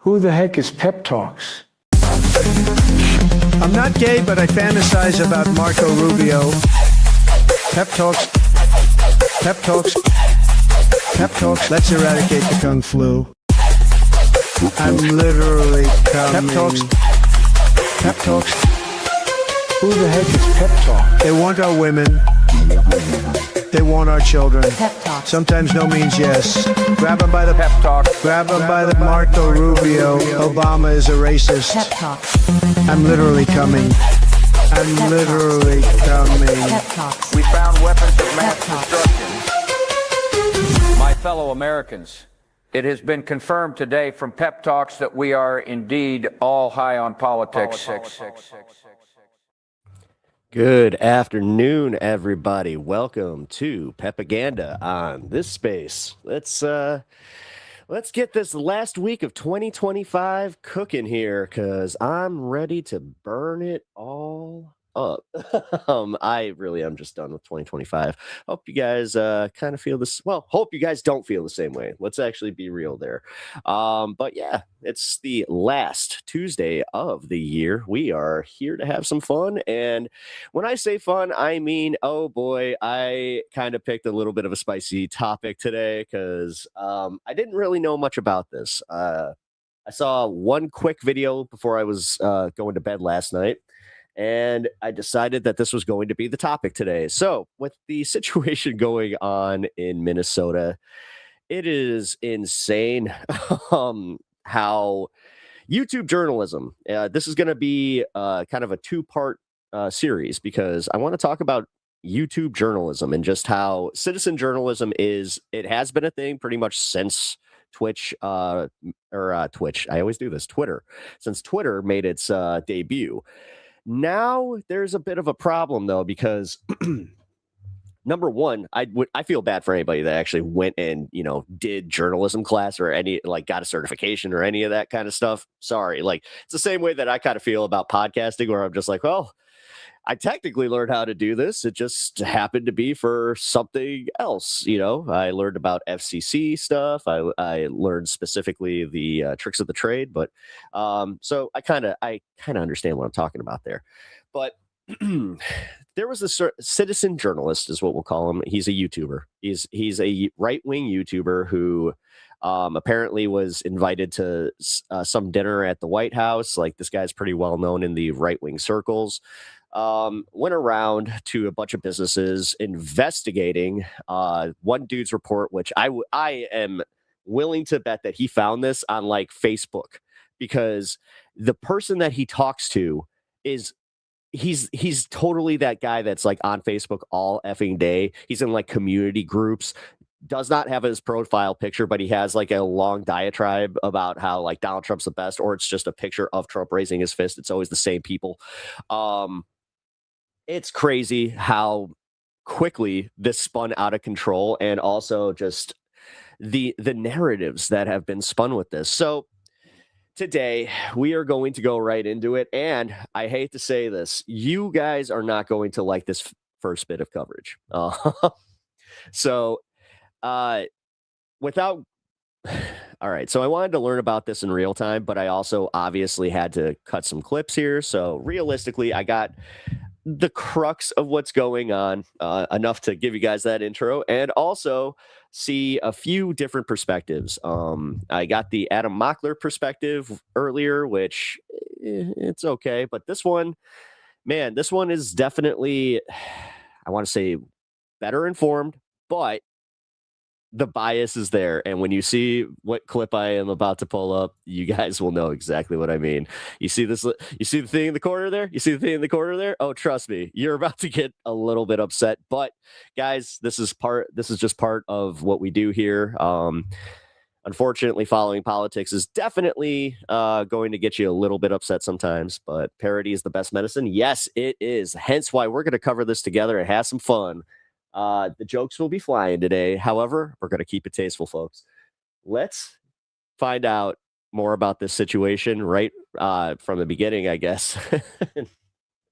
Who the heck is Pep Talks? I'm not gay, but I fantasize about Marco Rubio. Pep Talks. Pep Talks. Pep Talks. Let's eradicate the Kung Flu. I'm literally coming. Pep Talks. Pep Talks. Who the heck is Pep Talk? They want our women. They want our children. Pep Talk. Sometimes no means yes. Grab them by the Pep Talk. Grab them by the Marco Rubio. Obama is a racist. Pep Talk. I'm literally coming. I'm literally coming. Pep Talks. We found weapons of mass Pep Talks. destruction. My fellow Americans, it has been confirmed today from Pep Talks that we are indeed all high on politics. Good afternoon, everybody. Welcome to PEPAGANDA on this space. Let's get this last week of 2025 cooking here, because I'm ready to burn it all up. I really am just done with 2025. Hope you guys kind of feel this. Well, hope you guys don't feel the same way. Let's actually be real there. But yeah, it's the last Tuesday of the year. We are here to have some fun. And when I say fun, I mean, oh boy, I kind of picked a little bit of a spicy topic today because I didn't really know much about this. I saw one quick video before I was going to bed last night, and I decided that this was going to be the topic today. So with the situation going on in Minnesota, it is insane how YouTube journalism, this is going to be kind of a two-part series, because I want to talk about YouTube journalism and just how citizen journalism is. It has been a thing pretty much since Twitch, Twitch. I always do this. Twitter. Since Twitter made its debut. Now there's a bit of a problem though, because number one, I feel bad for anybody that actually went and, did journalism class or got a certification or any of that kind of stuff. Sorry. It's the same way that I kind of feel about podcasting, where I'm just like, well, I technically learned how to do this. It just happened to be for something else. I learned about FCC stuff. I learned specifically the tricks of the trade. But so I kind of understand what I'm talking about there. But there was a citizen journalist, is what we'll call him. He's a YouTuber. He's a right-wing YouTuber who apparently was invited to some dinner at the White House. This guy's pretty well known in the right-wing circles. Went around to a bunch of businesses investigating one dude's report, which I am willing to bet that he found this on Facebook, because the person that he talks to is he's totally that guy that's on Facebook all effing day. He's in community groups, does not have his profile picture, but he has a long diatribe about how Donald Trump's the best, or it's just a picture of Trump raising his fist. It's always the same people. It's crazy how quickly this spun out of control, and also just the narratives that have been spun with this. So today we are going to go right into it, and I hate to say this, you guys are not going to like this first bit of coverage. All right, so I wanted to learn about this in real time, but I also obviously had to cut some clips here. So realistically, I got the crux of what's going on, enough to give you guys that intro, and also see a few different perspectives. I got the Adam Mockler perspective earlier, which it's okay, but this one is definitely, I want to say, better informed, but the bias is there. And when you see what clip I am about to pull up, you guys will know exactly what I mean. You see this? You see the thing in the corner there? You see the thing in the corner there? Oh, trust me, you're about to get a little bit upset. But guys, this is just part of what we do here. Unfortunately, following politics is definitely going to get you a little bit upset sometimes, but parody is the best medicine. Yes, it is. Hence why we're going to cover this together and have some fun. The jokes will be flying today. However, we're going to keep it tasteful, folks. Let's find out more about this situation right from the beginning, I guess.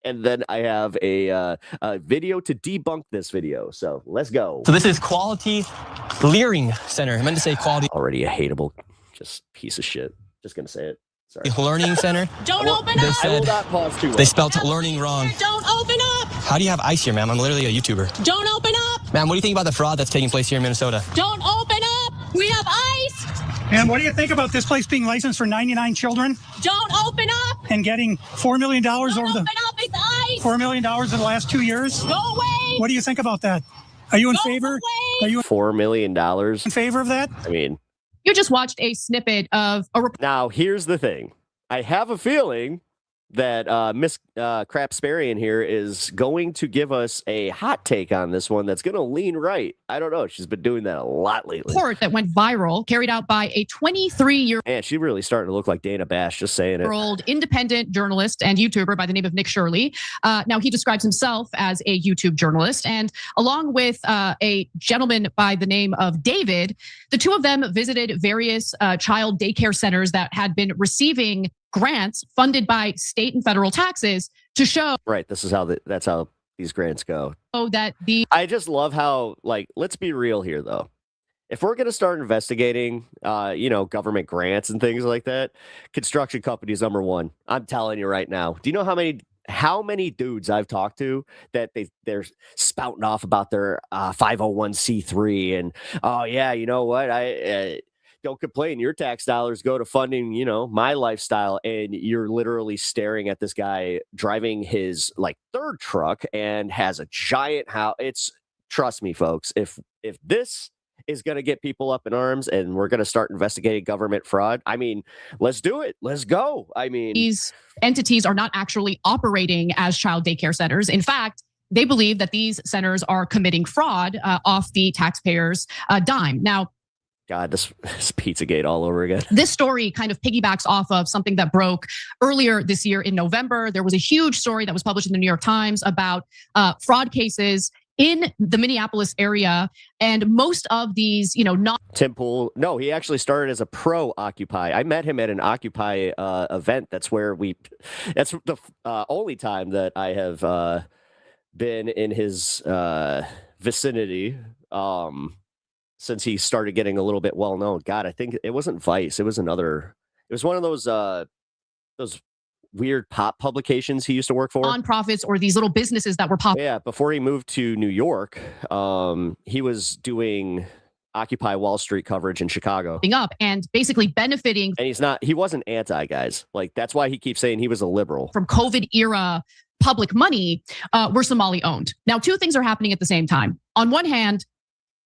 And then I have a video to debunk this video. So let's go. So this is Quality Clearing Center. I meant to say quality. Already a hateable, just piece of shit. Just gonna say it. Sorry. Learning center. Don't open They up! I will said not pause too long. they spelled learning wrong. Don't open up! How do you have ice here, ma'am? I'm literally a YouTuber. Don't open up! Ma'am, what do you think about the fraud that's taking place here in Minnesota? Don't open up! We have ice! And what do you think about this place being licensed for 99 children Don't open up! and getting $4 million Don't over open the up! It's ice! $4 million in the last 2 years? Go away! What do you think about that? Are you in Go favor? away! Are you $4 million. in favor of that? I mean, You just watched a snippet of a report now here's the thing. I have a feeling that Miss Crapsparian here is going to give us a hot take on this one that's going to lean right. I don't know. She's been doing that a lot lately. that went viral, carried out by a 23-year-old Man, she really starting to look like Dana Bash, just saying it. independent journalist and YouTuber by the name of Nick Shirley. Now, he describes himself as a YouTube journalist, and along with a gentleman by the name of David, the two of them visited various child daycare centers that had been receiving grants funded by state and federal taxes to show Right. This is how that's how these grants go. that the I just love how, like, let's be real here, though. If we're going to start investigating, government grants and things like that, construction companies, number one. I'm telling you right now. Do you know how many dudes I've talked to that they're spouting off about their 501c3 and, oh yeah, you know what? I don't complain. Your tax dollars go to funding, my lifestyle. And you're literally staring at this guy driving his third truck and has a giant house. Trust me, folks, if this is going to get people up in arms and we're going to start investigating government fraud, I mean, let's do it. Let's go. I mean, these entities are not actually operating as child daycare centers. In fact, they believe that these centers are committing fraud off the taxpayers' dime. Now, God, this Pizzagate all over again. this story kind of piggybacks off of something that broke earlier this year in November. There was a huge story that was published in the New York Times about fraud cases in the Minneapolis area. And most of these, not Tim Pool. No, he actually started as a pro Occupy. I met him at an Occupy event. That's the only time that I have been in his vicinity. Since he started getting a little bit well known. God, I think it wasn't Vice. It was one of those weird pop publications he used to work for. nonprofits or these little businesses that were popping. Yeah, before he moved to New York, he was doing Occupy Wall Street coverage in Chicago. Up and basically benefiting And he wasn't anti, guys. That's why he keeps saying he was a liberal. from COVID era public money were Somali owned. Now, two things are happening at the same time. On one hand,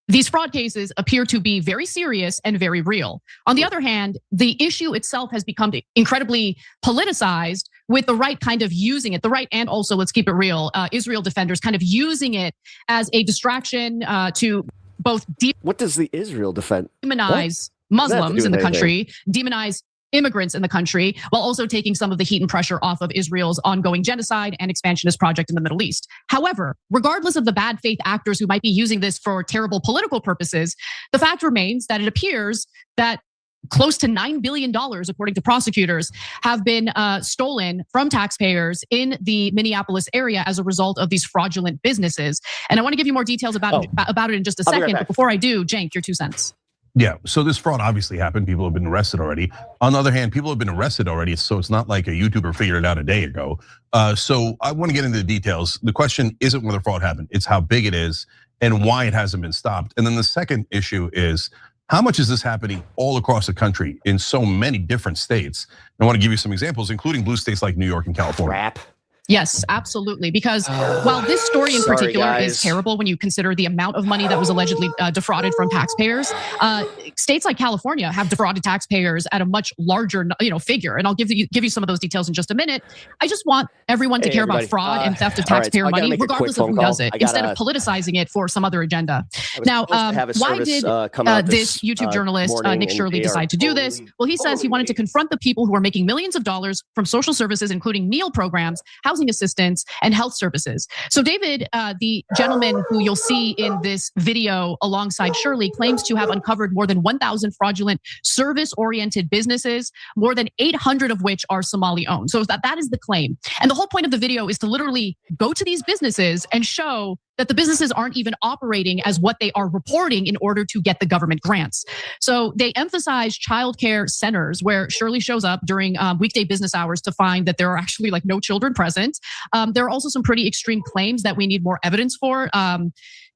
these fraud cases appear to be very serious and very real. On the other hand, the issue itself has become incredibly politicized with the right kind of using it, the right and also, let's keep it real, Israel defenders kind of using it as a distraction to both What does the Israel defend? demonize What does that have to Muslims do in the with country, demonize immigrants in the country, while also taking some of the heat and pressure off of Israel's ongoing genocide and expansionist project in the Middle East. However, regardless of the bad faith actors who might be using this for terrible political purposes, the fact remains that it appears that close to $9 billion, according to prosecutors, have been stolen from taxpayers in the Minneapolis area as a result of these fraudulent businesses. And I want to give you more details about it in just a I'll be right second. back. But before I do, Cenk, your 2 cents. Yeah, so this fraud obviously happened. People have been arrested already. On the other hand, people have been arrested already, so it's not like a YouTuber figured it out a day ago. So I want to get into the details. The question isn't whether fraud happened, it's how big it is and why it hasn't been stopped. And then the second issue is, how much is this happening all across the country in so many different states? And I want to give you some examples, including blue states like New York and California. Crap. Yes, absolutely. Because while this story in particular guys. is terrible when you consider the amount of money that was allegedly defrauded from taxpayers, states like California have defrauded taxpayers at a much larger, figure. And I'll give you some of those details in just a minute. I just want everyone to care everybody. about fraud and theft of all right, taxpayer I gotta money, make a quick regardless of phone who does call. it, I instead gotta- of politicizing it for some other agenda. was Now, supposed to have a why service, did come out this this, YouTube journalist, morning, Nick and Shirley, they are decide to do this? Well, he says he wanted to confront the people who are making millions of dollars from social services, including meal programs, housing assistance, and health services. So David, the gentleman who you'll see in this video alongside Shirley, claims to have uncovered more than 1,000 fraudulent service-oriented businesses, more than 800 of which are Somali-owned. So that is the claim. And the whole point of the video is to literally go to these businesses and show that the businesses aren't even operating as what they are reporting in order to get the government grants. So they emphasize childcare centers where Shirley shows up during weekday business hours to find that there are actually like no children present. There are also some pretty extreme claims that we need more evidence for,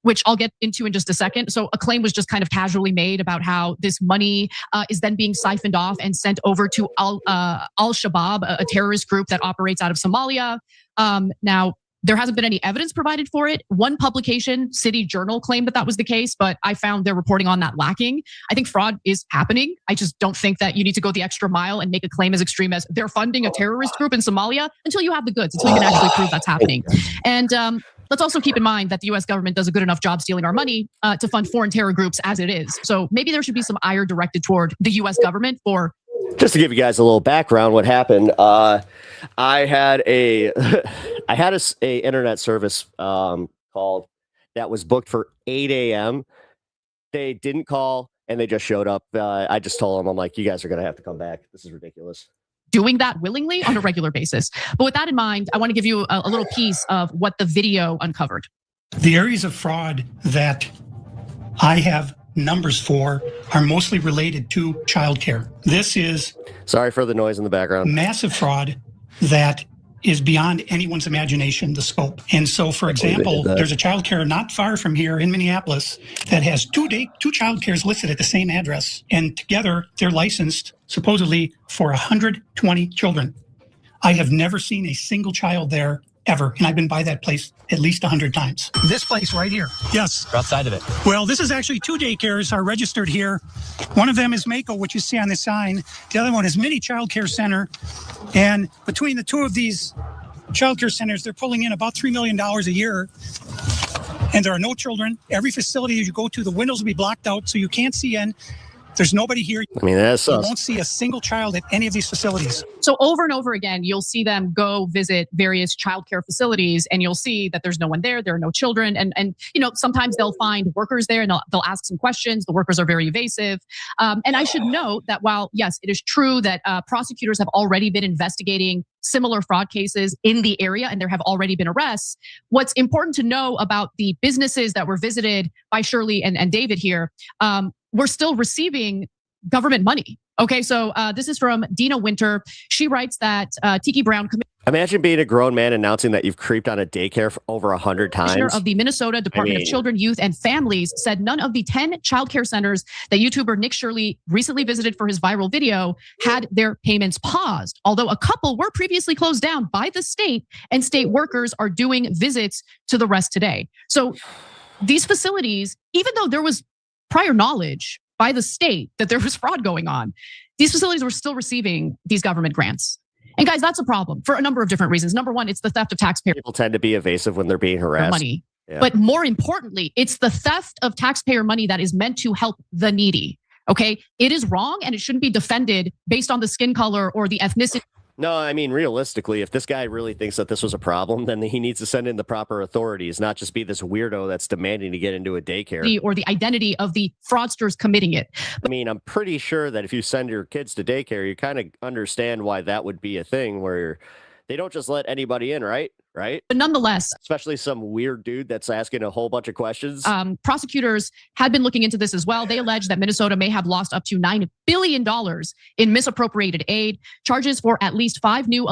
which I'll get into in just a second. So a claim was just kind of casually made about how this money is then being siphoned off and sent over to Al-Shabaab, a terrorist group that operates out of Somalia. Now, there hasn't been any evidence provided for it. One publication, City Journal, claimed that that was the case, but I found their reporting on that lacking. I think fraud is happening. I just don't think that you need to go the extra mile and make a claim as extreme as they're funding a terrorist group in Somalia until you have the goods, until you can actually prove that's happening. And let's also keep in mind that the US government does a good enough job stealing our money to fund foreign terror groups as it is. So maybe there should be some ire directed toward the US government for... Just to give you guys a little background, what happened, I had a internet service called that was booked for 8 a.m. They didn't call and they just showed up. I just told them, I'm like, you guys are going to have to come back. This is ridiculous. Doing that willingly on a regular basis. But with that in mind, I want to give you a little piece of what the video uncovered. The areas of fraud that I have numbers for are mostly related to childcare. This is sorry for the noise in the background. Massive fraud that is beyond anyone's imagination, the scope. And so, for example, there's a childcare not far from here in Minneapolis that has two childcares listed at the same address. And together, they're licensed supposedly for 120 children. I have never seen a single child there ever. And I've been by that place at least 100 times. This place right here. Yes. We're outside of it. Well, this is actually two daycares are registered here. One of them is Mako, which you see on the sign. The other one is Mini Child Care Center. And between the two of these child care centers, they're pulling in about $3 million a year. And there are no children. Every facility you go to, the windows will be blocked out so you can't see in. There's nobody here. I mean, that's you won't see a single child at any of these facilities. So over and over again, you'll see them go visit various childcare facilities and you'll see that there's no one there. There are no children. And you know, sometimes they'll find workers there and they'll ask some questions. The workers are very evasive. And I should note that while, yes, it is true that prosecutors have already been investigating similar fraud cases in the area and there have already been arrests, what's important to know about the businesses that were visited by Shirley and David here, we're still receiving government money. Okay, so this is from Dina Winter. She writes that Tiki Brown, imagine being a grown man announcing that you've creeped on a daycare for over 100 times. Commissioner of the Minnesota Department of Children, Youth, and Families said none of the 10 childcare centers that YouTuber Nick Shirley recently visited for his viral video had their payments paused, although a couple were previously closed down by the state and state workers are doing visits to the rest today. So these facilities, even though there was prior knowledge by the state that there was fraud going on, these facilities were still receiving these government grants. And guys, that's a problem for a number of different reasons. Number one, it's the theft of taxpayer people tend to be evasive when they're being harassed. Money. Yeah. But more importantly, it's the theft of taxpayer money that is meant to help the needy. Okay, it is wrong and it shouldn't be defended based on the skin color or the ethnicity. No, I mean, realistically, if this guy really thinks that this was a problem, then he needs to send in the proper authorities, not just be this weirdo that's demanding to get into a daycare. Or the identity of the fraudsters committing it. I mean, I'm pretty sure that if you send your kids to daycare, you kind of understand why that would be a thing where they don't just let anybody in, right? Right. But nonetheless, especially some weird dude that's asking a whole bunch of questions. Prosecutors had been looking into this as well. They allege that Minnesota may have lost up to $9 billion in misappropriated aid. Charges for at least 5 new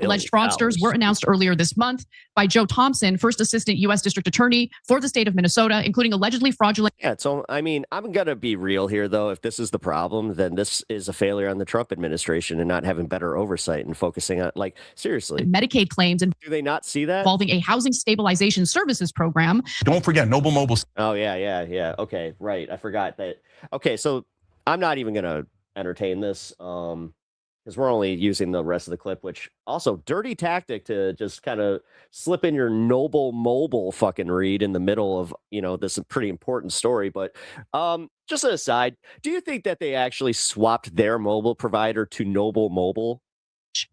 alleged fraudsters were announced earlier this month by Joe Thompson, first assistant U.S. District Attorney for the state of Minnesota, including allegedly fraudulent. Yeah, so I mean, I'm going to be real here, though. If this is the problem, then this is a failure on the Trump administration and not having better oversight and focusing on, like, seriously, Medicaid claims. And do they not see that? Involving a housing stabilization services program. Don't forget Noble Mobile. Oh, yeah. Okay, right. I forgot that. Okay, so I'm not even going to entertain this because we're only using the rest of the clip, which also dirty tactic to just kind of slip in your Noble Mobile fucking read in the middle of, you know, this pretty important story. But just an aside, do you think that they actually swapped their mobile provider to Noble Mobile?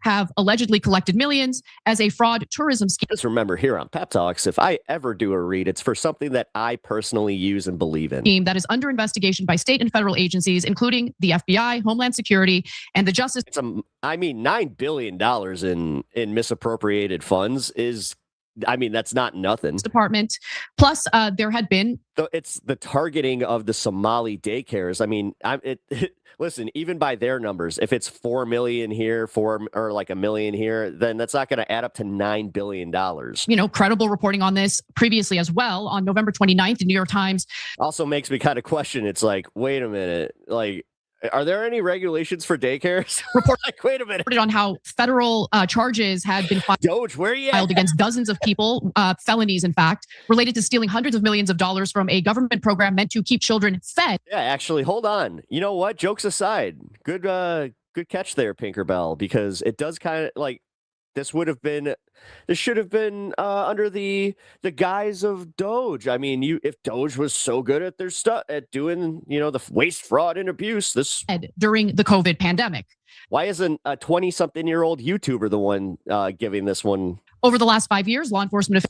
Have allegedly collected millions as a fraud tourism scheme. Just remember here on Pep Talks, if I ever do a read, it's for something that I personally use and believe in. That is under investigation by state and federal agencies, including the FBI, Homeland Security, and the Justice. I mean, $9 billion in misappropriated funds is I mean, that's not nothing. Department. Plus, there had been. So it's the targeting of the Somali daycares. I mean, listen, even by their numbers, if it's 4 million here, or like a million here, then that's not going to add up to $9 billion. Credible reporting on this previously as well. On November 29th, the New York Times also makes me kind of question. It's like, wait a minute, like, are there any regulations for daycares? Report like, wait a minute. on how federal charges had been Doge, where are you filed against dozens of people, felonies, in fact, related to stealing hundreds of millions of dollars from a government program meant to keep children fed. Yeah, actually, hold on. You know what? Jokes aside, good catch there, Pinkerbell, because it does kind of like this should have been under the guise of Doge. I mean, if Doge was so good at their stuff at doing, the waste, fraud, and abuse, during the COVID pandemic. Why isn't a 20-something-year-old YouTuber the one giving this one? Over the last 5 years, law enforcement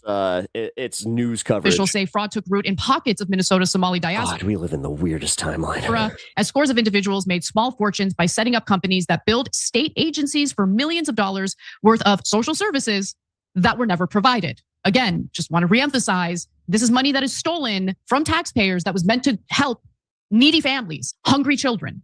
it's news coverage. Officials say fraud took root in pockets of Minnesota's Somali diaspora. God, we live in the weirdest timeline. As scores of individuals made small fortunes by setting up companies that billed state agencies for millions of dollars worth of social services that were never provided. Again, just want to reemphasize, this is money that is stolen from taxpayers that was meant to help needy families, hungry children.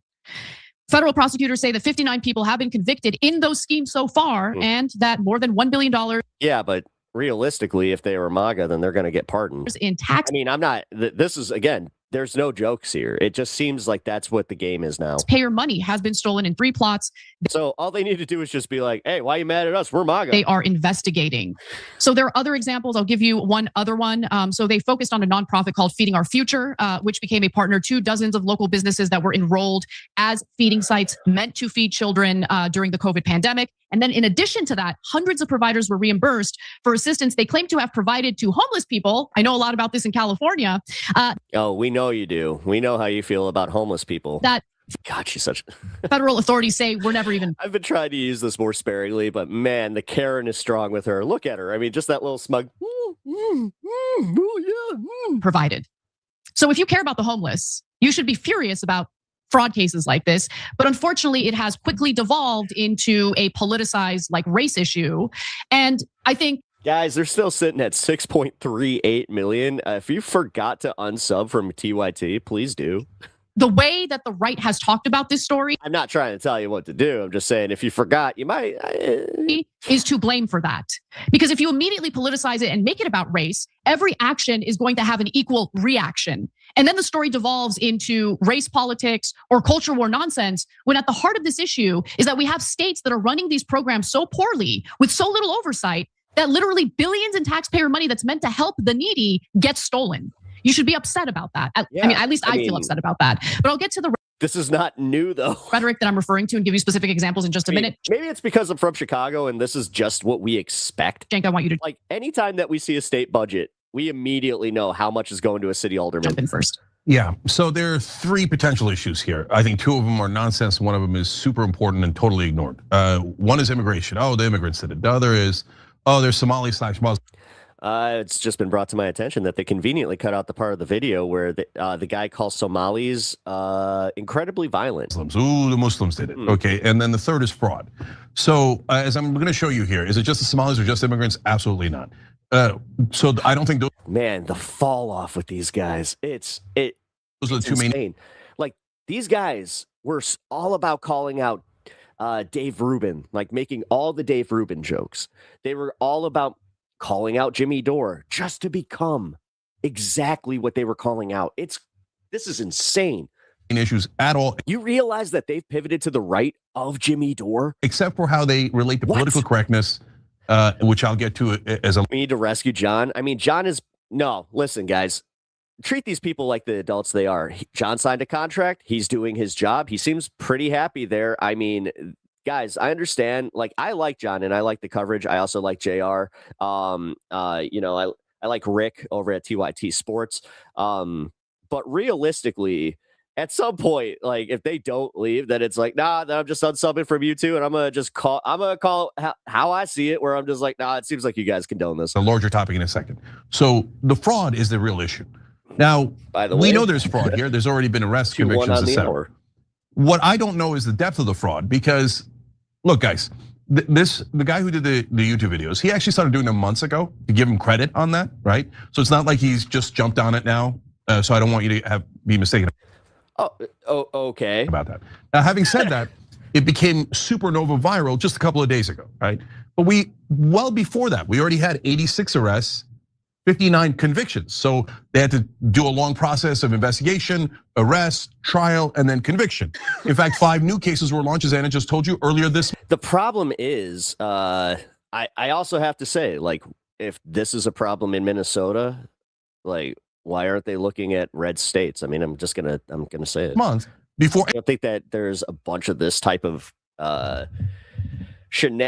Federal prosecutors say that 59 people have been convicted in those schemes so far, and that more than $1 billion. Yeah, but realistically, if they were MAGA, then they're going to get pardoned. In tax. I mean, this is, again, there's no jokes here. It just seems like that's what the game is now. Payer money has been stolen in 3 plots. So all they need to do is just be like, hey, why are you mad at us? We're MAGA. They are investigating. So there are other examples. I'll give you one other one. So they focused on a nonprofit called Feeding Our Future, which became a partner to dozens of local businesses that were enrolled as feeding sites meant to feed children during the COVID pandemic. And then in addition to that, hundreds of providers were reimbursed for assistance they claim to have provided to homeless people. I know a lot about this in California. Oh, we know you do. We know how you feel about homeless people. God, she's such. Federal authorities say we're never even. I've been trying to use this more sparingly, but man, the Karen is strong with her. Look at her. I mean, just that little smug. Provided. So if you care about the homeless, you should be furious about fraud cases like this. But unfortunately, it has quickly devolved into a politicized race issue. And I think guys, they're still sitting at 6.38 million. If you forgot to unsub from TYT, please do. The way that the right has talked about this story, I'm not trying to tell you what to do. I'm just saying if you forgot, you might is to blame for that. Because if you immediately politicize it and make it about race, every action is going to have an equal reaction. And then the story devolves into race politics or culture war nonsense, when at the heart of this issue is that we have states that are running these programs so poorly with so little oversight that literally billions in taxpayer money that's meant to help the needy gets stolen. You should be upset about that. Yeah, I mean, I feel upset about that. But I'll get to the this is not new, though. Rhetoric that I'm referring to and give you specific examples in just a minute. Maybe it's because I'm from Chicago and this is just what we expect. Cenk, I want you to anytime that we see a state budget, we immediately know how much is going to a city alderman. Jump in first. Yeah, so there are 3 potential issues here. I think 2 of them are nonsense. One of them is super important and totally ignored. One is immigration. Oh, the immigrants did it. The other is, there's Somali/Muslim. It's just been brought to my attention that they conveniently cut out the part of the video where the guy calls Somalis incredibly violent. Ooh, the Muslims did it. Okay, and then the third is fraud. So as I'm going to show you here, is it just the Somalis or just immigrants? Absolutely not. So I don't think those. Man, the fall off with these guys, those are the 2 main. Like these guys were all about calling out Dave Rubin, making all the Dave Rubin jokes. They were all about calling out Jimmy Dore just to become exactly what they were calling out. This is insane. Issues at all. You realize that they've pivoted to the right of Jimmy Dore? Except for how they relate to political correctness, which I'll get to as a. We need to rescue John. I mean, John is, no, listen, guys. Treat these people like the adults they are. John signed a contract. He's doing his job. He seems pretty happy there. I mean, guys, I understand. I like John and I like the coverage. I also like JR. I like Rick over at TYT Sports. But realistically, at some point, if they don't leave, then it's nah, then I'm just unsubbing from you too. And I'm going to call how I see it, where I'm just nah, it seems like you guys condone this. A larger topic in a second. So the fraud is the real issue. Now, by the way, we know there's fraud here. There's already been arrest convictions, etc. What I don't know is the depth of the fraud, because look, guys, the guy who did the YouTube videos, he actually started doing them months ago, to give him credit on that, right? So it's not like he's just jumped on it now. So I don't want you to be mistaken. Okay. About that. Now, having said that, it became supernova viral just a couple of days ago, right? But well before that, we already had 86 arrests, 59 convictions. So they had to do a long process of investigation, arrest, trial, and then conviction. In fact, 5 new cases were launched, as Anna just told you earlier this. The problem is, I also have to say, like, if this is a problem in Minnesota, like, why aren't they looking at red states? I mean, I'm gonna say it. Month before. I don't think that there's a bunch of this type of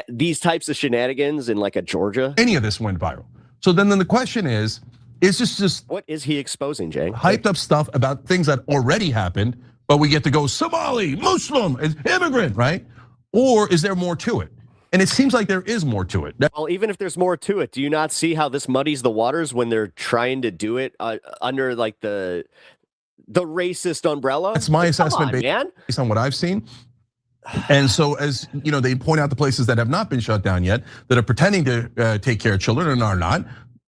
these types of shenanigans in like a Georgia. Any of this went viral. So then the question is this just what is he exposing, Jay? Hyped up stuff about things that already happened, but we get to go Somali, Muslim, immigrant, right? Or is there more to it? And it seems like there is more to it. Well, even if there's more to it, do you not see how this muddies the waters when they're trying to do it under like the racist umbrella? That's my assessment based on what I've seen. And so, as you know, they point out the places that have not been shut down yet, that are pretending to take care of children and are not.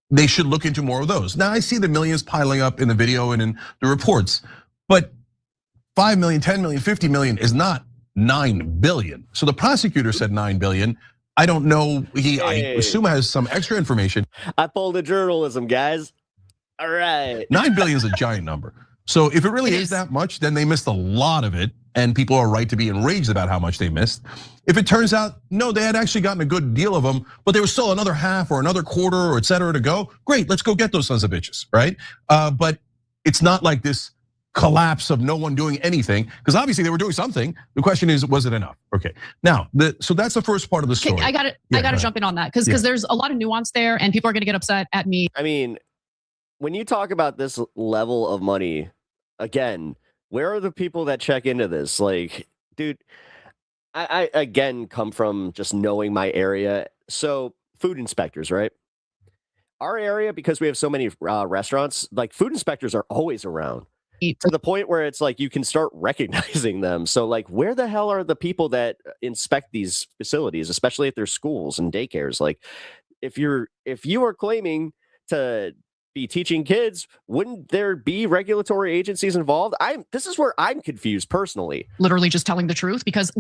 They should look into more of those. Now, I see the millions piling up in the video and in the reports, but 5 million, 10 million, 50 million is not 9 billion. So the prosecutor said 9 billion. I don't know. I assume has some extra information. I pulled the journalism, guys. All right. 9 billion is a giant number. So if it really is that much, then they missed a lot of it. And people are right to be enraged about how much they missed. If it turns out, no, they had actually gotten a good deal of them, but there was still another half or another quarter or et cetera to go, great, let's go get those sons of bitches, right? But it's not like this collapse of no one doing anything, because obviously they were doing something. The question is, was it enough? Okay, now, so that's the first part of the story. I got to jump in on that, because there's a lot of nuance there, and people are gonna get upset at me. I mean, when you talk about this level of money, again, where are the people that check into this? Like, dude, I again come from just knowing my area. So food inspectors, right? Our area, because we have so many restaurants, like food inspectors are always around to the point where it's like you can start recognizing them. So like, where the hell are the people that inspect these facilities, especially at their schools and daycares? Like, if you are claiming to be teaching kids, wouldn't there be regulatory agencies involved? This is where I'm confused personally. Literally just telling the truth, because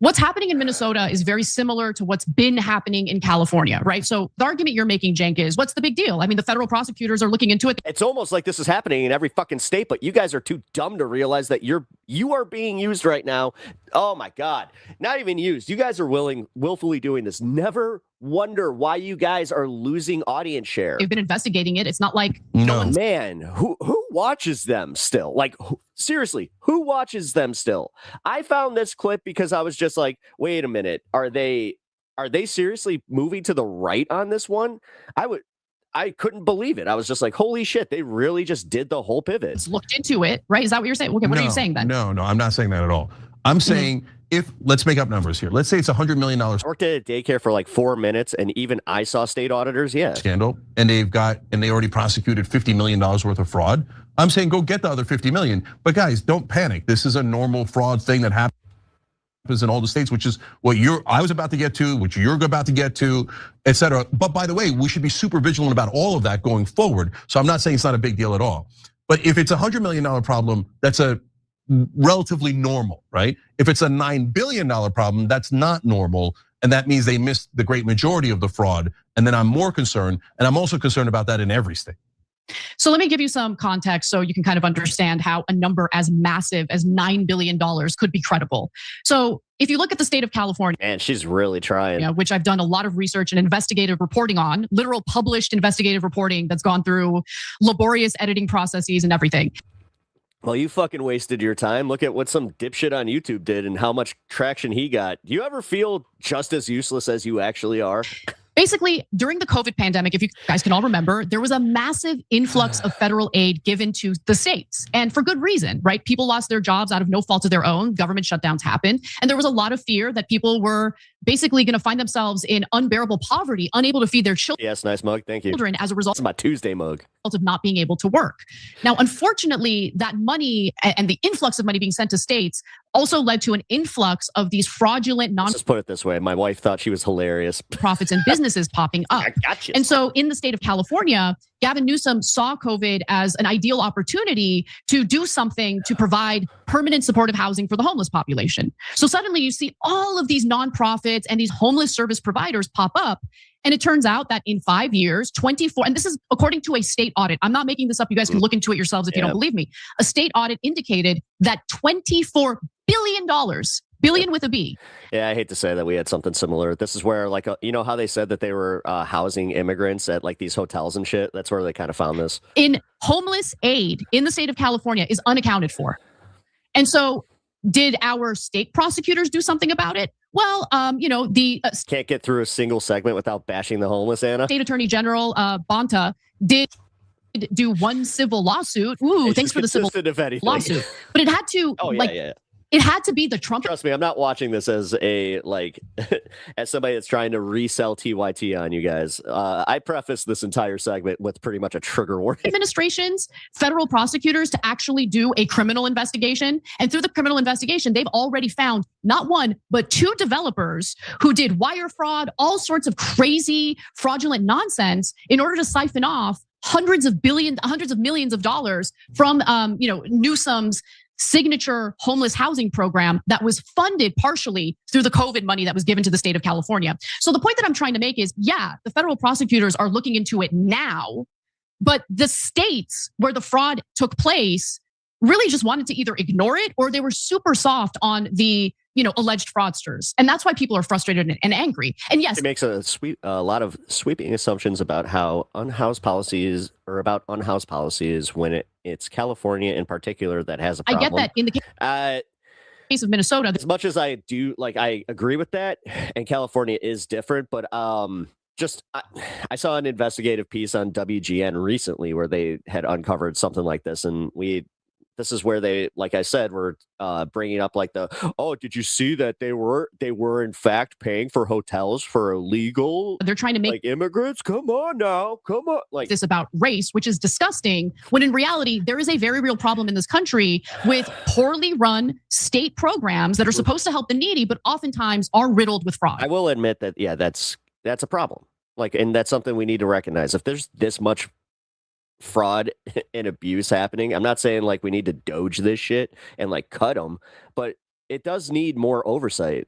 what's happening in Minnesota is very similar to what's been happening in California, right? So the argument you're making, Cenk, is what's the big deal? I mean, the federal prosecutors are looking into it. It's almost like this is happening in every fucking state, but you guys are too dumb to realize that you are being used right now. Oh my God, not even used. You guys are willfully doing this. Never wonder why you guys are losing audience share. They've been investigating it. It's not like no man who watches them still. Like, seriously, who watches them still? I found this clip because I was just like, wait a minute, are they seriously moving to the right on this one? I couldn't believe it. I was just like, holy shit, they really just did the whole pivot. It's looked into it, right? Is that what you're saying? Okay, what are you saying then? No, I'm not saying that at all. I'm saying let's make up numbers here. Let's say it's $100 million. I worked at a daycare for like 4 minutes, and even I saw state auditors, scandal, and they already prosecuted $50 million worth of fraud. I'm saying go get the other 50 million. But guys, don't panic. This is a normal fraud thing that happens in all the states, which is what I was about to get to, which you're about to get to, et cetera. But by the way, we should be super vigilant about all of that going forward. So I'm not saying it's not a big deal at all. But if it's a $100 million problem, that's a relatively normal, right? If it's a $9 billion problem, that's not normal. And that means they missed the great majority of the fraud. And then I'm more concerned. And I'm also concerned about that in every state. So let me give you some context so you can kind of understand how a number as massive as $9 billion could be credible. So if you look at the state of California, and she's really trying, which I've done a lot of research and investigative reporting on, literal published investigative reporting that's gone through laborious editing processes and everything. Well, you fucking wasted your time. Look at what some dipshit on YouTube did and how much traction he got. Do you ever feel just as useless as you actually are? Basically, during the COVID pandemic, if you guys can all remember, there was a massive influx of federal aid given to the states, and for good reason, right? People lost their jobs out of no fault of their own. Government shutdowns happened, and there was a lot of fear that people were basically going to find themselves in unbearable poverty, unable to feed their Yes, nice mug. Thank you. children as a result It's my Tuesday mug. of not being able to work. Now, unfortunately, that money and the influx of money being sent to states also led to an influx of these fraudulent Let's just put it this way. My wife thought she was hilarious. nonprofits and businesses popping up. I got you. And so in the state of California, Gavin Newsom saw COVID as an ideal opportunity to do something to provide permanent supportive housing for the homeless population. So suddenly you see all of these nonprofits and these homeless service providers pop up. And it turns out that in 5 years, 24, and this is according to a state audit. I'm not making this up. You guys can look into it yourselves if you don't believe me. A state audit indicated that $24 billion, billion with a B. Yeah, I hate to say that we had something similar. This is where, like, you know how they said that they were housing immigrants at like these hotels and shit? That's where they kind of found this. In homeless aid in the state of California is unaccounted for. And so did our state prosecutors do something about it? Well, the Can't get through a single segment without bashing the homeless, Anna. State Attorney General Bonta did do one civil lawsuit. Ooh, It's thanks for the civil if anything. lawsuit. But it had to, it had to be the Trump. Trust me, I'm not watching this as a as somebody that's trying to resell TYT on you guys. I preface this entire segment with pretty much a trigger warning. Administrations, federal prosecutors to actually do a criminal investigation. And through the criminal investigation, they've already found not one, but 2 developers who did wire fraud, all sorts of crazy fraudulent nonsense in order to siphon off hundreds of millions of dollars from Newsom's signature homeless housing program that was funded partially through the COVID money that was given to the state of California. So the point that I'm trying to make is, yeah, the federal prosecutors are looking into it now, but the states where the fraud took place really just wanted to either ignore it or they were super soft on the alleged fraudsters. And that's why people are frustrated and angry. And yes, it makes a lot of sweeping assumptions about how unhoused policies when it's California in particular that has a problem. I get that in the case of Minnesota. As much as I do, I agree with that, and California is different, but I saw an investigative piece on WGN recently where they had uncovered something like this, and this is where they, like I said, were bringing up did you see that they were in fact paying for hotels for illegal? They're trying to make immigrants. Come on now, come on. This about race, which is disgusting. When in reality, there is a very real problem in this country with poorly run state programs that are supposed to help the needy, but oftentimes are riddled with fraud. I will admit that, yeah, that's a problem. And that's something we need to recognize. If there's this much fraud and abuse happening, I'm not saying we need to doge this shit and cut them, but it does need more oversight.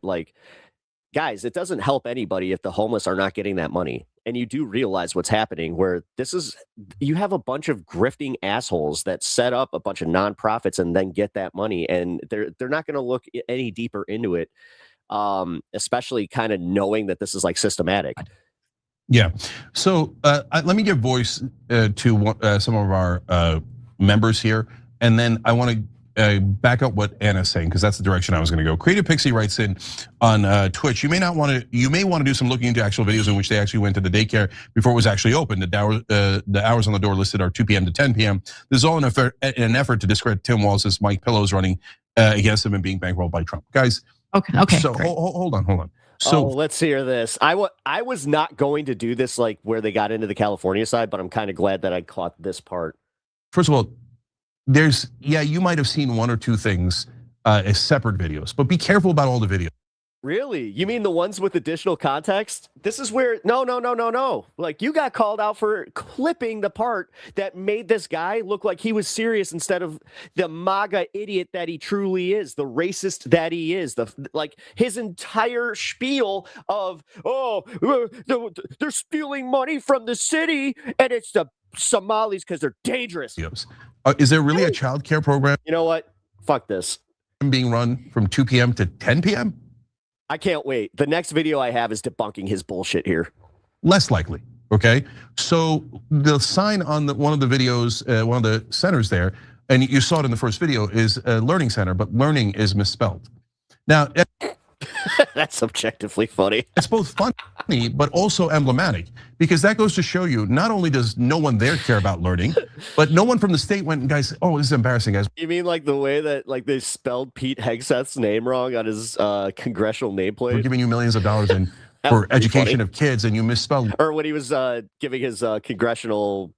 Guys, it doesn't help anybody if the homeless are not getting that money. And you do realize what's happening, where you have a bunch of grifting assholes that set up a bunch of nonprofits and then get that money, and they're not going to look any deeper into it, especially kind of knowing that this is systematic. Yeah. So let me give voice to some of our members here, and then I want to back up what Anna's saying, because that's the direction I was going to go. Creative Pixie writes in on Twitch. You may want to do some looking into actual videos in which they actually went to the daycare before it was actually open. The hours on the door listed are 2 p.m. to 10 p.m. This is all in an effort to discredit Tim Walz's Mike Pillows running against him and being bankrolled by Trump. Guys. Okay. So hold on. So let's hear this. I was not going to do this where they got into the California side, but I'm kind of glad that I caught this part. First of all, you might have seen 1 or 2 things as separate videos, but be careful about all the videos. Really? You mean the ones with additional context? This is where, no. You got called out for clipping the part that made this guy look like he was serious instead of the MAGA idiot that he truly is, the racist that he is. His entire spiel of, they're stealing money from the city and it's the Somalis because they're dangerous. Is there really a child care program? You know what? Fuck this. Being run from 2 p.m. to 10 p.m.? I can't wait. The next video I have is debunking his bullshit here. Less likely, okay? So the sign on one of the videos, one of the centers there, and you saw it in the first video, is a learning center, but learning is misspelled. Now, That's objectively funny. It's both funny, but also emblematic, because that goes to show you, not only does no one there care about learning, but no one from the state went, guys, oh, this is embarrassing, guys. You mean like the way that like they spelled Pete Hegseth's name wrong on his congressional We're nameplate? giving you millions of dollars for education of kids, and you misspelled Or when he was giving his congressional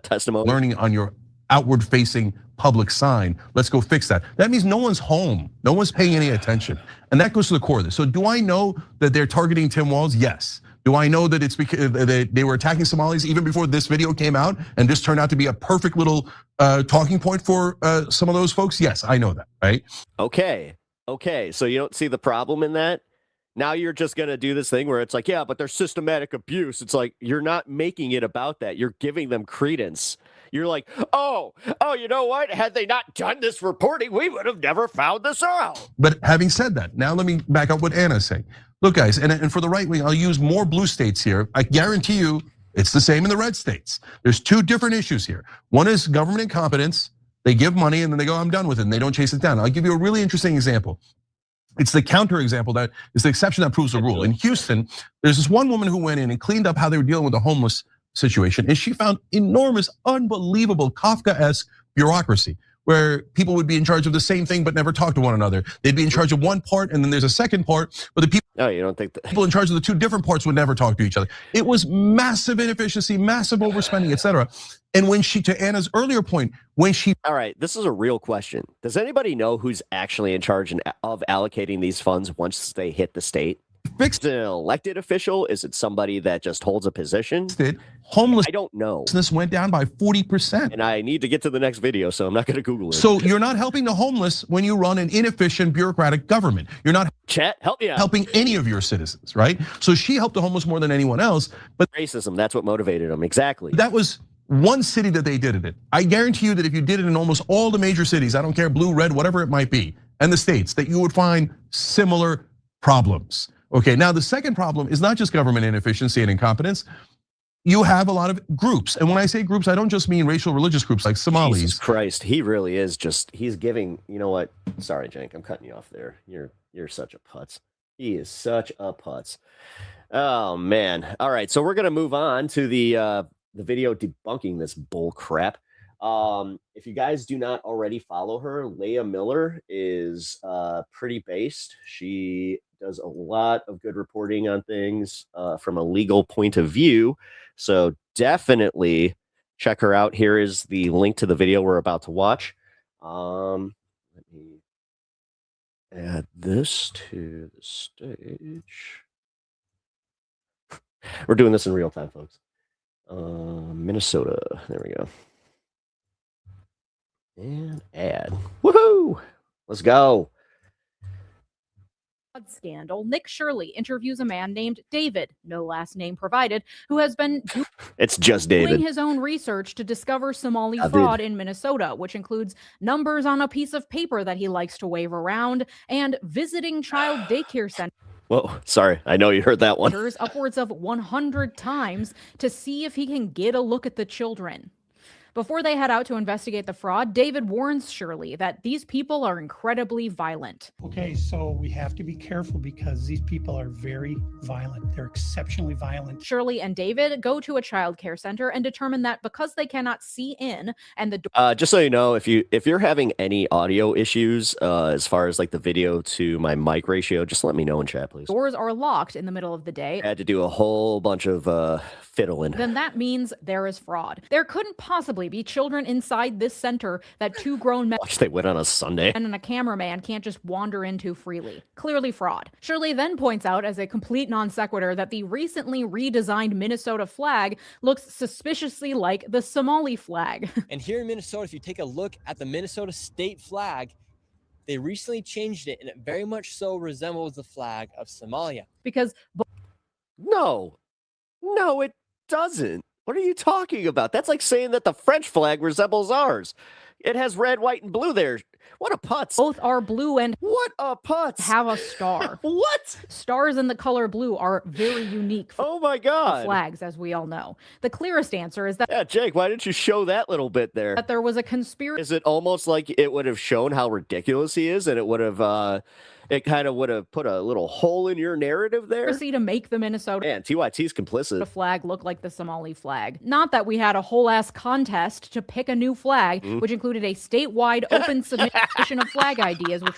testimony. learning on your outward-facing public sign. Let's go fix that. That means no one's home. No one's paying any attention. And that goes to the core of this. So do I know that they're targeting Tim Walz? Yes. Do I know that it's because they were attacking Somalis even before this video came out, and this turned out to be a perfect little talking point for some of those folks? Yes, I know that, right? Okay, so you don't see the problem in that? Now you're just gonna do this thing where it's like, yeah, but there's systematic abuse. It's like, you're not making it about that. You're giving them credence. You're like, oh, you know what? Had they not done this reporting, we would have never found this out. But having said that, now let me back up what Anna's saying. Look, guys, and for the right wing, I'll use more blue states here. I guarantee you it's the same in the red states. There's two different issues here. One is government incompetence. They give money and then they go, I'm done with it, and they don't chase it down. I'll give you a really interesting example. It's the counter example that is the exception that proves the rule. In Houston, there's this one woman who went in and cleaned up how they were dealing with the homeless situation, and she found enormous, unbelievable Kafka-esque bureaucracy where people would be in charge of the same thing but never talk to one another. They'd be in charge of one part, and then there's a second part, but the people. No, you don't think that people in charge of the two different parts would never talk to each other. It was massive inefficiency, massive overspending, etc. And when she, to Anna's earlier point, when she. All right, this is a real question. Does anybody know who's actually in charge of allocating these funds once they hit the state? Fixed an elected official? Is it somebody that just holds a position? Homeless. I don't know. Business went down by 40%. And I need to get to the next video, so I'm not going to Google it. So you're not helping the homeless when you run an inefficient bureaucratic government. You're not help me out. Helping any of your citizens, right? So she helped the homeless more than anyone else. But racism, that's what motivated them. Exactly. That was one city that they did it in. I guarantee you that if you did it in almost all the major cities, I don't care, blue, red, whatever it might be, and the states, that you would find similar problems. Okay, now the second problem is not just government inefficiency and incompetence. You have a lot of groups. And when I say groups, I don't just mean racial religious groups like Somalis. Jesus Christ, he really is just, he's giving, you know what? Sorry, Jank, I'm cutting you off there. You're such a putz. He is such a putz. Oh, man. All right, so we're going to move on to the video debunking this bull crap. If you guys do not already follow her, Leah Miller is pretty based. She does a lot of good reporting on things from a legal point of view. So definitely check her out. Here is the link to the video we're about to watch. Let me add this to the stage. We're doing this in real time, folks. Minnesota. There we go. And add. Woohoo! Let's go. Scandal. Nick Shirley interviews a man named David, no last name provided, who has been it's just David doing his own research to discover Somali fraud in Minnesota, which includes numbers on a piece of paper that he likes to wave around and visiting child daycare centers. Whoa, sorry. I know you heard that one. Upwards of 100 times to see if he can get a look at the children. Before they head out to investigate the fraud, David warns Shirley that these people are incredibly violent. Okay, so we have to be careful because these people are very violent. They're exceptionally violent. Shirley and David go to a child care center and determine that because they cannot see in and the just so you know, if you're having any audio issues as far as like the video to my mic ratio, just let me know in chat, please. Doors are locked in the middle of the day. I had to do a whole bunch of fiddling. Then that means there is fraud. There couldn't possibly be children inside this center that two grown men they went on a Sunday and a cameraman can't just wander into freely. Clearly fraud. Shirley then points out as a complete non sequitur that the recently redesigned Minnesota flag looks suspiciously like the Somali flag. And here in Minnesota, if you take a look at the Minnesota state flag, they recently changed it and it very much so resembles the flag of Somalia. Because no, it doesn't. What are you talking about? That's like saying that the French flag resembles ours. It has red, white, and blue there. What a putz. Both are blue and what a putz. Have a star. What? Stars in the color blue are very unique oh my God. flags, as we all know. The clearest answer is that yeah, Jake, why didn't you show that little bit there? That there was a conspiracy. Is it almost like it would have shown how ridiculous he is, and it would have it kind of would have put a little hole in your narrative there? To make the Minnesota and TYT's complicit. Flag look like the Somali flag. Not that we had a whole ass contest to pick a new flag, which included a statewide open submission of flag ideas, which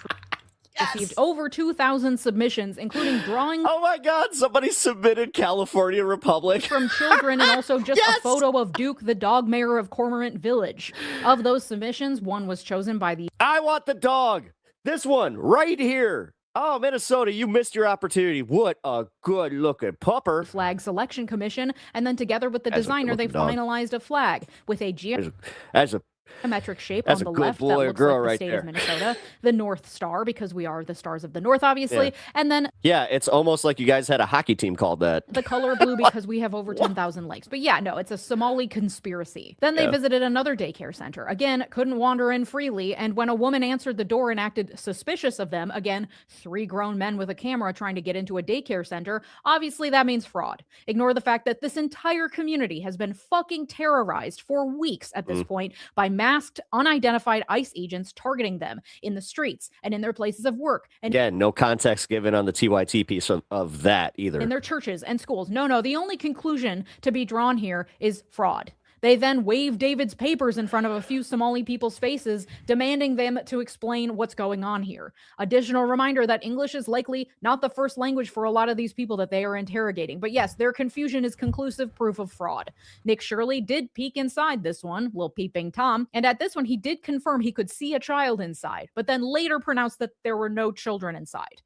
received over 2,000 submissions, including drawings. Oh my God, somebody submitted California Republic. From children, and also just a photo of Duke, the dog mayor of Cormorant Village. Of those submissions, one was chosen by the I want the dog. This one right here. Oh, Minnesota, you missed your opportunity. What a good looking pupper. Flag Selection Commission, and then together with the designer, they finalized a flag with a geometric shape on the left that looks like the state of Minnesota, the North Star, because we are the stars of the North, obviously, and then it's almost like you guys had a hockey team called that. The color blue because we have over 10,000 likes. But yeah, no, it's a Somali conspiracy. Then they visited another daycare center. Again, couldn't wander in freely, and when a woman answered the door and acted suspicious of them, again, 3 grown men with a camera trying to get into a daycare center, obviously that means fraud. Ignore the fact that this entire community has been fucking terrorized for weeks at this point by masked, unidentified ICE agents targeting them in the streets and in their places of work. And again, no context given on the TYT piece of that either. In their churches and schools. No, the only conclusion to be drawn here is fraud. They then waved David's papers in front of a few Somali people's faces, demanding them to explain what's going on here. Additional reminder that English is likely not the first language for a lot of these people that they are interrogating. But yes, their confusion is conclusive proof of fraud. Nick Shirley did peek inside this one, little peeping Tom, and at this one he did confirm he could see a child inside, but then later pronounced that there were no children inside.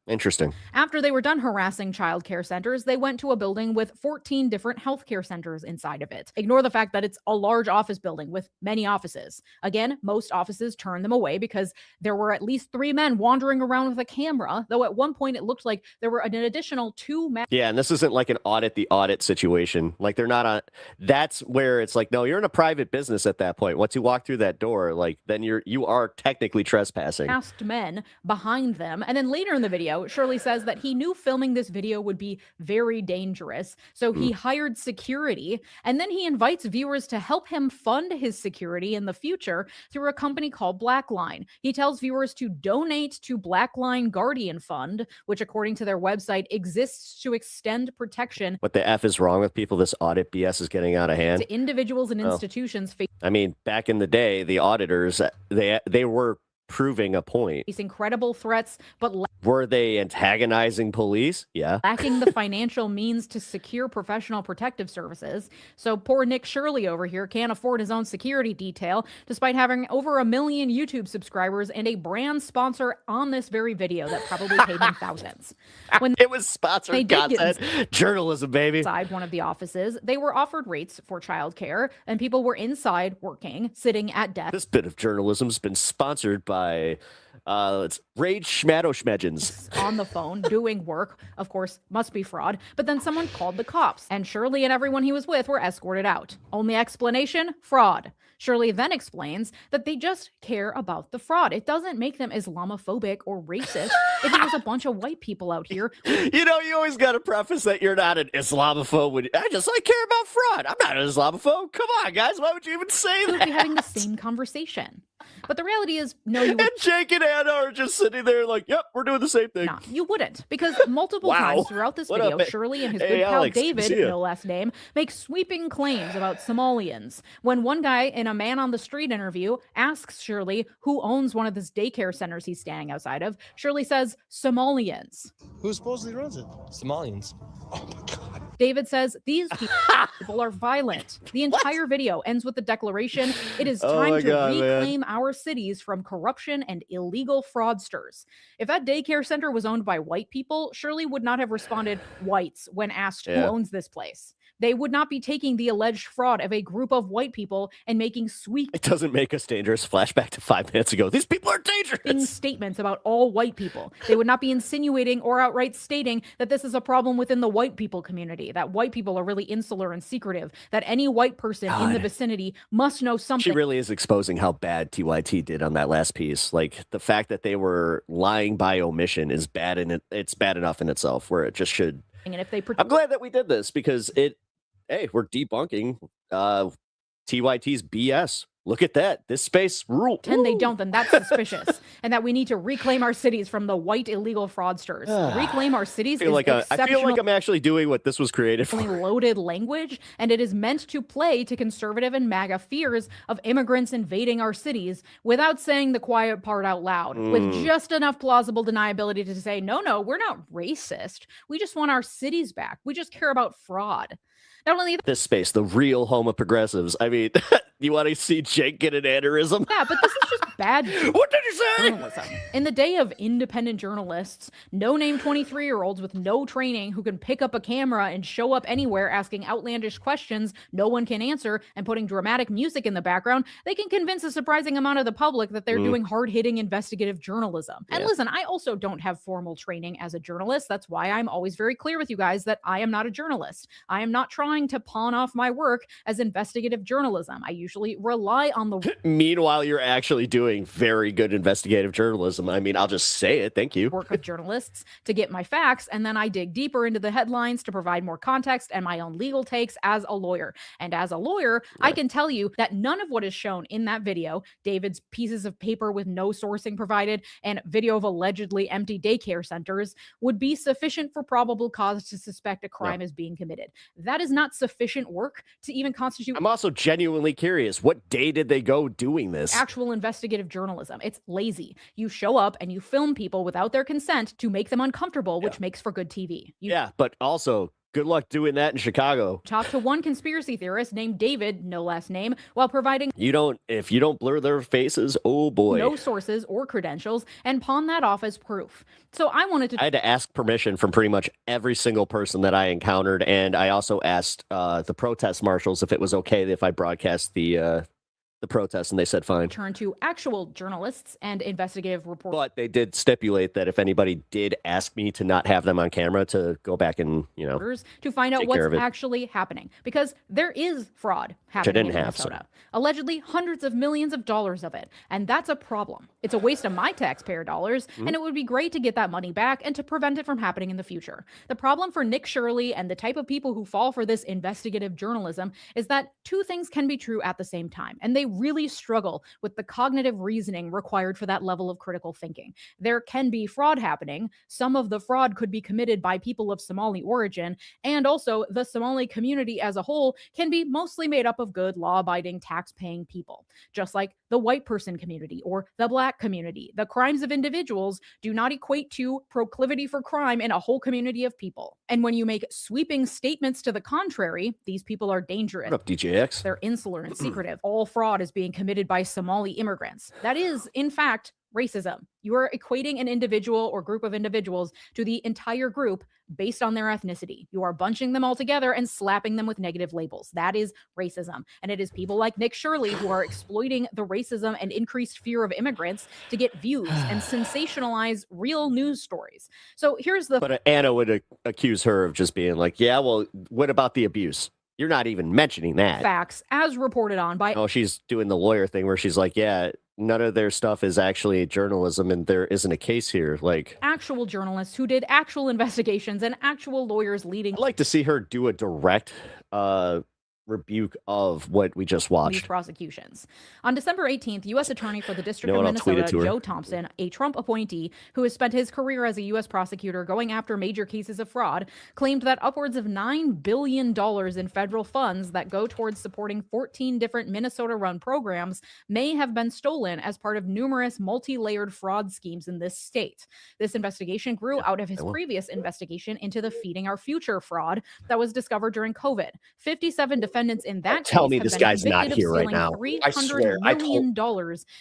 Interesting. After they were done harassing child care centers, they went to a building with 14 different healthcare centers inside of it. Ignore the fact that it's a large office building with many offices. Again, most offices turned them away because there were at least 3 men wandering around with a camera, though at one point it looked like there were an additional 2 men. Yeah, and this isn't like an audit situation. Like they're not on. That's where it's like, no, you're in a private business at that point. Once you walk through that door, like then you are technically trespassing. Masked men behind them, and then later in the video, Shirley says that he knew filming this video would be very dangerous, so he hired security, and then he invites viewers to help him fund his security in the future through a company called Blackline. He tells viewers to donate to Blackline Guardian Fund, which according to their website exists to extend protection. What the F is wrong with people? This audit BS is getting out of hand. To individuals and institutions. I mean, back in the day, the auditors, they were proving a point. Facing credible threats, but were they antagonizing police? Yeah. Lacking the financial means to secure professional protective services. So poor Nick Shirley over here can't afford his own security detail, despite having over 1 million YouTube subscribers and a brand sponsor on this very video that probably paid him thousands. When it was sponsored content, journalism, baby. Inside one of the offices, they were offered rates for childcare, and people were inside working, sitting at desks. This bit of journalism has been sponsored by it's Rage Schmadoschmedgens. On the phone, doing work, of course, must be fraud. But then someone called the cops, and Shirley and everyone he was with were escorted out. Only explanation? Fraud. Shirley then explains that they just care about the fraud. It doesn't make them Islamophobic or racist if it was a bunch of white people out here. You know, you always got to preface that you're not an Islamophobe. I care about fraud. I'm not an Islamophobe. Come on, guys. Why would you even say that? We'd be having the same conversation. But the reality is, no, you wouldn't. And Jake and Anna are just sitting there like, yep, we're doing the same thing. No, you wouldn't. Because multiple times throughout this video, Shirley and his good pal David, no last name, make sweeping claims about Somalians. When one guy in a man on the street interview asks Shirley who owns one of this daycare centers he's standing outside of, Shirley says, Somalians. Who supposedly runs it? Somalians. Oh my God. David says these people are violent. The entire video ends with the declaration, it is time to reclaim our cities from corruption and illegal fraudsters. If that daycare center was owned by white people, Shirley would not have responded whites when asked who owns this place. They would not be taking the alleged fraud of a group of white people and making It doesn't make us dangerous. Flashback to 5 minutes ago. These people are dangerous. Statements about all white people. They would not be insinuating or outright stating that this is a problem within the white people community. city, that white people are really insular and secretive, that any white person in the vicinity must know something. She really is exposing how bad TYT did on that last piece. Like, the fact that they were lying by omission is bad, and it's bad enough in itself where it just should. And if they I'm glad that we did this because we're debunking TYT's BS. Look at that. This space rule. Pretend they don't, then that's suspicious. And that we need to reclaim our cities from the white illegal fraudsters. Reclaim our cities I feel like I'm actually doing what this was created for. Loaded language, and it is meant to play to conservative and MAGA fears of immigrants invading our cities without saying the quiet part out loud, with just enough plausible deniability to say, no, we're not racist. We just want our cities back. We just care about fraud. Not only this space, the real home of progressives. I mean, you want to see Jake get an aneurysm? Yeah, but this is just bad what did you say? journalism. In the day of independent journalists, no-name 23-year-olds with no training who can pick up a camera and show up anywhere asking outlandish questions no one can answer and putting dramatic music in the background, they can convince a surprising amount of the public that they're doing hard-hitting investigative journalism. And listen, I also don't have formal training as a journalist. That's why I'm always very clear with you guys that I am not a journalist. I am not trying to pawn off my work as investigative journalism. I usually rely on the Meanwhile, you're actually doing very good investigative journalism. I mean, I'll just say it. Thank you. Work of journalists to get my facts, and then I dig deeper into the headlines to provide more context and my own legal takes as a lawyer. And as a lawyer, I can tell you that none of what is shown in that video, David's pieces of paper with no sourcing provided and video of allegedly empty daycare centers, would be sufficient for probable cause to suspect a crime is being committed. That is not sufficient work to even constitute. I'm also genuinely curious. What day did they go doing this? Actual investigative journalism. It's lazy. You show up and you film people without their consent to make them uncomfortable, which makes for good TV. But also, good luck doing that in Chicago. Talk to one conspiracy theorist named David, no last name, while providing if you don't blur their faces, oh boy. No sources or credentials, and pawn that off as proof. So I had to ask permission from pretty much every single person that I encountered, and I also asked the protest marshals if it was okay if I broadcast the protest, and they said fine. Turn to actual journalists and investigative reporters. But they did stipulate that if anybody did ask me to not have them on camera, to go back and, to find out what's actually happening. Because there is fraud happening in Minnesota. Allegedly hundreds of millions of dollars of it. And that's a problem. It's a waste of my taxpayer dollars, and it would be great to get that money back and to prevent it from happening in the future. The problem for Nick Shirley and the type of people who fall for this investigative journalism is that two things can be true at the same time, and they really struggle with the cognitive reasoning required for that level of critical thinking. There can be fraud happening. Some of the fraud could be committed by people of Somali origin, and also the Somali community as a whole can be mostly made up of good, law-abiding, tax-paying people. Just like the white person community or the black community, the crimes of individuals do not equate to proclivity for crime in a whole community of people. And when you make sweeping statements to the contrary, these people are dangerous. What up, DJX? They're insular and secretive. All fraud is being committed by Somali immigrants. That is, in fact, racism. You are equating an individual or group of individuals to the entire group based on their ethnicity. You are bunching them all together and slapping them with negative labels. That is racism. And it is people like Nick Shirley who are exploiting the racism and increased fear of immigrants to get views and sensationalize real news stories. So here's the... But Anna would accuse her of just being like, yeah, well, what about the abuse? You're not even mentioning that. Facts, as reported on by... Oh, she's doing the lawyer thing where she's like, yeah, none of their stuff is actually journalism and there isn't a case here. Like, actual journalists who did actual investigations and actual lawyers leading... I'd like to see her do a direct rebuke of what we just watched. These prosecutions. On December 18th, U.S. Attorney for the District of Minnesota, Joe Thompson, a Trump appointee who has spent his career as a U.S. prosecutor going after major cases of fraud, claimed that upwards of $9 billion in federal funds that go towards supporting 14 different Minnesota-run programs may have been stolen as part of numerous multi-layered fraud schemes in this state. This investigation grew out of his previous investigation into the Feeding Our Future fraud that was discovered during COVID. 57 defendants in that tell case me have this been guy's not convicted here of right stealing now. $300 million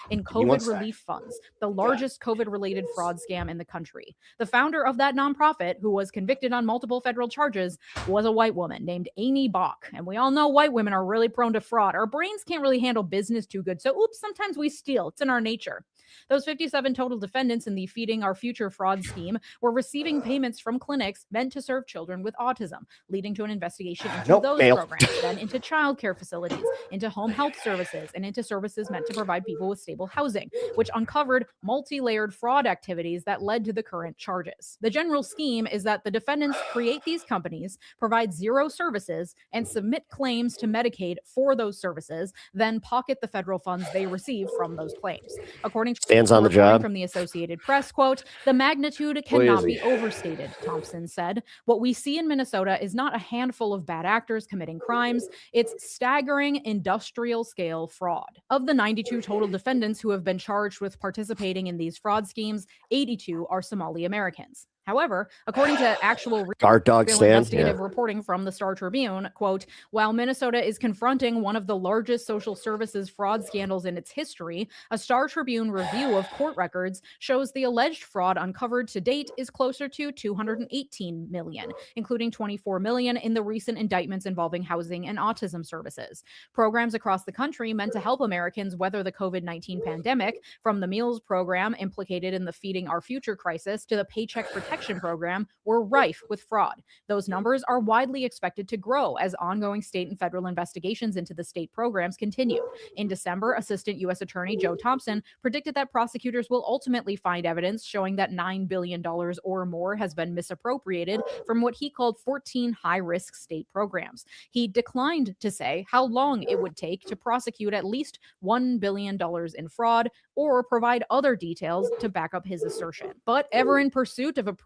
in COVID relief funds, the largest COVID-related fraud scam in the country. The founder of that nonprofit, who was convicted on multiple federal charges, was a white woman named Amy Bach. And we all know white women are really prone to fraud. Our brains can't really handle business too good. So, oops, sometimes we steal. It's in our nature. Those 57 total defendants in the Feeding Our Future fraud scheme were receiving payments from clinics meant to serve children with autism, leading to an investigation into those programs, then into childcare facilities, into home health services, and into services meant to provide people with stable housing, which uncovered multi-layered fraud activities that led to the current charges. The general scheme is that the defendants create these companies, provide zero services, and submit claims to Medicaid for those services, then pocket the federal funds they receive from those claims. According to Stands on the job from the Associated Press, quote, "The magnitude cannot be overstated," Thompson said. "What we see in Minnesota is not a handful of bad actors committing crimes. It's staggering industrial scale fraud. Of the 92 total defendants who have been charged with participating in these fraud schemes, 82 are Somali Americans." However, according to actual guard dog stand, investigative reporting from the Star Tribune, quote, "While Minnesota is confronting one of the largest social services fraud scandals in its history, a Star Tribune review of court records shows the alleged fraud uncovered to date is closer to 218 million, including 24 million in the recent indictments involving housing and autism services. Programs across the country meant to help Americans weather the COVID-19 pandemic, from the meals program implicated in the Feeding Our Future crisis to the Paycheck Protection Program, were rife with fraud. Those numbers are widely expected to grow as ongoing state and federal investigations into the state programs continue. In December, Assistant U.S. Attorney Joe Thompson predicted that prosecutors will ultimately find evidence showing that $9 billion or more has been misappropriated from what he called 14 high-risk state programs. He declined to say how long it would take to prosecute at least $1 billion in fraud or provide other details to back up his assertion. But ever in pursuit of a...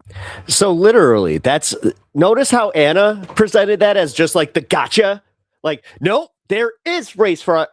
So literally, notice how Anna presented that as just like the gotcha. Like, nope, there is race fraud.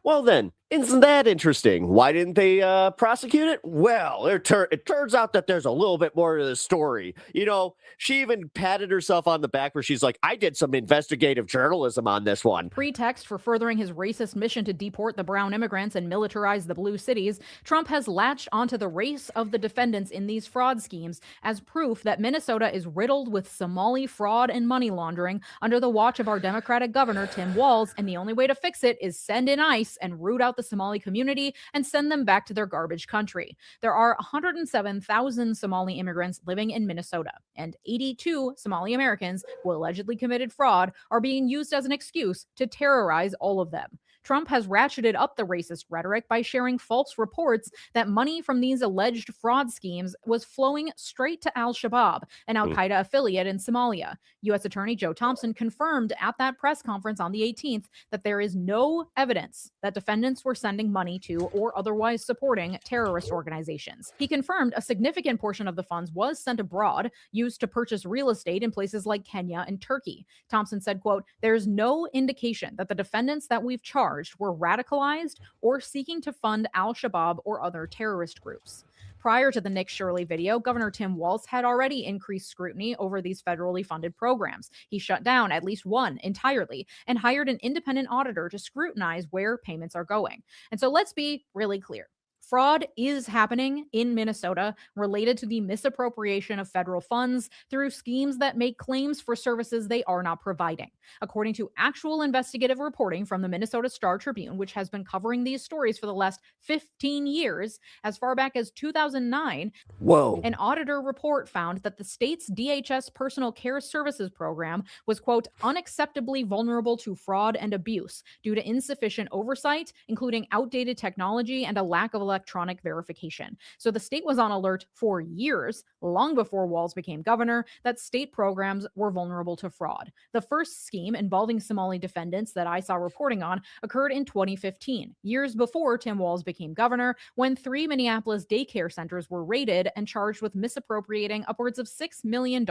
Well then, isn't that interesting? Why didn't they prosecute it? Well, it turns out that there's a little bit more to the story. You know, she even patted herself on the back where she's like, I did some investigative journalism on this one. Pretext for furthering his racist mission to deport the brown immigrants and militarize the blue cities, Trump has latched onto the race of the defendants in these fraud schemes as proof that Minnesota is riddled with Somali fraud and money laundering under the watch of our Democratic governor, Tim Walz, and the only way to fix it is send in ICE and root out the Somali community and send them back to their garbage country. There are 107,000 Somali immigrants living in Minnesota, and 82 Somali Americans who allegedly committed fraud are being used as an excuse to terrorize all of them. Trump has ratcheted up the racist rhetoric by sharing false reports that money from these alleged fraud schemes was flowing straight to al-Shabaab, an al-Qaeda affiliate in Somalia. U.S. Attorney Joe Thompson confirmed at that press conference on the 18th that there is no evidence that defendants were sending money to or otherwise supporting terrorist organizations. He confirmed a significant portion of the funds was sent abroad, used to purchase real estate in places like Kenya and Turkey. Thompson said, quote, "There's no indication that the defendants that we've charged were radicalized or seeking to fund al-Shabaab or other terrorist groups." Prior to the Nick Shirley video, Governor Tim Walz had already increased scrutiny over these federally funded programs. He shut down at least one entirely and hired an independent auditor to scrutinize where payments are going. And so let's be really clear. Fraud is happening in Minnesota related to the misappropriation of federal funds through schemes that make claims for services they are not providing. According to actual investigative reporting from the Minnesota Star Tribune, which has been covering these stories for the last 15 years, as far back as 2009, an auditor report found that the state's DHS Personal Care Services program was, quote, "unacceptably vulnerable to fraud and abuse due to insufficient oversight, including outdated technology and a lack of electronic verification." So the state was on alert for years, long before Walz became governor, that state programs were vulnerable to fraud. The first scheme involving Somali defendants that I saw reporting on occurred in 2015, years before Tim Walz became governor, when 3 Minneapolis daycare centers were raided and charged with misappropriating upwards of $6 million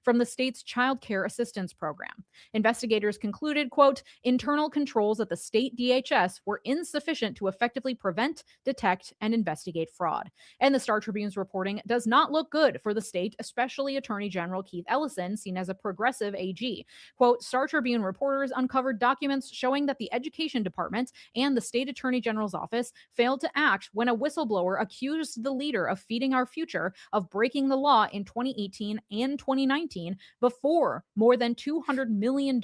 from the state's child care assistance program. Investigators concluded, quote, "Internal controls at the state DHS were insufficient to effectively prevent, detect, and investigate fraud." And the Star Tribune's reporting does not look good for the state, especially Attorney General Keith Ellison, seen as a progressive AG. Quote, Star Tribune reporters uncovered documents showing that the Education Department and the State Attorney General's office failed to act when a whistleblower accused the leader of Feeding Our Future of breaking the law in 2018 and 2019 before more than $200 million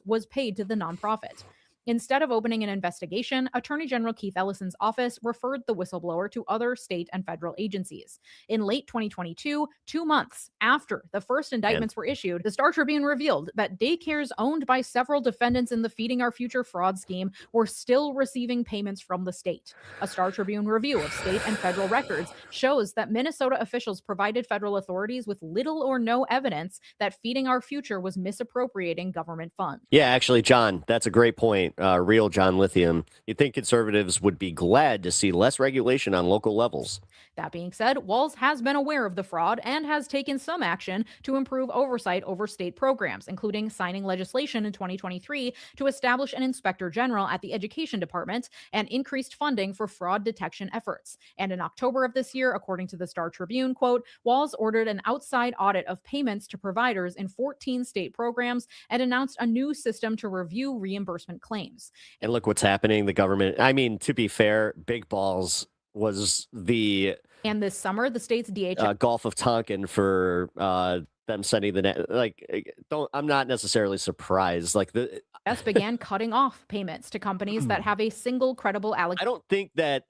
was paid to the nonprofit. Instead of opening an investigation, Attorney General Keith Ellison's office referred the whistleblower to other state and federal agencies. In late 2022, 2 months after the first indictments were issued, the Star Tribune revealed that daycares owned by several defendants in the Feeding Our Future fraud scheme were still receiving payments from the state. A Star Tribune review of state and federal records shows that Minnesota officials provided federal authorities with little or no evidence that Feeding Our Future was misappropriating government funds. Yeah, actually, John, that's a great point. Real John Lithium. You'd think conservatives would be glad to see less regulation on local levels. That being said, Walz has been aware of the fraud and has taken some action to improve oversight over state programs, including signing legislation in 2023 to establish an inspector general at the Education Department and increased funding for fraud detection efforts. And in October of this year, according to the Star Tribune, quote, Walz ordered an outside audit of payments to providers in 14 state programs and announced a new system to review reimbursement claims. And look what's happening. The government, I mean, to be fair, Big Balls was the... And this summer, the state's DHS... Gulf of Tonkin for them sending the net. Like, I'm not necessarily surprised. Like, the began cutting off payments to companies that have a single credible allocation. I don't think that...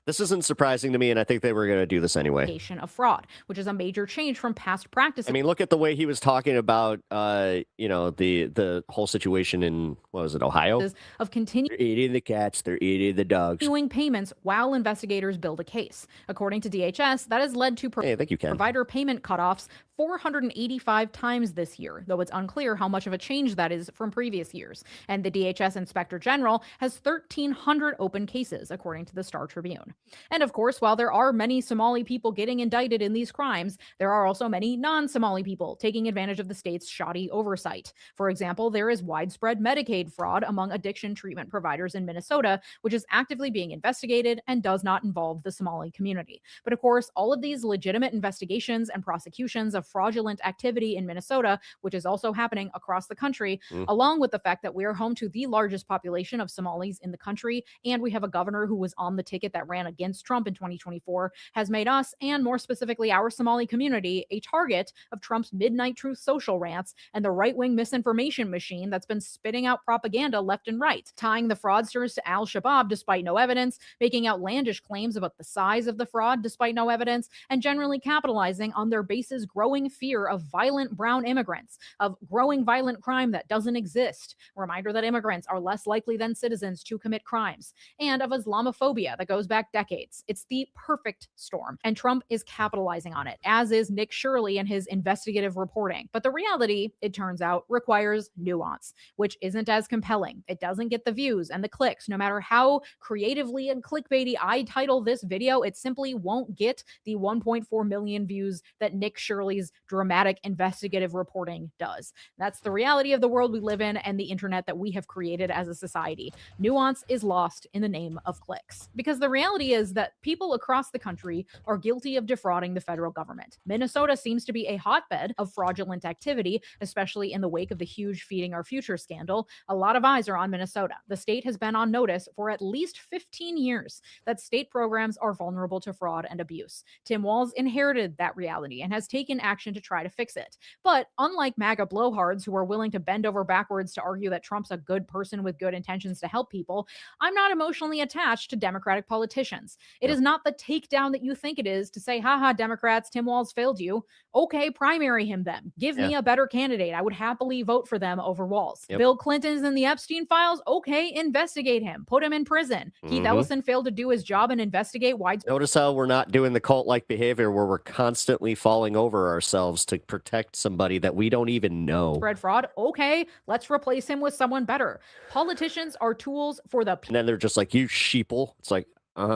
This isn't surprising to me, and I think they were going to do this anyway. Of fraud, which is a major change from past practices. I mean, look at the way he was talking about, the whole situation in, what was it, Ohio? Of continuing they're eating the cats, they're eating the dogs. Payments while investigators build a case. According to DHS, that has led to provider payment cutoffs 485 times this year, though it's unclear how much of a change that is from previous years. And the DHS Inspector General has 1,300 open cases, according to the Star Tribune. And of course, while there are many Somali people getting indicted in these crimes, there are also many non-Somali people taking advantage of the state's shoddy oversight. For example, there is widespread Medicaid fraud among addiction treatment providers in Minnesota, which is actively being investigated and does not involve the Somali community. But of course, all of these legitimate investigations and prosecutions of fraudulent activity in Minnesota, which is also happening across the country, along with the fact that we are home to the largest population of Somalis in the country, and we have a governor who was on the ticket that ran against Trump in 2024, has made us, and more specifically our Somali community, a target of Trump's midnight truth social rants and the right-wing misinformation machine that's been spitting out propaganda left and right, tying the fraudsters to Al-Shabaab despite no evidence, making outlandish claims about the size of the fraud despite no evidence, and generally capitalizing on their base's growing fear of violent brown immigrants, of growing violent crime that doesn't exist, reminder that immigrants are less likely than citizens to commit crimes, and of Islamophobia that goes back decades. It's the perfect storm, and Trump is capitalizing on it, as is Nick Shirley and his investigative reporting. But the reality, it turns out, requires nuance, which isn't as compelling. It doesn't get the views and the clicks, no matter how creatively and clickbaity I title this video. It simply won't get the 1.4 million views that Nick Shirley's dramatic investigative reporting does. That's the reality of the world we live in and the internet that we have created as a society. Nuance is lost in the name of clicks, because the reality is that people across the country are guilty of defrauding the federal government. Minnesota seems to be a hotbed of fraudulent activity, especially in the wake of the huge Feeding Our Future scandal. A lot of eyes are on Minnesota. The state has been on notice for at least 15 years that state programs are vulnerable to fraud and abuse. Tim Walz inherited that reality and has taken action to try to fix it. But unlike MAGA blowhards who are willing to bend over backwards to argue that Trump's a good person with good intentions to help people, I'm not emotionally attached to Democratic politicians. It is not the takedown that you think it is to say, haha, Democrats, Tim Walz failed you. Okay, primary him then. Give me a better candidate. I would happily vote for them over Walz. Bill Clinton's in the Epstein files. Okay, investigate him. Put him in prison. Keith Ellison failed to do his job and investigate widespread. Notice how we're not doing the cult-like behavior where we're constantly falling over ourselves to protect somebody that we don't even know. Spread fraud. Okay, let's replace him with someone better. Politicians are tools for the and then they're just like, you sheeple. It's like,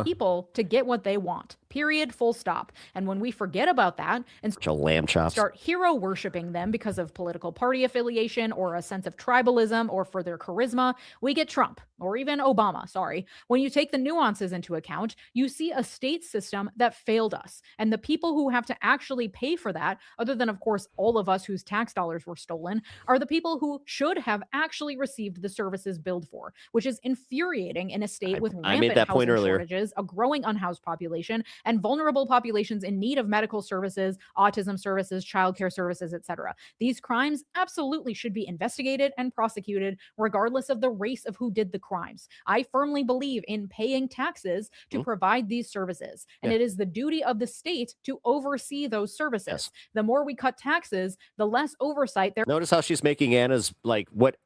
people to get what they want. Period, full stop. And when we forget about that and start hero worshiping them because of political party affiliation or a sense of tribalism or for their charisma, we get Trump or even Obama. Sorry. When you take the nuances into account, you see a state system that failed us. And the people who have to actually pay for that, other than, of course, all of us whose tax dollars were stolen, are the people who should have actually received the services billed for, which is infuriating in a state with rampant housing shortages, a growing unhoused population, and vulnerable populations in need of medical services, autism services, childcare services, etc. These crimes absolutely should be investigated and prosecuted regardless of the race of who did the crimes. I firmly believe in paying taxes to provide these services, and it is the duty of the state to oversee those services. The more we cut taxes, the less oversight there. Notice how she's making Anna's, like, what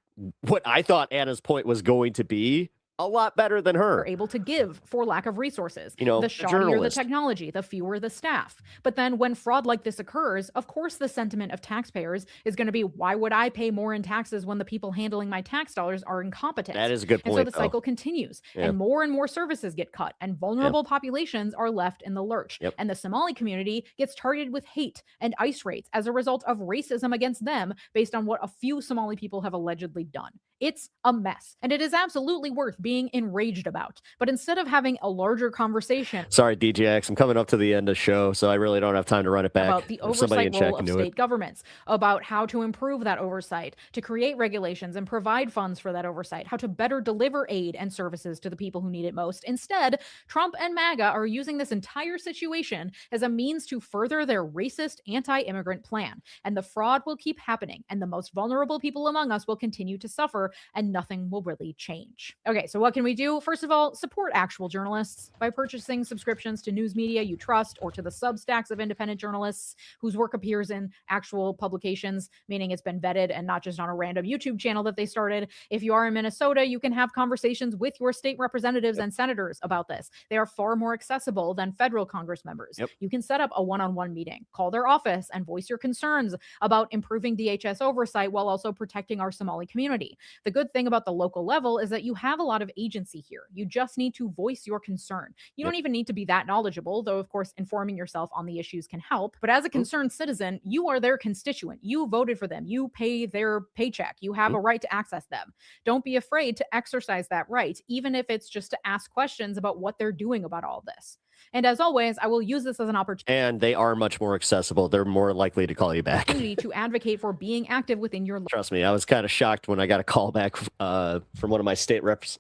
I thought Anna's point was going to be a lot better than her. Are able to give for lack of resources. You know, the a shoddier the journalist. technology, the fewer the staff. But then when fraud like this occurs, of course the sentiment of taxpayers is going to be, why would I pay more in taxes when the people handling my tax dollars are incompetent? That is a good point. And so the cycle continues, and more services get cut, and vulnerable Yep. populations are left in the lurch. Yep. And the Somali community gets targeted with hate and ICE raids as a result of racism against them based on what a few Somali people have allegedly done. It's a mess, and it is absolutely worth being enraged about. But instead of having a larger conversation Sorry, DJX, I'm coming up to the end of the show, so I really don't have time to run it back. about the If somebody in oversight chat role can of do state governments, about how to improve that oversight, to create regulations and provide funds for that oversight, how to better deliver aid and services to the people who need it most. Instead, Trump and MAGA are using this entire situation as a means to further their racist anti-immigrant plan. And the fraud will keep happening, and the most vulnerable people among us will continue to suffer, and nothing will really change. Okay, so what can we do? First of all, support actual journalists by purchasing subscriptions to news media you trust, or to the Substacks of independent journalists whose work appears in actual publications, meaning it's been vetted and not just on a random YouTube channel that they started. If you are in Minnesota, you can have conversations with your state representatives and senators about this. They are far more accessible than federal Congress members. You can set up a one-on-one meeting, call their office, and voice your concerns about improving DHS oversight while also protecting our Somali community. The good thing about the local level is that you have a lot of agency here. You just need to voice your concern. You don't even need to be that knowledgeable, though of course informing yourself on the issues can help. But as a concerned citizen, you are their constituent. You voted for them. You pay their paycheck. You have a right to access them. Don't be afraid to exercise that right, even if it's just to ask questions about what they're doing about all this. And as always, I will use this as an opportunity. And they are much more accessible. They're more likely to call you back. To advocate for being active within your. Trust me, I was kind of shocked when I got a call back from one of my state reps.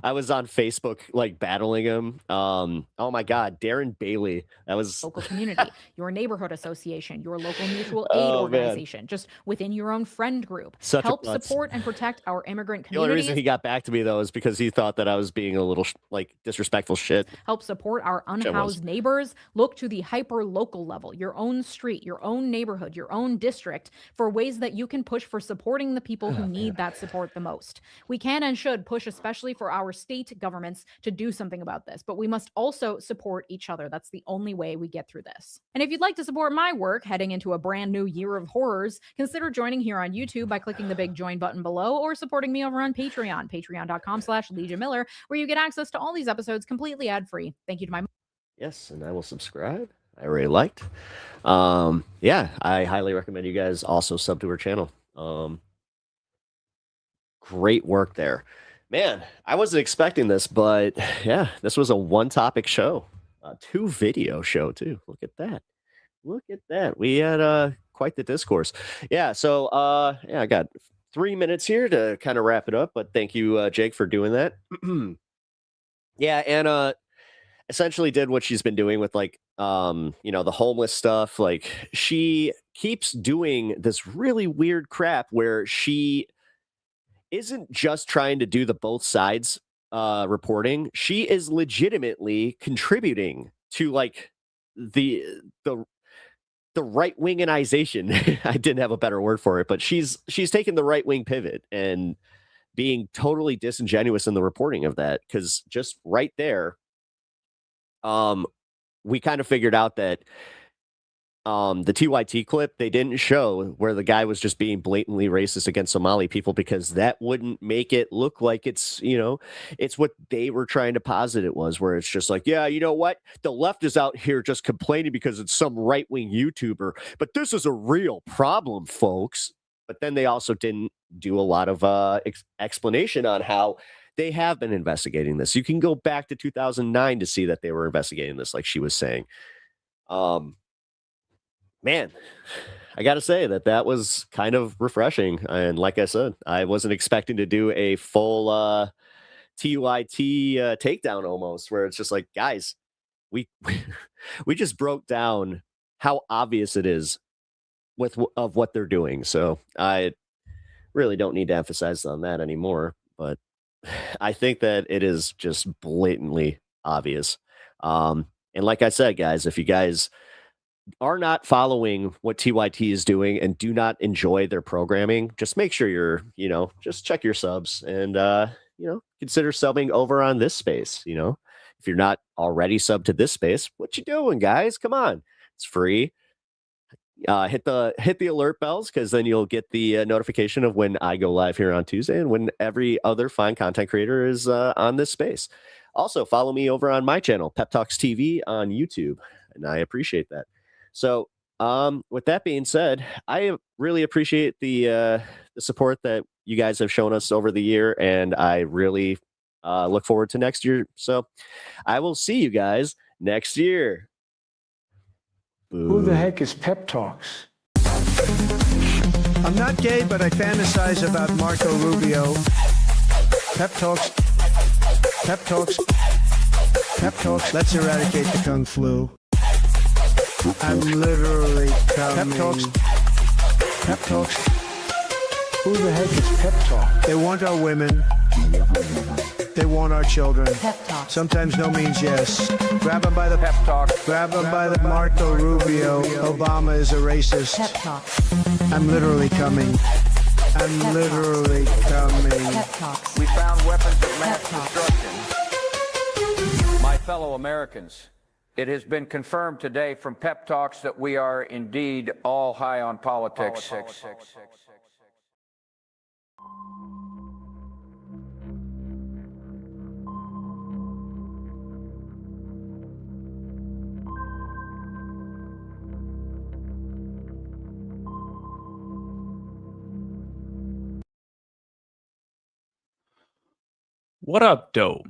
I was on Facebook, like, battling him. Oh my God, Darren Bailey. That was local community, your neighborhood association, your local mutual aid organization, just within your own friend group. Such a Help klutz. support and protect our immigrant The only reason communities. he got back to me, though, is because he thought that I was being a little like disrespectful shit. Help support our I was. unhoused neighbors. Look to the hyper local level, your own street, your own neighborhood, your own district, for ways that you can push for supporting the people who need that support the most. We can and should push, especially for our state governments, to do something about this, but we must also support each other. That's the only way we get through this. And if you'd like to support my work heading into a brand new year of horrors, consider joining here on YouTube by clicking the big join button below, or supporting me over on Patreon, patreon.com/Legia Miller, where you get access to all these episodes completely ad-free. Thank you to my. Yes, and I will subscribe. I really liked. Yeah, I highly recommend you guys also sub to her channel. Great work there. Man, I wasn't expecting this, but yeah, this was a one-topic show. A 2-video show, too. Look at that. Look at that. We had quite the discourse. Yeah, so yeah, I got 3 minutes here to kind of wrap it up, but thank you, Jake, for doing that. Yeah, Anna essentially did what she's been doing with, like, you know, the homeless stuff. Like, she keeps doing this really weird crap where she isn't just trying to do the both sides reporting. She is legitimately contributing to, like, the right wingization. I didn't have a better word for it, but she's taken the right wing pivot and being totally disingenuous in the reporting of that, because just right there, we kind of figured out that the TYT clip, they didn't show where the guy was just being blatantly racist against Somali people, because that wouldn't make it look like it's, you know, it's what they were trying to posit it was, where it's just like, yeah, you know what? The left is out here just complaining because it's some right-wing YouTuber, but this is a real problem, folks. But then they also didn't do a lot of explanation on how they have been investigating this. You can go back to 2009 to see that they were investigating this, like she was saying. Man, I got to say that was kind of refreshing. And like I said, I wasn't expecting to do a full TYT takedown almost, where it's just like, guys, we we just broke down how obvious it is of what they're doing. So I really don't need to emphasize on that anymore. But I think that it is just blatantly obvious. And like I said, guys, if you guys are not following what TYT is doing and do not enjoy their programming, just make sure you're, just check your subs and, consider subbing over on this space. If you're not already subbed to this space, what you doing, guys? Come on. It's free. Hit the alert bells, because then you'll get the notification of when I go live here on Tuesday and when every other fine content creator is on this space. Also, follow me over on my channel, Pep Talks TV on YouTube, and I appreciate that. So, with that being said, I really appreciate the support that you guys have shown us over the year, and I really look forward to next year. So, I will see you guys next year. Who the heck is Pep Talks? I'm not gay, but I fantasize about Marco Rubio. Pep Talks. Pep Talks. Pep Talks. Let's eradicate the Kung Flu. I'm literally coming. Pep Talks. Pep Talks. Who the heck is Pep Talk? They want our women. They want our children. Pep Talk. Sometimes no means yes. Grab them by the Pep talk. Grab them by the Marco Rubio. Obama is a racist. Pep Talk. I'm literally coming. I'm literally coming. Pep Talks. We found weapons of mass Pep talk. destruction. My fellow Americans, it has been confirmed today from Pep Talks that we are indeed all high on politics. What up, doe?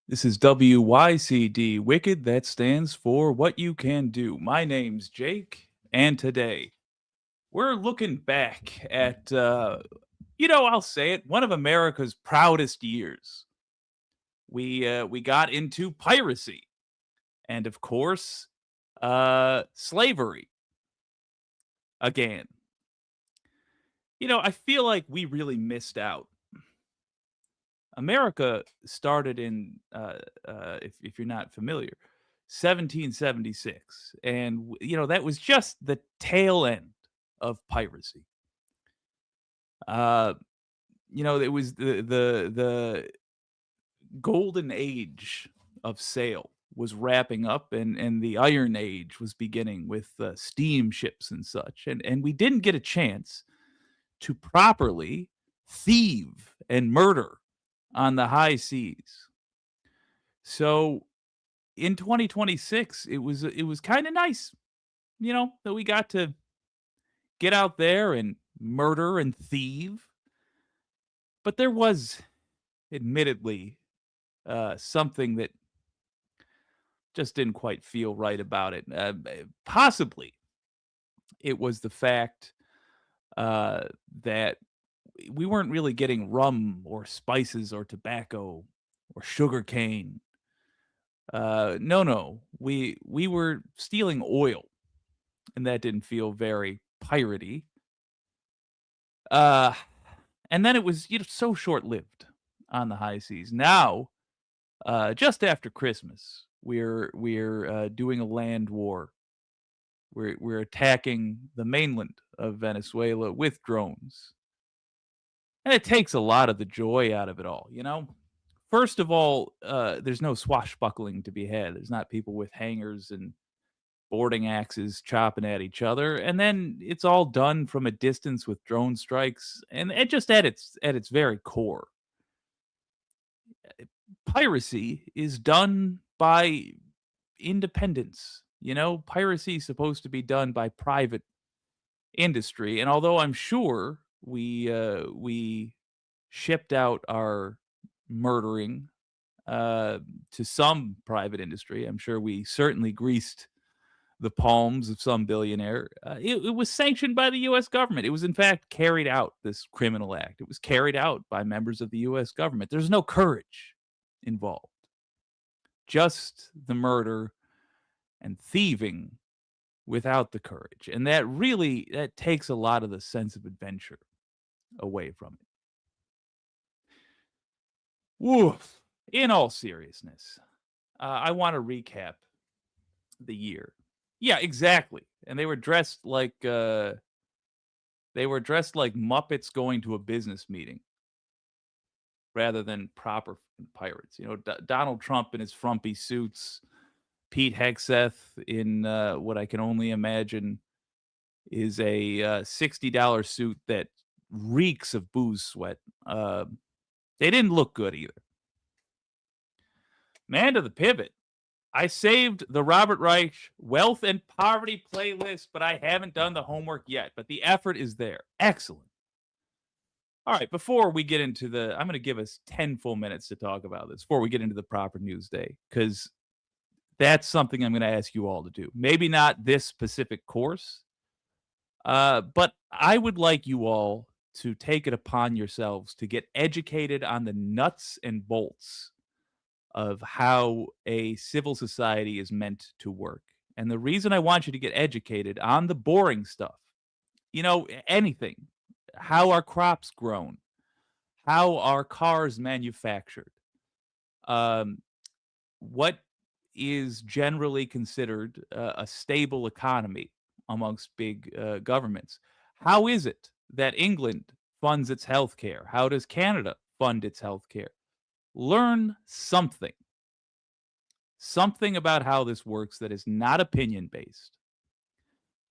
This is WYCD Wicked. That stands for What You Can Do. My name's Jake, and today we're looking back at, I'll say it, one of America's proudest years. We got into piracy, and of course, slavery again. I feel like we really missed out. America started in, if you're not familiar, 1776. And, that was just the tail end of piracy. It was the golden age of sail was wrapping up, and the Iron Age was beginning with steamships and such. And we didn't get a chance to properly thieve and murder on the high seas. So in 2026, it was kind of nice, that we got to get out there and murder and thieve. But there was, admittedly, something that just didn't quite feel right about it. Possibly, it was the fact that we weren't really getting rum or spices or tobacco or sugar cane. No. We were stealing oil, and that didn't feel very piratey. And then it was so short-lived on the high seas. Now, just after Christmas, we're doing a land war. We're attacking the mainland of Venezuela with drones. And it takes a lot of the joy out of it all, First of all, there's no swashbuckling to be had. There's not people with hangers and boarding axes chopping at each other. And then it's all done from a distance with drone strikes. And it just at its very core. Piracy is done by independents. Piracy is supposed to be done by private industry. And although I'm sure we shipped out our murdering to some private industry, I'm sure we certainly greased the palms of some billionaire. It was sanctioned by the U.S. government. It was, in fact, carried out, this criminal act. It was carried out by members of the U.S. government. There's no courage involved. just the murder and thieving without the courage. And that takes a lot of the sense of adventure away from it. Woof. In all seriousness, I want to recap the year. Yeah, exactly. And they were dressed like Muppets going to a business meeting rather than proper pirates. You know, Donald Trump in his frumpy suits, Pete Hegseth in what I can only imagine is a $60 suit that reeks of booze sweat. They didn't look good either. Man to the pivot. I saved the Robert Reich Wealth and Poverty playlist, but I haven't done the homework yet. But the effort is there. Excellent. All right, before we get into I'm going to give us 10 full minutes to talk about this before we get into the proper news day, because that's something I'm going to ask you all to do. Maybe not this specific course, but I would like you all to take it upon yourselves to get educated on the nuts and bolts of how a civil society is meant to work. And the reason I want you to get educated on the boring stuff, anything, how are crops grown, how are cars manufactured, what is generally considered a stable economy amongst big governments. How is it that England funds its healthcare? How does Canada fund its healthcare? Learn something about how this works that is not opinion-based.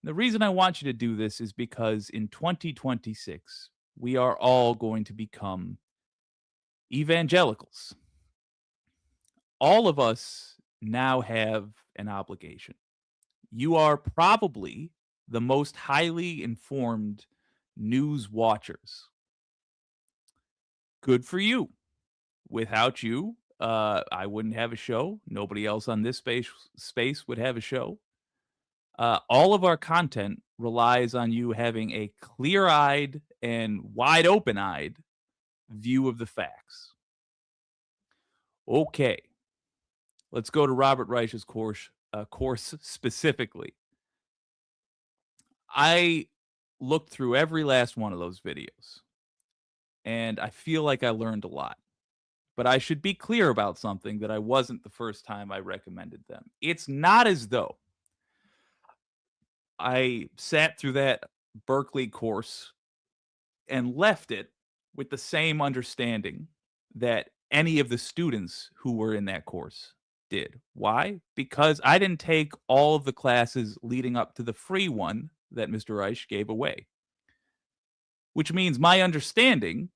The reason I want you to do this is because in 2026, we are all going to become evangelicals. All of us now have an obligation. You are probably the most highly informed news watchers. Good for you. Without you, I wouldn't have a show. Nobody else on this space would have a show. All of our content relies on you having a clear-eyed and wide open-eyed view of the facts. Okay. Let's go to Robert Reich's course specifically. I looked through every last one of those videos, and I feel like I learned a lot. But I should be clear about something that I wasn't the first time I recommended them. It's not as though I sat through that Berkeley course and left it with the same understanding that any of the students who were in that course did. Why? Because I didn't take all of the classes leading up to the free one that Mr. Reich gave away. Which means my understanding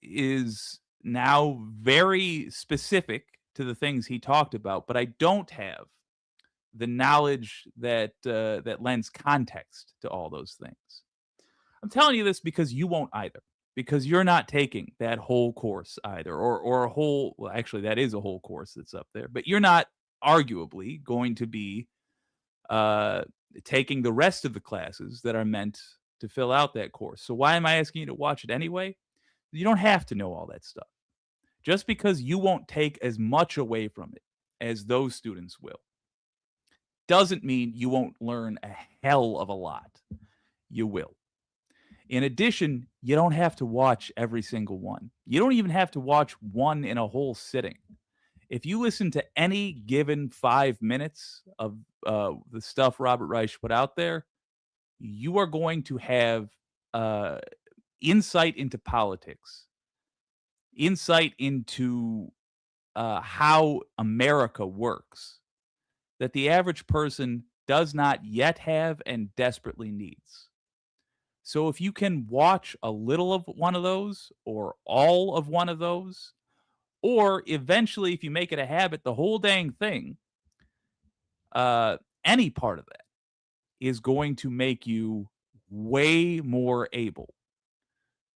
is now very specific to the things he talked about, but I don't have the knowledge that lends context to all those things. I'm telling you this because you won't either, because you're not taking that whole course either, or a whole, well, actually that is a whole course that's up there, but you're not arguably going to be taking the rest of the classes that are meant to fill out that course. So why am I asking you to watch it anyway? You don't have to know all that stuff. Just because you won't take as much away from it as those students will, doesn't mean you won't learn a hell of a lot. You will. In addition, you don't have to watch every single one. You don't even have to watch one in a whole sitting. If you listen to any given 5 minutes of the stuff Robert Reich put out there, you are going to have insight into politics, insight into how America works that the average person does not yet have and desperately needs. So if you can watch a little of one of those or all of one of those, or eventually if you make it a habit, the whole dang thing, any part of that is going to make you way more able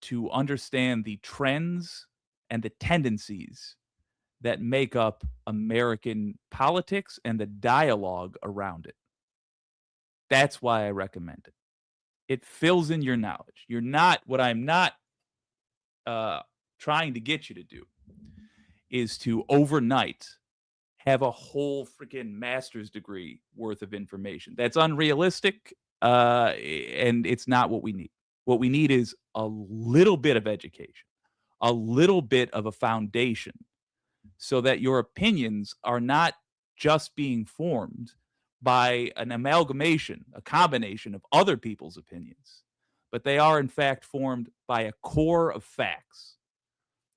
to understand the trends and the tendencies that make up American politics and the dialogue around it. That's why I recommend it. It fills in your knowledge. What I'm not trying to get you to do is to overnight have a whole freaking master's degree worth of information. That's unrealistic, and it's not what we need. What we need is a little bit of education, a little bit of a foundation, so that your opinions are not just being formed by an amalgamation, a combination of other people's opinions, but they are in fact formed by a core of facts.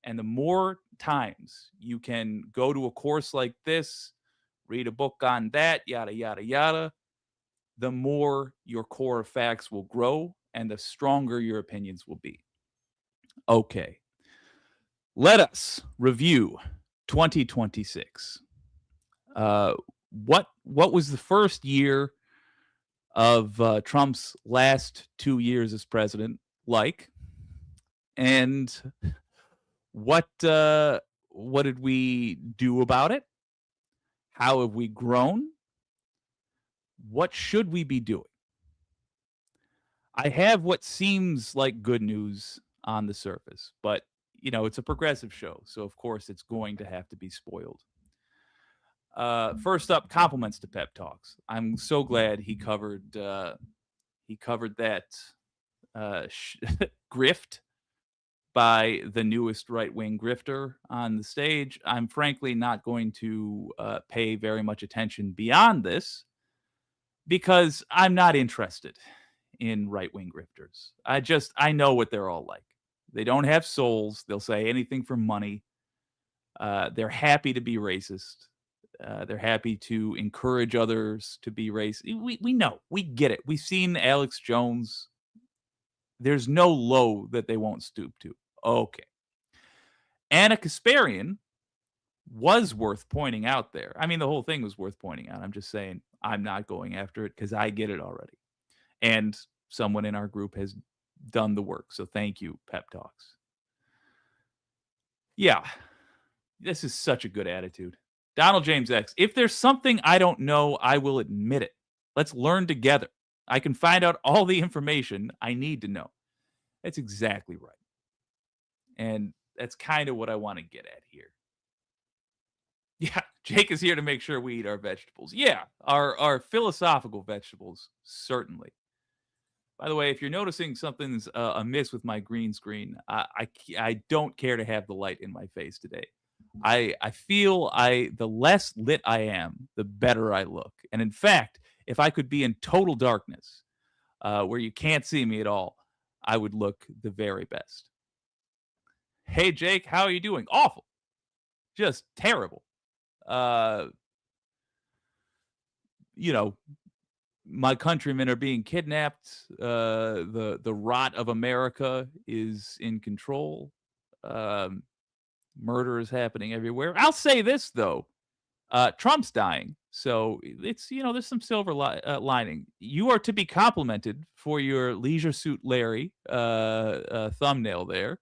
And the more times you can go to a course like this, read a book on that, yada, yada, yada, the more your core of facts will grow and the stronger your opinions will be. Okay. Let us review 2026. What was the first year of Trump's last 2 years as president like? And what did we do about it? How have we grown? What should we be doing? I have what seems like good news on the surface, but it's a progressive show, so of course it's going to have to be spoiled. First up, compliments to Pep Talks. I'm so glad he covered that grift by the newest right-wing grifter on the stage. I'm frankly not going to pay very much attention beyond this because I'm not interested in right-wing grifters. I know what they're all like. They don't have souls. They'll say anything for money. They're happy to be racist. They're happy to encourage others to be racist. We know. We get it. We've seen Alex Jones. There's no low that they won't stoop to. Okay. Anna Kasparian was worth pointing out there. I mean, the whole thing was worth pointing out. I'm just saying I'm not going after it because I get it already. And someone in our group has done the work. So thank you, Pep Talks. Yeah, this is such a good attitude. Donald James X, if there's something I don't know, I will admit it. Let's learn together. I can find out all the information I need to know. That's exactly right. And that's kind of what I want to get at here. Yeah, Jake is here to make sure we eat our vegetables. Yeah, our philosophical vegetables, certainly. By the way, if you're noticing something's amiss with my green screen, I don't care to have the light in my face today. I feel the less lit I am, the better I look. And in fact, if I could be in total darkness, where you can't see me at all, I would look the very best. Hey, Jake, how are you doing? Awful. Just terrible. My countrymen are being kidnapped. The rot of America is in control. Murder is happening everywhere. I'll say this, though. Trump's dying. So it's, there's some silver lining. You are to be complimented for your Leisure Suit Larry thumbnail there.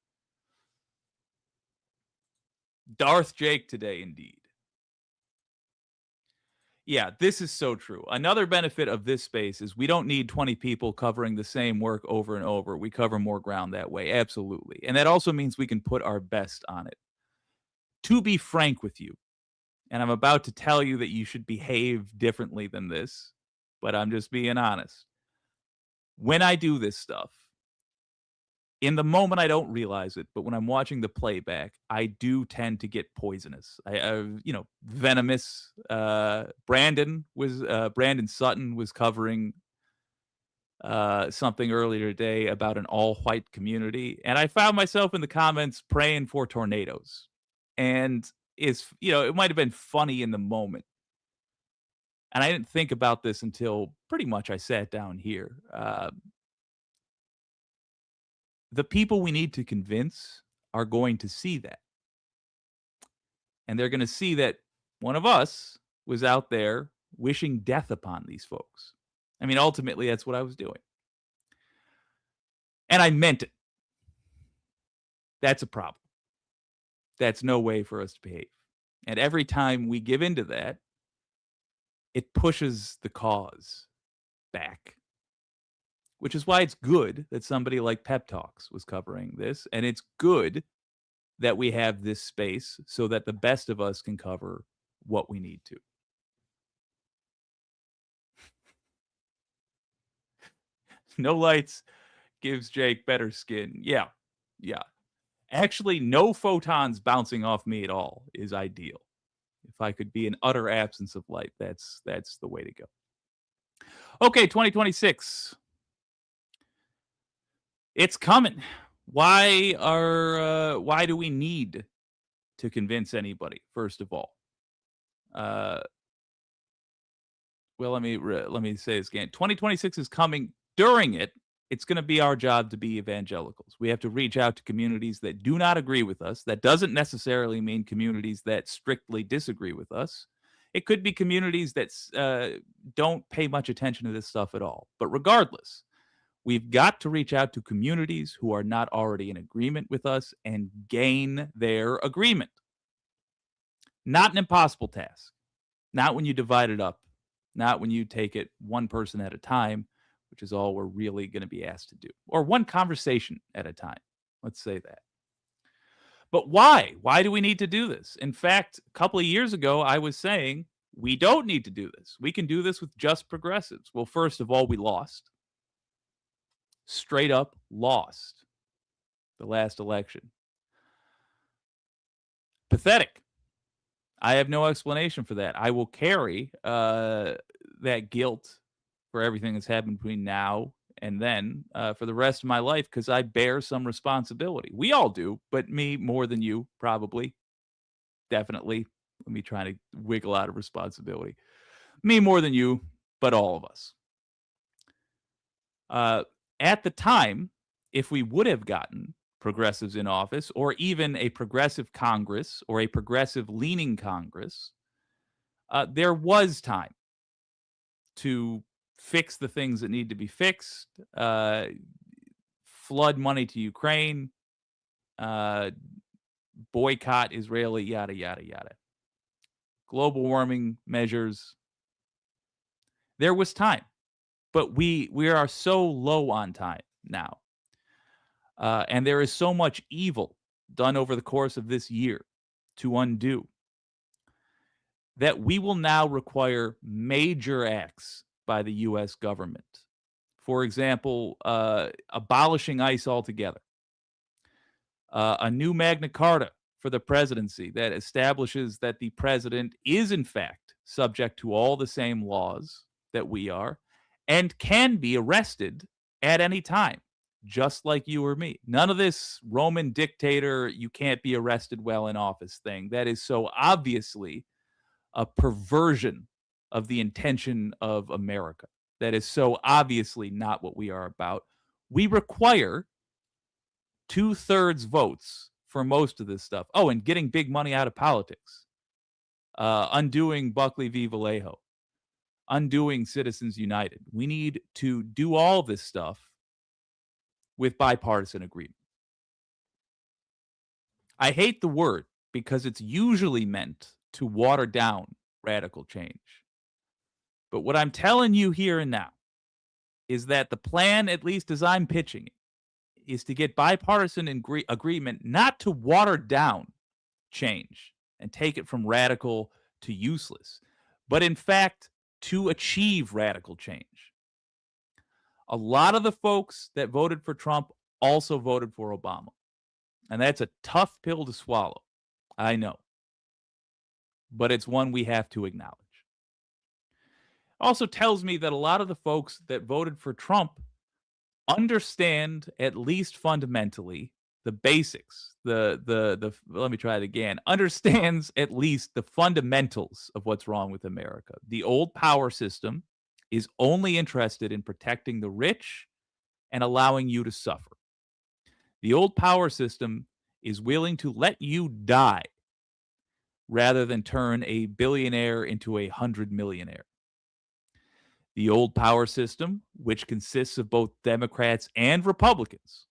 Darth Jake today, indeed. Yeah, this is so true. Another benefit of this space is we don't need 20 people covering the same work over and over. We cover more ground that way, absolutely. And that also means we can put our best on it. To be frank with you, and I'm about to tell you that you should behave differently than this, but I'm just being honest. When I do this stuff, in the moment I don't realize it, but when I'm watching the playback, I do tend to get poisonous. Venomous. Brandon Sutton was covering something earlier today about an all-white community, and I found myself in the comments praying for tornadoes. And it might have been funny in the moment. And I didn't think about this until pretty much I sat down here. The people we need to convince are going to see that. And they're going to see that one of us was out there wishing death upon these folks. I mean, ultimately, that's what I was doing. And I meant it. That's a problem. That's no way for us to behave. And every time we give into that, it pushes the cause back. Which is why it's good that somebody like Pep Talks was covering this. And it's good that we have this space so that the best of us can cover what we need to. No lights gives Jake better skin. Yeah. Actually, no photons bouncing off me at all is ideal. If I could be in utter absence of light, that's the way to go. Okay, 2026. It's coming. Why do we need to convince anybody? First of all, well, let me say this again. 2026 is coming. During it, it's going to be our job to be evangelicals. We have to reach out to communities that do not agree with us. That doesn't necessarily mean communities that strictly disagree with us. It could be communities that don't pay much attention to this stuff at all. But regardless, we've got to reach out to communities who are not already in agreement with us and gain their agreement. Not an impossible task. Not when you divide it up. Not when you take it one person at a time, which is all we're really going to be asked to do. Or one conversation at a time. Let's say that. But why? Why do we need to do this? In fact, a couple of years ago, I was saying we don't need to do this. We can do this with just progressives. Well, first of all, we lost. Straight up lost the last election. Pathetic. I have no explanation for that. I will carry that guilt for everything that's happened between now and then for the rest of my life because I bear some responsibility. We all do, but me more than you, probably. Definitely. Let me try to wiggle out of responsibility. Me more than you, but all of us. At the time, if we would have gotten progressives in office, or even a progressive Congress, or a progressive-leaning Congress, there was time to fix the things that need to be fixed, flood money to Ukraine, boycott Israeli, yada, yada, yada. Global warming measures. There was time, but we are so low on time now. And there is so much evil done over the course of this year to undo that we will now require major acts by the U.S. government. For example, abolishing ICE altogether. A new Magna Carta for the presidency that establishes that the president is, in fact, subject to all the same laws that we are and can be arrested at any time, just like you or me. None of this Roman dictator, you can't be arrested while in office thing. That is so obviously a perversion of the intention of America. That is so obviously not what we are about. We require 2/3 votes for most of this stuff. Oh, and getting big money out of politics. Undoing Buckley v. Vallejo. Undoing Citizens United. We need to do all this stuff with bipartisan agreement. I hate the word because it's usually meant to water down radical change. But what I'm telling you here and now is that the plan, at least as I'm pitching it, is to get bipartisan agreement not to water down change and take it from radical to useless, but in fact to achieve radical change. A lot of the folks that voted for Trump also voted for Obama. And that's a tough pill to swallow. I know. But it's one we have to acknowledge. Also tells me that a lot of the folks that voted for Trump understand, at least fundamentally, the basics. Let me try it again. Understands at least the fundamentals of what's wrong with America. The old power system is only interested in protecting the rich and allowing you to suffer. The old power system is willing to let you die rather than turn a billionaire into a 100-millionaire. The old power system, which consists of both Democrats and Republicans,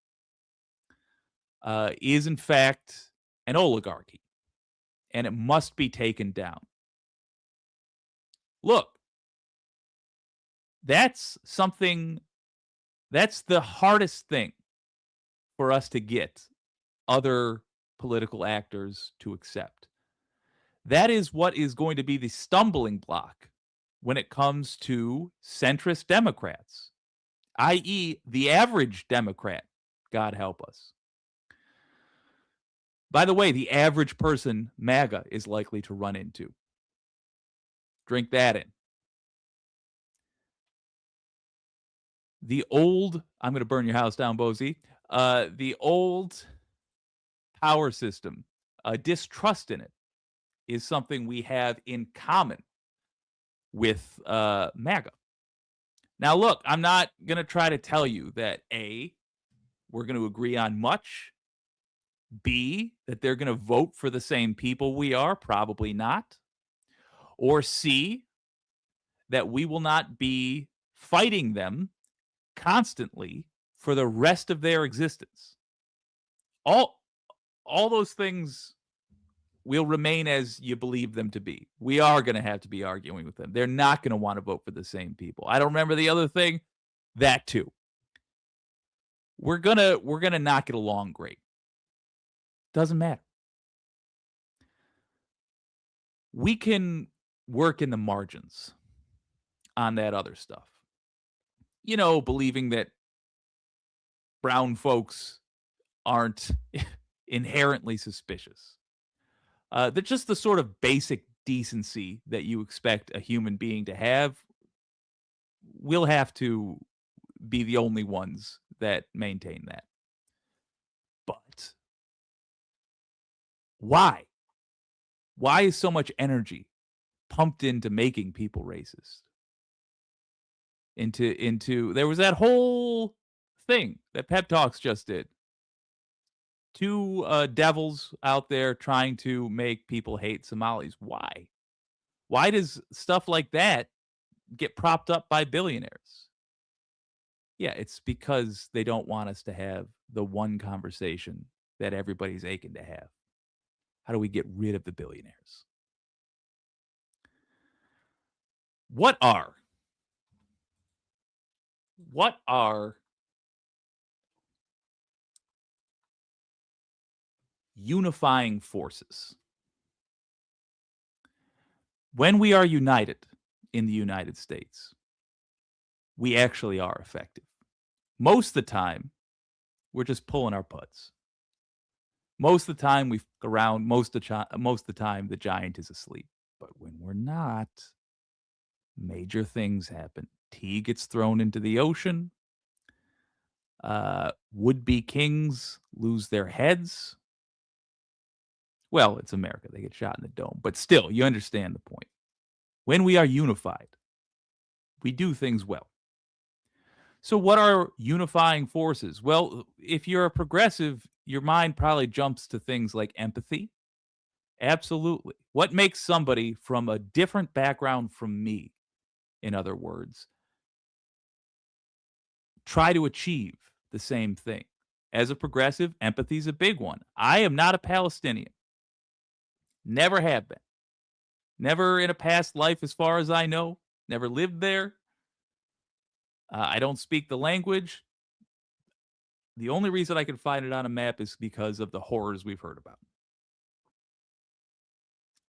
is in fact an oligarchy, and it must be taken down. Look, that's the hardest thing for us to get other political actors to accept. That is what is going to be the stumbling block when it comes to centrist Democrats, i.e., the average Democrat, God help us. By the way, the average person MAGA is likely to run into. Drink that in. The old, I'm going to burn your house down, Bozy. The old power system, distrust in it, is something we have in common with MAGA. Now, look, I'm not going to try to tell you that A, we're going to agree on much, B, that they're going to vote for the same people we are, probably not, or C, that we will not be fighting them constantly for the rest of their existence. All those things will remain as you believe them to be. We are going to have to be arguing with them. They're not going to want to vote for the same people. I don't remember the other thing. That too. We're gonna not get along great. Doesn't matter. We can work in the margins on that other stuff. You know, believing that brown folks aren't inherently suspicious. That just the sort of basic decency that you expect a human being to have, we'll have to be the only ones that maintain that. But why? Why is so much energy pumped into making people racist? Into there was that whole thing that Pep Talks just did. Two devils out there trying to make people hate Somalis. Why? Why does stuff like that get propped up by billionaires? Yeah, it's because they don't want us to have the one conversation that everybody's aching to have. How do we get rid of the billionaires? What are unifying forces? When we are united in the United States, we actually are effective. Most of the time, we're just pulling our putts. Most of the time, we fuck around. Most of the time, the giant is asleep. But when we're not, major things happen. Tea gets thrown into the ocean. Would-be kings lose their heads. Well, it's America. They get shot in the dome. But still, you understand the point. When we are unified, we do things well. So what are unifying forces? Well, if you're a progressive, your mind probably jumps to things like empathy. Absolutely. What makes somebody from a different background from me, in other words, try to achieve the same thing? As a progressive, empathy is a big one. I am not a Palestinian. Never have been. Never in a past life, as far as I know. Never lived there. I don't speak the language. The only reason I can find it on a map is because of the horrors we've heard about.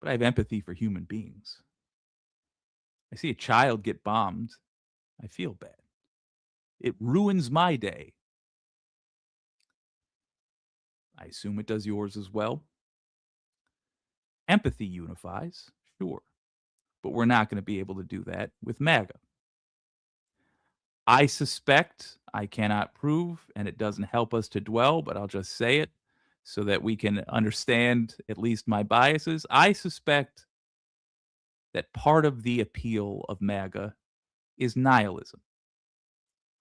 But I have empathy for human beings. I see a child get bombed. I feel bad. It ruins my day. I assume it does yours as well. Empathy unifies, sure. But we're not going to be able to do that with MAGA. I suspect, I cannot prove, and it doesn't help us to dwell, but I'll just say it so that we can understand at least my biases. I suspect that part of the appeal of MAGA is nihilism.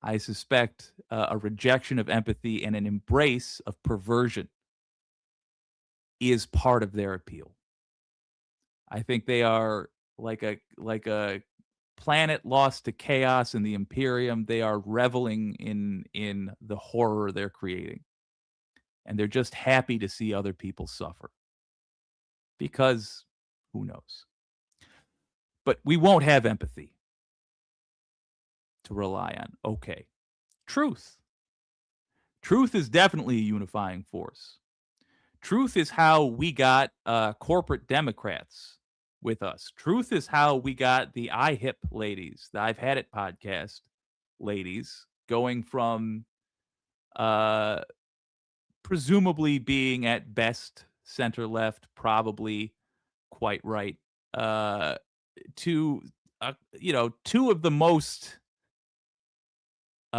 I suspect a rejection of empathy and an embrace of perversion is part of their appeal. I think they are like a planet lost to chaos in the Imperium. They are reveling in the horror they're creating. And they're just happy to see other people suffer. Because who knows? But we won't have empathy to rely on. Okay. Truth. Truth is definitely a unifying force. Truth is how we got corporate Democrats with us. Truth is how we got the iHip ladies, the I've Had It podcast ladies, going from presumably being at best center left, probably quite right, to two of the most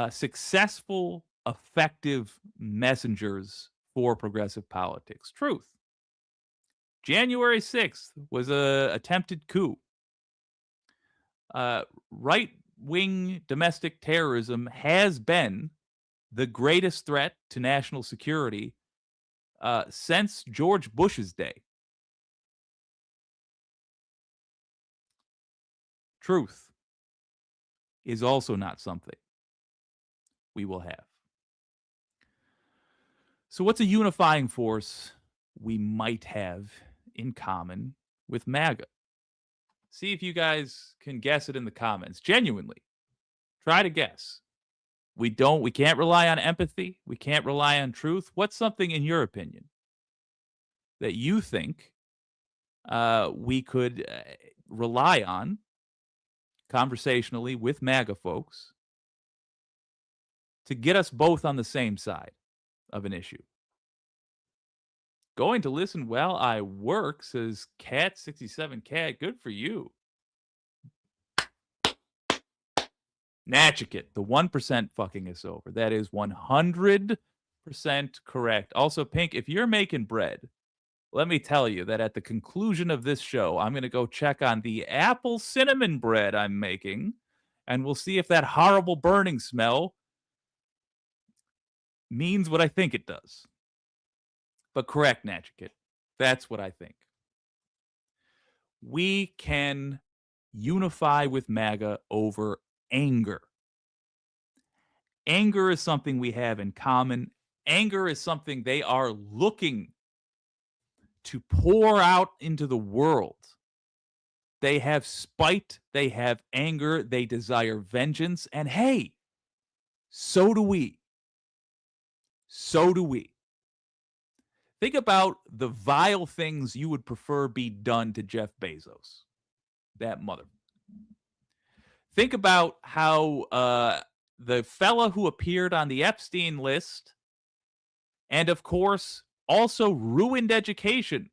successful, effective messengers for progressive politics. Truth. January 6th was a attempted coup. Right-wing domestic terrorism has been the greatest threat to national security since George Bush's day. Truth is also not something we will have. So what's a unifying force we might have in common with MAGA? See if you guys can guess it in the comments. Genuinely, try to guess. We can't rely on empathy. We can't rely on truth. What's something, in your opinion, that you think we could rely on conversationally with MAGA folks to get us both on the same side of an issue? Going to listen while I work, says Cat67Cat. Good for you. Natchikit, the 1% fucking us over. That is 100% correct. Also, Pink, if you're making bread, let me tell you that at the conclusion of this show, I'm going to go check on the apple cinnamon bread I'm making, and we'll see if that horrible burning smell means what I think it does. But correct, Natchikit. That's what I think. We can unify with MAGA over anger. Anger is something we have in common. Anger is something they are looking to pour out into the world. They have spite. They have anger. They desire vengeance. And hey, so do we. So do we. Think about the vile things you would prefer be done to Jeff Bezos. That mother. Think about how the fella who appeared on the Epstein list and, of course, also ruined education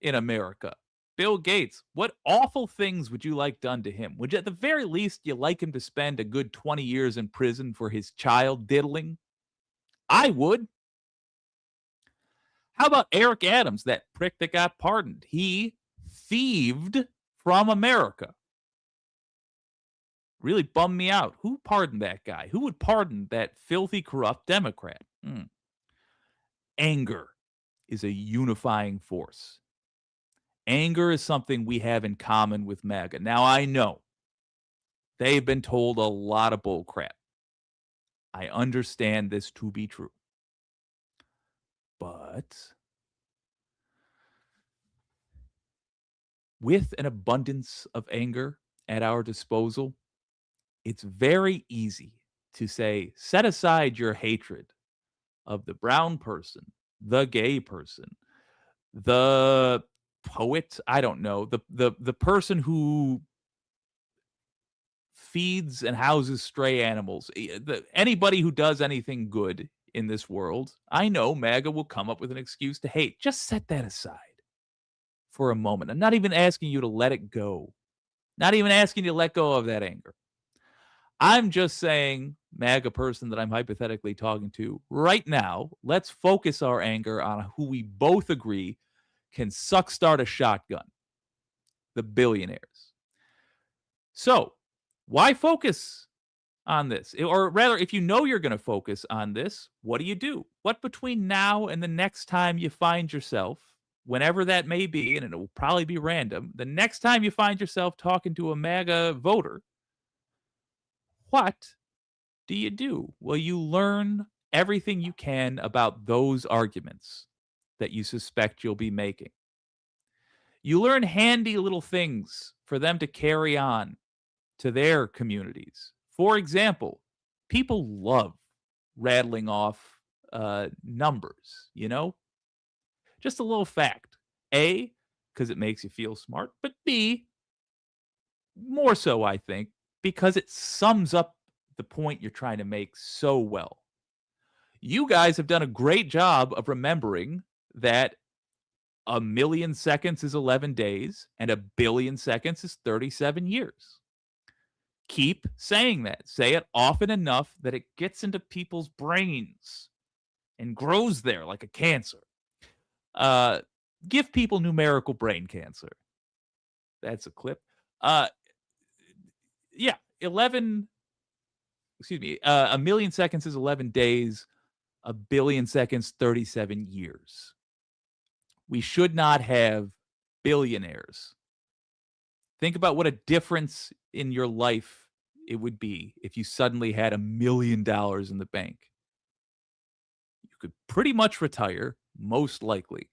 in America, Bill Gates. What awful things would you like done to him? Would you, at the very least, you like him to spend a good 20 years in prison for his child diddling? I would. How about Eric Adams, that prick that got pardoned? He thieved from America. Really bummed me out. Who pardoned that guy? Who would pardon that filthy, corrupt Democrat? Anger is a unifying force. Anger is something we have in common with MAGA. Now, I know they've been told a lot of bull crap. I understand this to be true. But with an abundance of anger at our disposal, it's very easy to say, set aside your hatred of the brown person, the gay person, the poet, I don't know, the person who feeds and houses stray animals, anybody who does anything good in this world. I know MAGA will come up with an excuse to hate. Just set that aside for a moment. I'm not even asking you to let it go. Not even asking you to let go of that anger. I'm just saying, MAGA person that I'm hypothetically talking to right now, let's focus our anger on who we both agree can start a shotgun. The billionaires. So, why focus on this? Or rather, if you know you're going to focus on this, what do? What between now and the next time you find yourself, whenever that may be, and it will probably be random, the next time you find yourself talking to a MAGA voter, what do? Well, you learn everything you can about those arguments that you suspect you'll be making. You learn handy little things for them to carry on to their communities. For example, people love rattling off numbers, Just a little fact. A, because it makes you feel smart, but B, more so, I think, because it sums up the point you're trying to make so well. You guys have done a great job of remembering that 1,000,000 seconds is 11 days and 1,000,000,000 seconds is 37 years. Keep saying that. Say it often enough that it gets into people's brains and grows there like a cancer. Give people numerical brain cancer. That's a clip. Yeah, 1,000,000 seconds is 11 days, 1,000,000,000 seconds, 37 years. We should not have billionaires. Think about what a difference in your life it would be if you suddenly had $1,000,000 in the bank. You could pretty much retire, most likely.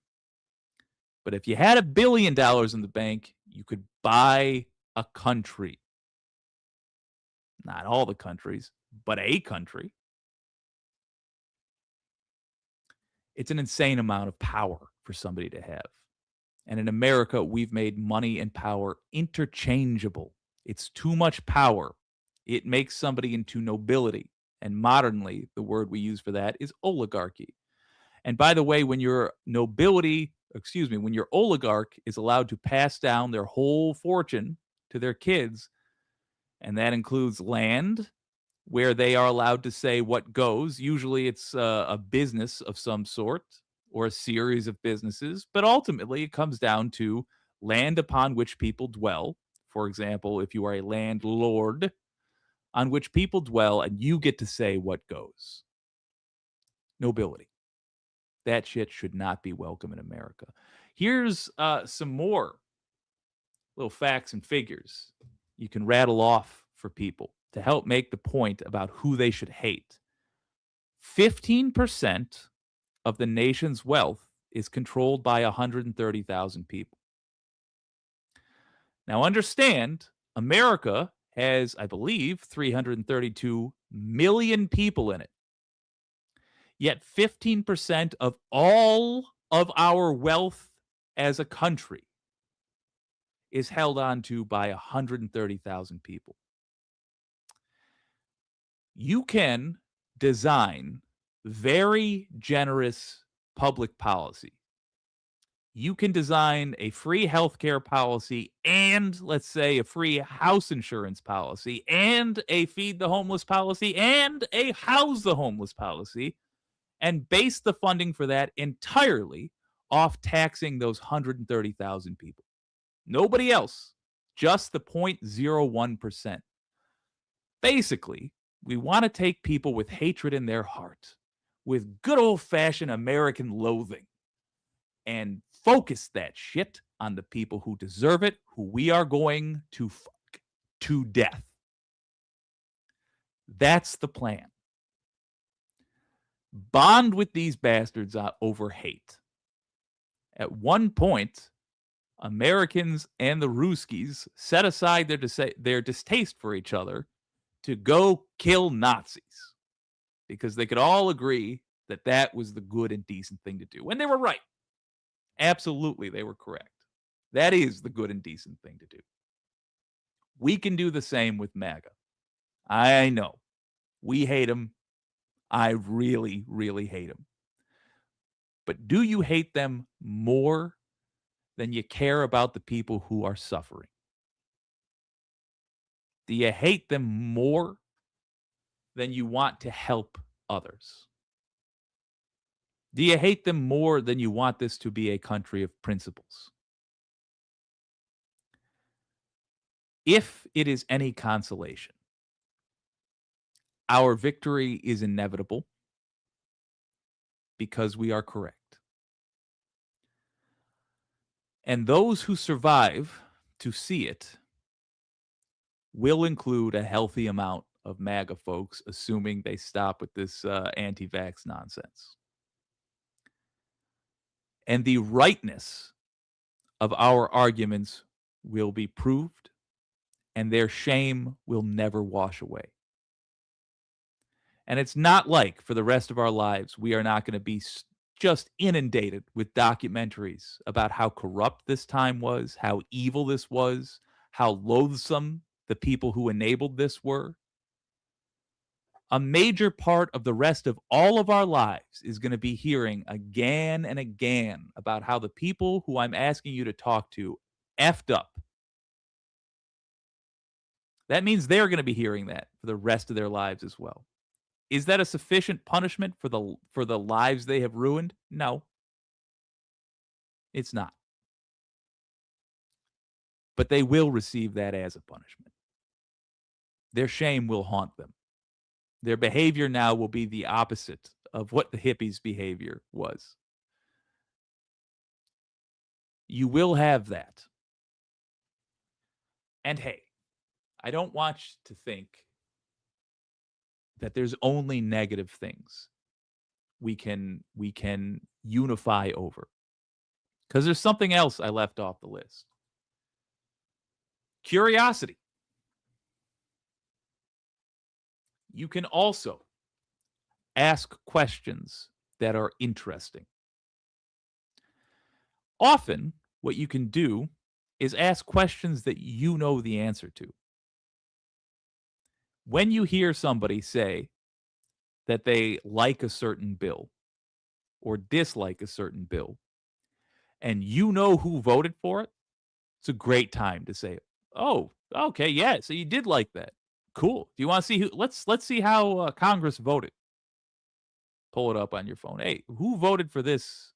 But if you had $1,000,000,000 in the bank, you could buy a country. Not all the countries, but a country. It's an insane amount of power for somebody to have. And in America, we've made money and power interchangeable. It's too much power. It makes somebody into nobility. And modernly, the word we use for that is oligarchy. And by the way, when your when your oligarch is allowed to pass down their whole fortune to their kids, and that includes land, where they are allowed to say what goes. Usually it's a business of some sort or a series of businesses, but ultimately it comes down to land upon which people dwell. For example, if you are a landlord on which people dwell and you get to say what goes. Nobility. That shit should not be welcome in America. Here's some more little facts and figures you can rattle off for people to help make the point about who they should hate. 15% of the nation's wealth is controlled by 130,000 people. Now understand, America has, I believe, 332 million people in it. Yet 15% of all of our wealth as a country is held on to by 130,000 people. You can design very generous public policy. You can design a free healthcare policy and, let's say, a free house insurance policy and a feed the homeless policy and a house the homeless policy and base the funding for that entirely off taxing those 130,000 people. Nobody else, just the 0.01%. Basically, we want to take people with hatred in their heart, with good old-fashioned American loathing, and focus that shit on the people who deserve it, who we are going to fuck to death. That's the plan. Bond with these bastards over hate. At one point, Americans and the Ruskies set aside their distaste for each other to go kill Nazis because they could all agree that that was the good and decent thing to do. And they were right. Absolutely, they were correct. That is the good and decent thing to do. We can do the same with MAGA. I know. We hate them. I really, really hate them. But do you hate them more than you care about the people who are suffering? Do you hate them more than you want to help others? Do you hate them more than you want this to be a country of principles? If it is any consolation, our victory is inevitable because we are correct. And those who survive to see it will include a healthy amount of MAGA folks, assuming they stop with this anti-vax nonsense. And the rightness of our arguments will be proved, and their shame will never wash away. And it's not like for the rest of our lives, we are not going to be just inundated with documentaries about how corrupt this time was, how evil this was, how loathsome the people who enabled this were. A major part of the rest of all of our lives is going to be hearing again and again about how the people who I'm asking you to talk to effed up. That means they're going to be hearing that for the rest of their lives as well. Is that a sufficient punishment for the lives they have ruined? No. It's not. But they will receive that as a punishment. Their shame will haunt them. Their behavior now will be the opposite of what the hippies' behavior was. You will have that. And hey, I don't want you to think that there's only negative things we can unify over. Because there's something else I left off the list. Curiosity. You can also ask questions that are interesting. Often, what you can do is ask questions that you know the answer to. When you hear somebody say that they like a certain bill or dislike a certain bill, and you know who voted for it, it's a great time to say, oh, okay, yeah, so you did like that. Cool. Do you want to see who? Let's see how Congress voted. Pull it up on your phone. Hey, who voted for this?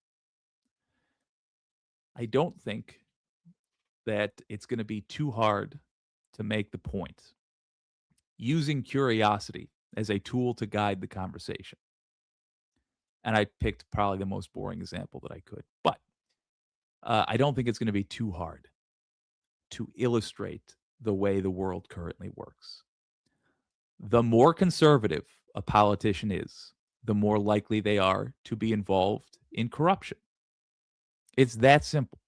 I don't think that it's going to be too hard to make the point. Using curiosity as a tool to guide the conversation. And I picked probably the most boring example that I could. But I don't think it's going to be too hard to illustrate the way the world currently works. The more conservative a politician is, the more likely they are to be involved in corruption. It's that simple.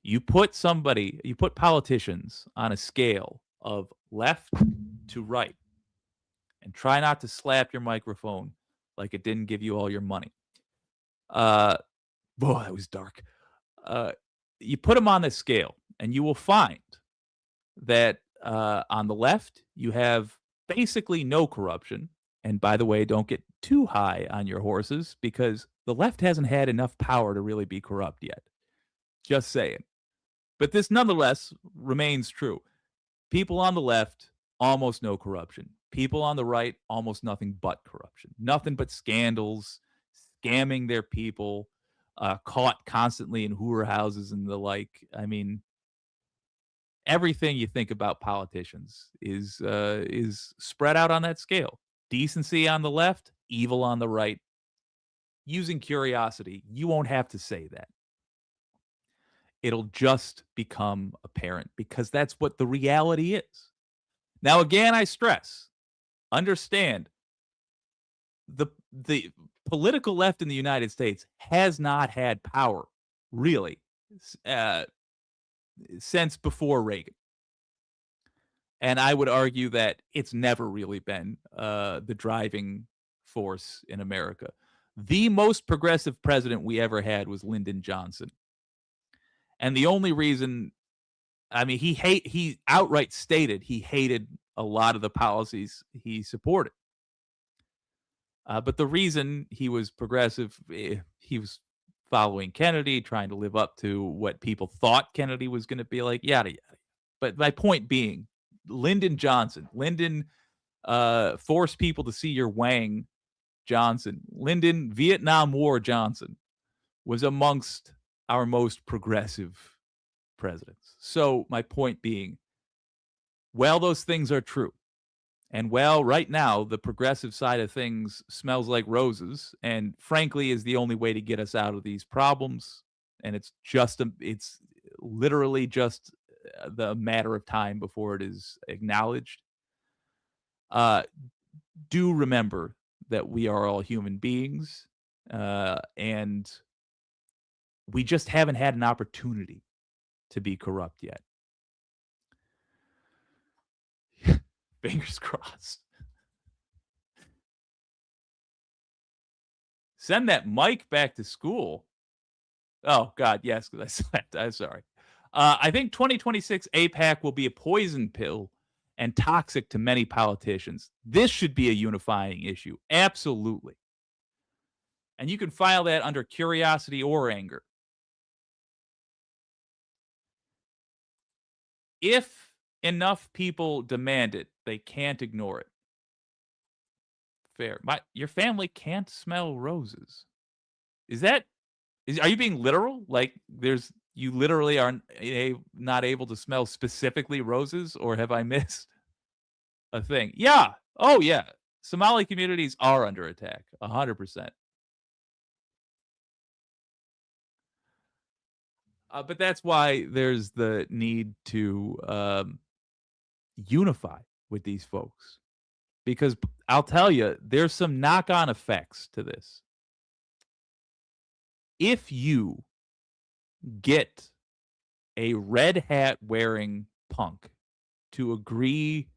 You put politicians on a scale of left to right and try not to slap your microphone like it didn't give you all your money. Boy, that was dark. You put them on this scale and you will find that on the left, you have basically no corruption. And by the way, don't get too high on your horses because the left hasn't had enough power to really be corrupt yet. Just saying. But this nonetheless remains true. People on the left, almost no corruption. People on the right, almost nothing but corruption. Nothing but scandals, scamming their people, caught constantly in hooer houses and the like. I mean, everything you think about politicians is spread out on that scale. Decency on the left, evil on the right. Using curiosity, you won't have to say that. It'll just become apparent because that's what the reality is. Now, again, I stress, understand, the political left in the United States has not had power, really, since before Reagan. And I would argue that it's never really been the driving force in America. The most progressive president we ever had was Lyndon Johnson. And the only reason, I mean, he outright stated he hated a lot of the policies he supported. But the reason he was progressive, he was following Kennedy, trying to live up to what people thought Kennedy was going to be like, yada, yada. But my point being, Lyndon Johnson, forced people to see your Wang Johnson. Lyndon Vietnam War Johnson was amongst our most progressive presidents. So my point being, well, those things are true. And well, right now, the progressive side of things smells like roses and frankly is the only way to get us out of these problems. And it's literally just the matter of time before it is acknowledged. Do remember that we are all human beings and we just haven't had an opportunity to be corrupt yet. Fingers crossed. Send that mic back to school. Oh, God, yes, because I slept. I'm sorry. I think 2026 APAC will be a poison pill and toxic to many politicians. This should be a unifying issue. Absolutely. And you can file that under curiosity or anger. If enough people demand it, they can't ignore it. Fair. Your family can't smell roses. Are you being literal? Like you literally are not able to smell specifically roses, or have I missed a thing? Yeah. Oh yeah. Somali communities are under attack. 100%. But that's why there's the need to unify with these folks. Because I'll tell you, there's some knock-on effects to this. If you get a red hat wearing punk to agree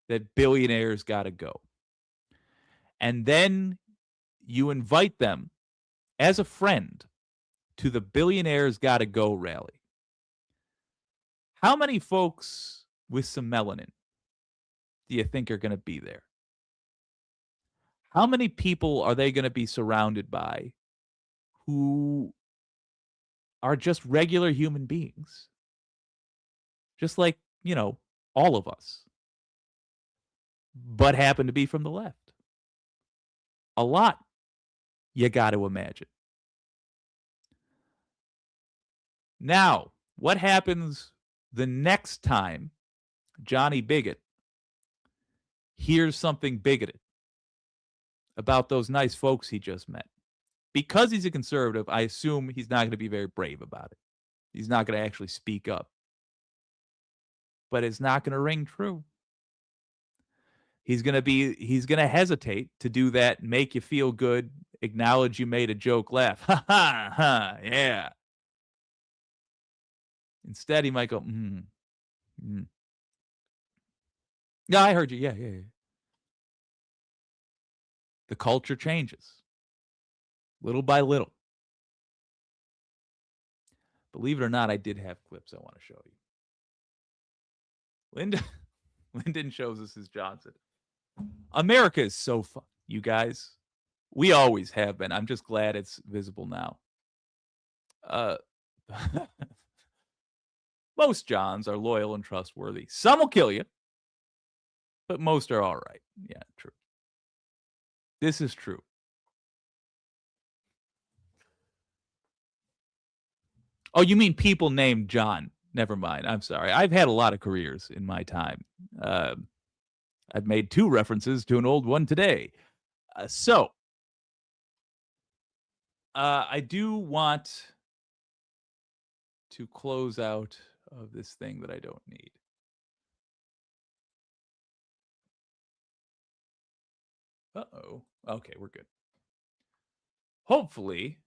that billionaires got to go, and then you invite them as a friend to the Billionaires Gotta Go rally, how many folks with some melanin do you think are going to be there? How many people are they going to be surrounded by who are just regular human beings? Just like, all of us, but happen to be from the left. A lot, you got to imagine. Now, what happens the next time Johnny Bigot hears something bigoted about those nice folks he just met? Because he's a conservative, I assume he's not going to be very brave about it. He's not going to actually speak up. But it's not going to ring true. He's going to hesitate to do that, make you feel good, acknowledge you made a joke, laugh. Ha ha ha, yeah. Instead, he might go, Yeah, I heard you. Yeah. The culture changes little by little. Believe it or not, I did have clips I want to show you. Lyndon shows us his Johnson. America is so fun, you guys. We always have been. I'm just glad it's visible now. Most Johns are loyal and trustworthy. Some will kill you, but most are all right. Yeah, true. This is true. Oh, you mean people named John? Never mind. I'm sorry. I've had a lot of careers in my time. I've made 2 references to an old one today. I do want to close out of this thing that I don't need. Uh-oh. Okay, we're good. Hopefully.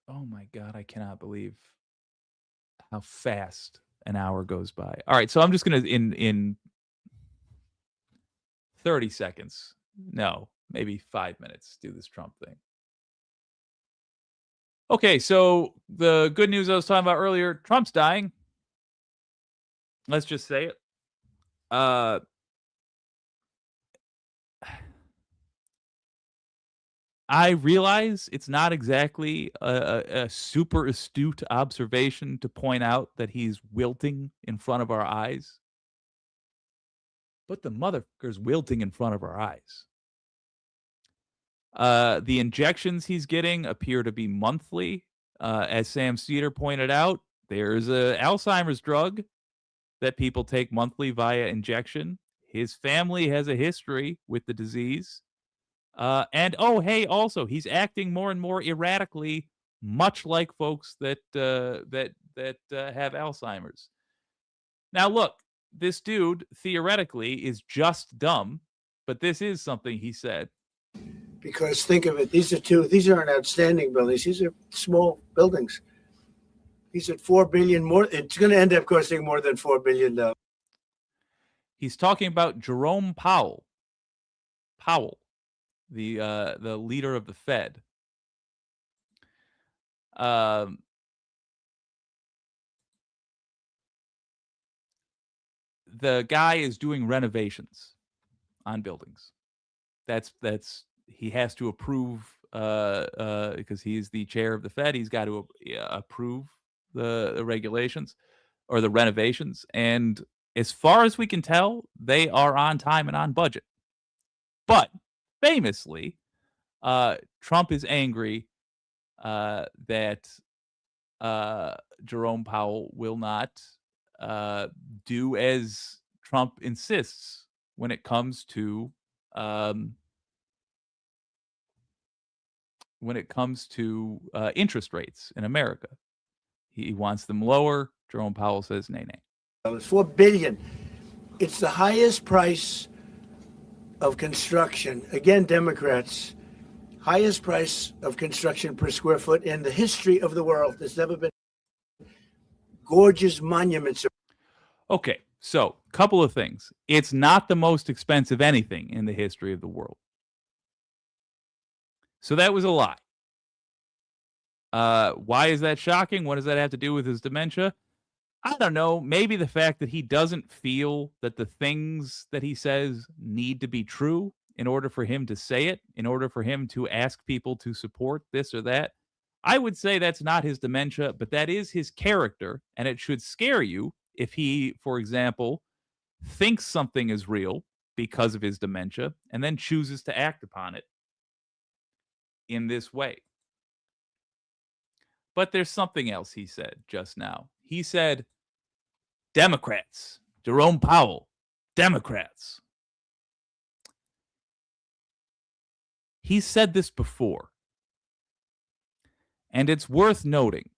Oh my God, I cannot believe how fast an hour goes by. All right, so I'm just going to, in 30 seconds, no, maybe 5 minutes, do this Trump thing. Okay, so the good news I was talking about earlier, Trump's dying. Let's just say it. I realize it's not exactly a super astute observation to point out that he's wilting in front of our eyes. But the motherfucker's wilting in front of our eyes. The injections he's getting appear to be monthly. As Sam Cedar pointed out, there's an Alzheimer's drug that people take monthly via injection. His family has a history with the disease. And also he's acting more and more erratically, much like folks that have Alzheimer's. Now, look, this dude theoretically is just dumb, but this is something he said. Because think of it, these aren't outstanding buildings. These are small buildings. He's at $4 billion more. It's going to end up costing more than $4 billion. He's talking about Jerome Powell, Powell, the leader of the Fed. The guy is doing renovations on buildings. That's he has to approve because he's the chair of the Fed. He's got to approve the regulations or the renovations. And as far as we can tell, they are on time and on budget. But famously, Trump is angry that Jerome Powell will not do as Trump insists when it comes to interest rates in America. He wants them lower. Jerome Powell says nay, nay. It's $4 billion. It's the highest price of construction. Again, Democrats, highest price of construction per square foot in the history of the world. There's never been gorgeous monuments. Okay, so couple of things. It's not the most expensive anything in the history of the world. So that was a lie. Why is that shocking? What does that have to do with his dementia? I don't know. Maybe the fact that he doesn't feel that the things that he says need to be true in order for him to say it, in order for him to ask people to support this or that. I would say that's not his dementia, but that is his character, and it should scare you if he, for example, thinks something is real because of his dementia and then chooses to act upon it in this way. But there's something else he said just now. He said, Democrats, Jerome Powell, Democrats. He's said this before. And it's worth noting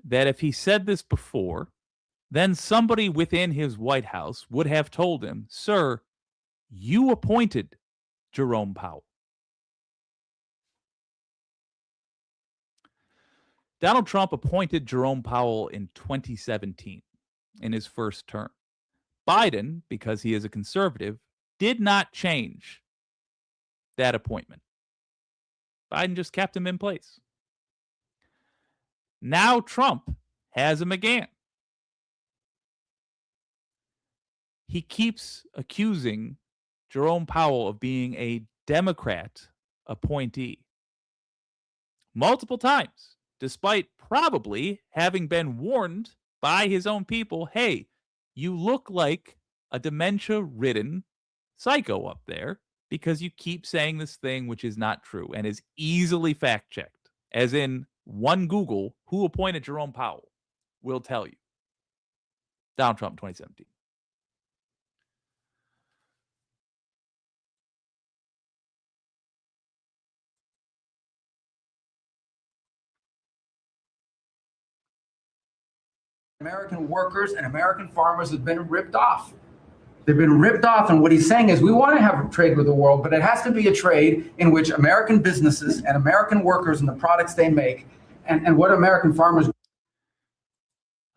that if he said this before, then somebody within his White House would have told him, sir, you appointed Jerome Powell. Donald Trump appointed Jerome Powell in 2017 in his first term. Biden, because he is a conservative, did not change that appointment. Biden just kept him in place. Now Trump has him again. He keeps accusing Jerome Powell of being a Democrat appointee multiple times, despite probably having been warned by his own people, hey, you look like a dementia-ridden psycho up there because you keep saying this thing which is not true and is easily fact-checked, as in one Google, who appointed Jerome Powell, will tell you. Donald Trump, 2017. American workers and American farmers have been ripped off. They've been ripped off, and what he's saying is we want to have a trade with the world, but it has to be a trade in which American businesses and American workers and the products they make and what American farmers...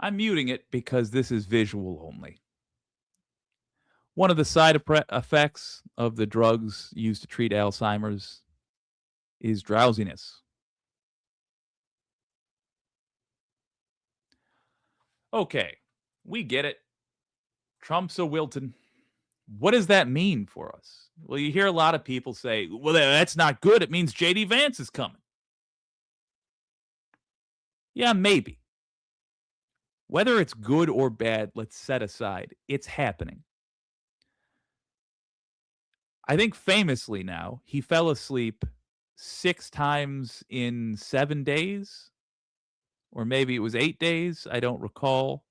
I'm muting it because this is visual only. One of the side effects of the drugs used to treat Alzheimer's is drowsiness. Okay, we get it. Trump's a Wilton. What does that mean for us? Well, you hear a lot of people say, well, that's not good. It means J.D. Vance is coming. Yeah, maybe. Whether it's good or bad, let's set aside. It's happening. I think famously now, he fell asleep 6 times in 7 days. Or maybe it was 8 days. I don't recall.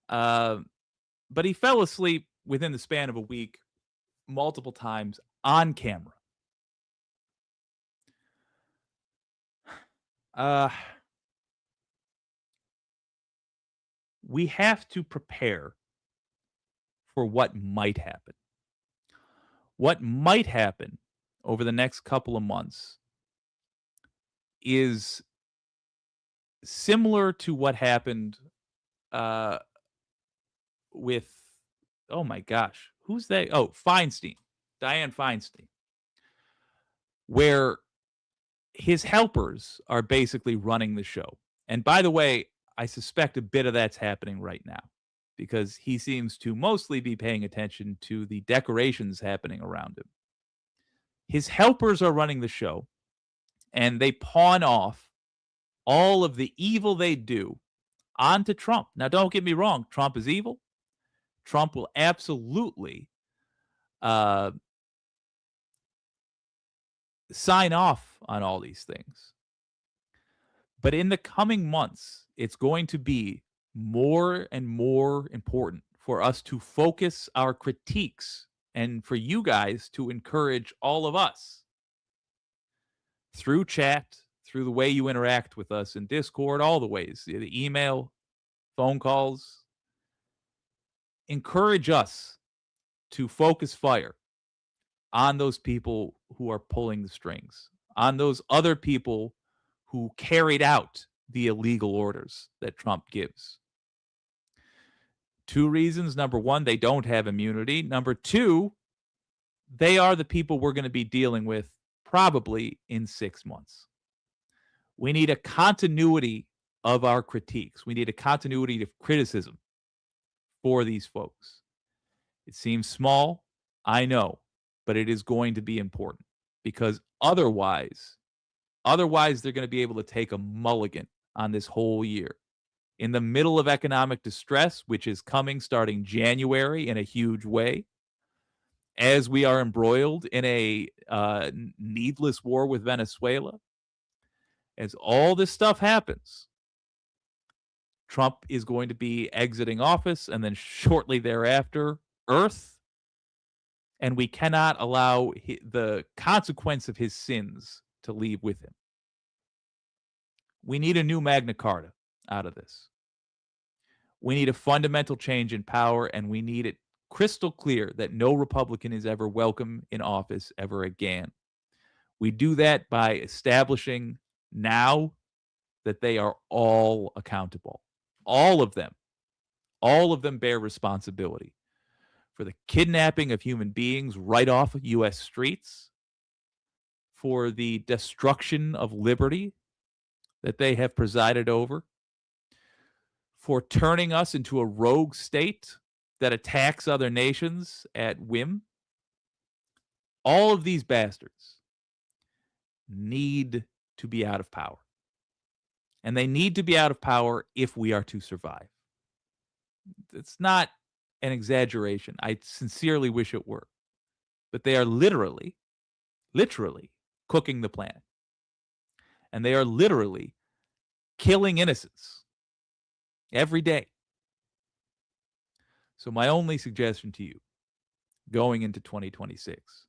But he fell asleep within the span of a week multiple times on camera. We have to prepare for what might happen. What might happen over the next couple of months is similar to what happened with, oh my gosh, who's that? Oh, Feinstein. Dianne Feinstein, where his helpers are basically running the show. And by the way, I suspect a bit of that's happening right now because he seems to mostly be paying attention to the decorations happening around him. His helpers are running the show, and they pawn off all of the evil they do onto Trump. Now, don't get me wrong. Trump is evil. Trump will absolutely sign off on all these things. But in the coming months, it's going to be more and more important for us to focus our critiques and for you guys to encourage all of us through chat, through the way you interact with us in Discord, all the ways, the email, phone calls. Encourage us to focus fire on those people who are pulling the strings, on those other people who carried out the illegal orders that Trump gives. 2 reasons. Number one, they don't have immunity. Number two, they are the people we're going to be dealing with probably in 6 months. We need a continuity of our critiques. We need a continuity of criticism for these folks. It seems small, I know, but it is going to be important because otherwise they're going to be able to take a mulligan on this whole year. In the middle of economic distress, which is coming starting January in a huge way, as we are embroiled in a needless war with Venezuela, as all this stuff happens, Trump is going to be exiting office and then shortly thereafter, Earth. And we cannot allow the consequence of his sins to leave with him. We need a new Magna Carta out of this. We need a fundamental change in power, and we need it crystal clear that no Republican is ever welcome in office ever again. We do that by establishing now that they are all accountable. All of them bear responsibility for the kidnapping of human beings right off of U.S. streets, for the destruction of liberty that they have presided over, for turning us into a rogue state that attacks other nations at whim. All of these bastards need to be out of power. And they need to be out of power if we are to survive. It's not an exaggeration. I sincerely wish it were. But they are literally cooking the planet. And they are literally killing innocents every day. So my only suggestion to you going into 2026,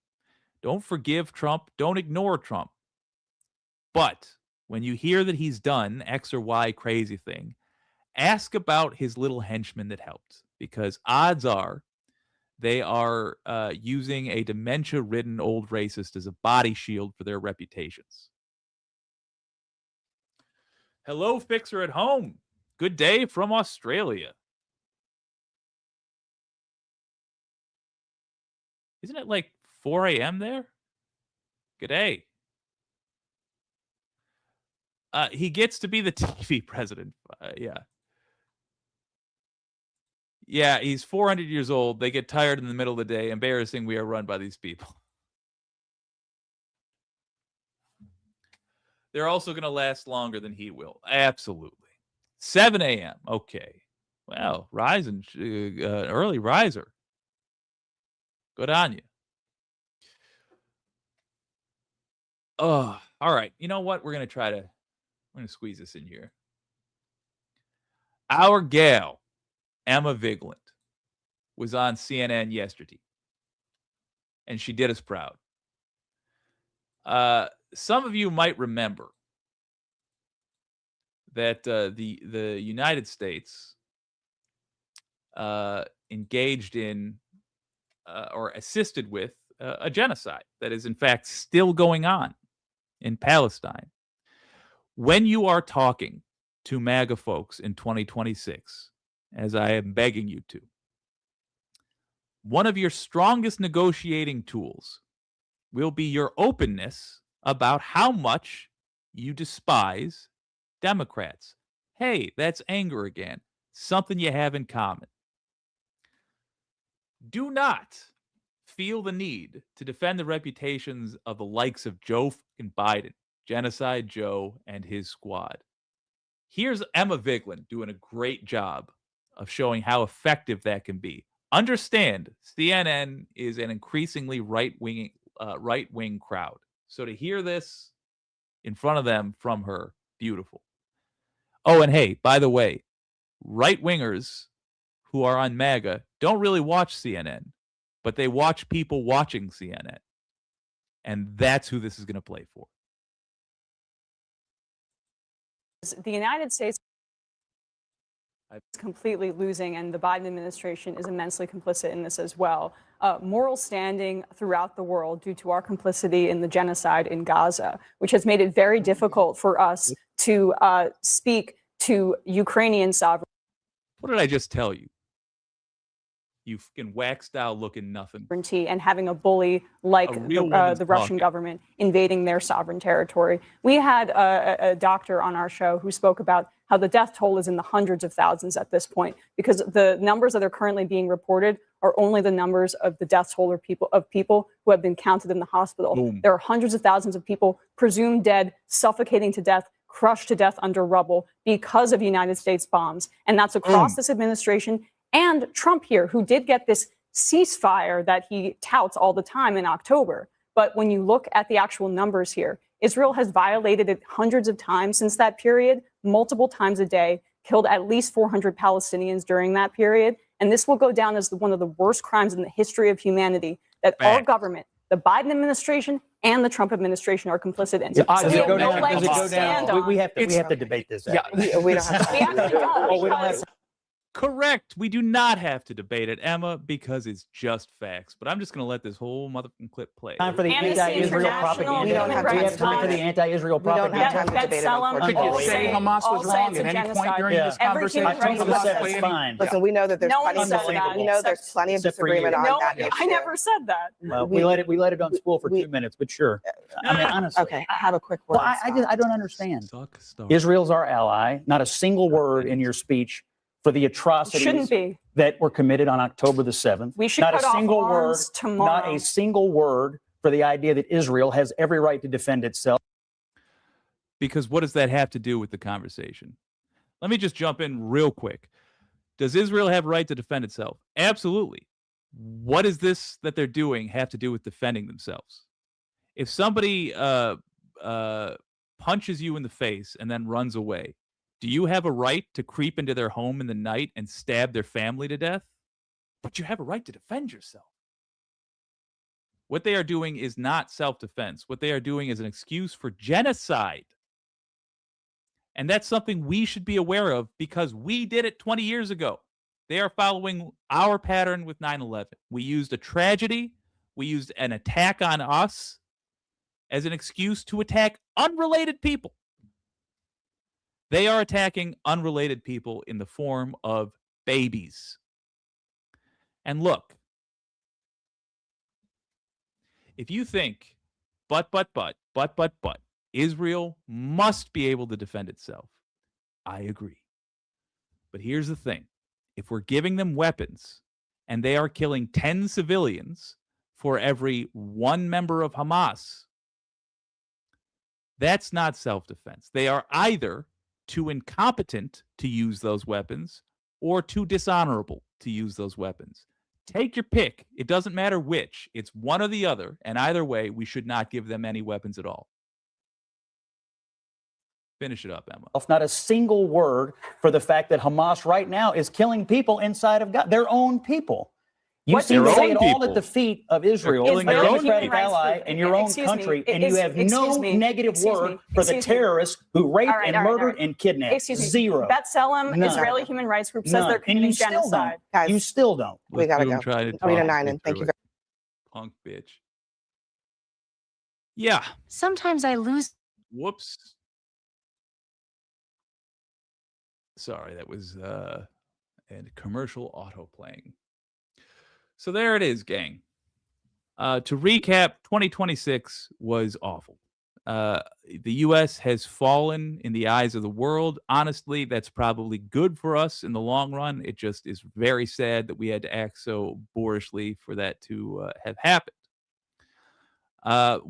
don't forgive Trump, don't ignore Trump. But when you hear that he's done X or Y crazy thing, ask about his little henchman that helped, because odds are they are using a dementia-ridden old racist as a body shield for their reputations. Hello, Fixer at home. Good day from Australia. Isn't it like 4 a.m. there? Good day. He gets to be the TV president. Yeah. Yeah, he's 400 years old. They get tired in the middle of the day. Embarrassing, we are run by these people. They're also going to last longer than he will. Absolutely. 7 a.m. Okay. Well, rising, early riser. Good on you. Oh, all right. You know what? We're going to squeeze this in here. Our gal, Emma Vigeland, was on CNN yesterday, and she did us proud. Some of you might remember that the United States engaged in or assisted with a genocide that is in fact still going on in Palestine. When you are talking to MAGA folks in 2026, as I am begging you to, one of your strongest negotiating tools will be your openness about how much you despise Democrats. Hey, that's anger again. Something you have in common. Do not feel the need to defend the reputations of the likes of Joe fucking Biden, Genocide Joe, and his squad. Here's Emma Vigeland doing a great job of showing how effective that can be. Understand, CNN is an increasingly right-wing crowd. So to hear this in front of them from her, beautiful. Oh, and hey, by the way, right-wingers who are on MAGA don't really watch CNN, but they watch people watching CNN. And that's who this is going to play for. The United States is completely losing, and the Biden administration is immensely complicit in this as well. Moral standing throughout the world due to our complicity in the genocide in Gaza, which has made it very difficult for us to speak to Ukrainian sovereignty. What did I just tell you? You fucking wax style looking nothing. And having a bully like the Russian government invading their sovereign territory. We had a doctor on our show who spoke about how the death toll is in the hundreds of thousands at this point, because the numbers that are currently being reported are only the numbers of the death toll of people who have been counted in the hospital. Boom. There are hundreds of thousands of people presumed dead, suffocating to death, crushed to death under rubble because of United States bombs. And that's across this administration. And Trump here, who did get this ceasefire that he touts all the time in October. But when you look at the actual numbers here, Israel has violated it hundreds of times since that period, multiple times a day, killed at least 400 Palestinians during that period. And this will go down as one of the worst crimes in the history of humanity that our government, the Biden administration, and the Trump administration are complicit in. Does it go down? We have to debate this. Yeah, we don't have to. We actually don't. We don't have to. Correct. We do not have to debate it, Emma, because it's just facts. But I'm just going to let this whole motherfucking clip play. Time for the anti-Israel propaganda. We don't have time for the anti-Israel propaganda. We don't have time to debate it. Could you say Hamas was wrong at any point during this conversation? That's fine. Listen, we know that there's plenty of disagreement on that issue. I never said that. Well, we let it on spool for 2 minutes, but sure. I mean, honestly. Okay, I have a quick word. Well, I don't understand. Israel's our ally. Not a single word in your speech for the atrocities that were committed on October the 7th. We should not cut a single off word, arms tomorrow. not a single word for the idea that Israel has every right to defend itself. Because what does that have to do with the conversation? Let me just jump in real quick. Does Israel have a right to defend itself? Absolutely. What does this that they're doing have to do with defending themselves? If somebody punches you in the face and then runs away, do you have a right to creep into their home in the night and stab their family to death? But you have a right to defend yourself. What they are doing is not self-defense. What they are doing is an excuse for genocide. And that's something we should be aware of because we did it 20 years ago. They are following our pattern with 9/11. We used a tragedy. We used an attack on us as an excuse to attack unrelated people. They are attacking unrelated people in the form of babies. And look, if you think, but, Israel must be able to defend itself, I agree. But here's the thing. If we're giving them weapons and they are killing 10 civilians for every one member of Hamas, that's not self-defense. They are either too incompetent to use those weapons or too dishonorable to use those weapons. Take your pick. It doesn't matter which. It's one or the other. And either way, we should not give them any weapons at all. Finish it up, Emma. Not a single word for the fact that Hamas right now is killing people inside of God, their own people. You seem to say it all at the feet of Israel, a democratic ally in your own country, and you have no negative word for the terrorists who raped and murdered and kidnapped. Zero. B'Tselem, Israeli human rights group, says they're committing genocide. You still don't. We gotta go. Rita Ninen, thank you very much. Punk bitch. Yeah. Sometimes I lose. Whoops. Sorry, that was a commercial auto playing. So there it is, gang. To recap, 2026 was awful. The U.S. has fallen in the eyes of the world. Honestly, that's probably good for us in the long run. It just is very sad that we had to act so boorishly for that to have happened.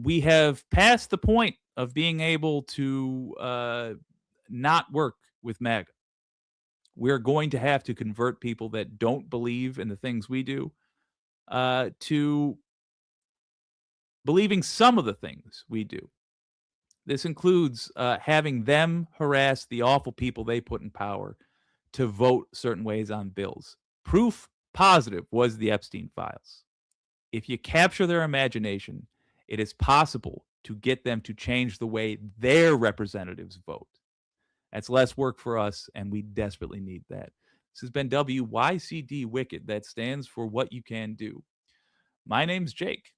We have passed the point of being able to not work with MAGA. We're going to have to convert people that don't believe in the things we do to believing some of the things we do. This includes having them harass the awful people they put in power to vote certain ways on bills. Proof positive was the Epstein files. If you capture their imagination, it is possible to get them to change the way their representatives vote. That's less work for us, and we desperately need that. This has been WYCD Wicked. That stands for What You Can Do. My name's Jake.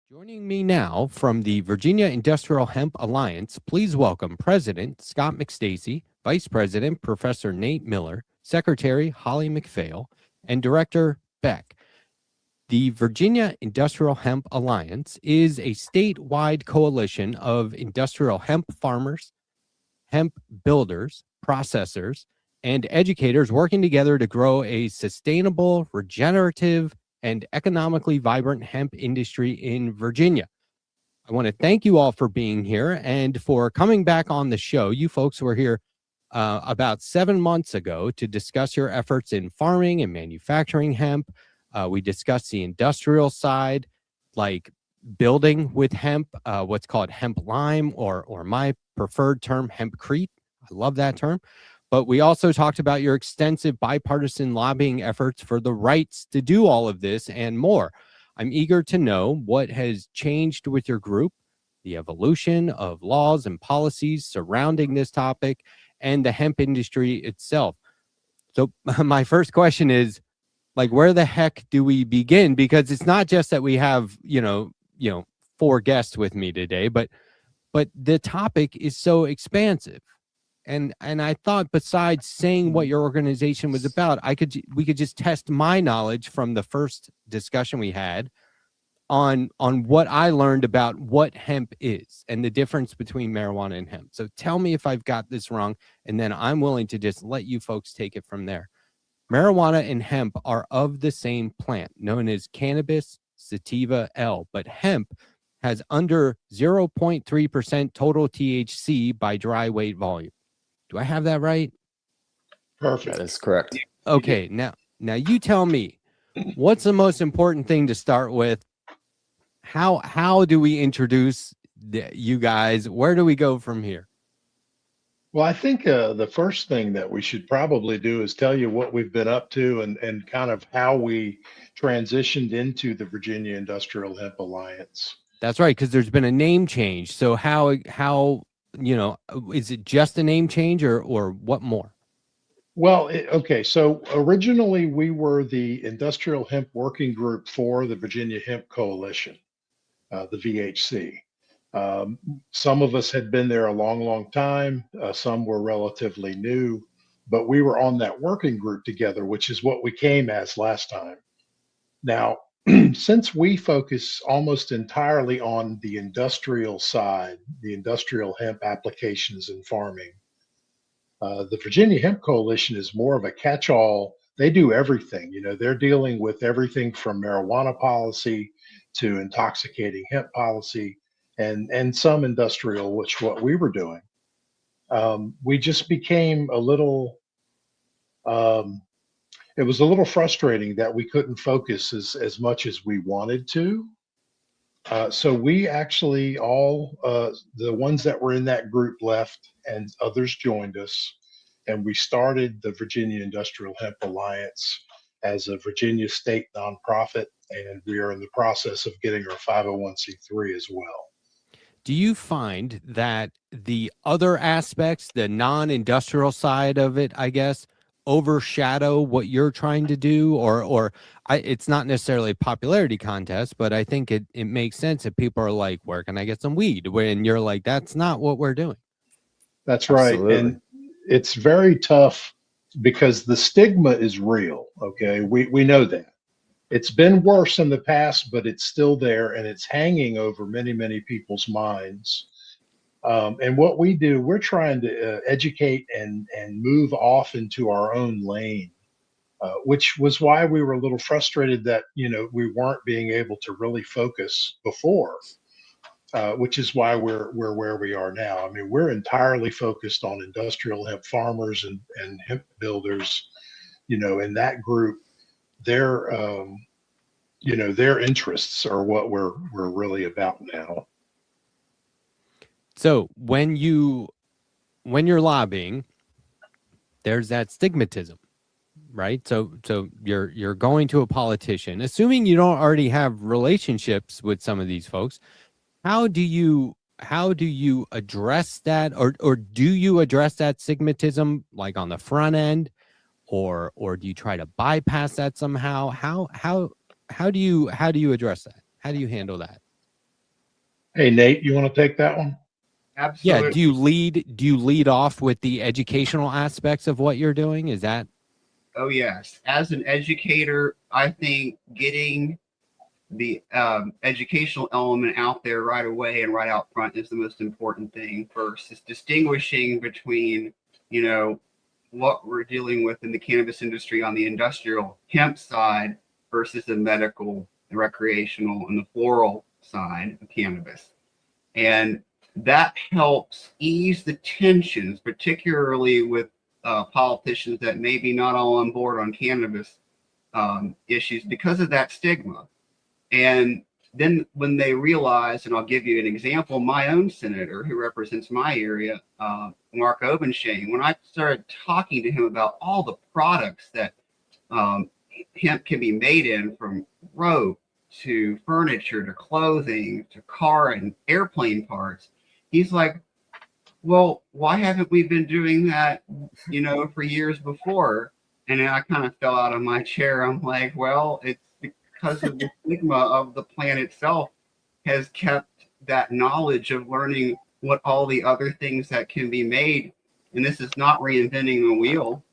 Joining me now from the Virginia Industrial Hemp Alliance, please welcome President Scott McStacy, Vice President Professor Nate Miller, Secretary Holly McPhail, and Director Beck. The Virginia Industrial Hemp Alliance is a statewide coalition of industrial hemp farmers, hemp builders, processors, and educators working together to grow a sustainable, regenerative, and economically vibrant hemp industry in Virginia. I want to thank you all for being here and for coming back on the show. You folks were here about 7 months ago to discuss your efforts in farming and manufacturing hemp. We discussed the industrial side, like building with hemp, what's called hemp lime, or my preferred term, hempcrete. I love that term. But we also talked about your extensive bipartisan lobbying efforts for the rights to do all of this and more. I'm eager to know what has changed with your group, the evolution of laws and policies surrounding this topic, and the hemp industry itself. So my first question is, like, where the heck do we begin? Because it's not just that we have, you know, 4 guests with me today, but the topic is so expansive. And I thought, besides saying what your organization was about, we could just test my knowledge from the first discussion we had on what I learned about what hemp is and the difference between marijuana and hemp. So tell me if I've got this wrong, and then I'm willing to just let you folks take it from there. Marijuana and hemp are of the same plant, known as cannabis sativa L, but hemp has under 0.3% total THC by dry weight volume. Do I have that right? Perfect. That's correct. Okay, now you tell me, what's the most important thing to start with? How do we introduce you guys? Where do we go from here? Well, I think the first thing that we should probably do is tell you what we've been up to and kind of how we transitioned into the Virginia Industrial Hemp Alliance. That's right, because there's been a name change. So how is it just a name change or what more? Well, okay. So originally we were the Industrial Hemp Working Group for the Virginia Hemp Coalition, the VHC. Some of us had been there a long, long time. Some were relatively new, but we were on that working group together, which is what we came as last time. Now, since we focus almost entirely on the industrial side, the industrial hemp applications in farming, the Virginia Hemp Coalition is more of a catch-all. They do everything. They're dealing with everything from marijuana policy to intoxicating hemp policy and some industrial, which what we were doing. We just became a little, it was a little frustrating that we couldn't focus as much as we wanted to. So we actually the ones that were in that group left and others joined us. And we started the Virginia Industrial Hemp Alliance as a Virginia state nonprofit. And we are in the process of getting our 501c3 as well. Do you find that the other aspects, the non-industrial side of it, I guess, overshadow what you're trying to do? Or it's not necessarily a popularity contest, but I think it makes sense if people are like, where can I get some weed? When you're like, that's not what we're doing. That's right. Absolutely. And it's very tough because the stigma is real. Okay. We know that. It's been worse in the past, but it's still there and it's hanging over many, many people's minds. And what we do, we're trying to educate and move off into our own lane, which was why we were a little frustrated that, we weren't being able to really focus before, which is why we're where we are now. I mean, we're entirely focused on industrial hemp farmers and hemp builders, in that group. Their interests are what we're really about now. So when you're lobbying, there's that stigmatism, right? So you're going to a politician, assuming you don't already have relationships with some of these folks. How do you address that, or do you address that stigmatism like on the front end, or do you try to bypass that somehow? How do you address that? How do you handle that? Hey, Nate, you want to take that one? Absolutely. Yeah. Do you lead off with the educational aspects of what you're doing? Is that? Oh, yes. As an educator, I think getting the educational element out there right away and right out front is the most important thing. First is distinguishing between, what we're dealing with in the cannabis industry on the industrial hemp side versus the medical, the recreational, and the floral side of cannabis. And that helps ease the tensions, particularly with politicians that may be not all on board on cannabis issues because of that stigma. And then when they realize, and I'll give you an example, my own senator who represents my area, Mark Obenshain, when I started talking to him about all the products that hemp can be made in, from rope to furniture to clothing to car and airplane parts, he's like, well, why haven't we been doing that, for years before? And then I kind of fell out of my chair. I'm like, well, it's because of the stigma of the plant itself has kept that knowledge of learning what all the other things that can be made. And this is not reinventing the wheel.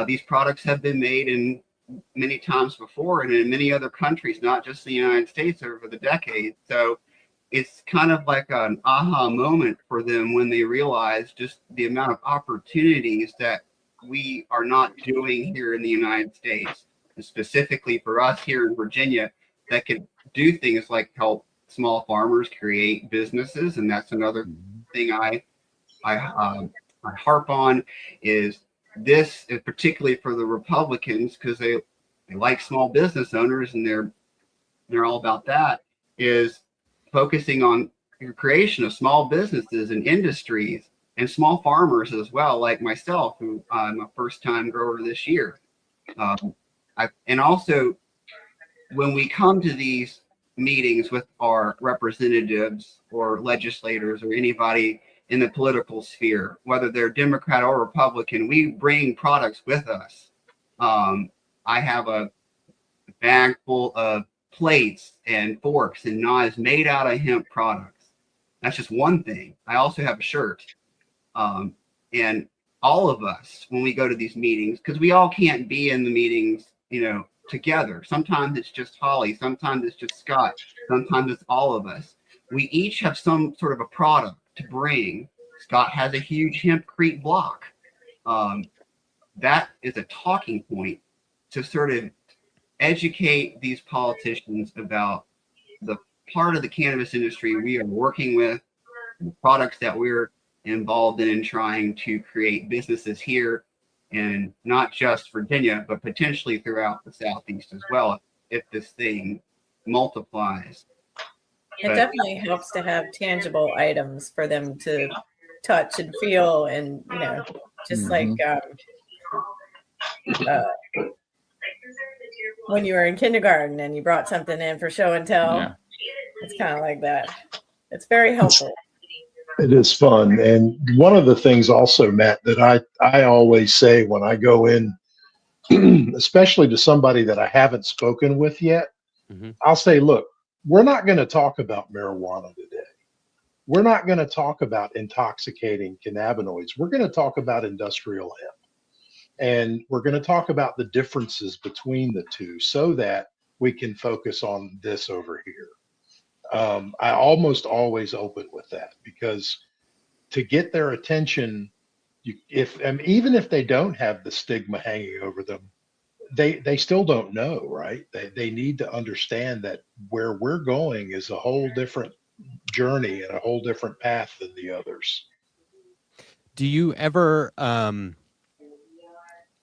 These products have been made in many times before and in many other countries, not just the United States, over the decades. So it's kind of like an aha moment for them when they realize just the amount of opportunities that we are not doing here in the United States, and specifically for us here in Virginia, that can do things like help small farmers create businesses. And that's another thing I harp on, is this, particularly for the Republicans, because they like small business owners and they're all about that, is focusing on the creation of small businesses and industries and small farmers as well, like myself, who I'm a first-time grower this year. And also, when we come to these meetings with our representatives or legislators or anybody in the political sphere, whether they're Democrat or Republican, we bring products with us. I have a bag full of plates and forks and knives made out of hemp products. That's just one thing. I also have a shirt. And all of us, when we go to these meetings, because we all can't be in the meetings, together. Sometimes it's just Holly, sometimes it's just Scott, sometimes it's all of us. We each have some sort of a product to bring. Scott has a huge hempcrete block. That is a talking point to sort of educate these politicians about the part of the cannabis industry we are working with, the products that we're involved in trying to create businesses here, and not just Virginia, but potentially throughout the Southeast as well, if this thing multiplies. It definitely helps to have tangible items for them to touch and feel, and just like when you were in kindergarten and you brought something in for show and tell. It's kind of like that. It's very helpful. It is fun. And one of the things also, Matt, that I always say when I go in, especially to somebody that I haven't spoken with yet, I'll say, look, we're not going to talk about marijuana today. We're not going to talk about intoxicating cannabinoids. We're going to talk about industrial hemp. And we're going to talk about the differences between the two so that we can focus on this over here. I almost always open with that, because to get their attention, even if they don't have the stigma hanging over them, they still don't know, right? They need to understand that where we're going is a whole different journey and a whole different path than the others. Do you ever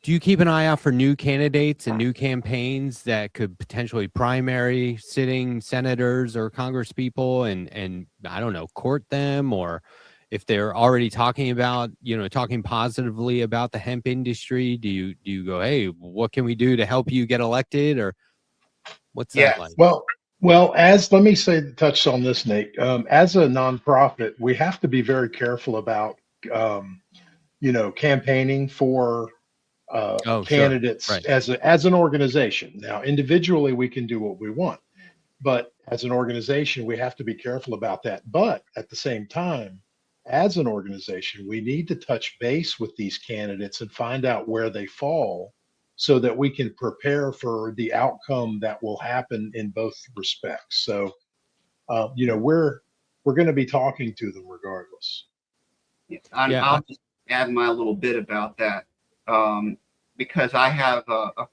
do you keep an eye out for new candidates and new campaigns that could potentially primary sitting senators or congresspeople and I don't know, court them? Or if they're already talking about, talking positively about the hemp industry, do you go, hey, what can we do to help you get elected? Or what's that like? Well, let me touch on this, Nate. As a nonprofit, we have to be very careful about, campaigning for candidates, sure. Right. As an organization. Now, individually, we can do what we want, but as an organization, we have to be careful about that. But at the same time, as an organization, we need to touch base with these candidates and find out where they fall so that we can prepare for the outcome that will happen in both respects. So, we're going to be talking to them regardless. I'll just add my little bit about that. Because I have a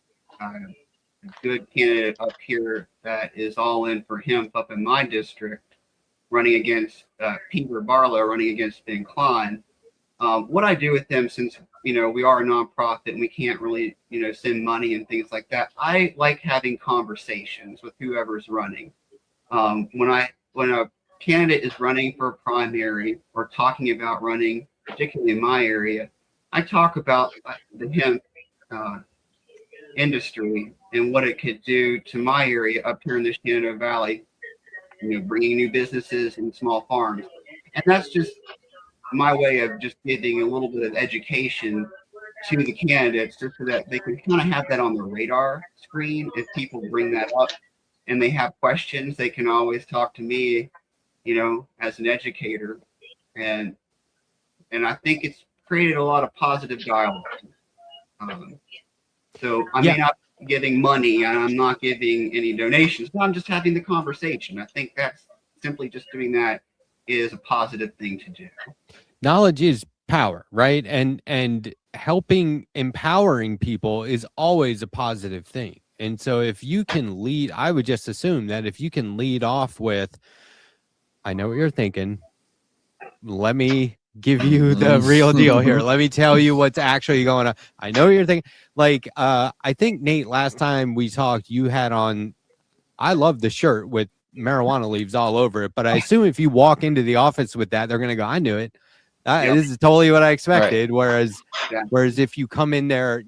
good candidate up here that is all in for hemp up in my district, running against Peter Barlow, running against Ben Klein. What I do with them, since we are a nonprofit and we can't really send money and things like that, I like having conversations with whoever's running. When a candidate is running for a primary or talking about running, particularly in my area, I talk about the hemp industry and what it could do to my area up here in the Shenandoah Valley, bringing new businesses and small farms. And that's just my way of just giving a little bit of education to the candidates, just so that they can kind of have that on the radar screen. If people bring that up and they have questions, they can always talk to me, as an educator. And I think it's created a lot of positive dialogue. So I may not be giving money, and I'm not giving any donations, but I'm just having the conversation. I think that's simply just doing that is a positive thing to do. Knowledge is power, right? And empowering people is always a positive thing. And so if you can lead, I would just assume that if you can lead off with, I know what you're thinking, let me give you the real deal here. Let me tell you what's actually going on. I know you're thinking, I think, Nate, last time we talked, you had on, I love the shirt with marijuana leaves all over it, but I assume if you walk into the office with that, they're going to go, I knew it. This is totally what I expected. Right. Whereas if you come in there,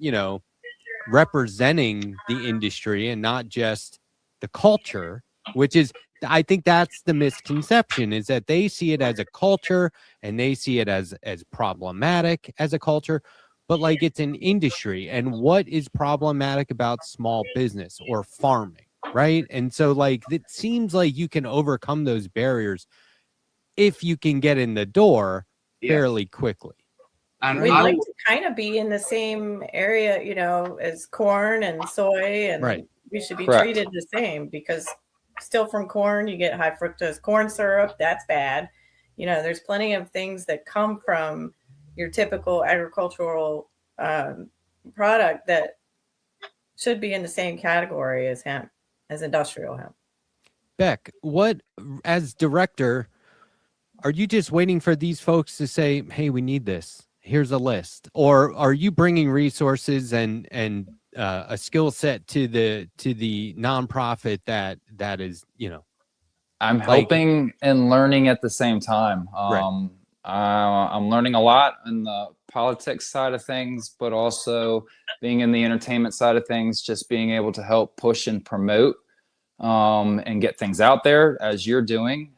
representing the industry and not just the culture, which is, I think that's the misconception, is that they see it as a culture and they see it as problematic as a culture, but it's an industry. And what is problematic about small business or farming, right? And so it seems like you can overcome those barriers if you can get in the door fairly quickly. And We'd I like will- to kind of be in the same area, you know, as corn and soy, and Right. we should be Correct. treated the same, because still from corn you get high fructose corn syrup. That's bad. You know, there's plenty of things that come from your typical agricultural product that should be in the same category as hemp, as industrial hemp. Beck, what, as director, are you just waiting for these folks to say, hey, we need this, here's a list? Or are you bringing resources and a skill set to the nonprofit that is, you know? I'm like- helping and learning at the same time. Right. I'm learning a lot on the politics side of things, but also being in the entertainment side of things, just being able to help push and promote and get things out there as you're doing.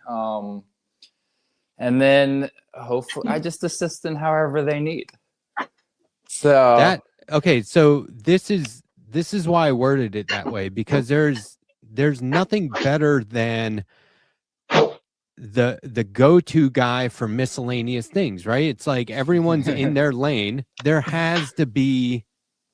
And then hopefully I just assist in however they need. So okay, so this is why I worded it that way, because there's nothing better than the go-to guy for miscellaneous things, right? It's like everyone's in their lane. There has to be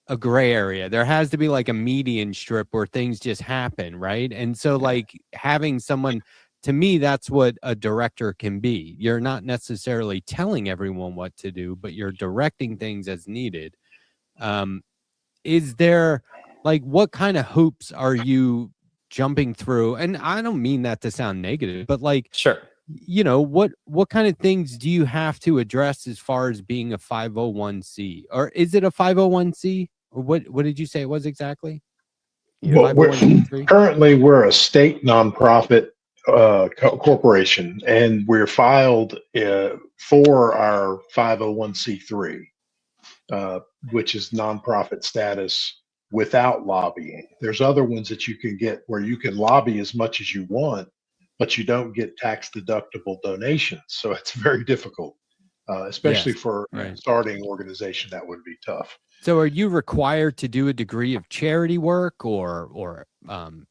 a gray area. There has to be like a median strip where things just happen, right? And so like having someone, to me, that's what a director can be. You're not necessarily telling everyone what to do, but you're directing things as needed. Is there, like, what kind of hoops are you jumping through? And I don't mean that to sound negative, but like, sure, you know, what kind of things do you have to address as far as being a 501c? Or is it a 501c? Or what did you say it was exactly? Well, currently we're a state nonprofit corporation, and we're filed for our 501c3, which is nonprofit status without lobbying. There's other ones that you can get where you can lobby as much as you want, but you don't get tax deductible donations. So it's very difficult, especially for a starting organization. That would be tough. So are you required to do a degree of charity work or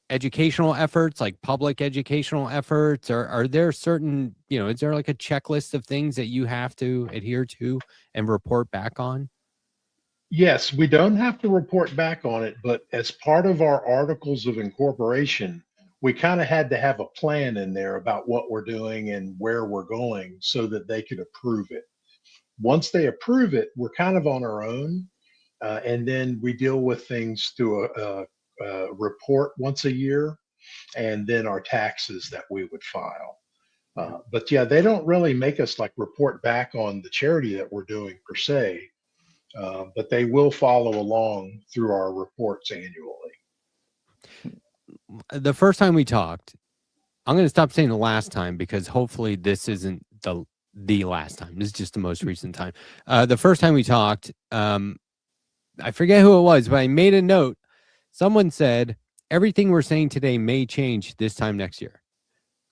educational efforts, like public educational efforts? Or are there certain, you know, is there like a checklist of things that you have to adhere to and report back on? Yes, we don't have to report back on it, but as part of our articles of incorporation, we kind of had to have a plan in there about what we're doing and where we're going so that they could approve it. Once they approve it, we're kind of on our own. And then we deal with things through a report once a year, and then our taxes that we would file. But yeah, they don't really make us like report back on the charity that we're doing per se, but they will follow along through our reports annually. The first time we talked, I'm going to stop saying the last time because hopefully this isn't the last time. This is just the most recent time. The first time we talked, I forget who it was, but I made a note. Someone said, everything we're saying today may change this time next year.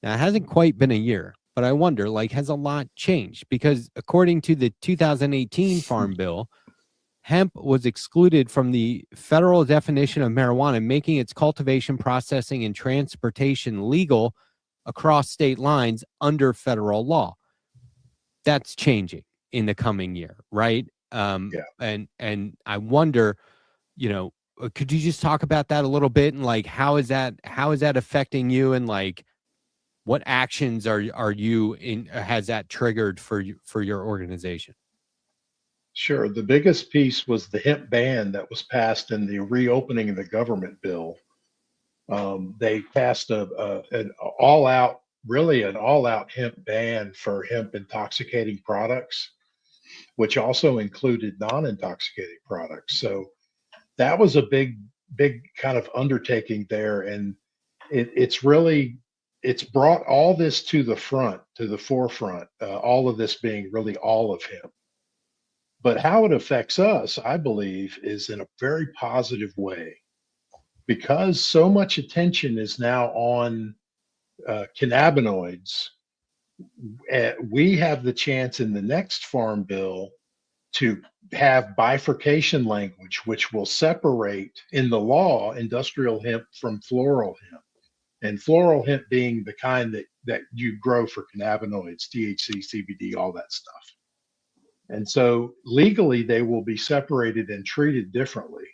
Now, it hasn't quite been a year, but I wonder, like, has a lot changed? Because according to the 2018 Farm Bill, hemp was excluded from the federal definition of marijuana, making its cultivation, processing, and transportation legal across state lines under federal law. That's changing in the coming year, right? And I wonder, you know, could you just talk about that a little bit, and like how is that affecting you, and like what actions are you in, has that triggered for your organization? Sure. The biggest piece was the hemp ban that was passed in the reopening of the government bill. They passed an all-out hemp ban for hemp intoxicating products, which also included non-intoxicating products. So that was a big kind of undertaking there. And it's brought all this to the forefront, all of this being really all of hemp. But how it affects us, I believe, is in a very positive way, because so much attention is now on cannabinoids. We have the chance in the next farm bill to have bifurcation language, which will separate in the law industrial hemp from floral hemp, and floral hemp being the kind that you grow for cannabinoids, THC, CBD, all that stuff. And so legally, they will be separated and treated differently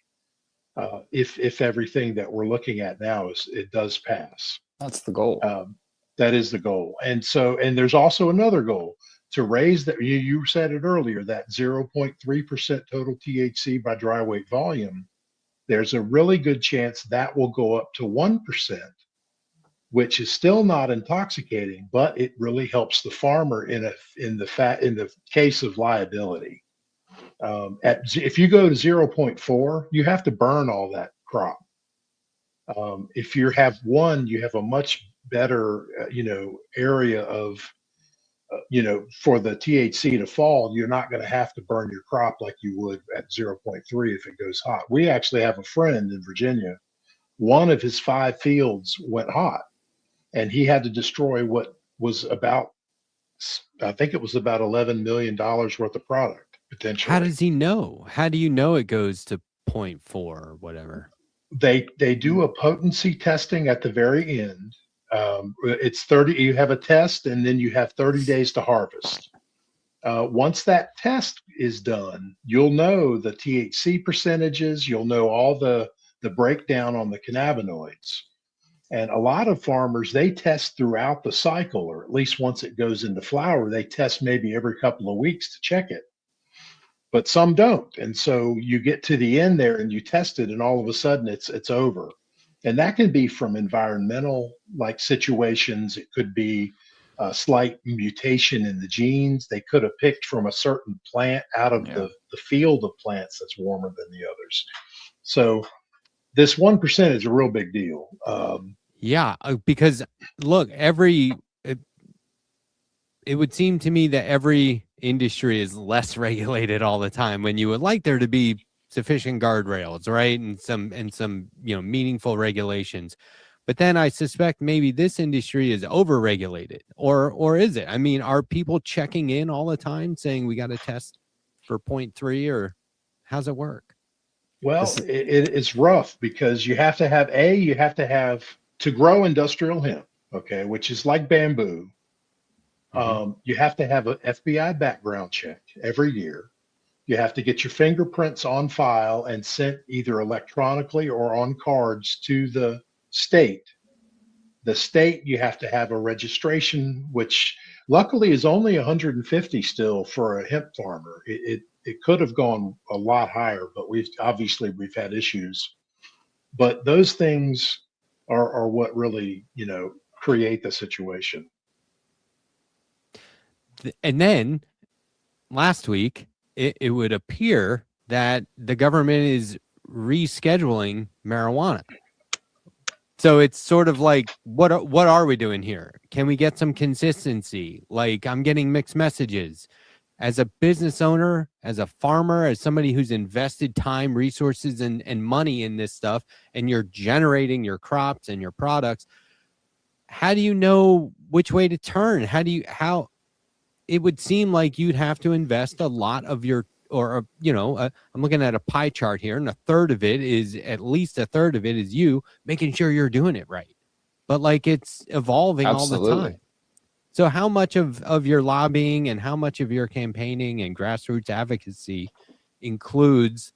if everything that we're looking at now it does pass. That's the goal. That is the goal. And so, and there's also another goal to raise that. You said it earlier, that 0.3% total THC by dry weight volume. There's a really good chance that will go up to 1%, which is still not intoxicating, but it really helps the farmer in the case of liability. If you go to 0.4, you have to burn all that crop. If you have 1, you have a much better, area of, for the THC to fall. You're not going to have to burn your crop like you would at 0.3 if it goes hot. We actually have a friend in Virginia. One of his 5 fields went hot, and he had to destroy what was about, I think it was about $11 million worth of product potentially. How does he know? How do you know it goes to 0.4 or whatever? They do a potency testing at the very end. It's 30. You have a test, and then you have 30 days to harvest. Once that test is done, you'll know the THC percentages. You'll know all the breakdown on the cannabinoids. And a lot of farmers, they test throughout the cycle, or at least once it goes into flower, they test maybe every couple of weeks to check it. But some don't. And so you get to the end there and you test it, and all of a sudden it's over. And that can be from environmental situations. It could be a slight mutation in the genes. They could have picked from a certain plant out of the field of plants that's warmer than the others. So this 1% is a real big deal. Because look, it would seem to me that every industry is less regulated all the time when you would like there to be sufficient guardrails, right? And some meaningful regulations. But then I suspect maybe this industry is over-regulated, or is it? I mean, are people checking in all the time saying we got to test for 0.3, or how's it work? Well, it's rough because you have to have to grow industrial hemp, okay, which is like bamboo. You have to have an FBI background check every year. You have to get your fingerprints on file and sent either electronically or on cards to the state. The state, you have to have a registration, which luckily is only 150 still for a hemp farmer. It could have gone a lot higher, but we've had issues. But those things are what really, create the situation. And then last week, it would appear that the government is rescheduling marijuana. So it's sort of like, what are we doing here? Can we get some consistency? Like, I'm getting mixed messages. As a business owner, as a farmer, as somebody who's invested time, resources, and money in this stuff, and you're generating your crops and your products, how do you know which way to turn? How it would seem like you'd have to invest a lot of your, I'm looking at a pie chart here, and at least a third of it is you making sure you're doing it right. But it's evolving all the time. So how much of your lobbying and how much of your campaigning and grassroots advocacy includes,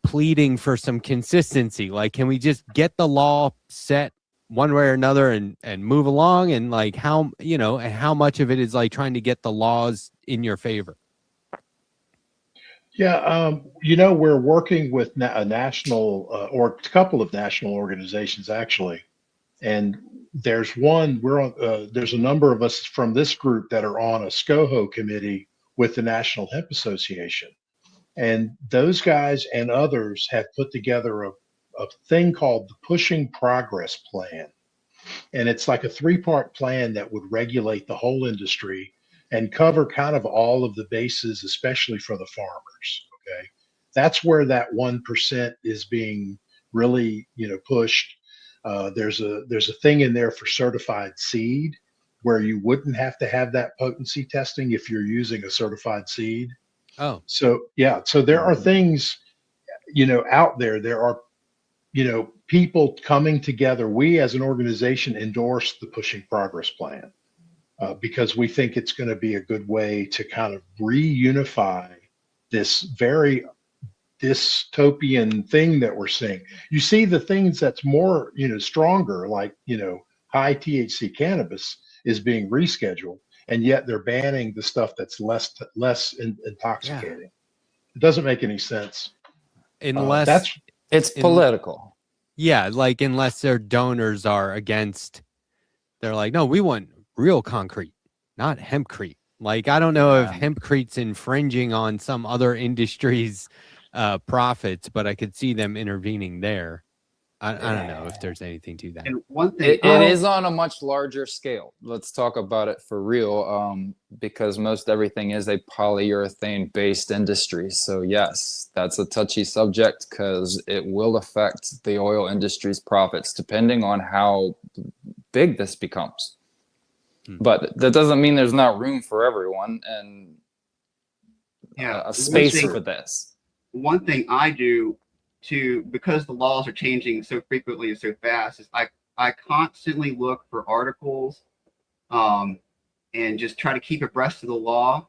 pleading for some consistency? Like, can we just get the law set one way or another and move along? And how much of it is trying to get the laws in your favor? Yeah, we're working with a national or a couple of national organizations actually, and there's one there's a number of us from this group that are on a SCOHO committee with the National Hemp Association, and those guys and others have put together a thing called the Pushing Progress Plan, and it's like a 3-part plan that would regulate the whole industry and cover kind of all of the bases, especially for the farmers. Okay, that's where that 1% is being really, pushed. There's a thing in there for certified seed, where you wouldn't have to have that potency testing if you're using a certified seed. Oh, so yeah, so there are things, out there. There are, people coming together. We as an organization endorse the Pushing Progress Plan. because we think it's going to be a good way to kind of reunify this very dystopian thing that we're seeing. You see the things that's more, stronger, like, high THC cannabis is being rescheduled, and yet they're banning the stuff that's less intoxicating. It doesn't make any sense. Unless it's political. Yeah, like unless their donors are against, they're like, no, we want real concrete, not hempcrete. Like, I don't know if hempcrete's infringing on some other industry's profits, but I could see them intervening there. I don't know if there's anything to that. And one thing it is on a much larger scale. Let's talk about it for real, because most everything is a polyurethane based industry. So yes, that's a touchy subject because it will affect the oil industry's profits depending on how big this becomes. But that doesn't mean there's not room for everyone and a space for this. One thing I do because the laws are changing so frequently and so fast, is I constantly look for articles and just try to keep abreast of the law.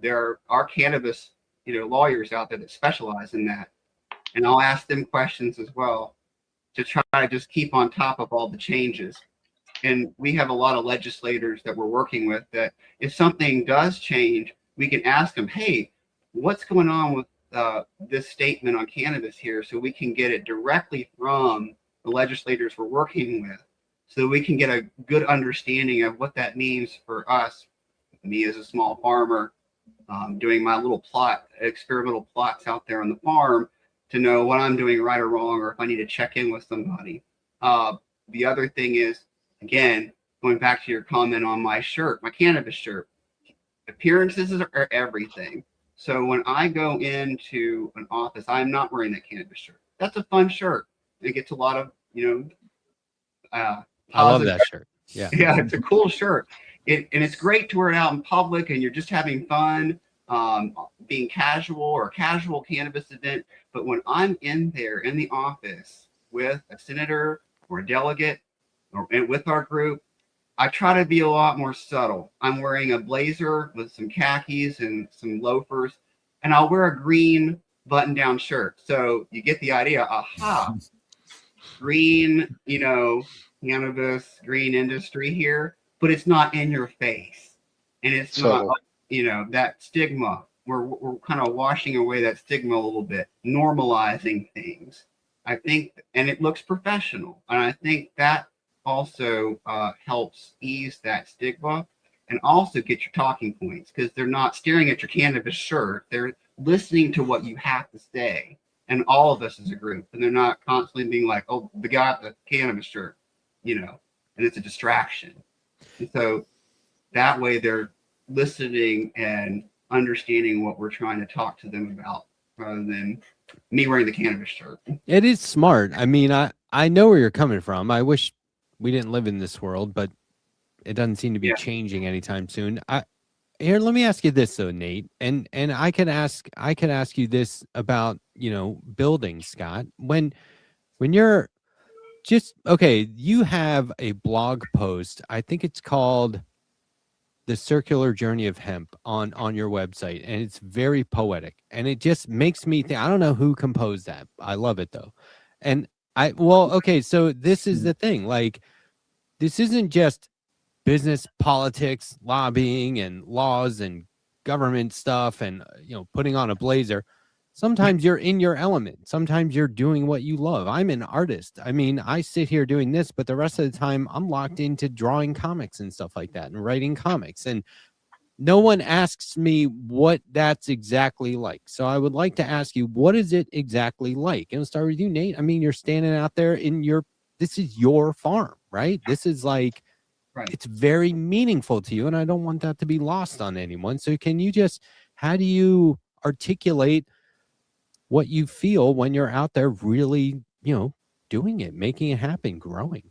There are cannabis lawyers out there that specialize in that, and I'll ask them questions as well to try to just keep on top of all the changes. And we have a lot of legislators that we're working with that if something does change, we can ask them, hey, what's going on with this statement on cannabis here, so we can get it directly from the legislators we're working with, so we can get a good understanding of what that means for us, me as a small farmer, doing my little experimental plots out there on the farm, to know what I'm doing right or wrong, or if I need to check in with somebody. The other thing is, again, going back to your comment on my shirt, my cannabis shirt, appearances are everything. So when I go into an office, I'm not wearing that cannabis shirt. That's a fun shirt. It gets a lot of, I love that shirt. Yeah. Yeah, it's a cool shirt. And it's great to wear it out in public and you're just having fun, being casual or a casual cannabis event. But when I'm in there in the office with a senator or a delegate or with our group, I try to be a lot more subtle. I'm wearing a blazer with some khakis and some loafers, and I'll wear a green button-down shirt. So you get the idea. Aha, green, cannabis, green industry here, but it's not in your face, and it's not, that stigma. We're kind of washing away that stigma a little bit, normalizing things. I think, and it looks professional, and I think that also helps ease that stigma and also get your talking points, because they're not staring at your cannabis shirt. They're listening to what you have to say, and all of us as a group, and they're not constantly being like, oh, the guy with the cannabis shirt, and it's a distraction. And so that way they're listening and understanding what we're trying to talk to them about, rather than me wearing the cannabis shirt. It is smart. I mean, I know where you're coming from. I wish we didn't live in this world, but it doesn't seem to be changing anytime soon. Here, let me ask you this though, Nate, and I could ask you this about building, Scott. When you're just you have a blog post. I think it's called "The Circular Journey of Hemp" on your website, and it's very poetic, and it just makes me think. I don't know who composed that. I love it though, and so this is the thing. Like, this isn't just business, politics, lobbying, and laws and government stuff, and putting on a blazer. Sometimes you're in your element. Sometimes you're doing what you love. I'm an artist. I mean, I sit here doing this, but the rest of the time I'm locked into drawing comics and stuff like that and writing comics. And no one asks me what that's exactly like. So I would like to ask you, what is it exactly like? And I'll start with you, Nate. I mean, you're standing out there this is your farm, right? This is like, it's very meaningful to you. And I don't want that to be lost on anyone. So how do you articulate what you feel when you're out there really, doing it, making it happen, growing?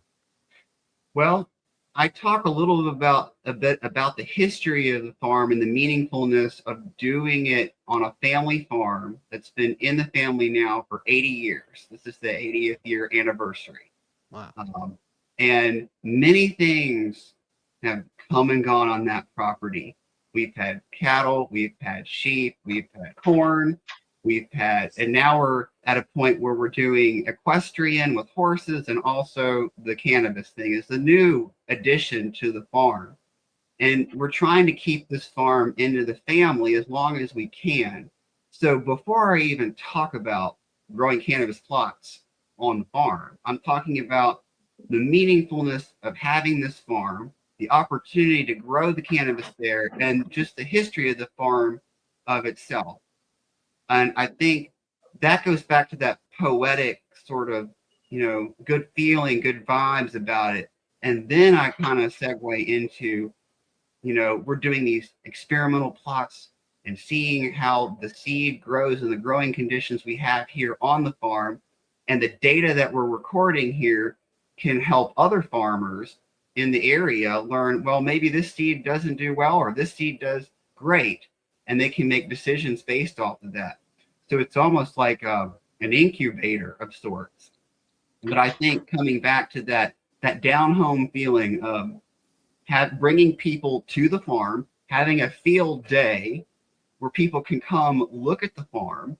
Well, I talk a little bit about the history of the farm and the meaningfulness of doing it on a family farm that's been in the family now for 80 years. This is the 80th year anniversary. Wow. And many things have come and gone on that property. We've had cattle, we've had sheep, we've had corn, and now we're at a point where we're doing equestrian with horses, and also the cannabis thing is the new addition to the farm. And we're trying to keep this farm into the family as long as we can. So before I even talk about growing cannabis plots on the farm, I'm talking about the meaningfulness of having this farm, the opportunity to grow the cannabis there, and just the history of the farm of itself. And I think that goes back to that poetic sort of, good feeling, good vibes about it. And then I kind of segue into, we're doing these experimental plots and seeing how the seed grows and the growing conditions we have here on the farm. And the data that we're recording here can help other farmers in the area learn, well, maybe this seed doesn't do well, or this seed does great. And they can make decisions based off of that. So it's almost like an incubator of sorts. But I think coming back to that down home feeling of bringing people to the farm, having a field day where people can come look at the farm,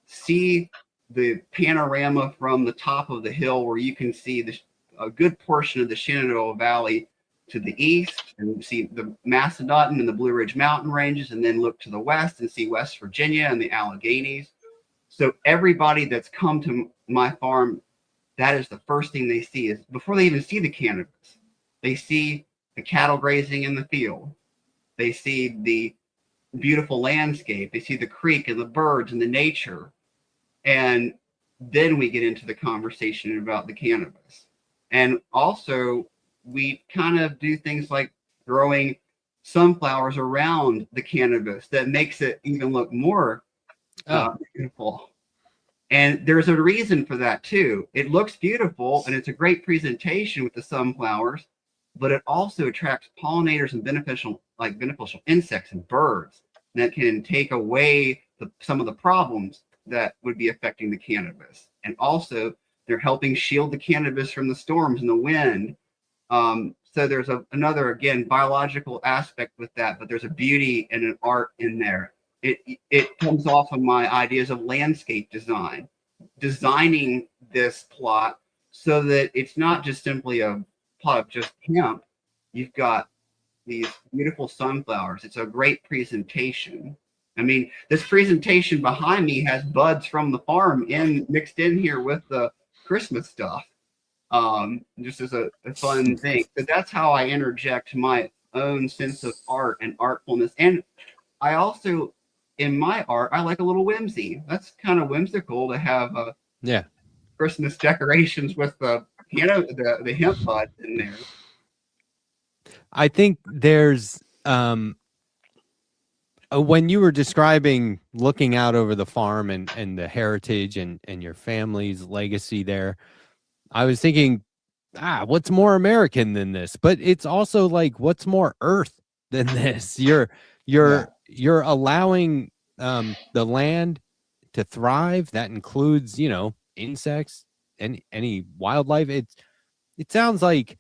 see the panorama from the top of the hill where you can see a good portion of the Shenandoah Valley to the east, and see the Macedon and the Blue Ridge Mountain ranges, and then look to the west and see West Virginia and the Alleghenies. So everybody that's come to my farm, that is the first thing they see, is before they even see the cannabis, they see the cattle grazing in the field. They see the beautiful landscape. They see the creek and the birds and the nature. And then we get into the conversation about the cannabis. And also, we kind of do things like growing sunflowers around the cannabis that makes it even look more beautiful. And there's a reason for that too. It looks beautiful and it's a great presentation with the sunflowers, but it also attracts pollinators and beneficial insects and birds that can take away some of the problems that would be affecting the cannabis. And also, they're helping shield the cannabis from the storms and the wind. So there's another, again, biological aspect with that, but there's a beauty and an art in there. It comes off of my ideas of landscape design, designing this plot so that it's not just simply a plot of just hemp. You've got these beautiful sunflowers. It's a great presentation. I mean, this presentation behind me has buds from the farm mixed in here with the Christmas stuff. Just as a fun thing. But that's how I interject my own sense of art and artfulness. And I also, in my art, I like a little whimsy. That's kind of whimsical to have Christmas decorations with the hemp buds in there. I think there's when you were describing looking out over the farm and the heritage and your family's legacy there, I was thinking, what's more American than this? But it's also like, what's more Earth than this? You're allowing the land to thrive. That includes, insects and any wildlife. It sounds like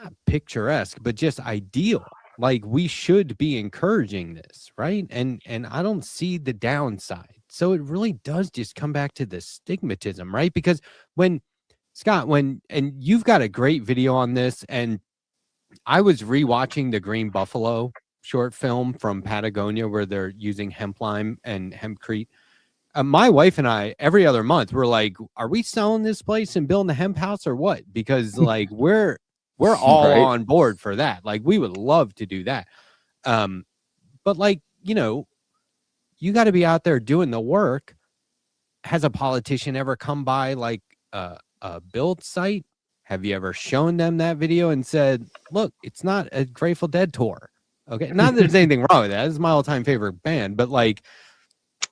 not picturesque, but just ideal. Like, we should be encouraging this, right? And I don't see the downside. So it really does just come back to the stigmatism, right? Because when and you've got a great video on this, and I was rewatching the Green Buffalo short film from Patagonia where they're using hemp lime and hempcrete. My wife and I, every other month, we're like, are we selling this place and building a hemp house or what? Because like we're all on board for that. Like, we would love to do that. But like, you got to be out there doing the work. Has a politician ever come by like a build site? Have you ever shown them that video and said, look, it's not a Grateful Dead tour? Okay. Not that there's anything wrong with that. This is my all-time favorite band, but like,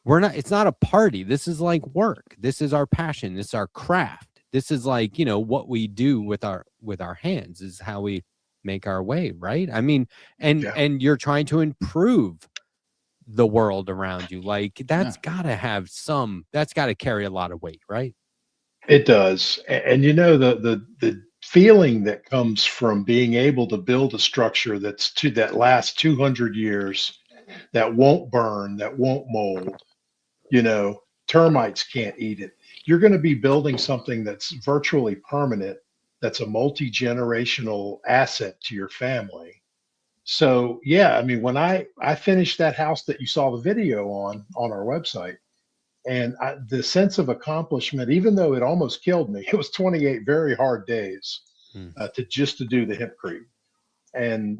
it's not a party. This is like work. This is our passion. This is our craft. This is like, what we do with our hands is how we make our way, right? I mean, and you're trying to improve the world around you. Like, that's gotta have that's gotta carry a lot of weight, right? It does. And the feeling that comes from being able to build a structure that lasts 200 years, that won't burn, that won't mold, termites can't eat it. You're going to be building something that's virtually permanent, that's a multi-generational asset to your family. So yeah, I mean, when I finished that house that you saw the video on our website, and the sense of accomplishment, even though it almost killed me, it was 28 very hard days to do the hempcrete. And,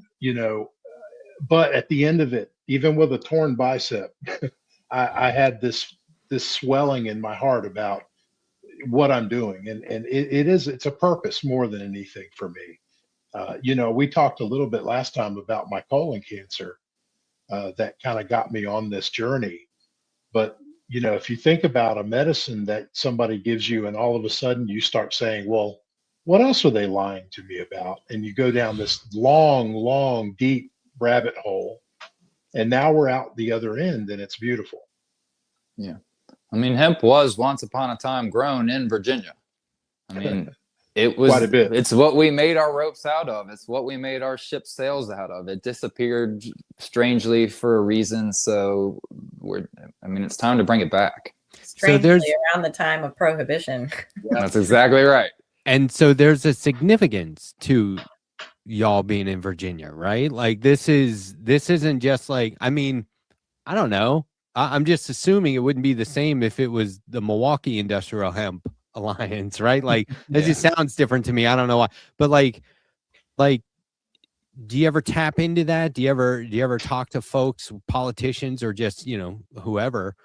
but at the end of it, even with a torn bicep, I had this swelling in my heart about what I'm doing. And it's a purpose more than anything for me. We talked a little bit last time about my colon cancer that kind of got me on this journey. But if you think about a medicine that somebody gives you and all of a sudden you start saying, well, what else are they lying to me about? And you go down this long, deep rabbit hole. And now we're out the other end and it's beautiful. Yeah. I mean, hemp was once upon a time grown in Virginia. I mean, it was, quite a bit. It's what we made our ropes out of. It's what we made our ship sails out of. It disappeared strangely for a reason. So it's time to bring it back. Strangely, around the time of Prohibition. That's exactly right. And so there's a significance to y'all being in Virginia, right? Like this isn't just like, I mean, I don't know. I'm just assuming it wouldn't be the same if it was the Milwaukee Industrial Hemp Alliance, right? Like that just sounds different to me. I don't know why, but like, do you ever tap into that? Do you ever talk to folks, politicians, or just, whoever,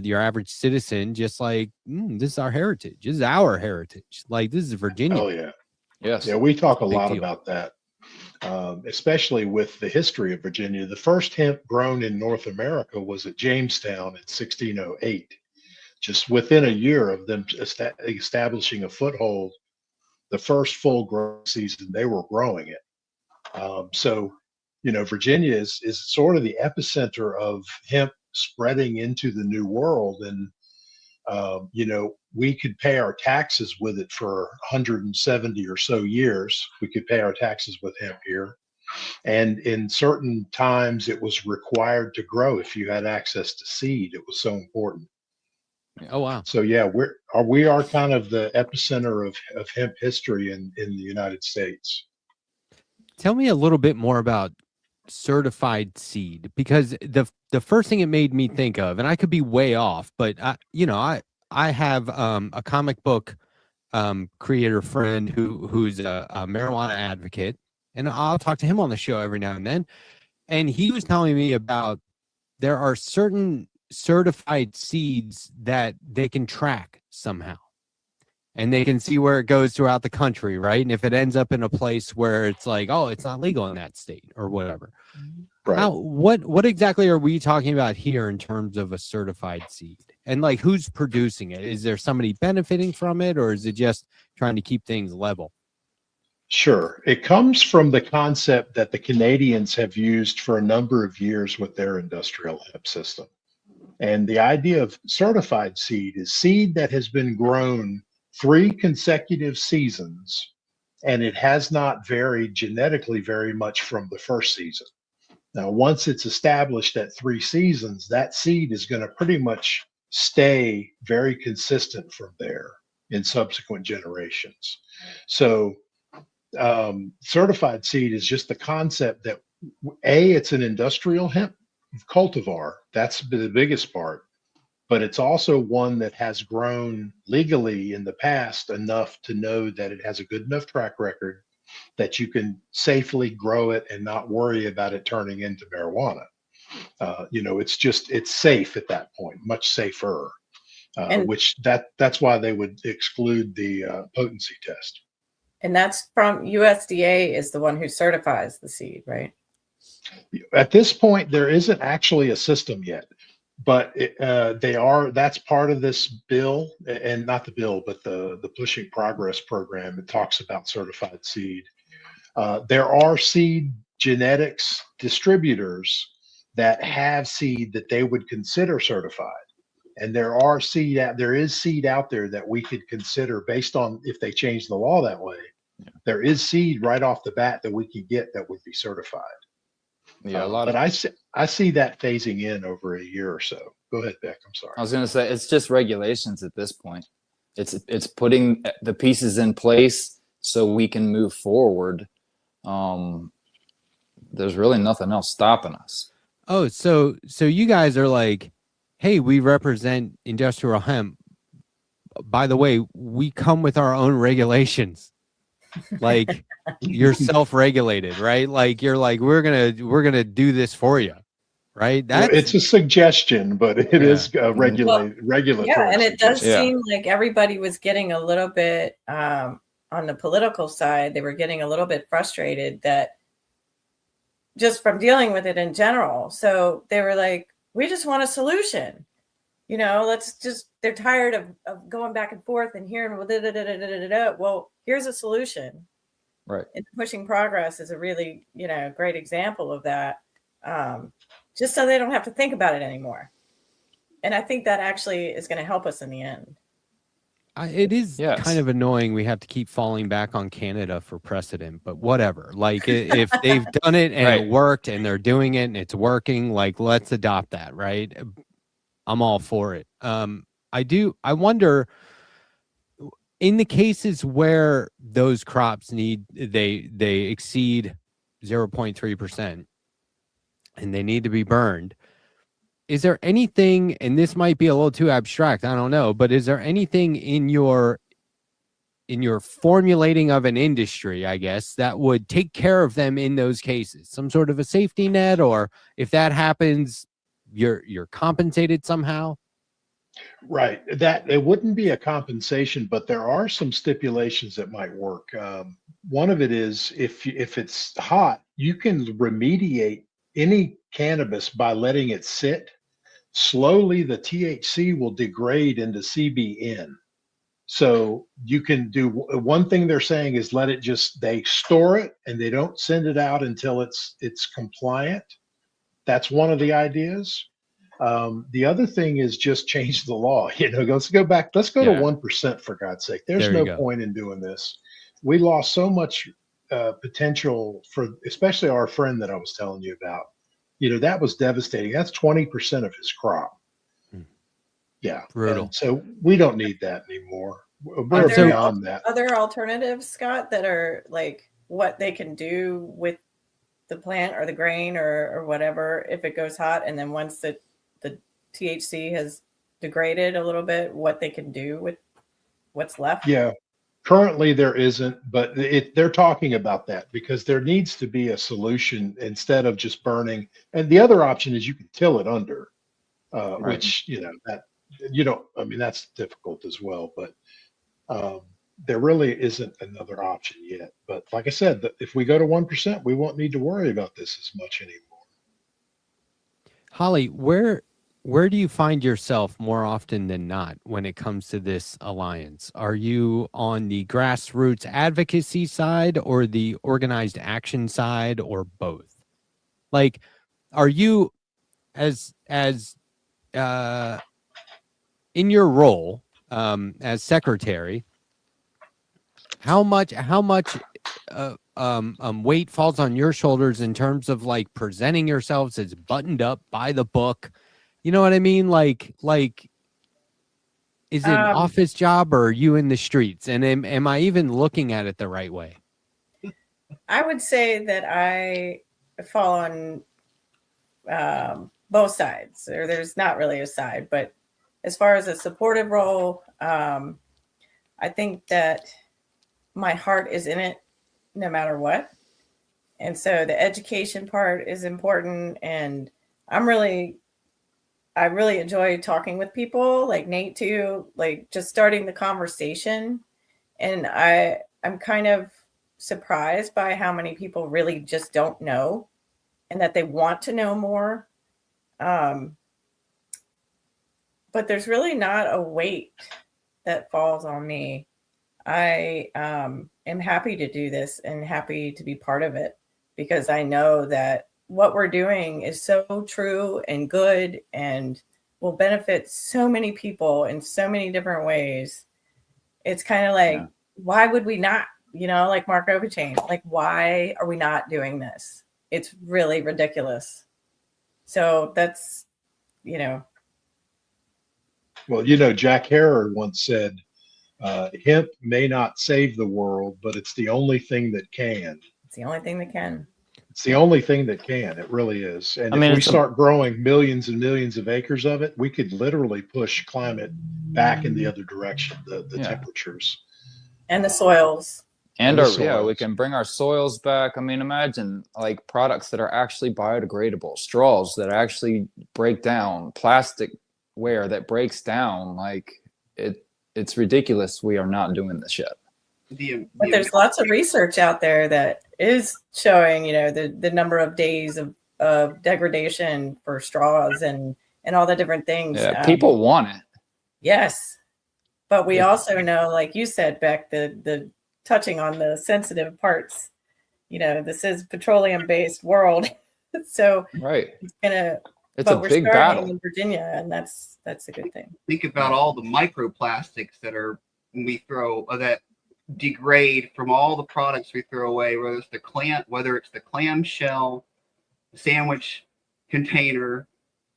your average citizen, just like, this is our heritage. This is our heritage. Like this is Virginia. Oh yeah. Yes. Yeah. We talk a lot deal. about that. Especially with the history of Virginia. The first hemp grown in North America was at Jamestown in 1608. Just within a year of them establishing a foothold, the first full growing season, they were growing it. So, Virginia is sort of the epicenter of hemp spreading into the New World. And, we could pay our taxes with it for 170 or so years. We could pay our taxes with hemp here. And in certain times, it was required to grow if you had access to seed. It was so important. Oh, wow. So yeah, we are kind of the epicenter of hemp history in the United States. Tell me a little bit more about certified seed, because the first thing it made me think of, and I could be way off, but I have a comic book creator friend who's a marijuana advocate, and I'll talk to him on the show every now and then. And he was telling me about there are certain certified seeds that they can track somehow, and they can see where it goes throughout the country, right? And if it ends up in a place where it's like, oh, it's not legal in that state or whatever. Right. What exactly are we talking about here in terms of a certified seed? And like, who's producing it? Is there somebody benefiting from it, or is it just trying to keep things level? Sure. It comes from the concept that the Canadians have used for a number of years with their industrial hemp system. And the idea of certified seed is seed that has been grown 3 consecutive seasons, and it has not varied genetically very much from the first season. Now, once it's established at 3 seasons, that seed is going to pretty much stay very consistent from there in subsequent generations. So certified seed is just the concept that it's an industrial hemp cultivar. That's the biggest part, but it's also one that has grown legally in the past enough to know that it has a good enough track record that you can safely grow it and not worry about it turning into marijuana. It's safe at that point, much safer, that's why they would exclude the potency test. And that's from USDA is the one who certifies the seed, right? At this point, there isn't actually a system yet, but that's part of this bill, and not the bill, but the Pushing Progress program. It talks about certified seed. There are seed genetics distributors that have seed that they would consider certified. And there is seed out there that we could consider based on if they change the law that way, There is seed right off the bat that we can get that would be certified. Yeah, a lot but of. I see that phasing in over a year or so. Go ahead, Beck. I'm sorry. I was going to say it's just regulations at this point. It's putting the pieces in place so we can move forward. There's really nothing else stopping us. Oh, so you guys are like, hey, we represent industrial hemp. By the way, we come with our own regulations. Like you're self-regulated, right? Like you're like, we're gonna do this for you, right? That's It's a suggestion, but it is regulatory. Yeah, and it does seem like everybody was getting a little bit on the political side. They were getting a little bit frustrated that just from dealing with it in general. So they were like, we just want a solution. You know, they're tired of going back and forth and hearing, well, here's a solution. Right. And Pushing Progress is a really, great example of that. Just so they don't have to think about it anymore. And I think that actually is going to help us in the end. It is kind of annoying. We have to keep falling back on Canada for precedent, but whatever. Like if they've done it and it worked and they're doing it and it's working, like let's adopt that, right? I'm all for it. I wonder in the cases where those crops they exceed 0.3% and they need to be burned. Is there anything, and this might be a little too abstract, I don't know, but is there anything in your formulating of an industry, I guess, that would take care of them in those cases? Some sort of a safety net, or if that happens, you're compensated somehow? Right. That it wouldn't be a compensation, but there are some stipulations that might work. One of it is if it's hot, you can remediate any cannabis by letting it sit. Slowly, the THC will degrade into CBN. So you can do one thing they're saying is they store it and they don't send it out until it's compliant. That's one of the ideas. The other thing is just change the law. Let's go back. Let's go to 1%, for God's sake. There's no point in doing this. We lost so much potential for, especially our friend that I was telling you about. That was devastating. That's 20% of his crop. Yeah. Brutal. So we don't need that anymore. We're beyond that. Other alternatives, Scott, that are like what they can do with the plant or the grain or whatever if it goes hot, and then once the THC has degraded a little bit, what they can do with what's left? Yeah. Currently there isn't, but they're talking about that because there needs to be a solution instead of just burning. And the other option is you can till it under, which, that's difficult as well, but there really isn't another option yet. But like I said, if we go to 1%, we won't need to worry about this as much anymore. Holly, where do you find yourself more often than not when it comes to this alliance? Are you on the grassroots advocacy side or the organized action side, or both? Like, are you as in your role as secretary, how much weight falls on your shoulders in terms of like presenting yourselves as buttoned up by the book? You know what I mean? Like, is it an office job or are you in the streets? And am I even looking at it the right way? I would say that I fall on both sides, or there's not really a side, but as far as a supportive role, I think that my heart is in it no matter what. And so the education part is important. And I really enjoy talking with people like Nate too, like just starting the conversation. And I'm kind of surprised by how many people really just don't know and that they want to know more. But there's really not a weight that falls on me. I am happy to do this and happy to be part of it because I know that what we're doing is so true and good and will benefit so many people in so many different ways. It's kind of like, why would we not like Mark Overchain. Like, why are we not doing this? It's really ridiculous. So that's, Well, Jack Herer once said, hemp may not save the world, but it's the only thing that can. It's the only thing that can. It's the only thing that can. It really is. And if we start growing millions and millions of acres of it, we could literally push climate back in the other direction, the temperatures. And the soils. And we can bring our soils back. I mean, imagine like products that are actually biodegradable, straws that actually break down, plasticware that breaks down. Like it's ridiculous. We are not doing this yet. But there's lots of research out there that is showing, the number of days of degradation for straws and all the different things. Yeah, people want it. Yes. But we also know, like you said, Beck, the touching on the sensitive parts, this is petroleum-based world. So it's a big battle in Virginia, and that's a good thing. Think about all the microplastics that degrade from all the products we throw away, whether it's the clamshell, sandwich container,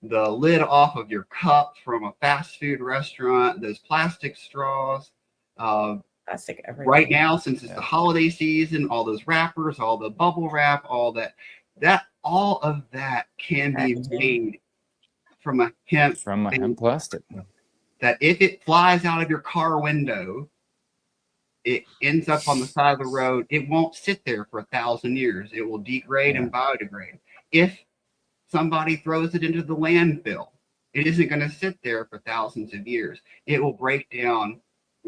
the lid off of your cup from a fast food restaurant, those plastic straws. Plastic everything. Right now, since it's the holiday season, all those wrappers, all the bubble wrap, all of that can be made from a hemp plastic. That if it flies out of your car window, it ends up on the side of the road. It won't sit there for 1,000 years. It will degrade and biodegrade. If somebody throws it into the landfill, it isn't going to sit there for thousands of years. It will break down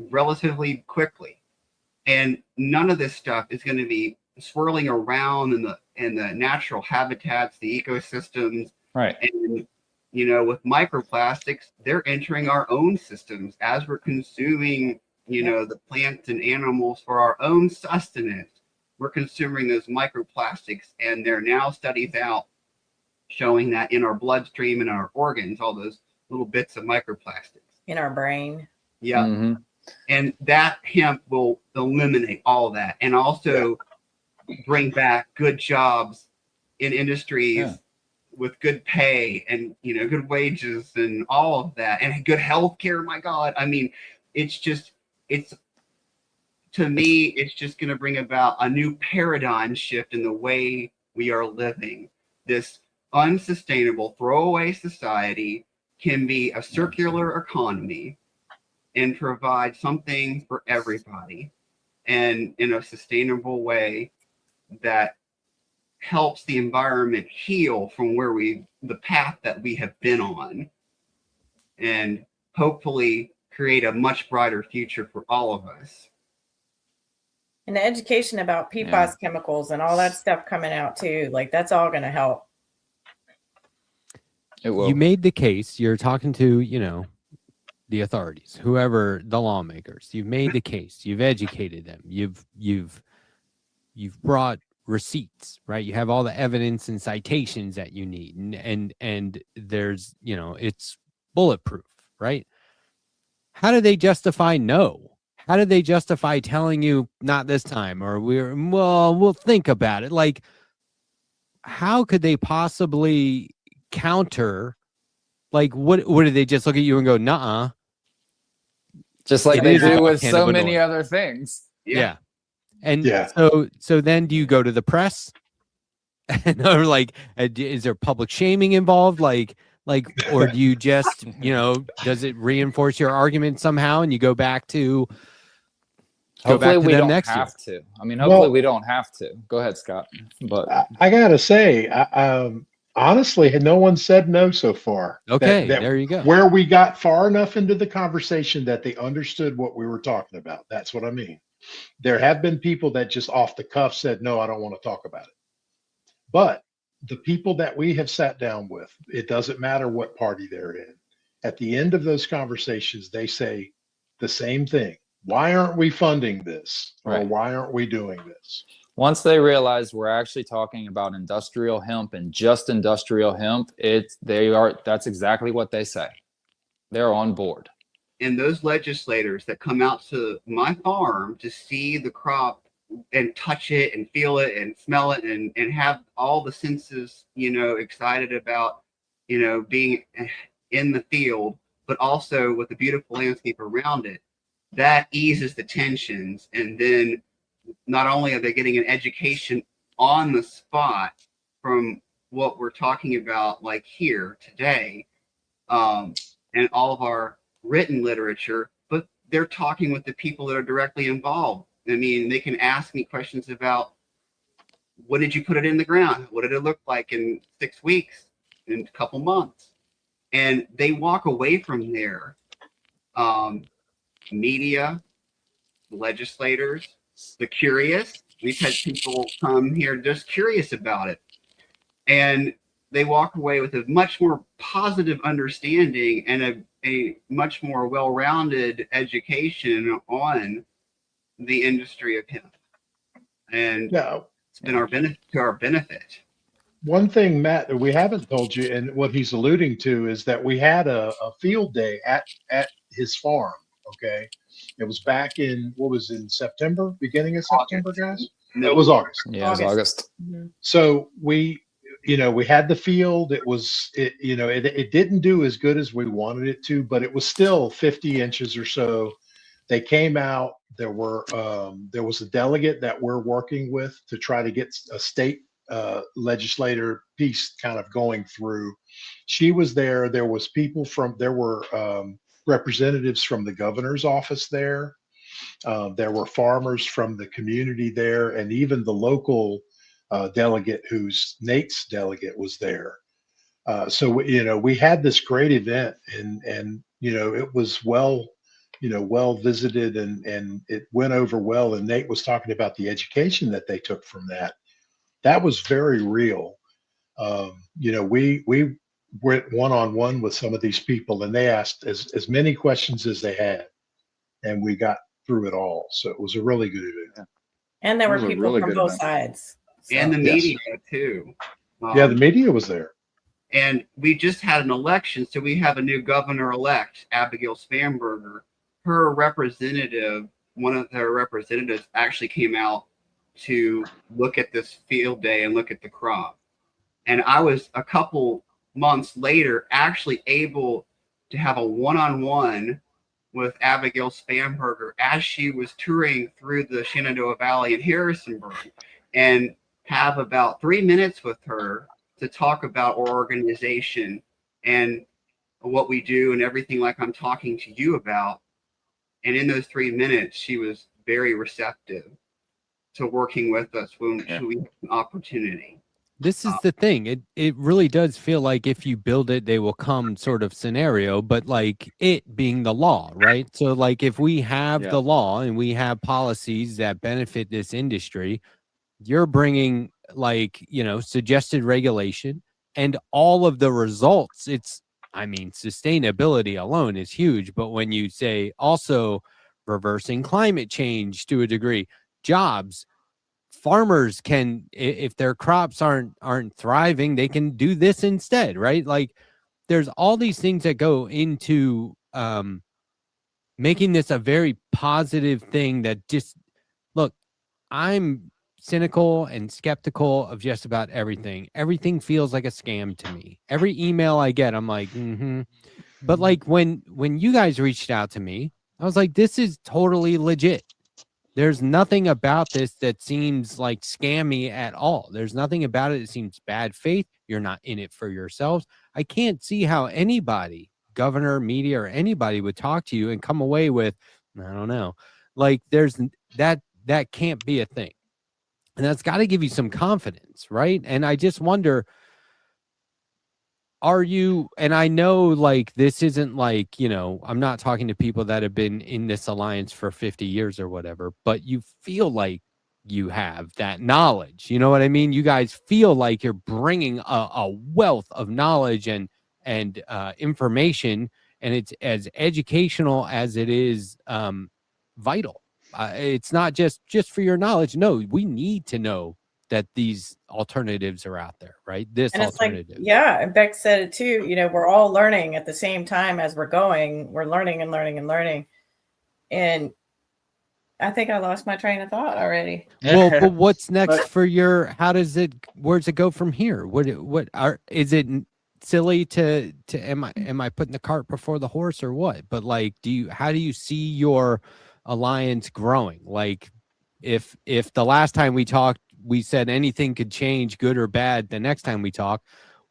relatively quickly. And none of this stuff is going to be swirling around in the natural habitats, the ecosystems. Right. And with microplastics, they're entering our own systems as we're consuming the plants and animals for our own sustenance. We're consuming those microplastics, and there are now studies out showing that in our bloodstream and our organs, all those little bits of microplastics. In our brain. Yeah. Mm-hmm. And that hemp will eliminate all that and also bring back good jobs in industries with good pay and, good wages and all of that and good health care. My God. I mean, to me, it's just going to bring about a new paradigm shift in the way we are living. This unsustainable throwaway society can be a circular economy and provide something for everybody and in a sustainable way that helps the environment heal from the path that we have been on, and hopefully create a much brighter future for all of us. And the education about PFAS chemicals and all that stuff coming out too, like that's all going to help. It will. You made the case. You're talking to, the authorities, whoever, the lawmakers. You've made the case. You've educated them. You've brought receipts, right? You have all the evidence and citations that you need, and there's, it's bulletproof, right? How do they justify no? How do they justify telling you not this time, or we'll think about it? Like, how could they possibly counter? Like, what do they just look at you and go, nuh-uh? Just like they do with so many other things. Yeah. And so then do you go to the press? And or like, is there public shaming involved? Like, or do you just, does it reinforce your argument somehow and you go back to hopefully we don't next have year? to. I mean, hopefully we don't have to. Go ahead, Scott. But I gotta say, honestly, no one said no so far. Okay, there you go. Where we got far enough into the conversation that they understood what we were talking about. That's what I mean. There have been people that just off the cuff said, no, I don't want to talk about it. But the people that we have sat down with, it doesn't matter what party they're in. At the end of those conversations, they say the same thing. Why aren't we funding this? Or why aren't we doing this? Once they realize we're actually talking about industrial hemp and just industrial hemp, that's exactly what they say. They're on board. And those legislators that come out to my farm to see the crop and touch it and feel it and smell it and have all the senses, excited about, being in the field, but also with the beautiful landscape around it, that eases the tensions. And then not only are they getting an education on the spot from what we're talking about, like here today, and all of our written literature, but they're talking with the people that are directly involved. I mean, they can ask me questions about, when did you put it in the ground? What did it look like in 6 weeks, in a couple months? And they walk away from there. Media, legislators, the curious. We've had people come here just curious about it. And they walk away with a much more positive understanding and a much more well-rounded education on the industry of hemp. And it's been to our benefit. One thing, Matt, that we haven't told you, and what he's alluding to, is that we had a field day at his farm. Okay, it was back in in September, beginning of September, guys. No, it was August. Yeah, it was August. So we had the field. It didn't do as good as we wanted it to, but it was still 50 inches or so. They came out. There was a delegate that we're working with to try to get a state legislator piece kind of going through. She was there. There were representatives from the governor's office there. There were farmers from the community there, and even the local delegate, who's Nate's delegate, was there. So we had this great event, and it was well visited, and it went over well. And Nate was talking about the education that they took from that. That was very real. We went one-on-one with some of these people, and they asked as many questions as they had, and we got through it all. So it was a really good event. And there were people from both sides. And the media too. The media was there. And we just had an election, so we have a new governor-elect, Abigail Spanberger. Her representative, one of their representatives, actually came out to look at this field day and look at the crop. And I was a couple months later actually able to have a one-on-one with Abigail Spanberger as she was touring through the Shenandoah Valley in Harrisonburg, and have about 3 minutes with her to talk about our organization and what we do and everything like I'm talking to you about. And in those 3 minutes, she was very receptive to working with us when we had an opportunity. This is the thing. It really does feel like if you build it, they will come sort of scenario, but like it being the law, right? So like if we have the law and we have policies that benefit this industry, you're bringing suggested regulation and all of the results. Sustainability alone is huge, but when you say also reversing climate change to a degree, jobs, farmers can, if their crops aren't thriving, they can do this instead, right? Like there's all these things that go into making this a very positive thing that just, look, I'm cynical and skeptical of just about everything. Everything feels like a scam to me. Every email I get, I'm like, But like when you guys reached out to me, I was like, this is totally legit. There's nothing about this that seems like scammy at all. There's nothing about it that seems bad faith. You're not in it for yourselves. I can't see how anybody, governor, media, or anybody would talk to you and come away with, I don't know. Like there's that can't be a thing. And that's got to give you some confidence, right? And I just wonder, are you, and I know like this isn't like, I'm not talking to people that have been in this alliance for 50 years or whatever, but you feel like you have that knowledge. You know what I mean? You guys feel like you're bringing a wealth of knowledge and information, and it's as educational as it is vital. It's not just for your knowledge. No, we need to know that these alternatives are out there, right? This and it's alternative. Like, and Beck said it too. We're all learning at the same time as we're going. We're learning and learning and learning. And I think I lost my train of thought already. Well, but what's next for your? Where's it go from here? Is it silly to am I putting the cart before the horse or what? But like, how do you see your alliance growing? Like, if the last time we talked, we said anything could change, good or bad, the next time we talk,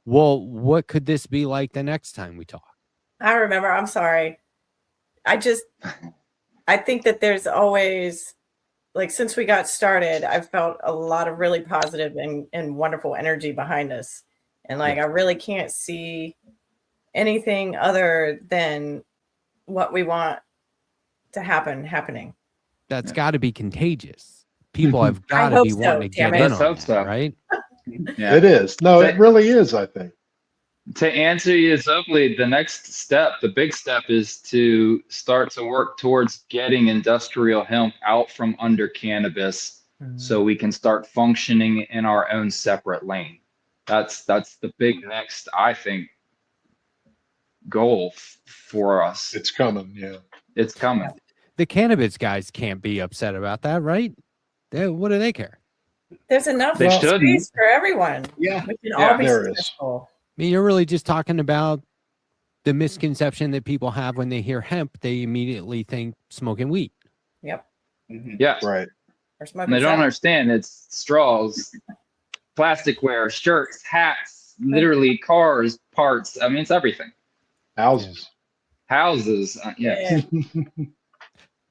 well, what could this be like the next time we talk? I remember. I'm sorry. I think that there's always, like, since we got started, I've felt a lot of really positive and wonderful energy behind us. And like, I really can't see anything other than what we want to happening. That's got to be contagious. People have got to be wanting to get in on that, right? Yeah. It is. No, it really is, I think. To answer you simply, the next step, the big step, is to start to work towards getting industrial hemp out from under cannabis so we can start functioning in our own separate lane. That's the big next, I think, goal for us. It's coming, yeah. It's coming. The cannabis guys can't be upset about that, right? What do they care? There's enough They space shouldn't. for everyone. Yeah. We can all be there is. successful. I mean, you're really just talking about the misconception that people have when they hear hemp, they immediately think smoking weed. Yep. Yeah. Right. Or And they don't understand it's straws, plasticware, shirts, hats, literally cars, parts. I mean, it's everything. Houses. Yeah.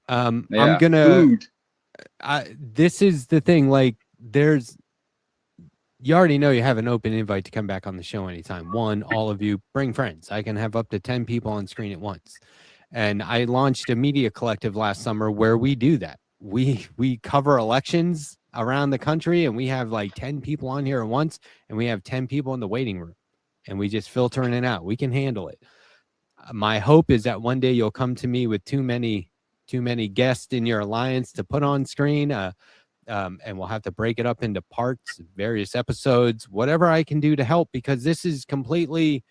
I'm Yeah, gonna. food. This is the thing. Like, you already know you have an open invite to come back on the show anytime. One, all of you bring friends. I can have up to 10 people on screen at once. And I launched a media collective last summer where we do that. We cover elections around the country, and we have like 10 people on here at once, and we have 10 people in the waiting room, and we just filter in and out. We can handle it. My hope is that one day you'll come to me with too many guests in your alliance to put on screen. And we'll have to break it up into parts, various episodes, whatever I can do to help, because this is completely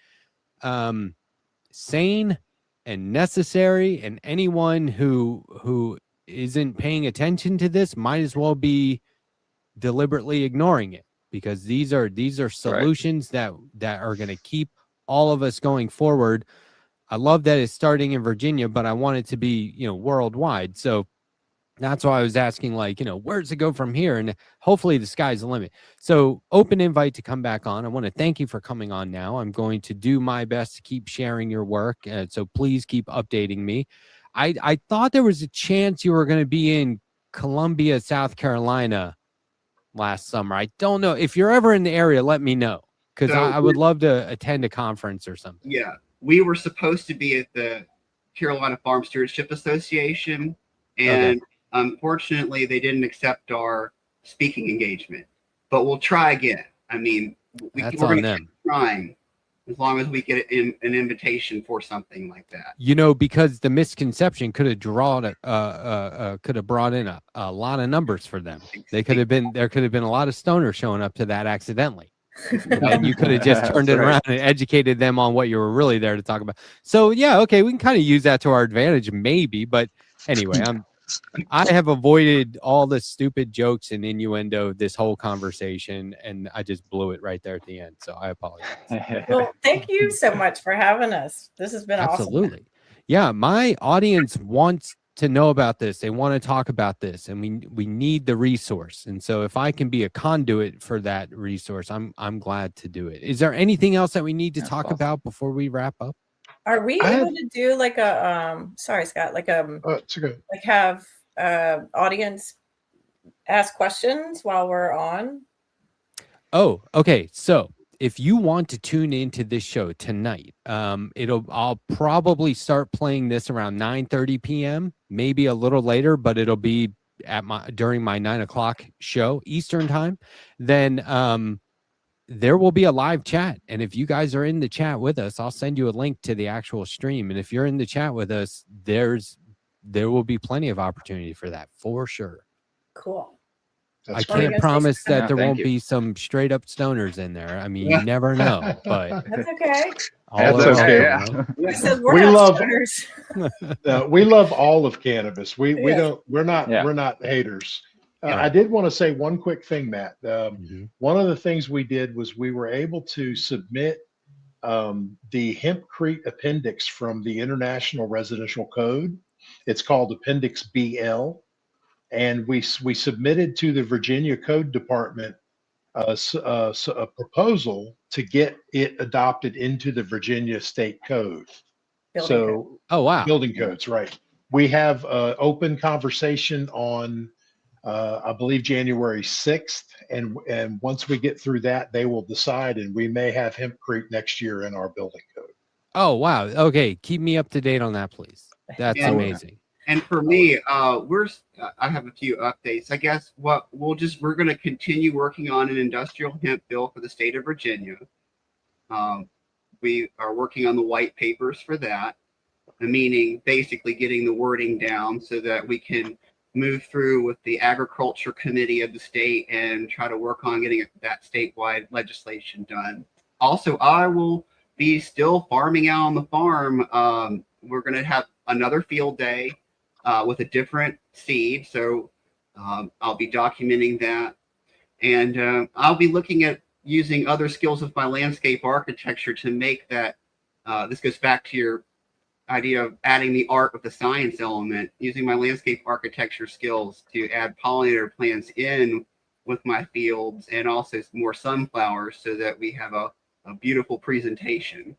sane and necessary. And anyone who isn't paying attention to this might as well be deliberately ignoring it, because these are solutions that are going to keep all of us going forward. I love that it's starting in Virginia, but I want it to be, worldwide. So that's why I was asking, like, where's it go from here? And hopefully the sky's the limit. So open invite to come back on. I want to thank you for coming on now. I'm going to do my best to keep sharing your work. So please keep updating me. I thought there was a chance you were going to be in Columbia, South Carolina last summer. I don't know. If you're ever in the area, let me know, because I would love to attend a conference or something. Yeah. We were supposed to be at the Carolina Farm Stewardship Association, and unfortunately, they didn't accept our speaking engagement. But we'll try again. I mean, we're going to keep trying as long as we get an invitation for something like that. Because the misconception could have brought in a lot of numbers for them. There could have been a lot of stoners showing up to that accidentally. And you could have just turned it around and educated them on what you were really there to talk about. So yeah, okay, we can kind of use that to our advantage, maybe. But anyway, I have avoided all the stupid jokes and innuendo this whole conversation, and I just blew it right there at the end. So I apologize. Well, thank you so much for having us. This has been awesome. Absolutely. Yeah, my audience wants to know about this. They want to talk about this, and we need the resource. And so if I can be a conduit for that resource, I'm glad to do it. Is there anything else that we need to talk about before we wrap up? Are we able to do like a sorry, Scott, like it's okay. Like have audience ask questions while we're on? Oh, okay. So if you want to tune into this show tonight, I'll probably start playing this around 9:30 p.m., maybe a little later, but it'll be during my 9 o'clock show Eastern time. Then there will be a live chat. And if you guys are in the chat with us, I'll send you a link to the actual stream. And if you're in the chat with us, there will be plenty of opportunity for that, for sure. Cool. That's I great. can't promise that Yeah, there thank won't you. be some straight up stoners in there. I mean, you never know, but That's okay. all That's are okay. welcome, We said we're We not love stoners. we love all of cannabis. Yeah. We're not haters. I Right. did want to say one quick thing, Matt. Mhm. One of the things we did was we were able to submit the hempcrete appendix from the International Residential Code. It's called Appendix BL, and we submitted to the Virginia Code Department a proposal to get it adopted into the Virginia State Code. Building code. So, Oh wow. building codes, right? We have open conversation on, I believe, January 6th, and once we get through that, they will decide, and we may have hempcrete next year in our building code. Oh wow. Okay, keep me up to date on that, please. That's And- amazing. And for me, I have a few updates. I guess we're going to continue working on an industrial hemp bill for the state of Virginia. We are working on the white papers for that, meaning basically getting the wording down so that we can move through with the agriculture committee of the state and try to work on getting that statewide legislation done. Also, I will be still farming out on the farm. We're going to have another field day with a different seed. So I'll be documenting that. And I'll be looking at using other skills of my landscape architecture to make that. This goes back to your idea of adding the art with the science element, using my landscape architecture skills to add pollinator plants in with my fields and also more sunflowers so that we have a beautiful presentation.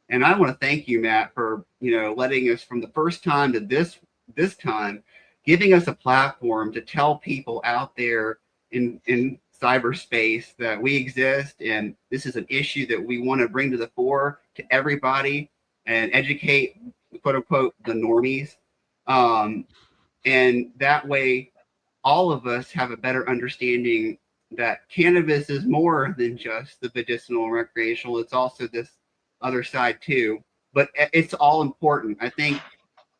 And I want to thank you, Matt, for letting us from the first time to this time, giving us a platform to tell people out there in cyberspace that we exist and this is an issue that we want to bring to the fore to everybody and educate, quote unquote, the normies. And that way, all of us have a better understanding that cannabis is more than just the medicinal and recreational. It's also this other side too, but it's all important. I think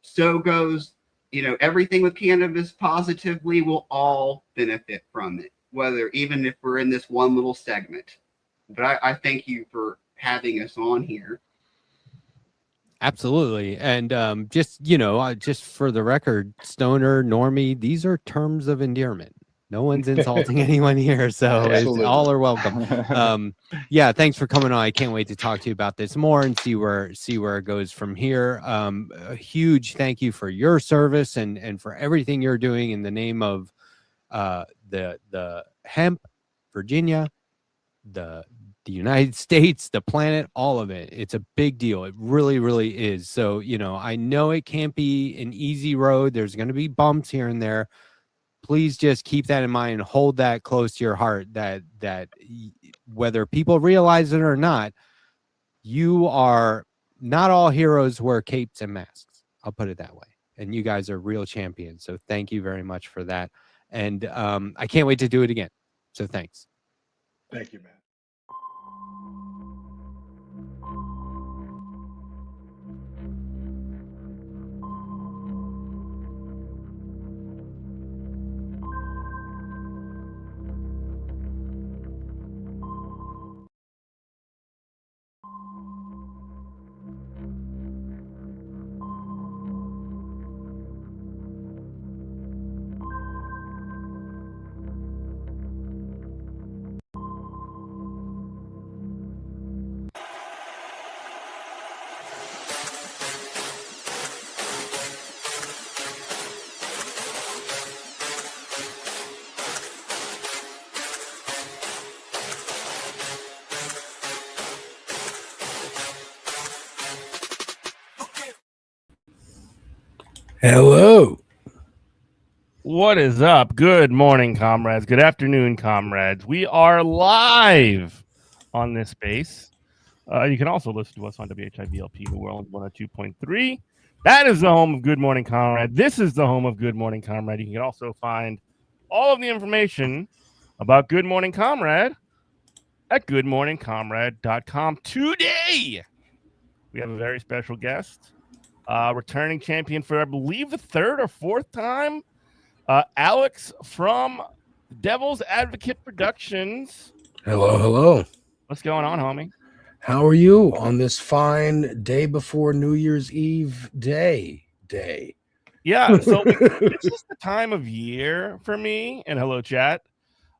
so goes, everything with cannabis positively will all benefit from it, even if we're in this one little segment. But I thank you for having us on here. Absolutely. And just for the record, stoner, normie, these are terms of endearment. No one's insulting anyone here, so all are welcome. Yeah, thanks for coming on. I can't wait to talk to you about this more and see where it goes from here. A huge thank you for your service and for everything you're doing in the name of the hemp, Virginia, the United States, the planet, all of it. It's a big deal. It really, really is. So, I know it can't be an easy road. There's going to be bumps here and there. Please just keep that in mind and hold that close to your heart that whether people realize it or not, you are not all heroes wear capes and masks. I'll put it that way. And you guys are real champions. So thank you very much for that. And I can't wait to do it again. So thanks. Thank you, Matt. Hello. What is up? Good morning, comrades. Good afternoon, comrades. We are live on this space. You can also listen to us on WHIVLP New World 102.3. That is the home of Good Morning Comrade. This is the home of Good Morning Comrade. You can also find all of the information about Good Morning Comrade at goodmorningcomrade.com today. We have a very special guest. Returning champion for, I believe, the third or fourth time, Alex from Devil's Advocate Productions. Hello, hello. What's going on, homie? How are you on this fine day before New Year's Eve day? Yeah, so this is the time of year for me, and hello, chat.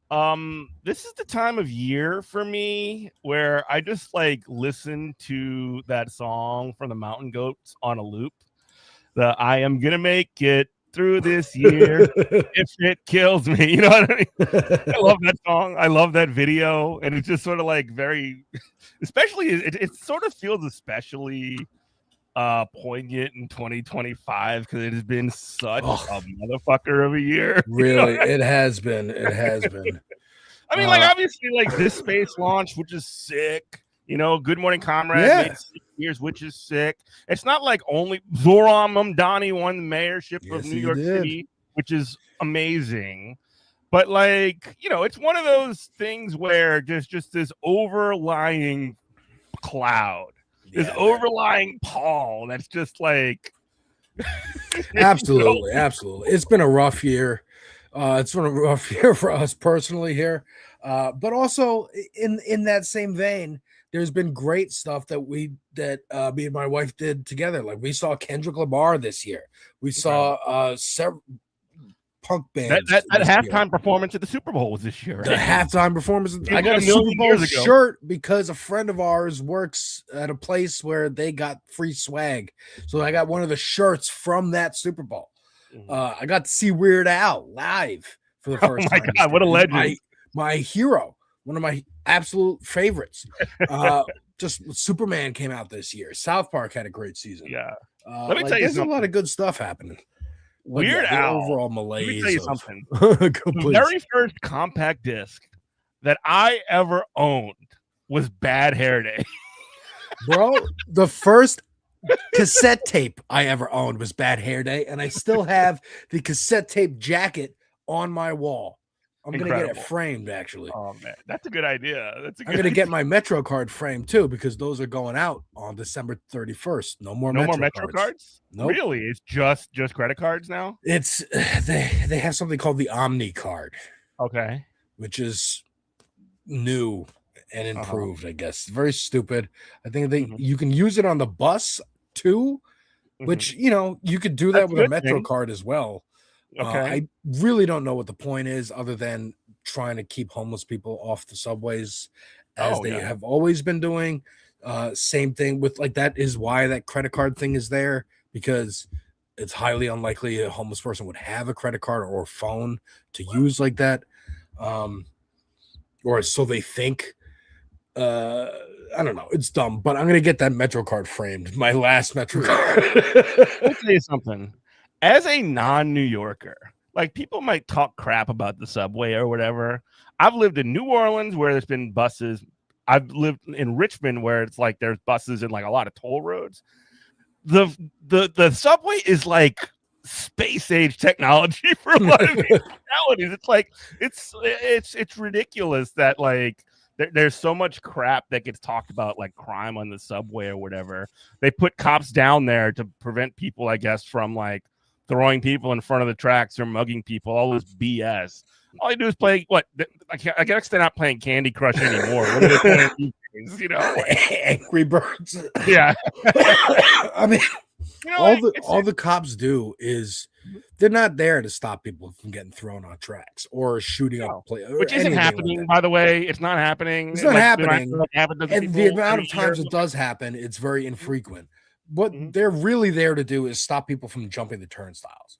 This is the time of year for me where I just like listen to that song from the Mountain Goats on a loop. The I am gonna make it through this year if it kills me. You know what I mean? I love that song. I love that video, and it's just sort of like very, especially it sort of feels especially poignant in 2025 because it has been such a motherfucker of a year. Really, it has been. I mean, like obviously, like this space launch, which is sick. You know, Good Morning Comrade made 6 years, which is sick. It's not like only Zoran Mamdani won the mayorship of New York City, which is amazing. But like, you know, it's one of those things where there's just this overlying cloud. This overlying pall that's just like absolutely. It's been a rough year. It's been a rough year for us personally here. But also in that same vein, there's been great stuff that me and my wife did together. Like we saw Kendrick Lamar this year. We saw several punk bands. That halftime performance at the Super Bowl was this year. Right? The halftime performance. I got a Super Bowl shirt because a friend of ours works at a place where they got free swag. So I got one of the shirts from that Super Bowl. I got to see Weird Al live for the first time. Oh my God, what a legend. My hero, one of my absolute favorites. Just Superman came out this year. South Park had a great season. Yeah. Let me tell you, there's a lot of good stuff happening. Weird Al. Overall malaise. Let me tell you something. The very first compact disc that I ever owned was Bad Hair Day. Bro, the first cassette tape I ever owned was Bad Hair Day, and I still have the cassette tape jacket on my wall. I'm gonna get it framed, actually. Oh man, that's a good idea. I'm gonna get my Metro card framed too, because those are going out on December 31st. No more Metro cards. Nope. Really? It's just credit cards now? It's they have something called the Omni card. Okay. Which is new and improved, I guess. Very stupid. I think you can use it on the bus too, which you could do that with a Metro card as well. Okay. I really don't know what the point is other than trying to keep homeless people off the subways as they have always been doing. Same thing with that is why that credit card thing is there, because it's highly unlikely a homeless person would have a credit card or a phone to use like that. Or so they think. I don't know. It's dumb, but I'm going to get that Metro card framed. My last Metro card. I'll tell you something. As a non-New Yorker, like people might talk crap about the subway or whatever. I've lived in New Orleans where there's been buses. I've lived in Richmond where it's like there's buses and like a lot of toll roads. The subway is like space age technology for a lot of municipalities. It's like it's ridiculous that like there's so much crap that gets talked about, like crime on the subway or whatever. They put cops down there to prevent people, I guess, from like throwing people in front of the tracks or mugging people. All this BS. All they do is play what? I guess they're not playing Candy Crush anymore. What are they playing these days, Angry Birds. Yeah. I mean, all the cops do is they're not there to stop people from getting thrown on tracks or shooting up which isn't happening, by the way. It's not happening. It's not happening. And the amount of times it does happen, it's very infrequent. What they're really there to do is stop people from jumping the turnstiles.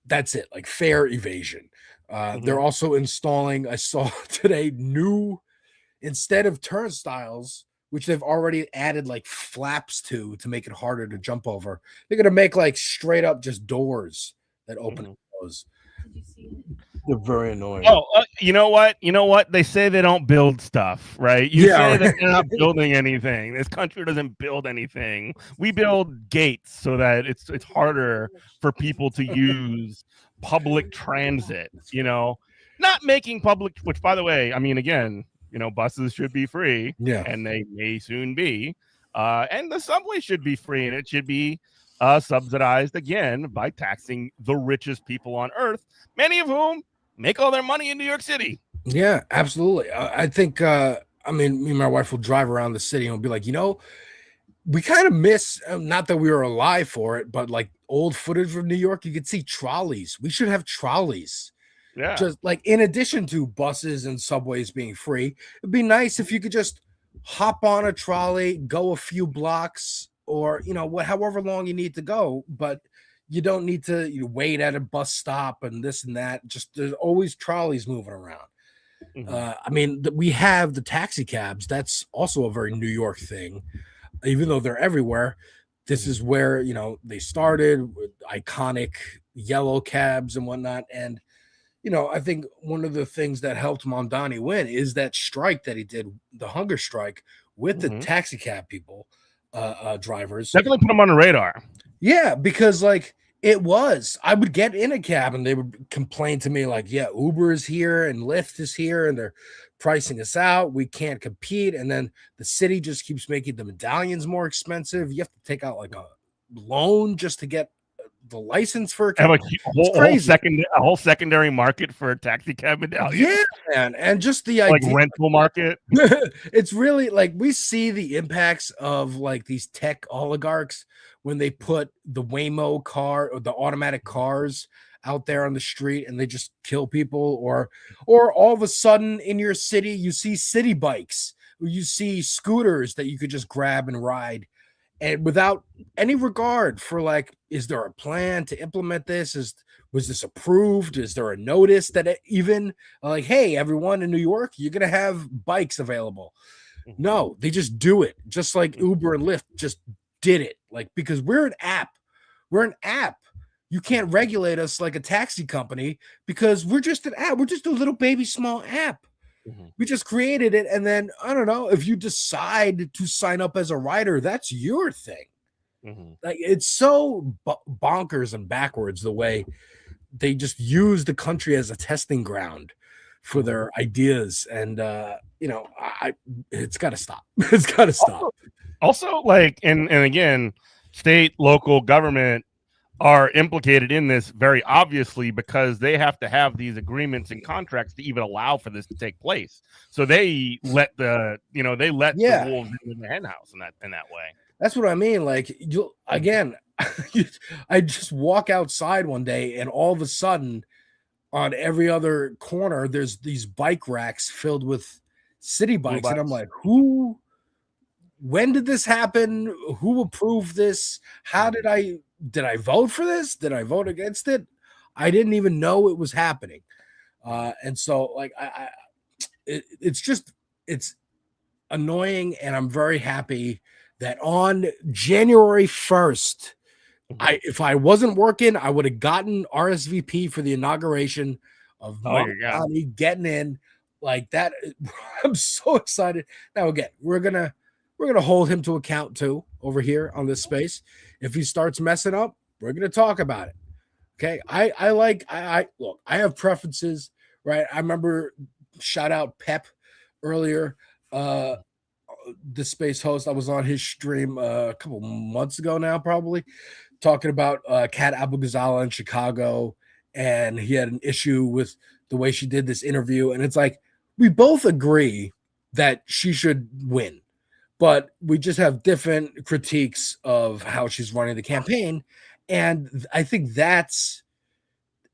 That's it, like fare evasion. They're also installing, I saw today, new, instead of turnstiles, which they've already added like flaps to make it harder to jump over, they're gonna make like straight up just doors that open and close. They're very annoying. Oh, you know what? They say they don't build stuff, right? You say that they're not building anything. This country doesn't build anything. We build gates so that it's harder for people to use public transit. Not making public, which, by the way, I mean, again, buses should be free, and they may soon be, and the subway should be free, and it should be subsidized again by taxing the richest people on earth, many of whom make all their money in New York City. Yeah, absolutely. I think, I mean, me and my wife will drive around the city and we'll be like, we kind of miss, not that we were alive for it, but like old footage from New York, you could see trolleys. We should have trolleys. Yeah. Just like in addition to buses and subways being free, it'd be nice if you could just hop on a trolley, go a few blocks or, however long you need to go, but you don't need to wait at a bus stop and this and that. Just there's always trolleys moving around. I mean, we have the taxi cabs. That's also a very New York thing. Even though they're everywhere, this is where, they started with iconic yellow cabs and whatnot. And, I think one of the things that helped Mamdani win is that strike that he did, the hunger strike with the taxi cab people, drivers. Definitely put them on the radar. Yeah, because I would get in a cab and they would complain to me like, yeah, Uber is here and Lyft is here and they're pricing us out. We can't compete. And then the city just keeps making the medallions more expensive. You have to take out like a loan just to get the license for a cab. Have a whole secondary market for a taxi cab medallion. Yeah, man. And just the like idea, rental market. It's really like we see the impacts of like these tech oligarchs when they put the Waymo car or the automatic cars out there on the street and they just kill people, or all of a sudden in your city you see city bikes, you see scooters that you could just grab and ride, and without any regard for like, is there a plan to implement this? Was this approved? Is there a notice that even like, hey, everyone in New York, you're gonna have bikes available? No, they just do it, just like Uber and Lyft just did it, like, because we're an app. You can't regulate us like a taxi company because we're just an app. We're just a little baby small app. We just created it. And then, I don't know, if you decide to sign up as a rider, that's your thing. Like, it's so bonkers and backwards the way they just use the country as a testing ground for their ideas. And, it's got to stop. It's got to stop. Also, like, and again, state, local government are implicated in this very obviously because they have to have these agreements and contracts to even allow for this to take place. So they let the wolves in the hen house in that way. That's what I mean. Like, I just walk outside one day and all of a sudden on every other corner, there's these bike racks filled with city bikes. And I'm like, when did this happen? Who approved this? How did I vote for this? Did I vote against it? I didn't even know it was happening. And so like, it's annoying. And I'm very happy that on January 1st, if I wasn't working, I would have gotten RSVP for the inauguration of Mamdani getting in like that. I'm so excited. Now, again, we're going to hold him to account too over here on this space. If he starts messing up, we're going to talk about it. Okay. I look, I have preferences, right? I remember shout out Pep earlier, the space host. I was on his stream a couple months ago now, probably talking about Kat Abu-Ghazala in Chicago. And he had an issue with the way she did this interview. And it's like, we both agree that she should win, but we just have different critiques of how she's running the campaign. And I think that's,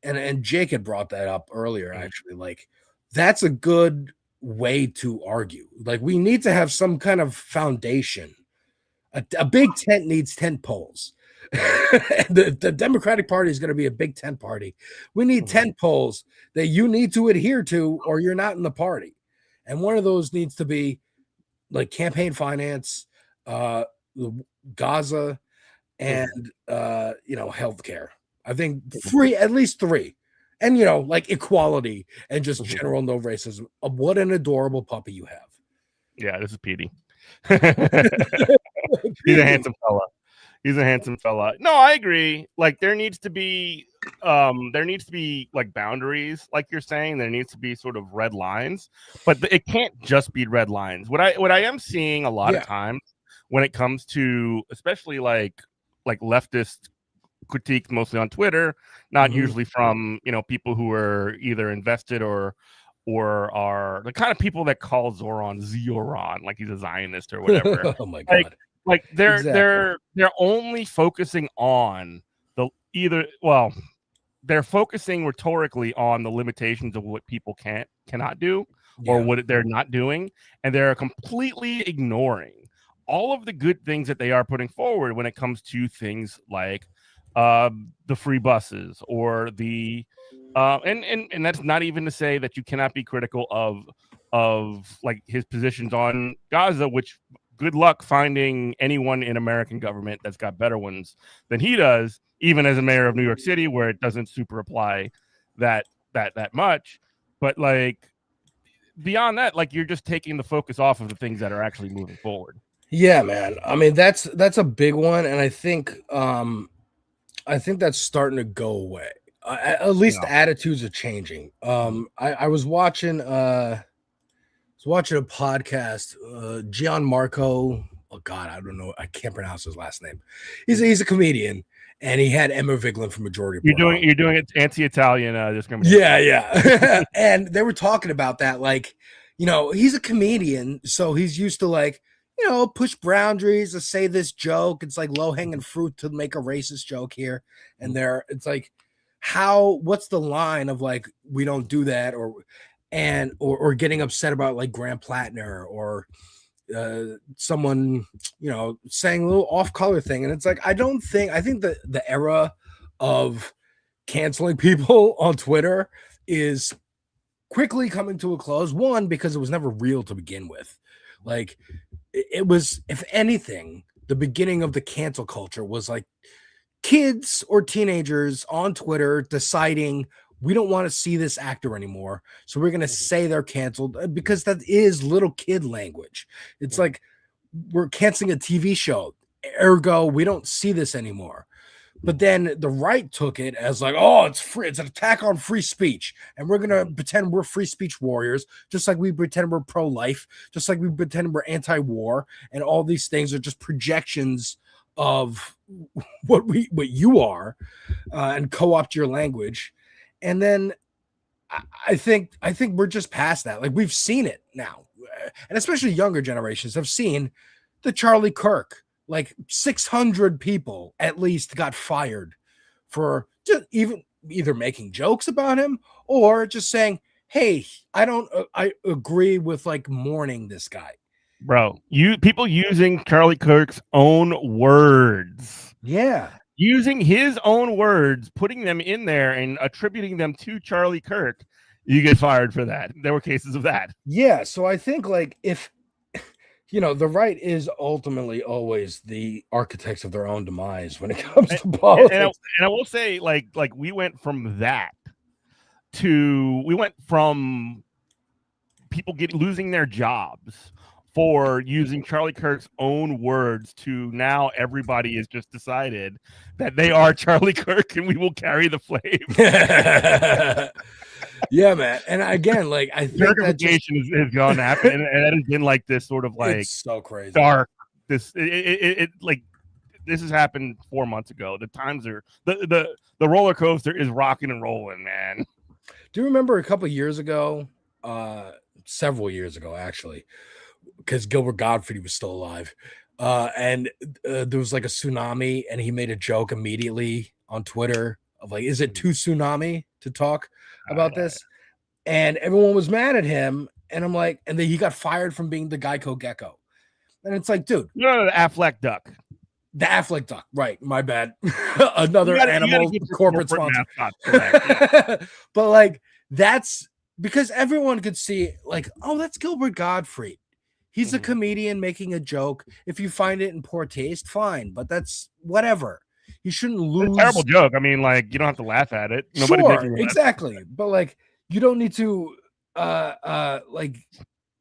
and Jake had brought that up earlier, actually, like, that's a good way to argue. Like, we need to have some kind of foundation. A big tent needs 10 poles. the Democratic Party is going to be a big tent party. We need 10 poles that you need to adhere to, or you're not in the party. And one of those needs to be like campaign finance, Gaza, and healthcare. I think at least three. And like equality and just general no racism. What an adorable puppy you have. Yeah, this is Petey. He's a handsome fella. No, I agree. Like, there needs to be like boundaries, like you're saying. There needs to be sort of red lines, but it can't just be red lines. What I am seeing a lot of times when it comes to especially like leftist critiqued mostly on Twitter, not Mhm. usually from people who are either invested or are the kind of people that call Zoran like he's a Zionist or whatever. Oh my God. Like they're Exactly. they're only focusing on they're focusing rhetorically on the limitations of what people cannot do or Yeah. what they're not doing, and they're completely ignoring all of the good things that they are putting forward when it comes to things like the free buses or the and that's not even to say that you cannot be critical of like his positions on Gaza, which good luck finding anyone in American government that's got better ones than he does, even as a mayor of New York City, where it doesn't super apply that much. But like beyond that, like you're just taking the focus off of the things that are actually moving forward. Yeah, man. I mean, that's a big one, and I think that's starting to go away. At least the attitudes are changing. I was watching a podcast. Gianmarco. Oh God, I don't know. I can't pronounce his last name. He's a comedian, and he had Emma Vigeland from Majority Report. You're doing it anti-Italian discrimination. Yeah. And they were talking about that, like, he's a comedian, so he's used to like, push boundaries to say this joke. It's like low-hanging fruit to make a racist joke here and there. It's like, what's the line of like, we don't do that, or getting upset about like Graham Plattner or someone, saying a little off-color thing. And it's like, I think that the era of canceling people on Twitter is quickly coming to a close. One, because it was never real to begin with. Like, it was, if anything, the beginning of the cancel culture was like kids or teenagers on Twitter deciding we don't want to see this actor anymore, so we're going to say they're canceled, because that is little kid language. It's like we're canceling a TV show, ergo we don't see this anymore. But then the right took it as like, oh, it's free. It's an attack on free speech. And we're going to pretend we're free speech warriors, just like we pretend we're pro-life, just like we pretend we're anti-war. And all these things are just projections of what you are, and co-opt your language. And then I think we're just past that. Like, we've seen it now. And especially younger generations have seen the Charlie Kirk. Like 600 people at least got fired for just either making jokes about him or just saying, hey, I agree with like mourning this guy. Bro, people using Charlie Kirk's own words. Yeah. Using his own words, putting them in there and attributing them to Charlie Kirk, you get fired for that. There were cases of that. Yeah. So I think like if the right is ultimately always the architects of their own demise when it comes to politics. And I will say, like we went from people losing their jobs for using Charlie Kirk's own words to now everybody has just decided that they are Charlie Kirk and we will carry the flame. Yeah, man. And again, like I think certification has gone to happen, and that has been like this sort of like it's so crazy dark. This like this has happened 4 months ago. The times are the roller coaster is rocking and rolling, man. Do you remember a couple years ago, several years ago actually, because Gilbert Gottfried was still alive, and there was like a tsunami, and he made a joke immediately on Twitter of like, is it too tsunami to talk about this? And everyone was mad at him, and I'm like, and then he got fired from being the Geico Gecko. And it's like, dude, no, the Affleck duck. The Affleck duck, right? My bad. Another animal corporate sponsor. But like, that's because everyone could see, like, oh, that's Gilbert Gottfried. He's a comedian making a joke. If you find it in poor taste, fine, but that's whatever. You shouldn't lose. It's a terrible joke. I mean, like, you don't have to laugh at it. Nobody sure, exactly. But like, you don't need to like,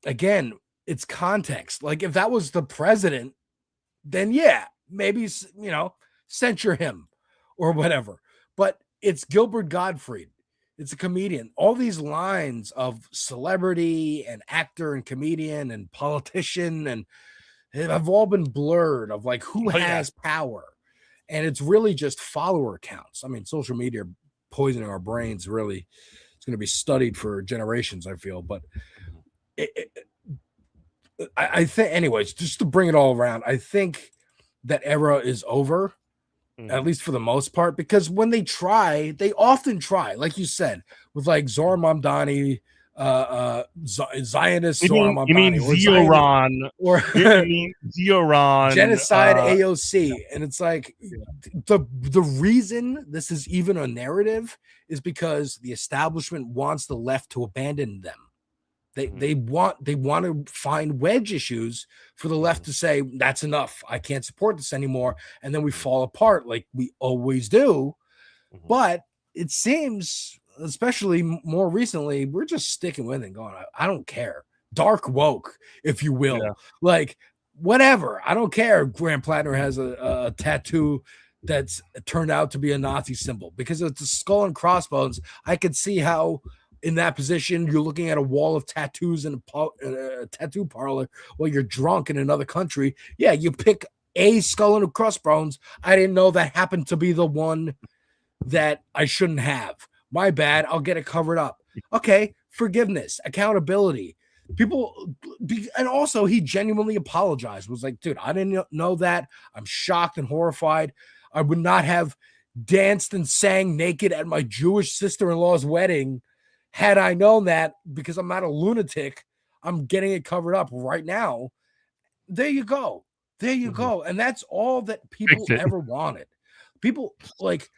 again, it's context. Like, if that was the president, then yeah, maybe, censure him or whatever. But it's Gilbert Gottfried. It's a comedian. All these lines of celebrity and actor and comedian and politician and have all been blurred of like who has power. And it's really just follower counts. I mean, social media poisoning our brains really, it's going to be studied for generations, I feel. But I think, anyways, just to bring it all around, I think that era is over, at least for the most part, because when they often try, like you said, with like Zohar Mamdani, Zionist Zohar Mamdani. You mean Zioron, or you mean Zioron, genocide AOC. And it's like the reason this is even a narrative is because the establishment wants the left to abandon them. They want to find wedge issues for the left to say that's enough. I can't support this anymore, and then we fall apart like we always do. But it seems, especially more recently, we're just sticking with it and going, I don't care. Dark woke, if you will. Yeah. Like whatever. I don't care if Graham Plattner has a tattoo that's turned out to be a Nazi symbol because it's a skull and crossbones. I could see how in that position, you're looking at a wall of tattoos in a tattoo parlor while you're drunk in another country. Yeah, you pick a skull and crossbones. I didn't know that happened to be the one that I shouldn't have. My bad. I'll get it covered up. Okay, forgiveness, accountability. People, and also he genuinely apologized. Was like, dude, I didn't know that. I'm shocked and horrified. I would not have danced and sang naked at my Jewish sister-in-law's wedding had I known that, because I'm not a lunatic. I'm getting it covered up right now. There you go. There you go. And that's all that people ever wanted. People like,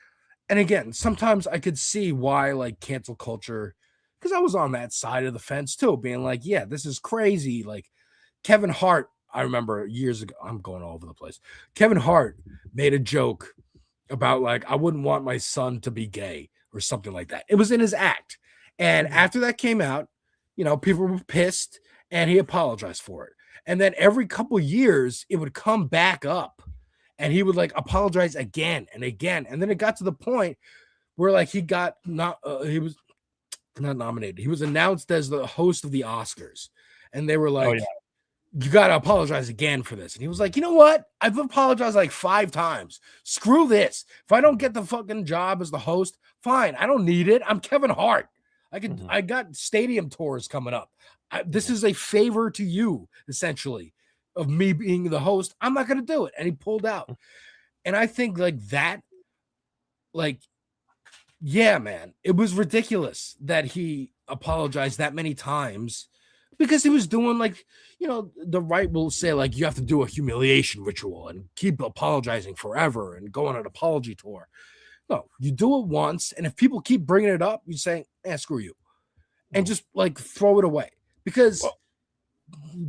and again, sometimes I could see why like cancel culture, because I was on that side of the fence too, being like, yeah, this is crazy. Like Kevin Hart, I remember years ago, I'm going all over the place. Kevin Hart made a joke about like, I wouldn't want my son to be gay or something like that. It was in his act. And after that came out, you know, people were pissed and he apologized for it. And then every couple of years, it would come back up and he would like apologize again and again. And then it got to the point where like he was not nominated. He was announced as the host of the Oscars. And they were like, you got to apologize again for this. And he was like, you know what? I've apologized like 5 times. Screw this. If I don't get the fucking job as the host, fine. I don't need it. I'm Kevin Hart. I got stadium tours coming up. This is a favor to you, essentially, of me being the host. I'm not going to do it. And he pulled out. And I think like that, like, yeah, man, it was ridiculous that he apologized that many times because he was doing like, you know, the right will say like, you have to do a humiliation ritual and keep apologizing forever and go on an apology tour. No, you do it once, and if people keep bringing it up, you say, screw you, and just like throw it away, because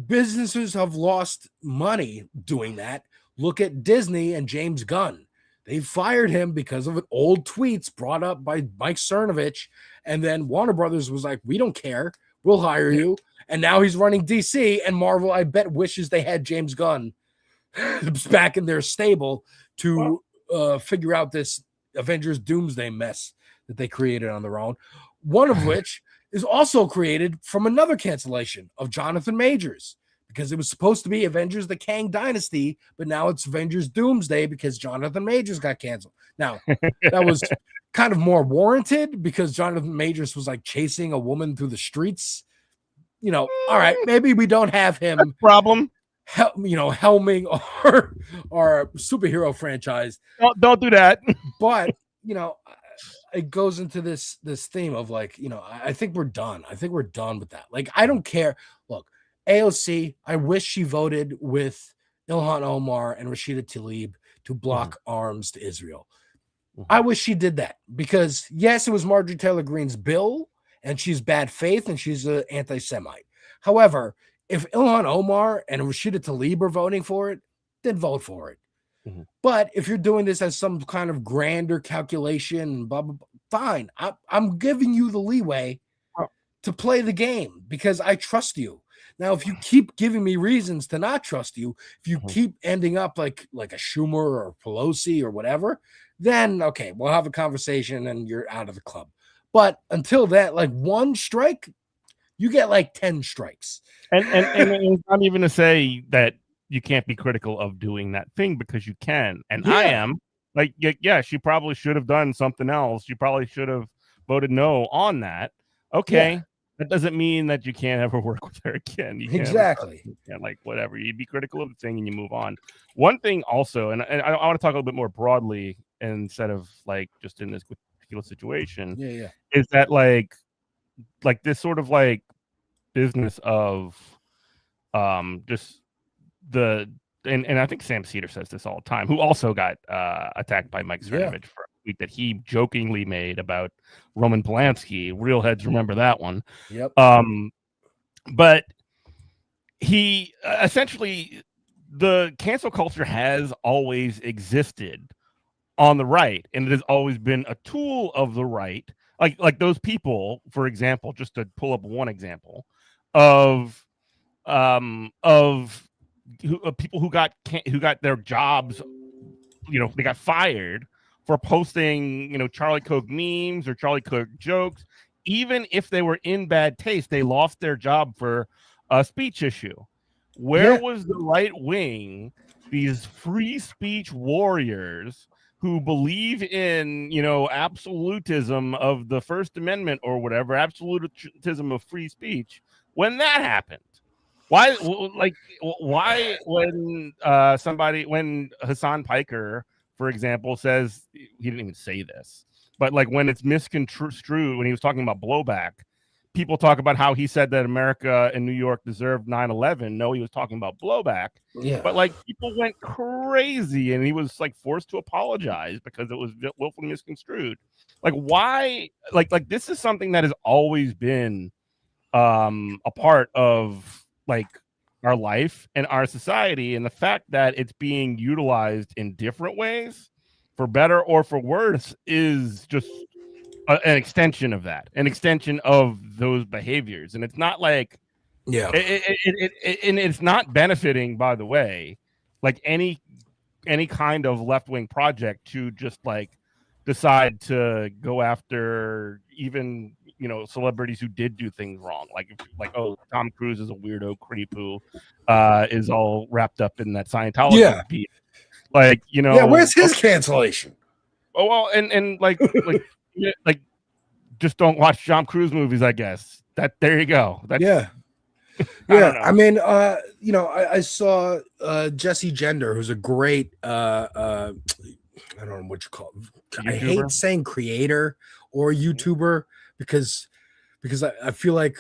businesses have lost money doing that. Look at Disney and James Gunn. They fired him because of old tweets brought up by Mike Cernovich, and then Warner Brothers was like, we don't care, we'll hire you, and now he's running DC, and Marvel, I bet, wishes they had James Gunn back in their stable to figure out this Avengers Doomsday mess that they created on their own, one of which is also created from another cancellation of Jonathan Majors, because it was supposed to be Avengers the Kang Dynasty, but now it's Avengers Doomsday because Jonathan Majors got canceled. Now, that was kind of more warranted because Jonathan Majors was like chasing a woman through the streets. You know, all right, maybe we don't have him problem. You know, helming or superhero franchise. Don't do that. But you know, it goes into this theme of like, you know, I think we're done. I think we're done with that. Like, I don't care. Look, AOC, I wish she voted with Ilhan Omar and Rashida Tlaib to block arms to Israel. I wish she did that because yes, it was Marjorie Taylor Greene's bill, and she's bad faith and she's an anti-Semite. However, if Ilhan Omar and Rashida Tlaib are voting for it, then vote for it. But if you're doing this as some kind of grander calculation, blah, blah, blah, fine. I'm giving you the leeway to play the game because I trust you. Now, if you keep giving me reasons to not trust you, if you keep ending up like a Schumer or Pelosi or whatever, then okay, we'll have a conversation and you're out of the club. But until that, like one strike, you get like 10 strikes. And it's not even to say that you can't be critical of doing that thing, because you can. And I am. Like, yeah, she probably should have done something else. She probably should have voted no on that. Okay. Yeah. That doesn't mean that you can't ever work with her again. You can't Exactly. like whatever. You be critical of the thing and you move on. One thing also, and I want to talk a little bit more broadly instead of like just in this particular situation. Yeah. Is that like this sort of like business of just the and I think Sam Cedar says this all the time, who also got attacked by Mike Cernovich for a tweet that he jokingly made about Roman Polanski. Real heads remember that one. Yep. But he essentially, the cancel culture has always existed on the right, and it has always been a tool of the right. Like those people, for example, just to pull up one example of people who got their jobs, they got fired for posting, Charlie Coke memes or Charlie Coke jokes. Even if they were in bad taste, they lost their job for a speech issue. Where was the right wing, these free speech warriors who believe in, absolutism of the First Amendment or whatever, absolutism of free speech, when that happened? Why when Hassan Piker, for example, says, he didn't even say this, but like when it's misconstrued, when he was talking about blowback, people talk about how he said that America and New York deserved 9/11. No, he was talking about blowback. Yeah. But like people went crazy and he was like forced to apologize because it was willfully misconstrued. Like why? Like this is something that has always been a part of like our life and our society, and the fact that it's being utilized in different ways, for better or for worse, is just an extension of that, an extension of those behaviors. And it's not like, it's not benefiting, by the way, like any kind of left-wing project to just like decide to go after even celebrities who did do things wrong, like oh, Tom Cruise is a weirdo creep who is all wrapped up in that Scientology piece. Like where's his cancellation? Oh well, and like just don't watch Tom Cruise movies, I guess. There you go. I mean, I saw Jesse Gender, who's a great I don't know what you call it. I hate saying creator or YouTuber because I feel like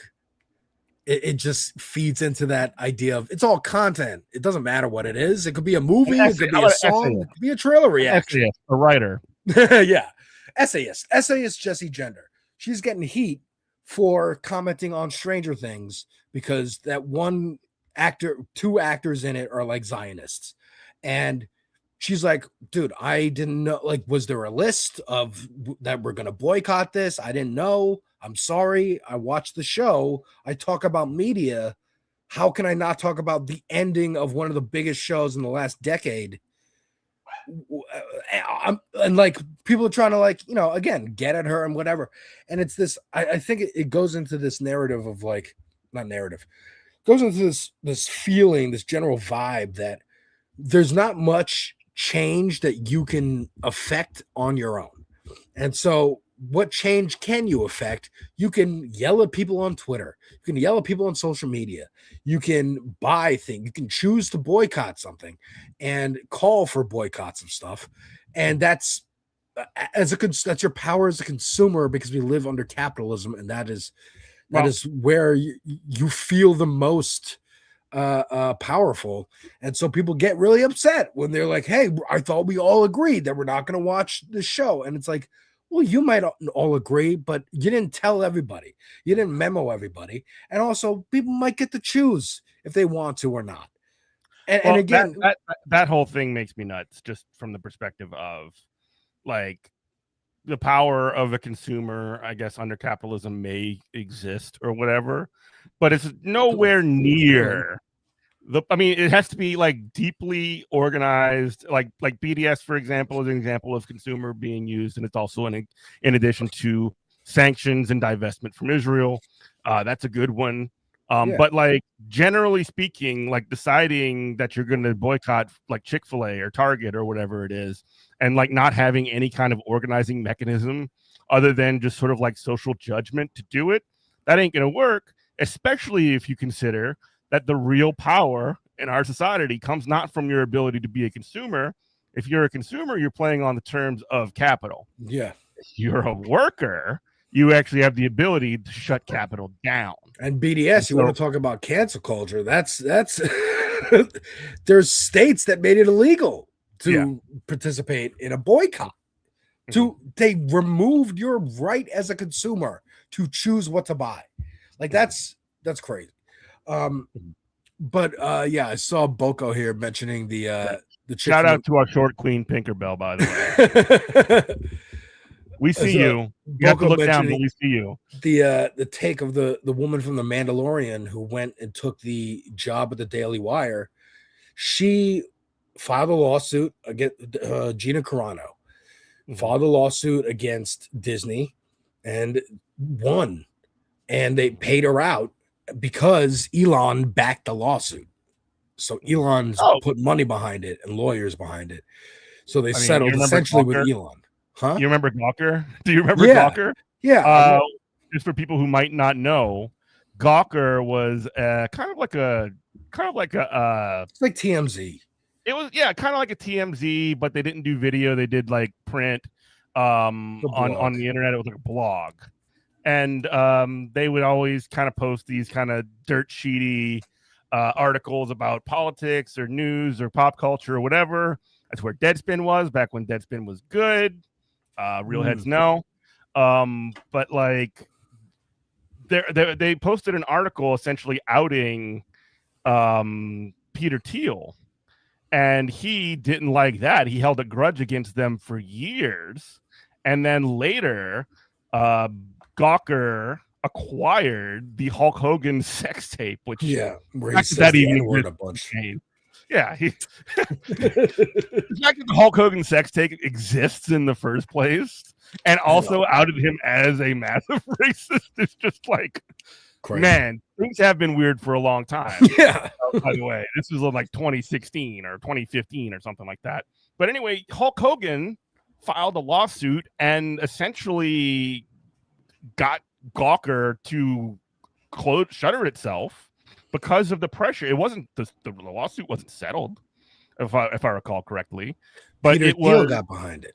it just feeds into that idea of it's all content. It doesn't matter what it is. It could be a movie, it could be a song, it could be a trailer reaction. A writer. Yeah. Essayist Jesse Gender. She's getting heat for commenting on Stranger Things because that one actor, two actors in it are like Zionists. And she's like, dude, I didn't know, like, was there a list of that we're going to boycott this? I didn't know. I'm sorry. I watched the show. I talk about media. How can I not talk about the ending of one of the biggest shows in the last decade? And like people are trying to like, again, get at her and whatever. And it's this, I think it goes into this narrative of like, not narrative, goes into this feeling, this general vibe that there's not much change that you can affect on your own. And so what change can you affect? You can yell at people on Twitter. You can yell at people on social media. You can buy things. You can choose to boycott something and call for boycotts of stuff. And that's your power as a consumer, because we live under capitalism, and that is where you feel the most powerful. And so people get really upset when they're like, hey, I thought we all agreed that we're not going to watch the show. And it's like, well, you might all agree, but you didn't tell everybody. You didn't memo everybody. And also people might get to choose if they want to or not. And again, that whole thing makes me nuts, just from the perspective of like the power of a consumer, I guess, under capitalism may exist or whatever, but it's nowhere near it has to be like deeply organized, like BDS, for example, is an example of consumer being used. And it's also in addition to sanctions and divestment from Israel. That's a good one. Yeah. But like generally speaking, like deciding that you're going to boycott like Chick-fil-A or Target or whatever it is, and like not having any kind of organizing mechanism other than just sort of like social judgment to do it, that ain't going to work, especially if you consider that the real power in our society comes not from your ability to be a consumer. If you're a consumer, you're playing on the terms of capital. Yeah. If you're a worker, you actually have the ability to shut capital down. And BDS, you want to talk about cancel culture? That's there's states that made it illegal to participate in a boycott. They removed your right as a consumer to choose what to buy. Like that's crazy. But yeah, I saw Boko here mentioning the shout out to our short queen Pinkerbell, by the way. We see you. You have to look down, but we see you. The take of the woman from The Mandalorian who went and took the job at the Daily Wire. She filed a lawsuit against Gina Carano. Filed a lawsuit against Disney and won. And they paid her out because Elon backed the lawsuit. So Elon's put money behind it and lawyers behind it. So they settled essentially with Elon. Huh? You remember Gawker? Do you remember Gawker? Yeah. Just for people who might not know, Gawker was kind of like a it's like TMZ. It was kind of like a TMZ, but they didn't do video. They did like print on the internet. It was like a blog, and they would always kind of post these kind of dirt sheety articles about politics or news or pop culture or whatever. That's where Deadspin was back when Deadspin was good. Real heads know. But like they posted an article essentially outing Peter Thiel, and he didn't like that. He held a grudge against them for years, and then later Gawker acquired the Hulk Hogan sex tape, which where he says the N-word a bunch. Yeah, the fact that the Hulk Hogan sex tape exists in the first place and also outed him as a massive racist is just like, crazy. Man, things have been weird for a long time. Yeah. By the way, this was like 2016 or 2015 or something like that. But anyway, Hulk Hogan filed a lawsuit and essentially got Gawker to shutter itself because of the pressure. It wasn't the lawsuit wasn't settled, if I recall correctly, but Peter Thiel got behind it.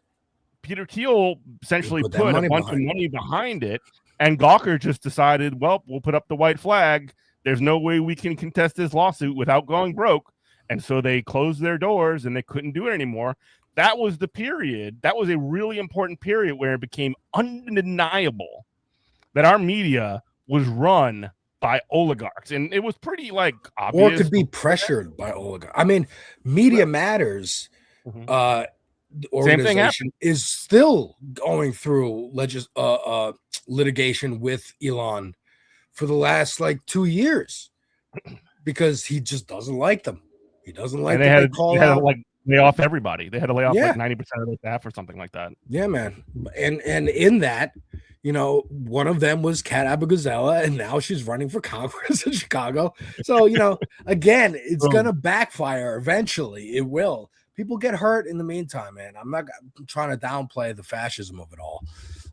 Peter Thiel essentially put a bunch of money behind it, and Gawker just decided, well, we'll put up the white flag. There's no way we can contest this lawsuit without going broke, and so they closed their doors and they couldn't do it anymore. That was the period. That was a really important period where it became undeniable that our media was run by oligarchs, and it was pretty like obvious. Or could be pressured by oligarchs. I mean, Media Matters organization is still going through litigation with Elon for the last like 2 years because he just doesn't like them. He doesn't like. And they had to like lay off everybody. They had to lay off like 90% of their staff or something like that. Yeah, man. And in that, you know, one of them was Kat Abigazela, and now she's running for Congress in Chicago. So, you know, again, it's going to backfire eventually. It will. People get hurt in the meantime, man. I'm not trying to downplay the fascism of it all.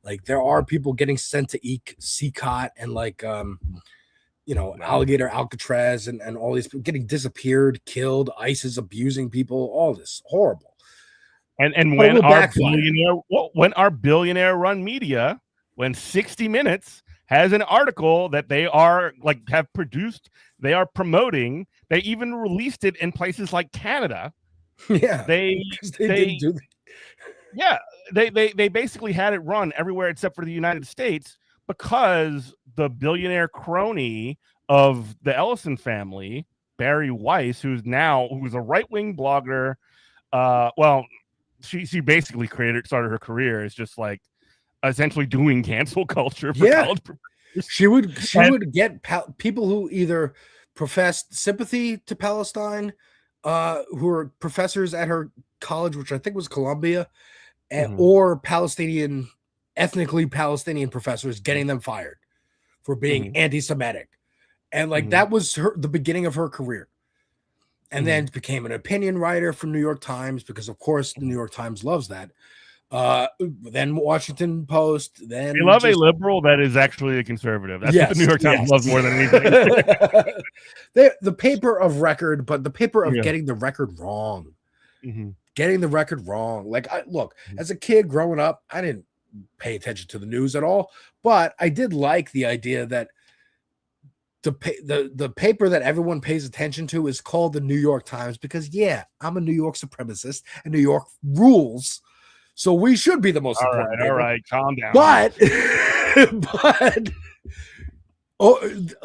Like, there are people getting sent to CCOT and, like, you know, Alligator Alcatraz and all these people getting disappeared, killed, ICE is abusing people, all this. Horrible. And when our billionaire run media, when 60 Minutes has an article that they are like have produced, they are promoting, they even released it in places like Canada. Yeah, they didn't do that. Yeah, they basically had it run everywhere except for the United States because the billionaire crony of the Ellison family, Barry Weiss, who's a right-wing blogger. Well, she basically started her career as just like essentially doing cancel culture for college professors. She would get people who either professed sympathy to Palestine, who are professors at her college, which I think was Columbia, or ethnically Palestinian professors, getting them fired for being anti-Semitic. And like that was the beginning of her career. And then became an opinion writer for New York Times, because of course the New York Times loves that. Then Washington Post. Then they love a liberal that is actually a conservative. That's what the New York Times loves more than anything. The paper of record, but the paper of getting the record wrong. Getting the record wrong. Like, look, as a kid growing up, I didn't pay attention to the news at all, but I did like the idea that the paper that everyone pays attention to is called the New York Times, because I'm a New York supremacist and New York rules, so we should be the most important. All right, calm down. But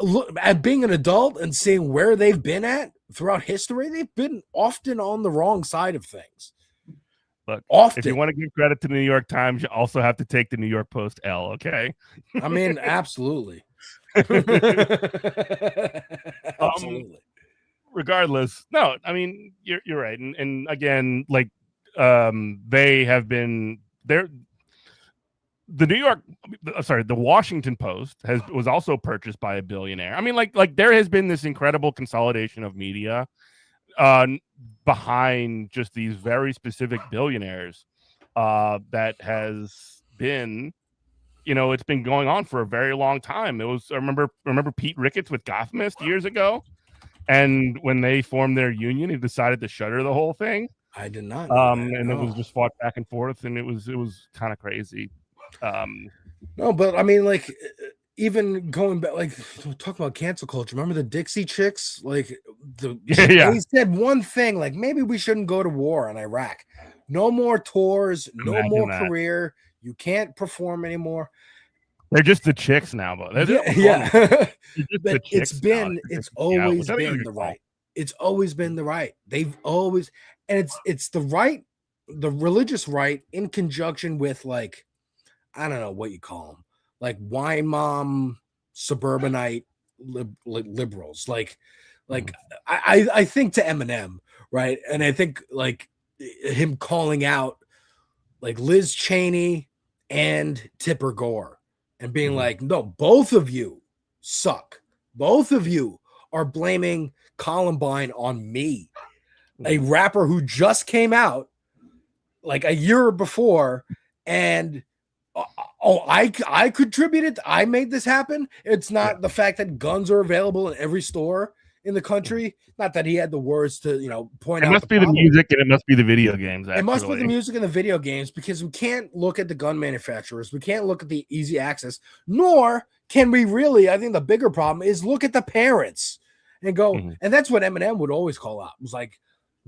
look, at being an adult and seeing where they've been at throughout history, they've been often on the wrong side of things. Look, often. If you want to give credit to the New York Times, you also have to take the New York Post L. Okay. I mean, absolutely. Absolutely. Regardless, no, I mean you're right, and again, like they have been there. The Washington Post was also purchased by a billionaire. I mean, like there has been this incredible consolidation of media behind just these very specific billionaires that has been. It's been going on for a very long time. I remember Pete Ricketts with Gothamist years ago, and when they formed their union, he decided to shutter the whole thing. I did not know that, and it was just fought back and forth, and it was kind of crazy. No, but I mean, like, even going back, like, talk about cancel culture. Remember the Dixie Chicks? Like, they said one thing, like, maybe we shouldn't go to war on Iraq. No more tours, no more career. You can't perform anymore. They're just the chicks now, but but it's always been the right. It's always been the right. They've always, and it's the right, the religious right, in conjunction with, like, I don't know what you call them, like wine mom suburbanite liberals. Like I think to Eminem, right? And I think like him calling out like Liz Cheney and Tipper Gore and being like, no, both of you suck. Both of you are blaming Columbine on me, a rapper who just came out like a year before, and I contributed. I made this happen. It's not the fact that guns are available in every store in the country. Not that he had the words to, point out. It must be the music and it must be the video games. Actually. It must be the music and the video games, because we can't look at the gun manufacturers. We can't look at the easy access, nor can we really. I think the bigger problem is look at the parents and go, and that's what Eminem would always call out. It was like,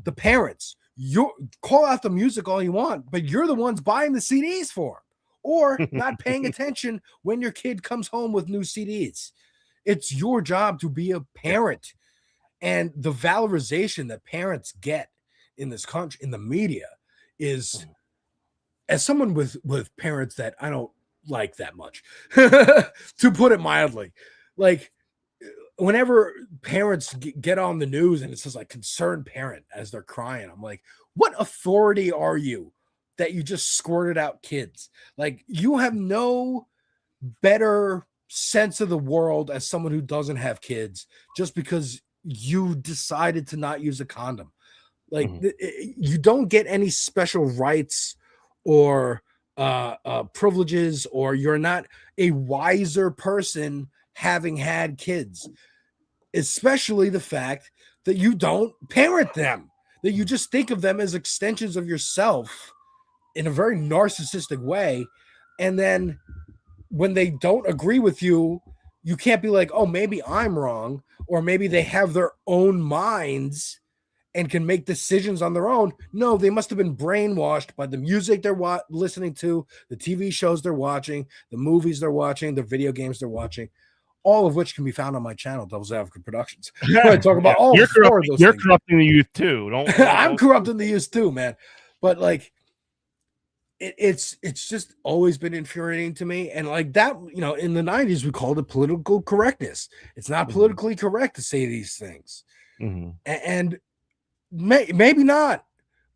the parents, you call out the music all you want, but you're the ones buying the CDs for them, or not paying attention when your kid comes home with new CDs. It's your job to be a parent. And the valorization that parents get in this country, in the media, is, as someone with parents that I don't like that much, to put it mildly, like whenever parents get on the news and it says like concerned parent as they're crying, I'm like, what authority are you that you just squirted out kids? Like, you have no better sense of the world as someone who doesn't have kids just because you decided to not use a condom. Like, you don't get any special rights or privileges, or you're not a wiser person having had kids, especially the fact that you don't parent them, that you just think of them as extensions of yourself in a very narcissistic way. And then when they don't agree with you, you can't be like, oh, maybe I'm wrong, or maybe they have their own minds and can make decisions on their own. No, they must have been brainwashed by the music they're listening to, the TV shows they're watching, the movies they're watching, the video games they're watching, all of which can be found on my channel, Devil's Advocate Productions. I talk about all four of those You're things. corrupting the youth too. I'm corrupting the youth too, man. But like, it's just always been infuriating to me. And like that, in the 90s, we called it political correctness. It's not politically correct to say these things. And maybe not,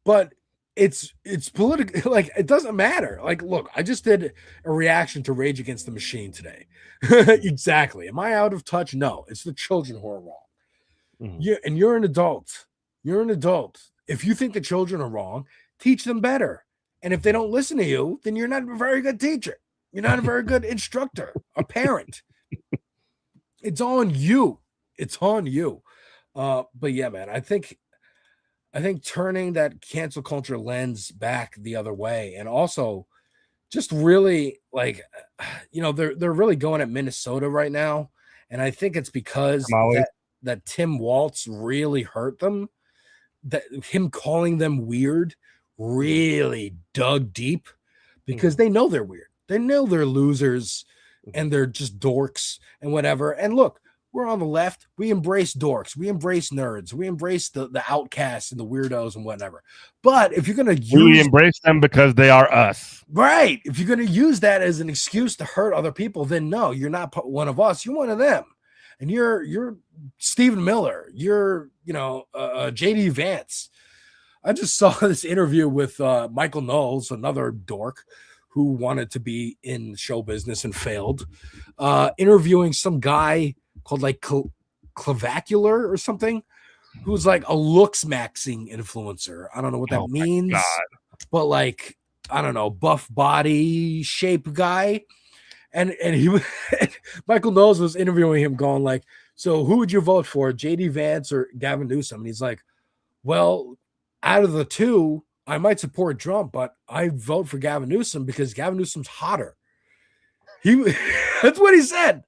but it's political. Like, it doesn't matter. Like, look, I just did a reaction to Rage Against the Machine today. Exactly. Am I out of touch? No, it's the children who are wrong. You're an adult. You're an adult. If you think the children are wrong, teach them better. And if they don't listen to you, then you're not a very good teacher. You're not a very good instructor, a parent. It's on you. It's on you. But yeah, man, I think turning that cancel culture lens back the other way, and also just really like, they're really going at Minnesota right now. And I think it's because that Tim Waltz really hurt them. That him calling them weird really dug deep, because they know they're weird. They know they're losers and they're just dorks and whatever. And look, we're on the left. We embrace dorks. We embrace nerds. We embrace the outcasts and the weirdos and whatever. But if you're going to we embrace them because they are us. Right. If you're going to use that as an excuse to hurt other people, then no, you're not one of us. You're one of them. And you're Stephen Miller. You're, JD Vance. I just saw this interview with Michael Knowles, another dork who wanted to be in show business and failed, interviewing some guy called like Clavacular or something, who's like a looks maxing influencer. I don't know what that means, but like, I don't know, buff body shape guy. And he Michael Knowles was interviewing him, going like, so who would you vote for, JD Vance or Gavin Newsom? And he's like, well, out of the two, I might support Trump, but I vote for Gavin Newsom because Gavin Newsom's hotter. That's what he said.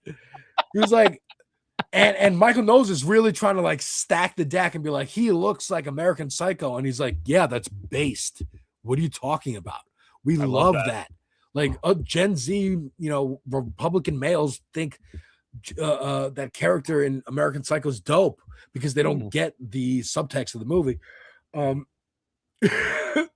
He was like, and Michael Knowles is really trying to like stack the deck and be like, he looks like American Psycho. And he's like, yeah, that's based. What are you talking about? We love that. Like Gen Z, Republican males think that character in American Psycho is dope because they don't get the subtext of the movie.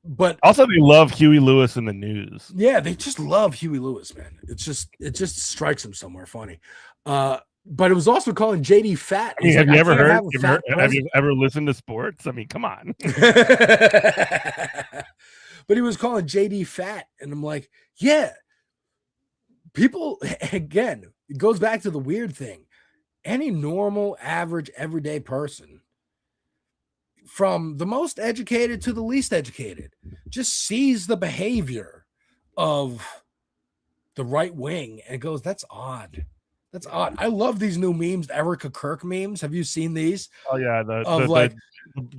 But also they love Huey Lewis in the news. Yeah, they just love Huey Lewis, man. It just strikes them somewhere funny. But it was also calling JD fat. I mean, have you ever listened to sports? I mean, come on. But he was calling JD fat, and I'm like, yeah. People, again, it goes back to the weird thing. Any normal, average, everyday person, from the most educated to the least educated, just sees the behavior of the right wing and goes, that's odd. That's odd. I love these new memes, Erica Kirk memes. Have you seen these? Oh yeah, the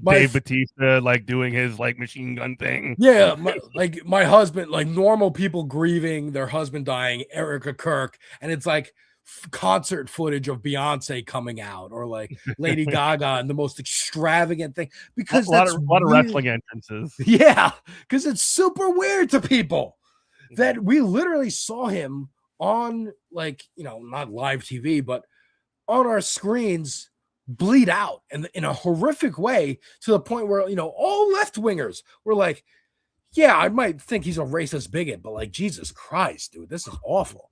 Dave Bautista like doing his like machine gun thing. Yeah, my husband, like normal people grieving their husband dying, Erica Kirk, and it's like concert footage of Beyonce coming out, or like Lady Gaga, and the most extravagant thing, because a lot of wrestling entrances. Yeah, because it's super weird to people that we literally saw him on, like, not live TV, but on our screens bleed out and in a horrific way, to the point where all left-wingers were like, yeah, I might think he's a racist bigot, but like, Jesus Christ, dude, this is awful.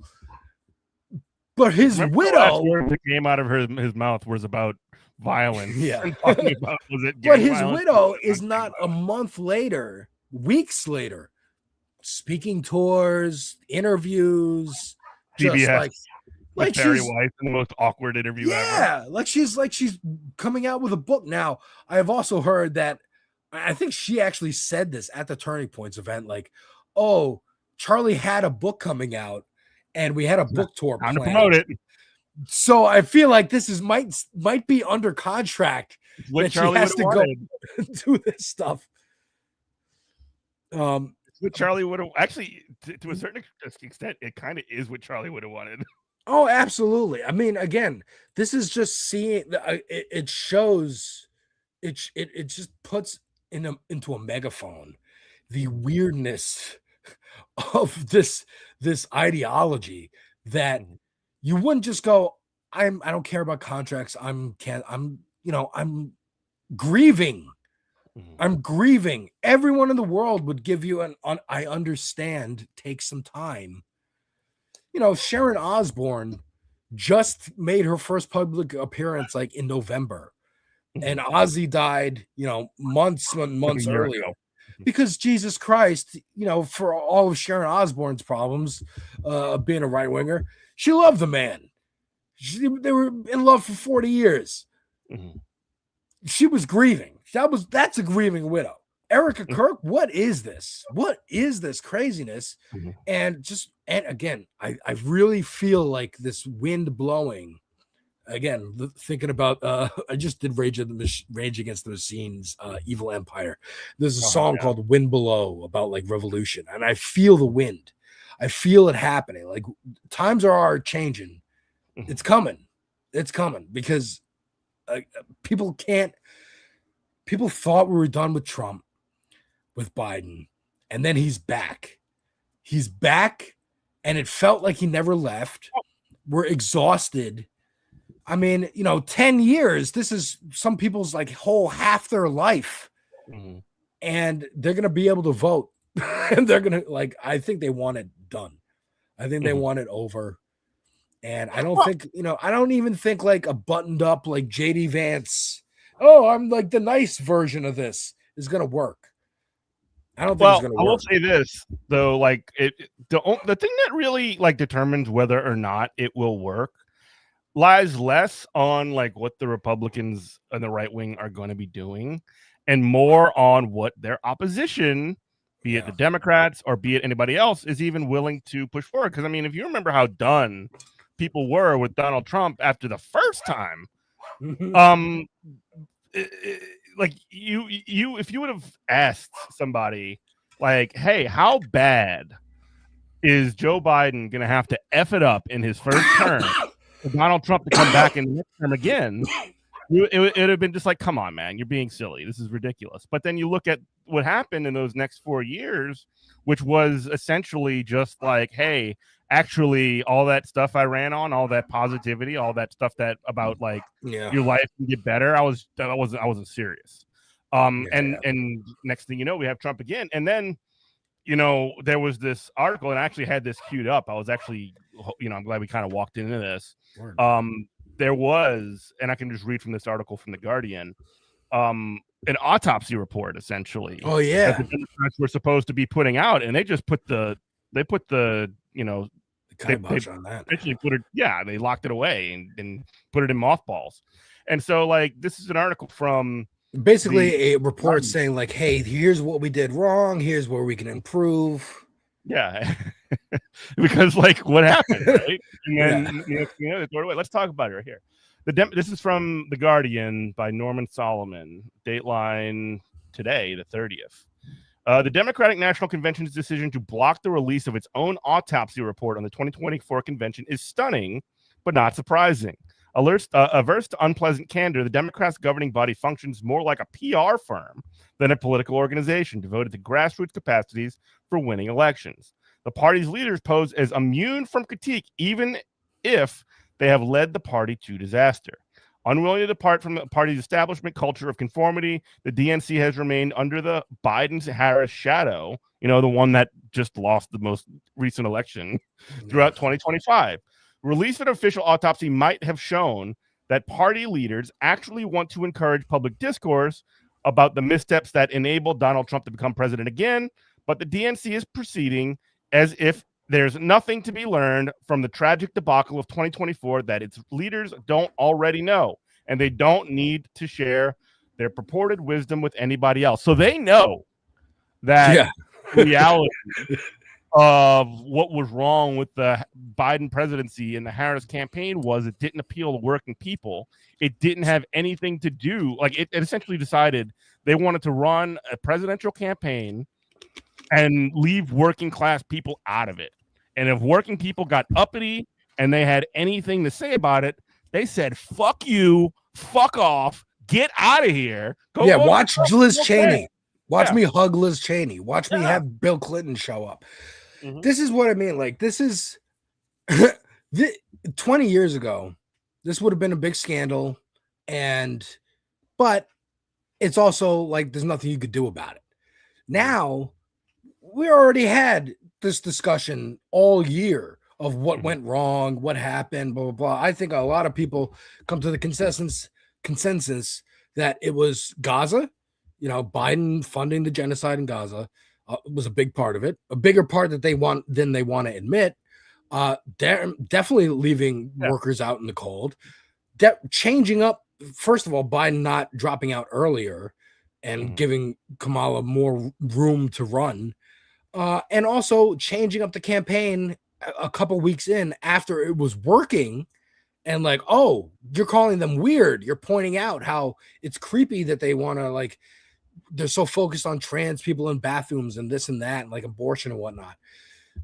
But his widow, that came out of his mouth was about violence. Yeah. But his widow is not a month later, weeks later, speaking tours, interviews, PBS, just like Barry Weiss in the most awkward interview ever. Yeah, like she's coming out with a book now. I have also heard that, I think she actually said this at the Turning Points event, like, oh, Charlie had a book coming out and we had a book tour time planned to promote it. So I feel like this is might be under contract what that Charlie she has to wanted. go do this stuff. What Charlie would have actually, to a certain extent, it kind of is what Charlie would have wanted. Oh, absolutely. I mean, again, this is just seeing. It shows. It just puts into a megaphone the weirdness of this ideology, that you wouldn't just go, I don't care about contracts. I'm grieving. I'm grieving. Everyone in the world would give you I understand, take some time. Sharon Osbourne just made her first public appearance like in November, and Ozzy died, months earlier. because Jesus Christ, for all of Sharon Osbourne's problems of being a right winger, she loved the man. They were in love for 40 years. She was grieving. That's a grieving widow. Erica Kirk, what is this? What is this craziness? And again, I really feel like this wind blowing. Again, thinking about I just did Rage Against the Machine's Evil Empire. There's a song called Wind Below about like revolution, and I feel the wind. I feel it happening. Like times are changing. It's coming. It's coming because people thought we were done with Trump, with Biden, and then he's back. He's back, and it felt like he never left. We're exhausted. I mean, 10 years, this is some people's like whole half their life. And they're going to be able to vote. And they're going to I think they want it done. I think they want it over. And I don't think, I don't even think like a buttoned up like JD Vance, I'm like the nice version of this is going to work. I don't think it's going to work. I will say this though, like the thing that really like determines whether or not it will work lies less on like what the Republicans and the right wing are going to be doing and more on what their opposition, be it the Democrats or be it anybody else, is even willing to push forward. Because I mean, if you remember how done people were with Donald Trump after the first time, like you if you would have asked somebody like, hey, how bad is Joe Biden gonna have to F it up in his first term for Donald Trump to come back in the next term again, it would have been just like, come on, man, you're being silly, this is ridiculous. But then you look at what happened in those next 4 years, which was essentially just like, hey, actually all that stuff I ran on, all that positivity, all that stuff that about like your life can get better, I wasn't serious. And next thing you know, we have Trump again. And then there was this article, and I actually had this queued up. I was actually, I'm glad we kind of walked into this. There was, and I can just read from this article from The Guardian, an autopsy report, essentially. Oh, yeah. That the Democrats were supposed to be putting out, and they just put the kibosh on that. Actually they locked it away and put it in mothballs. And so, like, this is an article from basically a report saying, like, hey, here's what we did wrong, here's where we can improve. Yeah, because like what happened, right? And then let's talk about it right here. This is from The Guardian by Norman Solomon, Dateline today, the 30th. The Democratic National Convention's decision to block the release of its own autopsy report on the 2024 convention is stunning, but not surprising. Averse to unpleasant candor, the Democrats' governing body functions more like a PR firm than a political organization devoted to grassroots capacities for winning elections. The party's leaders pose as immune from critique, even if they have led the party to disaster. Unwilling to depart from the party's establishment culture of conformity, the DNC has remained under the Biden-Harris shadow, the one that just lost the most recent election, throughout 2025. Release of an official autopsy might have shown that party leaders actually want to encourage public discourse about the missteps that enabled Donald Trump to become president again, but the DNC is proceeding as if there's nothing to be learned from the tragic debacle of 2024 that its leaders don't already know, and they don't need to share their purported wisdom with anybody else. So they know that reality of what was wrong with the Biden presidency and the Harris campaign was it didn't appeal to working people. It didn't have anything to do, like it essentially decided they wanted to run a presidential campaign and leave working class people out of it. And if working people got uppity and they had anything to say about it, they said, fuck you, fuck off, get out of here. Watch Liz Cheney. Watch me hug Liz Cheney. Watch me have Bill Clinton show up. This is what I mean. Like, this is 20 years ago, this would have been a big scandal. But it's also like there's nothing you could do about it. Now, we already had this discussion all year of what went wrong, what happened, blah, blah, blah. I think a lot of people come to the consensus that it was Gaza. Biden funding the genocide in Gaza was a big part of it, a bigger part that they want than they want to admit. Definitely leaving workers out in the cold, changing up. First of all, Biden not dropping out earlier and giving Kamala more room to run, and also changing up the campaign a couple weeks in after it was working. And like, oh, you're calling them weird. You're pointing out how it's creepy that they want to they're so focused on trans people in bathrooms and this and that, and like abortion and whatnot.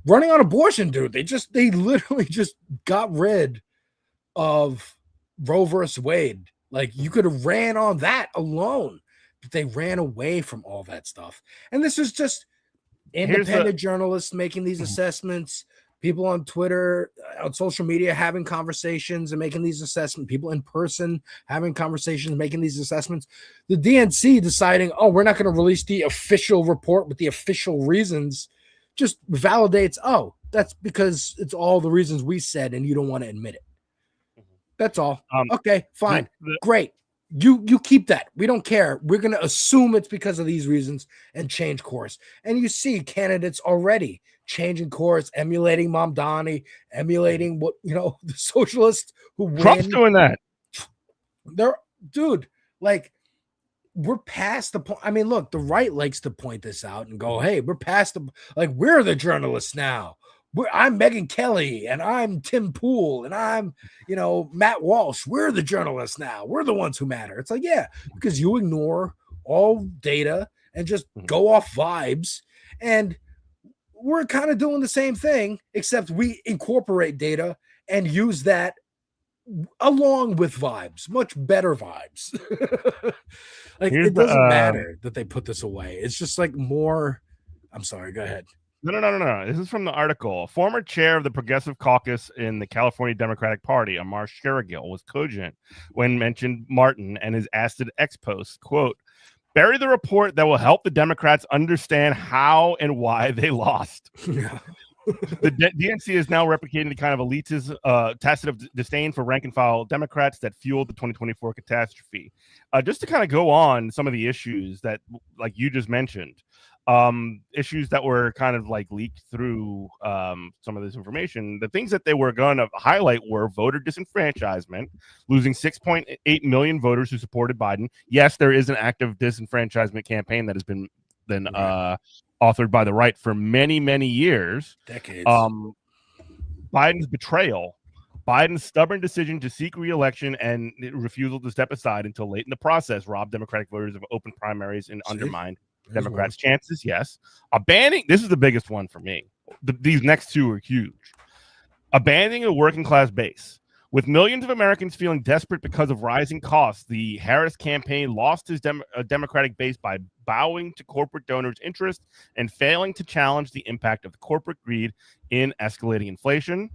Running on abortion, dude. They literally just got rid of Roe versus Wade. Like, you could have ran on that alone, but they ran away from all that stuff. And this is just independent journalists making these assessments, people on Twitter, on social media having conversations and making these assessments, people in person having conversations, making these assessments. The DNC deciding, oh, we're not going to release the official report with the official reasons, just validates, oh, that's because it's all the reasons we said and you don't want to admit it. That's all. Okay, fine. Great. You keep that. We don't care. We're going to assume it's because of these reasons and change course. And you see candidates already changing course, emulating Mamdani, emulating what, the socialists who Trump's doing that. We're past the point. I mean, look, the right likes to point this out and go, hey, we're past we're the journalists now. I'm Megyn Kelly and I'm Tim Pool and I'm, Matt Walsh. We're the journalists now. We're the ones who matter. It's like, yeah, because you ignore all data and just go off vibes. And we're kind of doing the same thing, except we incorporate data and use that along with vibes, much better vibes. It doesn't matter that they put this away. It's just more. I'm sorry. Go ahead. No. This is from the article. Former chair of the Progressive Caucus in the California Democratic Party, Amar Shergill, was cogent when mentioned Martin and his Asted X post. Quote, bury the report that will help the Democrats understand how and why they lost. The DNC is now replicating the kind of elitist tacit disdain for rank and file Democrats that fueled the 2024 catastrophe. Just to kind of go on some of the issues that, like you just mentioned, issues that were kind of leaked through some of this information. The things that they were going to highlight were voter disenfranchisement, losing 6.8 million voters who supported Biden. Yes, there is an active disenfranchisement campaign that has been authored by the right for many, many years. Decades. Biden's betrayal, Biden's stubborn decision to seek re-election and refusal to step aside until late in the process robbed Democratic voters of open primaries and undermined Democrats' chances. Yes. Abandoning, this is the biggest one for me. These next two are huge. Abandoning a working class base. With millions of Americans feeling desperate because of rising costs, the Harris campaign lost his Democratic base by bowing to corporate donors' interests and failing to challenge the impact of the corporate greed in escalating inflation.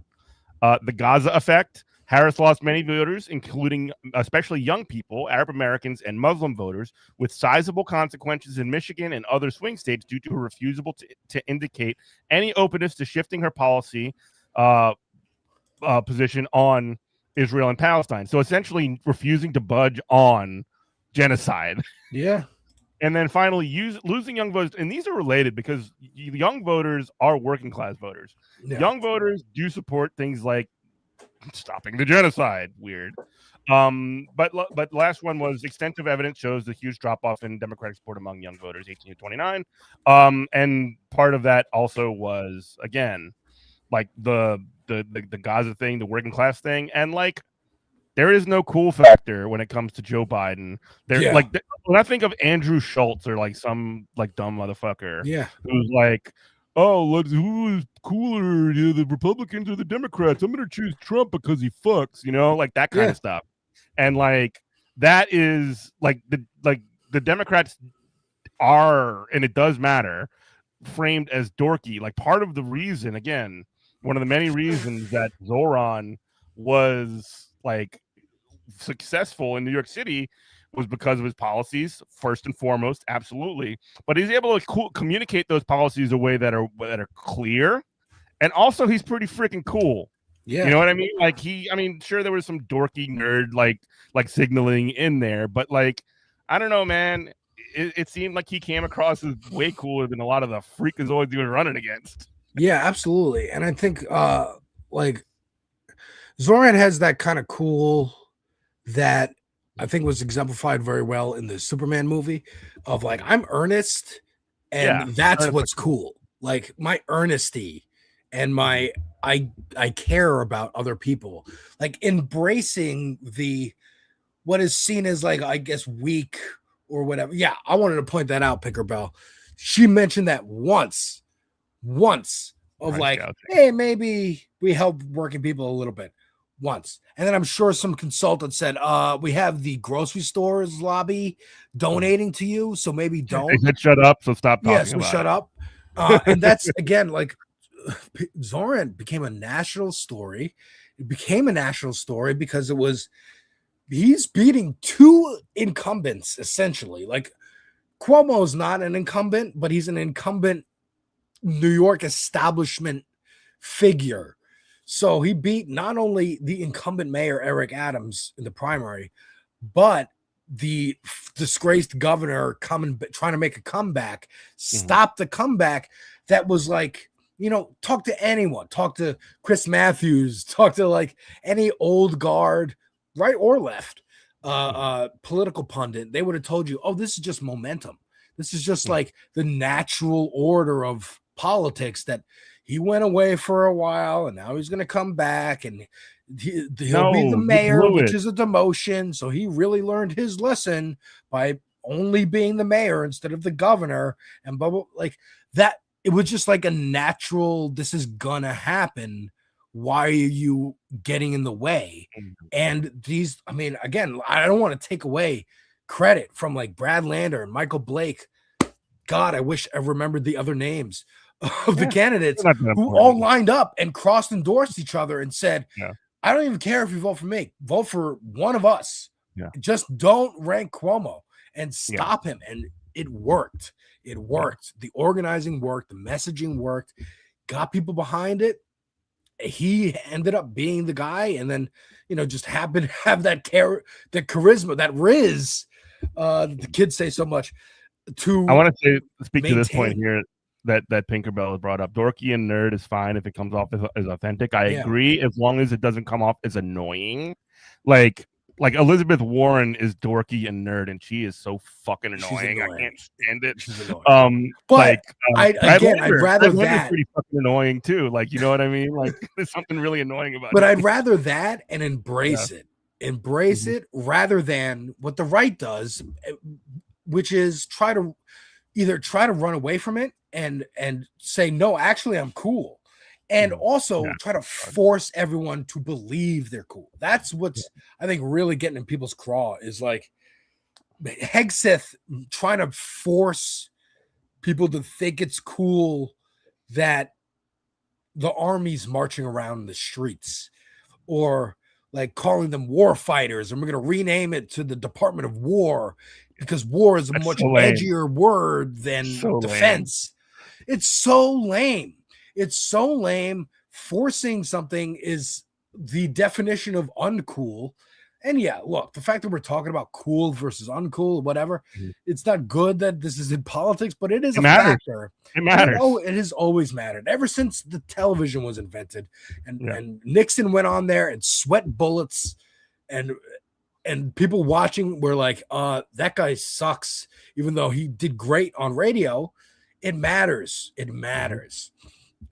The Gaza effect. Harris lost many voters, including especially young people, Arab Americans, and Muslim voters, with sizable consequences in Michigan and other swing states due to her refusal to indicate any openness to shifting her policy position on Israel and Palestine. So essentially refusing to budge on genocide. Yeah. And then finally losing young voters. And these are related because young voters are working class voters. Yeah. Young voters do support things like stopping the genocide. Weird. But last one was extensive evidence shows the huge drop off in Democratic support among young voters 18 to 29. And part of that also was, again, the Gaza thing, the working class thing, and there is no cool factor when it comes to Joe Biden. When I think of Andrew Schultz or some dumb motherfucker, who's who is cooler, the Republicans or the Democrats? I'm gonna choose Trump because he fucks, that kind of stuff. And that is the Democrats are, and it does matter, framed as dorky. Part of the reason, again, one of the many reasons that Zoran was successful in New York City was because of his policies, first and foremost, absolutely. But he's able to communicate those policies in a way that are clear, and also he's pretty freaking cool. Yeah, you know what I mean? Sure, there was some dorky nerd like signaling in there, but I don't know, man. it seemed like he came across as way cooler than a lot of the freakazoids he was running against. Yeah, absolutely. And I think like Zoran has that kind of cool that I think was exemplified very well in the Superman movie of like, I'm earnest and that's what's cool. Like my earnesty and my I care about other people, like embracing the what is seen as like, I guess, weak or whatever. Yeah, I wanted to point that out, Pinkerbell. She mentioned that once of like, hey, maybe we help working people a little bit once. And then I'm sure some consultant said, we have the grocery stores lobby donating to you, so maybe don't. They said shut up, so stop talking Yes, we about shut it. up. And that's, again, like Zoran became a national story. It became a national story because he's beating two incumbents, essentially. Like Cuomo's not an incumbent, but he's an incumbent New York establishment figure. So he beat not only the incumbent mayor, Eric Adams, in the primary, but the disgraced governor trying to make a comeback, stopped the comeback that was like, talk to anyone, talk to Chris Matthews, talk to like any old guard, right or left, political pundit. They would have told you, oh, this is just momentum. This is just like the natural order of politics, that he went away for a while and now he's going to come back and he'll be the mayor, which is a demotion. So he really learned his lesson by only being the mayor instead of the governor, and blah, blah, like that. It was just like a natural, this is gonna happen. Why are you getting in the way? And these, I mean, again, I don't want to take away credit from like Brad Lander and Michael Blake. God, I wish I remembered the other names of the candidates who all lined up and cross-endorsed each other and said, I don't even care if you vote for me. Vote for one of us. Just don't rank Cuomo and stop him. And it worked. It worked. The organizing worked. The messaging worked. Got people behind it. He ended up being the guy, and then just happened to have that that charisma, that riz. The kids say so much. I want to speak to this point here that Pinkerbell brought up. Dorky and nerd is fine if it comes off as authentic. I agree, as long as it doesn't come off as annoying. Like Elizabeth Warren is dorky and nerd, and she is so fucking annoying. I can't stand it. But I'd rather that. Pretty fucking annoying too. Like, you know what I mean? Like, there's something really annoying about it. But I'd rather that and embrace it. Embrace it rather than what the right does, which is try to run away from it and say, no, actually, I'm cool. And also try to force everyone to believe they're cool. That's what's, I think, really getting in people's craw, is like Hegseth trying to force people to think it's cool that the army's marching around the streets, or like calling them war fighters, and we're going to rename it to the Department of War because war is a much edgier word than defense. It's so lame. It's so lame. Forcing something is the definition of uncool. And yeah, look, the fact that we're talking about cool versus uncool, whatever, it's not good that this is in politics, but it is a factor. It matters. It has always mattered ever since the television was invented, and Nixon went on there and sweat bullets, and people watching were like, that guy sucks, even though he did great on radio. It matters. It matters.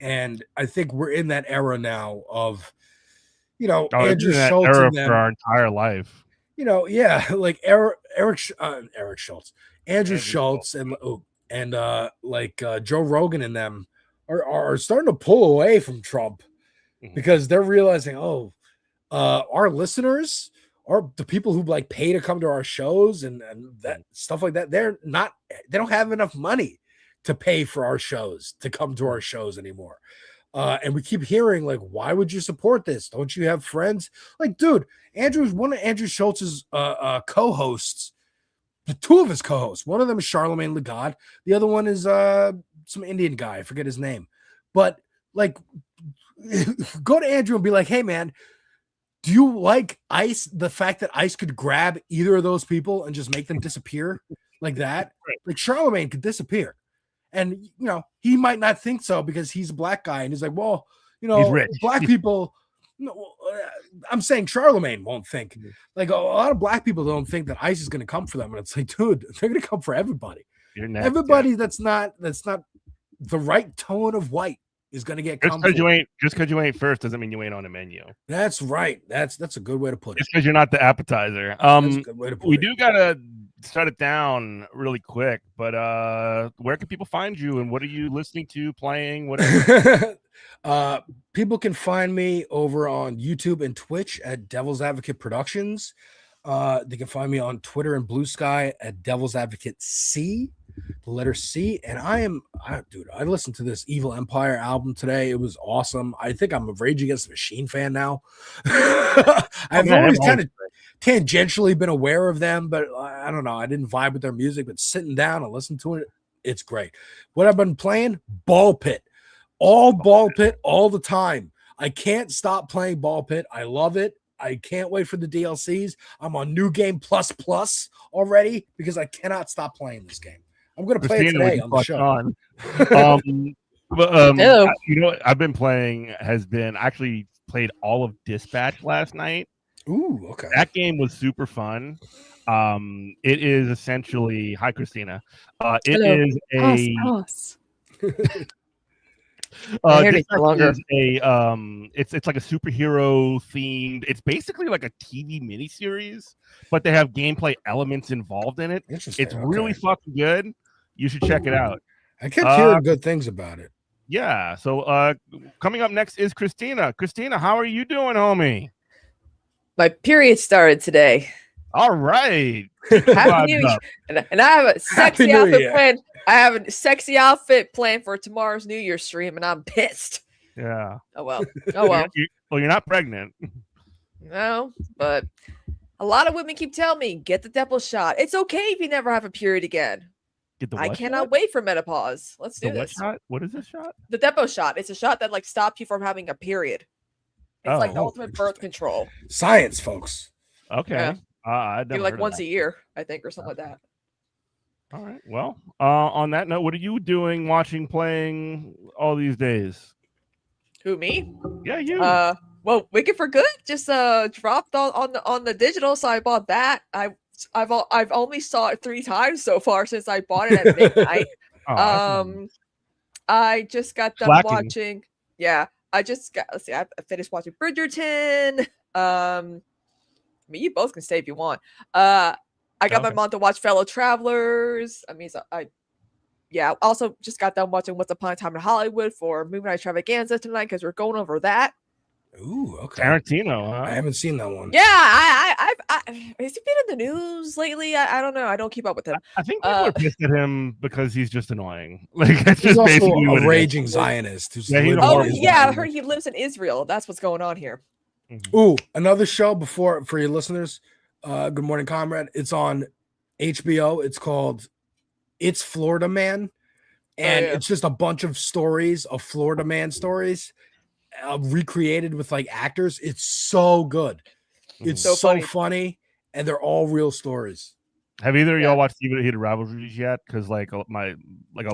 And I think we're in that era now of, Andrew Schultz and them, for our entire life. Like Eric Schultz, Andrew Schultz, and Joe Rogan and them are starting to pull away from Trump because they're realizing, our listeners are the people who like pay to come to our shows and that stuff like that. They don't have enough money to pay for our shows, to come to our shows anymore. And we keep hearing, like, why would you support this? Don't you have friends? Like, dude, one of Andrew Schultz's co-hosts, the two of his co-hosts, one of them is Charlemagne Legod. The other one is some Indian guy. I forget his name. But, like, go to Andrew and be like, hey, man, do you like ICE? The fact that ICE could grab either of those people and just make them disappear? like that, like Charlemagne could disappear. And, he might not think so because he's a black guy. And he's like, well, He's rich. black people, I'm saying Charlemagne won't think. Like a lot of black people don't think that ICE is going to come for them. And it's like, dude, they're going to come for everybody. Everybody that's not the right tone of white is going to get just because you ain't first doesn't mean you ain't on the menu. That's right. That's a good way to put it. Just because you're not the appetizer. That's a good way to put we it. do gotta shut it down really quick, but where can people find you and what are you listening to, playing, whatever? People can find me over on YouTube and Twitch at Devil's Advocate Productions. They can find me on Twitter and Blue Sky at Devil's Advocate C, the letter C. And I listened to this Evil Empire album today. It was awesome. I think I'm a Rage Against the Machine fan now. I've always kind of tangentially been aware of them, but I don't know. I didn't vibe with their music, but sitting down and listening to it, it's great. What I've been playing, Ball Pit. All Ball Pit all the time. I can't stop playing Ball Pit. I love it. I can't wait for the DLCs. I'm on New Game Plus already because I cannot stop playing this game. I'm going to play it today on the show. What I've been playing actually played all of Dispatch last night. Ooh, okay. That game was super fun. It is essentially, hi Kristina. It Hello. is a Pause. It's like a superhero themed. It's basically like a TV miniseries, but they have gameplay elements involved in it. Interesting. It's really fucking good. You should check it out. I kept hearing good things about it. Yeah. So coming up next is Kristina. Kristina, how are you doing, homie? My period started today. All right. Happy New Year. And I have a sexy outfit planned. I have a sexy outfit planned for tomorrow's New Year's stream, and I'm pissed. Yeah. Oh well. Oh well. You're not pregnant. No, but a lot of women keep telling me, get the Depo shot. It's okay if you never have a period again. Get the I what cannot shot? wait for menopause. Let's do The what this. shot? What is this shot? The Depo shot. It's a shot that like stops you from having a period. It's like the ultimate birth control. Science, folks. Okay. Yeah. I'd You're never like heard of once that. a year, I think, or something like that. All right. Well, on that note, what are you doing, watching, playing all these days? Who, me? Yeah, you. Well, Wicked for Good just dropped on the digital, so I bought that. I've only saw it 3 times so far since I bought it at midnight. I just got done watching. Yeah, let's see. I finished watching Bridgerton. I mean, you both can stay if you want. I got my mom to watch Fellow Travelers. I mean, also just got done watching Once Upon a Time in Hollywood for Movie Night Extravaganza tonight because we're going over that. Ooh, okay. Tarantino, huh? I haven't seen that one. Yeah, has he been in the news lately? I don't know. I don't keep up with him. I think people are pissed at him because he's just annoying. Like that's He's just also basically what a it raging is. Zionist. Who's Yeah, he's a living in horrible Israel. Yeah, I heard he lives in Israel. That's what's going on here. Ooh, another show for your listeners. Good Morning Comrade. It's on HBO. It's called It's Florida Man. And it's just a bunch of stories of Florida Man stories recreated with like actors. It's so good. It's so funny. And they're all real stories. Have either of y'all watched Heated Rivalries yet? Because a lot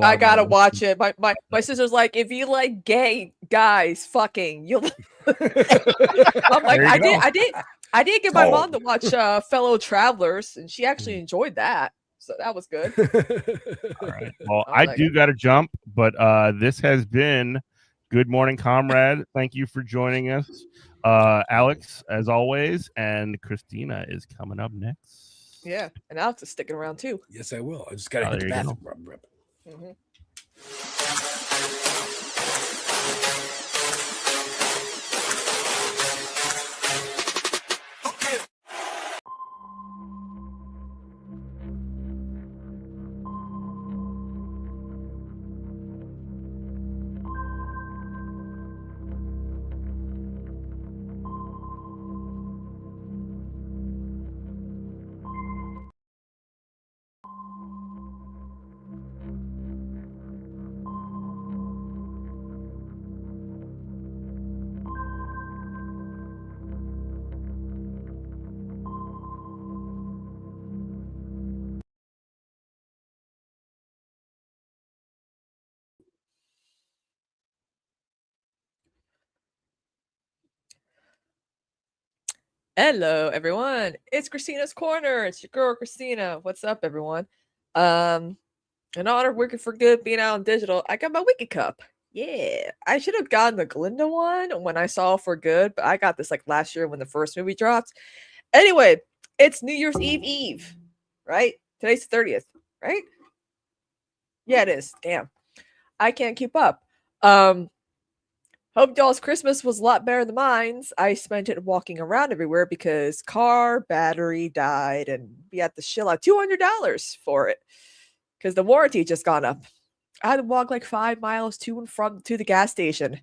I of gotta watch it. My sister's like, if you like gay guys fucking, you'll. I'm like, I did get my mom to watch Fellow Travelers, and she actually enjoyed that. So that was good. All right. Well, I do got to jump, but this has been Good Morning Comrade. Thank you for joining us, Alex, as always, and Kristina is coming up next. Yeah, and Alex is sticking around too. Yes, I will. I just gotta hit the bathroom. Mhm. Hello, everyone. It's Kristina's Corner. It's your girl, Kristina. What's up, everyone? In honor of Working for Good being out on digital, I got my Wiki Cup. Yeah. I should have gotten the Glinda one when I saw For Good, but I got this like last year when the first movie dropped. Anyway, it's New Year's Eve, right? Today's the 30th, right? Yeah, it is. Damn. I can't keep up. Hope y'all's Christmas was a lot better than mine's. I spent it walking around everywhere because car battery died and we had to shell out $200 for it because the warranty just gone up. I had to walk like 5 miles to and from to the gas station.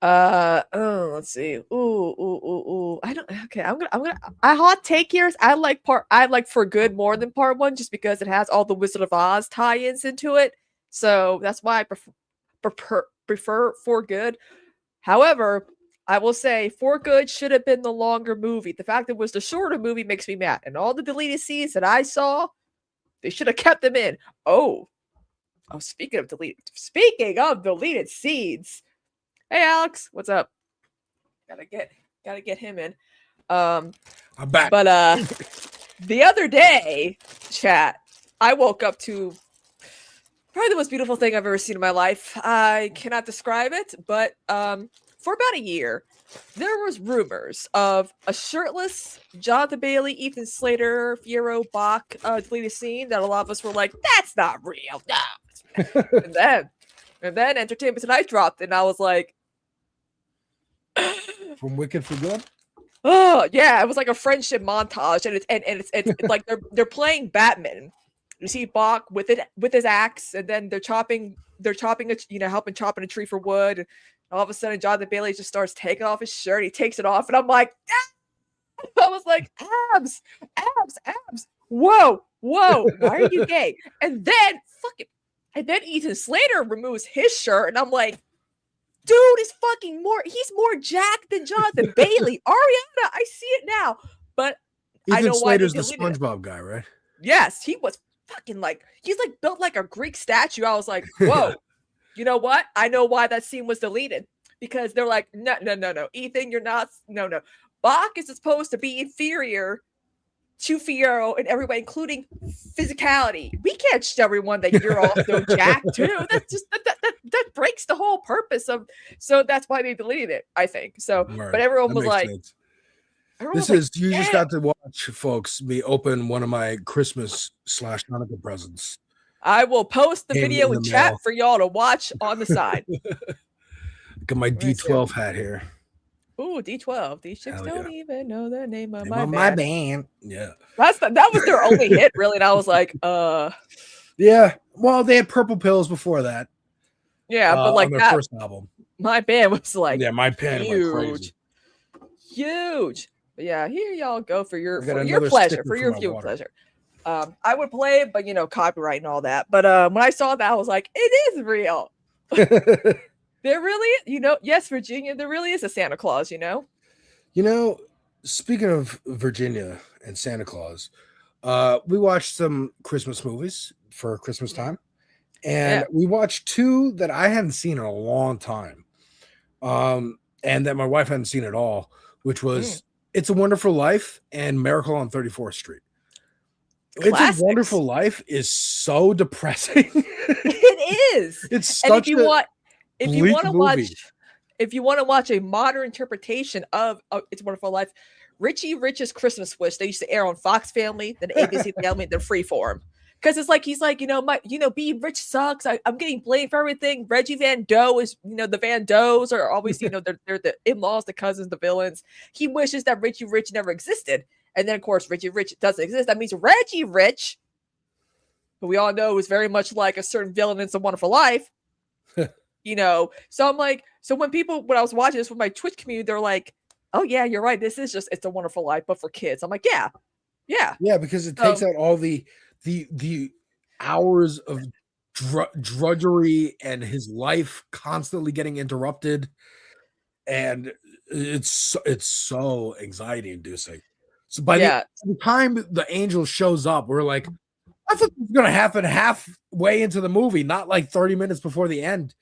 Let's see. Ooh. I don't. Okay, I'm gonna. I hot take here is I like For Good more than part one just because it has all the Wizard of Oz tie-ins into it. So that's why I prefer For Good. However, I will say For Good should have been the longer movie. The fact that it was the shorter movie makes me mad. And all the deleted scenes that I saw, they should have kept them in. Oh, speaking of deleted scenes. Hey Alex, what's up? Gotta get him in. I'm back. But the other day, chat, I woke up to probably the most beautiful thing I've ever seen in my life. I cannot describe it, but for about a year, there was rumors of a shirtless Jonathan Bailey, Ethan Slater, Fiero, Bach deleted scene that a lot of us were like, "That's not real." No. and then Entertainment Tonight dropped, and I was like, From Wicked for Good. "Oh yeah!" It was like a friendship montage, and it's like they're playing Batman. You see Bach with his axe, and then they're chopping helping chopping a tree for wood. And all of a sudden, Jonathan Bailey just starts taking off his shirt. He takes it off, and I'm like, ah! I was like, abs. Whoa, why are you gay? And then Ethan Slater removes his shirt, and I'm like, dude is he's more jacked than Jonathan Bailey. Ariana, I see it now, but Ethan I know Slater's why the SpongeBob guy, right? Yes, he was fucking he's built like a Greek statue. I was like, whoa. You know what? I know why that scene was deleted. Because they're like, no. Ethan, you're not. No. Bach is supposed to be inferior to Fiero in every way, including physicality. We can't show everyone that you're also jacked too. That's just that breaks the whole purpose of. So that's why they deleted it, I think. So, Right. but everyone That was makes like, sense. everyone This was is you just got to watch, folks, me open one of my Christmas / Hanukkah presents. I will post the Came video in in the chat mail. for y'all to watch on the side. Got my D12 hat here. Ooh, D12. These chicks Hell don't even know the name of Name my of band. my band. Yeah. That was their only hit, really. And I was like, Yeah. Well, they had Purple Pills before that. yeah, but like on their that first album. my band was like, Yeah, my band went crazy. huge. But yeah, here y'all go for your I've got pleasure, another sticker for for your my viewing water. pleasure. I would play it, but copyright and all that. But when I saw that, I was like, it is real. There really, yes, Virginia, there really is a Santa Claus, Speaking of Virginia and Santa Claus, we watched some Christmas movies for Christmas time. And we watched two that I hadn't seen in a long time. And that my wife hadn't seen at all, which was It's a Wonderful Life and Miracle on 34th Street. Classics. It's a Wonderful Life is so depressing. It is. It's And such if you want movie. to watch a modern interpretation of It's a Wonderful Life, Richie Rich's Christmas Wish, they used to air on Fox Family, then ABC Family, then Freeform. Because it's like he's like, being rich sucks. I'm getting blamed for everything. Reggie Van Doe is, the Van Does are always, they're the in-laws, the cousins, the villains. He wishes that Richie Rich never existed. And then, of course, Richie Rich doesn't exist. That means Reggie Rich, who we all know is very much like a certain villain in It's a Wonderful Life. So I'm like, when I was watching this with my Twitch community, they're like, oh yeah, you're right. This is just It's a Wonderful Life, but for kids. I'm like, yeah. Yeah, because it takes out all the hours of drudgery and his life constantly getting interrupted, and it's so anxiety inducing. So by the time the angel shows up, we're like, I thought it was going to happen halfway into the movie, not like 30 minutes before the end.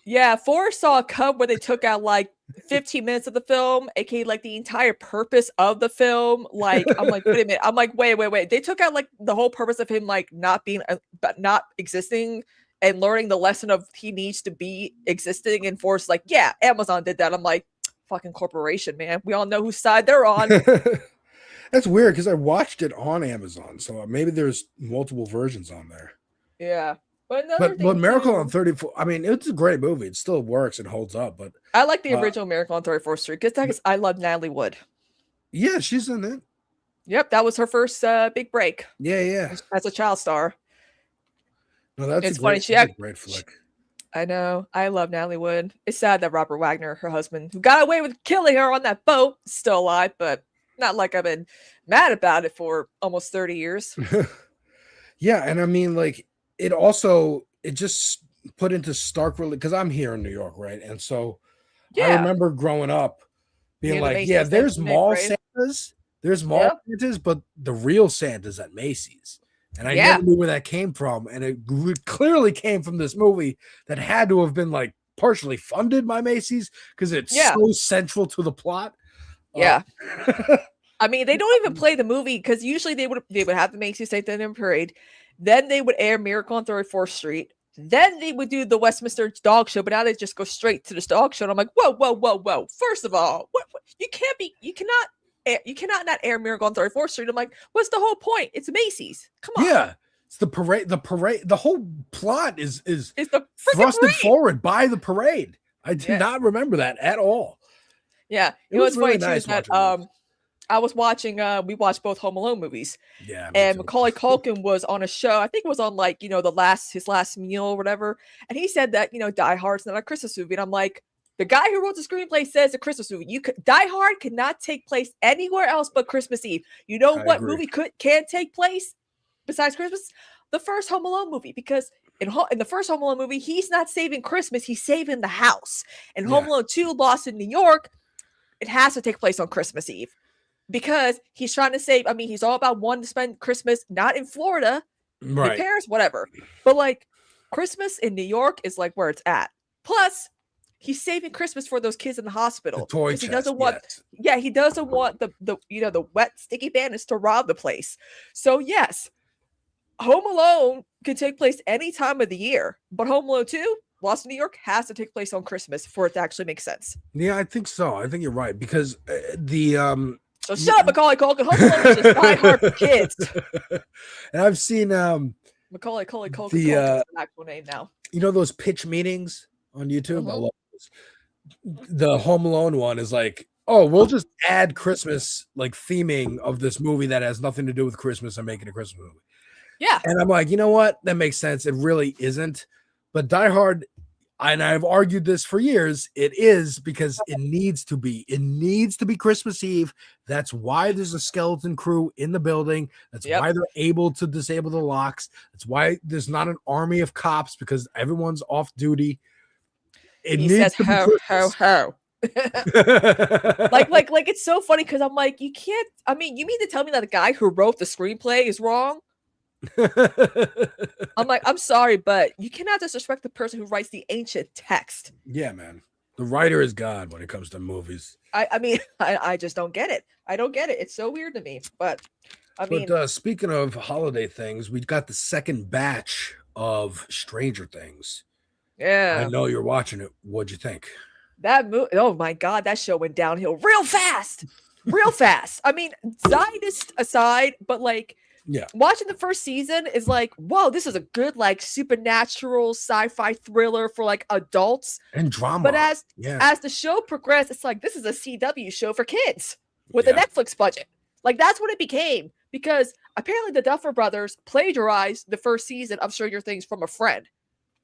Yeah, Forrest saw a cub where they took out like 15 minutes of the film, aka like the entire purpose of the film. Like, I'm like, wait a minute. I'm like, wait. They took out like the whole purpose of him like not being, but not existing and learning the lesson of he needs to be existing and force. Like, yeah, Amazon did that. I'm like, fucking corporation, man. We all know whose side they're on. That's weird because I watched it on Amazon, so maybe there's multiple versions on there. Yeah. But Miracle on 34, I mean, it's a great movie. It still works and holds up. But I like the original Miracle on 34th Street because I love Natalie Wood. Yeah, she's in it. Yep, that was her first big break. Yeah. As a child star. No, that's it's a funny. Great flick. I know. I love Natalie Wood. It's sad that Robert Wagner, her husband, who got away with killing her on that boat, is still alive, but not like I've been mad about it for almost 30 years. Yeah, and I mean, like, it just put into stark relief because I'm here in New York, right? And so I remember growing up being like, yeah, there's mall Santas, Santas, but the real Santa's at Macy's. And I never knew where that came from. And it clearly came from this movie that had to have been like partially funded by Macy's because it's so central to the plot. Yeah. I mean, they don't even play the movie because usually they would have the Macy's State Dinner Parade. Then they would air Miracle on 34th Street. Then they would do the Westminster Dog Show, but now they just go straight to this dog show. And I'm like, whoa. First of all, you cannot not air Miracle on 34th Street. I'm like, what's the whole point? It's Macy's. Come on. Yeah. It's the parade. The whole plot is the thrusted forward by the parade. I did not remember that at all. Yeah. You know what's funny too is that I was watching, we watched both Home Alone movies. Yeah. And Macaulay Culkin was on a show, I think it was on like, his last meal or whatever. And he said that, Die Hard's not a Christmas movie. And I'm like, the guy who wrote the screenplay says a Christmas movie. Die Hard could not take place anywhere else but Christmas Eve. You know what movie can take place besides Christmas? The first Home Alone movie, because in the first Home Alone movie, he's not saving Christmas, he's saving the house. And Home Alone 2, Lost in New York, it has to take place on Christmas Eve. Because he's trying to save, he's all about wanting to spend Christmas not in Florida, in Paris, whatever. But like Christmas in New York is like where it's at. Plus, he's saving Christmas for those kids in the hospital. The toy chest, he doesn't want he doesn't want the wet, sticky bandits to rob the place. So yes, Home Alone can take place any time of the year, but Home Alone 2, Lost in New York, has to take place on Christmas for it to actually make sense. Yeah, I think so. I think you're right because So shut up, Macaulay Culkin. Home Alone is just Die Hard for kids. And I've seen Macaulay Culkin. The actual name now. You know those pitch meetings on YouTube? I love those. The Home Alone one is like, oh, we'll just add Christmas like theming of this movie that has nothing to do with Christmas and make it a Christmas movie. Yeah. And I'm like, you know what? That makes sense. It really isn't. But Die Hard, and I've argued this for years, it is because it needs to be. It needs to be Christmas Eve. That's why there's a skeleton crew in the building. That's why they're able to disable the locks. That's why there's not an army of cops because everyone's off duty. It he needs says, to be ho. like it's so funny because I'm like, you can't. You mean to tell me that the guy who wrote the screenplay is wrong? I'm like, I'm sorry, but you cannot disrespect the person who writes the ancient text. Yeah, man. The writer is God when it comes to movies. I just don't get it. I don't get it. It's so weird to me. But speaking of holiday things, we got the second batch of Stranger Things. Yeah. I know you're watching it. What'd you think? That movie, oh my God, that show went downhill real fast. Zionist aside, but like, watching the first season is like, whoa, this is a good like supernatural sci-fi thriller for like adults and drama. But as the show progressed, it's like this is a CW show for kids with a Netflix budget. Like that's what it became because apparently the Duffer Brothers plagiarized the first season of Stranger Things from a friend.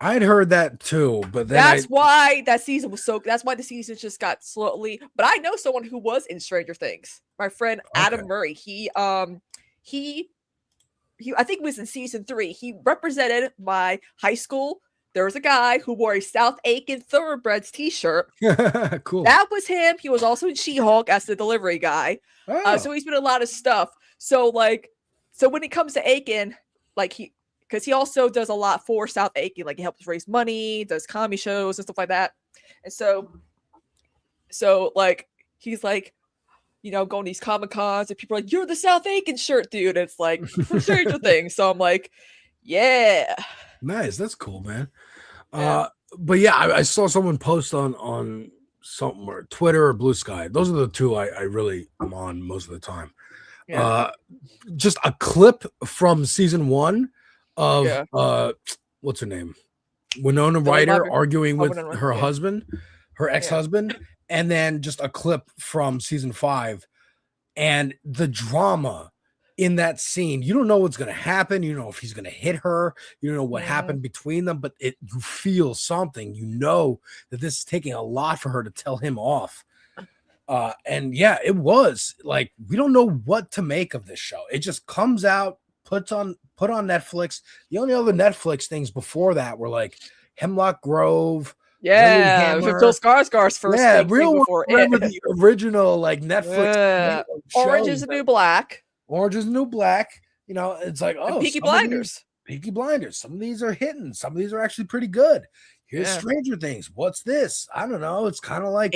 I'd heard that too, but then that's why that season was so. That's why the season just got slowly. But I know someone who was in Stranger Things. My friend Adam Murray. He I think it was in season 3. He represented my high school. There was a guy who wore a South Aiken Thoroughbreds t-shirt. Cool. That was him. He was also in She-Hulk as the delivery guy. So he's been in a lot of stuff. So when it comes to Aiken, because he also does a lot for South Aiken. Like he helps raise money, does comedy shows and stuff like that. And so So like he's like, going to these Comic-Cons and people are like, "You're the South Aiken shirt, dude." It's like for Stranger Things. So I'm like, yeah. Nice. That's cool, man. Yeah. But yeah, I saw someone post on something or Twitter or Blue Sky. Those are the two I really am on most of the time. Yeah. Just a clip from season 1 of what's her name? Winona Ryder arguing with her husband, her ex-husband, and then just a clip from season 5 and the drama in that scene. You don't know what's going to happen. You know if he's going to hit her. You don't know what happened between them, but you feel something. You know that this is taking a lot for her to tell him off. And yeah, it was like, we don't know what to make of this show. It just comes out, put on Netflix. The only other Netflix things before that were like Hemlock Grove. Yeah, Bill Skarsgård's first thing before remember the original like Netflix Orange is the New Black. Orange is the New Black. It's like, and Peaky Blinders. Peaky Blinders. Some of these are hitting. Some of these are actually pretty good. Here's Stranger Things. What's this? I don't know. It's kind of like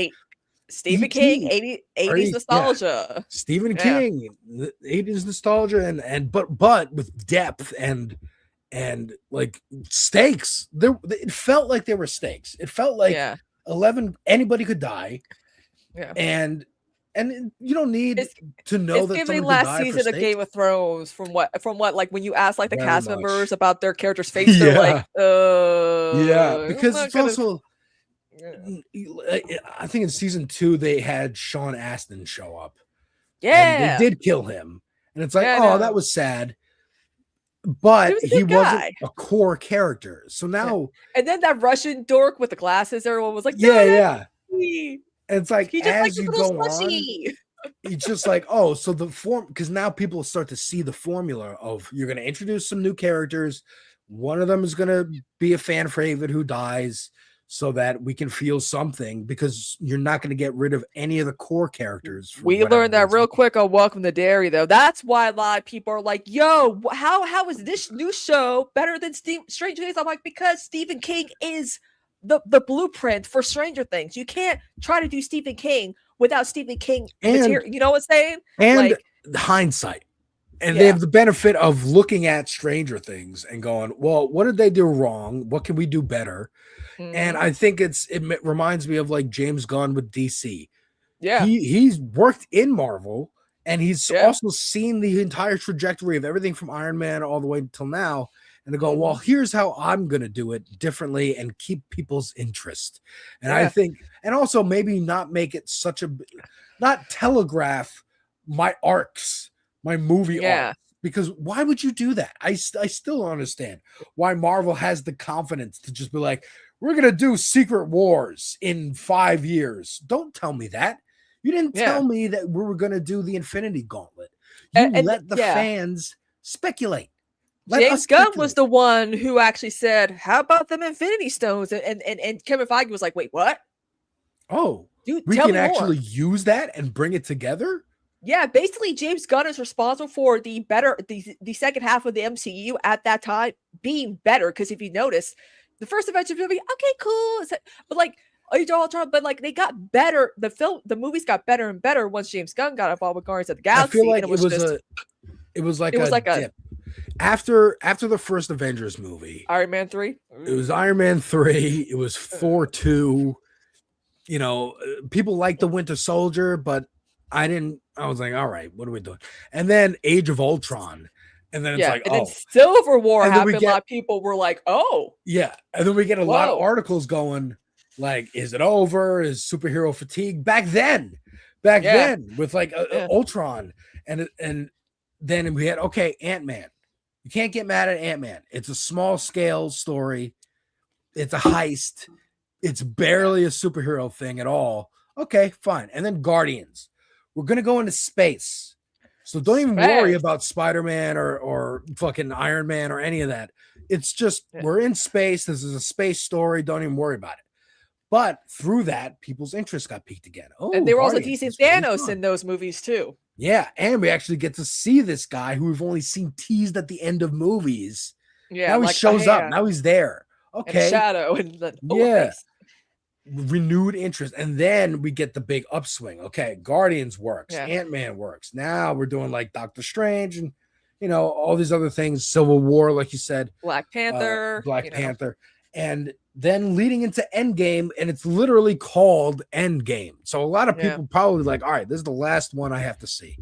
Stephen King, 80s nostalgia. Yeah. Stephen King, 80s nostalgia, and but with depth and like stakes. It felt like there were stakes. It felt like 11 anybody could die. Yeah. And you don't need to know that giving someone last could die season for of stakes. Game of Thrones from what like when you ask like the Very cast much. members about their character's face, they're like, yeah, because I'm it's not also I think in season 2 they had Sean Astin show up. And they did kill him. And it's like, that was sad. But he wasn't a core character. So now and then that Russian dork with the glasses, everyone was like, yeah. Me. And it's like, He just as likes a you little go on, slushy. it's just like, oh, so the form, because now people start to see the formula of you're going to introduce some new characters. One of them is going to be a fan favorite who dies so that we can feel something, because you're not going to get rid of any of the core characters. We learned that real quick on Welcome to Derry, though. That's why a lot of people are like, yo, how is this new show better than Stranger Things? I'm like, because Stephen King is the blueprint for Stranger Things. You can't try to do Stephen King without Stephen King material. You know what I'm saying? And like, hindsight. And they have the benefit of looking at Stranger Things and going, well, what did they do wrong? What can we do better? And I think it reminds me of like James Gunn with DC. Yeah. He's worked in Marvel, and he's also seen the entire trajectory of everything from Iron Man all the way until now. And to go, well, here's how I'm going to do it differently and keep people's interest. And I think, and also maybe not make it not telegraph my arcs, my movie arcs. Because why would you do that? I still don't understand why Marvel has the confidence to just be like, we're going to do Secret Wars in 5 years. Don't tell me that. You didn't tell me that we were going to do the Infinity Gauntlet. You let the fans speculate. James Gunn was the one who actually said, how about them Infinity Stones? And Kevin Feige was like, wait, what? Oh, dude, we can actually use that and bring it together? Yeah, basically James Gunn is responsible for the second half of the MCU at that time being better. Because if you notice, the first Avengers movie, okay, cool. But like, but like they got better. The movies got better and better once James Gunn got involved with Guardians of the Galaxy. I feel like it was like a dip. After the first Avengers movie, Iron Man 3. It was Iron Man 3. It was Thor 2. You know, people liked the Winter Soldier, but I didn't. I was like, all right, what are we doing? And then Age of Ultron. And then it's like, and then Civil War And then happened. A lot of people were like, oh. Yeah. And then we get a lot of articles going like, is it over? Is superhero fatigue? Back then with like Ultron. And then we had, Ant-Man. You can't get mad at Ant-Man. It's a small scale story. It's a heist. It's barely a superhero thing at all. Okay, fine. And then Guardians. We're going to go into space. So don't even worry about Spider-Man or fucking Iron Man or any of that. It's just we're in space. This is a space story. Don't even worry about it. But through that, people's interest got piqued again. Oh, and there was also teasing Thanos in those movies too. Yeah, and we actually get to see this guy who we've only seen teased at the end of movies. Yeah, now he shows up. Now he's there. Okay, and Shadow and nice. renewed interest, and then we get the big upswing. Okay, Guardians works, Yeah. Ant-Man works. Now we're doing like Doctor Strange and all these other things. Civil War, like you said, Black Panther, Black Panther, and then leading into Endgame, and it's literally called Endgame. So a lot of people probably like, all right, this is the last one I have to see.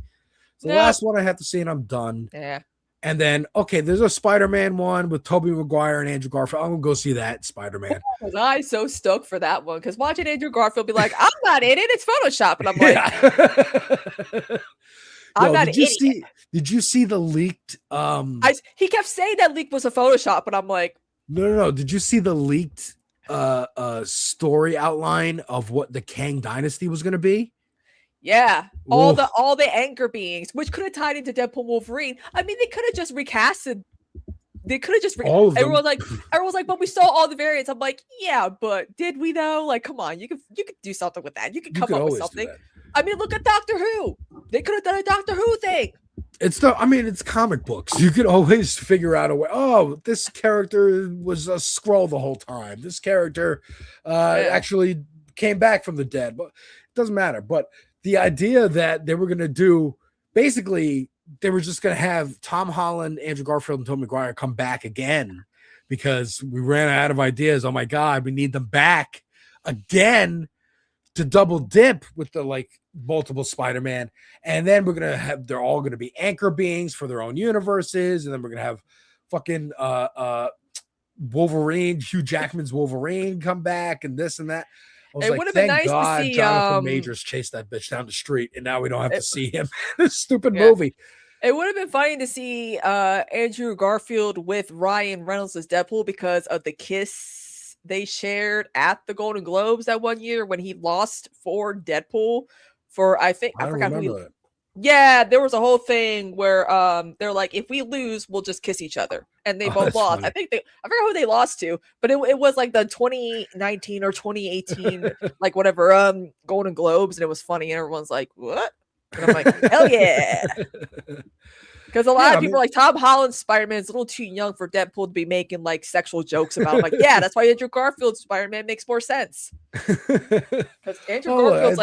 It's the last one I have to see, and I'm done. Yeah. And then, okay, there's a Spider-Man one with Tobey Maguire and Andrew Garfield. I'm gonna go see that Spider-Man. Was I so stoked for that one? Because watching Andrew Garfield be like, I'm not in it, it's Photoshop. And I'm like, I'm not an idiot. Did you see the leaked he kept saying that leak was a Photoshop, and I'm like, No. Did you see the leaked story outline of what the Kang Dynasty was gonna be? yeah, all the anchor beings, which could have tied into Deadpool Wolverine. I mean, they could have just recasted. They could have just all of them. Everyone's like, but we saw all the variants. I'm like, yeah, but did we though? Like, come on, you could do something with that. You could come up with something. I mean, look at Doctor Who. They could have done a Doctor Who thing. It's comic books. You could always figure out a way. Oh, this character was a Skrull the whole time. This character actually came back from the dead, but it doesn't matter. But the idea that they were going to do, basically, they were just going to have Tom Holland, Andrew Garfield, and Tobey Maguire come back again because we ran out of ideas. Oh my God, we need them back again to double dip with the multiple Spider-Man. And then we're going to have, they're all going to be anchor beings for their own universes. And then we're going to have fucking Wolverine, Hugh Jackman's Wolverine come back and this and that. I was It like, would have been thank nice God to see Jonathan Majors chased that bitch down the street, and now we don't have to see him in this stupid movie. It would have been funny to see Andrew Garfield with Ryan Reynolds as Deadpool because of the kiss they shared at the Golden Globes that one year when he lost for Deadpool. I forgot who he. Yeah, there was a whole thing where they're like, if we lose, we'll just kiss each other, and they both lost. Funny. I forgot who they lost to, but it was like the 2019 or 2018 like whatever Golden Globes, and it was funny, and everyone's like, what? And I'm like, hell yeah. Because a lot of people are like, Tom Holland's Spider-Man is a little too young for Deadpool to be making like sexual jokes about. I'm like, yeah, that's why Andrew Garfield's Spider-Man makes more sense. Because Andrew Garfield's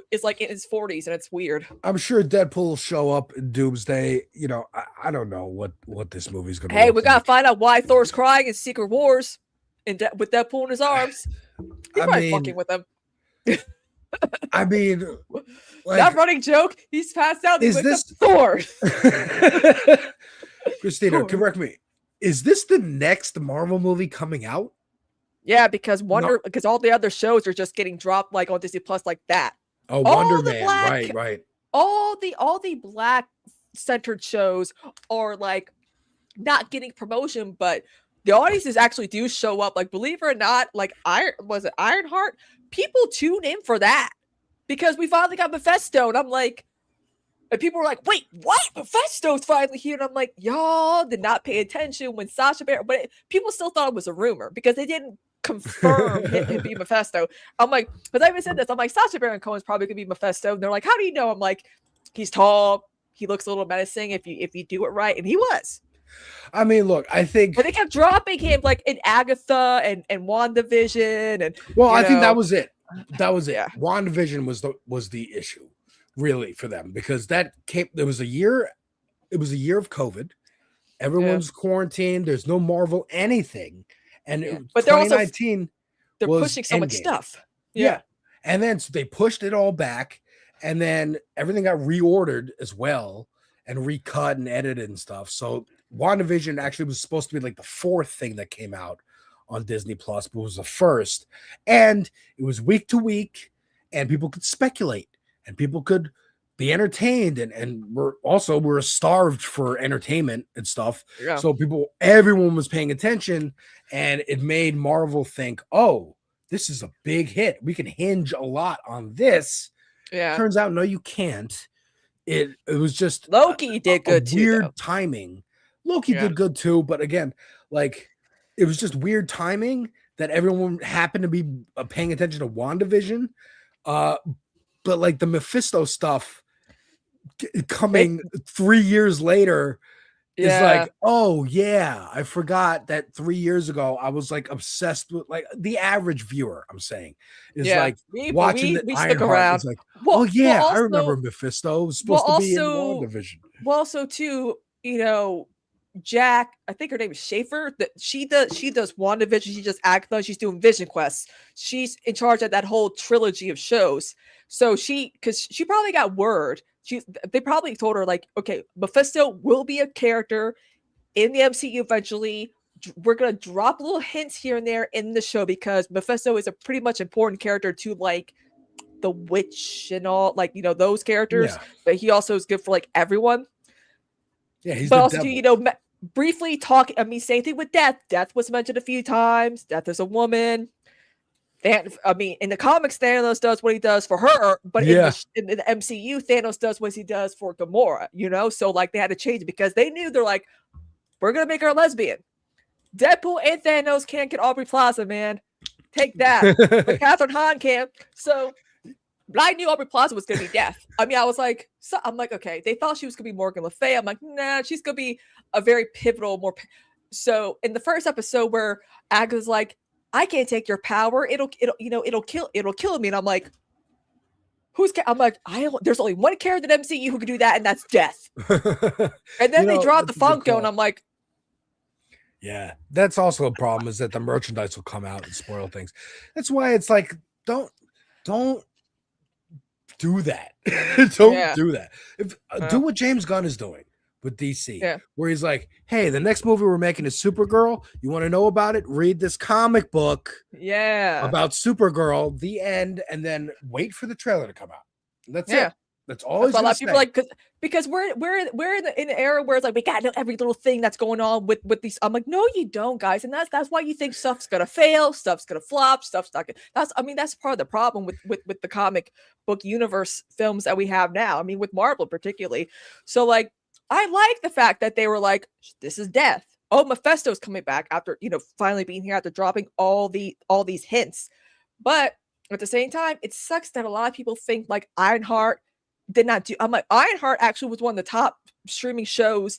is like in his 40s, and it's weird. I'm sure Deadpool will show up in Doomsday. I don't know what this movie's gonna be. Hey, we gotta find out why Thor's crying in Secret Wars with Deadpool in his arms. He's probably fucking with them. I mean, that running joke. He's passed out. Is this Thor? Kristina, correct me. Is this the next Marvel movie coming out? Yeah, because because all the other shows are just getting dropped like on Disney Plus like that. Oh, Wonder Man, right. All the black centered shows are like not getting promotion, but the audiences actually do show up. Like, believe it or not, like Ironheart? People tune in for that because we finally got Mephisto, and I'm like, and people were like, wait, what? Mephisto's finally here. And I'm like, y'all did not pay attention when Sacha Baron, but people still thought it was a rumor because they didn't confirm him be Mephisto. I'm like, because I even said this, I'm like, Sacha Baron Cohen's probably gonna be Mephisto. And they're like, how do you know? I'm like, he's tall, he looks a little menacing if you do it right, and he was. I mean, look, I think, but they kept dropping him like in Agatha and WandaVision, and I think that was it. That was it. Yeah. WandaVision was the issue, really, for them, because there was a year. It was a year of COVID. Everyone's quarantined. There's no Marvel anything, and but 2019 they're pushing so much stuff. Yeah, and then so they pushed it all back, and then everything got reordered as well and recut and edited and stuff. So WandaVision actually was supposed to be like the fourth thing that came out on Disney Plus, but it was the first. And it was week to week, and people could speculate and people could be entertained. And we're starved for entertainment and stuff. Yeah. So everyone was paying attention, and it made Marvel think, oh, this is a big hit. We can hinge a lot on this. Yeah. Turns out, no, you can't. It was just Loki did good too. Weird timing. Loki did good too, but again, like, it was just weird timing that everyone happened to be paying attention to WandaVision. But like the Mephisto stuff coming 3 years later, is like, oh yeah, I forgot that 3 years ago I was like obsessed with like the average viewer. I'm saying is like watching the Ironheart. Is like, oh yeah, I remember Mephisto was supposed to be in WandaVision. Well, also too, Jack, I think her name is Schaefer. That she does WandaVision. She just acts like she's doing Vision Quests. She's in charge of that whole trilogy of shows. So because she probably got word. They probably told her like, okay, Mephisto will be a character in the MCU eventually. We're gonna drop little hints here and there in the show because Mephisto is a pretty much important character to like the witch and all, like those characters. Yeah. But he also is good for like everyone. Yeah, he's but also briefly talk. I mean, same thing with Death. Death was mentioned a few times. Death is a woman. In the comics, Thanos does what he does for her, but in the MCU, Thanos does what he does for Gamora, So, like, they had to change it because they knew they're like, we're going to make her a lesbian. Deadpool and Thanos can't get Aubrey Plaza, man. Take that. But Catherine Hahn can. So, but I knew Aubrey Plaza was going to be Death. I mean, I'm like, okay, they thought she was going to be Morgan Le Fay. I'm like, nah, she's going to be a very pivotal, So, in the first episode where Agatha's like, I can't take your power. It'll kill me. And I'm like, there's only one character in MCU who can do that, and that's Death. And then they dropped the Funko, and I'm like, yeah, that's also a problem is that the merchandise will come out and spoil things. That's why it's like, don't do that. Don't do that. Do what James Gunn is doing with DC, where he's like, hey, the next movie we're making is Supergirl. You want to know about it? Read this comic book about Supergirl, the end, and then wait for the trailer to come out. And that's it. That's always a lot of people like because we're in an era where it's like we gotta know every little thing that's going on with these. I'm like, no, you don't, guys, and that's why you think stuff's gonna fail, stuff's gonna flop, stuff's not gonna. That's part of the problem with the comic book universe films that we have now. I mean, with Marvel particularly. So like, I like the fact that they were like, this is Death. Oh, Mephisto's coming back after, finally being here after dropping all these hints. But at the same time, it sucks that a lot of people think like Ironheart did not do. I'm like, Ironheart actually was one of the top streaming shows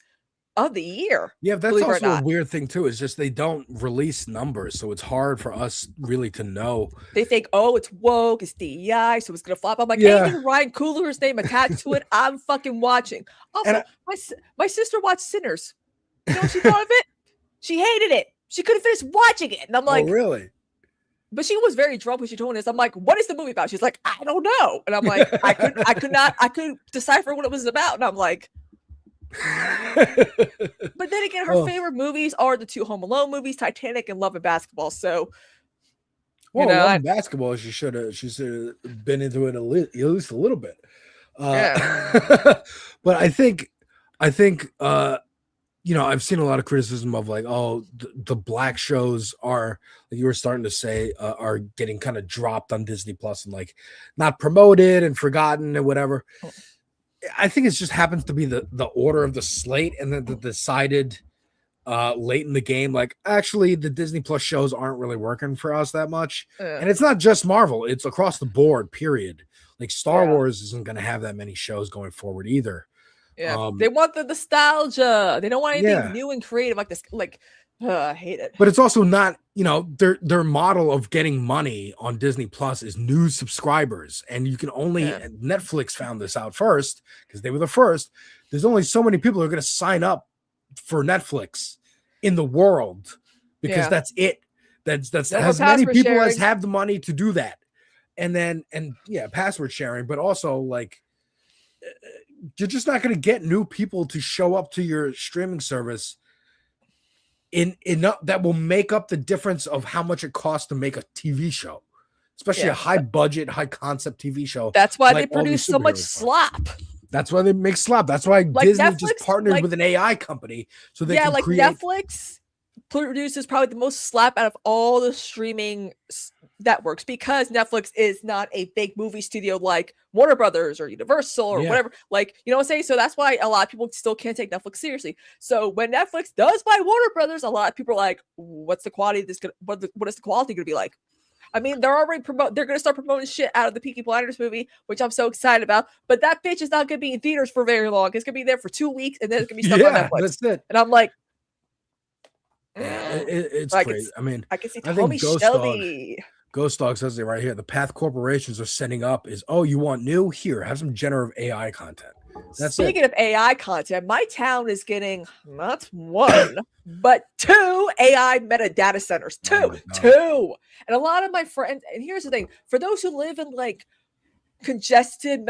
of the year. Yeah, that's also a weird thing too. Is just they don't release numbers, so it's hard for us really to know. They think, oh, it's woke, it's DEI, so it's gonna flop. I'm like, anything Ryan Coogler's name attached to it, I'm fucking watching. Also, my sister watched Sinners. You know what she thought of it? She hated it. She couldn't finish watching it, and I'm like, oh, really? But she was very drunk when she told us. I'm like, what is the movie about? She's like, I don't know, and I'm like, I couldn't decipher what it was about, and I'm like. But then again, her favorite movies are the two Home Alone movies, Titanic and Love and Basketball. So, Love and Basketball, she should have been into it at least a little bit. But I think I've seen a lot of criticism of like, oh, the black shows are, like you were starting to say, are getting kind of dropped on Disney Plus and like not promoted and forgotten and whatever. I think it just happens to be the order of the slate, and then decided late in the game, like actually the Disney Plus shows aren't really working for us that much. And it's not just Marvel; it's across the board. Period. Like Star Wars isn't going to have that many shows going forward either. Yeah, they want the nostalgia. They don't want anything new and creative like this. Like, I hate it. But it's also not, their model of getting money on Disney Plus is new subscribers, and you can only Netflix found this out first because they were the first. There's only so many people who are going to sign up for Netflix in the world because that's it. That's as many people as have the money to do that, and password sharing, but also like. You're just not going to get new people to show up to your streaming service in enough that will make up the difference of how much it costs to make a TV show, especially a high budget, high concept TV show. That's why they produce so much slop. That's why they make slop. That's why Disney Netflix, just partnered with an AI company so they can create. Netflix produces probably the most slap out of all the streaming networks because Netflix is not a big movie studio like Warner Brothers or Universal or whatever. Like, you know what I'm saying? So that's why a lot of people still can't take Netflix seriously. So when Netflix does buy Warner Brothers, a lot of people are like, what's the quality of this? What is the quality going to be like? I mean, they're going to start promoting shit out of the Peaky Blinders movie, which I'm so excited about. But that bitch is not going to be in theaters for very long. It's going to be there for 2 weeks, and then it's going to be stuck on Netflix. That's it. And I'm like, it's like crazy. I mean, I can see I think Tommy Shelby. Ghost Dog says it right here. The path corporations are setting up is, oh, you want new? Here, have some generative AI content. That's Speaking of AI content, my town is getting not one, but 2 AI metadata centers. Two. And a lot of my friends, and here's the thing, for those who live in like congested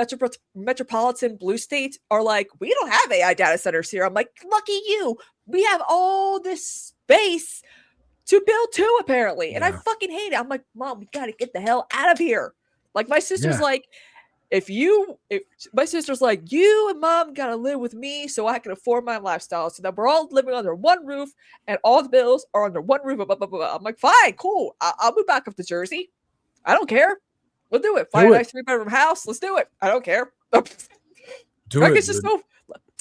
metropolitan blue states are like, we don't have AI data centers here. I'm like, lucky you. We have all this space to build 2 apparently. And I fucking hate it. I'm like, Mom, we got to get the hell out of here. Like my sister's like, if my sister's like, you and Mom got to live with me so I can afford my lifestyle, so that we're all living under one roof and all the bills are under one roof. Blah, blah, blah. I'm like, fine, cool. I'll move back up to Jersey. I don't care. We'll do it. Find a nice 3-bedroom house. Let's do it. I don't care. It's just so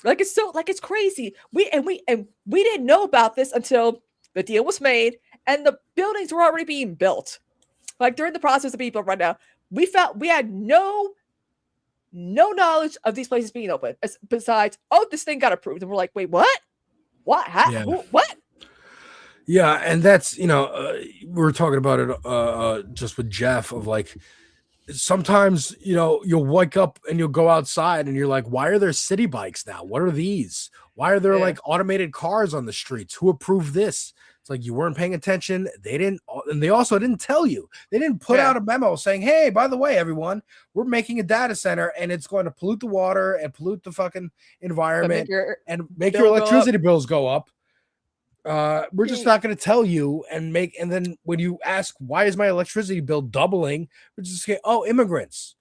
it's crazy. We didn't know about this until the deal was made and the buildings were already being built. Like during the process of being built right now, we had no knowledge of these places being open. Besides, this thing got approved, and we're like, wait, what? What? What? Yeah, and that's we were talking about it just with Jeff of like sometimes you'll wake up and you'll go outside and you're like, why are there city bikes now? What are these? Why are there like automated cars on the streets? Who approved this? It's like you weren't paying attention. They didn't, and they also didn't tell you. They didn't put out a memo saying, hey, by the way, everyone, we're making a data center and it's going to pollute the water and pollute the fucking environment and make your electricity bills go up. We're just not going to tell you and then when you ask, why is my electricity bill doubling? We're just saying, immigrants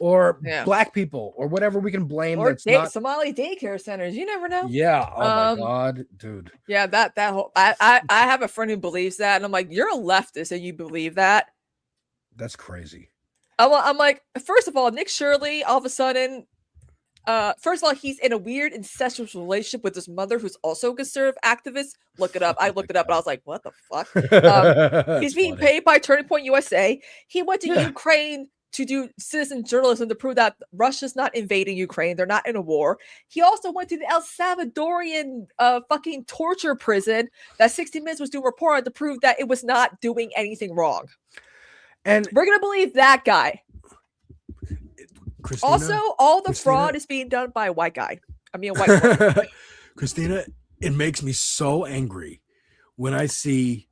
or black people or whatever we can blame. Or that's not Somali daycare centers. You never know. Yeah. Oh my God, dude. Yeah. That whole, I have a friend who believes that. And I'm like, you're a leftist and you believe that. That's crazy. I'm like, first of all, Nick Shirley, all of a sudden, first of all, he's in a weird incestuous relationship with his mother, who's also a conservative activist. Look it up. I looked it up, and I was like, "What the fuck?" He's being paid by Turning Point USA. He went to Ukraine to do citizen journalism to prove that Russia's not invading Ukraine. They're not in a war. He also went to the El Salvadorian fucking torture prison that 60 Minutes was doing a report on to prove that it was not doing anything wrong. And we're gonna believe that guy. Kristina, also, all the fraud is being done by a white guy. I mean, a white woman. Kristina, it makes me so angry when I see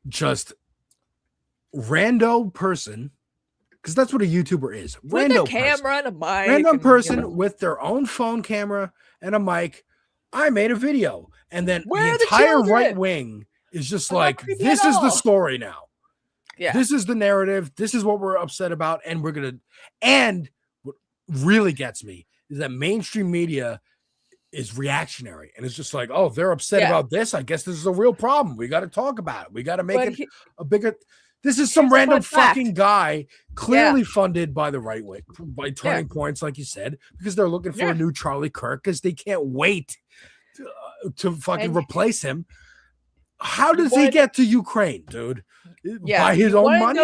just rando person, because that's what a YouTuber is. With a camera and a mic. Random person with their own phone camera and a mic. I made a video. And then the entire right wing is just like, this is the story now. Yeah. This is the narrative. This is what we're upset about. And and what really gets me is that mainstream media is reactionary. And it's just like, oh, they're upset about this. I guess this is a real problem. We got to talk about it. We got to make it a bigger. This is some random fucking guy clearly funded by the right wing, by Turning Points, like you said, because they're looking for a new Charlie Kirk because they can't wait to fucking replace him. How does he get to Ukraine, dude? By his own money?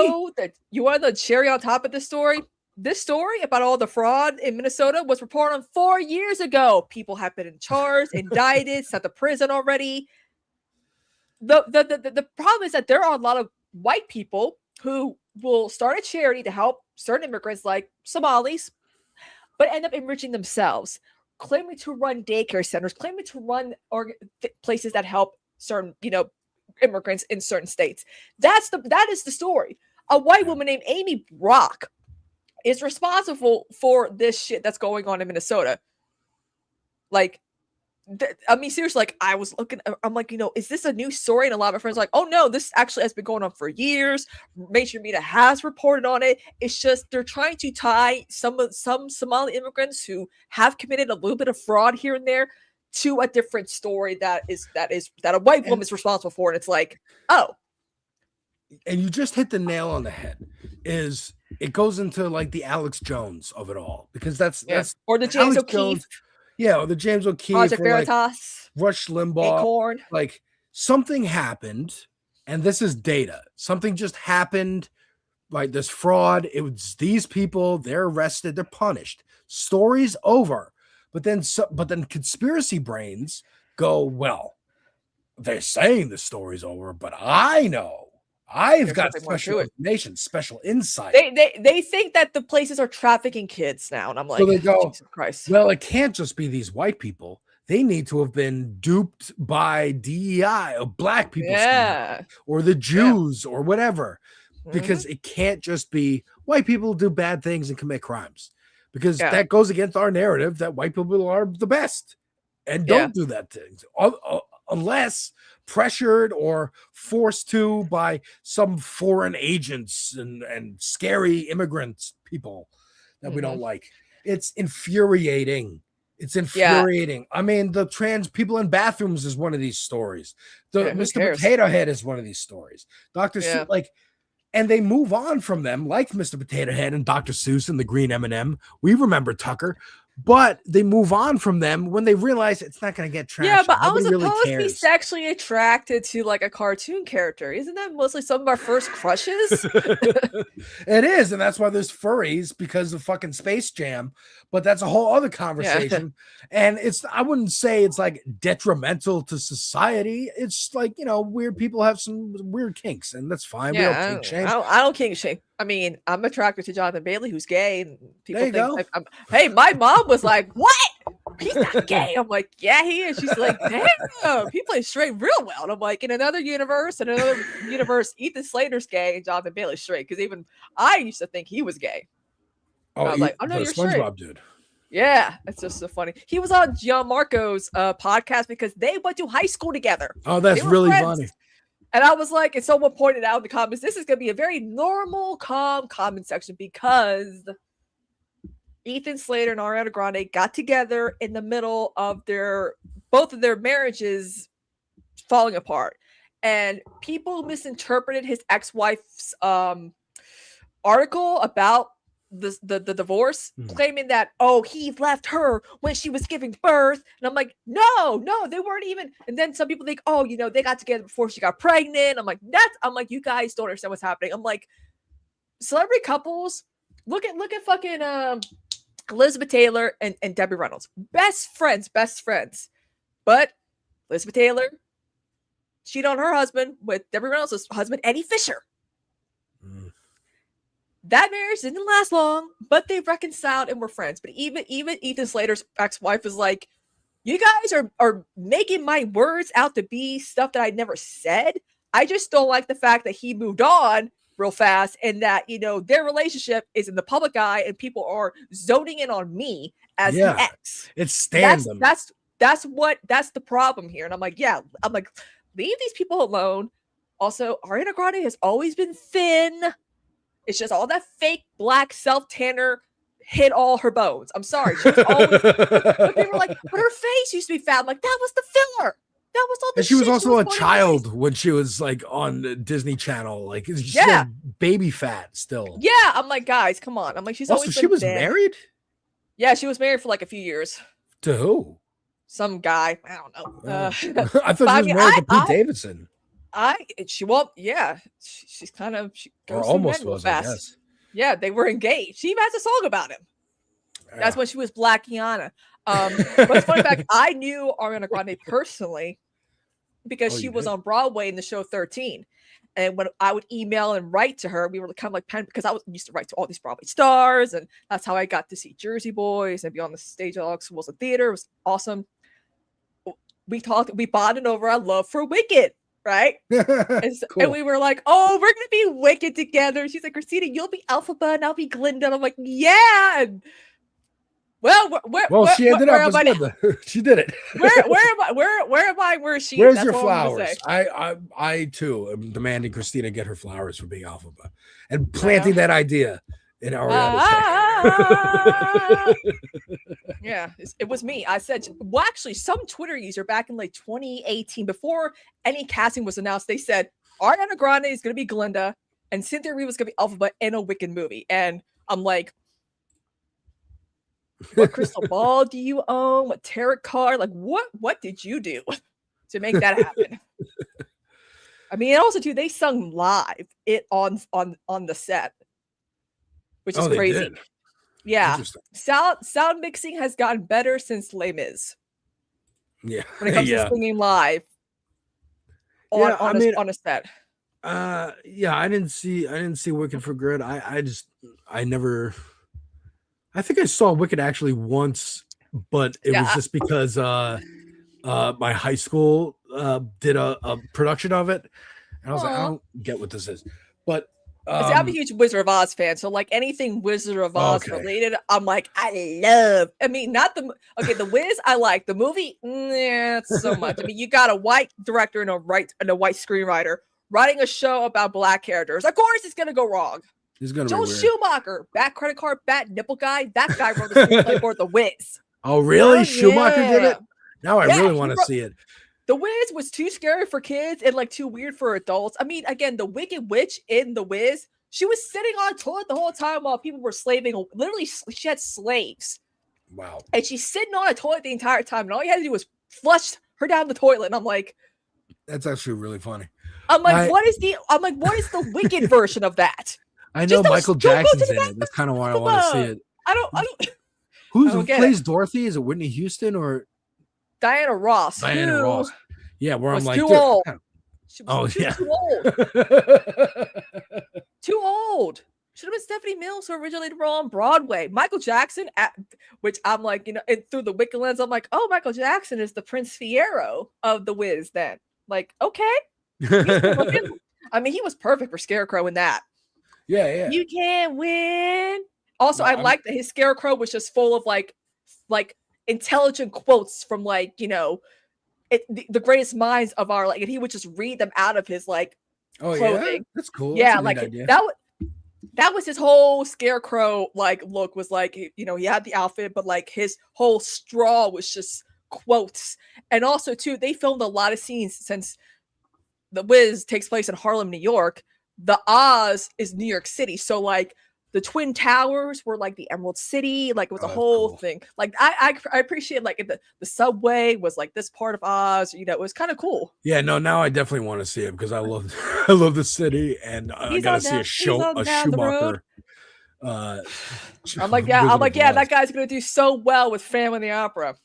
You want the cherry on top of this story? This story about all the fraud in Minnesota was reported on 4 years ago. People have been in charge, indicted, sent to prison already. The problem is that there are a lot of white people who will start a charity to help certain immigrants like Somalis, but end up enriching themselves, claiming to run daycare centers, claiming to run places that help certain, immigrants in certain states. That is the story. A white woman named Amy Brock is responsible for this shit that's going on in Minnesota. Like, seriously, like I was looking, I'm like, is this a new story? And a lot of my friends are like, oh no, this actually has been going on for years. Mainstream media has reported on it. It's just they're trying to tie some Somali immigrants who have committed a little bit of fraud here and there to a different story that a white woman is responsible for. And it's like, oh. And you just hit the nail on the head. Is it goes into like the Alex Jones of it all, because that's or the James O'Keefe. Or the James O'Keefe, Project Veritas, like Rush Limbaugh. Acorn. Like something happened, and this is data. Something just happened right? There's fraud. It was these people. They're arrested. They're punished. Story's over. But then conspiracy brains go, well, they're saying the story's over, but I know. I've got special information, special insight. They think that the places are trafficking kids now, and I'm like, so they go, Jesus Christ. Well, it can't just be these white people. They need to have been duped by DEI or black people, or the Jews or whatever, because it can't just be white people do bad things and commit crimes, because that goes against our narrative that white people are the best and don't do that things unless pressured or forced to by some foreign agents and scary immigrants people that we don't like. It's infuriating. It's infuriating. I mean, the trans people in bathrooms is one of these stories. The Mr. Potato Head is one of these stories. Dr. Seuss, like, and they move on from them, like Mr. Potato Head and Dr. Seuss and the Green M&M. We remember Tucker, but they move on from them when they realize it's not going to get traction. Yeah, but I was Nobody supposed really to be sexually attracted to like a cartoon character. Isn't that mostly some of our first crushes? It is, and that's why there's furries, because of fucking Space Jam. But that's a whole other conversation. And I wouldn't say it's like detrimental to society. It's like, weird people have some weird kinks, and that's fine. We don't kink shame. I don't kink shame. I mean, I'm attracted to Jonathan Bailey, who's gay, and people think hey, my mom was like, "What? He's not gay." I'm like, "Yeah, he is." She's like, "Damn, he plays straight real well." And I'm like, in another universe, Ethan Slater's gay and Jonathan Bailey's straight, because even I used to think he was gay. I was like, "Oh no, you're straight." SpongeBob dude. Yeah, it's just so funny. He was on Gianmarco's podcast because they went to high school together. Oh, that's really funny. And I was like, and someone pointed out in the comments, this is going to be a very normal, calm comment section, because Ethan Slater and Ariana Grande got together in the middle of both of their marriages falling apart. And people misinterpreted his ex-wife's article about the divorce, claiming that, he left her when she was giving birth. And I'm like, no, they weren't even. And then some people think, they got together before she got pregnant. I'm like, you guys don't understand what's happening. I'm like, celebrity couples, look at fucking Elizabeth Taylor and Debbie Reynolds, best friends. But Elizabeth Taylor cheated on her husband with Debbie Reynolds' husband, Eddie Fisher. That marriage didn't last long, but they reconciled and were friends. But even Ethan Slater's ex-wife was like, you guys are making my words out to be stuff that I never said. I just don't like the fact that he moved on real fast, and that, their relationship is in the public eye and people are zoning in on me as the ex. It's stand-them. That's the problem here. And I'm like, leave these people alone. Also, Ariana Grande has always been thin. It's just all that fake black self-tanner hit all her bones. I'm sorry. She was always, but they were like, but her face used to be fat. I'm like, that was the filler. That was all the And she was shit also a putting child when she was like on the Disney Channel. Like, she's like baby fat still. Yeah, I'm like, guys, come on. I'm like, she's Also, always she been was thin. married? Yeah, she was married for like a few years. To who? Some guy. I don't know. I thought she was married to Pete Davidson. She won't. Yeah, she's kind of. She Or goes almost through men real was, I guess. Yeah, they were engaged. She even has a song about him. That's when she was Black Kiana. But fun fact, I knew Ariana Grande personally because she was on Broadway in the show 13. And when I would email and write to her, we were kind of like pen, because I used to write to all these Broadway stars, and that's how I got to see Jersey Boys and be on the stage at Alex Wilson Theater. It was awesome. We bonded over our love for Wicked. Right? And we were like, we're going to be Wicked together. She's like, Kristina, you'll be Elphaba and I'll be Glinda. And I'm like, yeah. Well, she ended up as Glinda. She did it. Where am I? Where is she? Where's That's your what I'm gonna flowers? say. I too am demanding Kristina get her flowers for being Elphaba and planting that idea in Ariana's head. Yeah, it was me. I said, well, actually, some Twitter user back in like 2018, before any casting was announced, they said Ariana Grande is going to be Glinda and Cynthia Erivo is going to be Elphaba in a Wicked movie. And I'm like, what crystal ball do you own? What tarot card? Like, what did you do to make that happen? I mean, and also too, they sung live on the set, which is They crazy. did. Yeah, Interesting. sound mixing has gotten better since Les Mis. Yeah, When it comes to singing live on a set. Yeah, I didn't see Wicked for Good. I think I saw Wicked actually once, but it was just because my high school did a production of it, and I was like, I don't get what this is. But I'm a huge Wizard of Oz fan, so like anything Wizard of Oz related, I'm like, I love. I mean, not the Wiz, I like the movie. Not so much. I mean, you got a white director and a white screenwriter writing a show about black characters. Of course, it's gonna go wrong. It's gonna Joel be weird. Schumacher, bad credit card, bad nipple guy. That guy wrote the screenplay for The Wiz. Oh, really? Oh, Schumacher did yeah. it? Now I Yeah, really he want to wrote- see it. The Wiz was too scary for kids and like too weird for adults. I mean, again, the Wicked Witch in The Wiz, she was sitting on a toilet the whole time while people were slaving. Literally, she had slaves. Wow. And she's sitting on a toilet the entire time. And all you had to do was flush her down the toilet. And I'm like, That's actually really funny. what is the Wicked version of that? I know Just don't Michael go to Jackson's the in it. That's kind of why I want to see it. I don't Who get plays it. Dorothy? Is it Whitney Houston or Diana Ross. Diana who Ross? Yeah, where I'm was like, too dude, old. kind of- She was yeah. too old. Too old. Should have been Stephanie Mills who originated the role on Broadway. Michael Jackson, which I'm like, through the Wicked lens, I'm like, oh, Michael Jackson is the Prince Fiero of The Wiz then. Like, okay. I mean, he was perfect for Scarecrow in that. Yeah. You can't win. Also, I like that his Scarecrow was just full of like intelligent quotes from the greatest minds of our and he would just read them out of his clothing. Yeah, that's cool. Yeah, That's a like neat idea. that was his whole Scarecrow look was he had the outfit, but like his whole straw was just quotes. And also too, they filmed a lot of scenes since The Wiz takes place in Harlem, New York. The Oz is New York City, so like the Twin Towers were like the Emerald City, like it was a whole thing. Like I appreciate like the subway was like this part of Oz, it was kind of cool. Yeah, no, now I definitely want to see it because I love the city and I gotta see a Schumacher. I'm like, yeah, that guy's gonna do so well with Phantom of the Opera.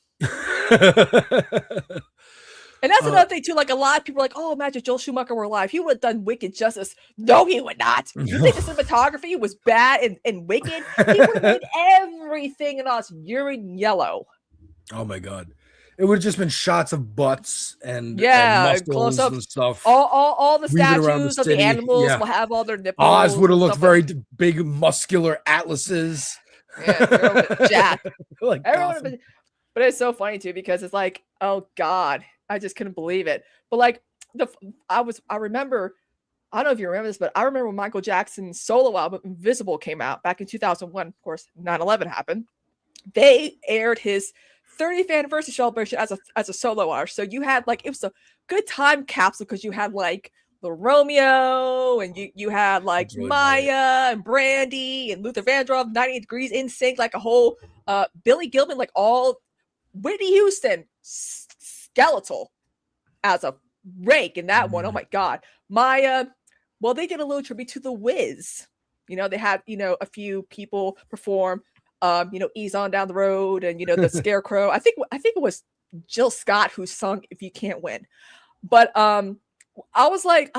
And that's another thing too. Like a lot of people are like, "Oh, imagine Joel Schumacher were alive. He would have done Wicked justice." No, he would not. You think the cinematography was bad in Wicked? He would have made everything in us urine yellow. Oh my god, it would have just been shots of butts and close muscles up and stuff. All the weaving around statues of the city. animals Yeah. will have all their nipples. Oz would have and looked stuff very big, muscular atlases. Jack. Like Everyone, Gotham. but it's so funny too because it's like, oh god, I just couldn't believe it. But like I remember, I don't know if you remember this, but I remember when Michael Jackson's solo album Invisible came out back in 2001. Of course, 9/11 happened. They aired his 30th anniversary celebration as a solo artist. So you had it was a good time capsule because you had like the Romeo and you had like really Maya and Brandy and Luther Vandross, 98 Degrees in sync, like a whole Billy Gilman, like all Whitney Houston skeletal as a rake in that one. Oh my god. Maya, well, they did a little tribute to The Wiz. They had a few people perform Ease On Down the Road and the Scarecrow. I think it was Jill Scott who sung If You Can't Win. But I was like,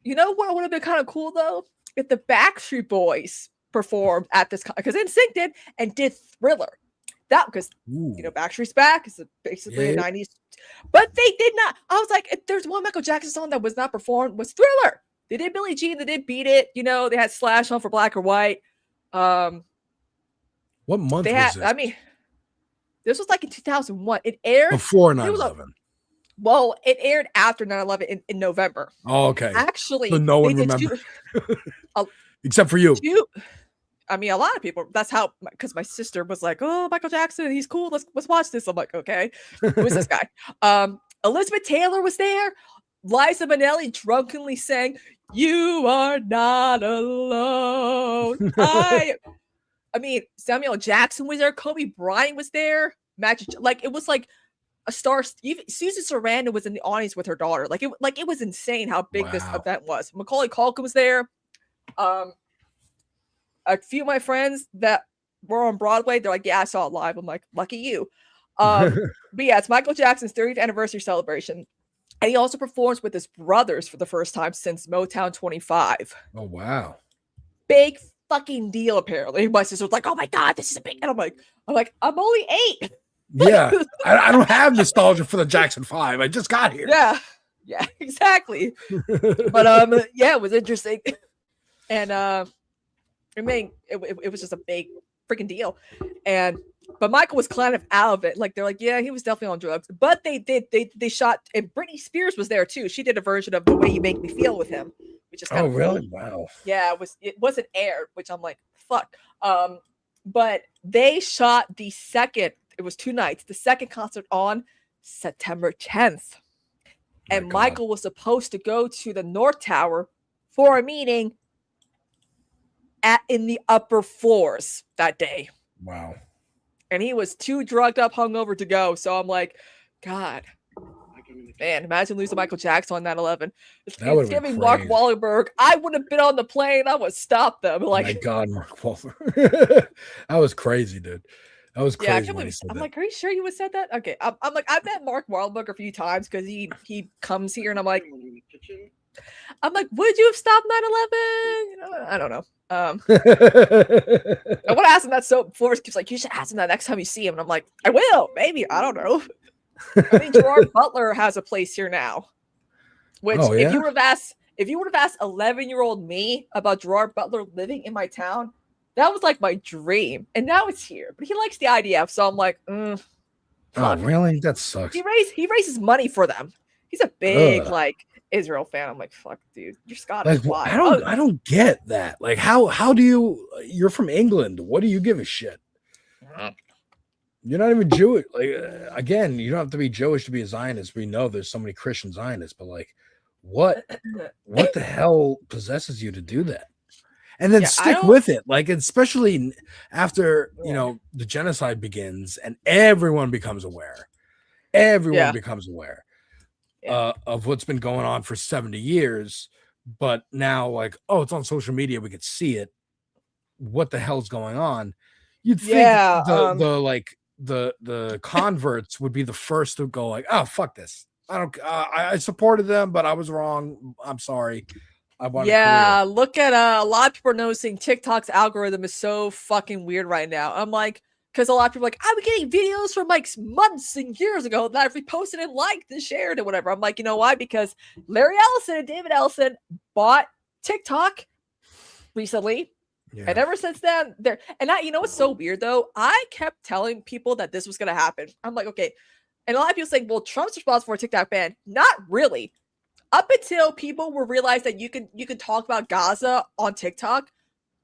you know what would have been kind of cool though? If the Backstreet Boys performed at this, because NSYNC did and did Thriller. That because Backstreet's Back is basically a 90s, but they did not. I was like, if there's one Michael Jackson song that was not performed was Thriller. They did Billie Jean, they did Beat It. They had Slash on for Black or White. What month they was had? this? I mean, this was like in 2001. It aired Before it was 9/11. Well, it aired after 9/11 in November. Oh, okay. Actually, so no one they did remembers, except for you. I mean, a lot of people. That's how, because my sister was like, "Oh, Michael Jackson, he's cool. Let's watch this." I'm like, "Okay, who's this guy?" Elizabeth Taylor was there. Liza Minnelli drunkenly sang, "You are not alone." I mean, Samuel Jackson was there. Kobe Bryant was there. Magic, it was like a star. Even Susan Sarandon was in the audience with her daughter. Like it was insane how big this event was. Macaulay Culkin was there. A few of my friends that were on Broadway, they're like, yeah, I saw it live. I'm like, lucky you. But yeah, it's Michael Jackson's 30th anniversary celebration. And he also performs with his brothers for the first time since Motown 25. Oh, wow. Big fucking deal, apparently. My sister was like, oh my God, this is a big. And I'm like, I'm only 8. Yeah. I don't have nostalgia for the Jackson 5. I just got here. Yeah, exactly. But yeah, it was interesting. And it was just a big freaking deal. But Michael was kind of out of it. Like they're like, yeah, he was definitely on drugs. But they shot, and Britney Spears was there too. She did a version of The Way You Make Me Feel with him, which is kind of really? cool. Wow. Yeah, it wasn't aired, which I'm like, fuck. But they shot the second. It was 2 nights. The second concert on September 10th, and Michael was supposed to go to the North Tower for a meeting in the upper floors that day. Wow. And he was too drugged up, hungover to go. So I'm like, God, man, imagine losing Michael Jackson on 9/11. It's giving Mark Wahlberg. I would have been on the plane. I would stop them. Like, my God, Mark Wahlberg. That was crazy, dude. That was crazy. Yeah, I'm like, are you sure you would have said that? Okay, I'm like, I've met Mark Wahlberg a few times because he comes here, and I'm like, would you have stopped 9/11? I don't know. I want to ask him that so before keeps like, you should ask him that next time you see him. And I'm like, I will, maybe. I don't know. I think Gerard Butler has a place here now. Which if you would have asked 11-year-old me about Gerard Butler living in my town, that was like my dream. And now it's here. But he likes the IDF, so I'm like, oh, really? That sucks. He raises money for them. He's a big Israel fan. I'm like, fuck, dude, you're Scottish. Like, I don't get that. Like, how do you're from England? What do you give a shit? You're not even Jewish. Like, again, you don't have to be Jewish to be a Zionist. We know there's so many Christian Zionists, but like, what the hell possesses you to do that? And then stick with it. Like, especially after, the genocide begins and everyone becomes aware. Becomes aware. Of what's been going on for 70 years, but now like, oh, it's on social media, we could see it. What the hell's going on? You'd think the converts would be the first to go like, oh, fuck this. I supported them, but I was wrong. I'm sorry. Look at a lot of people are noticing TikTok's algorithm is so fucking weird right now. I'm like, because a lot of people are like, I was getting videos from like months and years ago that I've reposted and liked and shared and whatever. I'm like, you know why? Because Larry Ellison and David Ellison bought TikTok recently. Yeah. And ever since then, what's so weird though? I kept telling people that this was going to happen. I'm like, okay. And a lot of people saying, well, Trump's responsible for a TikTok ban. Not really. Up until people will realize that you can talk about Gaza on TikTok.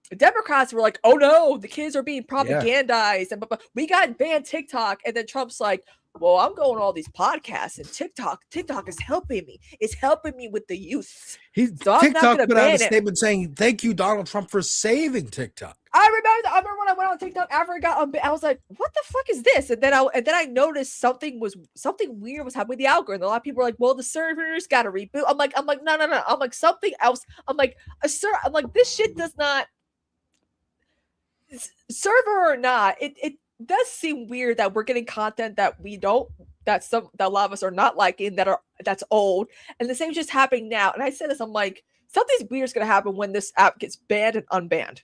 The Democrats were like, oh no, the kids are being propagandized, and we got banned TikTok. And then Trump's like, well, I'm going to all these podcasts, and TikTok is helping me. It's helping me with the youth. TikTok put out a statement saying, thank you, Donald Trump, for saving TikTok. I remember when I went on TikTok after I got on, I was like, what the fuck is this? And then I noticed something weird was happening with the algorithm. A lot of people were like, well, the servers got to reboot. I'm like, no. I'm like, something else. I'm like, this shit does not, server or not, it does seem weird that we're getting content that that a lot of us are not liking, that's old, and the same just happening now. And I said this, I'm like, something's weird is going to happen when this app gets banned and unbanned.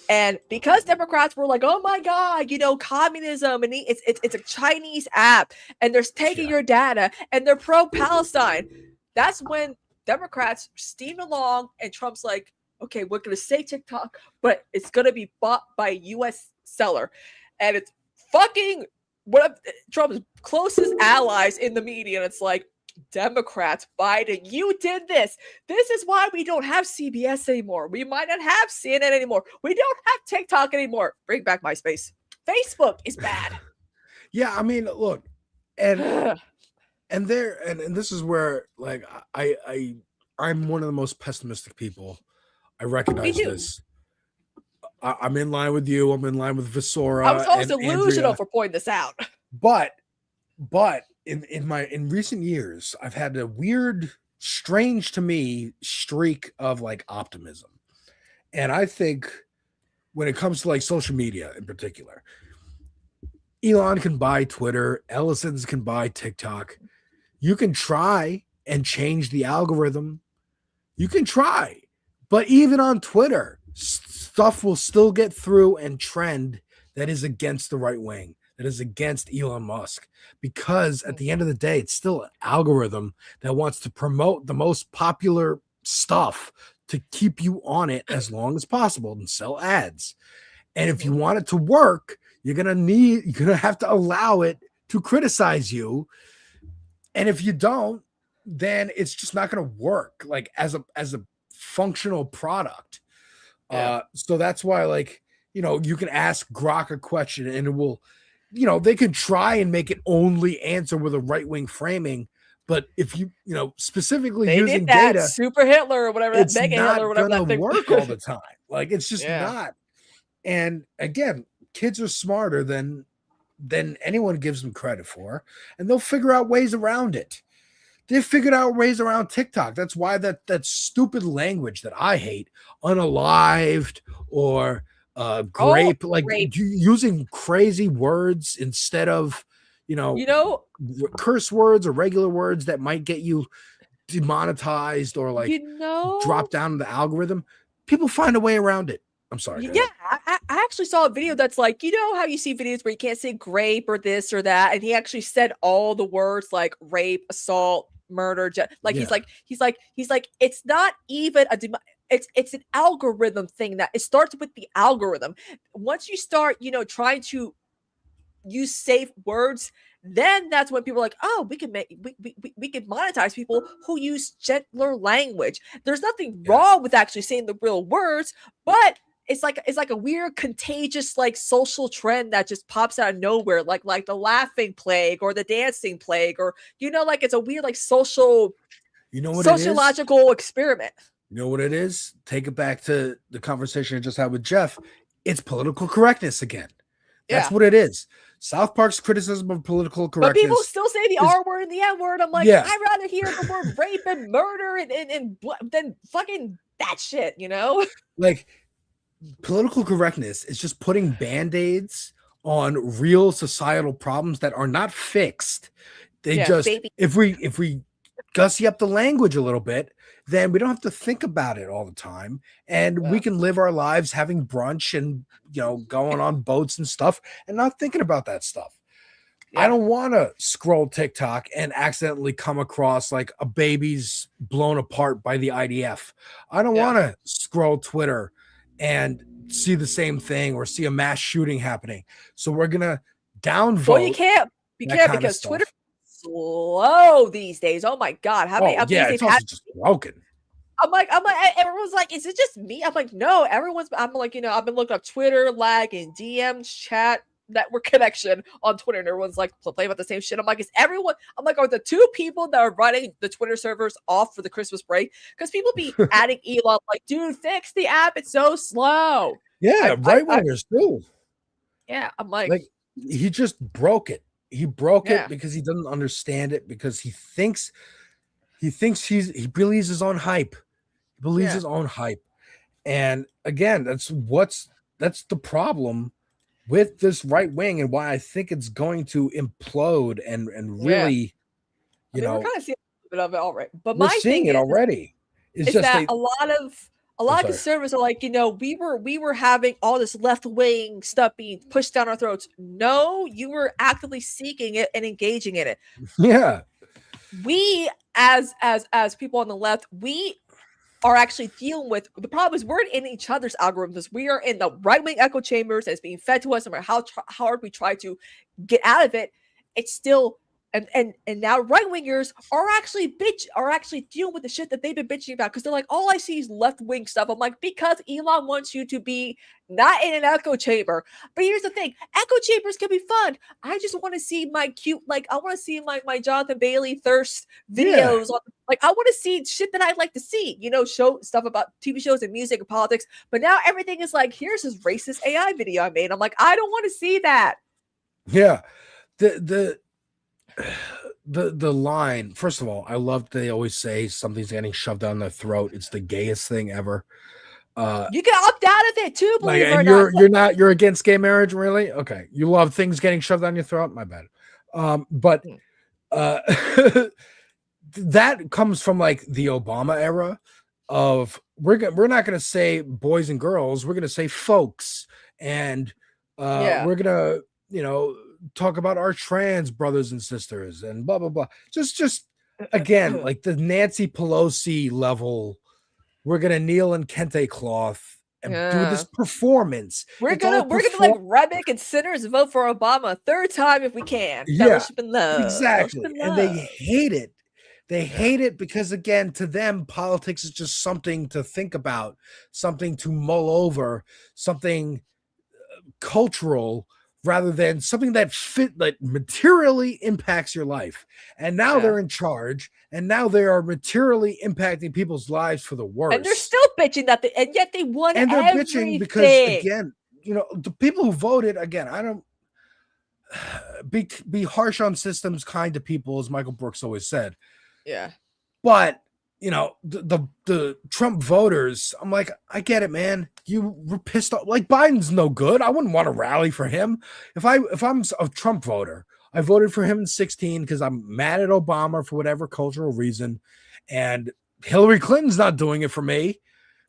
And because Democrats were like, oh my God, communism, and it's a Chinese app, and they're taking your data, and they're pro-Palestine. That's when Democrats steamed along, and Trump's like, okay, we're going to say TikTok, but it's going to be bought by a U.S. seller. And it's fucking one of Trump's closest allies in the media. And it's like, Democrats, Biden, you did this. This is why we don't have CBS anymore. We might not have CNN anymore. We don't have TikTok anymore. Bring back MySpace. Facebook is bad. Yeah, I mean, look, and this is where, like, I'm one of the most pessimistic people. I recognize this. I'm in line with you. I'm in line with Visora. I was always delusional for pointing this out. But But in recent years, I've had a weird, strange to me streak of like optimism. And I think when it comes to like social media in particular, Elon can buy Twitter, Ellison's can buy TikTok. You can try and change the algorithm. You can try, but even on Twitter, stuff will still get through and trend that is against the right wing, that is against Elon Musk, because at the end of the day, it's still an algorithm that wants to promote the most popular stuff to keep you on it as long as possible and sell ads. And if you want it to work, you're gonna have to allow it to criticize you. And if you don't, then it's just not going to work like as a functional product. So that's why, like, you can ask Grok a question and it will, they can try and make it only answer with a right-wing framing. But if you, specifically they using did that data, Super Hitler or whatever, it's that Mega not Hitler or whatever that gonna thing work all the time. Like, it's just Yeah. not. And again, kids are smarter than anyone gives them credit for, and they'll figure out ways around it. They figured out ways around TikTok. That's why that stupid language that I hate, unalived or grape, using crazy words instead of, curse words or regular words that might get you demonetized or like drop down in the algorithm. People find a way around it. I'm sorry. Yeah, I actually saw a video that's like, how you see videos where you can't say grape or this or that, and he actually said all the words like rape, assault, murder. He's like, it's not even it's an algorithm thing that it starts with the algorithm. Once you start, trying to use safe words, then that's when people are like, oh, we can monetize people who use gentler language. There's nothing wrong with actually saying the real words, but it's like a weird contagious like social trend that just pops out of nowhere, like the laughing plague or the dancing plague, or like it's a weird like social, sociological experiment. You know what it is? Take it back to the conversation I just had with Jeff. It's political correctness again. That's what it is. South Park's criticism of political correctness. But people still say the R word and the N word. I'm like, I'd rather hear the word rape and murder and than fucking that shit, Like, political correctness is just putting band-aids on real societal problems that are not fixed. They if we gussy up the language a little bit, then we don't have to think about it all the time, and we can live our lives having brunch and going on boats and stuff and not thinking about that stuff. I don't want to scroll TikTok and accidentally come across like a baby's blown apart by the IDF. I don't want to scroll Twitter and see the same thing or see a mass shooting happening. So we're gonna downvote. Well, you can't because Twitter is slow these days. Oh my god, how many updates it's also just broken. I'm like, everyone's like, is it just me? I'm like, no, I'm like, I've been looking up Twitter lag and DMs, chat, network connection on Twitter, and everyone's like playing about the same shit. I'm like, is everyone? I'm like, are the two people that are running the Twitter servers off for the Christmas break? Because people be adding Elon, like, dude, fix the app, it's so slow. Yeah, right wingers too. Yeah, I'm like he just broke it. He broke it because he doesn't understand it, because he believes his own hype. He believes his own hype. And again, that's the problem with this right wing, and why I think it's going to implode and really, we're kind of seeing a bit of it already. But we're my seeing thing it already. Is that a lot of conservatives are like, we were having all this left wing stuff being pushed down our throats. No, you were actively seeking it and engaging in it. Yeah. We as people on the left, we are actually dealing with the problem is we're in each other's algorithms. We are in the right wing echo chambers that's being fed to us. No matter how hard we try to get out of it, it's still and now right wingers are actually dealing with the shit that they've been bitching about, because they're like, all I see is left wing stuff. I'm like, because Elon wants you to be not in an echo chamber. But here's the thing: echo chambers can be fun. I just want to see my cute, I want to see my Jonathan Bailey thirst videos. I want to see shit that I'd like to see. Show stuff about TV shows and music and politics. But now everything is like, here's this racist AI video I made. I'm like, I don't want to see that. Yeah, the line, first of all, I love they always say something's getting shoved down their throat. It's the gayest thing ever. You can opt out of it too, believe it or and you're against gay marriage, really? Okay. You love things getting shoved down your throat? My bad. But that comes from like the Obama era of we're not going to say boys and girls, we're going to say folks, and we're going to talk about our trans brothers and sisters and blah blah blah. Just again, like the Nancy Pelosi level, we're going to kneel in kente cloth and do this performance. We're gonna like Remick and sinners vote for Obama a third time if we can. Fellowship and love. Exactly. Fellowship And they hate it. They hate it because, again, to them, politics is just something to think about, something to mull over, something cultural, rather than something that materially impacts your life. And now they're in charge, and now they are materially impacting people's lives for the worse. And they're still bitching that and yet they won and they're everything. bitching because, again, the people who voted, again, I don't be harsh on systems, kind to people, as Michael Brooks always said. Yeah. But the Trump voters, I'm like, I get it, man. You were pissed off. Like, Biden's no good. I wouldn't want to rally for him. If I'm a Trump voter, I voted for him in 2016 because I'm mad at Obama for whatever cultural reason, and Hillary Clinton's not doing it for me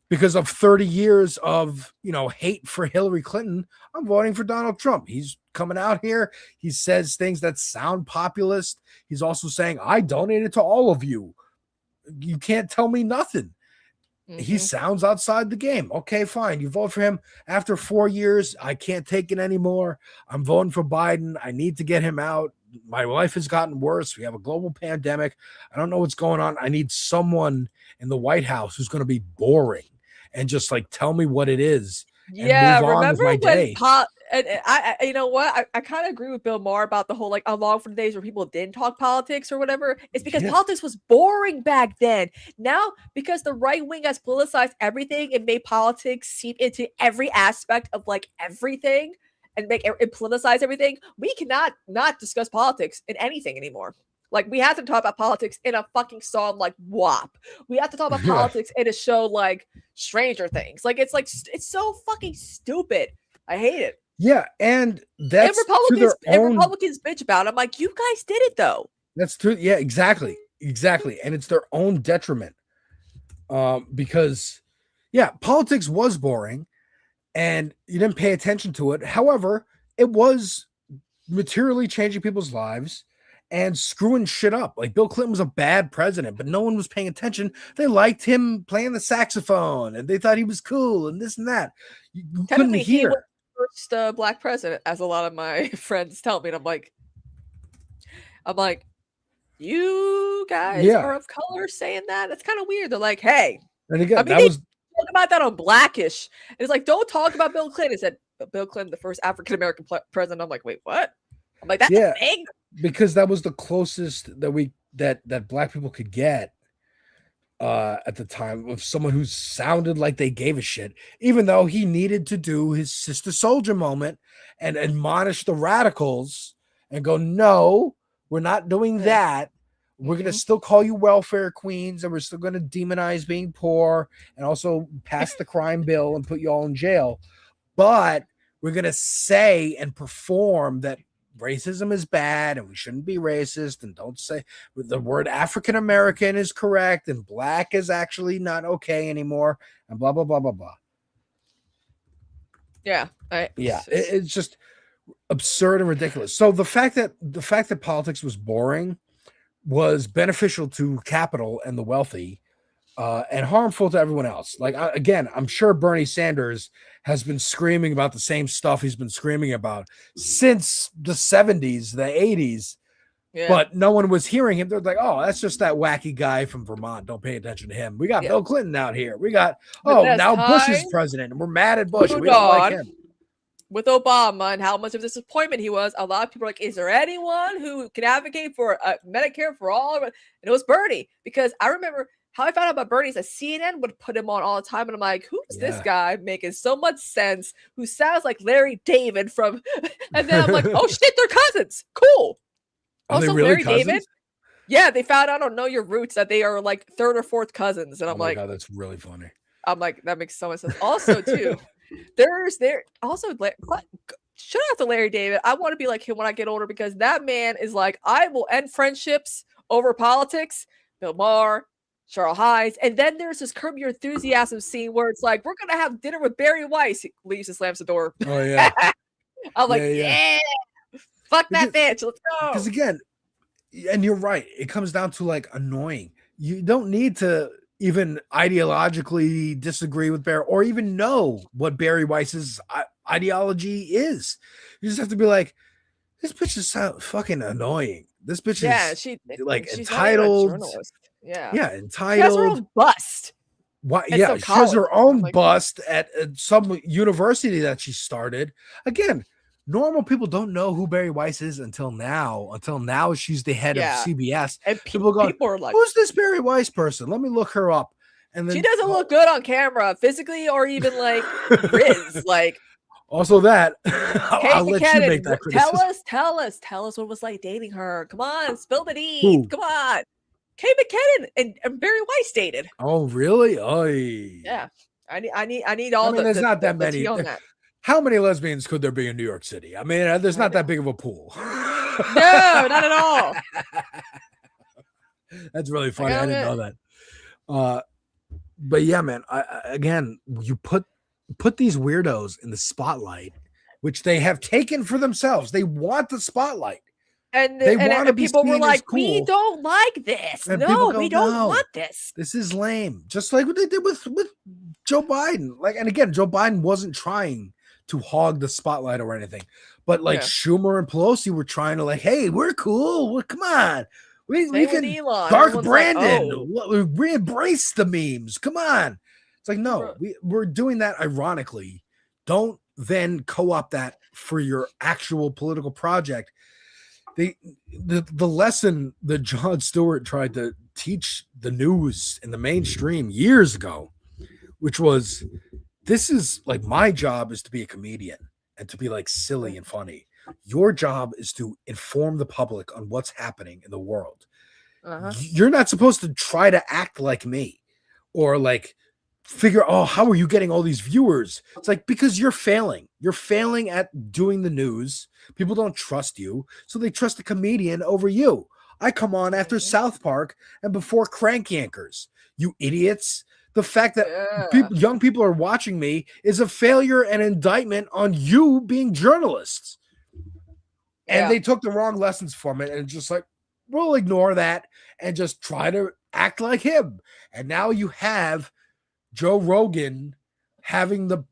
because of 30 years of hate for Hillary Clinton. I'm voting for Donald Trump. He's coming out here. He says things that sound populist. He's also saying, I donated to all of you. You can't tell me nothing. He sounds outside the game. Okay, fine. You vote for him. After 4 years, I can't take it anymore. I'm voting for Biden. I need to get him out. My life has gotten worse. We have a global pandemic. I don't know what's going on. I need someone in the White House who's going to be boring and just like tell me what it is. Yeah, move on with remember my when day. I you know what? I kind of agree with Bill Maher about the whole like I'm long for the days where people didn't talk politics or whatever. It's because politics was boring back then. Now, because the right wing has politicized everything and made politics seep into every aspect of like everything and make it politicize everything, we cannot not discuss politics in anything anymore. Like, we have to talk about politics in a fucking song like WAP. We have to talk about politics in a show like Stranger Things. Like, it's so fucking stupid. I hate it. Yeah, and that's Republicans bitch about it. I'm like, you guys did it though. That's true. Yeah, exactly. And it's their own detriment. Because politics was boring and you didn't pay attention to it. However, it was materially changing people's lives and screwing shit up. Like, Bill Clinton was a bad president, but no one was paying attention. They liked him playing the saxophone and they thought he was cool and this and that. You couldn't hear. He was the first black president, as a lot of my friends tell me. And I'm like, you guys are of color saying that? That's kind of weird. They're like, hey, and again, they talk about that on Blackish. And it's like, don't talk about Bill Clinton. It said Bill Clinton, the first African-American president. I'm like, wait, what? I'm like, that's a thing? Because that was the closest that black people could get at the time of someone who sounded like they gave a shit, even though he needed to do his Sister Soldier moment and admonish the radicals and go, no, we're not doing that. We're going to still call you welfare queens, and we're still going to demonize being poor and also pass the crime bill and put you all in jail. But we're going to say and perform that racism is bad and we shouldn't be racist, and don't say the word African American is correct and black is actually not okay anymore, and blah blah blah blah blah. It's just absurd and ridiculous. So the fact that politics was boring was beneficial to capital and the wealthy, and harmful to everyone else. Like, again, I'm sure Bernie Sanders has been screaming about the same stuff he's been screaming about since the 70s, the 80s, but no one was hearing him. They're like, oh, that's just that wacky guy from Vermont. Don't pay attention to him. We got Bill Clinton out here. We got, now Bush is president, and we're mad at Bush. We don't like him. With Obama and how much of a disappointment he was, a lot of people are like, is there anyone who can advocate for Medicare for all? And it was Bernie, because I remember how I found out about Bernie is that CNN would put him on all the time. And I'm like, who's this guy making so much sense, who sounds like Larry David from, and then I'm like, oh shit, they're cousins. Cool. Also, really Larry cousins? David. Yeah, they found out on Know Your Roots that they are like third or fourth cousins, and Oh I'm my like, god, that's really funny. I'm like, that makes so much sense. Also, too, there also shout out to Larry David. I want to be like him when I get older because that man is like, I will end friendships over politics. Bill Maher, Charles Hines, and then there's this Curb Your Enthusiasm scene where it's like, we're gonna have dinner with Barry Weiss. He leaves and slams the door. Oh yeah. I'm like, Yeah. fuck that bitch. Let's go. Because again, and you're right, it comes down to like annoying. You don't need to even ideologically disagree with Barry or even know what Barry Weiss's ideology is. You just have to be like, this bitch is so fucking annoying. This bitch is she's entitled. Not even a journalist. Yeah, Yeah, She has entitled. her own bust. Why? at Yeah, some she has her college. own I'm like, bust at some university that she started. Again, normal people don't know who Barry Weiss is until now. Until now, she's the head Yeah. of CBS. And People go, people are like, "Who's this Barry Weiss person? Let me look her up." And then she doesn't look good on camera, physically or even like Riz. Like, also that Kate I'll let you make McKinnon, that criticism. tell us what it was like dating her. Come on, spill the tea. Who? Come on. Kate McKinnon and Barry Weiss dated. Oh, really? Oy. Yeah. I need all I mean, there's the, not that the many. tea on that. How many lesbians could there be in New York City? I mean, there's not that big of a pool. No, not at all. That's really funny. I got didn't it. know that. But yeah, man. Again, you put these weirdos in the spotlight, which they have taken for themselves. They want the spotlight. And They and wanna be people were seen as like, we cool. don't like this. And No, people go, we don't "No, want this. This is lame." Just like what they did with Joe Biden. Like, and again, Joe Biden wasn't trying to hog the spotlight or anything, but like Yeah. Schumer and Pelosi were trying to like, "Hey, we're cool. Well, come on, we Same with can Elon. Dark Everyone's like, Brandon. oh. We embrace the memes. Come on." It's like, no, we're doing that ironically. Don't then co-opt that for your actual political project. The lesson that Jon Stewart tried to teach the news in the mainstream years ago, which was, this is like, my job is to be a comedian and to be like silly and funny. Your job is to inform the public on what's happening in the world. Uh-huh. You're not supposed to try to act like me or like figure, oh, how are you getting all these viewers? It's like, because you're failing. You're failing at doing the news. People don't trust you, so they trust a comedian over you. I come on after South Park and before Crank Yankers. You idiots. The fact that young people are watching me is a failure and indictment on you being journalists. And they took the wrong lessons from it and just like, we'll ignore that and just try to act like him. And now you have Joe Rogan having the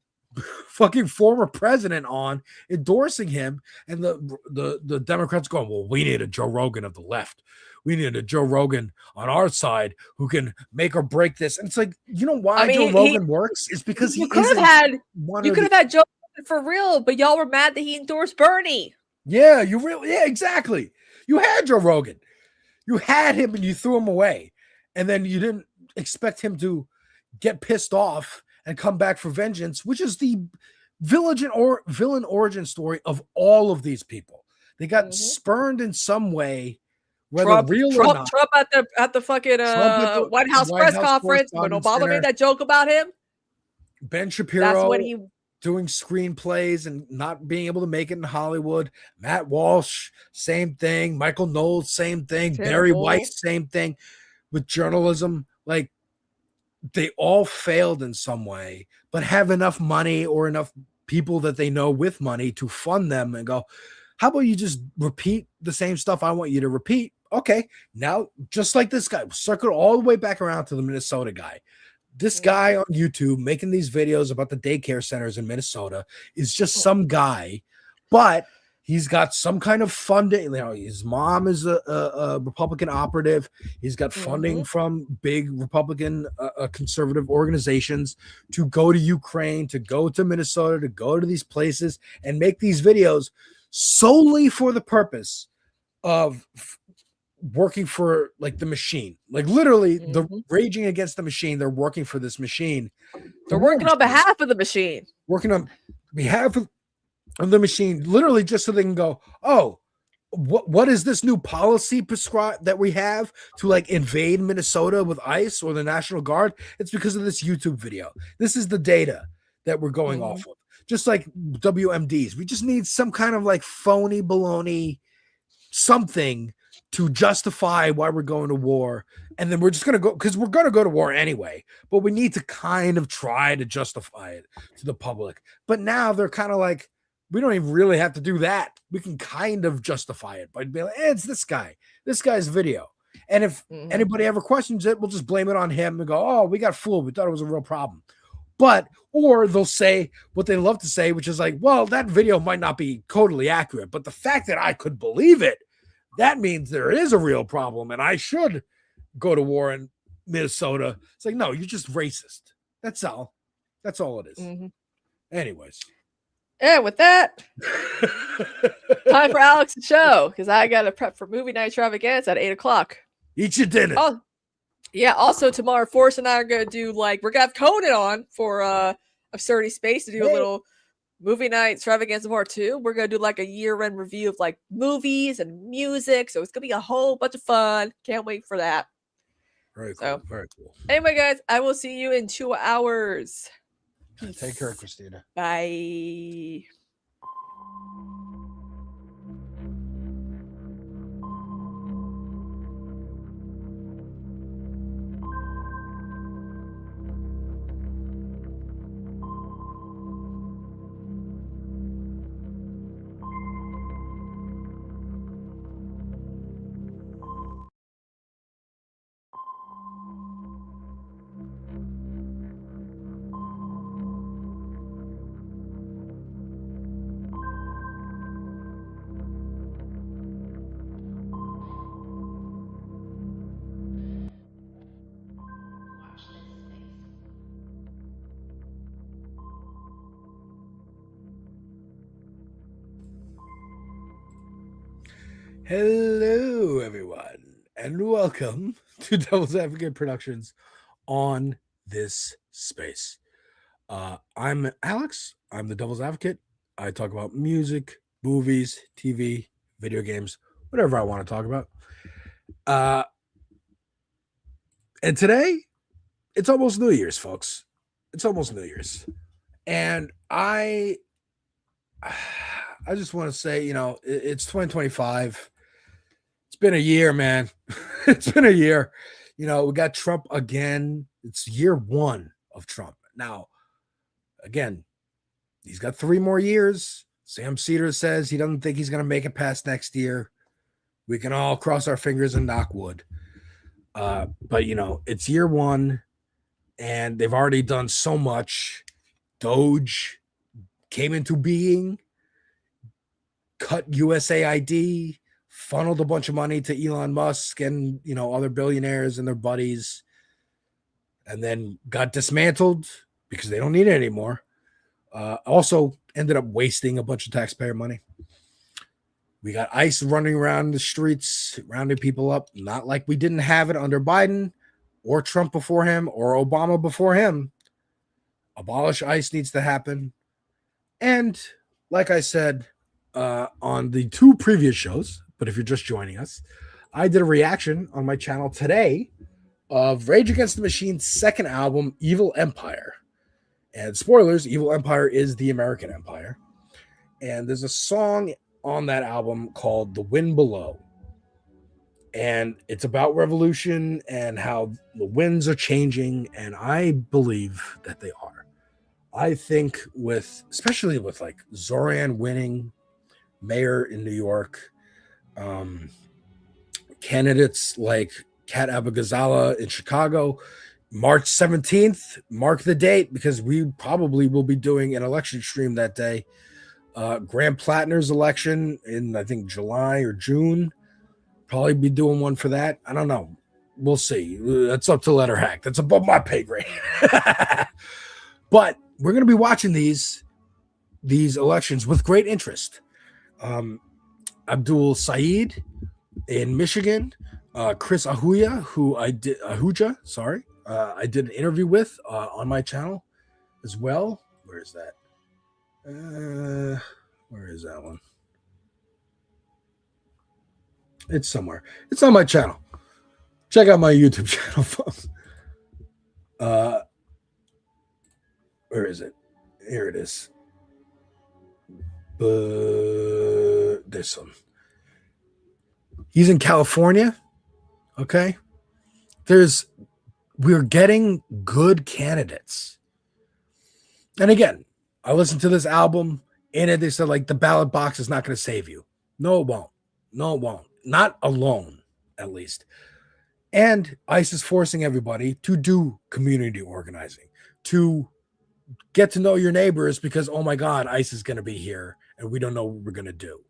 fucking former president on endorsing him, and the Democrats going, well, we need a Joe Rogan of the left. We need a Joe Rogan on our side who can make or break this. And it's like, you know why Joe Rogan works? Is because you could have had Joe Rogan for real, but y'all were mad that he endorsed Bernie. Yeah, exactly. You had Joe Rogan. You had him and you threw him away. And then you didn't expect him to get pissed off and come back for vengeance, which is the villain origin story of all of these people. They got spurned in some way, whether Trump real or not. Trump at the fucking White House press conference when Obama made that joke about him. Ben Shapiro That's when he doing screenplays and not being able to make it in Hollywood. Matt Walsh, same thing. Michael Knowles, same thing. Barry Weiss, same thing. With journalism, like, they all failed in some way, but have enough money or enough people that they know with money to fund them and go, how about you just repeat the same stuff I want you to repeat? Okay, now, just like this guy, circle all the way back around to the Minnesota guy. This guy on YouTube making these videos about the daycare centers in Minnesota is just some guy, but he's got some kind of funding. You know, his mom is a Republican operative. He's got funding from big Republican conservative organizations to go to Ukraine, to go to Minnesota, to go to these places and make these videos solely for the purpose of working for like the machine. Like, literally, the raging against the machine. They're working for this machine. They're working on behalf of the machine. Working on behalf of the machine, literally just so they can go, oh, what is this new policy prescribed that we have to like invade Minnesota with ICE or the National Guard? It's because of this YouTube video. This is the data that we're going off of. Just like WMDs, we just need some kind of like phony baloney something to justify why we're going to war. And then we're just going to go, because we're going to go to war anyway, but we need to kind of try to justify it to the public. But now they're kind of like, we don't even really have to do that. We can kind of justify it by being like, it's this guy's video. And if anybody ever questions it, we'll just blame it on him and go, oh, we got fooled. We thought it was a real problem. But, or they'll say what they love to say, which is like, well, that video might not be totally accurate, but the fact that I could believe it, that means there is a real problem and I should go to war in Minnesota. It's like, no, you're just racist. That's all. That's all it is. Anyways. Yeah, with that, time for Alex's show, because I got to prep for movie night extravaganza at 8 o'clock. Eat your dinner. Oh, yeah. Also, tomorrow, Forrest and I are going to do, like, we're going to have Conan on for Absurdity Space to do a little movie night extravaganza part 2. We're going to do, like, a year-end review of, like, movies and music. So it's going to be a whole bunch of fun. Can't wait for that. Very cool. Very cool. Anyway, guys, I will see you in 2 hours. Peace. Take care, Kristina. Bye. Hello, everyone, and welcome to Devil's Advocate Productions on this space. I'm Alex. I'm the Devil's Advocate. I talk about music, movies, TV, video games, whatever I want to talk about. And today, it's almost New Year's, folks. It's almost New Year's. And I just want to say, you know, it's 2025. It's been a year, man. It's been a year. You know, we got Trump again. It's year 1 of Trump. Now, again, he's got 3 more years. Sam Cedar says he doesn't think he's going to make it past next year. We can all cross our fingers and knock wood. But, you know, it's year 1, and they've already done so much. Doge came into being, cut USAID, funneled a bunch of money to Elon Musk and, you know, other billionaires and their buddies, and then got dismantled because they don't need it anymore. Also ended up wasting a bunch of taxpayer money. We got ICE running around the streets, rounding people up, not like we didn't have it under Biden or Trump before him or Obama before him. Abolish ICE needs to happen. And like I said on the 2 previous shows, but if you're just joining us, I did a reaction on my channel today of Rage Against the Machine's 2nd album, Evil Empire. And spoilers, Evil Empire is the American Empire. And there's a song on that album called The Wind Below. And it's about revolution and how the winds are changing. And I believe that they are. I think especially with like Zoran winning mayor in New York, candidates like Kat Abou-Ghazala in Chicago, March 17th, mark the date, because we probably will be doing an election stream that day. Graham Plattner's election in, I think, July or June. Probably be doing one for that. I don't know. We'll see. That's up to Letterhack. That's above my pay grade. But we're going to be watching these elections with great interest. Abdul Saeed in Michigan, Chris Ahuja, I did an interview with on my channel as well. Where is that? Where is that one? It's somewhere. It's on my channel. Check out my YouTube channel, folks. Where is it? Here it is. This one. He's in California. Okay. We're getting good candidates. And again, I listened to this album. In it, they said, like, the ballot box is not going to save you. No, it won't. No, it won't. Not alone, at least. And ICE is forcing everybody to do community organizing, to get to know your neighbors because, oh my God, ICE is going to be here and we don't know what we're going to do.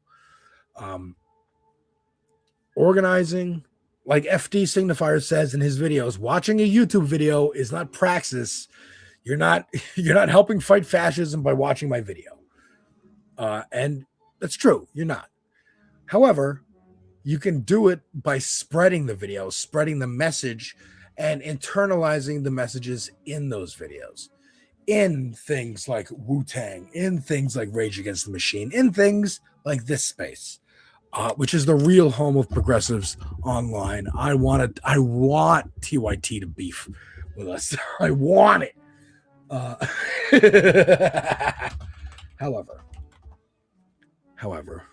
Organizing, like FD Signifier says in his videos, watching a YouTube video is not praxis. You're not helping fight fascism by watching my video. And that's true. You're not. However, you can do it by spreading the video, spreading the message, and internalizing the messages in those videos, in things like Wu-Tang, in things like Rage Against the Machine, in things like this space, which is the real home of progressives online. I want TYT to beef with us. I want it. However,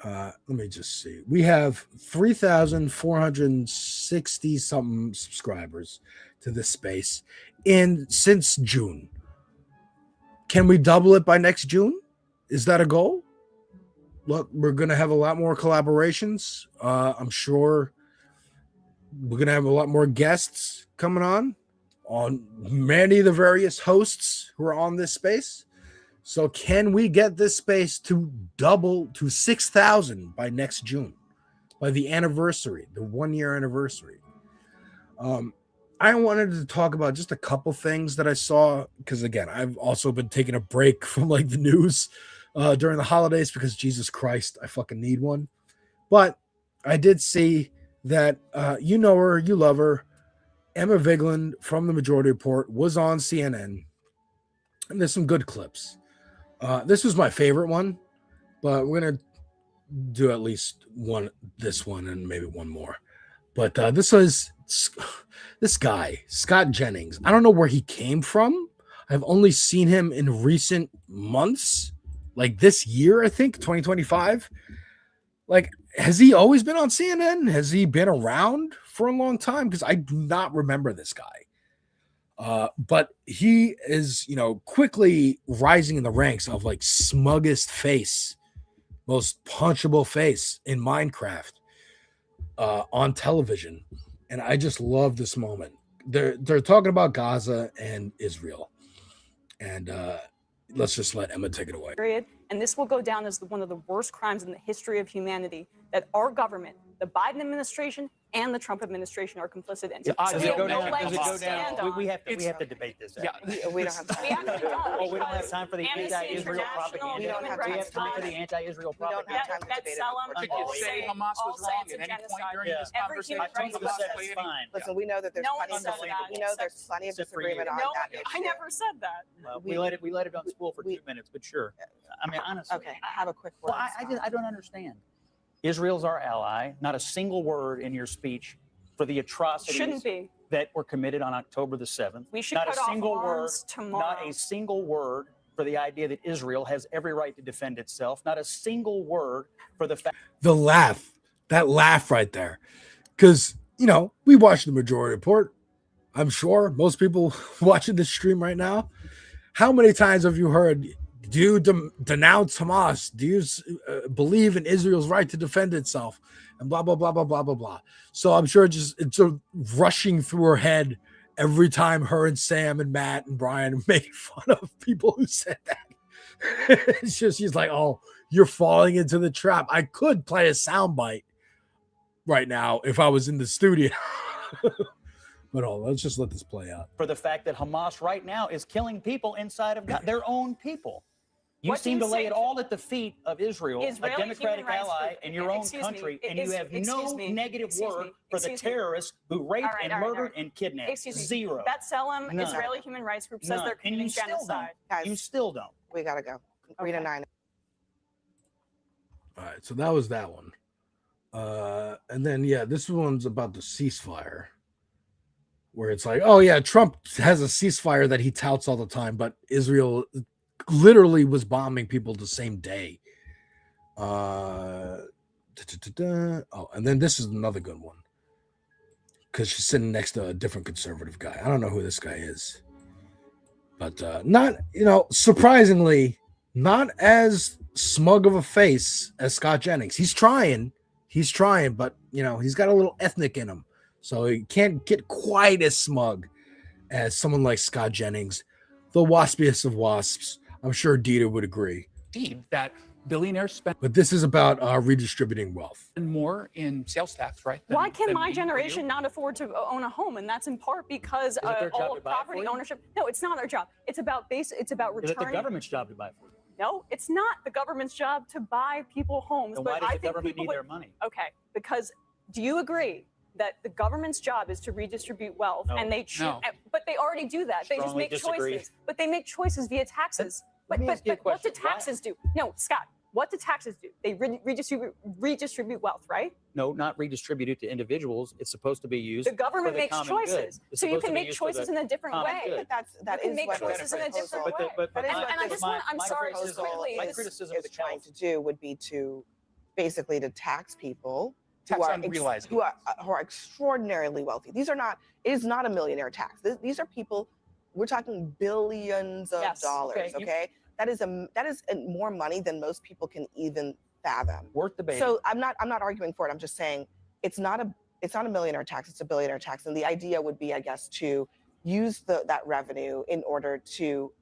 let me just see. We have 3,460 something subscribers to this space since June. Can we double it by next June? Is that a goal? Look, we're going to have a lot more collaborations. I'm sure we're going to have a lot more guests coming on many of the various hosts who are on this space. So can we get this space to double to 6,000 by next June, by the anniversary, the 1-year anniversary? I wanted to talk about just a couple things that I saw, because again, I've also been taking a break from like the news during the holidays because Jesus Christ, I fucking need one. But I did see that you know her, you love her, Emma Vigeland from the Majority Report was on CNN, and there's some good clips. This was my favorite one, but we're going to do at least this one and maybe one more. But this was this guy, Scott Jennings. I don't know where he came from. I've only seen him in recent months, like this year, I think, 2025. Like, has he always been on CNN? Has he been around for a long time? Because I do not remember this guy. But he is, quickly rising in the ranks of like smuggest face, most punchable face in Minecraft on television. And I just love this moment. They're talking about Gaza and Israel. And let's just let Emma take it away. Period. And this will go down as one of the worst crimes in the history of humanity that our government, the Biden administration, and the Trump administration are complicit in. Does it go down? We have to debate this. Yeah, we don't have time. We actually don't. We don't have time for the anti-Israel propaganda. We don't have time to for the anti-Israel propaganda. We don't have time to debate it. Could you say Hamas was wrong at any point during this conversation? Listen, we know that there's plenty of disagreement on that issue. I never said that. We let it on spool for 2 minutes, but sure. I mean, honestly. Okay, I have a quick word. Well, I don't understand. Israel's our ally. Not a single word in your speech for the atrocities that were committed on October the 7th. We should not cut a single off word. arms tomorrow. Not a single word for the idea that Israel has every right to defend itself. Not a single word for the fact. The laugh, that laugh right there, because we watch the Majority Report. I'm sure most people watching this stream right now. How many times have you heard? Do you denounce Hamas? Do you believe in Israel's right to defend itself? And blah, blah, blah, blah, blah, blah, blah. So I'm sure it's rushing through her head every time her and Sam and Matt and Brian make fun of people who said that. It's just, she's like, oh, you're falling into the trap. I could play a soundbite right now if I was in the studio. But let's just let this play out. For the fact that Hamas right now is killing people inside of their own people. You seem to lay it all at the feet of Israel, a democratic ally in your own country, and you have no negative word for the terrorists who raped and murdered and kidnapped. Zero. B'Tselem, Israeli human rights group, says they're committing genocide. You still don't. We gotta go. 3 to 9. All right, so that was that one. And then this one's about the ceasefire, where it's like, oh yeah, Trump has a ceasefire that he touts all the time, but Israel literally was bombing people the same day. Oh, and then this is another good one, because she's sitting next to a different conservative guy. I don't know who this guy is, but not, surprisingly, not as smug of a face as Scott Jennings. He's trying, but he's got a little ethnic in him, so he can't get quite as smug as someone like Scott Jennings, the waspiest of wasps. I'm sure Dieter would agree. That billionaires spend But this is about redistributing wealth. more in sales tax, right? Why can my generation not afford to own a home? And that's in part because all property ownership. No, it's not our job. It's about It's about returning. Is it the government's job to buy for you? No, it's not the government's job to buy people homes. Then but why does I the think government people need their money? Okay, because do you agree that the government's job is to redistribute wealth, No. and but they already do that. They just Strongly make disagree. choices. But they make choices via taxes. But me ask you a what do question. Why- taxes do? No, Scott. What do taxes do? They redistribute wealth, right? No, not redistribute it to individuals. It's supposed to be used. The government for the makes common choices, good. It's so you supposed can to be make used for choices the in a different common way. good. That You is can make what choices in a different way. That is what And I just want, I'm my sorry, criticism- quickly, my this- criticism is trying to do would be to basically to tax people Tax who are unrealized who are extraordinarily wealthy. These are not. It is not a millionaire tax. These are people. We're talking billions of dollars. Okay, that is more money than most people can even fathom. Worth debating. So I'm not arguing for it. I'm just saying it's not a millionaire tax. It's a billionaire tax, and the idea would be, I guess, to use that revenue in order to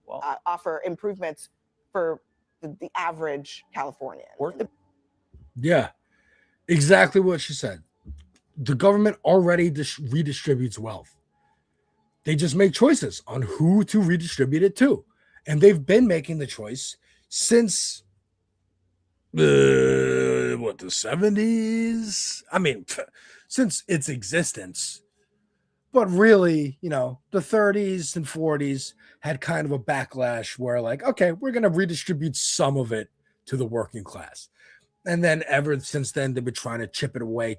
offer improvements for the average Californian. Yeah, exactly what she said. The government already redistributes wealth. They just make choices on who to redistribute it to. And they've been making the choice since the 70s? I mean, since its existence. But really, the 30s and 40s had kind of a backlash where, like, okay, we're going to redistribute some of it to the working class. And then ever since then, they've been trying to chip it away.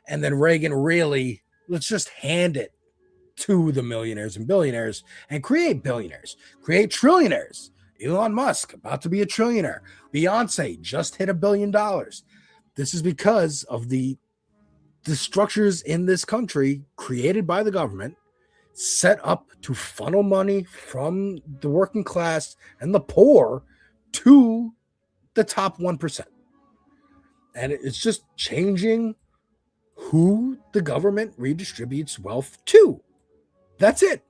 And then Reagan really, let's just hand it to the millionaires and billionaires and create billionaires, create trillionaires. Elon Musk about to be a trillionaire. Beyonce just hit $1 billion. This is because of the structures in this country created by the government, set up to funnel money from the working class and the poor to the top 1%. And it's just changing who the government redistributes wealth to. That's it.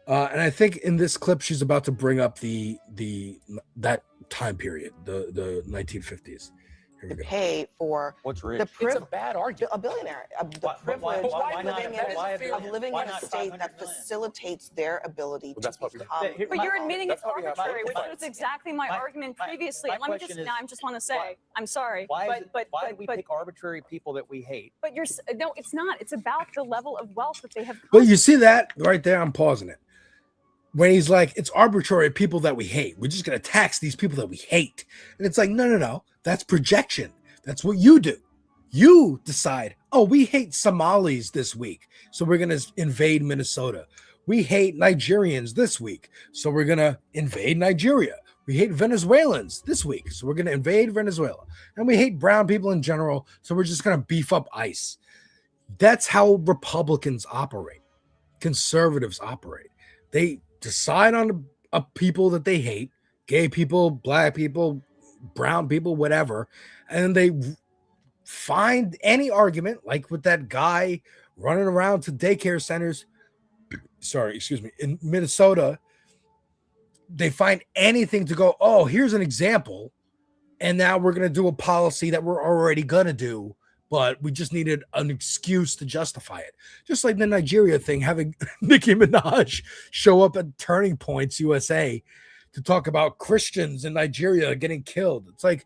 And I think in this clip, she's about to bring up that time period, the 1950s. Here we go. Pay for what's rich? The It's a bad argument. A billionaire, the privilege of living in a state that facilitates their ability to become. But you're admitting it's arbitrary, which was exactly my argument previously. my Let me just, question is, I just want to say, I'm sorry, Why but do we pick arbitrary people that we hate? But no, it's not. It's about the level of wealth that they have. But you see that right there? I'm pausing it. When he's like, it's arbitrary people that we hate. We're just going to tax these people that we hate. And it's like, no. That's projection. That's what you do. You decide, oh, we hate Somalis this week, so we're going to invade Minnesota. We hate Nigerians this week, so we're going to invade Nigeria. We hate Venezuelans this week, so we're going to invade Venezuela. And we hate brown people in general, so we're just going to beef up ICE. That's how Republicans operate. Conservatives operate. They decide on a people that they hate, gay people, black people, brown people, whatever, and they find any argument, like with that guy running around to daycare centers, in Minnesota. They find anything to go, oh, here's an example, and now we're going to do a policy that we're already going to do, but we just needed an excuse to justify it. Just like the Nigeria thing, having Nicki Minaj show up at Turning Points USA to talk about Christians in Nigeria getting killed. It's like,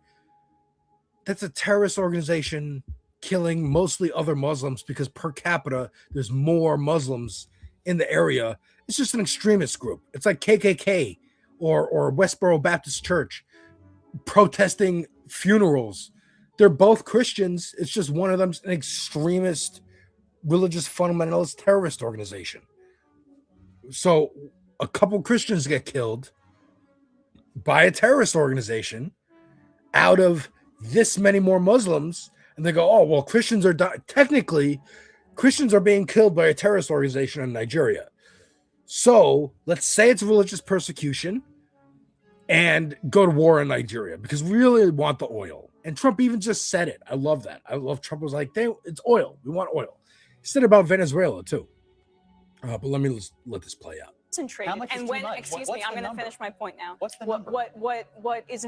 that's a terrorist organization killing mostly other Muslims because per capita, there's more Muslims in the area. It's just an extremist group. It's like KKK or Westboro Baptist Church protesting funerals. They're both Christians. It's just one of them's an extremist, religious fundamentalist terrorist organization. So a couple Christians get killed by a terrorist organization out of this many more Muslims, and they go, oh, well, Christians are technically Christians are being killed by a terrorist organization in Nigeria. So let's say it's religious persecution and go to war in Nigeria because we really want the oil. And Trump even just said it. I love that. I love Trump was like, it's oil. We want oil. He said it about Venezuela too. But let me let this play out. Concentrated. And when, excuse me, I'm going to finish my point now. What's the number? What is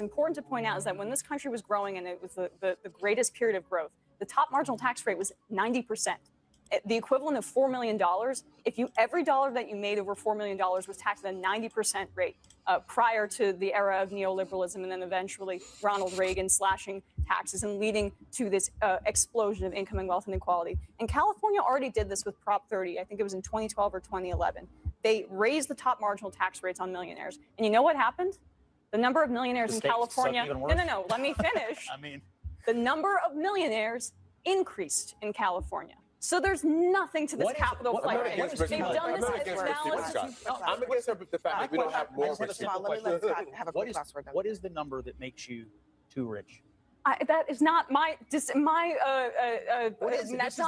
important to point out is that when this country was growing and it was the greatest period of growth, the top marginal tax rate was 90%. The equivalent of $4 million. If every dollar that you made over $4 million was taxed at a 90% rate prior to the era of neoliberalism, and then eventually Ronald Reagan slashing taxes and leading to this explosion of income and wealth inequality. And California already did this with Prop 30. I think it was in 2012 or 2011. They raised the top marginal tax rates on millionaires. And you know what happened? The number of millionaires in California. No. Let me finish. The number of millionaires increased in California. So there's nothing to this capital flight thing. They've done this analysis. I'm against the fact that we don't have more. What is the number that makes you too rich? That is not my. That's not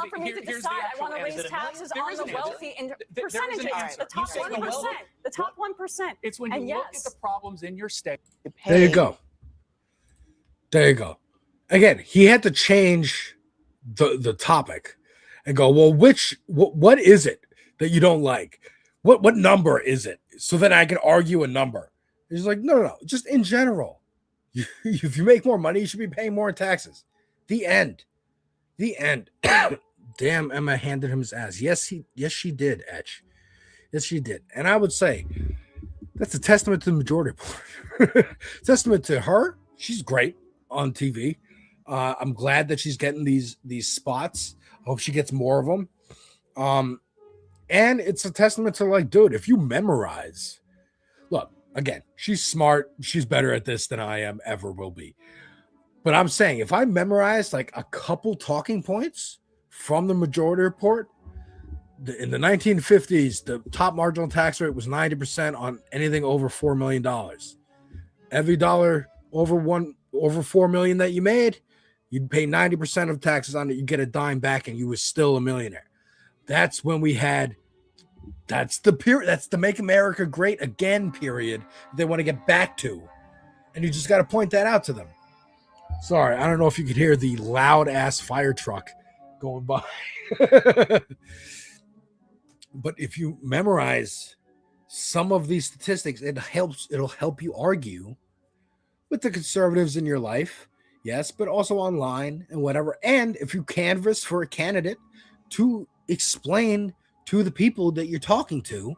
for me to decide. I want to raise taxes on the wealthy in percentages. The top 1%. The top 1%. It's when you look at the problems in your state. There you go. Again, he had to change the topic and go, well, what is it that you don't like? What number is it? So then I can argue a number. He's like, no, just in general. If you make more money, you should be paying more in taxes. The end. Damn, Emma handed him his ass. Yes, she did, Etch. Yes, she did. And I would say that's a testament to the majority report. Testament to her. She's great on TV. I'm glad that she's getting these spots. I hope she gets more of them. And it's a testament to, like, dude, if you memorize, look, again, she's smart. She's better at this than I am, ever will be. But I'm saying if I memorize like a couple talking points from the majority report, in the 1950s, the top marginal tax rate was 90% on anything over $4 million. Every dollar over $4 million that you made, you'd pay 90% of taxes on it. You get a dime back and you were still a millionaire. That's when we had, that's the period. That's the Make America Great Again period they want to get back to. And you just got to point that out to them. Sorry, I don't know if you could hear the loud ass fire truck going by. But if you memorize some of these statistics, it'll help you argue with the conservatives in your life. Yes, but also online and whatever. And if you canvass for a candidate to explain to the people that you're talking to,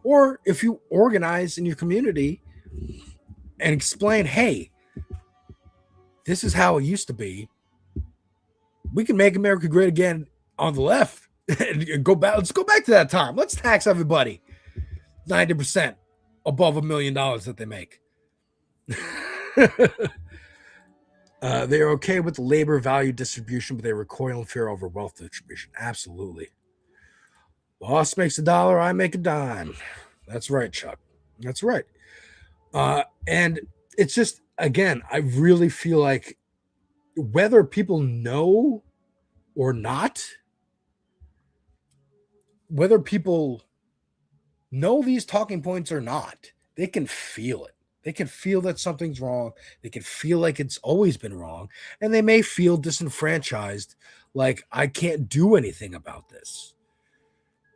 or if you organize in your community and explain, hey, this is how it used to be. We can make America great again on the left and go back. Let's go back to that time. Let's tax everybody 90% above $1 million that they make. They're okay with the labor value distribution, but they recoil in fear over wealth distribution. Absolutely. Boss makes $1, I make a dime. That's right, Chuck. That's right. And it's just, again, I really feel like whether people know or not, whether people know these talking points or not, they can feel it. They can feel that something's wrong. They can feel like it's always been wrong. And they may feel disenfranchised, like I can't do anything about this.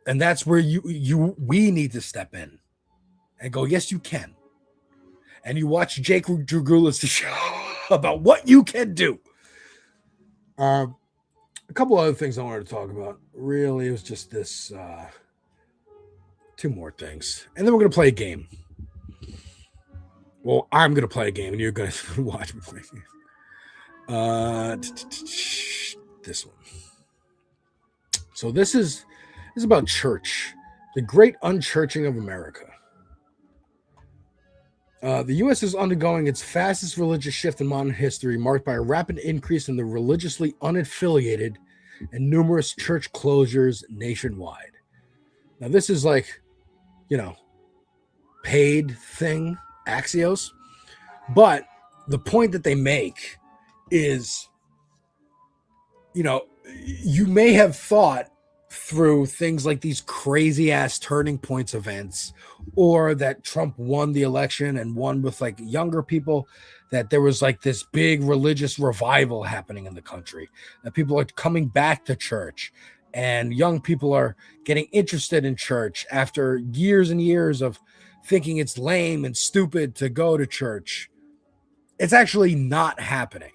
And that's where we need to step in and go, yes, you can. And you watch Jake Dragoulis' show about what you can do. A couple other things I wanted to talk about. Really, it was just this. Two more things. And then we're going to play a game. Well, I'm going to play a game, and you're going to watch me play a game. This one. So this is about church. The great unchurching of America. The U.S. is undergoing its fastest religious shift in modern history, marked by a rapid increase in the religiously unaffiliated and numerous church closures nationwide. Now, this is like, paid thing, Axios. But the point that they make is, you may have thought through things like these crazy ass turning points events, or that Trump won the election and won with like younger people, that there was like this big religious revival happening in the country, that people are coming back to church and young people are getting interested in church after years and years of thinking it's lame and stupid to go to church. It's actually not happening.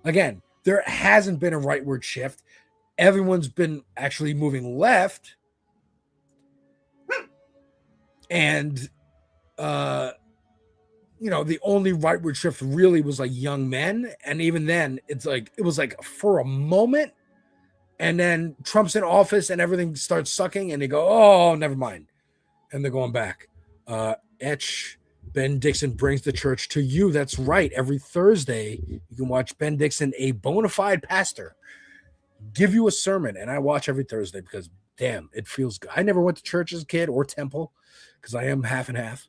Again, there hasn't been a rightward shift. Everyone's been actually moving left. And, the only rightward shift really was like young men. And even then, it was like for a moment. And then Trump's in office and everything starts sucking and they go, oh, never mind. And they're going back. Ben Dixon brings the church to you. That's right. Every Thursday, you can watch Ben Dixon, a bona fide pastor, give you a sermon. And I watch every Thursday because, damn, it feels good. I never went to church as a kid or temple because I am half and half.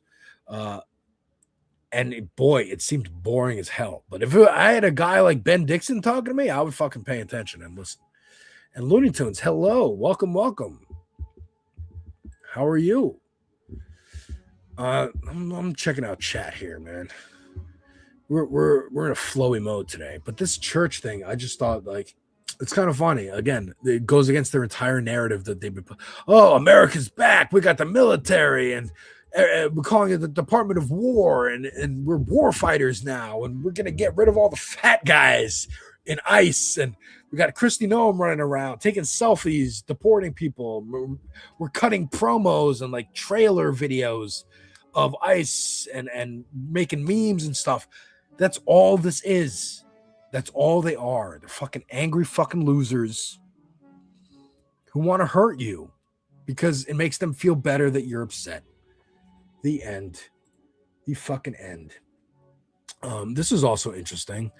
It seemed boring as hell. But if I had a guy like Ben Dixon talking to me, I would fucking pay attention and listen. And Looney Tunes, hello. Welcome. How are you? I'm checking out chat here, man. We're in a flowy mode today, but this church thing, I just thought like it's kind of funny. Again, it goes against their entire narrative that they've been. Oh, America's back. We got the military, and we're calling it the Department of War, and we're war fighters now, and we're gonna get rid of all the fat guys in ICE, and we got Kristi Noem running around taking selfies, deporting people. We're cutting promos and like trailer videos of ICE and making memes and stuff. That's all this is. That's all they are. They're fucking angry fucking losers who want to hurt you because it makes them feel better that you're upset. The end. The fucking end. This is also interesting.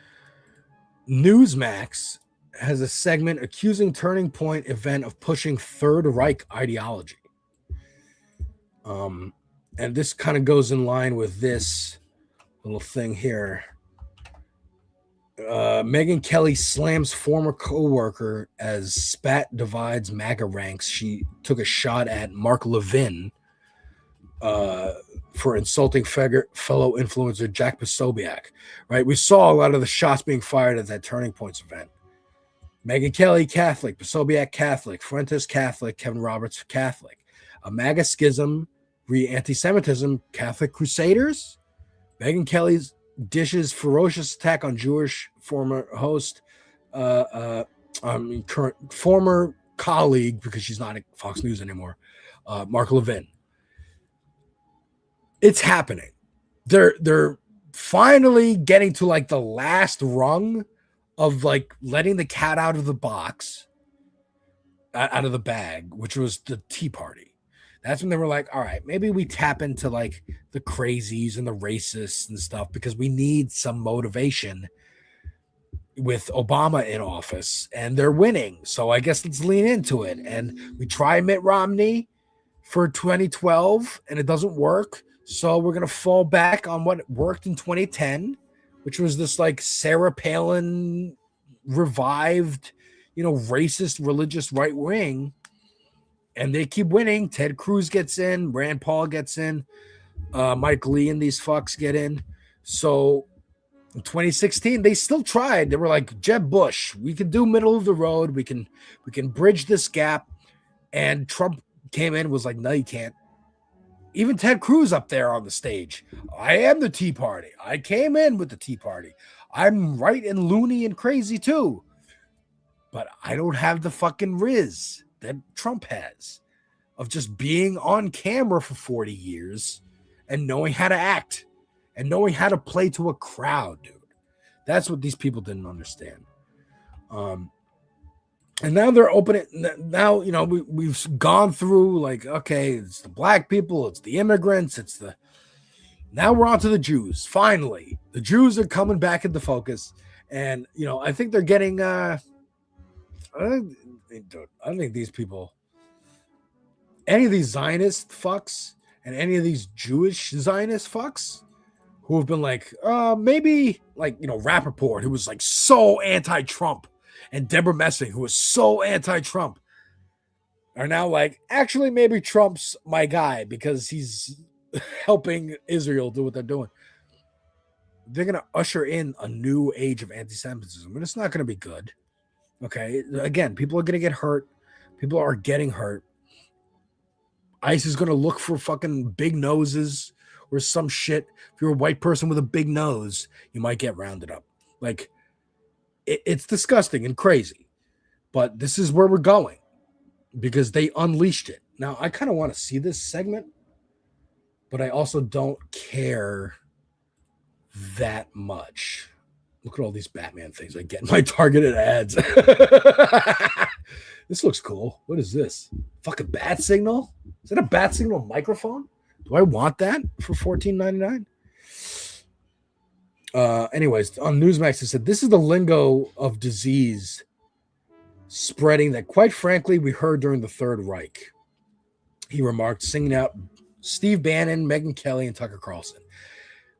Newsmax has a segment accusing Turning Point event of pushing Third Reich ideology. And this kind of goes in line with this little thing here. Megyn Kelly slams former co-worker as spat divides MAGA ranks. She took a shot at Mark Levin for insulting fellow influencer Jack Posobiec. Right? We saw a lot of the shots being fired at that Turning Points event. Megyn Kelly, Catholic. Posobiec, Catholic. Fuentes, Catholic. Kevin Roberts, Catholic. A MAGA schism, anti-Semitism, Catholic Crusaders. Megyn Kelly's dishes ferocious attack on Jewish former host, current former colleague, because she's not at Fox News anymore, Mark Levin. It's happening. They're finally getting to like the last rung of like letting the cat out of the box, out of the bag, which was the Tea Party. That's when they were like, all right, maybe we tap into like the crazies and the racists and stuff because we need some motivation with Obama in office and they're winning. So I guess let's lean into it. And we try Mitt Romney for 2012 and it doesn't work. So we're going to fall back on what worked in 2010, which was this like Sarah Palin revived, racist religious right wing. And they keep winning. Ted Cruz gets in. Rand Paul gets in. Mike Lee and these fucks get in. So in 2016, they still tried. They were like, Jeb Bush, we can do middle of the road. We can bridge this gap. And Trump came in and was like, no, you can't. Even Ted Cruz up there on the stage. I am the Tea Party. I came in with the Tea Party. I'm right and loony and crazy too. But I don't have the fucking riz that Trump has of just being on camera for 40 years and knowing how to act and knowing how to play to a crowd, dude. That's what these people didn't understand. And now they're opening. Now, we've gone through like, okay, it's the black people, it's the immigrants, it's the, Now we're on to the Jews. Finally, the Jews are coming back into focus. And, I think they're getting, I don't think these people, any of these Zionist fucks and any of these Jewish Zionist fucks who have been like, maybe like, Rappaport, who was like so anti-Trump, and Deborah Messing, who was so anti-Trump, are now like, actually, maybe Trump's my guy because he's helping Israel do what they're doing. They're going to usher in a new age of anti-Semitism, and it's not going to be good. Okay. Again, people are going to get hurt. People are getting hurt. ICE is going to look for fucking big noses or some shit. If you're a white person with a big nose, you might get rounded up. Like, it's disgusting and crazy, but this is where we're going because they unleashed it. Now, I kind of want to see this segment, but I also don't care that much. Look at all these Batman things I get in my targeted ads. This looks cool. What is this? Fucking bat signal? Is that a bat signal microphone? Do I want that for $14.99? Anyways, on Newsmax, it said, this is the lingo of disease spreading that, quite frankly, we heard during the Third Reich. He remarked, singing out Steve Bannon, Megyn Kelly, and Tucker Carlson.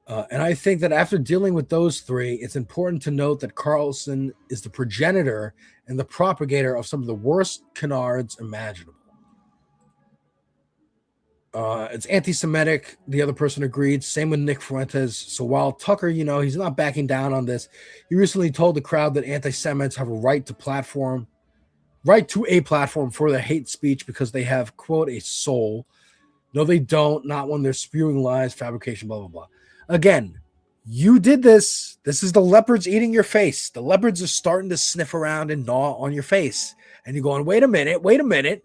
And I think that after dealing with those three, it's important to note that Carlson is the progenitor and the propagator of some of the worst canards imaginable. It's anti-Semitic. The other person agreed. Same with Nick Fuentes. So while Tucker, he's not backing down on this, he recently told the crowd that anti-Semites have a right to a platform for their hate speech because they have, quote, a soul. No, they don't. Not when they're spewing lies, fabrication, blah, blah, blah. Again, you did this. This is the leopards eating your face. The leopards are starting to sniff around and gnaw on your face. And you're going, wait a minute.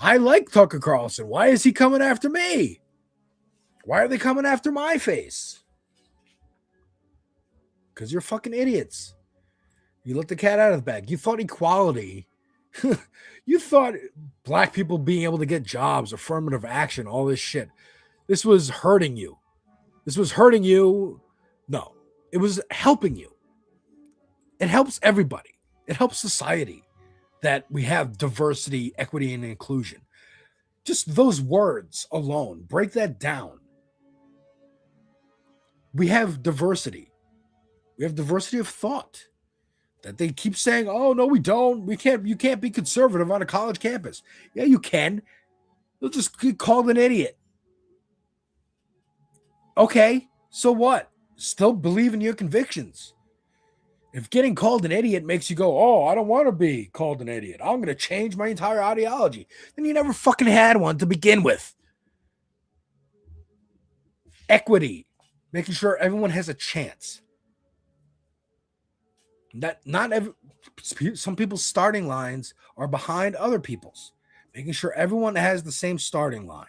I like Tucker Carlson. Why is he coming after me? Why are they coming after my face? Because you're fucking idiots. You let the cat out of the bag. You thought equality. You thought black people being able to get jobs, affirmative action, all this shit. This was hurting you. No, it was helping you. It helps everybody. It helps society that we have diversity, equity, and inclusion. Just those words alone, break that down. We have diversity. We have diversity of thought. That they keep saying, oh, no, we don't. You can't be conservative on a college campus. Yeah, you can. You'll just get called an idiot. Okay, so what? Still believe in your convictions. If getting called an idiot makes you go, oh, I don't want to be called an idiot, I'm going to change my entire ideology, then you never fucking had one to begin with. Equity, making sure everyone has a chance. Some people's starting lines are behind other people's, making sure everyone has the same starting line.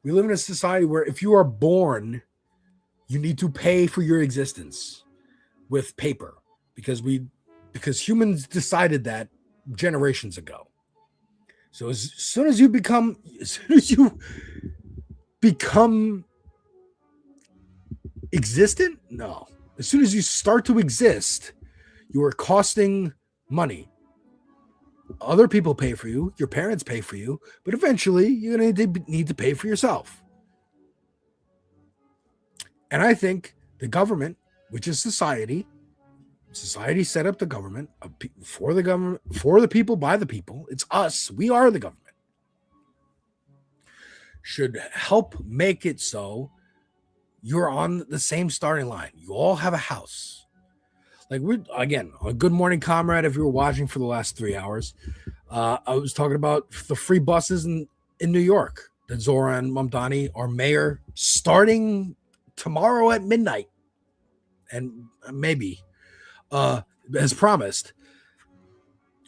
We live in a society where if you are born, you need to pay for your existence with paper because humans decided that generations ago. So as soon as you become existent, no. As soon as you start to exist, you are costing money. Other people pay for you, your parents pay for you, but eventually you're going to need to pay for yourself. And I think the government, which is society set up the government for the people, by the people. It's us. We are the government. Should help make it so you're on the same starting line. You all have a house. Like again, on Good Morning Comrade, if you were watching for the last 3 hours, I was talking about the free buses in New York that Zoran Mamdani, our mayor, starting tomorrow at midnight, and maybe as promised.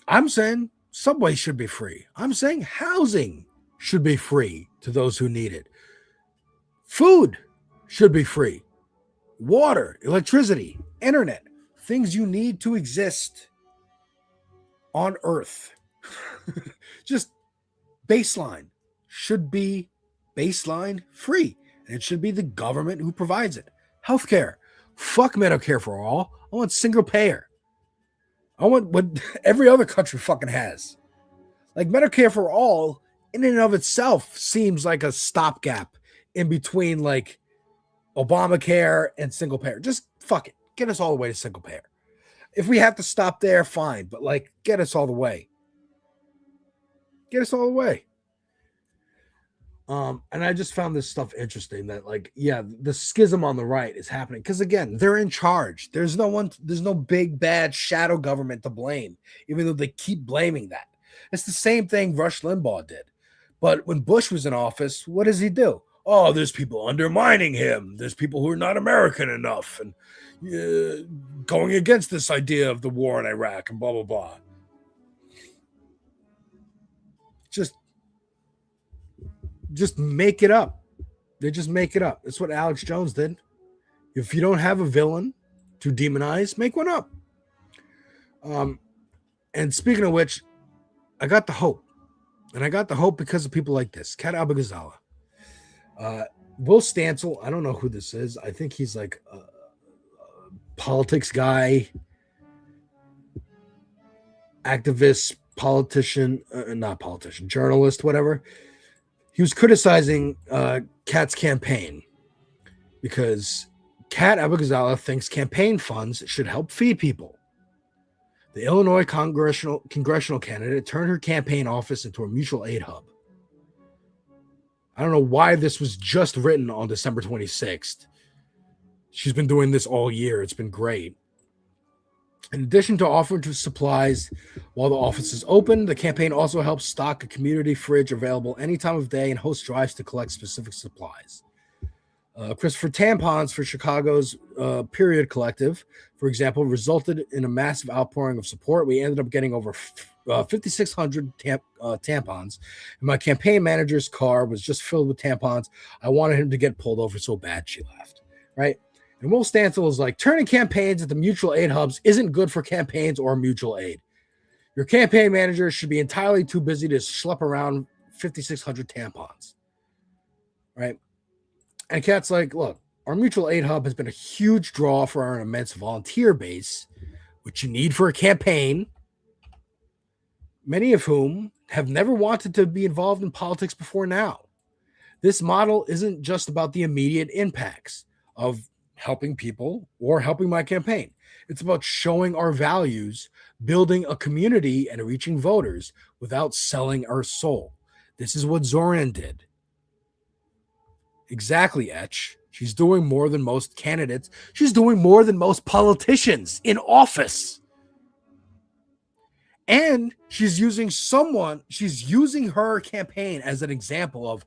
I'm saying subway should be free. I'm saying housing should be free to those who need it. Food should be free. Water, electricity, internet, things you need to exist on Earth. Just baseline should be baseline free, and it should be the government who provides it. Healthcare. Fuck Medicare for all. I want single payer. I want what every other country fucking has. Like Medicare for all, in and of itself, seems like a stopgap in between like Obamacare and single payer. Just fuck it. Get us all the way to single payer. If we have to stop there, fine. But like, get us all the way. Get us all the way. And I just found this stuff interesting that like, yeah, the schism on the right is happening because again, they're in charge. There's no big bad shadow government to blame, even though they keep blaming that. It's the same thing Rush Limbaugh did. But when Bush was in office, what does he do? Oh, there's people undermining him. There's people who are not American enough and going against this idea of the war in Iraq and blah, blah, blah. Just make it up. They just make it up. That's what Alex Jones did. If you don't have a villain to demonize, make one up. And speaking of which, I got the hope. And I got the hope because of people like this. Kat Abou-Ghazala. Will Stancil, I don't know who this is. I think he's like a politics guy, activist, politician, not politician, journalist, whatever. He was criticizing Kat's campaign because Kat Abou-Ghazala thinks campaign funds should help feed people. The Illinois congressional candidate turned her campaign office into a mutual aid hub. I don't know why this was just written on December 26th. She's been doing this all year. It's been great. In addition to offering to supplies while the office is open, the campaign also helps stock a community fridge available any time of day and host drives to collect specific supplies. Christopher Tampons for Chicago's Period Collective, for example, resulted in a massive outpouring of support. We ended up getting over 5,600 tampons, and my campaign manager's car was just filled with tampons. I wanted him to get pulled over so bad, she laughed, right? And Will Stancil is like, turning campaigns into mutual aid hubs isn't good for campaigns or mutual aid. Your campaign manager should be entirely too busy to schlep around 5,600 tampons, right? And Kat's like, look, our mutual aid hub has been a huge draw for our immense volunteer base, which you need for a campaign, many of whom have never wanted to be involved in politics before now. This model isn't just about the immediate impacts of helping people or helping my campaign. It's about showing our values, building a community, and reaching voters without selling our soul. This is what Zoran did. Exactly, Etch. She's doing more than most candidates. She's doing more than most politicians in office. And she's using her campaign as an example of,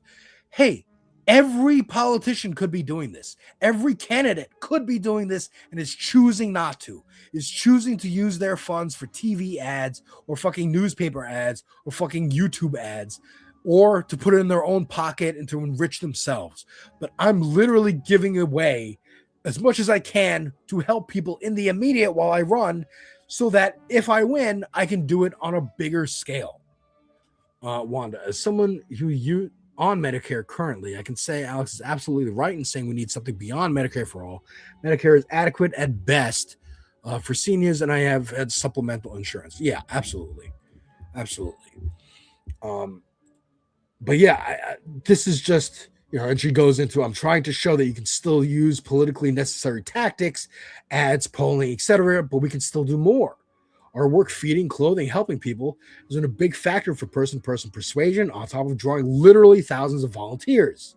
hey, every politician could be doing this. Every candidate could be doing this and is choosing not to. Is choosing to use their funds for TV ads or fucking newspaper ads or fucking YouTube ads, or to put it in their own pocket and to enrich themselves. But I'm literally giving away as much as I can to help people in the immediate while I run, so that if I win, I can do it on a bigger scale. Wanda, as someone who on Medicare currently, I can say Alex is absolutely right in saying we need something beyond Medicare for all. Medicare is adequate at best for seniors, and I have had supplemental insurance. Yeah, absolutely. But yeah, this is just, and she goes into, I'm trying to show that you can still use politically necessary tactics, ads, polling, etc., but we can still do more. Our work feeding, clothing, helping people is a big factor for person-to-person persuasion, on top of drawing literally thousands of volunteers.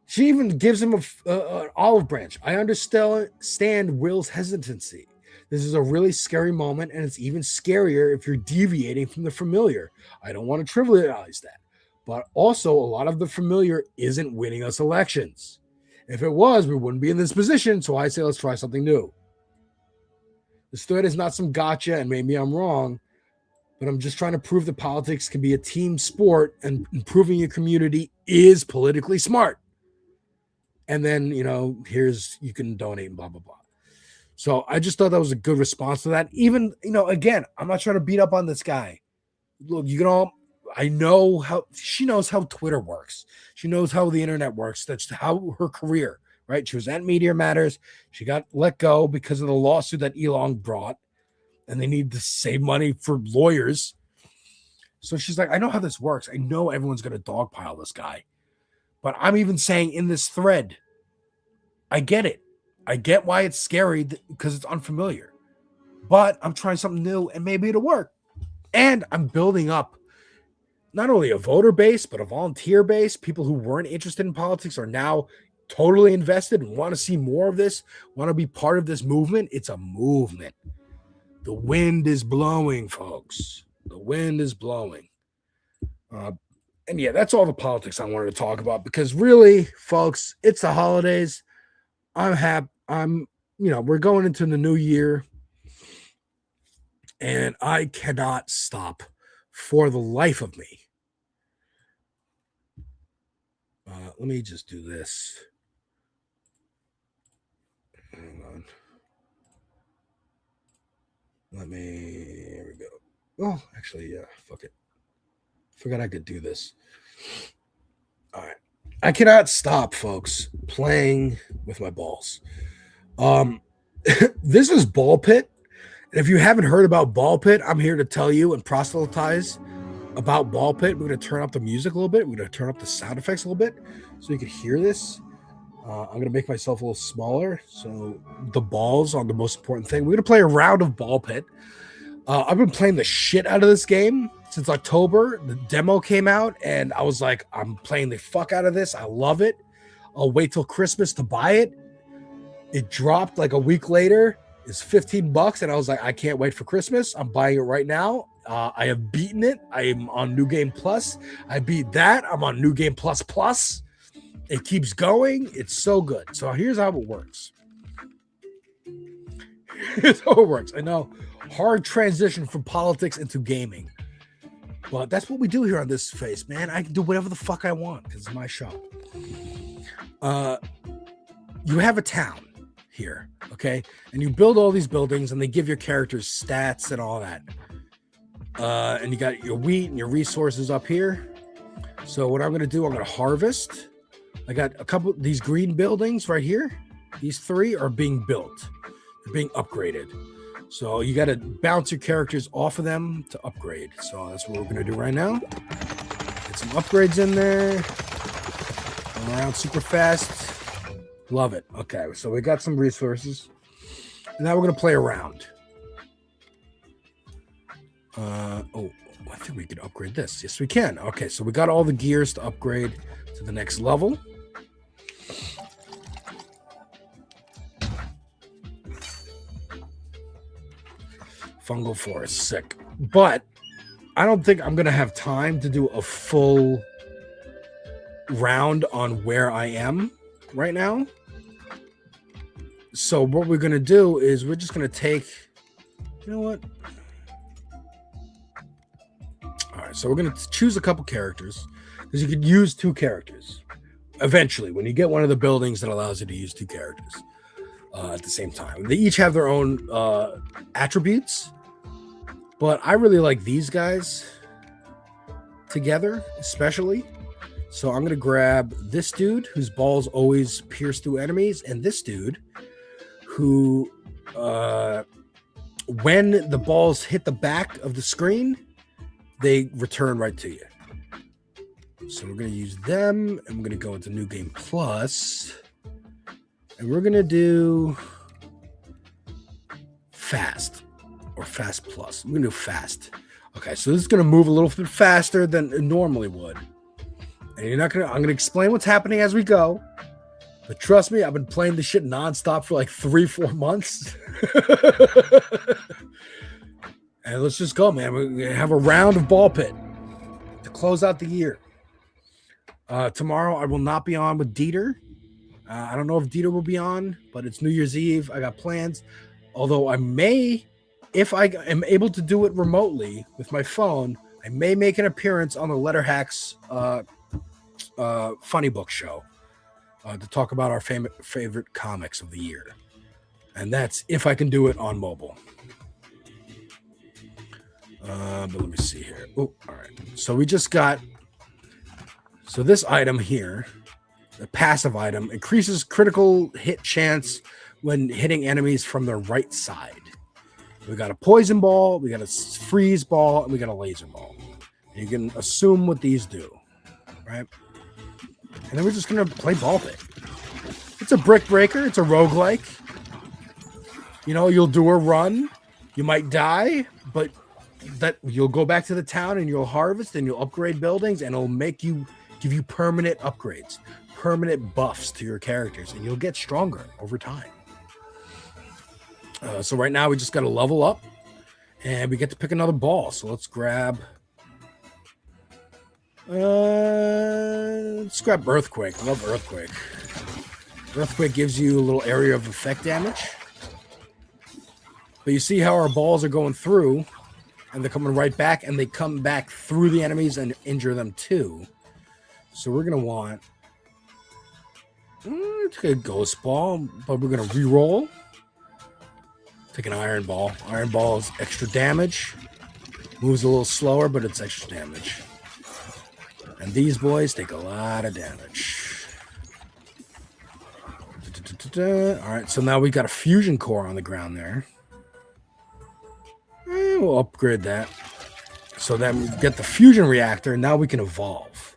She even gives him an olive branch. I understand Will's hesitancy. This is a really scary moment, and it's even scarier if you're deviating from the familiar. I don't want to trivialize that. But also, a lot of the familiar isn't winning us elections. If it was, we wouldn't be in this position, so I say let's try something new. This thread is not some gotcha, and maybe I'm wrong, but I'm just trying to prove that politics can be a team sport, and improving your community is politically smart. And then, you can donate and blah, blah, blah. So I just thought that was a good response to that. Even, again, I'm not trying to beat up on this guy. Look, you can all I know how she knows how Twitter works. She knows how the internet works. That's how her career, right? She was at Meteor Matters. She got let go because of the lawsuit that Elon brought, and they need to save money for lawyers. So she's like, I know how this works. I know everyone's going to dogpile this guy. But I'm even saying in this thread, I get it. I get why it's scary because it's unfamiliar. But I'm trying something new and maybe it'll work. And I'm building up not only a voter base, but a volunteer base. People who weren't interested in politics are now totally invested and want to see more of this, want to be part of this movement. It's a movement. The wind is blowing, folks. The wind is blowing. And yeah, that's all the politics I wanted to talk about because really, folks, it's the holidays. I'm happy. We're going into the new year and I cannot stop for the life of me. Let me just do this. Hang on. Here we go. Oh, actually, yeah, fuck it. Forgot I could do this. All right. I cannot stop, folks, playing with my balls. This is Ball Pit. And if you haven't heard about Ball Pit, I'm here to tell you and proselytize about Ball Pit. We're going to turn up the music a little bit. We're going to turn up the sound effects a little bit so you can hear this. I'm going to make myself a little smaller so the balls are the most important thing. We're going to play a round of Ball Pit. I've been playing the shit out of this game since October. The demo came out, and I was like, I'm playing the fuck out of this. I love it. I'll wait till Christmas to buy it. It dropped like a week later. It's $15, and I was like, I can't wait for Christmas. I'm buying it right now. I have beaten it. I am on New Game Plus. I beat that. I'm on New Game Plus Plus. It keeps going. It's so good. So here's how it works. Here's how it works. I know, hard transition from politics into gaming. But that's what we do here on this face, man. I can do whatever the fuck I want because it's my show. You have a town here, okay? And you build all these buildings and they give your characters stats and all that. And you got your wheat and your resources up here. So what I'm going to do, I'm going to harvest. I got a couple of these green buildings right here. These 3 are being built. They're being upgraded. So you got to bounce your characters off of them to upgrade. So that's what we're going to do right now. Get some upgrades in there. Go around super fast. Love it. Okay, so we got some resources. And now we're going to play around. I think we can upgrade this. Yes, we can. Okay, so we got all the gears to upgrade to the next level. Fungal forest, sick. But I don't think I'm going to have time to do a full round on where I am right now. So what we're going to do is we're just going to take, you know what? All right, so we're going to choose a couple characters because you could use 2 characters eventually when you get one of the buildings that allows you to use 2 characters at the same time. They each have their own attributes, but I really like these guys together, especially. So I'm going to grab this dude whose balls always pierce through enemies, and this dude who, when the balls hit the back of the screen, they return right to you. So we're going to use them, and we're going to go into New Game Plus, and we're going to do Fast or Fast Plus. We're going to do Fast. Okay, so this is going to move a little bit faster than it normally would. And I'm going to explain what's happening as we go. But trust me, I've been playing this shit nonstop for like 3-4 months. And let's just go, man. We're going to have a round of Ball Pit to close out the year. Tomorrow, I will not be on with Dieter. I don't know if Dieter will be on, but it's New Year's Eve. I got plans. Although I may, if I am able to do it remotely with my phone, I may make an appearance on the Letterhack's funny book show to talk about our favorite comics of the year. And that's if I can do it on mobile. But let me see here. Oh, all right. So we just got. So this item here, the passive item, increases critical hit chance when hitting enemies from the right side. We got a poison ball, we got a freeze ball, and we got a laser ball. And you can assume what these do, right? And then we're just gonna play ball pit. It's a brick breaker. It's a roguelike. You know, you'll do a run. You might die, but that you'll go back to the town and you'll harvest and you'll upgrade buildings and it'll give you permanent upgrades, permanent buffs to your characters, and you'll get stronger over time. So right now we just got to level up and we get to pick another ball. So let's grab Earthquake. I love Earthquake. Earthquake gives you a little area of effect damage. But you see how our balls are going through and they're coming right back, and they come back through the enemies and injure them too. So we're going to want take a ghost ball, but we're going to re-roll. Take an iron ball. Iron ball is extra damage. Moves a little slower, but it's extra damage. And these boys take a lot of damage. All right, so now we got a fusion core on the ground there. We'll upgrade that. So then we get the fusion reactor, and now we can evolve.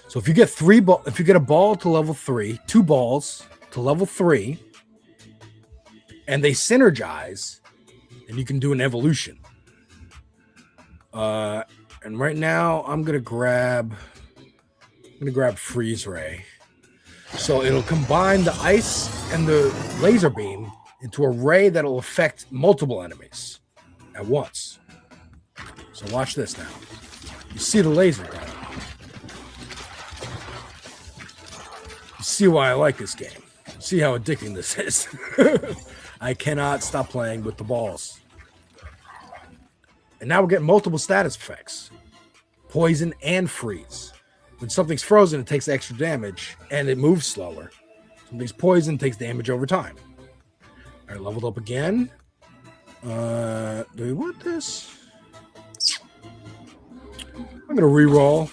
So if you get if you get a ball to level 3, 2 balls to level 3, and they synergize, and you can do an evolution. And right now I'm gonna grab Freeze Ray. So it'll combine the ice and the laser beam into a ray that'll affect multiple enemies at once. So watch this now. You see the laser gun. You see why I like this game. See how addicting this is. I cannot stop playing with the balls. And now we're getting multiple status effects. Poison and freeze. When something's frozen, it takes extra damage and it moves slower. Something's poisoned, takes damage over time. All right, leveled up again. Do we want this? I'm gonna re-roll.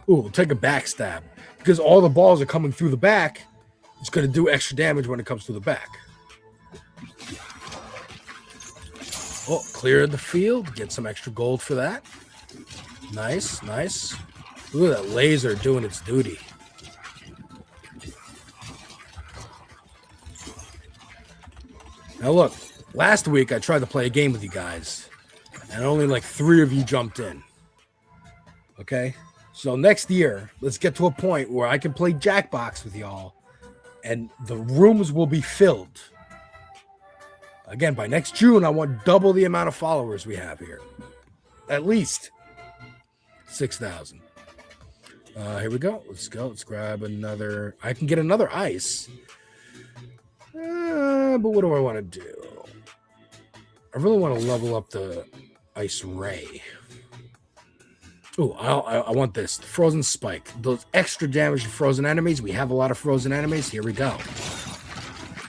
Ooh, we'll take a backstab. Because all the balls are coming through the back, it's gonna do extra damage when it comes through the back. Oh, clear the field. Get some extra gold for that. Nice, nice. Look at that laser doing its duty. Now look, last week I tried to play a game with you guys, and only like 3 of you jumped in. Okay? So next year, let's get to a point where I can play Jackbox with y'all, and the rooms will be filled. Again, by next June, I want double the amount of followers we have here. At least 6,000. Here we go. Let's go. Let's grab another. I can get another ice. But what do I want to do? I really want to level up the ice ray. Oh, I want this. The frozen spike. Those extra damage to frozen enemies. We have a lot of frozen enemies. Here we go.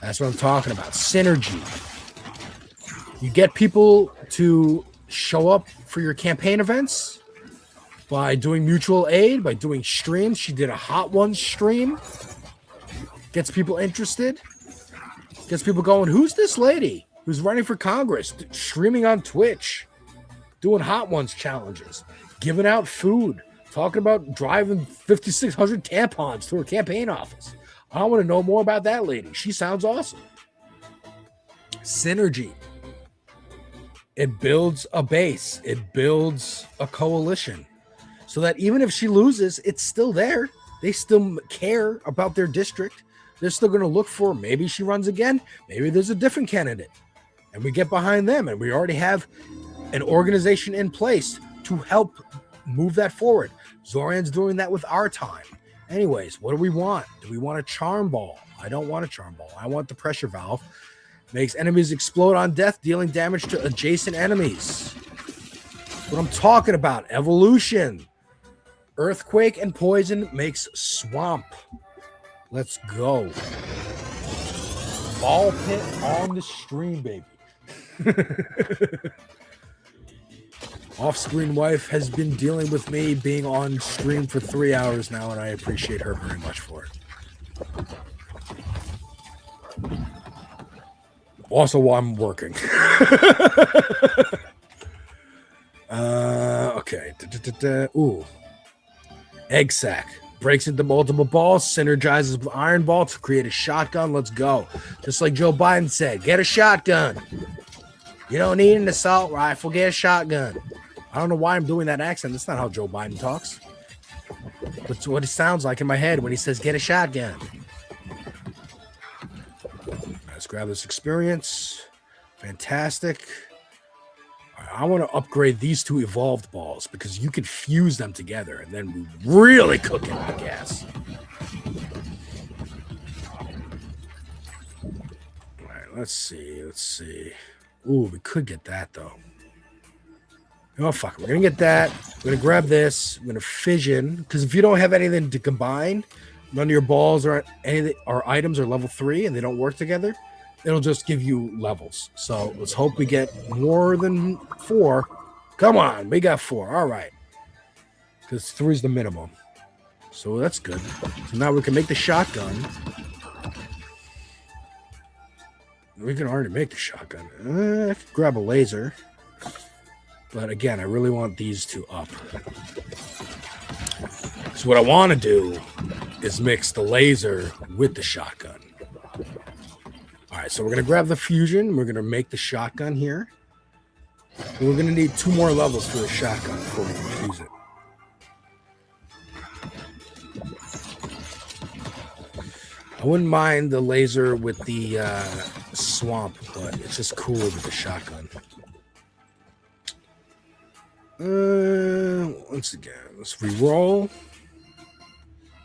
That's what I'm talking about. Synergy. You get people to show up for your campaign events by doing mutual aid, by doing streams. She did a Hot Ones stream. Gets people interested. Gets people going, who's this lady who's running for Congress, streaming on Twitch, doing Hot Ones challenges, giving out food, talking about driving 5,600 tampons to her campaign office. I want to know more about that lady. She sounds awesome. Synergy. It builds a base. It builds a coalition. So that even if she loses, it's still there. They still care about their district. They're still going to look for, maybe she runs again. Maybe there's a different candidate. And we get behind them. And we already have an organization in place to help move that forward. Zoran's doing that with our time. Anyways, what do we want? Do we want a charm ball? I don't want a charm ball. I want the pressure valve. Makes enemies explode on death, dealing damage to adjacent enemies. What I'm talking about. Evolution. Earthquake and poison makes swamp. Let's go. Ball pit on the stream, baby. Off-screen wife has been dealing with me being on stream for 3 hours now, and I appreciate her very much for it. Also, while I'm working. Okay. Ooh. Egg sack. Breaks into multiple balls, synergizes with iron ball to create a shotgun. Let's go. Just like Joe Biden said, get a shotgun. You don't need an assault rifle, get a shotgun. I don't know why I'm doing that accent. That's not how Joe Biden talks. That's what it sounds like in my head when he says, get a shotgun. Let's grab this experience. Fantastic. I want to upgrade these two evolved balls because you can fuse them together and then we really cook it with gas. All right, let's see. Ooh, we could get that though. Oh, fuck. We're going to get that. We're going to grab this. We're going to fission because if you don't have anything to combine, none of your balls or anything or items are level 3 and they don't work together, it'll just give you levels. So let's hope we get more than 4. Come on, we got 4. All right. Because 3 is the minimum. So that's good. So now we can make the shotgun. We can already make the shotgun. I could grab a laser. But again, I really want these two up. So what I want to do is mix the laser with the shotgun. All right, so we're going to grab the fusion. We're going to make the shotgun here. And we're going to need 2 more levels for the shotgun before we can fuse it. I wouldn't mind the laser with the swamp, but it's just cool with the shotgun. Once again, let's re-roll.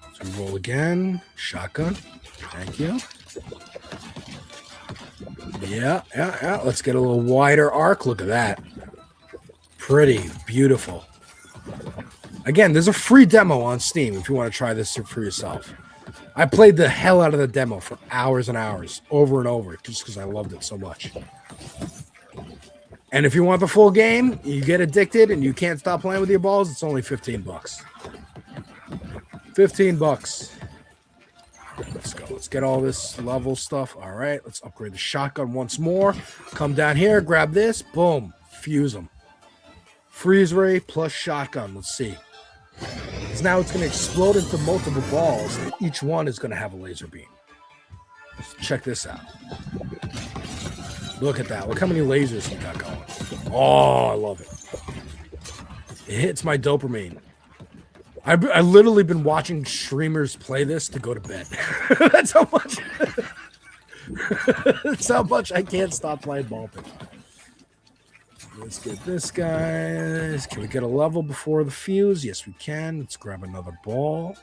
Let's re-roll again. Shotgun. Thank you. Yeah. Let's get a little wider arc. Look at that. Pretty beautiful. Again, there's a free demo on Steam if you want to try this for yourself. I played the hell out of the demo for hours and hours, over and over, just because I loved it so much. And if you want the full game, you get addicted and you can't stop playing with your balls, it's only $15. $15. Let's go. Let's get all this level stuff. All right. Let's upgrade the shotgun once more. Come down here. Grab this. Boom. Fuse them. Freeze ray plus shotgun. Let's see. Because now it's going to explode into multiple balls. And each one is going to have a laser beam. Let's check this out. Look at that. Look how many lasers we got going. Oh, I love it. It hits my dopamine. I've literally been watching streamers play this to go to bed. That's how much. That's how much I can't stop playing ball pit. Let's get this guy. Can we get a level before the fuse? Yes, we can. Let's grab another ball.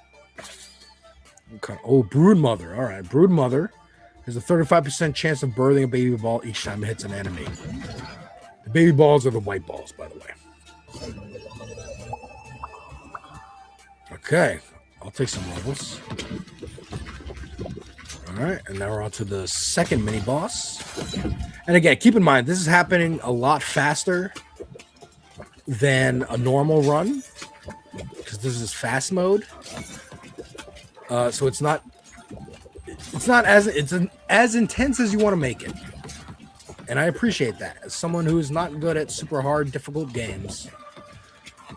Okay. Oh, brood mother. All right, brood mother. There's a 35% chance of birthing a baby ball each time it hits an enemy. The baby balls are the white balls, by the way. Okay, I'll take some levels. All right, and now we're on to the second mini boss. And again, keep in mind, this is happening a lot faster than a normal run because this is fast mode. So it's not as intense as you want to make it. And I appreciate that. As someone who is not good at super hard, difficult games,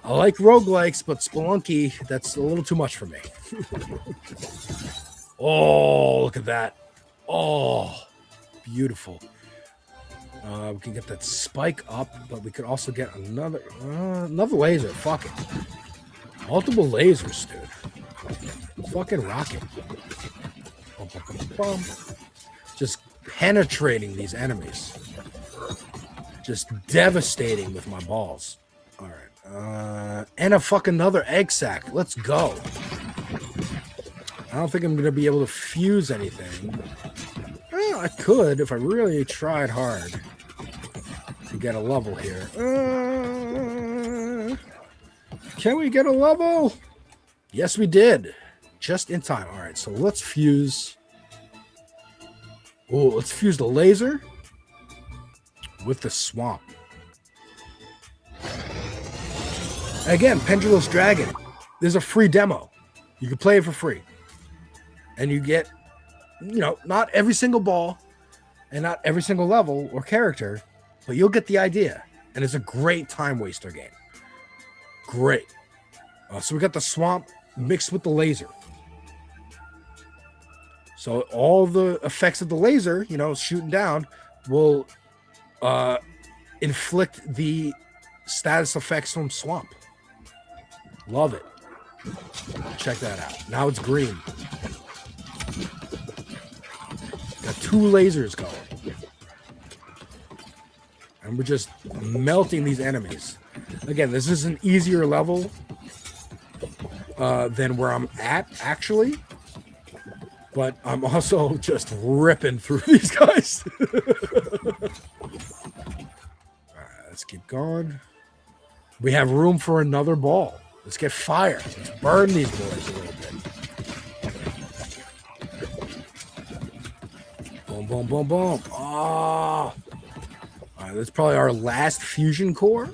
I like roguelikes, but Spelunky, that's a little too much for me. Oh, look at that. Oh, beautiful. We can get that spike up, but we could also get another laser. Fuck it. Multiple lasers, dude. Fucking rocket. Just penetrating these enemies. Just devastating with my balls. All right. And a fucking another egg sack. Let's go. I don't think I'm going to be able to fuse anything. Well, I could if I really tried hard to get a level here. Can we get a level? Yes, we did. Just in time. All right, so let's fuse. Oh, let's fuse the laser with the swamp. Again, Pendulous Dragon. There's a free demo. You can play it for free. And you get, not every single ball and not every single level or character, but you'll get the idea. And it's a great time waster game. Great. So we got the swamp mixed with the laser. So all the effects of the laser, shooting down, will inflict the status effects from swamp. Love it. Check that out. Now it's green. Got 2 lasers going. And we're just melting these enemies. Again, this is an easier level than where I'm at, actually. But I'm also just ripping through these guys. All right, let's keep going. We have room for another ball. Let's get fire. Let's burn these boys a little bit. Boom, boom, boom, boom. Oh. All right, that's probably our last fusion core.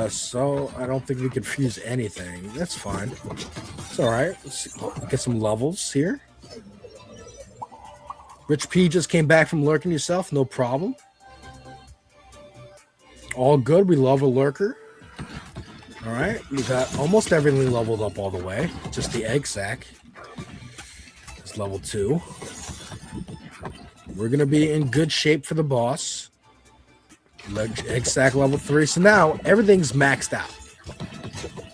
So I don't think we can fuse anything. That's fine. It's all right. Let's get some levels here. Rich P just came back from lurking yourself. No problem. All good. We love a lurker. All right. We got almost everything leveled up all the way. Just the egg sack is level 2. We're going to be in good shape for the boss. Egg sack level 3. So now everything's maxed out.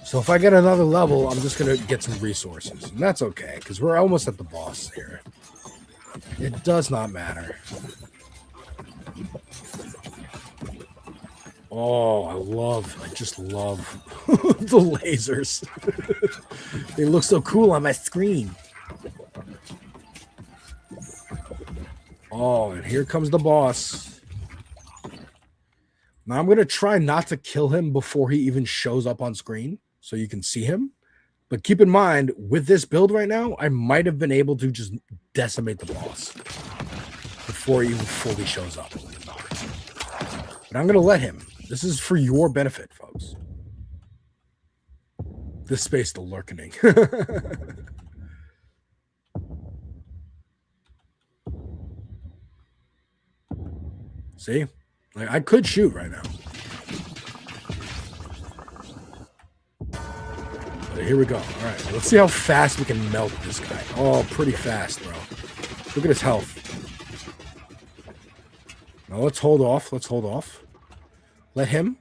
So if I get another level, I'm just going to get some resources. And that's okay, because we're almost at the boss here. It does not matter. Oh, I just love the lasers. They look so cool on my screen. Oh, and here comes the boss. Now I'm going to try not to kill him before he even shows up on screen so you can see him. But keep in mind, with this build right now, I might have been able to just decimate the boss before he even fully shows up. But I'm going to let him. This is for your benefit, folks. This space, the lurkening. See? Like, I could shoot right now. But here we go. All right, let's see how fast we can melt this guy. Oh, pretty fast, bro. Look at his health. Now let's hold off. Let's hold off. Let him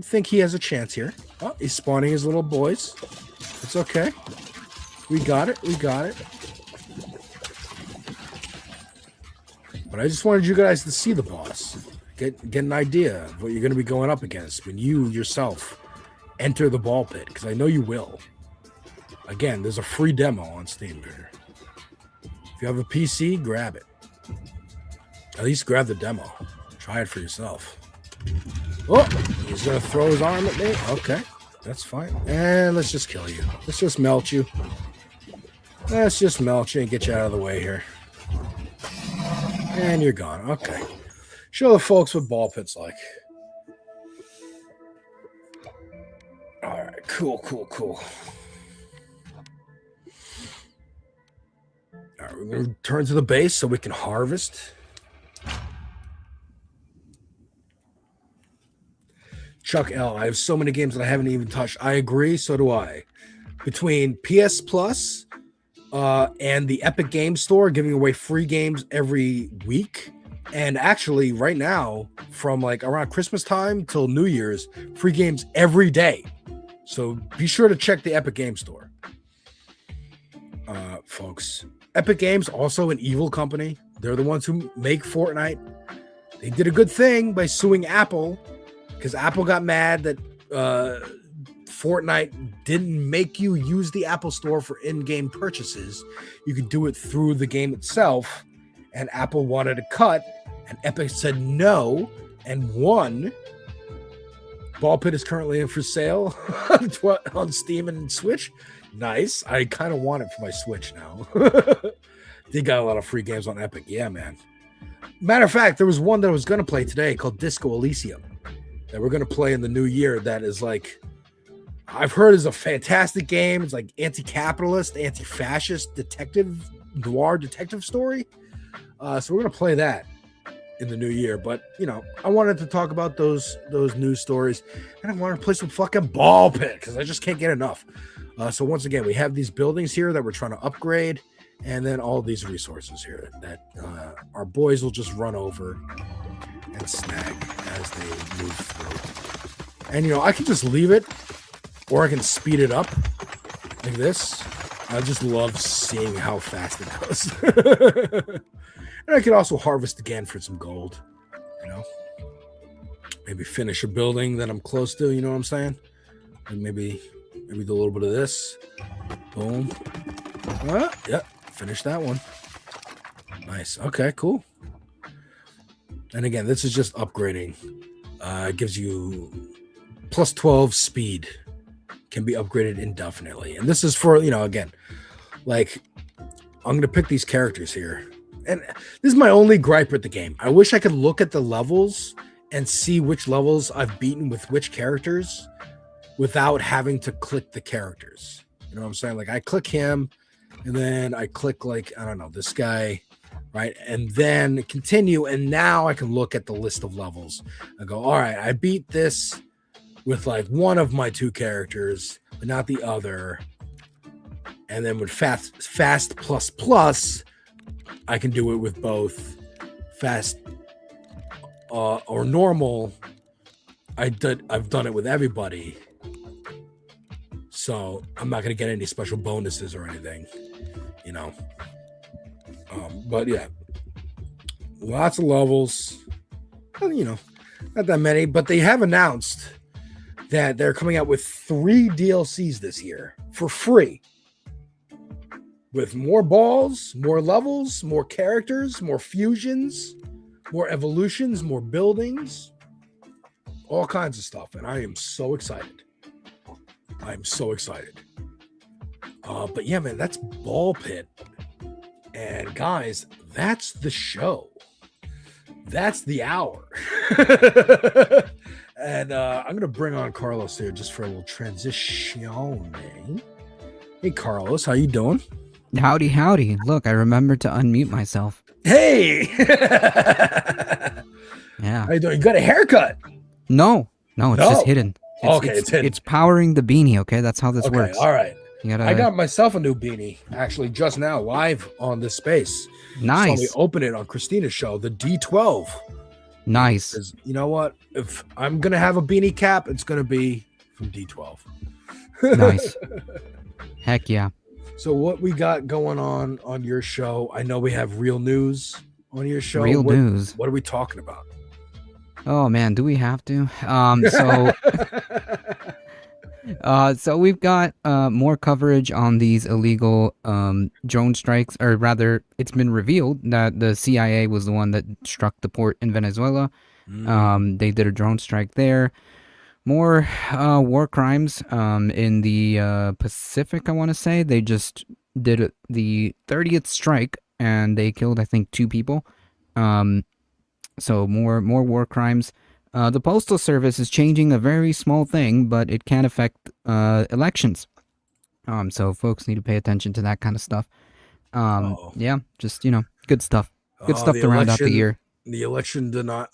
think he has a chance here. Oh, he's spawning his little boys. It's okay. We got it. We got it. But I just wanted you guys to see the boss. Get an idea of what you're going to be going up against when you yourself enter the ball pit, because I know you will. Again, there's a free demo on Steam here. If you have a PC, grab it. At least grab the demo. Try it for yourself. Oh, he's going to throw his arm at me. Okay, that's fine. And let's just kill you. Let's just melt you. Let's just melt you and get you out of the way here. And you're gone. Okay. Show the folks what ball pit's like. All right. Cool. All right. We're going to return to the base so we can harvest. Chuck L. I have so many games that I haven't even touched. I agree. So do I. Between PS Plus and the Epic Game Store giving away free games every week. And actually, right now, from like around Christmas time till New Year's, free games every day. So be sure to check the Epic Game Store, folks. Epic Games, also an evil company. They're the ones who make Fortnite. They did a good thing by suing Apple because Apple got mad that Fortnite didn't make you use the Apple Store for in-game purchases. You could do it through the game itself. And Apple wanted a cut, and Epic said no and won. Ball Pit is currently in for sale on Steam and Switch. Nice. I kind of want it for my Switch now. They got a lot of free games on Epic. Yeah, man. Matter of fact, there was one that I was going to play today called Disco Elysium. that we're going to play in the new year that is like, I've heard is a fantastic game. It's like anti-capitalist, anti-fascist noir detective story. So we're going to play that in the new year. But, I wanted to talk about those news stories, and I wanted to play some fucking ball pit because I just can't get enough. So once again, we have these buildings here that we're trying to upgrade, and then all these resources here that our boys will just run over and snag as they move through. And, I can just leave it, or I can speed it up like this. I just love seeing how fast it goes. And I could also harvest again for some gold, maybe finish a building that I'm close to, you know what I'm saying? And maybe do a little bit of this. Boom. Yeah, finish that one. Nice. Okay, cool. And again, this is just upgrading. It gives you plus 12 speed. Can be upgraded indefinitely. And this is for, again, like, I'm going to pick these characters here. And this is my only gripe with the game. I wish I could look at the levels and see which levels I've beaten with which characters without having to click the characters. You know what I'm saying? Like, I click him, and then I click, like, I don't know, this guy, right? And then continue, and now I can look at the list of levels. I go, all right, I beat this with, like, one of my two characters, but not the other. And then with fast plus, I can do it with both fast or normal. I've done it with everybody, so I'm not going to get any special bonuses or anything, But yeah, lots of levels. Not that many, but they have announced that they're coming out with 3 DLCs this year for free. With more balls, more levels, more characters, more fusions, more evolutions, more buildings, all kinds of stuff. And I am so excited. But yeah, man, that's Ball Pit. And guys, that's the show. That's the hour. And I'm going to bring on Carlos here just for a little transition. Hey, Carlos, how you doing? Howdy. Look, I remembered to unmute myself. Hey! Yeah. How you doing? You got a haircut? No, it's just hidden. It's hidden. It's powering the beanie, okay? That's how this works. All right. I got myself a new beanie, actually, just now, live on this space. Nice. So we open it on Kristina's show, the D12. Nice. You know what? If I'm going to have a beanie cap, it's going to be from D12. Nice. Heck yeah. So what we got going on your show? I know we have real news on your show. Real news. What are we talking about? Oh man, do we have to? So we've got more coverage on these illegal drone strikes, or rather, it's been revealed that the CIA was the one that struck the port in Venezuela. They did a drone strike there. More war crimes in the Pacific, I want to say. They just did the 30th strike, and they killed, I think, 2 people. So more war crimes. The Postal Service is changing a very small thing, but it can affect elections. So folks need to pay attention to that kind of stuff. Yeah, just, good stuff. Good stuff to round out the year. The election did not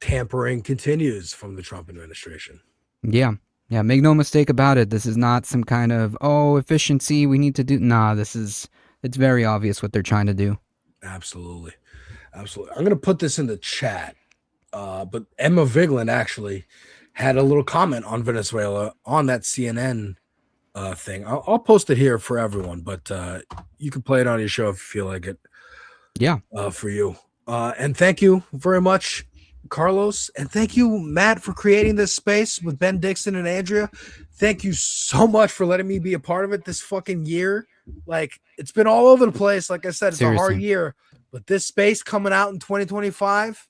tampering continues from the Trump administration. Yeah, make no mistake about it. This is not some kind of, efficiency we need to do. Nah, it's very obvious what they're trying to do. Absolutely. I'm going to put this in the chat. But Emma Vigeland actually had a little comment on Venezuela on that CNN thing. I'll post it here for everyone, but you can play it on your show if you feel like it. Yeah. For you. And thank you very much, Carlos. And thank you, Matt, for creating this space with Ben Dixon and Andrea. Thank you so much for letting me be a part of it this fucking year. Like, it's been all over the place. Like I said, it's a hard year. But this space coming out in 2025,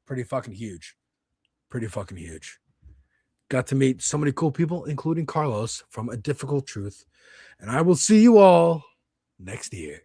pretty fucking huge. Got to meet so many cool people, including Carlos from A Difficult Truth. And I will see you all next year.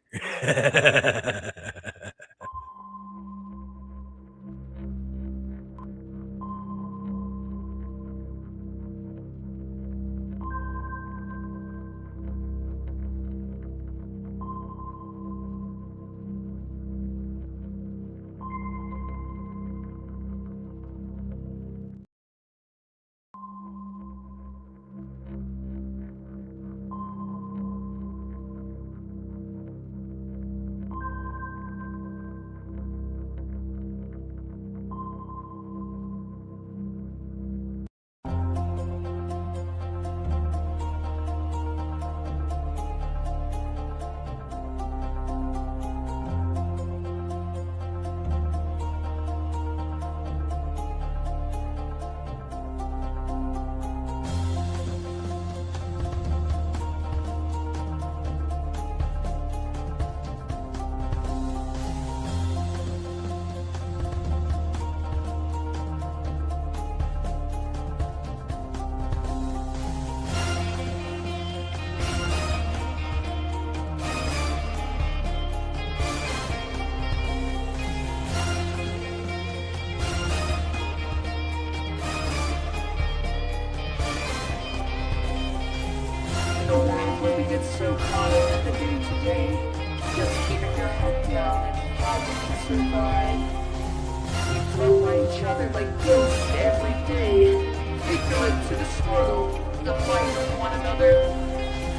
other like ghosts every day. They do it to the struggle, the fight with one another.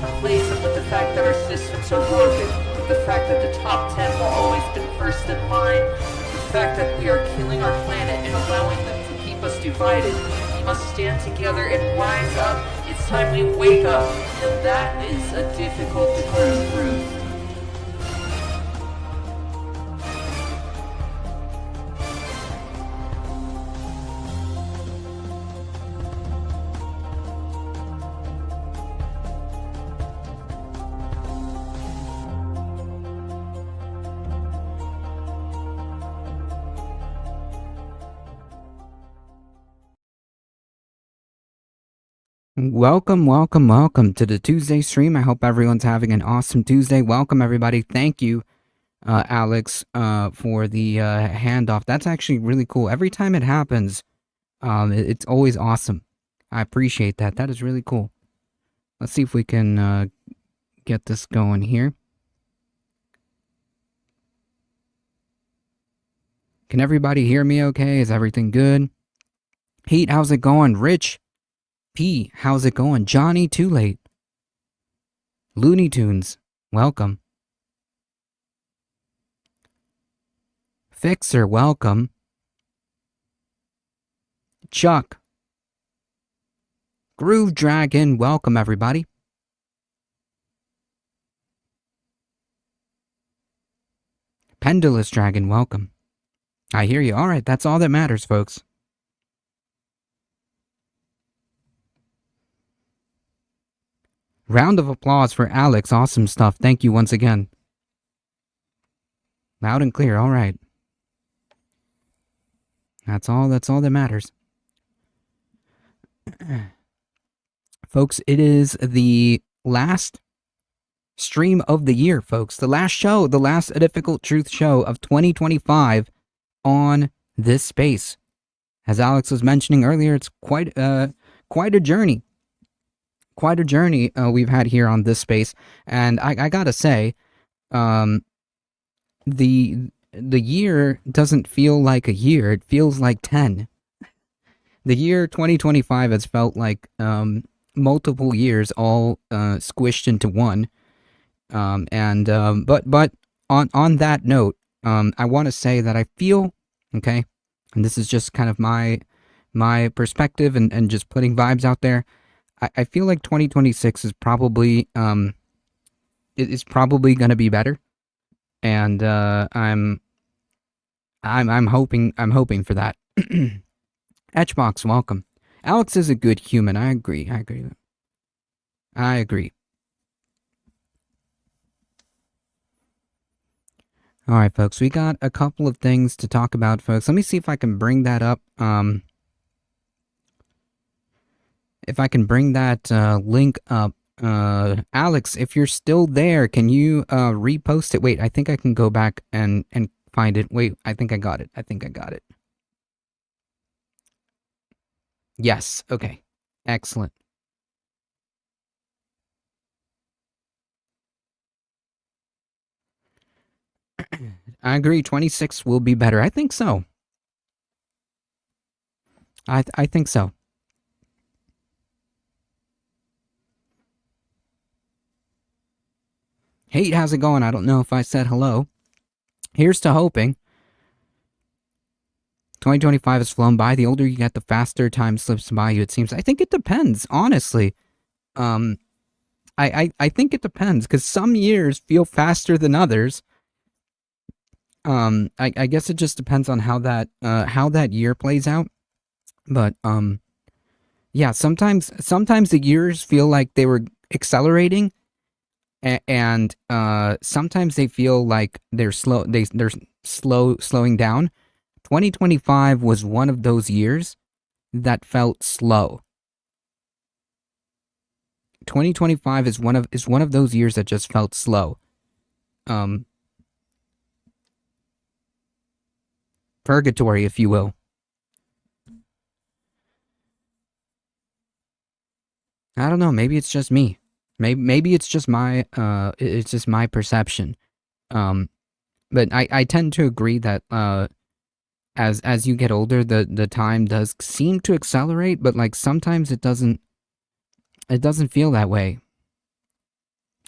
Replace it with the fact that our systems are broken, with the fact that the top 10 will always been first in line, the fact that we are killing our planet and allowing them to keep us divided. We must stand together and rise up. It's time we wake up, and that is a difficult truth. Welcome, welcome, welcome to the Tuesday stream. I hope everyone's having an awesome Tuesday. Welcome, everybody. Thank you, Alex, for the handoff. That's actually really cool. Every time it happens, it's always awesome. I appreciate that. That is really cool. Let's see if we can get this going here. Can everybody hear me okay? Is everything good? Heat, how's it going? Rich P, how's it going? Johnny, too late. Looney Tunes, welcome. Fixer, welcome. Chuck. Groove Dragon, welcome everybody. Pendulous Dragon, welcome. I hear you. Alright, that's all that matters, folks. Round of applause for Alex. Awesome stuff. Thank you once again. Loud and clear. All right. That's all that matters. Folks, it is the last stream of the year, folks. The last show, the last A Difficult Truth show of 2025 on this space. As Alex was mentioning earlier, it's quite a journey. Quite a journey we've had here on this space, and I gotta say, the year doesn't feel like a year; it feels like 10. The year 2025 has felt like multiple years all squished into one. But on that note, I want to say that I feel okay, and this is just kind of my perspective and just putting vibes out there. I feel like 2026 is probably going to be better, and I'm hoping for that. Etchbox, welcome. Alex is a good human. I agree. All right, folks. We got a couple of things to talk about, folks. Let me see if I can bring that up. If I can bring that link up. Alex, if you're still there, can you repost it? Wait, I think I can go back and find it. Wait, I think I got it. Yes, okay. Excellent. I agree, 26 will be better. I think so. I think so. Hey, how's it going? I don't know if I said hello. Here's to hoping. 2025 has flown by. The older you get, the faster time slips by you, it seems. I think it depends, honestly. I think it depends, because some years feel faster than others. I guess it just depends on how that year plays out. But yeah, sometimes the years feel like they were accelerating. And sometimes they feel like they're slowing down. 2025 was one of those years that felt slow. 2025 is one of those years that just felt slow. Purgatory, if you will. I don't know. Maybe it's just me. Maybe it's just my perception. But I tend to agree that as you get older, the time does seem to accelerate, but like sometimes it doesn't feel that way.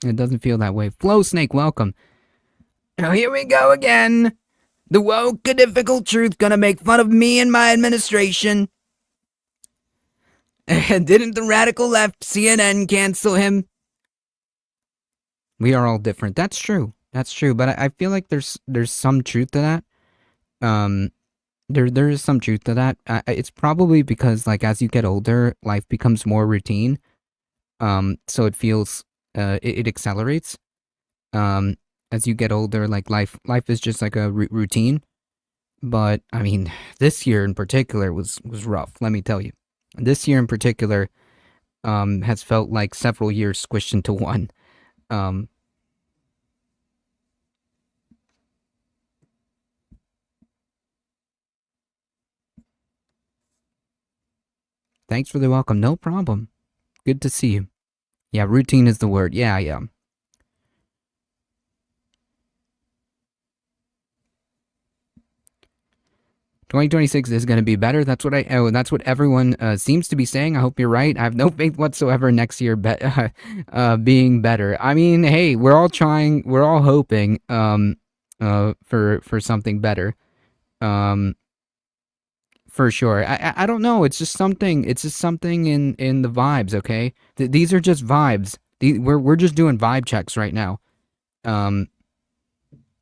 It doesn't feel that way. Flow Snake, welcome. Now here we go again. The woke, a difficult truth, gonna make fun of me and my administration. Didn't the radical left CNN cancel him? We are all different. That's true. That's true. But I feel like there's some truth to that. There is some truth to that. It's probably because like as you get older, life becomes more routine. So it feels it accelerates. As you get older, like life is just like a routine. But I mean, this year in particular was rough. Let me tell you, this year in particular has felt like several years squished into one. Thanks for the welcome. No problem. Good to see you. Yeah, routine is the word. Yeah. 2026 is going to be better. That's what everyone seems to be saying. I hope you're right. I have no faith whatsoever next year being better. I mean, hey, we're all trying, we're all hoping for something better. For sure. I don't know. It's just something in the vibes, okay? These are just vibes. We're just doing vibe checks right now.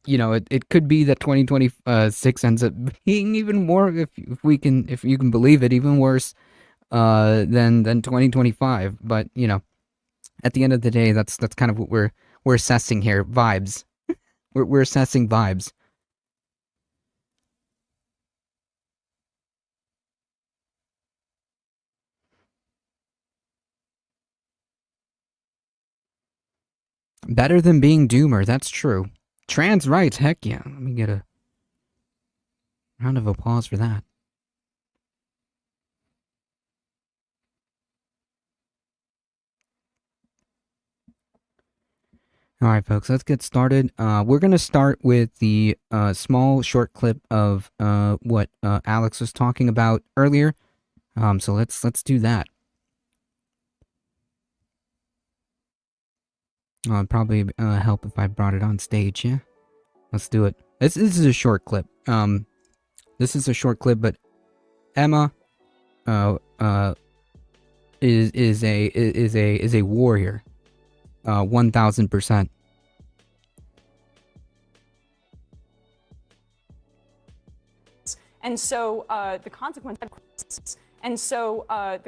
You know, it could be that 2026 ends up being even more, if you can believe it, even worse than 2025. But you know, at the end of the day, that's kind of what we're assessing here. Vibes. We're assessing vibes. Better than being doomer. That's true. Trans rights, heck yeah. Let me get a round of applause for that. Alright folks, let's get started. We're going to start with the small short clip of what Alex was talking about earlier. So let's do that. It'd probably help if I brought it on stage, yeah? Let's do it. This is a short clip. This is a short clip, but Emma is a warrior. 1000%. And so the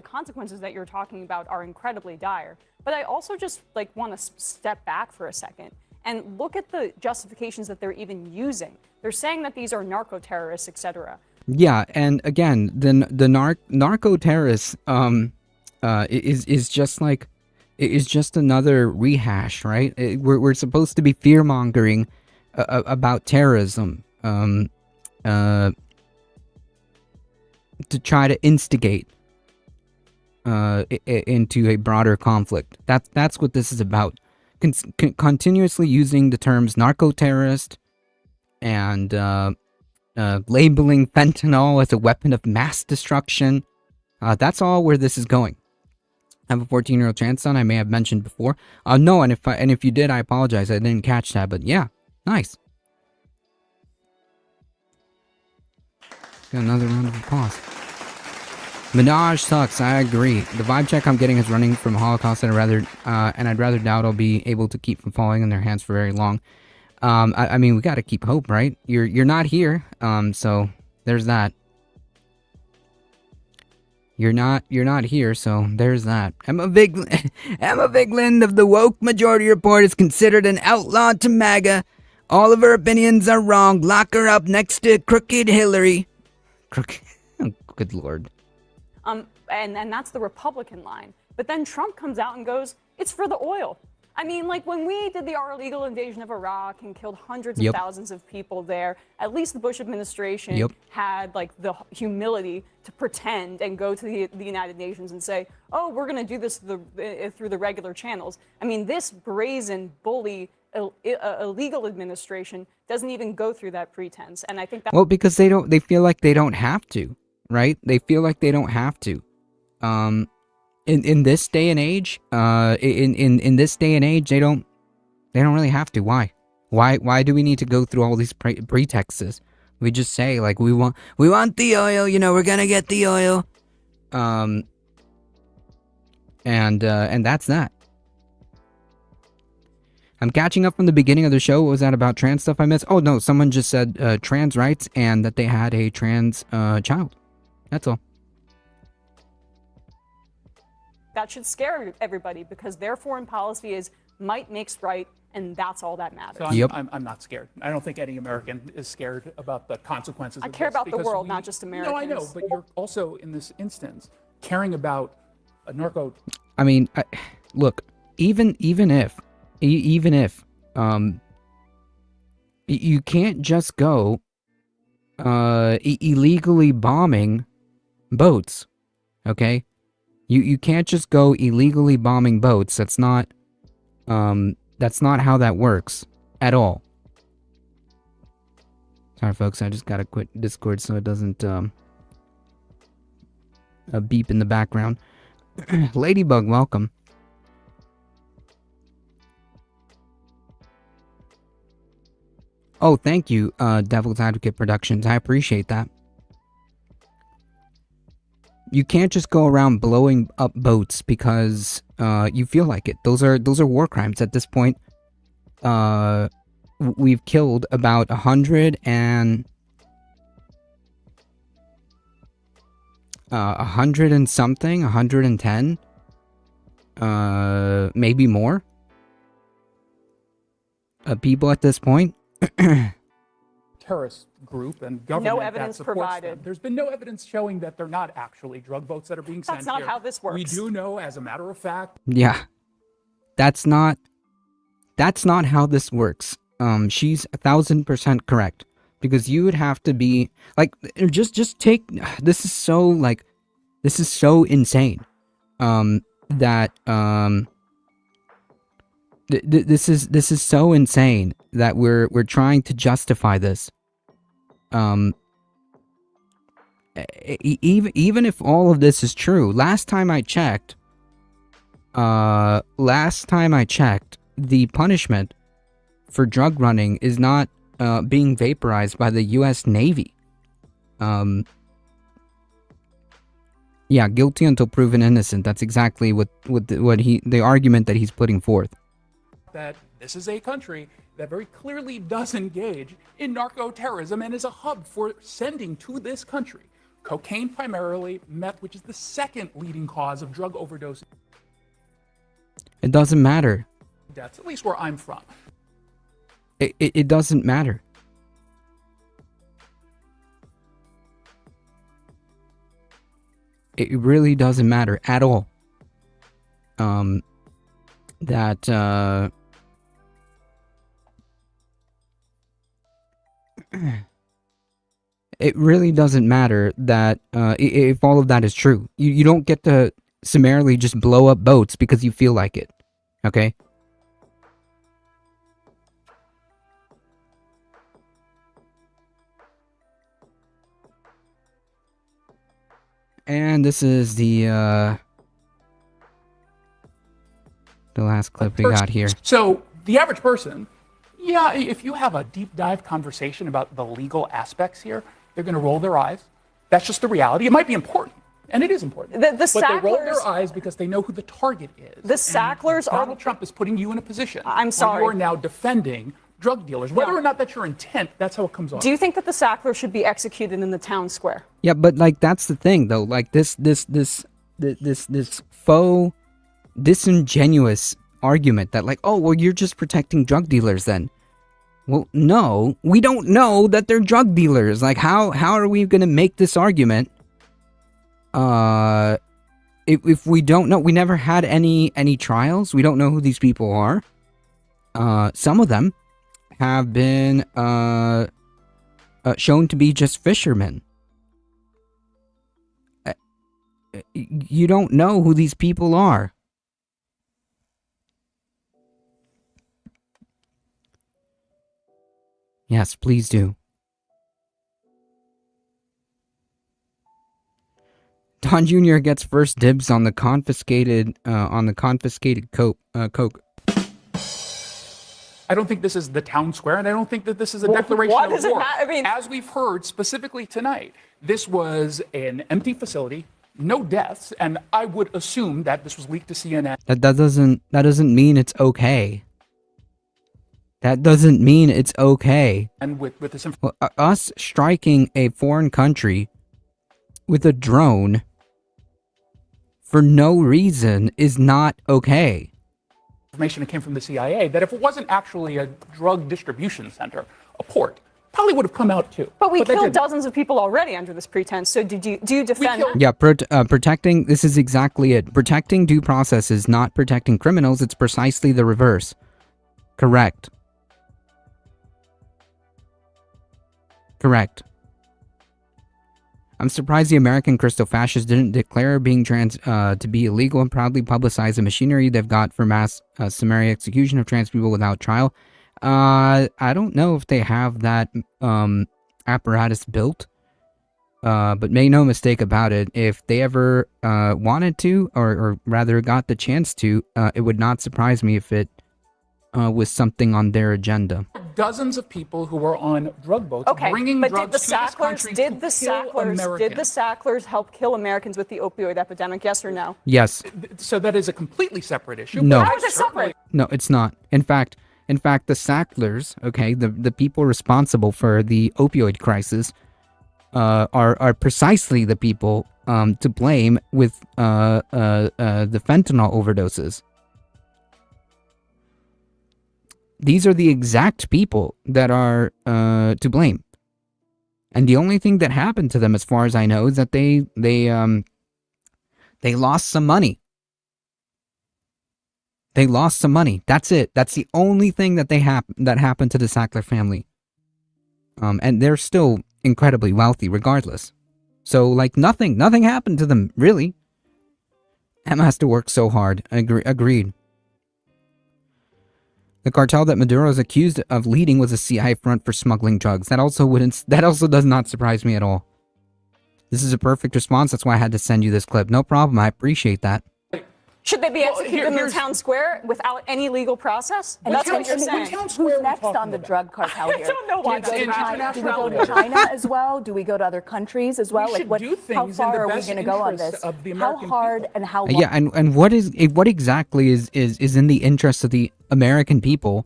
consequences that you're talking about are incredibly dire. But I also just want to step back for a second and look at the justifications that they're even using. They're saying that these are narco terrorists, etc. Yeah, and again, the narco terrorists is just another rehash, right? We're supposed to be fear mongering about terrorism. To try to instigate into a broader conflict. That's what this is about. Continuously using the terms narco-terrorist and labeling fentanyl as a weapon of mass destruction. That's all where this is going. I have a 14-year-old trans son I may have mentioned before. No, and if you did, I apologize. I didn't catch that, but yeah, nice. Got another round of applause. Minaj sucks. I agree. The vibe check I'm getting is running from Holocaust, and I'd rather doubt I'll be able to keep from falling in their hands for very long. I mean, we got to keep hope, right? You're not here, so there's that. You're not here, so there's that. Emma Vigeland of the Woke Majority Report is considered an outlaw to MAGA. All of her opinions are wrong. Lock her up next to crooked Hillary. Oh, good lord. And that's the Republican line. But then Trump comes out and goes, it's for the oil. I mean, like when we did our illegal invasion of Iraq and killed hundreds of thousands of people there, at least the Bush administration had like the humility to pretend and go to the United Nations and say, oh, we're going to do this through the regular channels. I mean, this brazen bully illegal administration doesn't even go through that pretense. And I think that. Well, because they feel like they don't have to, right? They feel like they don't have to. In this day and age, in this day and age, they don't really have to. Why do we need to go through all these pretexts? We just say like we want the oil, we're gonna get the oil, and that's that. I'm catching up from the beginning of the show. What was that about trans stuff I missed? Oh no, someone just said trans rights and that they had a trans child. That's all. That should scare everybody because their foreign policy is might makes right, and that's all that matters. So I'm not scared. I don't think any American is scared about the consequences. I care about the world, not just Americans. No, I know, but you're also in this instance caring about a narco. I mean, look, even if you can't just go illegally bombing boats, okay? You can't just go illegally bombing boats. That's not how that works at all. Sorry, folks. I just gotta quit Discord so it doesn't beep in the background. Ladybug, welcome. Oh, thank you, Devil's Advocate Productions. I appreciate that. You can't just go around blowing up boats because you feel like it. Those are war crimes at this point. We've killed about 100 and 110, maybe more people at this point. Terrorist group and government. No evidence that supports provided. Them. There's been no evidence showing that they're not actually drug boats that are being sent That's not here. how this works. We do know, as a matter of fact. Yeah, that's not how this works. She's 1,000% correct because you would have to be like just take this is so insane. This is so insane that we're trying to justify this. Even if all of this is true, last time I checked, the punishment for drug running is not being vaporized by the U.S. Navy. Yeah, guilty until proven innocent. That's exactly what the argument that he's putting forth. That this is a country that very clearly does engage in narco-terrorism and is a hub for sending to this country cocaine primarily, meth, which is the second leading cause of drug overdose It doesn't matter. deaths, at least where I'm from. It doesn't matter. It really doesn't matter at all. It really doesn't matter that if all of that is true. You don't get to summarily just blow up boats because you feel like it. Okay? And this is the last clip we got here. So the average person, yeah, if you have a deep dive conversation about the legal aspects here, they're going to roll their eyes. That's just the reality. It might be important, and it is important. The but they roll Sacklers- their eyes because they know who the target is. The Sacklers are. Donald Trump is putting you in a position. I'm sorry. Where you are now defending drug dealers, whether or not that's your intent. That's how it comes off. Do you think that the Sacklers should be executed in the town square? Yeah, but like that's the thing though. Like this faux disingenuous argument that like, oh well, you're just protecting drug dealers then. Well, no, we don't know that they're drug dealers. Like how are we going to make this argument? If we don't know, we never had any trials. We don't know who these people are. Some of them have been shown to be just fishermen. You don't know who these people are. Yes, please do. Don Jr. gets first dibs on the confiscated coke. I don't think this is the town square, and I don't think that this is a Well, declaration what of does it war. matter? I mean- as we've heard specifically tonight, this was an empty facility, no deaths, and I would assume that this was leaked to CNN. That doesn't mean it's okay. That doesn't mean it's okay. And with this Well, us striking a foreign country with a drone for no reason is not okay. information that came from the CIA, that if it wasn't actually a drug distribution center, a port, probably would have come out too. But we they killed didn't. dozens of people already under this pretense. So do you defend that? Yeah, protecting, this is exactly it. Protecting due process is not protecting criminals, it's precisely the reverse. Correct. Correct. I'm surprised the American crystal fascists didn't declare being trans to be illegal and proudly publicize the machinery they've got for mass summary execution of trans people without trial. I don't know if they have that apparatus built, but make no mistake about it, if they ever wanted to, or rather got the chance to, it would not surprise me if it was something on their agenda. Dozens of people who were on drug boats Okay, bringing but drugs to this country to kill Americans. did the Sacklers help kill Americans with the opioid epidemic? Yes or no? Yes. So that is a completely separate issue. No. but How is it separate? No, it's not. In fact, the Sacklers, okay, the people responsible for the opioid crisis, are precisely the people to blame with the fentanyl overdoses. These are the exact people that are to blame. And the only thing that happened to them, as far as I know, is that they lost some money. They lost some money. That's it. That's the only thing that that happened to the Sackler family. And they're still incredibly wealthy regardless. So, like, nothing happened to them, really. Emma has to work so hard. Agreed. The cartel that Maduro is accused of leading was a CIA front for smuggling drugs. That also does not surprise me at all. This is a perfect response. That's why I had to send you this clip. No problem. I appreciate that. Should they be executed in the town square without any legal process? And that's what you're saying. Who's next on the drug cartel here? I don't know why. Do we go to China as well? Do we go to other countries as well? Like, how far are we going to go on this? How hard and how long? Yeah, and what exactly is in the interest of the American people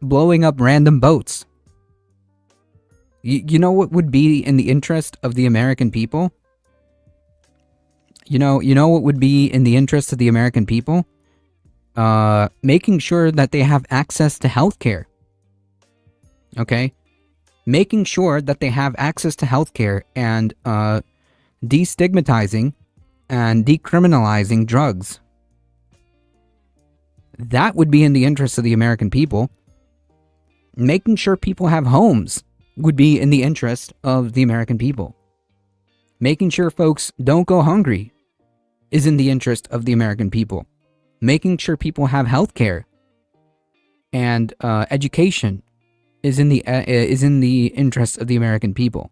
blowing up random boats? You know what would be in the interest of the American people? You know what would be in the interest of the American people? Making sure that they have access to healthcare. Okay? Making sure that they have access to healthcare and destigmatizing and decriminalizing drugs. That would be in the interest of the American people. Making sure people have homes would be in the interest of the American people. Making sure folks don't go hungry is in the interest of the American people. Making sure people have health care and education is in the interest of the American people.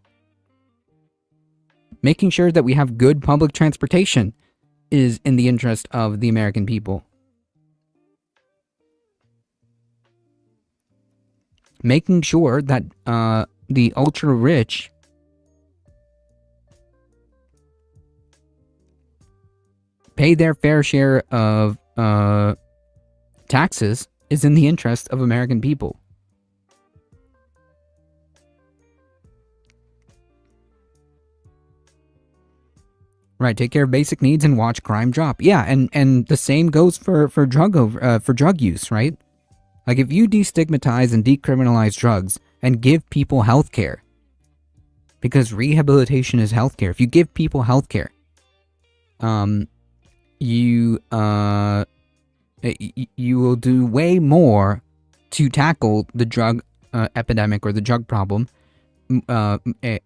Making sure that we have good public transportation is in the interest of the American people. Making sure that the ultra rich pay their fair share of taxes is in the interest of American people. Right, take care of basic needs and watch crime drop. Yeah, and the same goes for drug use, right? Like, if you destigmatize and decriminalize drugs and give people health care, because rehabilitation is health care. If you give people health care, you will do way more to tackle the drug epidemic or the drug problem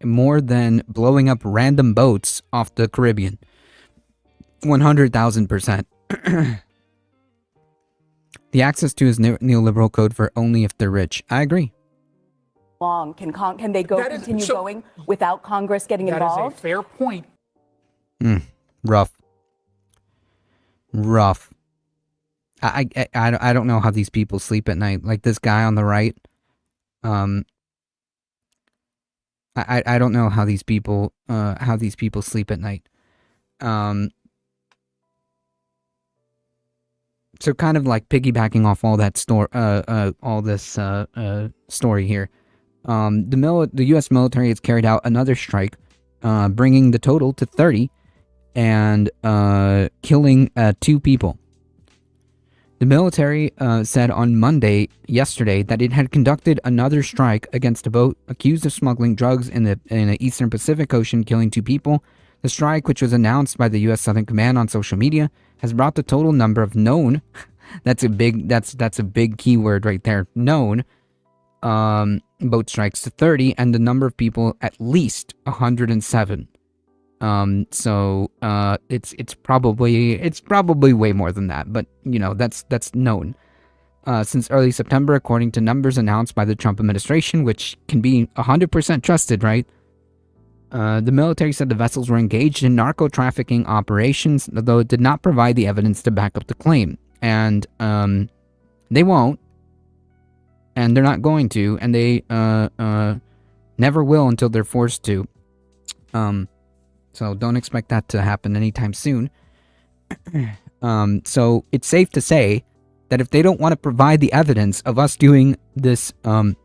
more than blowing up random boats off the Caribbean. 100,000%. The access to is neoliberal code for only if they're rich. I agree. long? Can they continue going without Congress getting involved? That is a fair point. Rough. I don't know how these people sleep at night. Like this guy on the right. I don't know how these people sleep at night. So kind of like piggybacking off all that story here. The U.S. military has carried out another strike, bringing the total to 30 and killing 2 people. The military said on yesterday, that it had conducted another strike against a boat accused of smuggling drugs in the Eastern Pacific Ocean, killing 2 people. The strike, which was announced by the U.S. Southern Command on social media, has brought the total number of known that's a big keyword right there, known boat strikes to 30, and the number of people at least 107. So it's probably way more than that, but that's known. Since early September, according to numbers announced by the Trump administration, which can be 100% trusted, right? The military said the vessels were engaged in narco-trafficking operations, though it did not provide the evidence to back up the claim. And they won't, and they're not going to, and they never will until they're forced to. So don't expect that to happen anytime soon. So it's safe to say that if they don't want to provide the evidence of us doing this to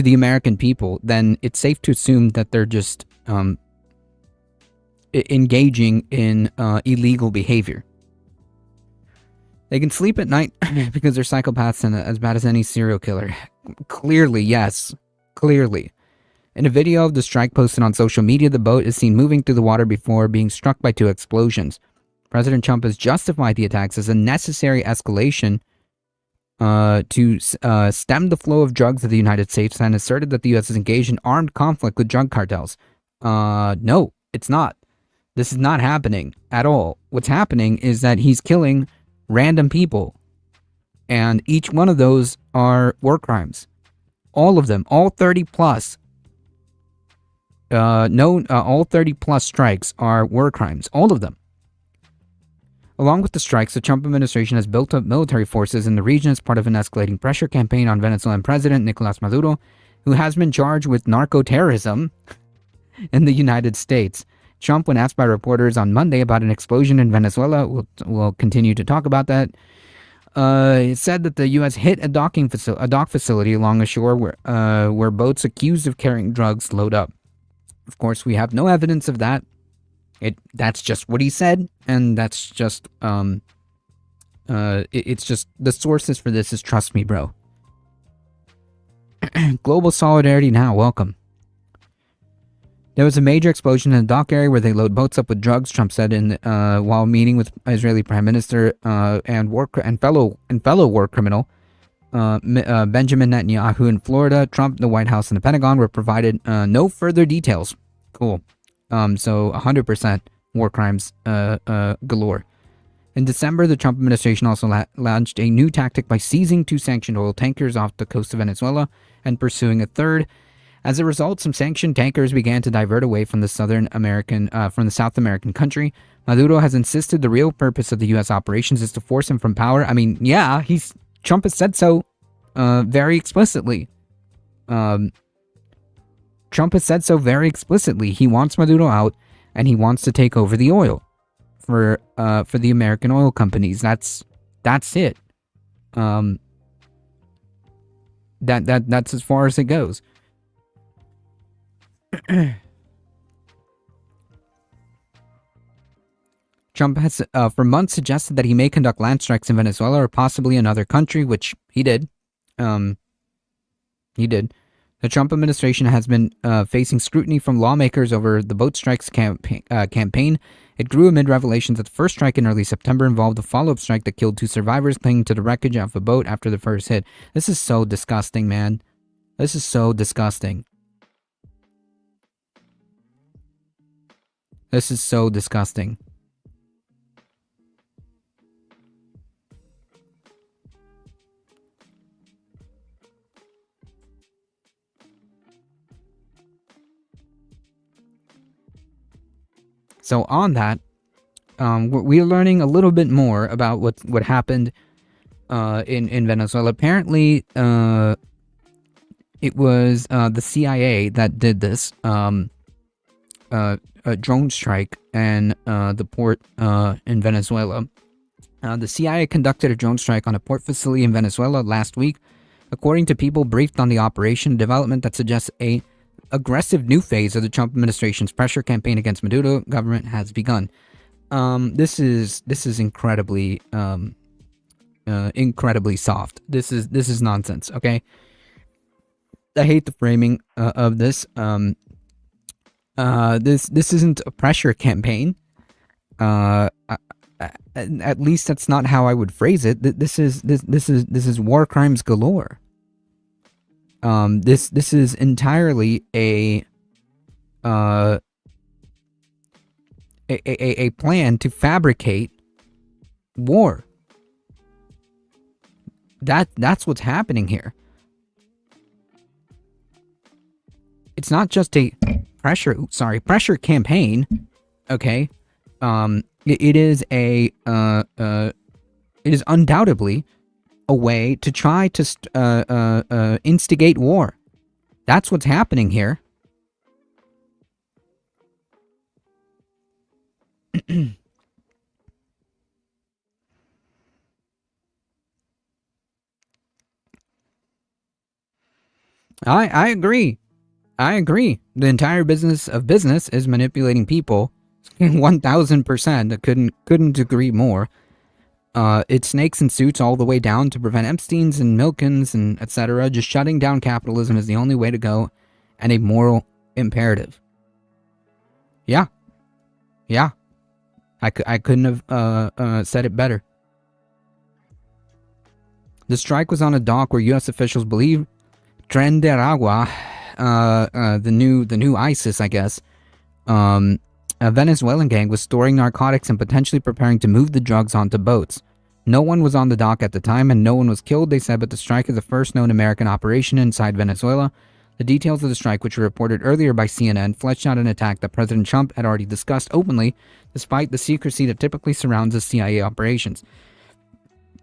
the American people, then it's safe to assume that they're just engaging in illegal behavior. They can sleep at night because they're psychopaths and as bad as any serial killer. Clearly, yes. Clearly. In a video of the strike posted on social media, the boat is seen moving through the water before being struck by 2 explosions. President Trump has justified the attacks as a necessary escalation to stem the flow of drugs to the United States, and asserted that the U.S. is engaged in armed conflict with drug cartels. No, it's not. This is not happening at all. What's happening is that he's killing random people, and each one of those are war crimes. All of them, all 30 plus. All 30 plus strikes are war crimes. All of them. Along with the strikes, the Trump administration has built up military forces in the region as part of an escalating pressure campaign on Venezuelan President Nicolas Maduro, who has been charged with narco-terrorism in the United States. Trump, when asked by reporters on Monday about an explosion in Venezuela, we'll continue to talk about that, said that the U.S. hit a dock facility along the shore where boats accused of carrying drugs load up. Of course, we have no evidence of that. That's just what he said, and that's just it's just the sources for this is trust me, bro. Global solidarity now, welcome. There was a major explosion in the dock area where they load boats up with drugs, Trump said while meeting with Israeli Prime Minister and fellow war criminal Benjamin Netanyahu in Florida. Trump, the White House, and the Pentagon were provided no further details. Cool. So 100% war crimes galore. In December, the Trump administration also launched a new tactic by seizing 2 sanctioned oil tankers off the coast of Venezuela and pursuing a third. As a result, some sanctioned tankers began to divert away from the South American country. Maduro has insisted the real purpose of the U.S. operations is to force him from power. I mean, yeah, Trump has said so very explicitly. Trump has said so very explicitly. He wants Maduro out, and he wants to take over the oil for the American oil companies. That's it. That's as far as it goes. Trump has for months suggested that he may conduct land strikes in Venezuela or possibly another country, which he did. The Trump administration has been facing scrutiny from lawmakers over the boat strikes campaign. It grew amid revelations that the first strike in early September involved a follow-up strike that killed 2 survivors clinging to the wreckage of a boat after the first hit. This is so disgusting, man. This is so disgusting. This is so disgusting. So on that, we're learning a little bit more about what happened in Venezuela. Apparently, it was the CIA that did this a drone strike and the port in Venezuela. The CIA conducted a drone strike on a port facility in Venezuela last week. According to people briefed on the operation, a development that suggests a aggressive new phase of the Trump administration's pressure campaign against Maduro government has begun. This is incredibly incredibly soft. This is nonsense. Okay, I hate the framing of this. This isn't a pressure campaign. At least that's not how I would phrase it. This is war crimes galore. This is entirely a plan to fabricate war. That's what's happening here. It's not just a pressure campaign. Okay, it is undoubtedly a way to try to instigate war. That's what's happening here. I agree. The entire business of business is manipulating people. 1000%. I couldn't agree more. It's snakes and suits all the way down to prevent Epsteins and Milkins and etc. Just shutting down capitalism is the only way to go, and a moral imperative. Yeah. I couldn't have said it better. The strike was on a dock where U.S. officials believe Tren de Aragua, the new ISIS, I guess, a Venezuelan gang was storing narcotics and potentially preparing to move the drugs onto boats. No one was on the dock at the time and no one was killed, they said, but the strike is the first known American operation inside Venezuela. The details of the strike, which were reported earlier by CNN, fleshed out an attack that President Trump had already discussed openly, despite the secrecy that typically surrounds the CIA operations.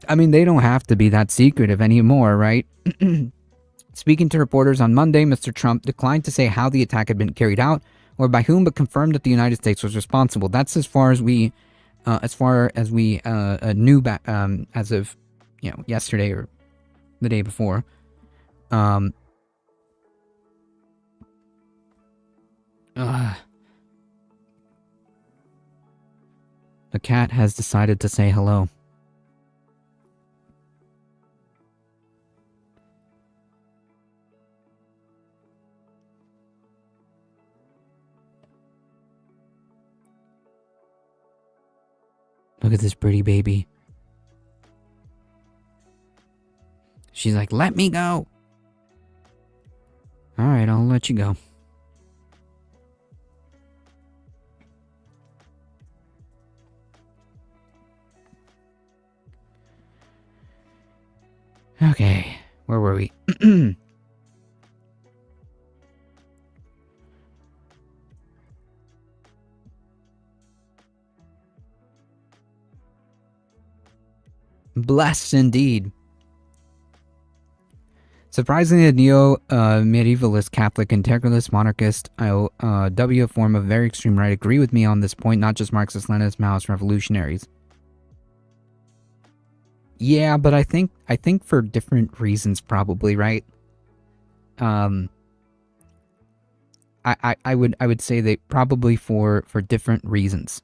I mean, they don't have to be that secretive anymore, right? Speaking to reporters on Monday, Mr. Trump declined to say how the attack had been carried out or by whom, but confirmed that the United States was responsible. That's as far as we knew back as of yesterday or the day before. The cat has decided to say hello. Look at this pretty baby. She's like, let me go. All right, I'll let you go. Okay, where were we? Blessed indeed. Surprisingly, the neo-medievalist, Catholic, integralist, monarchist, IOW, a form of very extreme right, agree with me on this point, not just Marxist, Leninist, Maoist revolutionaries. Yeah, but I think for different reasons, probably, right? I would say they probably for different reasons.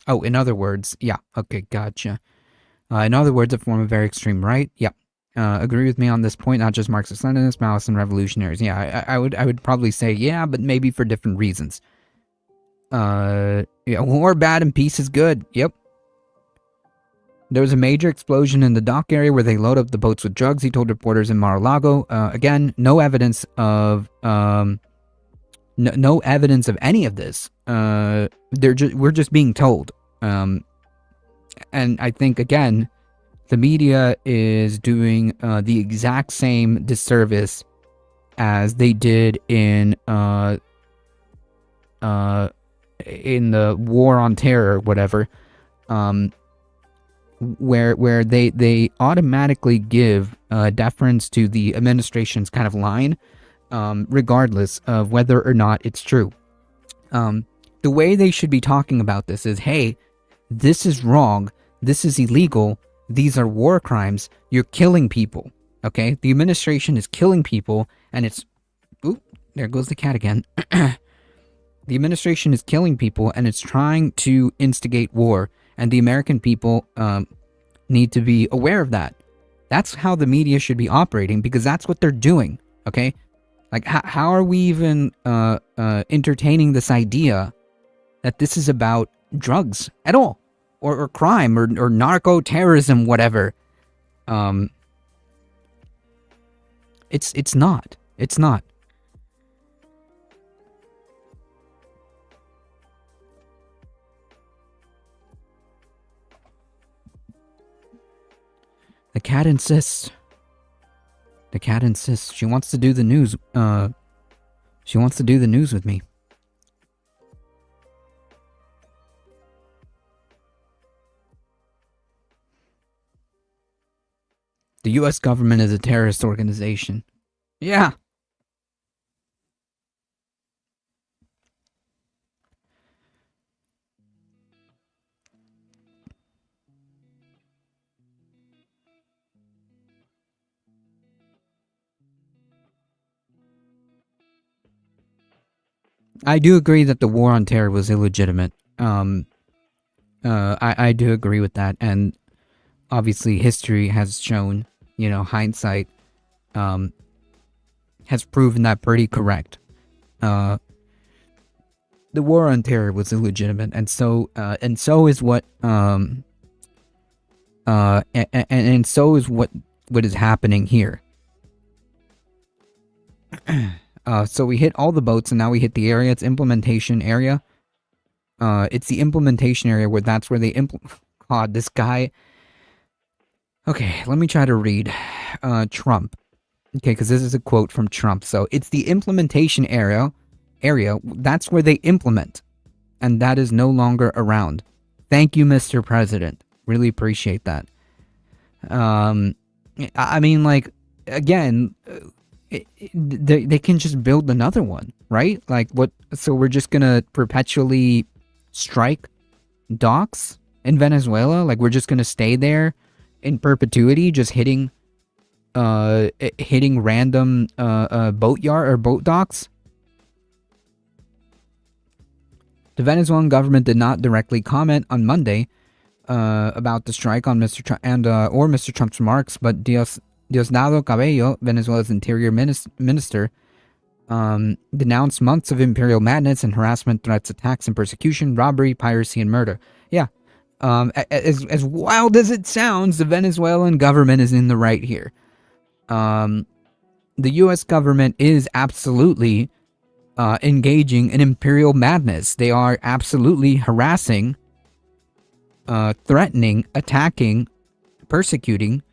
Oh, in other words, yeah, okay, gotcha. In other words, a form of very extreme right. Yep. Agree with me on this point, not just Marxist, Leninist, Maoist, and revolutionaries. Yeah, I would probably say yeah, but maybe for different reasons. Yeah, war bad and peace is good. Yep. There was a major explosion in the dock area where they load up the boats with drugs, he told reporters in Mar-a-Lago. Again, no evidence of no evidence of any of this. We're just being told. And I think, again, the media is doing the exact same disservice as they did in in the war on terror, whatever, where they automatically give deference to the administration's kind of line, regardless of whether or not it's true. The way they should be talking about this is, hey, this is wrong, this is illegal, these are war crimes, you're killing people, okay? The administration is killing people, and it's... Oop, there goes the cat again. The administration is killing people, and it's trying to instigate war, and the American people need to be aware of that. That's how the media should be operating, because that's what they're doing, okay? Like, how are we even entertaining this idea that this is about drugs at all, or crime, or narco-terrorism, whatever? It's not. It's not. The cat insists. The cat insists. She wants to do the news. She wants to do the news with me. The U.S. government is a terrorist organization. Yeah. I do agree that the war on terror was illegitimate. I do agree with that, and obviously history has shown, you know, hindsight has proven that pretty correct. The war on terror was illegitimate, and so is what and so is what is happening here. So we hit all the boats, and now we hit the area. It's implementation area. It's the implementation area where that's where they God, this guy. Okay, let me try to read Trump. Okay, because this is a quote from Trump. So it's the implementation area. That's where they implement, and that is no longer around. Thank you, Mr. President. Really appreciate that. I mean, like, again. They can just build another one, right? Like, what? So we're just gonna perpetually strike docks in Venezuela? Like, we're just gonna stay there in perpetuity, just hitting random boat yard or boat docks? The Venezuelan government did not directly comment on Monday about the strike on Mr. Trump or Mr. Trump's remarks, but Diosdado Cabello, Venezuela's interior minister, denounced months of imperial madness and harassment, threats, attacks, and persecution, robbery, piracy, and murder. Yeah, as wild as it sounds, the Venezuelan government is in the right here. The U.S. government is absolutely engaging in imperial madness. They are absolutely harassing, threatening, attacking, persecuting,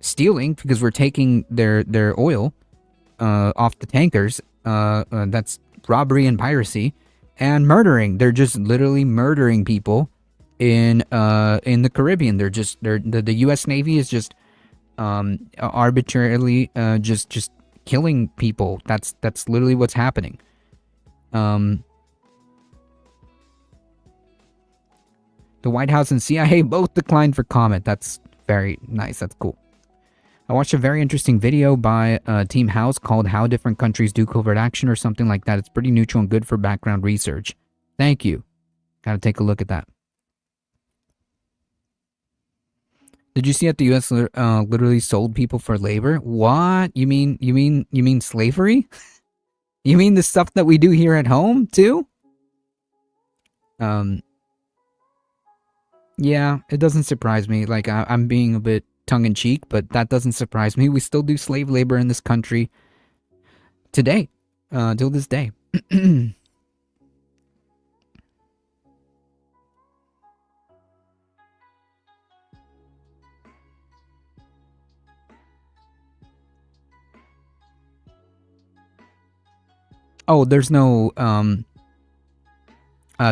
stealing, because we're taking their oil off the tankers. That's robbery and piracy, and murdering. They're just literally murdering people in the Caribbean. The U.S. Navy is just arbitrarily just killing people. That's literally what's happening. The White House and CIA both declined for comment. That's very nice. That's cool. I watched a very interesting video by Team House called How Different Countries Do Covert Action or something like that. It's pretty neutral and good for background research. Thank you. Gotta take a look at that. Did you see that the U.S. literally sold people for labor? What? You mean slavery? You mean the stuff that we do here at home too? Yeah, it doesn't surprise me. Like, I'm being a bit tongue-in-cheek, but that doesn't surprise me. We still do slave labor in this country today, till this day. Oh, there's no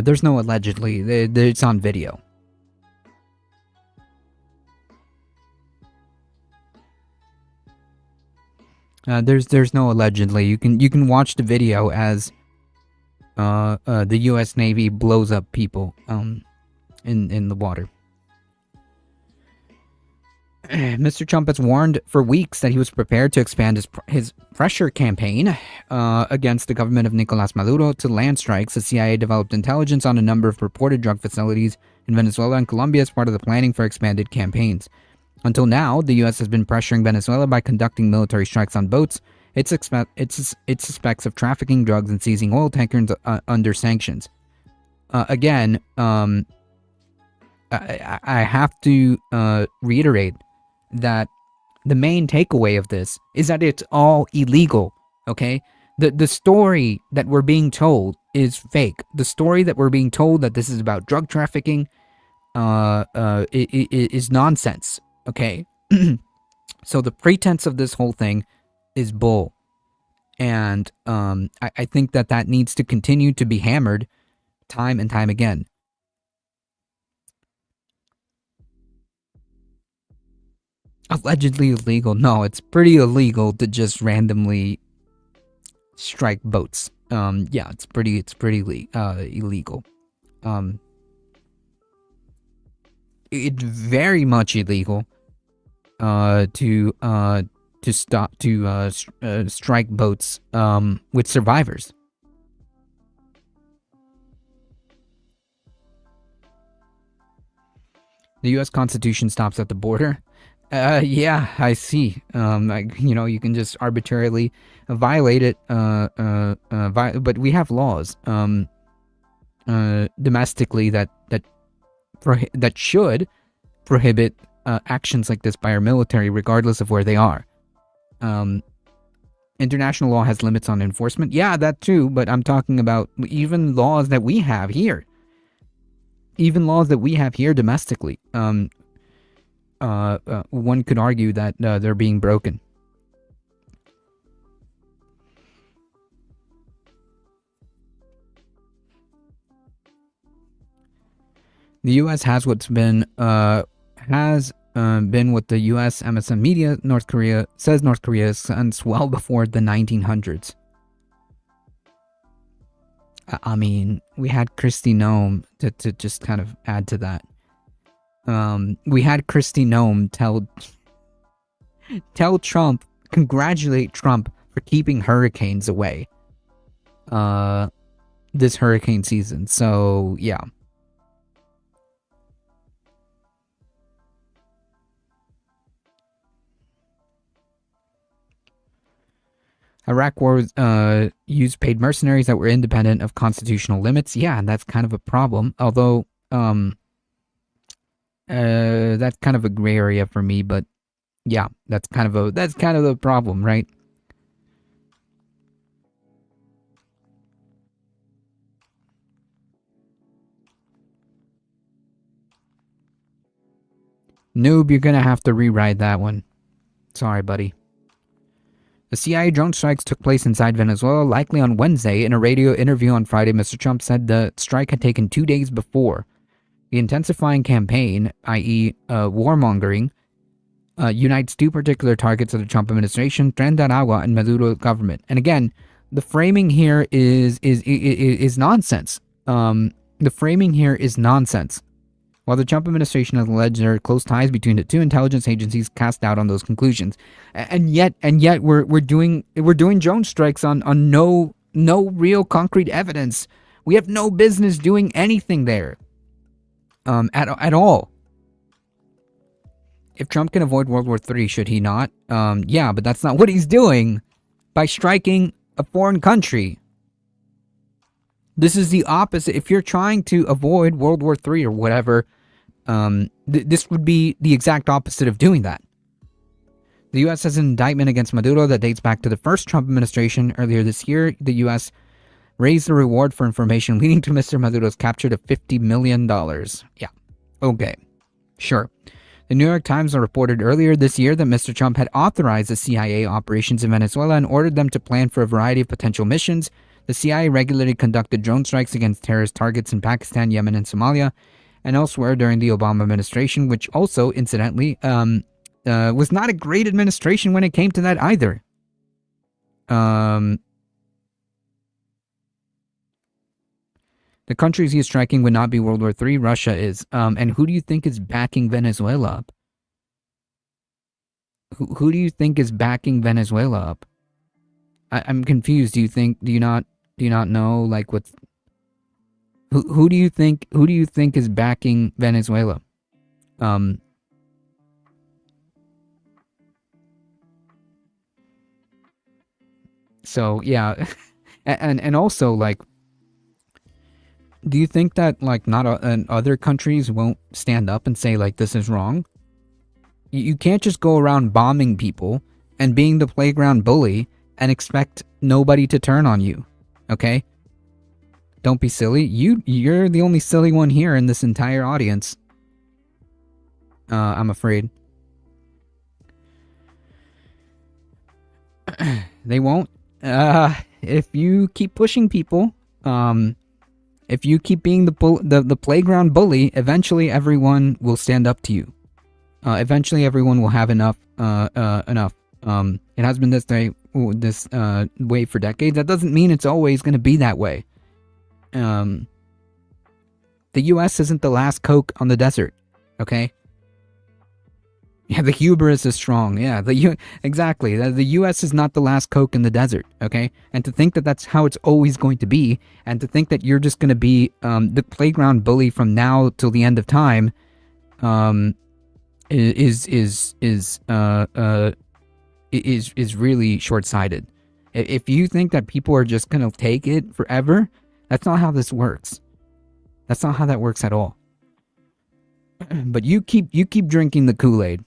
There's no allegedly. It's on video. There's no allegedly. You can watch the video as the U.S. Navy blows up people in the water. Mr. Trump has warned for weeks that he was prepared to expand his pressure campaign against the government of Nicolás Maduro to land strikes. The CIA developed intelligence on a number of reported drug facilities in Venezuela and Colombia as part of the planning for expanded campaigns. Until now, the U.S. has been pressuring Venezuela by conducting military strikes on boats it suspects of trafficking drugs and seizing oil tankers under sanctions. Again, I have to reiterate that the main takeaway of this is that it's all illegal, okay? The story that we're being told is fake. The story that we're being told that this is about drug trafficking is nonsense, okay? So the pretense of this whole thing is bull. And I think that needs to continue to be hammered time and time again. Allegedly illegal. No, it's pretty illegal to just randomly strike boats. Yeah, it's pretty illegal. It's very much illegal to strike boats with survivors. The U.S. Constitution stops at the border. Yeah, I see. You can just arbitrarily violate it. But we have laws domestically that should prohibit actions like this by our military, regardless of where they are. International law has limits on enforcement. Yeah, that too. But I'm talking about even laws that we have here. Even laws that we have here domestically. One could argue that they're being broken. The U.S. has been what the U.S. MSM media North Korea since well before the 1900s. I mean, we had Kristi Noem to just kind of add to that. We had Kristi Noem tell Trump, congratulate Trump for keeping hurricanes away this hurricane season. So, yeah. Iraq war used paid mercenaries that were independent of constitutional limits. Yeah, and that's kind of a problem. Although, that's kind of a gray area for me, but yeah, that's kind of the problem, right? Noob, you're gonna have to rewrite that one. Sorry, buddy. The CIA drone strikes took place inside Venezuela, likely on Wednesday. In a radio interview on Friday, Mr. Trump said the strike had taken 2 days before. The intensifying campaign, i.e. warmongering, unites two particular targets of the Trump administration, Tren de Aragua and Maduro government. And again, the framing here is nonsense. The framing here is nonsense. While the Trump administration has alleged there are close ties between the two intelligence agencies, cast doubt on those conclusions. And yet we're doing drone strikes on no real concrete evidence. We have no business doing anything there. At all. If Trump can avoid World War III, should he not? Yeah, but that's not what he's doing by striking a foreign country. This is the opposite. If you're trying to avoid World War III or whatever, this would be the exact opposite of doing that. The U.S. has an indictment against Maduro that dates back to the first Trump administration. Earlier this year, the U.S. raised the reward for information leading to Mr. Maduro's capture to $50 million. Yeah. Okay. Sure. The New York Times reported earlier this year that Mr. Trump had authorized the CIA operations in Venezuela and ordered them to plan for a variety of potential missions The CIA regularly conducted drone strikes against terrorist targets in Pakistan, Yemen, and Somalia, and elsewhere during the Obama administration, which also, incidentally, was not a great administration when it came to that either. The countries he is striking would not be World War III. Russia is. And who do you think is backing Venezuela up? Who do you think is backing Venezuela up? I'm confused. Do you not know like what's who do you think is backing Venezuela? So yeah, and also like, do you think that like not other countries won't stand up and say like this is wrong? You can't just go around bombing people and being the playground bully and expect nobody to turn on you, okay? Don't be silly. You're the only silly one here in this entire audience. I'm afraid. They won't. If you keep pushing people, if you keep being the playground bully, eventually everyone will stand up to you. Eventually everyone will have enough. It has been this way for decades. That doesn't mean it's always going to be that way. The U.S. isn't the last Coke on the desert, okay? Yeah, the hubris is strong. Yeah, exactly. The U.S. is not the last Coke in the desert, okay? And to think that that's how it's always going to be, and to think that you're just going to be the playground bully from now till the end of time, is really short-sighted. If you think that people are just going to take it forever, that's not how this works. That's not how that works at all. But you keep drinking the Kool-Aid.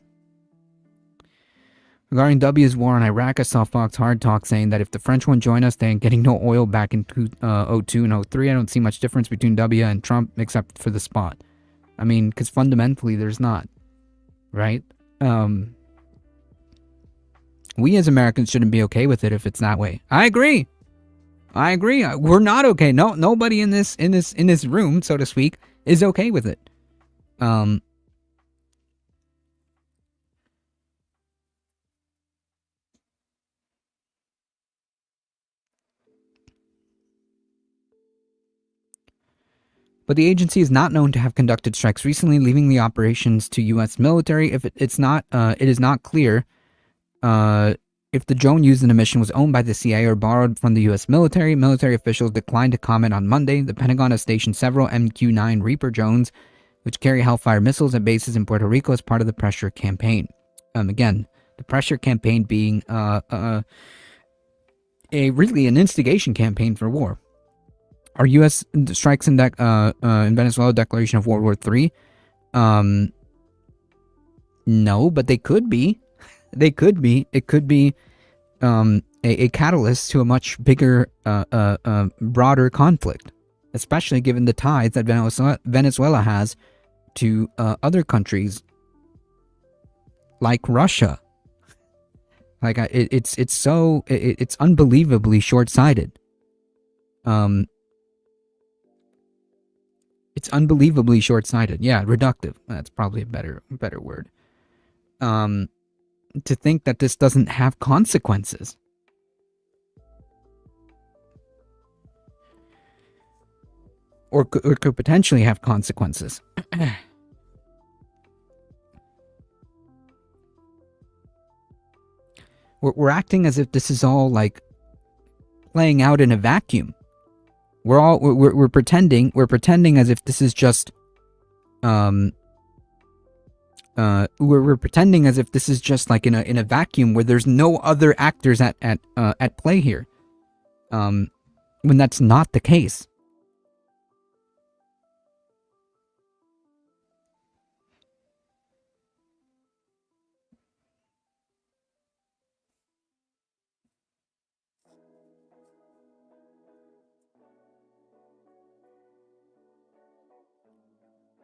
Regarding W's war on Iraq, I saw Fox Hard Talk saying that if the French won't join us, they ain't getting no oil back in 2002 and 03. I don't see much difference between W and Trump except for the spot. I mean, because fundamentally there's not. Right? We as Americans shouldn't be okay with it if it's that way. I agree. We're not okay. No, nobody in this room, so to speak, is okay with it. But the agency is not known to have conducted strikes recently, leaving the operations to U.S. military. It is not clear if the drone used in the mission was owned by the CIA or borrowed from the U.S. military. Military officials declined to comment on Monday. The Pentagon has stationed several MQ-9 Reaper drones, which carry Hellfire missiles at bases in Puerto Rico as part of the pressure campaign. Again, the pressure campaign being really an instigation campaign for war. Are U.S. strikes in Venezuela a declaration of World War III? No, but they could be. They could be. It could be a catalyst to a much bigger, broader conflict, especially given the ties that Venezuela has to other countries like Russia. Like it's unbelievably short-sighted. It's unbelievably short-sighted. Yeah, reductive. That's probably a better word. To think that this doesn't have consequences. Or could potentially have consequences. We're acting as if this is all like playing out in a vacuum. We're pretending as if this is just we're pretending as if this is just like in a vacuum where there's no other actors at play here, when that's not the case.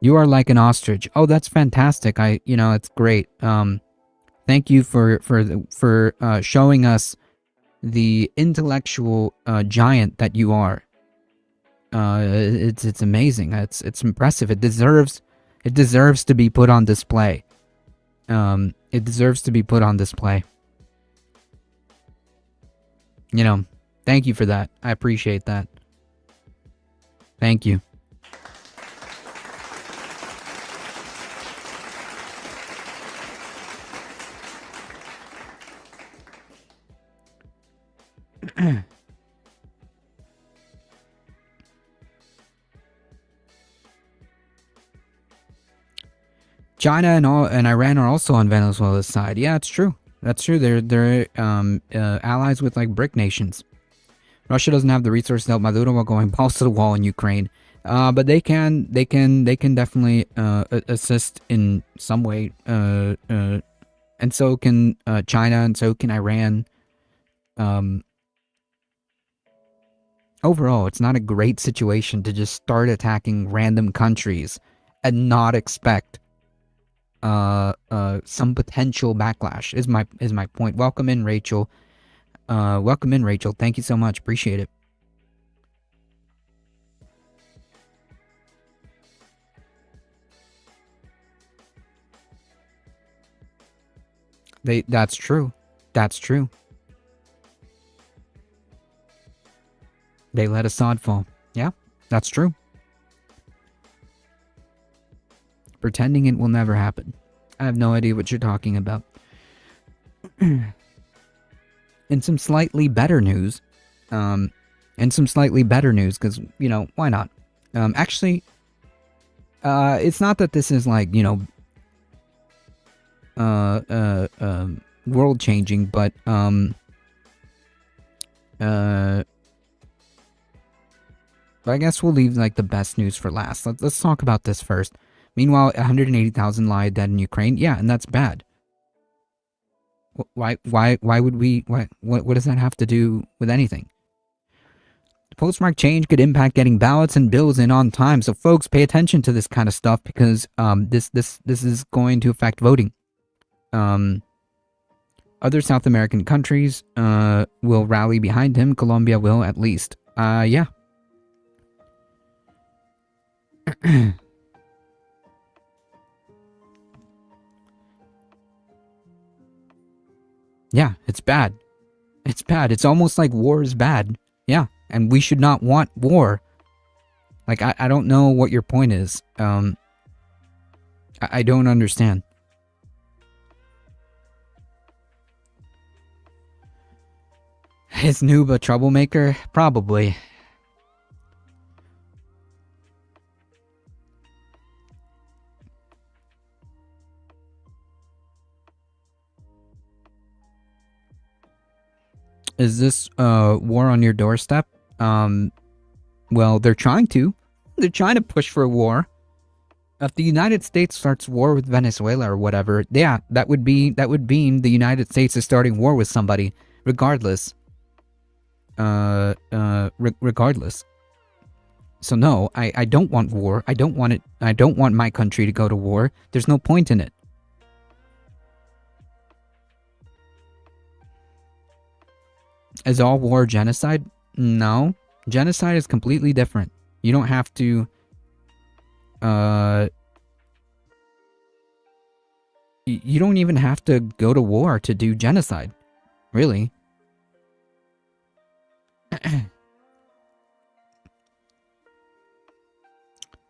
You are like an ostrich. Oh, that's fantastic. It's great. Thank you for showing us the intellectual giant that you are. It's amazing. It's impressive. It deserves to be put on display. It deserves to be put on display. You know, thank you for that. I appreciate that. Thank you. China and Iran are also on Venezuela's side. Yeah, it's true. That's true. They're allies with like BRIC nations. Russia doesn't have the resources to help Maduro while going balls to the wall in Ukraine, but they can definitely assist in some way. And so can China, and so can Iran. Overall, it's not a great situation to just start attacking random countries and not expect some potential backlash. Is my point. Welcome in, Rachel. Welcome in, Rachel. Thank you so much. Appreciate it. That's true. That's true. They let Assad fall. Yeah, that's true. Pretending it will never happen. I have no idea what you're talking about. In some slightly better news, because, you know, why not? Actually, it's not that this is like, you know, world changing, but, I guess we'll leave like the best news for last. Let's talk about this first. Meanwhile, 180,000 lie dead in Ukraine. Yeah, and that's bad. Why would we? What does that have to do with anything? The postmark change could impact getting ballots and bills in on time. So, folks, pay attention to this kind of stuff because this is going to affect voting. Other South American countries will rally behind him. Colombia will, at least. Yeah. Yeah, it's bad. It's bad. It's almost like war is bad. Yeah, and we should not want war. Like, I don't know what your point is. I don't understand. Is Noob a troublemaker? Probably. Is this war on your doorstep? Well, they're trying to. They're trying to push for a war. If the United States starts war with Venezuela or whatever, yeah, that would mean the United States is starting war with somebody, regardless. Regardless. So no, I don't want war. I don't want it. I don't want my country to go to war. There's no point in it. Is all war genocide? No. Genocide is completely different. You don't have to... You don't even have to go to war to do genocide. Really.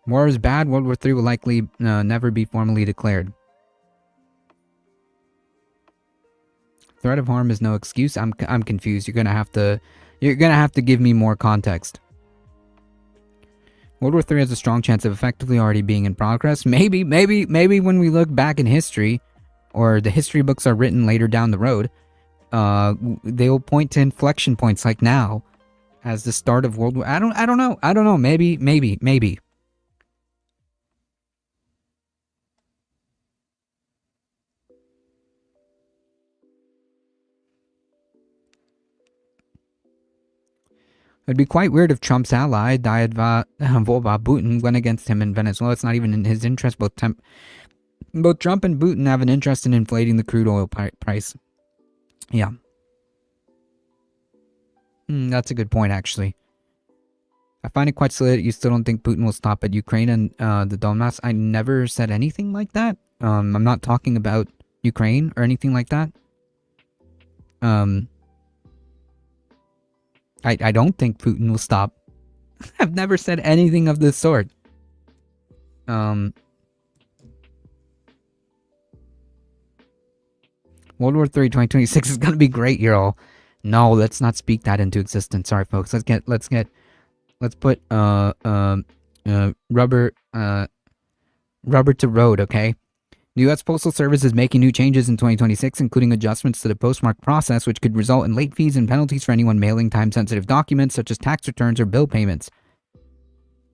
War is bad. World War III will likely never be formally declared. Threat of harm is no excuse. I'm confused. You're gonna have to give me more context. World War III has a strong chance of effectively already being in progress. Maybe when we look back in history, or the history books are written later down the road, they'll point to inflection points like now as the start of World War. I don't know. Maybe. It'd be quite weird if Trump's ally, Diadva Putin, went against him in Venezuela. It's not even in his interest. Both Trump and Putin have an interest in inflating the crude oil price. Yeah. That's a good point, actually. I find it quite silly that you still don't think Putin will stop at Ukraine and the Donbass. I never said anything like that. I'm not talking about Ukraine or anything like that. I don't think Putin will stop. I've never said anything of this sort. World War III 2026 is gonna be great, you're all. No, let's not speak that into existence. Sorry, folks. Let's put rubber to road, okay? The U.S. Postal Service is making new changes in 2026, including adjustments to the postmark process, which could result in late fees and penalties for anyone mailing time-sensitive documents, such as tax returns or bill payments.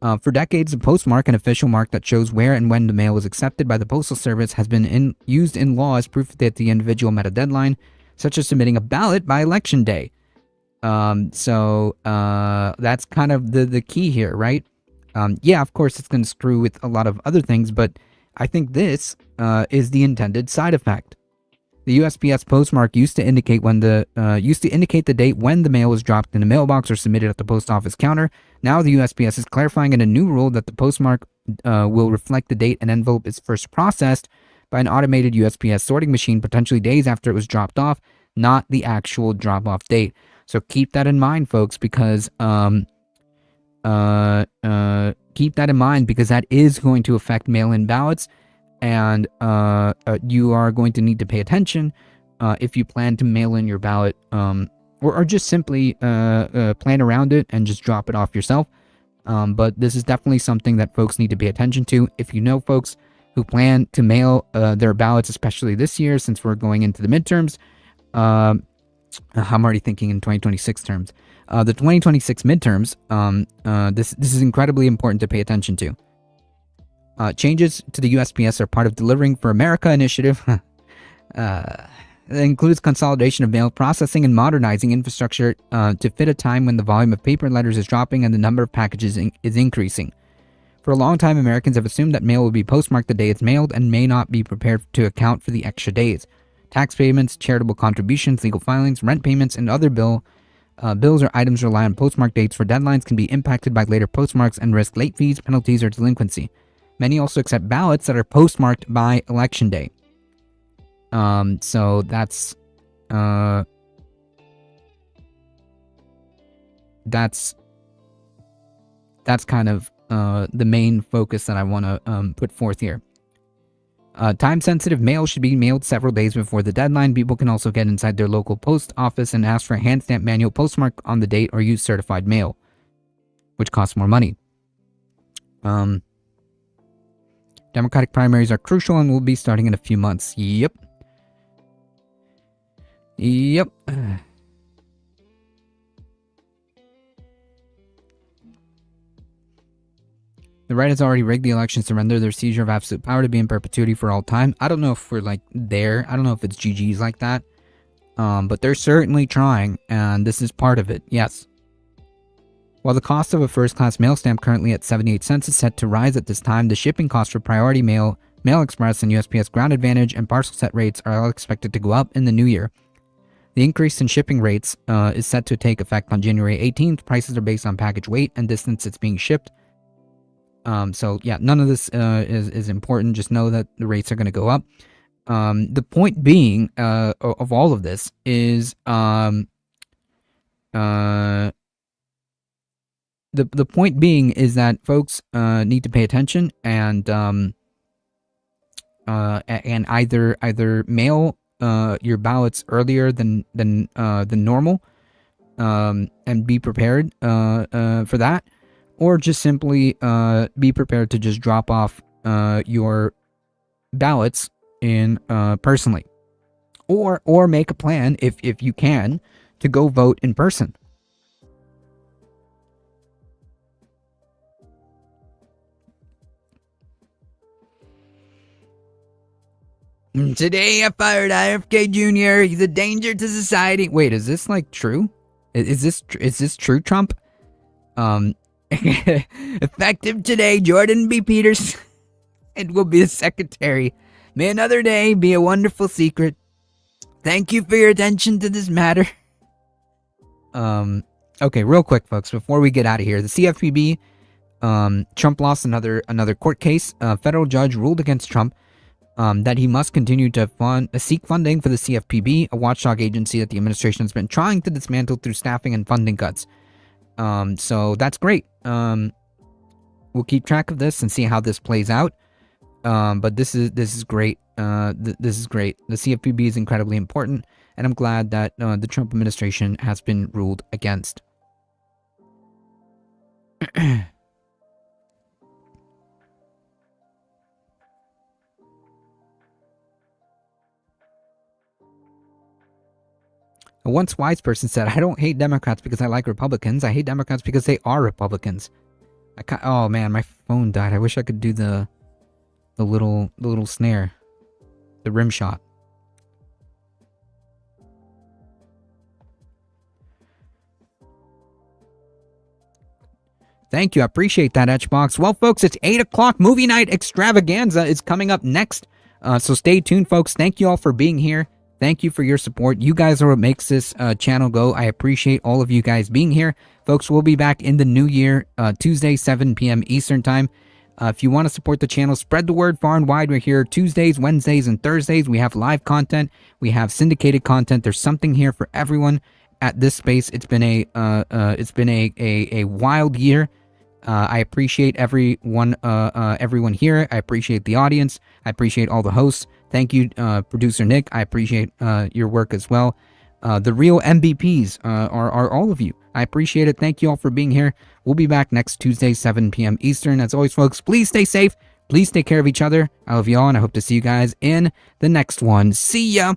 For decades, the postmark, an official mark that shows where and when the mail was accepted by the Postal Service, has been used in law as proof that the individual met a deadline, such as submitting a ballot by election day. So that's kind of the key here, right? Yeah, of course, it's going to screw with a lot of other things, but I think this is the intended side effect. The USPS postmark used to indicate the date when the mail was dropped in a mailbox or submitted at the post office counter. Now the USPS is clarifying in a new rule that the postmark will reflect the date an envelope is first processed by an automated USPS sorting machine, potentially days after it was dropped off, not the actual drop-off date. So keep that in mind, folks, because keep that in mind because that is going to affect mail-in ballots, and you are going to need to pay attention if you plan to mail in your ballot, or just simply plan around it and just drop it off yourself. But this is definitely something that folks need to pay attention to. If you know folks who plan to mail their ballots, especially this year, since we're going into the midterms, I'm already thinking in 2026 terms. The 2026 midterms, this is incredibly important to pay attention to. Changes to the USPS are part of Delivering for America initiative. That includes consolidation of mail processing and modernizing infrastructure to fit a time when the volume of paper letters is dropping and the number of packages is increasing. For a long time, Americans have assumed that mail will be postmarked the day it's mailed and may not be prepared to account for the extra days. Tax payments, charitable contributions, legal filings, rent payments, and other bills or items rely on postmark dates for deadlines can be impacted by later postmarks and risk late fees, penalties, or delinquency. Many also accept ballots that are postmarked by election day. So that's kind of the main focus that I want to put forth here. Time-sensitive mail should be mailed several days before the deadline. People can also get inside their local post office and ask for a hand-stamped manual postmark on the date or use certified mail, which costs more money. Democratic primaries are crucial and will be starting in a few months. Yep. The right has already rigged the elections to render their seizure of absolute power to be in perpetuity for all time. I don't know if we're like there. I don't know if it's GG's like that. But they're certainly trying, and this is part of it, yes. While the cost of a first-class mail stamp currently at 78 cents is set to rise at this time, the shipping costs for Priority Mail, Mail Express, and USPS Ground Advantage and Parcel Set rates are all expected to go up in the new year. The increase in shipping rates is set to take effect on January 18th. Prices are based on package weight and distance it's being shipped. So yeah, none of this is important. Just know that the rates are going to go up. The point being of all of this is the point being is that folks need to pay attention and either mail your ballots earlier than normal and be prepared for that, or just simply be prepared to just drop off your ballots in personally, or make a plan if you can to go vote in person. Today I fired RFK Jr. He's a danger to society. Wait, is this like true? Is this true, Trump? Effective today, Jordan B. Peters. It will be the secretary. May another day be a wonderful secret. Thank you for your attention to this matter. Okay, real quick, folks, before we get out of here, the CFPB, Trump lost another court case. A federal judge ruled against Trump that he must continue to seek funding for the CFPB, a watchdog agency that the administration has been trying to dismantle through staffing and funding cuts. So that's great. We'll keep track of this and see how this plays out. But this is great. This is great. The CFPB is incredibly important, and I'm glad that the Trump administration has been ruled against. A once wise person said, "I don't hate Democrats because I like Republicans. I hate Democrats because they are Republicans." Oh man, my phone died. I wish I could do the little snare, the rim shot. Thank you. I appreciate that, Etchbox. Well, folks, it's 8 o'clock. Movie night extravaganza is coming up next. So stay tuned, folks. Thank you all for being here. Thank you for your support. You guys are what makes this channel go. I appreciate all of you guys being here. Folks, we'll be back in the new year, Tuesday, 7 p.m. Eastern Time. If you want to support the channel, spread the word far and wide. We're here Tuesdays, Wednesdays, and Thursdays. We have live content. We have syndicated content. There's something here for everyone at this space. It's been a wild year. I appreciate everyone here. I appreciate the audience. I appreciate all the hosts. Thank you, producer Nick. I appreciate your work as well. The real MVPs are all of you. I appreciate it. Thank you all for being here. We'll be back next Tuesday, 7 p.m. Eastern. As always, folks, please stay safe. Please take care of each other. I love you all, and I hope to see you guys in the next one. See ya!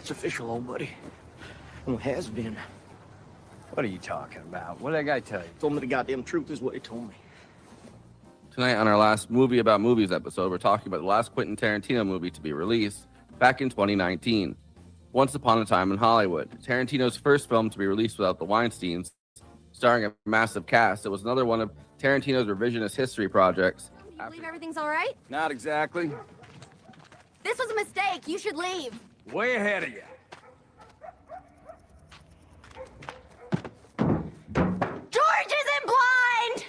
It's official, old buddy. Well, it has been. What are you talking about? What did that guy tell you? Told me the goddamn truth is what he told me. Tonight on our last Movie About Movies episode, we're talking about the last Quentin Tarantino movie to be released back in 2019. Once Upon a Time in Hollywood, Tarantino's first film to be released without the Weinsteins, starring a massive cast. It was another one of Tarantino's revisionist history projects. You believe everything's all right? Not exactly. This was a mistake. You should leave. Way ahead of you. George isn't blind!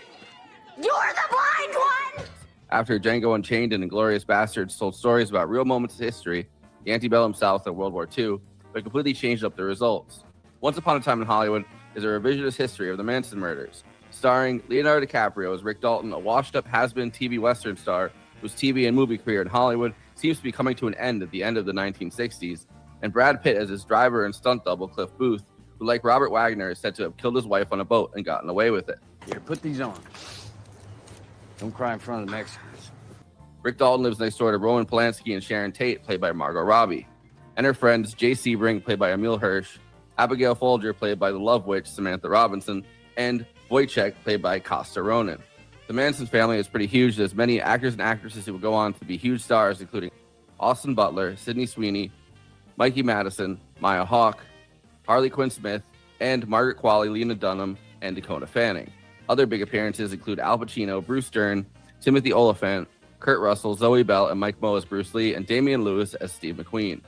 You're the blind one! After Django Unchained and Inglourious Basterds told stories about real moments of history, the antebellum South and World War II, but completely changed up the results. Once Upon a Time in Hollywood is a revisionist history of the Manson murders, starring Leonardo DiCaprio as Rick Dalton, a washed-up has-been TV Western star whose TV and movie career in Hollywood seems to be coming to an end at the end of the 1960s, and Brad Pitt as his driver and stunt double Cliff Booth, who, like Robert Wagner, is said to have killed his wife on a boat and gotten away with it. Here, put these on. Don't cry in front of the Mexicans. Rick Dalton lives next door to Roman Polanski and Sharon Tate, played by Margot Robbie, and her friends Jay Sebring, played by Emil Hirsch, Abigail Folger, played by the Love Witch, Samantha Robinson, and Wojciech, played by Costa Ronan. The Manson family is pretty huge. There's many actors and actresses who would go on to be huge stars, including Austin Butler, Sydney Sweeney, Mikey Madison, Maya Hawke, Harley Quinn Smith, and Margaret Qualley, Lena Dunham, and Dakota Fanning. Other big appearances include Al Pacino, Bruce Dern, Timothy Olyphant, Kurt Russell, Zoe Bell, and Mike Moe as Bruce Lee, and Damian Lewis as Steve McQueen.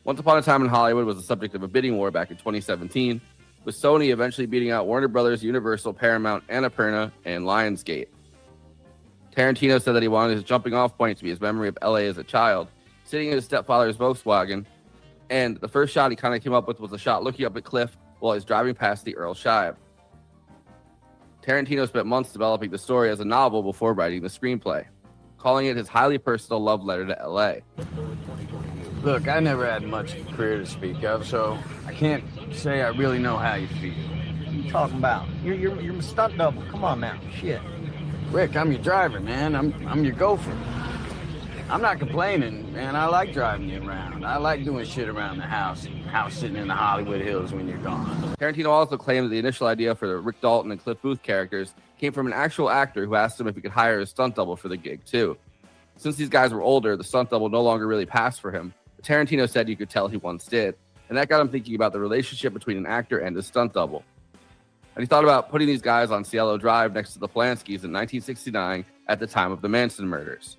Once Upon a Time in Hollywood was the subject of a bidding war back in 2017, with Sony eventually beating out Warner Brothers, Universal, Paramount, Annapurna, and Lionsgate. Tarantino said that he wanted his jumping-off point to be his memory of LA as a child, sitting in his stepfather's Volkswagen, and the first shot he kind of came up with was a shot looking up at Cliff while he's driving past the Earl Shive. Tarantino spent months developing the story as a novel before writing the screenplay, calling it his highly personal love letter to LA. Look, I never had much career to speak of, so I can't say I really know how you feel. What are you talking about? You're a stunt double. Come on now. Shit. Rick, I'm your driver, man. I'm your gopher. I'm not complaining, man. I like driving you around. I like doing shit around the house sitting in the Hollywood Hills when you're gone. Tarantino also claimed that the initial idea for the Rick Dalton and Cliff Booth characters came from an actual actor who asked him if he could hire a stunt double for the gig, too. Since these guys were older, the stunt double no longer really passed for him, but Tarantino said you could tell he once did, and that got him thinking about the relationship between an actor and his stunt double. And he thought about putting these guys on Cielo Drive next to the Polanskis in 1969 at the time of the Manson murders.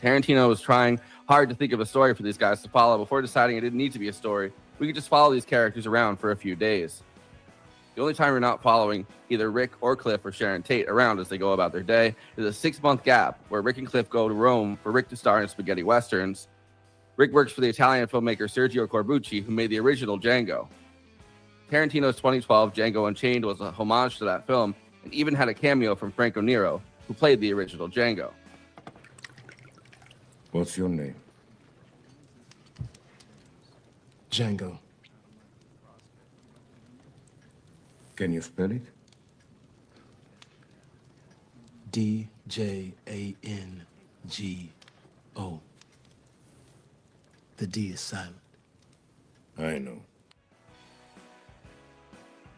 Tarantino was trying hard to think of a story for these guys to follow before deciding it didn't need to be a story. We could just follow these characters around for a few days. The only time we're not following either Rick or Cliff or Sharon Tate around as they go about their day is a 6-month gap where Rick and Cliff go to Rome for Rick to star in spaghetti westerns. Rick works for the Italian filmmaker Sergio Corbucci, who made the original Django. Tarantino's 2012 Django Unchained was a homage to that film and even had a cameo from Franco Nero, who played the original Django. What's your name? Django. Can you spell it? D-J-A-N-G-O. The D is silent. I know.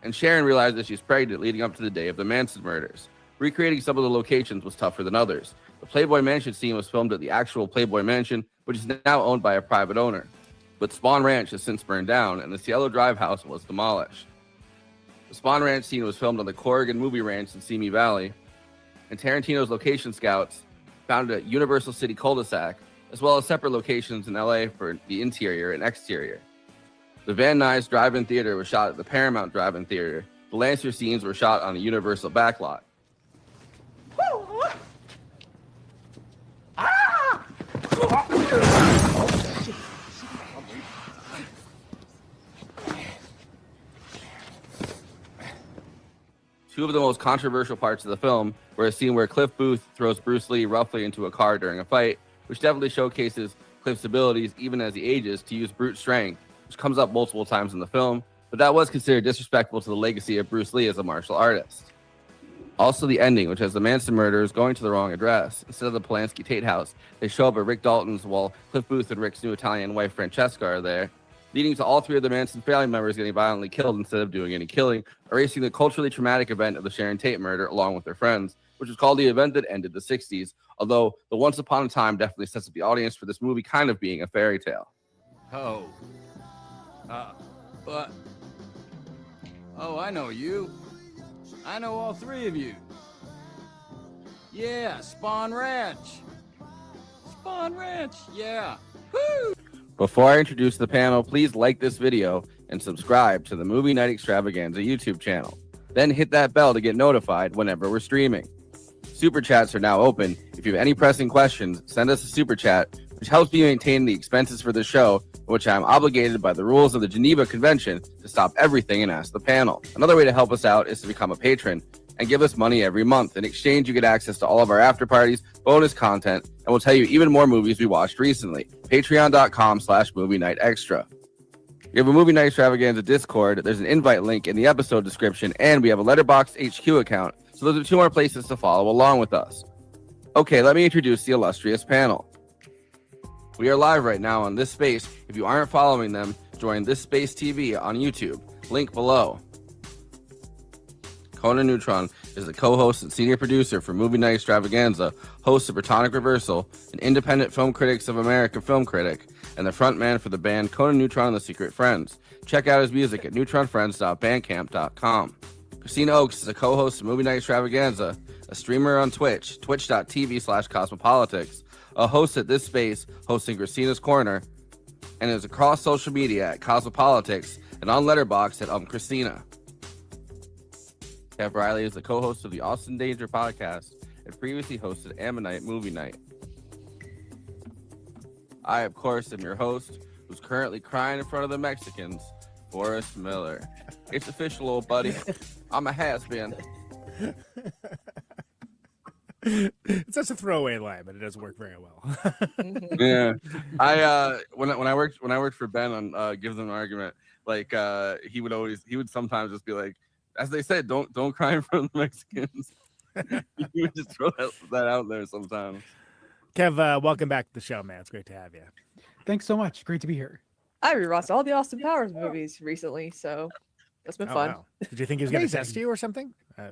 And Sharon realized that she's pregnant leading up to the day of the Manson murders. Recreating some of the locations was tougher than others. The Playboy Mansion scene was filmed at the actual Playboy Mansion, which is now owned by a private owner. But Spawn Ranch has since burned down, and the Cielo Drive house was demolished. The Spawn Ranch scene was filmed on the Corrigan Movie Ranch in Simi Valley, and Tarantino's location scouts found a Universal City cul-de-sac, as well as separate locations in LA for the interior and exterior. The Van Nuys Drive-In Theater was shot at the Paramount Drive-In Theater. The Lancer scenes were shot on the Universal backlot. Two of the most controversial parts of the film were a scene where Cliff Booth throws Bruce Lee roughly into a car during a fight, which definitely showcases Cliff's abilities even as he ages to use brute strength, which comes up multiple times in the film, but that was considered disrespectful to the legacy of Bruce Lee as a martial artist. Also the ending, which has the Manson murderers going to the wrong address. Instead of the Polanski Tate house, they show up at Rick Dalton's while Cliff Booth and Rick's new Italian wife Francesca are there, leading to all three of the Manson family members getting violently killed instead of doing any killing, erasing the culturally traumatic event of the Sharon Tate murder along with their friends, which was called the event that ended the 60s, although the Once Upon a Time definitely sets up the audience for this movie kind of being a fairy tale. Oh, I know you. I know all three of you. Yeah, Spawn Ranch. Spawn Ranch, yeah. Woo! Before I introduce the panel, please like this video and subscribe to the Movie Night Extravaganza YouTube channel. Then hit that bell to get notified whenever we're streaming. Super chats are now open. If you have any pressing questions, send us a super chat, which helps me maintain the expenses for the show, which I am obligated by the rules of the Geneva Convention to stop everything and ask the panel. Another way to help us out is to become a patron and give us money every month. In exchange, you get access to all of our after parties, bonus content, and we'll tell you even more movies we watched recently. Patreon.com/Movie Night Extra. We have a Movie Night Extravaganza Discord. There's an invite link in the episode description, and we have a Letterboxd HQ account. So those are two more places to follow along with us. Okay, let me introduce the illustrious panel. We are live right now on This Space. If you aren't following them, join This Space TV on YouTube. Link below. Conan Neutron is the co-host and senior producer for Movie Night Extravaganza, host of PROTONIC Reversal, an independent Film Critics of America film critic, and the frontman for the band Conan Neutron and the Secret Friends. Check out his music at neutronfriends.bandcamp.com. Kristina Oakes is a co-host of Movie Night Extravaganza, a streamer on Twitch, twitch.tv/cosmopolitics, a host at This Space, hosting Kristina's Corner, and is across social media at Cosmopolitics and on Letterboxd at Kristina. Kev Riley is the co-host of the Austin Danger podcast and previously hosted Ammonite Movie Night. I, of course, am your host, who's currently crying in front of the Mexicans, Forrest Miller. It's official, old buddy. I'm a has-been. It's such a throwaway line, but it does work very well. Yeah, I when I worked for Ben on Give Them an Argument, like he would sometimes just be like, as they said, don't cry in front of the Mexicans. He would just throw that out there sometimes. Kev, welcome back to the show, man. It's great to have you. Thanks so much. Great to be here. I rewatched all the Austin Powers movies recently, so it's been fun. Wow. Did you think he was going to test you or something? I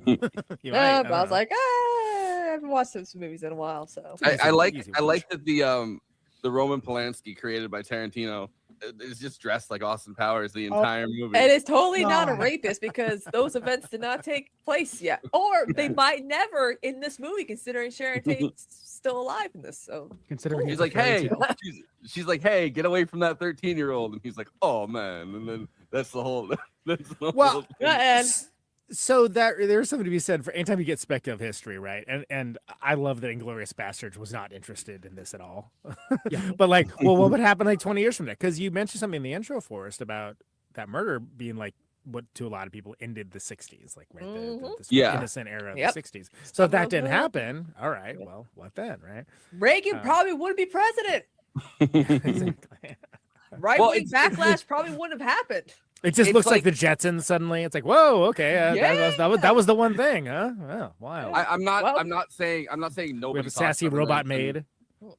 But I was like, I haven't watched those movies in a while, so I like that the Roman Polanski created by Tarantino is just dressed like Austin Powers the entire movie. And it's totally not a rapist because those events did not take place yet, or they might never in this movie, considering Sharon Tate's still alive in this. So considering he's like, hey, she's like, hey, get away from that 13-year-old, and he's like, oh man, and then that's the whole. Well, so there's something to be said for anytime you get speculative history, right? And I love that Inglourious Basterds was not interested in this at all. Yeah. But like, well, what would happen like 20 years from now? Because you mentioned something in the intro, Forrest, about that murder being like what to a lot of people ended the 60s, like right, the innocent era of the 60s. So if that didn't happen, all right, well, what then, right? Reagan probably wouldn't be president. Exactly. Right-wing backlash probably wouldn't have happened. It just looks like the Jetsons suddenly. It's like, whoa, okay, that was the one thing, huh? Well, wow. I'm not saying nobody. We have a sassy robot maid.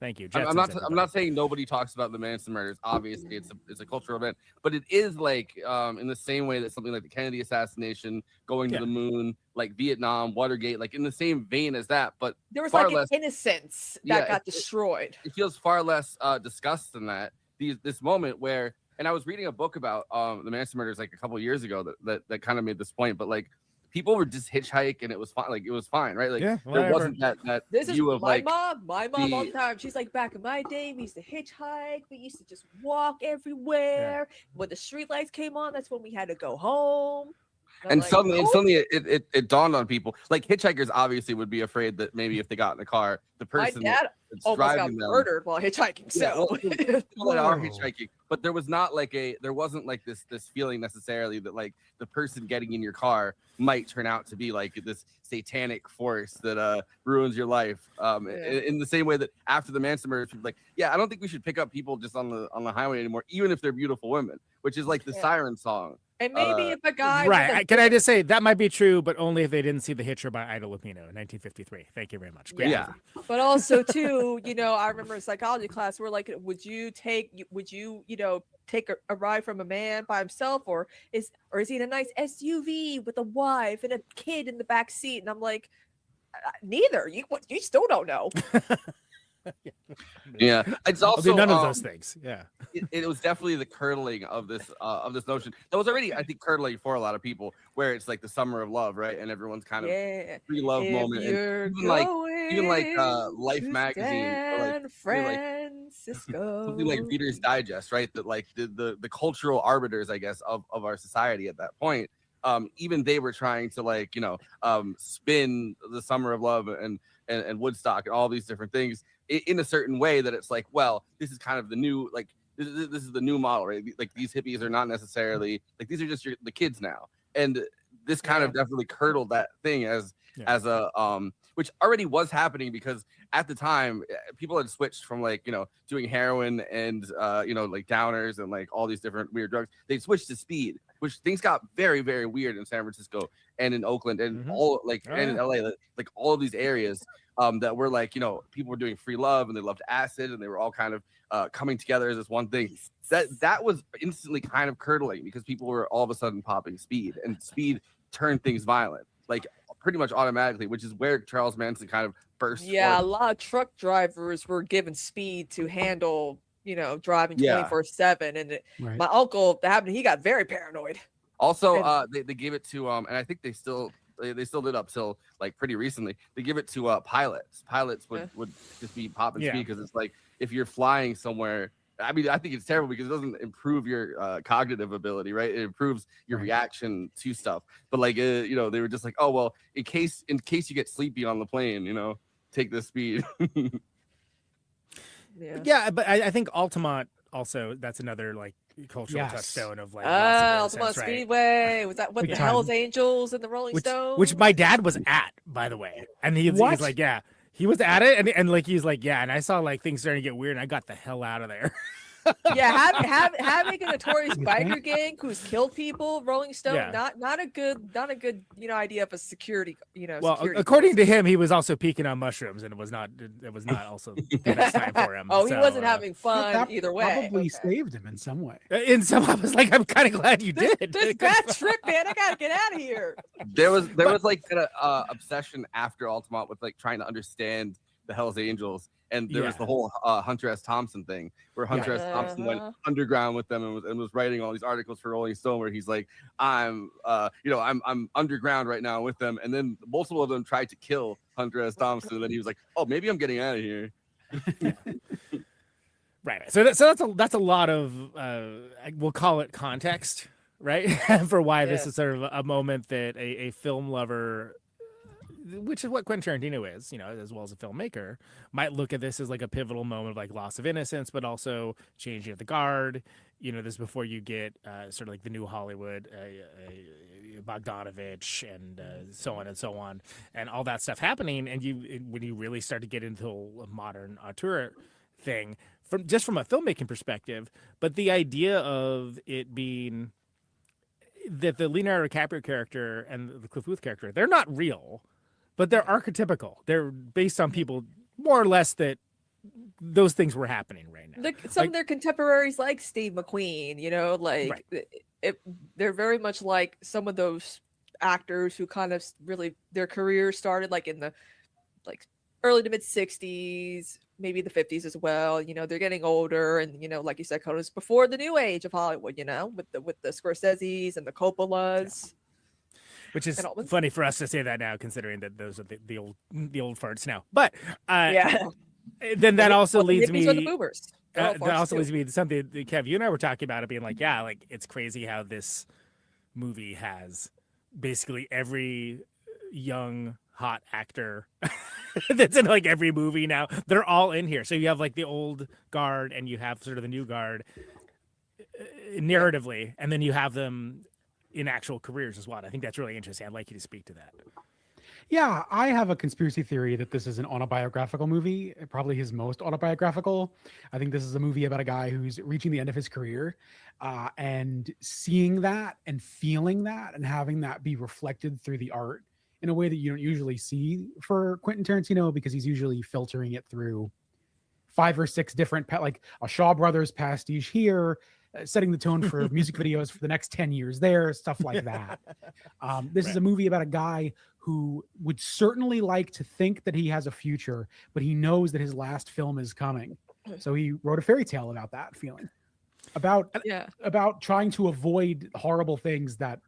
Thank you. I'm not saying nobody talks about the Manson murders. Obviously, it's a cultural event, but it is like in the same way that something like the Kennedy assassination, going to the moon, like Vietnam, Watergate, like in the same vein as that. But there was like an innocence that got destroyed. It feels far less discussed than that. This moment where. And I was reading a book about the Manson murders like a couple of years ago that kind of made this point, but like people were just hitchhike and it was fine. Like it was fine, right? Like there wasn't that this view is of my like mom all the time. She's like, back in my day, we used to hitchhike. We used to just walk everywhere. When the street lights came on, that's when we had to go home. And suddenly it dawned on people, like hitchhikers obviously would be afraid that maybe if they got in the car, the person my dad that's almost got driving them murdered while hitchhiking. So people that are hitchhiking, but there wasn't like this feeling necessarily that like the person getting in your car might turn out to be like this satanic force that ruins your life. In the same way that after the Manson murders, people like, I don't think we should pick up people just on the highway anymore, even if they're beautiful women, which is like the Siren song. And maybe if a guy right, can I just say that might be true, but only if they didn't see The Hitcher by Ida Lupino in 1953. Thank you very much. Great movie. But also too, I remember in psychology class, we're like, would you take a ride from a man by himself, or is he in a nice SUV with a wife and a kid in the back seat? And I'm like, neither. You still don't know. It's also none of those things. It was definitely the curdling of this notion that was already, I think, curdling for a lot of people, where it's like the summer of love, right? And everyone's kind of pre-love moment, and even like Life magazine, or something like Reader's Digest, right? That like the cultural arbiters, I guess, of our society at that point. Even they were trying to spin the summer of love and Woodstock and all these different things in a certain way that it's like, well, this is kind of the new, like, this is the new model, right? Like these hippies are not necessarily like, these are just the kids now. And this kind of definitely curdled that thing as a, which already was happening, because at the time people had switched from doing heroin and, like downers and like all these different weird drugs. They switched to speed, which things got very, very weird in San Francisco and in Oakland and all and in LA, like all of these areas that were like, people were doing free love and they loved acid and they were all kind of coming together as this one thing. That was instantly kind of curdling because people were all of a sudden popping speed, and speed turned things violent, like pretty much automatically, which is where Charles Manson kind of burst. Yeah, a lot of truck drivers were given speed to handle, driving 24/7, and my uncle, that happened. He got very paranoid. Also, they gave it to and I think they still did up till like pretty recently. They give it to pilots. Pilots would just be popping speed because it's like if you're flying somewhere. I mean, I think it's terrible because it doesn't improve your cognitive ability, right? It improves your reaction to stuff. But like, they were just like, oh well, in case you get sleepy on the plane, take this speed. Yeah, but I think Altamont also, that's another like cultural touchstone of like Altamont Speedway. Was that what the Hell's Angels and the Rolling Stones? Which my dad was at, by the way, and he's like, yeah. He was at it, and like he's like, yeah, and I saw like things starting to get weird, and I got the hell out of there. Yeah, having a notorious biker gang who's killed people, Rolling Stone, not a good idea of a security, Well, security according to him, he was also peaking on mushrooms, and it was not also the best time for him. He wasn't having fun either way. Probably saved him in some way. In some, I was like, I'm kind of glad you did. This bad trip, man. I gotta get out of here. There was like an obsession after Altamont with like trying to understand the Hells Angels. And there was the whole Hunter S. Thompson thing, where Hunter S. Thompson went underground with them and was writing all these articles for Rolling Stone, where he's like, I'm underground right now with them, and then multiple of them tried to kill Hunter S. Thompson, and then he was like, oh, maybe I'm getting out of here. Right. So that's a lot of we'll call it context, right, for why this is sort of a moment that a film lover, which is what Quentin Tarantino is, as well as a filmmaker, might look at this as like a pivotal moment of like loss of innocence, but also changing of the guard. This before you get sort of like the new Hollywood, Bogdanovich and so on, and all that stuff happening. And when you really start to get into a modern auteur thing, from a filmmaking perspective, but the idea of it being that the Leonardo DiCaprio character and the Cliff Booth character, they're not real. But they're archetypical. They're based on people more or less that those things were happening right now. Some of their contemporaries, like Steve McQueen, they're very much like some of those actors who kind of really their careers started like in the early to mid 60s, maybe the 50s as well. They're getting older, and like you said, Conan, was before the new age of Hollywood. With the Scorseses and the Coppolas. Yeah. Which is funny for us to say that now, considering that those are the old farts now. But then that also leads me. That also leads me to something that Kev, you and I were talking about, it being like, it's crazy how this movie has basically every young hot actor that's in like every movie now. They're all in here. So you have like the old guard, and you have sort of the new guard narratively, and then you have them in actual careers as well. I think that's really interesting. I'd like you to speak to that. Yeah, I have a conspiracy theory that this is an autobiographical movie, probably his most autobiographical. I think this is a movie about a guy who's reaching the end of his career, and seeing that and feeling that and having that be reflected through the art in a way that you don't usually see for Quentin Tarantino, because he's usually filtering it through 5 or 6 different, like a Shaw Brothers pastiche here, setting the tone for music videos for the next 10 years there, stuff like that. This is a movie about a guy who would certainly like to think that he has a future, but he knows that his last film is coming. So he wrote a fairy tale about that feeling, about trying to avoid horrible things that.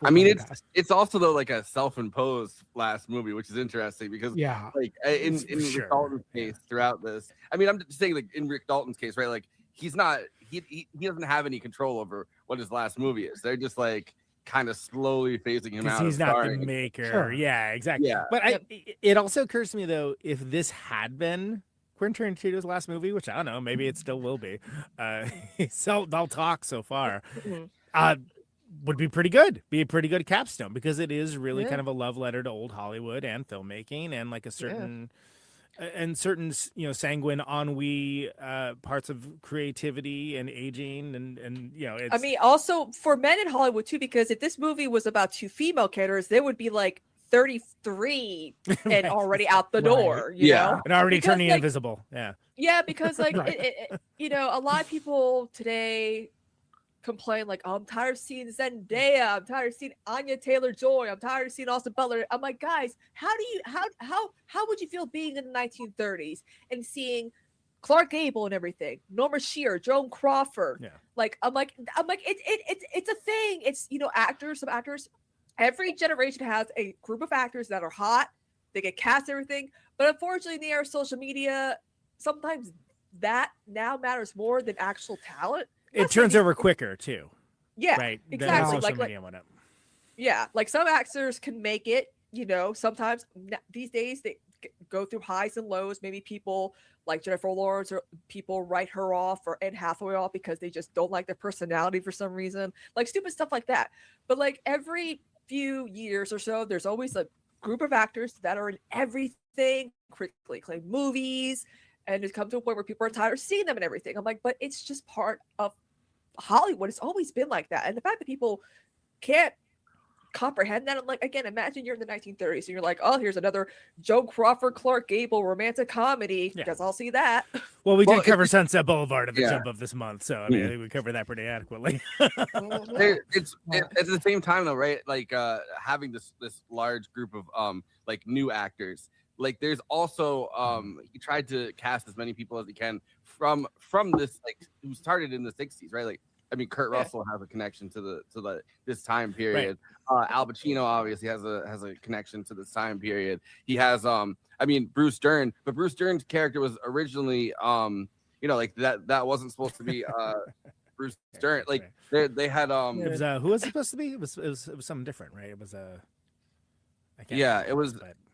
I mean, it's also though like a self-imposed last movie, which is interesting because like in Rick Dalton's case throughout this, I mean, I'm just saying like in Rick Dalton's case, right? Like he's not, he doesn't have any control over what his last movie is. They're just like kind of slowly phasing him out. He's not the maker. Yeah, exactly. Yeah. But it also occurs to me though, if this had been Quentin Tarantino's last movie, which I don't know, maybe it still will be. So they'll talk so far. Would be pretty good. Be a pretty good capstone, because it is really kind of a love letter to old Hollywood and filmmaking, and like a certain and certain sanguine ennui parts of creativity and aging and it's... I mean, also for men in Hollywood too, because if this movie was about 2 female characters, they would be like 33 and already out the door, you know, and already turning invisible. Yeah, because like a lot of people today complain like, oh, I'm tired of seeing Zendaya, I'm tired of seeing Anya Taylor-Joy, I'm tired of seeing Austin Butler. I'm like, guys, how would you feel being in the 1930s and seeing Clark Gable and everything, Norma Shearer, Joan Crawford? Like I'm like it's a thing. It's some actors. Every generation has a group of actors that are hot. They get cast everything, but unfortunately, in the era of social media, sometimes that now matters more than actual talent. It turns over quicker too. Yeah, right. Exactly. Like some actors can make it. Sometimes these days they go through highs and lows. Maybe people like Jennifer Lawrence or people write her off or Anne Hathaway off because they just don't like their personality for some reason, like stupid stuff like that. But like every few years or so, there's always a group of actors that are in everything, critically acclaimed movies, and it's come to a point where people are tired of seeing them and everything. I'm like, but it's just part of Hollywood. It's always been like that. And the fact that people can't comprehend that, I'm like, again, imagine you're in the 1930s and you're like, oh, here's another Joan Crawford, Clark Gable romantic comedy. Guess I'll see that. Well, we did cover Sunset Boulevard at the jump of this month, so I mean, I think we covered that pretty adequately. It's at the same time though, right? Like having this large group of like new actors. Like there's also he tried to cast as many people as he can from this, like, who started in the 60s, right? Like, I mean, Kurt Russell has a connection to this time period. Right. Al Pacino obviously has a connection to this time period. He has I mean, Bruce Dern, but Bruce Dern's character was originally like that wasn't supposed to be Bruce Dern. Like they had it was who was it supposed to be? It was something different, right? It was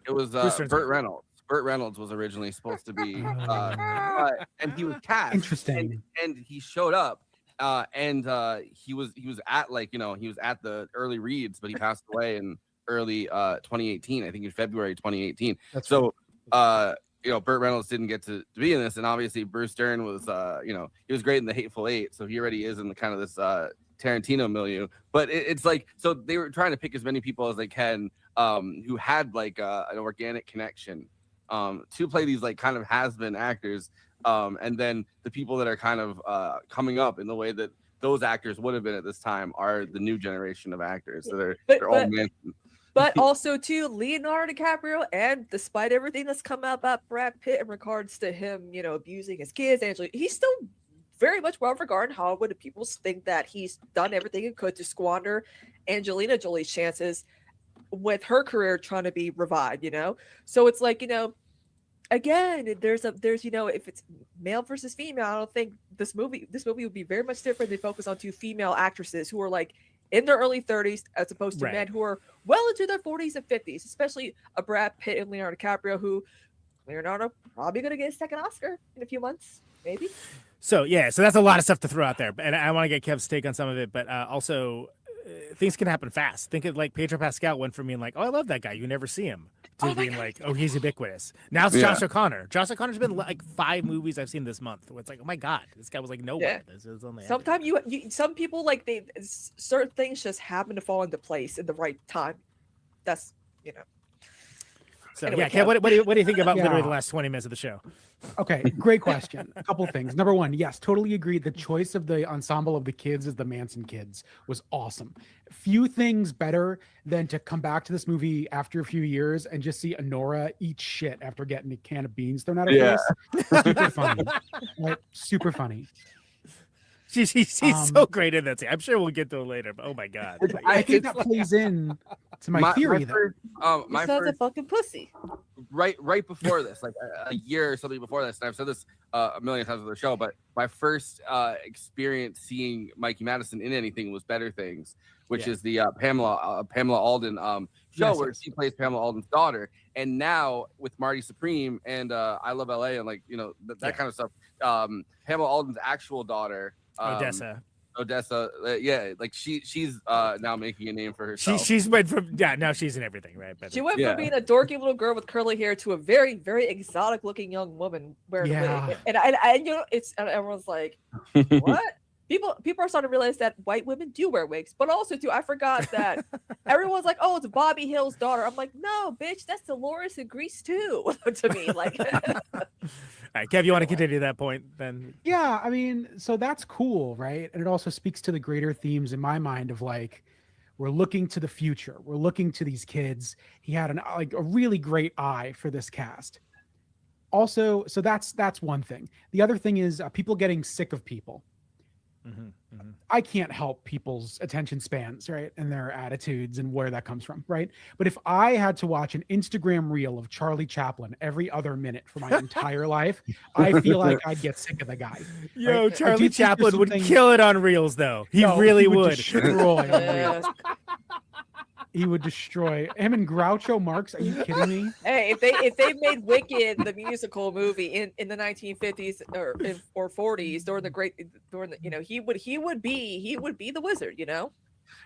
it was Burt Reynolds. Burt Reynolds was originally supposed to be and he was cast. Interesting. And he showed up. And he was at he was at the early reads, but he passed away in early 2018. I think in February 2018. Burt Reynolds didn't get to be in this, and obviously Bruce Dern was he was great in The Hateful Eight, so he already is in the kind of this Tarantino milieu. But it's like, so they were trying to pick as many people as they can who had like an organic connection to play these like kind of has-been actors. And then the people that are kind of coming up in the way that those actors would have been at this time are the new generation of actors that are they're all mentioned. But also too, Leonardo DiCaprio, and despite everything that's come out about Brad Pitt in regards to him, abusing his kids, he's still very much well regarded in Hollywood, and people think that he's done everything he could to squander Angelina Jolie's chances with her career trying to be revived. So it's like, again, there's if it's male versus female, I don't think this movie would be very much different. They focus on 2 female actresses who are like in their early 30s, as opposed to men who are well into their 40s and 50s, especially a Brad Pitt and Leonardo DiCaprio, who Leonardo probably going to get a second Oscar in a few months, maybe. So that's a lot of stuff to throw out there, and I want to get Kev's take on some of it, but also things can happen fast. Think of like Pedro Pascal went from being like, oh, I love that guy, you never see him, to being like, oh, he's ubiquitous. Now it's Josh O'Connor. Josh O'Connor's been like 5 movies I've seen this month. It's like, oh my god, this guy was like nowhere. This is only sometimes some people like certain things just happen to fall into place in the right time. That's So anyway, Kev, what do you think about literally the last 20 minutes of the show? Okay, great question. A couple things. Number one, yes, totally agree. The choice of the ensemble of the kids as the Manson kids was awesome. Few things better than to come back to this movie after a few years and just see Honora eat shit after getting a can of beans thrown at her face. Super funny. Like, super funny. She's so great in that scene. I'm sure we'll get to it later, but oh my god. I think that plays in to my theory though. My first, a fucking pussy. Right before this, like a year or something before this, and I've said this a million times on the show, but my first experience seeing Mikey Madison in anything was Better Things, which is the Pamela Alden show where she plays Pamela Alden's daughter. And now with Marty Supreme and I Love LA and like that kind of stuff, Pamela Alden's actual daughter, Odessa. Odessa. Yeah, like she's now making a name for herself. She's went from now she's in everything, right? But she went from being a dorky little girl with curly hair to a very, very exotic looking young woman wearing a wig. And I you know, and everyone's like, what? People are starting to realize that white women do wear wigs, but also too, I forgot that everyone's like, oh, it's Bobby Hill's daughter. I'm like, no, bitch, that's Dolores in Grease too. To me, like. All right, Kev, you want to continue that point then? Yeah, I mean, so that's cool, right? And it also speaks to the greater themes in my mind of like, we're looking to the future. We're looking to these kids. He had a really great eye for this cast. Also, so that's one thing. The other thing is people getting sick of people. I can't help people's attention spans, right? And their attitudes and where that comes from, right? But if I had to watch an Instagram reel of Charlie Chaplin every other minute for my entire life, I feel like I'd get sick of the guy. Yo, right? Charlie Chaplin would kill it on reels, though. He really would. Destroy he would destroy him and Groucho Marx. Are you kidding me? Hey, if they made Wicked the musical movie in the 1950s or 40s during the you know, he would be the wizard, you know.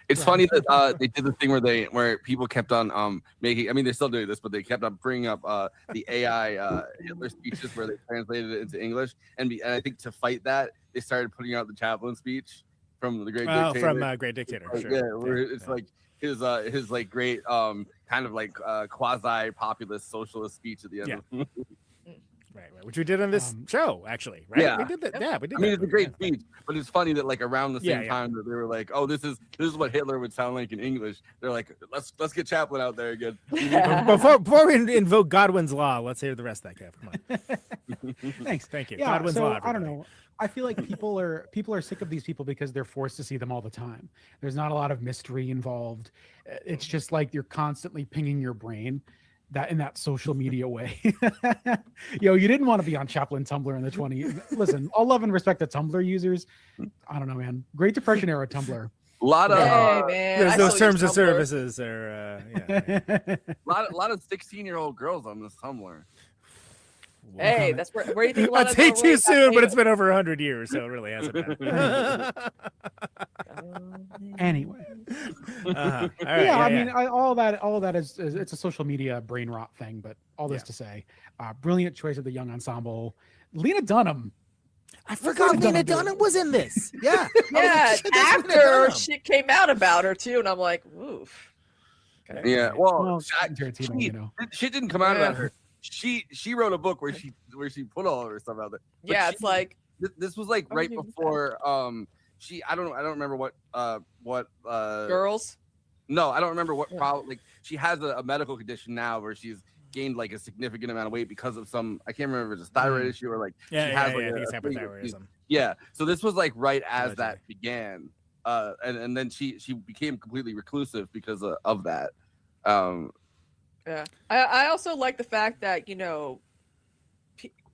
It's funny that they did the thing where people kept on making. I mean, they're still doing this, but they kept on bringing up the AI Hitler speeches where they translated it into English, and I think to fight that, they started putting out the Chaplin speech from the Great Dictator. From Great Dictator, sure. Yeah, where it's like his like great kind of like quasi populist socialist speech at the end. Right, which we did on this show, actually, right? Yeah, we did that. Yeah, we did. I mean, it's a great speech, but it's funny that like around the same time that they were like, "Oh, this is what Hitler would sound like in English." They're like, "Let's get Chaplin out there again." Before we invoke Godwin's law, let's hear the rest of that, Kev. Come on. Thanks. Thank you. Yeah, Godwin's law. I don't know. I feel like people are sick of these people because they're forced to see them all the time. There's not a lot of mystery involved. It's just like you're constantly pinging your brain that in that social media way. Yo, you didn't want to be on Chaplin Tumblr in the 20s. Listen, all love and respect to Tumblr users. I don't know, man. Great Depression era Tumblr. A lot of there's those terms of services are a lot of 16-year-old girls on this Tumblr. Hey, that's where you think. I'd say too soon, but it's been over 100 years, so it really hasn't been. Anyway, right, I mean, all of that is it's a social media brain rot thing. But all this to say, brilliant choice of the young ensemble. Lena Dunham. I forgot Lena Dunham was in this. Yeah, yeah. After shit came out about her too, and I'm like, oof. Okay. Yeah, well, Tarantino, you know, shit didn't come out about her. She wrote a book where she put all of her stuff out there. But yeah, it's like this was like right before I don't remember what girls. No, I don't remember what problem. Like she has a medical condition now where she's gained like a significant amount of weight because of some, I can't remember if it's a thyroid issue or like she has hypothyroidism. Yeah, so this was like right as that began, and then she became completely reclusive because of that. Yeah, I also like the fact that, you know,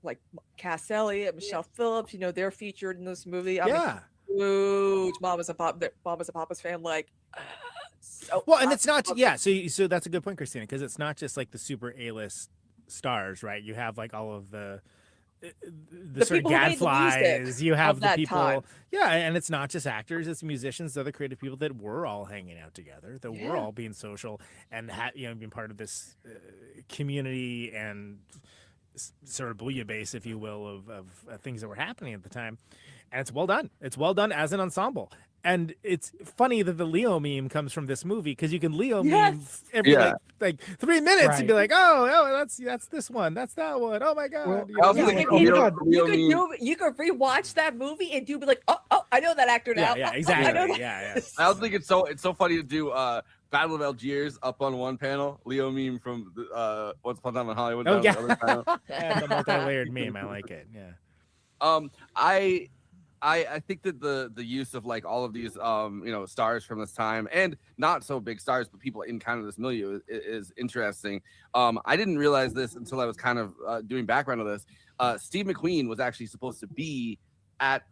like Cass Elliot, Michelle Phillips, you know, they're featured in this movie. I'm a huge Mamas and Papas fan. Like, so well, and it's not so that's a good point, Kristina, because it's not just like the super A-list stars, right? You have like all of the sort of gadflies. You have the people, and it's not just actors; it's musicians, the other creative people that were all hanging out together, that were all being social and being part of this community and sort of bouillabaisse, if you will, of things that were happening at the time. And it's well done. It's well done as an ensemble. And it's funny that the Leo meme comes from this movie, because you can Leo meme every like 3 minutes and be like, oh, that's this one, that's that one. Oh my god! You could rewatch that movie and be like, oh, I know that actor now. Yeah, exactly. I don't think it's so funny to do Battle of Algiers up on one panel, Leo meme from Once Upon a Time in Hollywood. Oh yeah, the other panel. The multi-layered meme. I like it. Yeah. I think that the use of like all of these stars from this time, and not so big stars, but people in kind of this milieu is interesting. I didn't realize this until I was kind of doing background of this. Steve McQueen was actually supposed to be at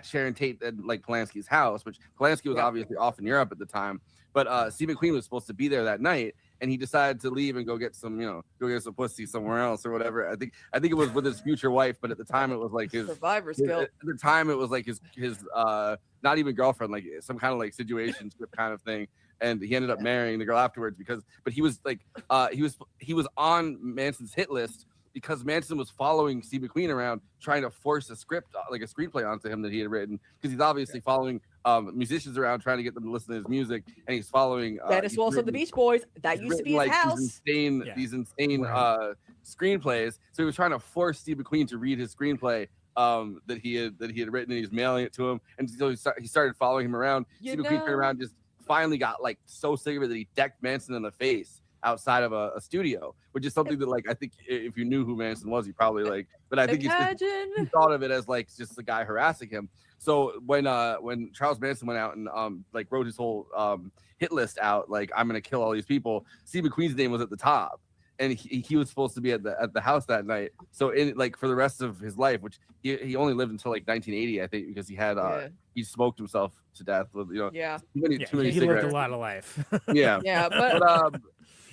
Sharon Tate and like Polanski's house, which Polanski was obviously off in Europe at the time. But Steve McQueen was supposed to be there that night, and he decided to leave and go get some, go get some pussy somewhere else or whatever. I think it was with his future wife, but at the time it was like his survivor's guilt. At the time it was like his not even girlfriend, like some kind of like situationship kind of thing. And he ended up marrying the girl afterwards but he was like he was on Manson's hit list because Manson was following Steve McQueen around trying to force a script, like a screenplay onto him that he had written, because he's obviously following musicians around trying to get them to listen to his music, and he's following Dennis Wilson, the Beach Boys. That used to be his house. These insane screenplays. So he was trying to force Steve McQueen to read his screenplay that he had written, and he's mailing it to him. And so he started following him around. Steve McQueen turned around, just finally got like so sick of it that he decked Manson in the face outside of a studio, which is something that like I think if you knew who Manson was, you probably like. But I think he thought of it as like just the guy harassing him. So when Charles Manson went out and like wrote his whole hit list out, like I'm gonna kill all these people, Steve McQueen's name was at the top, and he was supposed to be at the house that night. So in like for the rest of his life, which he only lived until like 1980, I think, because he had he smoked himself to death with too many he cigarettes. lived a lot of life. Yeah, but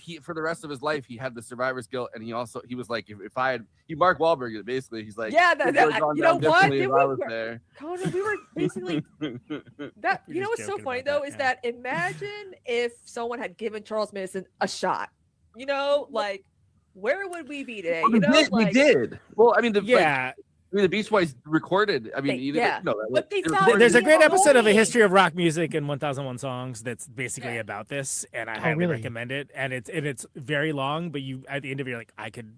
he for the rest of his life he had the survivor's guilt, and he was like, if I had Mark Wahlberg basically, he's like, you know what? There. Conan, we were basically that. You know what's so funny though is that imagine if someone had given Charles Manson a shot. You know, like where would we be today? Well, we did. Well, I mean, the Beach Boys recorded. I mean, there's a great episode of A History of Rock Music and 1001 Songs that's basically about this, and I highly recommend it. And it's very long, but you at the end of it, you're like, I could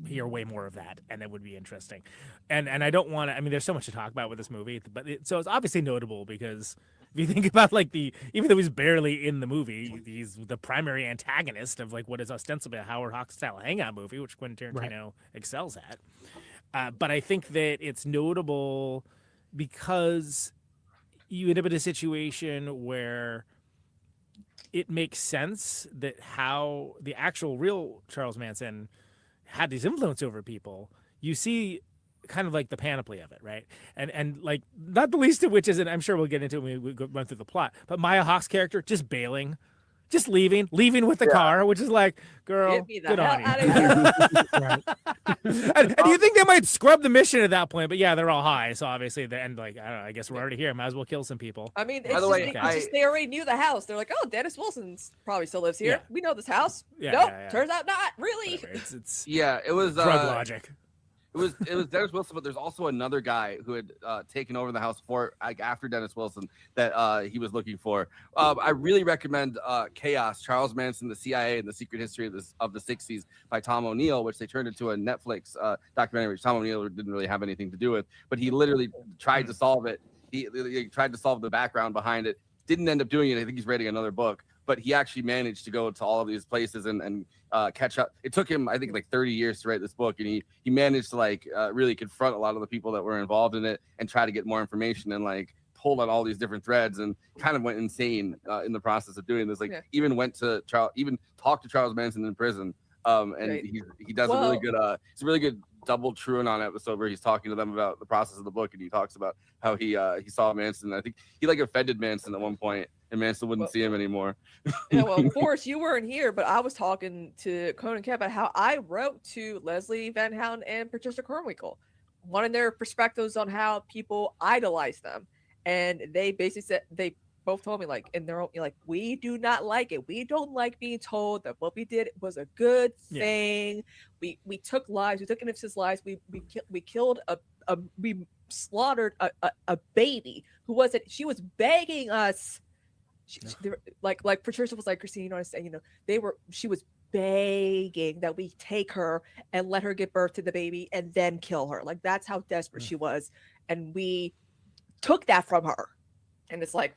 hear way more of that, and it would be interesting. And I don't want to. I mean, there's so much to talk about with this movie, but so it's obviously notable because if you think about like even though he's barely in the movie, he's the primary antagonist of like what is ostensibly a Howard Hawks style hangout movie, which Quentin Tarantino excels at. But I think that it's notable because you end up in a situation where it makes sense that how the actual real Charles Manson had these influence over people. You see kind of like the panoply of it, right? And like not the least of which is, and I'm sure we'll get into it when we run through the plot, but Maya Hawke's character just bailing. Just leaving with the car, which is like, girl, good on you. And you think they might scrub the mission at that point, but yeah, they're all high, so obviously at the end, like, I don't know, I guess we're already here, might as well kill some people. I mean, they already knew the house. They're like, oh, Dennis Wilson probably still lives here. Yeah. We know this house. Nope, turns out not really. It was drug logic. It was Dennis Wilson, but there's also another guy who had taken over the house after Dennis Wilson that he was looking for. I really recommend Chaos: Charles Manson, the CIA, and the Secret History of the 60s by Tom O'Neill, which they turned into a Netflix documentary, which Tom O'Neill didn't really have anything to do with, but he literally tried to solve it. He tried to solve the background behind it. Didn't end up doing it. I think he's writing another book. But he actually managed to go to all of these places and catch up. It took him, I think, like 30 years to write this book, and he managed to like really confront a lot of the people that were involved in it and try to get more information and like pulled on all these different threads and kind of went insane in the process of doing this. Like even talked to Charles Manson in prison, and he does a really good it's a really good double TrueAnon episode where he's talking to them about the process of the book, and he talks about how he saw Manson. I think he like offended Manson at one point, and Manson wouldn't see him anymore. Yeah, well, of course you weren't here, but I was talking to Conan Kemp about how I wrote to Leslie Van Houten and Patricia Kernwinkle, wanting their perspectives on how people idolize them, and they basically said they both told me like in their own like, we do not like it. We don't like being told that what we did was a good thing. We took lives. We took innocent lives. We killed we slaughtered a baby who wasn't. She was begging us. Like Patricia was like, Kristina, you know what I'm saying? You know, she was begging that we take her and let her give birth to the baby and then kill her. Like that's how desperate she was, and we took that from her. And it's like,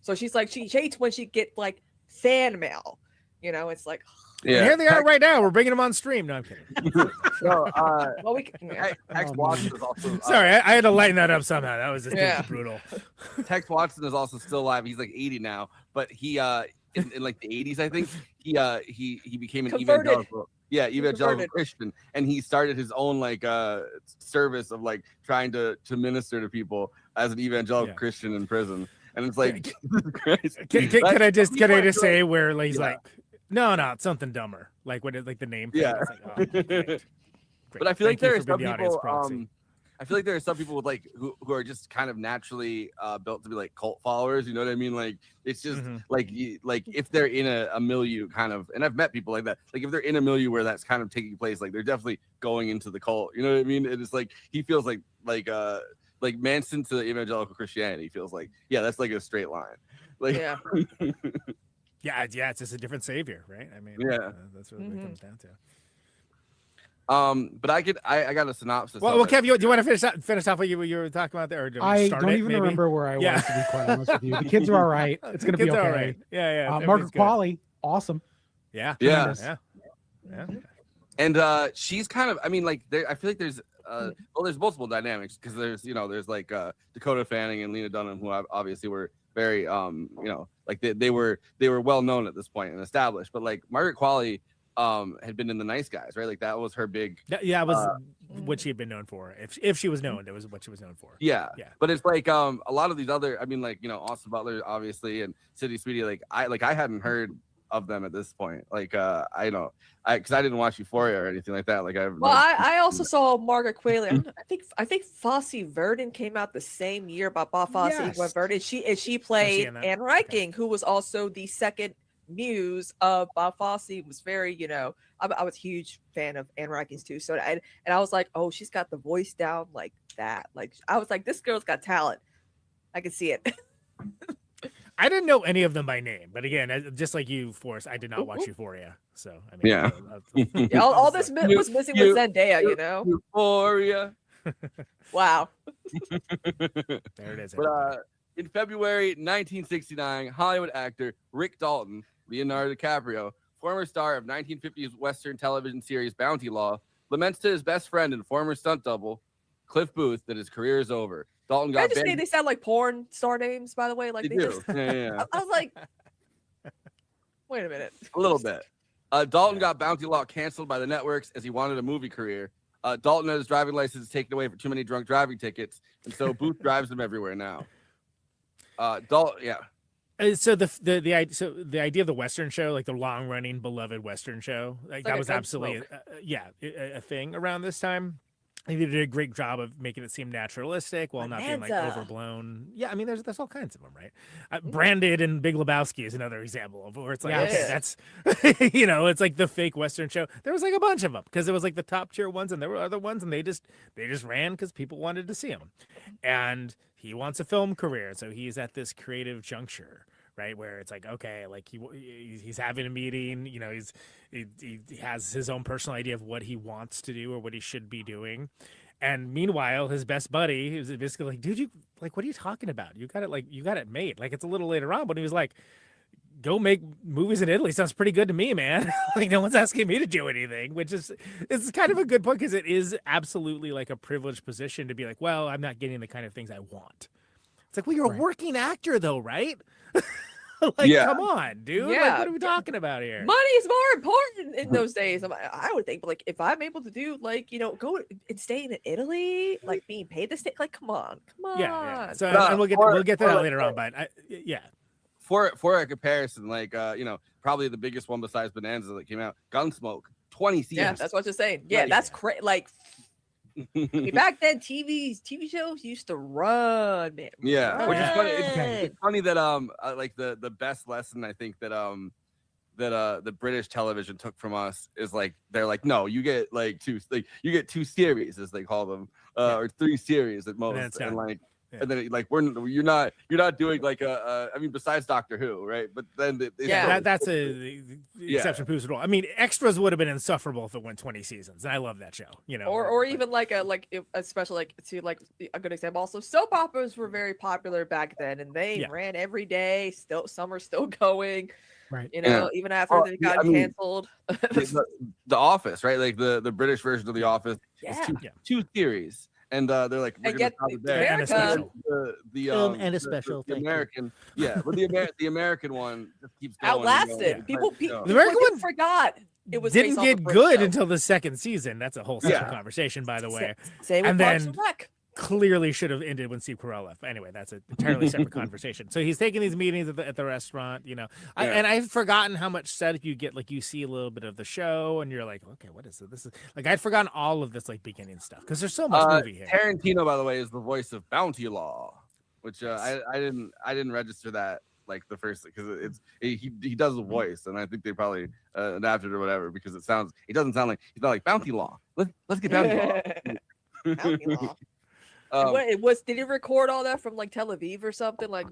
so she's like, she hates when she get like fan mail, you know. It's like, yeah, here they are right now. We're bringing them on stream. No, I'm kidding. So, well, we can, Tex Watson is also. Sorry, I had to lighten that up somehow. That was just brutal. Tex Watson is also still alive. He's like 80 now, but he in like the 80s, I think he became an evangelical. Yeah, evangelical Christian, and he started his own like service of like trying to minister to people as an evangelical Christian in prison. And it's like, can I just say where like, he's like, No, it's something dumber. Like what? Like the name. Thing. Yeah. It's like, oh, great. But I feel like Thank you there are for some being the audience people. proxy. I feel like there are some people with like who are just kind of naturally built to be like cult followers. You know what I mean? Like it's just like if they're in a milieu kind of, and I've met people like that. Like if they're in a milieu where that's kind of taking place, like they're definitely going into the cult. You know what I mean? And it's like he feels like Manson to evangelical Christianity feels like that's like a straight line. Like yeah, it's just a different savior, right? I mean, that's what it comes down to. But I got a synopsis. Well, Kev, do you want to finish off what you were talking about there? Or I don't even remember where I was, to be quite honest with you. The kids are all right. It's going to be okay. All right. Yeah. Margaret Qualley, awesome. Yeah. And she's kind of, I mean, like, I feel like there's there's multiple dynamics because there's like Dakota Fanning and Lena Dunham, who obviously were very like they were well known at this point and established. But like Margaret Qualley had been in The Nice Guys, right? Like that was her big. Yeah, it was what she had been known for. If she was known, that was what she was known for. Yeah. But it's like a lot of these other, I mean, like Austin Butler, obviously, and Sydney Sweeney. Like I hadn't heard of them at this point. Like because I didn't watch Euphoria or anything like that. Like I also saw Margaret Qualley. I think Fosse Verdon came out the same year by Bob Fosse. Yes. Verdon. She played Anne Reiking, who was also the second muse of Bob Fosse. Was very, I was a huge fan of Anne Reiking's too. So I was like, oh, she's got the voice down like that. Like I was like, this girl's got talent. I can see it. I didn't know any of them by name, but again, just like you, Forrest, I did not watch Euphoria. So I mean, all this was missing with Zendaya, Euphoria. Wow. There it is. But in February 1969, Hollywood actor Rick Dalton, Leonardo DiCaprio, former star of 1950s Western television series Bounty Law, laments to his best friend and former stunt double, Cliff Booth, that his career is over. Dalton got banned. They sound like porn star names, by the way. Like they do. Yeah. I was like, wait a minute. A little bit. Dalton got Bounty Law canceled by the networks as he wanted a movie career. Dalton had his driving license taken away for too many drunk driving tickets, and so Booth drives him everywhere now. Dalton, yeah. So the idea of the Western show, like the long running beloved Western show, like that was absolutely a thing around this time. I think they did a great job of making it seem naturalistic while not being like overblown. Yeah, I mean, there's all kinds of them, right? Branded and Big Lebowski is another example of where it's like, okay, that's it's like the fake Western show. There was like a bunch of them because it was like the top tier ones, and there were other ones, and they just ran because people wanted to see them. And he wants a film career, so he's at this creative juncture, right, where it's like, okay, like he's having a meeting, he has his own personal idea of what he wants to do or what he should be doing, and meanwhile his best buddy is basically like, dude, what are you talking about? You got it made. Like, it's a little later on, but he was like, go make movies in Italy. Sounds pretty good to me, man. Like, no one's asking me to do anything, which is kind of a good point because it is absolutely like a privileged position to be like, well, I'm not getting the kind of things I want. It's like, well, you're a working actor though, right? Come on, dude. Yeah. Like, what are we talking about here? Money is more important in those days. I would think, but like, if I'm able to do go and stay in Italy, like being paid to stay, like, come on. Yeah. So and we'll get to that later on, but For a comparison, like probably the biggest one besides Bonanza that came out, Gunsmoke, 20 seasons. Yeah, that's what you're saying. Yeah, that's crazy. Like, I mean, back then, TV shows used to run, man. Yeah, which is funny. It's funny that like the best lesson I think that the British television took from us is like, they're like, no, you get like two series, as they call them, or 3 series at most, and like. Yeah. And then like you're not doing like I mean, besides Doctor Who, right? But then that's the exception proves the rule. I mean, Extras would have been insufferable if it went 20 seasons, and I love that show. Or even especially a good example. Also, soap operas were very popular back then, and they ran every day. Some are still going. Right. Even after they got canceled. The Office, right? Like the British version of The Office is 2 series. And they're like, we're gonna stop it there. And a special. And a special. The American, but the American one just keeps going. Outlasted. People the American one forgot it was didn't get good until the second season. That's a whole separate conversation, by the way. Same with Parks and Rec. clearly should have ended when Steve Carell left. But anyway, that's an entirely separate conversation. So he's taking these meetings at the restaurant, you know. And I've forgotten how much setup you get. Like you see a little bit of the show, and you're like, okay, what is it? This is like I'd forgotten all of this like beginning stuff because there's so much movie here. Tarantino, by the way, is the voice of Bounty Law, which I didn't register that like the first because he does the voice, and I think they probably adapted or whatever because it doesn't sound like he's not like Bounty Law. Let's get Bounty Law. Bounty Law. Did he record all that from like Tel Aviv or something? Like,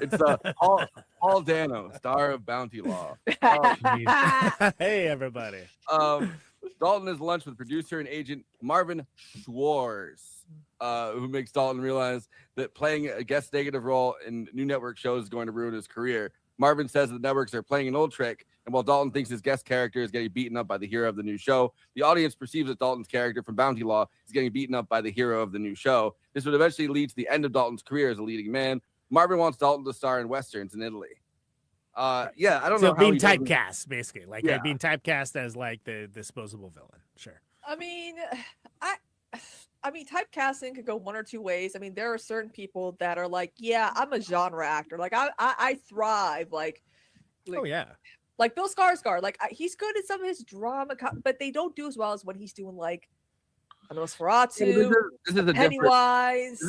it's Paul Dano, star of Bounty Law. Hey everybody. Dalton has lunch with producer and agent Marvin Schwartz, who makes Dalton realize that playing a guest negative role in new network shows is going to ruin his career. Marvin says that the networks are playing an old trick, and while Dalton thinks his guest character is getting beaten up by the hero of the new show, the audience perceives that Dalton's character from Bounty Law is getting beaten up by the hero of the new show. This would eventually lead to the end of Dalton's career as a leading man. Marvin wants Dalton to star in westerns in Italy. I don't know. So being typecast, basically, like being typecast as like the disposable villain. Sure. I mean, typecasting could go one or two ways. I mean, there are certain people that are like, yeah, I'm a genre actor. Like I thrive. Like oh yeah. Like Bill Skarsgård. Like he's good at some of his drama, but they don't do as well as when he's doing like Nosferatu, Pennywise.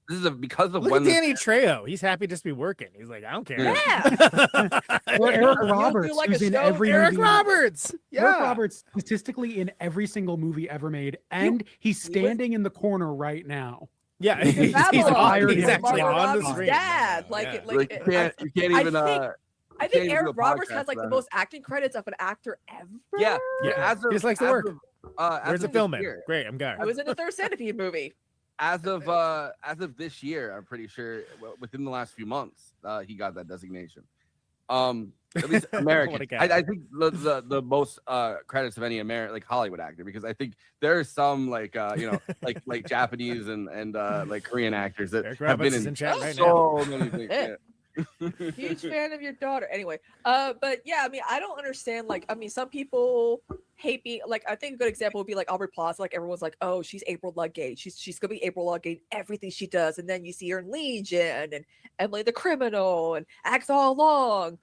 This is because of Look when at Danny Trejo. He's happy just to be working. He's like, I don't care. Yeah. Or Eric Roberts, like who's in show. every Eric movie. Roberts. Yeah. Eric Roberts statistically in every single movie ever made, and he's standing in the corner right now. Yeah, he's actually Margot on the Robbie's screen. dad. you can't even. I think Eric Roberts has like the most acting credits of an actor ever. Yeah. He just likes to work. Where's the film? Great, I'm good. He was in the third Centipede movie. As of this year, I'm pretty sure within the last few months, he got that designation. At least American. I think the most credits of any American like Hollywood actor, because I think there are some like like Japanese and like Korean actors that have been in chat right so many things. Yeah. Huge fan of your daughter. Anyway, but yeah, I mean, I don't understand. Like, I mean, some people hate me. Like, I think a good example would be like Aubrey Plaza. Like, everyone's like, oh, she's April Ludgate. She's gonna be April Ludgate. Everything she does, and then you see her in Legion and Emily the Criminal and Act All Along.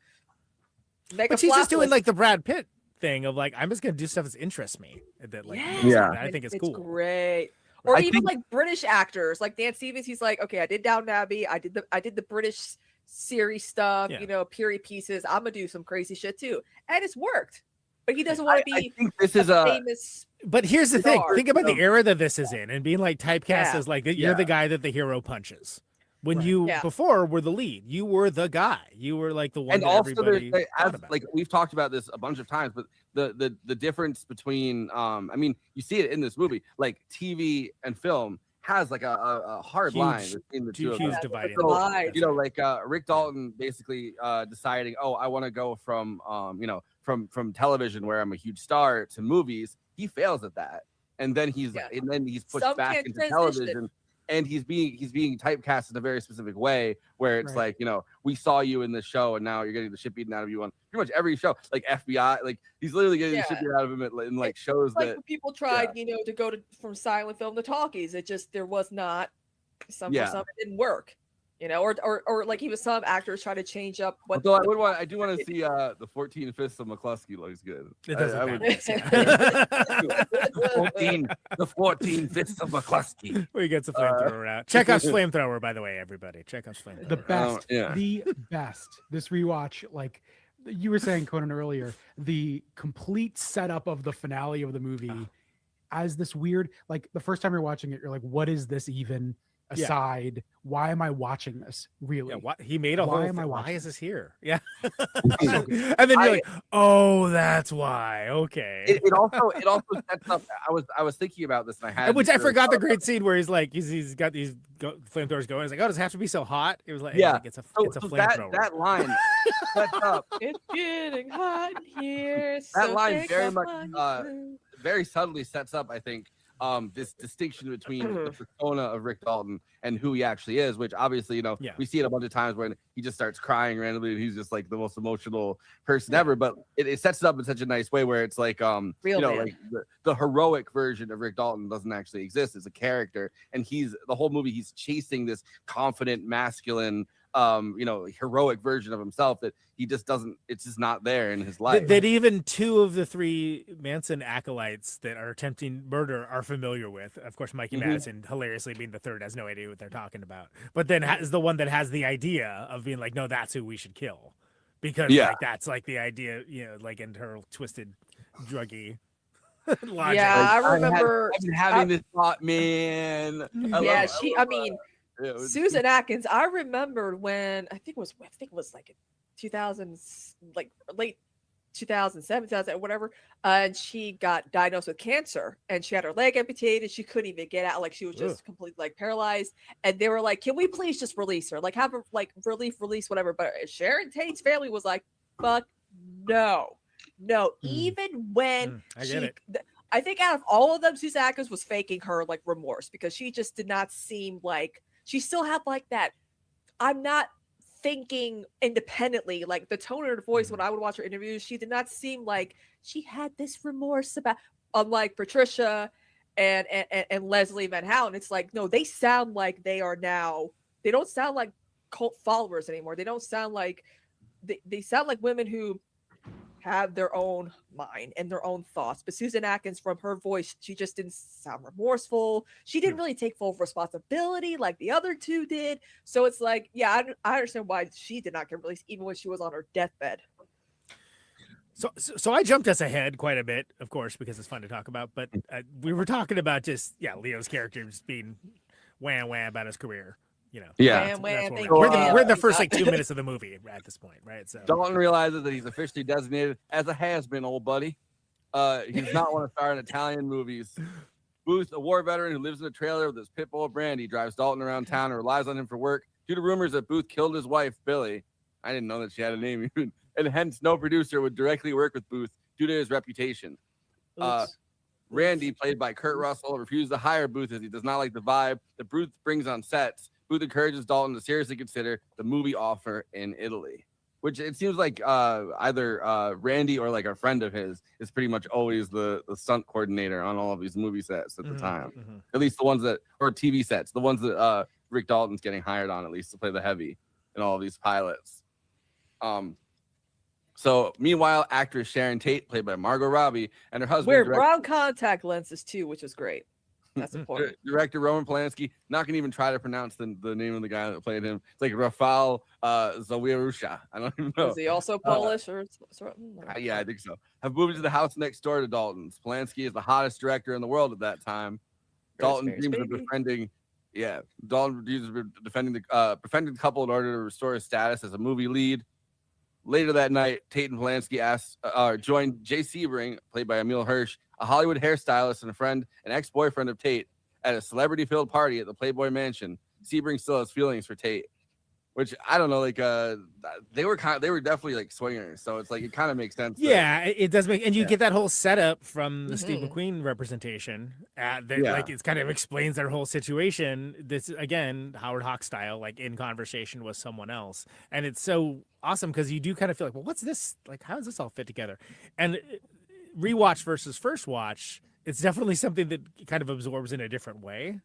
But she's just doing like the Brad Pitt thing of like, I'm just gonna do stuff that interests me. That like, I think it's cool. It's great. Or even like British actors, like Dan Stevens. He's like, okay, I did Downton Abbey. I did the British series stuff, period pieces. I'm gonna do some crazy shit too, and it's worked. But he doesn't want to be. I think this is a famous. But here's the thing: think about the era that this is in, and being like typecast as like you're the guy that the hero punches. When you before were the lead, you were the guy. You were like the one. And that also, everybody like we've talked about this a bunch of times, but the difference between, I mean, you see it in this movie, like TV and film has like a hard line between the two of them. Dividing. So, you know, like Rick Dalton basically deciding, oh, I want to go from from television where I'm a huge star to movies. He fails at that, and then he's pushed back into television. And he's being typecast in a very specific way where it's like, you know, we saw you in this show and now you're getting the shit beaten out of you on pretty much every show, like FBI, like he's literally getting the shit beaten out of him in like shows like that when people tried, you know, to go from silent film to talkies. It just, there was not some it didn't work, you know, or like even some actors try to change up what. So I do want to see the 14 Fists of McCluskey looks good. It does. The 14 Fists of McCluskey. We get the flamethrower out. Chekhov's flamethrower, by the way, everybody. Chekhov's flamethrower. The best. The best. This rewatch, like you were saying, Conan, earlier, the complete setup of the finale of the movie as this weird, like the first time you're watching it, you're like, what is this even? Aside, why am I watching this? Really? Yeah, he made a whole. Why is this here? Yeah. And then you're like, oh, that's why. Okay. It also sets up. I was thinking about this, and I forgot the great scene where he's like, he's got these flamethrowers going. He's like, oh, does it have to be so hot? It was like, it's a flamethrower. That line sets up. It's getting hot in here. That line very much, very subtly sets up, I think, this distinction between the persona of Rick Dalton and who he actually is, which obviously, we see it a bunch of times when he just starts crying randomly and he's just like the most emotional person ever. But it sets it up in such a nice way where it's like, like the heroic version of Rick Dalton doesn't actually exist as a character. And the whole movie, he's chasing this confident, masculine, heroic version of himself that he just doesn't, it's just not there in his life. That even 2 of the 3 Manson acolytes that are attempting murder are familiar with. Of course, Mikey Madison, hilariously being the third, has no idea what they're talking about. But then is the one that has the idea of being like, no, that's who we should kill. Because like that's like the idea, like in her twisted, druggy logic. Yeah, I remember I've been having this thought, man. Susan Atkins, I remember when I think it was like in 2000s, like late 2007, 2000, whatever, and she got diagnosed with cancer and she had her leg amputated. She couldn't even get out, like she was just completely like paralyzed. And they were like, can we please just release her, like have her like release whatever. But Sharon Tate's family was like, fuck no. Even when I think out of all of them, Susan Atkins was faking her like remorse, because she just did not seem like, she still had like that, I'm not thinking independently, like the tone of her voice when I would watch her interviews, she did not seem like she had this remorse about, unlike Patricia and Leslie Van Houten. It's like, no, they sound like they don't sound like cult followers anymore. They don't sound like, they sound like women who have their own mind and their own thoughts. But Susan Atkins, from her voice, she just didn't sound remorseful. She didn't really take full responsibility like the other 2 did. So it's like, yeah, I understand why she did not get released even when she was on her deathbed. So I jumped us ahead quite a bit, of course, because it's fun to talk about. But we were talking about just Leo's character just being wham about his career. We're in the first like 2 minutes of the movie at this point, right? So Dalton realizes that he's officially designated as a has-been, old buddy. He does not want to star in Italian movies. Booth, a war veteran who lives in a trailer with his pit bull Brandy, drives Dalton around town and relies on him for work due to rumors that Booth killed his wife, Billy. I didn't know that she had a name even. And hence no producer would directly work with Booth due to his reputation. Randy, played by Kurt Russell, refuses to hire Booth as he does not like the vibe that Booth brings on sets. Booth encourages Dalton to seriously consider the movie offer in Italy, which it seems like either Randy or like a friend of his is pretty much always the stunt coordinator on all of these movie sets at the time. At least the ones that, or TV sets, the ones that Rick Dalton's getting hired on, at least to play the heavy in all of these pilots. So meanwhile, actress Sharon Tate, played by Margot Robbie, and her husband wear brown contact lenses too, which is great. That's important. Director Roman Polanski, not gonna even try to pronounce the name of the guy that played him. It's like Rafał Zawierusza. I don't even know. Is he also Polish or something? Yeah, I think so. Have moved to the house next door to Dalton's. Polanski is the hottest director in the world at that time. Dalton dreams of befriending. Yeah, Dalton dreams of befriending the couple in order to restore his status as a movie lead. Later that night, Tate and Polanski joined Jay Sebring, played by Emil Hirsch, a Hollywood hairstylist and a friend, an ex-boyfriend of Tate, at a celebrity-filled party at the Playboy Mansion. Sebring still has feelings for Tate, which I don't know. Like they were definitely like swingers, so it's like it kind of makes sense. Yeah, it does make, and you get that whole setup from the Steve McQueen representation. Like it kind of explains their whole situation. This again, Howard Hawks style, like in conversation with someone else, and it's so awesome because you do kind of feel like, well, what's this? Like, how does this all fit together? And rewatch versus first watch, it's definitely something that kind of absorbs in a different way.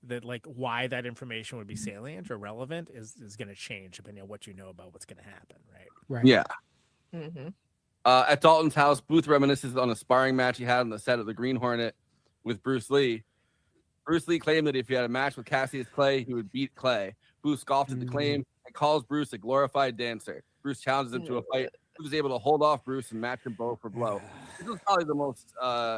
That like why that information would be salient or relevant is going to change depending on what you know about what's going to happen, right? Yeah. At Dalton's house, Booth reminisces on a sparring match he had on the set of The Green Hornet with Bruce Lee. Bruce Lee claimed that if he had a match with Cassius Clay, he would beat Clay. Booth scoffed at the claim and calls Bruce a glorified dancer. Bruce challenges him to a fight. Booth was able to hold off Bruce and match him blow for blow. This was probably the most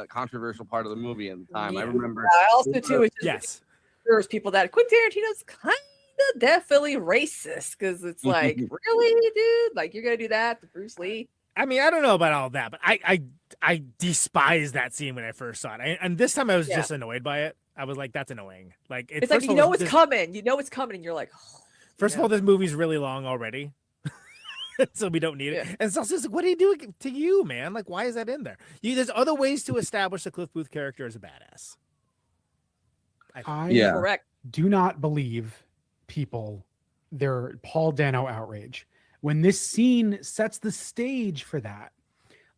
controversial part of the movie at the time. I remember. I also too. Yes. There's people that Quentin Tarantino's kind of definitely racist because it's like, really, dude? Like you're gonna do that to Bruce Lee? I mean, I don't know about all that, but I despise that scene when I first saw it. And this time I was just annoyed by it. I was like, that's annoying. Like it's like, you know it's coming. You know it's coming, and you're like, oh, first of all, this movie's really long already. So we don't need it. And it's also just like, what are you doing to you, man? Like, why is that in there? There's other ways to establish the Cliff Booth character as a badass. Correct. Do not believe people their Paul Dano outrage when this scene sets the stage for that.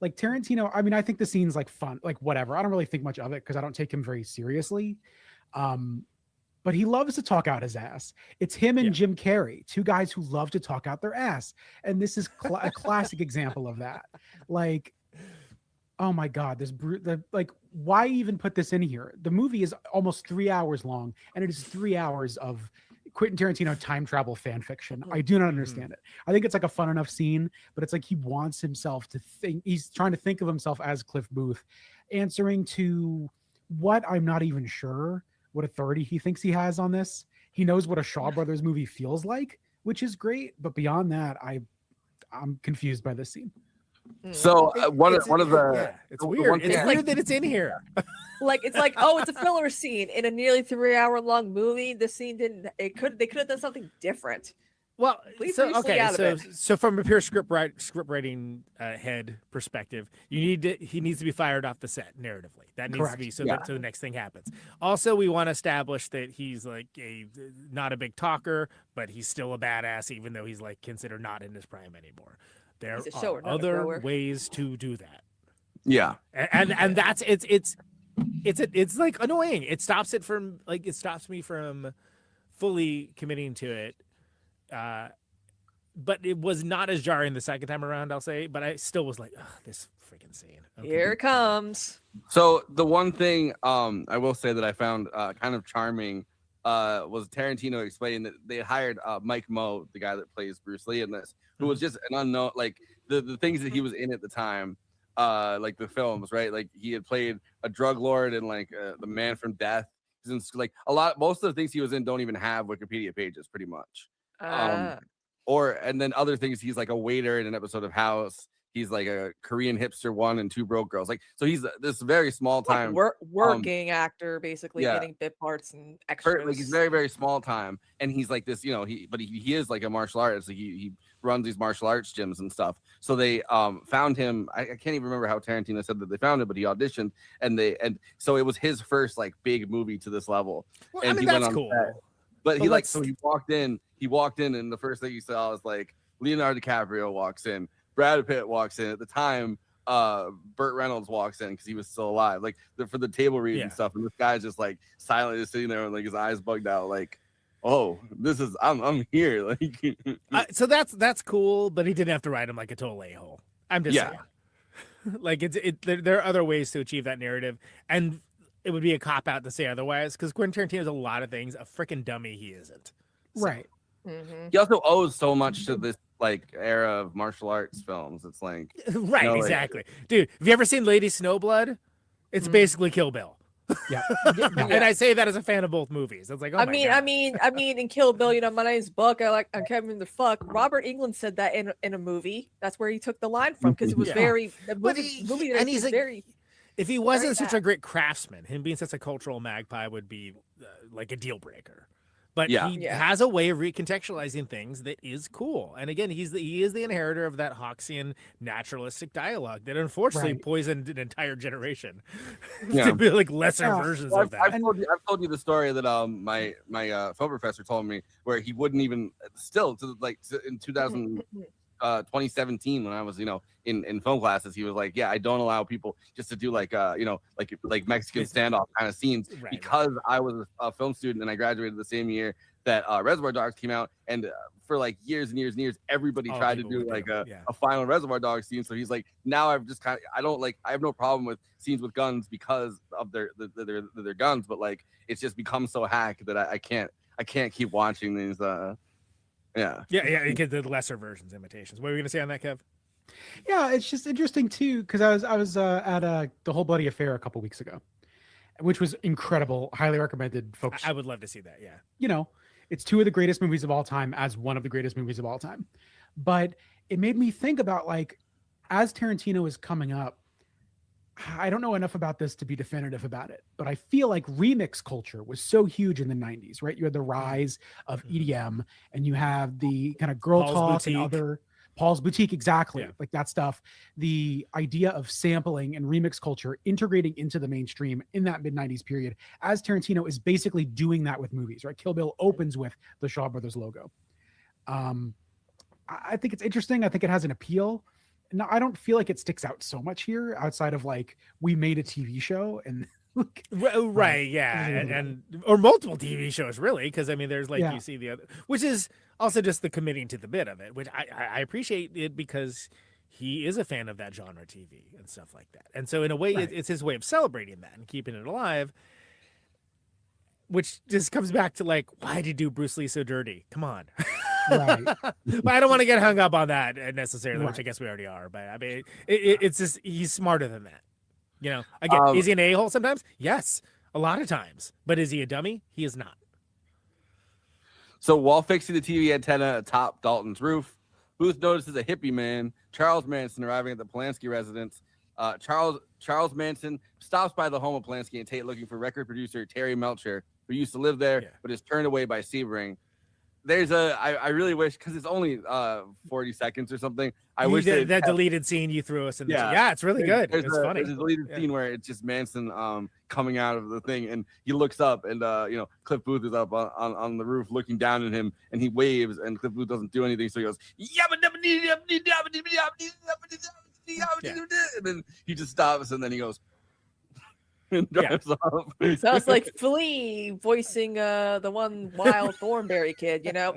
Like Tarantino, I mean, I think the scene's like fun, like whatever. I don't really think much of it because I don't take him very seriously. But he loves to talk out his ass. It's him and Jim Carrey, two guys who love to talk out their ass. And this is a classic example of that. Like, oh my God, like, why even put this in here? The movie is almost 3 hours long, and it is 3 hours of Quentin Tarantino time travel fan fiction. I do not understand it. I think it's like a fun enough scene, but it's like he wants himself to think, he's trying to think of himself as Cliff Booth, answering to what I'm not even sure what authority he thinks he has on this. He knows what a Shaw Brothers movie feels like, which is great, but beyond that, I'm confused by this scene. So one of the it's weird. It's weird that it's in here. It's like, oh, it's a filler scene in a nearly 3 hour long movie. The scene they could have done something different. Well, so so from a pure script writing head perspective, he needs to be fired off the set narratively. That needs to be so that the next thing happens. Also, we want to establish that he's like not a big talker, but he's still a badass, even though he's like considered not in his prime anymore. There are other ways to do that. Yeah, and that's it's like annoying. It stops me from fully committing to it. But it was not as jarring the second time around, I'll say. But I still was like, this freaking scene. Okay. Here it comes. So the one thing I will say that I found kind of charming was Tarantino explaining that they hired Mike Moe, the guy that plays Bruce Lee in this, who was just an unknown, like the things that he was in at the time, like the films, right? Like he had played a drug lord and like the Man from Death. Like most of the things he was in don't even have Wikipedia pages, pretty much. And then other things, he's like a waiter in an episode of House. He's like a Korean hipster 1 and 2 Broke Girls. Like, so he's this very small time working actor, basically getting bit parts and extras. Like he's very, very small time, and he's like this, he is like a martial artist. Like he runs these martial arts gyms and stuff. So they found him. I can't even remember how Tarantino said that they found him, but he auditioned, and so it was his first like big movie to this level. Well, and I mean, he that's went on cool. set. But he walked in, and the first thing he saw was like Leonardo DiCaprio walks in, Brad Pitt walks in. At the time, Burt Reynolds walks in because he was still alive, like for the table read and stuff. And this guy's just like silently just sitting there with like his eyes bugged out, like, oh, this is I'm here. Like, so that's cool, but he didn't have to write him like a total a-hole. I'm just saying. Like there are other ways to achieve that narrative, and it would be a cop out to say otherwise, because Quentin Tarantino is a lot of things. A freaking dummy he isn't. So. Right. He also owes so much to this like era of martial arts films. It's like right, exactly, dude. Have you ever seen Lady Snowblood? It's basically Kill Bill. Yeah. And I say that as a fan of both movies. It's like, oh I mean, in Kill Bill, my name's Buck. I can't remember the fuck. Robert Englund said that in a movie. That's where he took the line from, because it was very. He's like, very. If he wasn't such a great craftsman, him being such a cultural magpie would be like a deal breaker. But he has a way of recontextualizing things that is cool. And again, he is the inheritor of that Hoxian naturalistic dialogue that unfortunately poisoned an entire generation to be like lesser versions of that. I've told you the story that my film professor told me, where he wouldn't even in 2017 when I was in film classes, he was like, I don't allow people just to do like Mexican standoff kind of scenes, because I was a film student and I graduated the same year that Reservoir Dogs came out, and for like years and years and years everybody tried to do like a final Reservoir Dogs scene. So he's like, now I've just I have no problem with scenes with guns because of their guns, but like it's just become so hack that I can't keep watching these because the lesser versions, imitations. What were you gonna say on that, Kev? Yeah, it's just interesting too, because I was at the Whole Bloody Affair a couple weeks ago, which was incredible. Highly recommended, folks. I would love to see that. Yeah, it's two of the greatest movies of all time, as one of the greatest movies of all time. But it made me think about, like, as Tarantino is coming up, I don't know enough about this to be definitive about it, but I feel like remix culture was so huge in the 90s, right? You had the rise of EDM, and you have the kind of girl talk and other Paul's Boutique, exactly. Like that stuff. The idea of sampling and remix culture integrating into the mainstream in that mid-90s period, as Tarantino is basically doing that with movies, right? Kill Bill opens with the Shaw Brothers logo. I think it's interesting. I think it has an appeal. No, I don't feel like it sticks out so much here outside of like, we made a TV show and right, yeah, and or multiple TV shows, really, because I mean, there's like you see the other, which is also just the committing to the bit of it, which I appreciate it because he is a fan of that genre TV and stuff like that, and so in a way, it's his way of celebrating that and keeping it alive. Which just comes back to like, why did he do Bruce Lee so dirty? Come on. Right. But I don't want to get hung up on that necessarily, which I guess we already are. But I mean, it's just he's smarter than that. You know, again, is he an a-hole sometimes? Yes, a lot of times. But is he a dummy? He is not. So while fixing the TV antenna atop Dalton's roof, Booth notices a hippie man, Charles Manson, arriving at the Polanski residence. Charles Manson stops by the home of Polanski and Tate looking for record producer Terry Melcher, who used to live there, but is turned away by Sebring. There's I really wish, because it's only 40 seconds or something. I wish that deleted scene you threw us in. Yeah, it's really good. It's funny. There's a deleted scene where it's just Manson coming out of the thing, and he looks up, and Cliff Booth is up on the roof looking down at him, and he waves, and Cliff Booth doesn't do anything, so he goes, and then he just stops, and then he goes. And drives off. Sounds like Flea voicing the one Wild Thornberry kid, you know.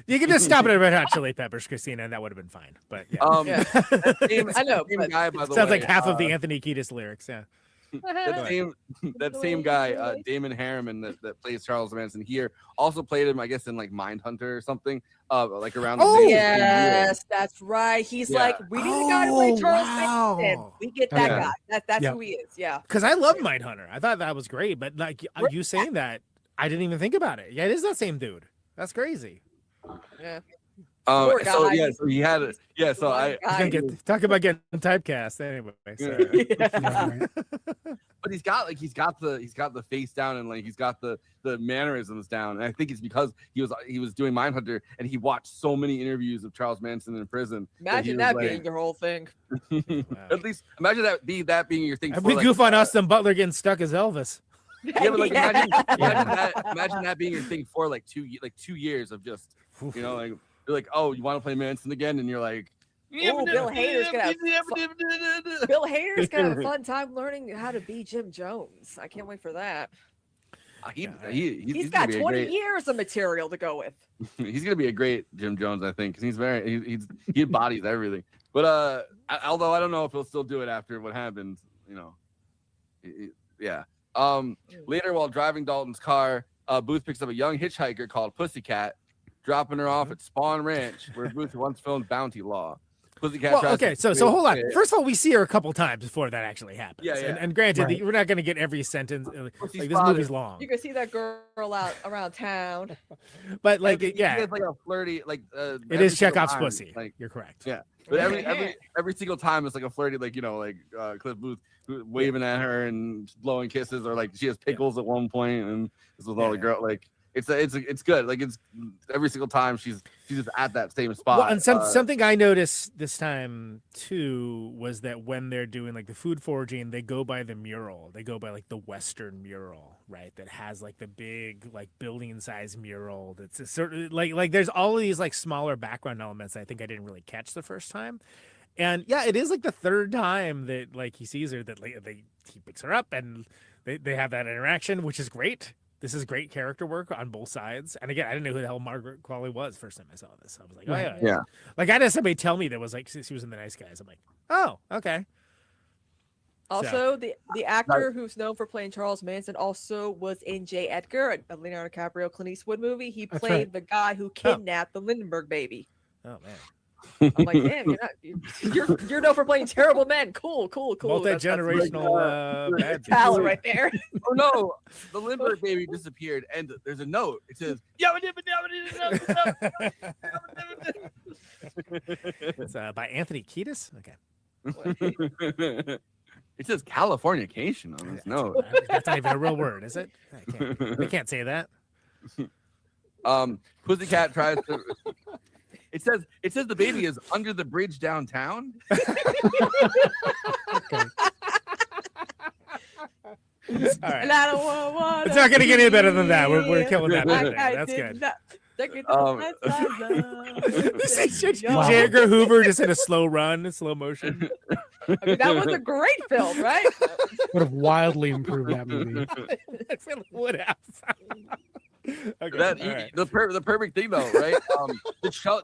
You can just stop it at Red Hot Chili Peppers, Christina, and that would have been fine. But I know. Guy, by the sounds way, like half of the Anthony Kiedis lyrics. Yeah. that same guy, Damon Harriman, that plays Charles Manson here, also played him, I guess, in like Mindhunter or something. Like around. Oh yes, that's right. He's like, we need a guy to play Charles Manson. We get that guy. That's who he is. Yeah. Because I love Mindhunter. I thought that was great, but like you saying that, I didn't even think about it. Yeah, it is that same dude. That's crazy. Yeah. So he had it. Yeah, so talk about getting typecast anyway. But he's got the face down, and like he's got the mannerisms down. And I think it's because he was doing Mindhunter, and he watched so many interviews of Charles Manson in prison. Imagine that being your whole thing. At least imagine that being your thing. We goof on Austin Butler getting stuck as Elvis. Yeah, but like imagine that being your thing for like 2 years of just like. You're like, oh, you want to play Manson again? And you're like, oh, Bill Hader's gonna have a fun time learning how to be Jim Jones. I can't wait for that. He's got 20 years of material to go with. He's gonna be a great Jim Jones, I think, because he embodies everything. But although I don't know if he'll still do it after what happened, yeah. Later, while driving Dalton's car, Booth picks up a young hitchhiker called Pussycat, dropping her off at Spawn Ranch, where Booth once filmed Bounty Law. Okay, so hold on. First of all, we see her a couple times before that actually happens. Yeah. And granted, we're not going to get every sentence. Like, this movie's long. You can see that girl out around town. But like, It's like a flirty, like it is Chekhov's pussy. Like, you're correct. Yeah, but every single time it's like a flirty, like Cliff Booth waving at her and blowing kisses, or like she has pickles at one point, and this was all the girl like. It's good. Like it's every single time she's just at that same spot. Well, and something I noticed this time too was that when they're doing like the food foraging, they go by the mural. They go by like the Western mural, right? That has like the big like building size mural. That's a sort of like there's all of these like smaller background elements that I think I didn't really catch the first time. And yeah, it is like the third time that like he sees her that he picks her up and they have that interaction, which is great. This is great character work on both sides. And again, I didn't know who the hell Margaret Qualley was first time I saw this. I was like, oh yeah. Like I had somebody tell me that was like she was in The Nice Guys. I'm like, oh, okay. Also, the actor who's known for playing Charles Manson also was in J. Edgar, a Leonardo DiCaprio, Clint Eastwood movie. He played the guy who kidnapped the Lindenberg baby. Oh man. I'm like, damn, you're known for playing terrible men. Cool. Multi-generational bad talent right there. Oh no, the Lindbergh baby disappeared, and there's a note. It says, it's by Anthony Kiedis. Okay. It says Californication on this note. That's not even a real word, is it? They can't say that. Pussycat tries to. It says the baby is under the bridge downtown. All right. And I don't want It's not going to get any better than that. We're killing that. That's good. Wow. J. Edgar Hoover just in a slow run, slow motion. I mean, that was a great film, right? Would have wildly improved that movie. It really would have. Okay, The perfect thing though, right? The show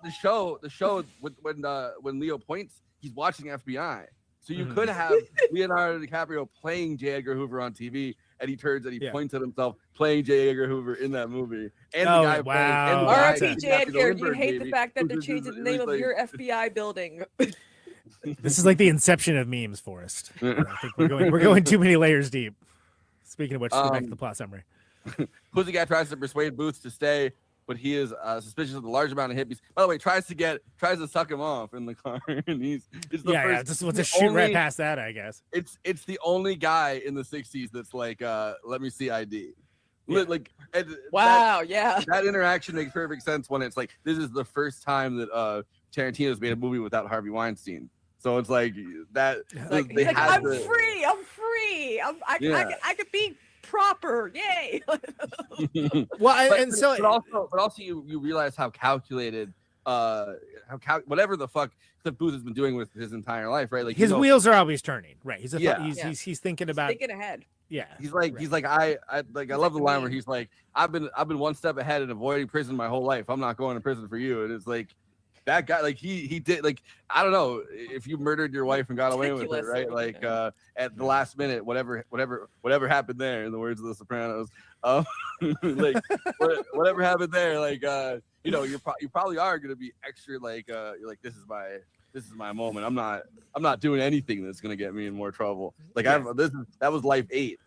when Leo points, he's watching FBI. So you could have Leonardo DiCaprio playing J. Edgar Hoover on TV, and he turns and he points at himself playing J. Edgar Hoover in that movie. And the guy wow. R.I.P. J. Edgar, you hate the fact that they're changing the name of your FBI building. This is like the inception of memes, Forrest. I think we're going too many layers deep. Speaking of which, go back to the plot summary. Pussycat tries to persuade Booth to stay, but he is suspicious of the large amount of hippies. By the way, tries to suck him off in the car, and just wants to shoot right past that, I guess. It's the only guy in the 60s that's like, let me see ID. Yeah. Like, that interaction makes perfect sense when it's like this is the first time that Tarantino's made a movie without Harvey Weinstein. So it's like that. I'm free. I could be proper. Yay. but also you realize how calculated whatever the fuck Cliff Booth has been doing with his entire life, right? Like his wheels are always turning, right? He's thinking about thinking ahead. Yeah. He's like I love the line where he's like, I've been one step ahead in avoiding prison my whole life. I'm not going to prison for you. And it's like that guy, like he did, like, I don't know if you murdered your wife and got away with it, right? Like at the last minute, whatever happened there, in the words of The Sopranos, like whatever happened there, like you probably are gonna be extra, like you're like, this is my moment. I'm not doing anything that's gonna get me in more trouble. Like that was life 8.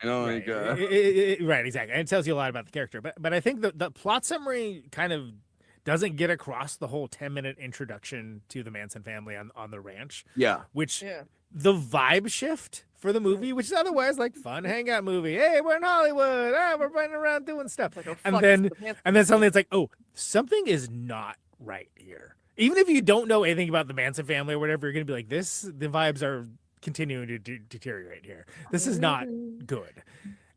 You know, right. Like right, exactly. And it tells you a lot about the character. But I think the plot summary kind of doesn't get across the whole 10-minute introduction to the Manson family on the ranch. Yeah. The vibe shift for the movie, which is otherwise like fun hangout movie. Hey, we're in Hollywood. we're running around doing stuff. Like, and then suddenly it's like, oh, something is not right here. Even if you don't know anything about the Manson family or whatever, you're gonna be like, the vibes are continuing to deteriorate here. This is not good.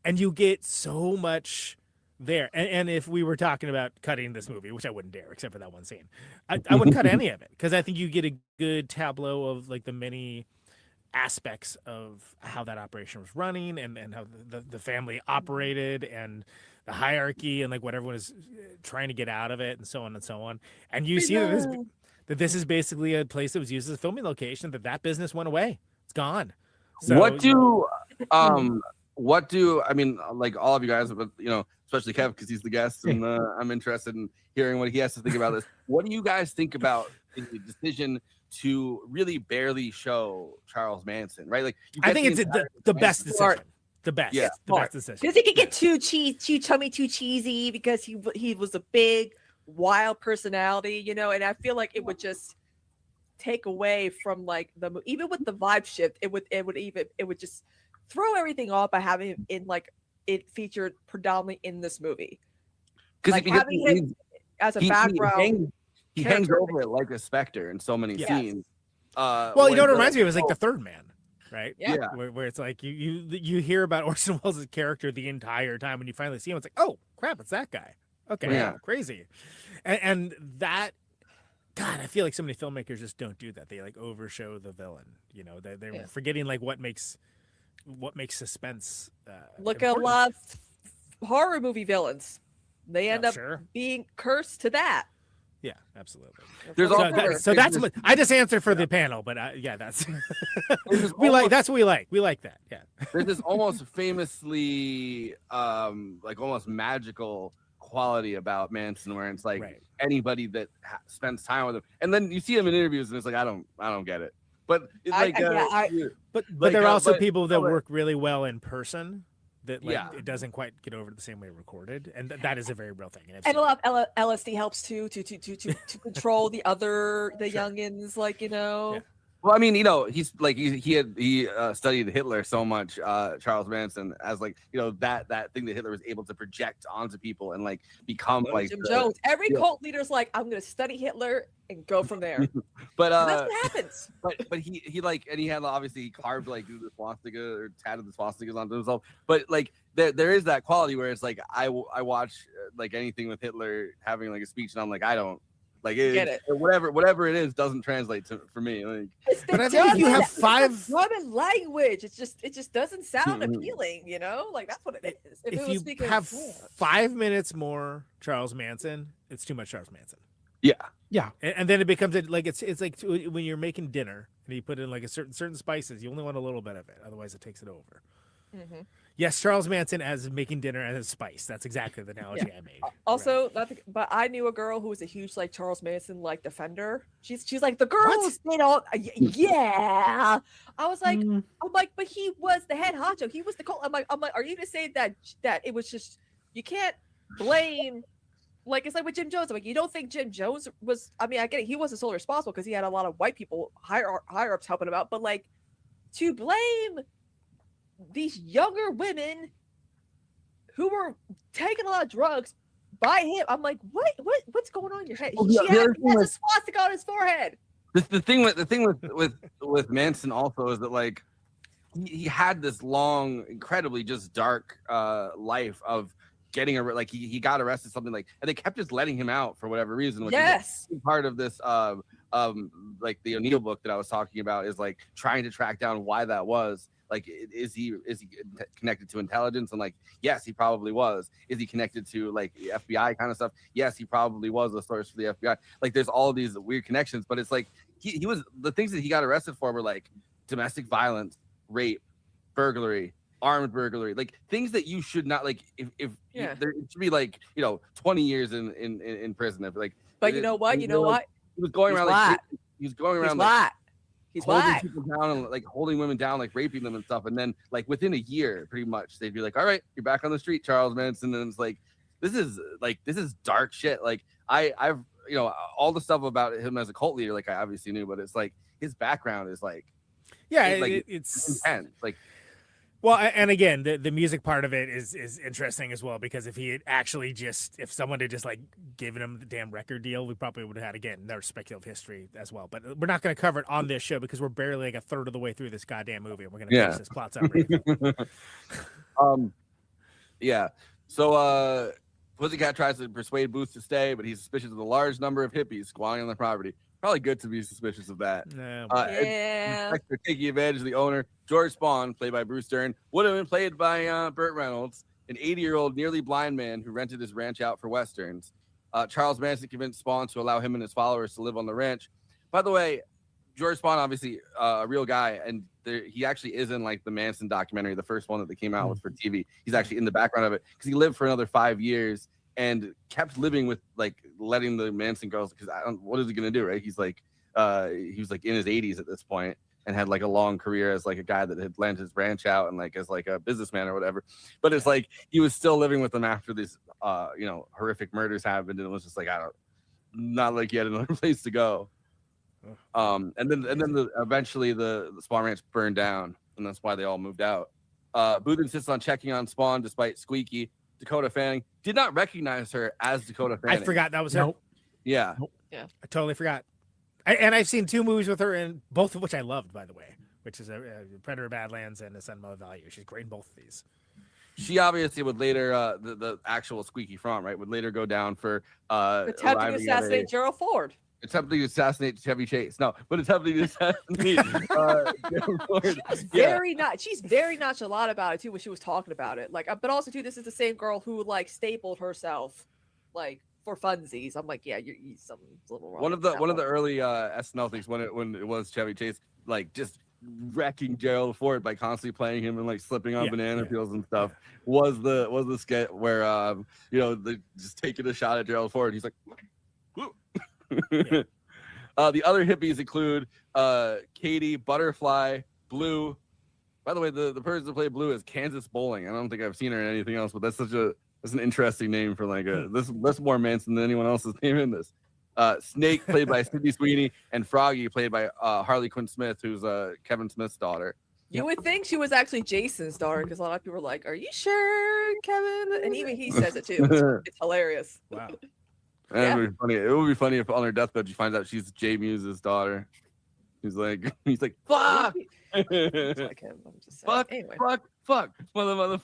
And you get so much there. And if we were talking about cutting this movie, which I wouldn't dare, except for that one scene, I wouldn't cut any of it, because I think you get a good tableau of like the many aspects of how that operation was running and how the family operated and the hierarchy and like what everyone is trying to get out of it and so on and so on. And you see that this is basically a place that was used as a filming location, that business went away. It's gone. So, what do I mean, like all of you guys, but especially Kev, because he's the guest, and I'm interested in hearing what he has to think about this. What do you guys think about the decision to really barely show Charles Manson, right? Like, I think it's the best decision. The best, the best decision. Because he could get too cheesy because he was a big, wild personality, and I feel like it would just take away from like even with the vibe shift, it would just throw everything off by having him in like it featured predominantly in this movie. Because having him as a background. He hangs over it like a specter in so many scenes. Well, you know what it reminds me of? It was like The Third Man, right? Yeah. Where it's like you hear about Orson Welles' character the entire time. When you finally see him, it's like, oh crap, it's that guy. Okay, crazy. And that, God, I feel like so many filmmakers just don't do that. They like overshow the villain. They're forgetting like what makes suspense. Look at a lot of horror movie villains. They end up being cursed to that. Yeah, absolutely. There's I just answered for the panel, but that's that's what we like. We like that. Yeah. There's this almost famously like almost magical quality about Manson, where it's like anybody that spends time with him, and then you see him in interviews, and it's like I don't get it. But it's like but there are also people that work really well in person. That it doesn't quite get over the same way recorded, and that is a very real thing. And a lot of LSD helps too to control the youngins, like Well, I mean, you know, he's like he studied Hitler so much, Charles Manson, as like, you know, that thing that Hitler was able to project onto people and like become like Jim Jones. Every cult leader's like, I'm gonna study Hitler and go from there. But and that's what happens. But he like, and he had obviously he carved like the swastika or tatted the swastikas onto himself. But like there is that quality where it's like I watch like anything with Hitler having like a speech and I'm like, I don't. Like whatever it is doesn't translate for me. Like, but I think if you have German language, it just doesn't sound appealing, you know? Like that's what it is. If you have 5 minutes more Charles Manson, it's too much Charles Manson. Yeah. And then it becomes like it's like when you're making dinner and you put in like a certain spices, you only want a little bit of it, otherwise it takes it over. Mm-hmm. Yes, Charles Manson as making dinner as a spice. That's exactly the analogy I made. Also, but I knew a girl who was a huge like Charles Manson like defender. She's like the girl who stayed all yeah. I was like, I'm like, but he was the head honcho. He was the cult. I'm like, are you gonna say that it was just you can't blame? Like it's like with Jim Jones. I'm like, you don't think Jim Jones was? I mean, I get it. He wasn't solely responsible because he had a lot of white people higher ups helping him out. But like to blame these younger women who were taking a lot of drugs by him. I'm like, what's going on in your head? He has a swastika on his forehead. The thing with Manson also is that like he had this long, incredibly just dark life of getting like he got arrested something like, and they kept just letting him out for whatever reason. Which is part of this like the O'Neill book that I was talking about is like trying to track down why that was. Like, is he connected to intelligence? And like, yes, he probably was. Is he connected to like the FBI kind of stuff? Yes, he probably was a source for the FBI. Like, there's all these weird connections, but it's like he was the things that he got arrested for were like domestic violence, rape, burglary, armed burglary, like things that you should not like. If there should be like 20 years in prison. If like, but you know what? He was going around like he was going around like. He's holding people down and like holding women down, like raping them and stuff. And then like within a year, pretty much, they'd be like, all right, you're back on the street, Charles Manson. And it's like, this is dark shit. Like I've all the stuff about him as a cult leader, like I obviously knew, but it's like his background is like, it's intense. Like, well, and again, the music part of it is interesting as well, because if he had actually if someone had just like given him the damn record deal, we probably would have had, again, their speculative history as well. But we're not going to cover it on this show because we're barely like a third of the way through this goddamn movie, and we're going to finish this plot summary. So Pussycat tries to persuade Booth to stay, but he's suspicious of a large number of hippies squatting on the property. Probably good to be suspicious of that. Taking advantage of the owner, George Spahn, played by Bruce Dern, would have been played by Burt Reynolds, an 80-year-old nearly blind man who rented his ranch out for westerns. Charles Manson convinced Spahn to allow him and his followers to live on the ranch. By the way, George Spahn, obviously a real guy, and he actually is in like the Manson documentary, the first one that they came out with for TV. He's actually in the background of it because he lived for another 5 years and kept living with like letting the Manson girls, because what is he gonna do, right? He's like he was like in his 80s at this point and had like a long career as like a guy that had lent his ranch out and like as like a businessman or whatever. But it's like he was still living with them after these horrific murders happened, and it was just like not like he had another place to go. And then eventually the Spahn ranch burned down, and that's why they all moved out. Booth insists on checking on Spahn despite Squeaky. Dakota Fanning did not recognize her as Dakota Fanning. I forgot that was her. Yeah. I totally forgot. And I've seen 2 movies with her, in both of which I loved, by the way, which is Predator Badlands and The Sun Mother Value. She's great in both of these. She obviously would later, the actual Squeaky Front, right, would later go down for attempting to assassinate Gerald Ford. Attempting to assassinate Chevy Chase. No, but attempting to assassinate Gerald Ford. She's very nonchalant about it too when she was talking about it. Like, but also too, this is the same girl who like stapled herself, like for funsies. I'm like, yeah, you're something's a little wrong. One of the early SNL things when it was Chevy Chase, like just wrecking Gerald Ford by constantly playing him and like slipping on banana peels and stuff, was the sketch where they just taking a shot at Gerald Ford. He's like, whoa. The other hippies include Katie, Butterfly, Blue. By the way, the person that played Blue is Kansas Bowling. I don't think I've seen her in anything else, but that's an interesting name for like that's more Manson than anyone else's name in this. Snake, played by Sydney Sweeney, and Froggy, played by Harley Quinn Smith, who's Kevin Smith's daughter. You would think she was actually Jason's daughter because a lot of people were like, "Are you sure, Kevin?" And even he says it too. It's hilarious. Wow. It would be funny. It would be funny if on her deathbed she finds out she's Jay Muse's daughter. He's like, fuck. It's like him. I'm just saying. Fuck. Anyway. Fuck. Motherfucker.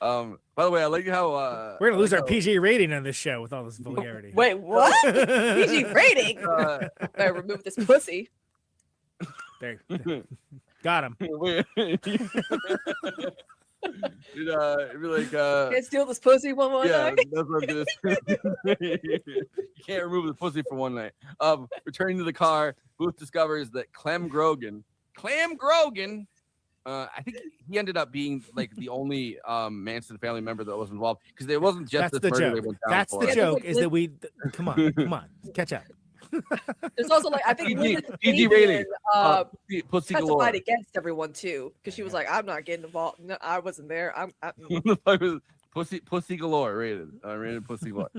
By the way, I like how we're gonna lose our PG rating on this show with all this vulgarity. Wait, what? PG rating? Better remove this pussy. There. Got him. Dude, it'd be like Can't steal this pussy one more yeah, night. that's what I'm gonna say. You can't remove the pussy for one night. Returning to the car, Booth discovers that Clem Grogan, I think he ended up being like the only Manson family member that was involved because there wasn't just That's this the murder joke. they went down That's for. the joke. Is that we? Come on, catch up. There's also like I think PG rating. Pussy galore. testified against everyone too because she was like, "I'm not getting involved. No, I wasn't there. I'm Pussy galore rated. Rated pussy galore.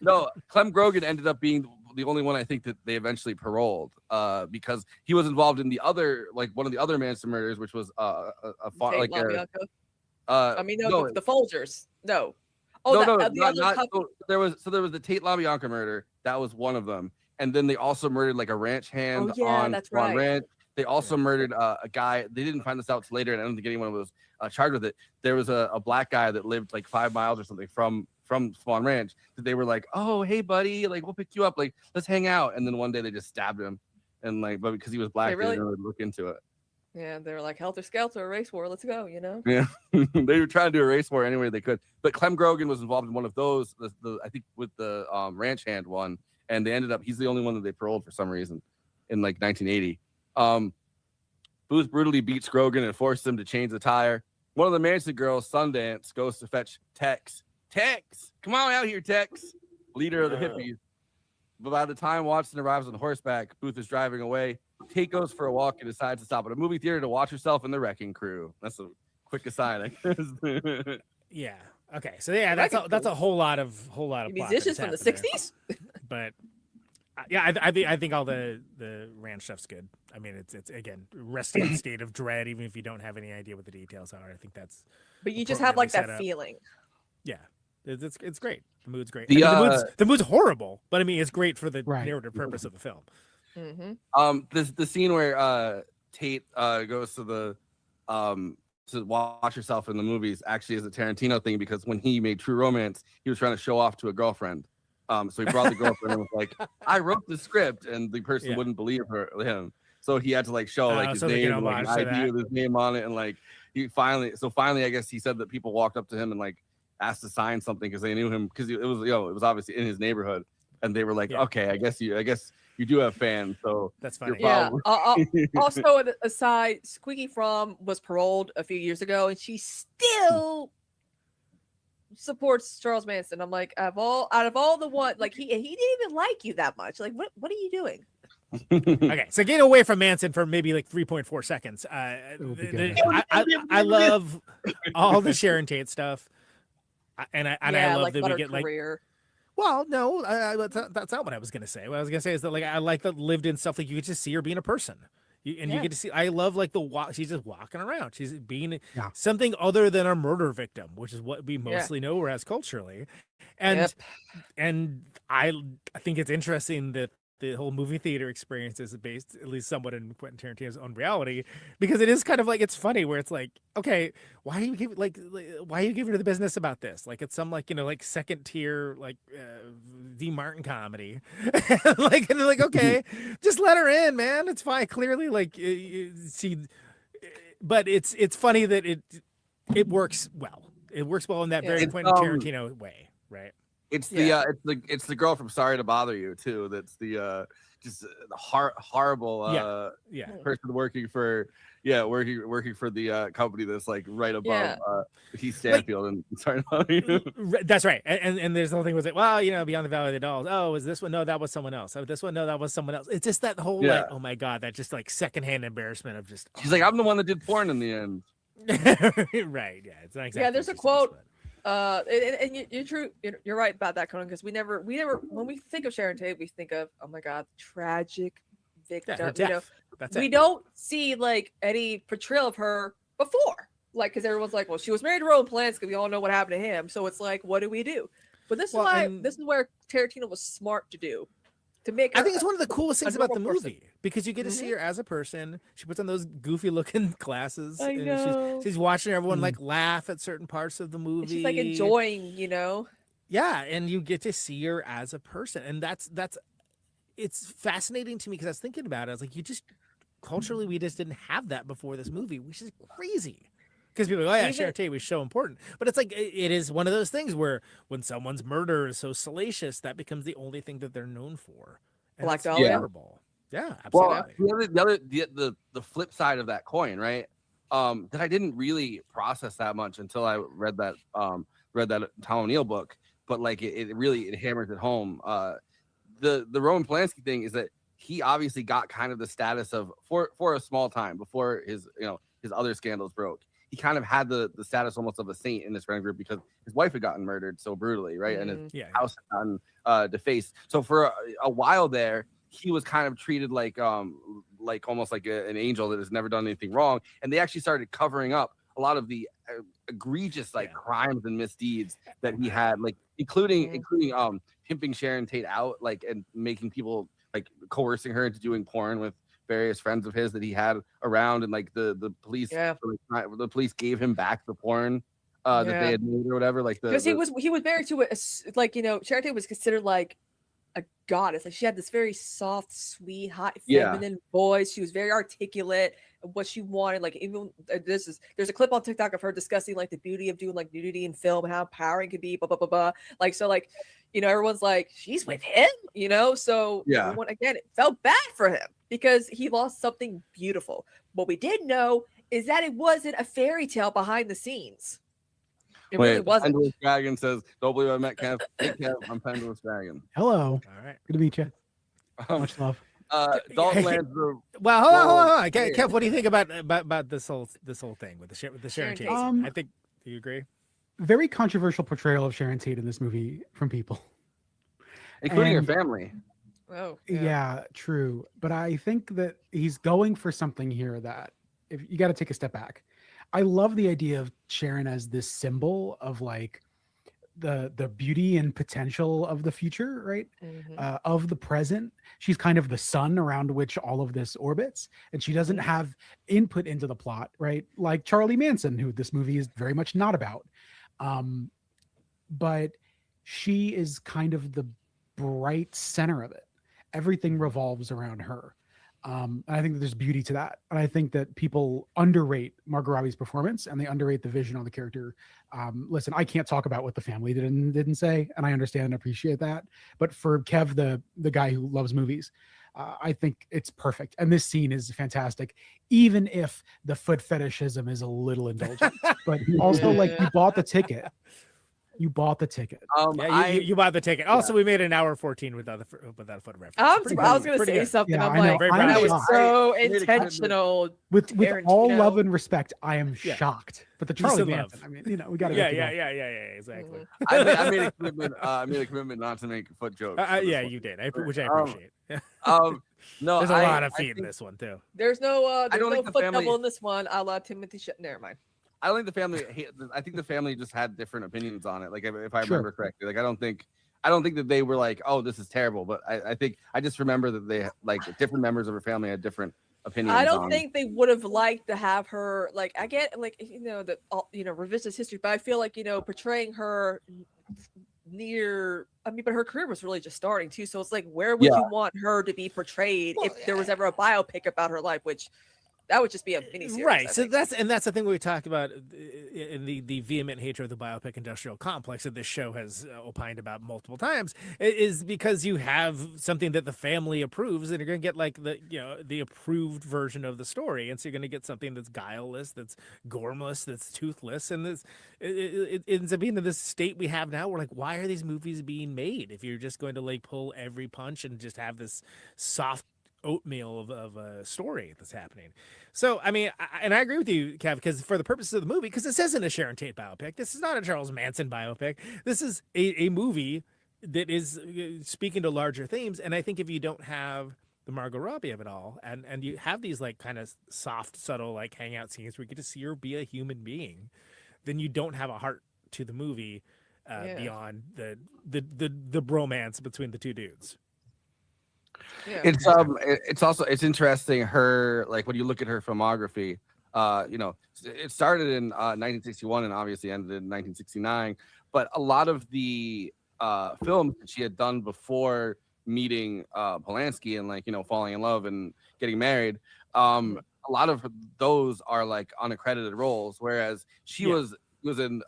No, Clem Grogan ended up being the only one I think that they eventually paroled because he was involved in the other, like one of the other Manson murders, which was I mean, no, the Folgers. No. There was the Tate LaBianca murder. That was one of them, and then they also murdered like a ranch hand on ranch. They also murdered a guy. They didn't find this out till later, and I don't think anyone was charged with it. There was a black guy that lived like 5 miles or something from Swan Ranch. That they were like, "Oh, hey, buddy, like we'll pick you up. Like let's hang out." And then one day they just stabbed him, and like, but because he was black, they didn't really look into it. Yeah, they were like helter skelter, race war. Let's go, you know. Yeah, they were trying to do a race war any way they could. But Clem Grogan was involved in one of those. I think with the ranch hand one, and they ended up. He's the only one that they paroled for some reason in like 1980. Booth brutally beats Grogan and forces him to change the tire. One of the Manson girls, Sundance, goes to fetch Tex. Tex, come on out here, Tex, leader of the hippies. But by the time Watson arrives on horseback, Booth is driving away. Tate goes for a walk and decides to stop at a movie theater to watch herself in The Wrecking Crew. That's a quick aside, I guess. Yeah. Okay. So yeah, that's a whole lot of musicians from the '60s. But yeah, I think all the ranch stuff's good. I mean, it's again resting state of dread, even if you don't have any idea what the details are. I think that's. But you just have like that feeling. Yeah, it's great. The mood's great. The mood's horrible, but I mean, it's great for the narrative purpose of the film. Mm-hmm. The scene where Tate goes to the to watch herself in the movies actually is a Tarantino thing because when he made True Romance, he was trying to show off to a girlfriend. So he brought the girlfriend and was like, "I wrote the script," and the person wouldn't believe him. So he had to like show like his name, and, like, ID with his name on it, and like he finally, I guess he said that people walked up to him and like asked to sign something because they knew him because it was obviously in his neighborhood, and they were like, "Okay, I guess you do have fans, so that's funny." Yeah. Also, an aside, Squeaky Fromm was paroled a few years ago, and she still supports Charles Manson. I'm like, out of all the one, like he didn't even like you that much. Like, what are you doing? Okay, so get away from Manson for maybe like 3.4 seconds. I love all the Sharon Tate stuff, and I love that we get career. Like. Well, no, that's not what I was gonna say. What I was gonna say is that like I like the lived in stuff. Like you get to see her being a person, you get to see. I love like she's just walking around. She's being something other than a murder victim, which is what we mostly know her as culturally. And I think it's interesting that the whole movie theater experience is based at least somewhat in Quentin Tarantino's own reality, because it is kind of like, it's funny where it's like, okay, why are you giving her the business about this? Like it's some like, like second tier, like D. Martin comedy. and they're like, okay, just let her in, man. It's fine. Clearly like but it's funny that it works well. It works well in that very Quentin Tarantino way. Right. It's the girl from Sorry to Bother You too. That's the just horrible person working for the company that's like right above Keith Stanfield and Sorry to Bother You. That's right. And there's the whole thing with it. Well, Beyond the Valley of the Dolls. Oh, is this one? No, that was someone else. Oh, this one? No, that was someone else. It's just that whole like, oh my god, that just like secondhand embarrassment of just. She's like, I'm the one that did porn in the end. Right. Yeah. It's not exactly. Yeah. There's a quote. You're true. You're right about that, Conan. Because we never, when we think of Sharon Tate, we think of, oh my God, tragic victim. her death. That's we it. don't see like any portrayal of her before, like because everyone's like, well, she was married to Roman Polanski. We all know what happened to him. So it's like, what do we do? But this is where Tarantino was smart to do. To make I think it's one of the coolest things about the movie person. because you get to see her as a person. She puts on those goofy looking glasses. I and know. She's watching everyone like laugh at certain parts of the movie. And she's like enjoying, Yeah, and you get to see her as a person, and that's it's fascinating to me because I was thinking about it. I was like, culturally, we just didn't have that before this movie, which is crazy. Because people go, oh yeah, Sharon Tate was so important. But it's like, it is one of those things where when someone's murder is so salacious, that becomes the only thing that they're known for. And Black it's Dahlia. terrible. Yeah, absolutely. Well, the flip side of that coin, right? That I didn't really process that much until I read that Tom O'Neill book. But like it really hammers it home. The Roman Polanski thing is that he obviously got kind of the status of for a small time before his other scandals broke. He kind of had the status almost of a saint in this friend group because his wife had gotten murdered so brutally, right? And his house had gotten defaced. So for a while there, he was kind of treated like almost like an angel that has never done anything wrong. And they actually started covering up a lot of the egregious crimes and misdeeds that he had, like including pimping Sharon Tate out, like, and making people like coercing her into doing porn with various friends of his that he had around, and like the police, the police gave him back the porn that they had made or whatever. Like because he was married to Sharon Tate was considered like a goddess. Like she had this very soft, sweet, hot, feminine voice. She was very articulate of what she wanted. Like even there's a clip on TikTok of her discussing like the beauty of doing like nudity in film and how empowering it could be. Blah blah blah blah. Like so like. Everyone's like, she's with him, so again, it felt bad for him because he lost something beautiful. What we did know is that it wasn't a fairy tale behind the scenes. It really wasn't. Pendulous Dragon says, don't believe I met Kev. Hey, Kev, I'm Pendulous Dragon. Hello. All right. Good to meet you. Much love. Dalton lands the. Well, hold on. Kev, what do you think about this whole thing with the Sharon Tate? I think. Do you agree? Very controversial portrayal of Sharon Tate in this movie from people, including her family. Oh, yeah, true. But I think that he's going for something here that if you got to take a step back. I love the idea of Sharon as this symbol of like the beauty and potential of the future, right? Of the present. She's kind of the sun around which all of this orbits, and she doesn't have input into the plot, right? Like Charlie Manson, who this movie is very much not about. But she is kind of the bright center of it. Everything revolves around her. And I think that there's beauty to that. And I think that people underrate Margot Robbie's performance and they underrate the vision on the character. Listen, I can't talk about what the family didn't say, and I understand and appreciate that. But for Kev, the guy who loves movies, I think it's perfect. And this scene is fantastic, even if the foot fetishism is a little indulgent. But also, like, you bought the ticket. You bought the ticket. You bought the ticket. Also, we made an hour 14 without that foot reference. I was going to say something. Yeah, I'm like, that was so intentional. With all love and respect, I am shocked. But the Charlie Manson, I mean, we got to. Yeah, exactly. I made a commitment. I made a commitment not to make foot jokes. Yeah, you did. Which I appreciate. No, there's a lot of feet in this one too. There's no foot double in this one. A la Timothy. Never mind. I don't think the family. I think the family just had different opinions on it. Like if I remember correctly, like I don't think that they were like, oh, this is terrible. But I think I just remember that they like different members of her family had different opinions. I don't think they would have liked to have her. Like I get like revisionist history, but I feel like portraying her near. I mean, but her career was really just starting too. So it's like, where would you want her to be portrayed if there was ever a biopic about her life, which. That would just be a miniseries, right? So that's the thing we talked about in the vehement hatred of the biopic industrial complex that this show has opined about multiple times is because you have something that the family approves, and you're going to get like the approved version of the story, and so you're going to get something that's guileless, that's gormless, that's toothless, and it ends up being in this state we have now. We're like, why are these movies being made if you're just going to like pull every punch and just have this soft oatmeal of a story that's happening. So, I mean, I agree with you, Kev, because for the purposes of the movie, because this isn't a Sharon Tate biopic, this is not a Charles Manson biopic, this is a movie that is speaking to larger themes. And I think if you don't have the Margot Robbie of it all, and you have these like kind of soft, subtle like hangout scenes where you get to see her be a human being, then you don't have a heart to the movie beyond the bromance between the two dudes. Yeah. It's interesting her, like when you look at her filmography, it started in 1961 and obviously ended in 1969, but a lot of the films that she had done before meeting Polanski and falling in love and getting married, a lot of those are like unaccredited roles, whereas she was in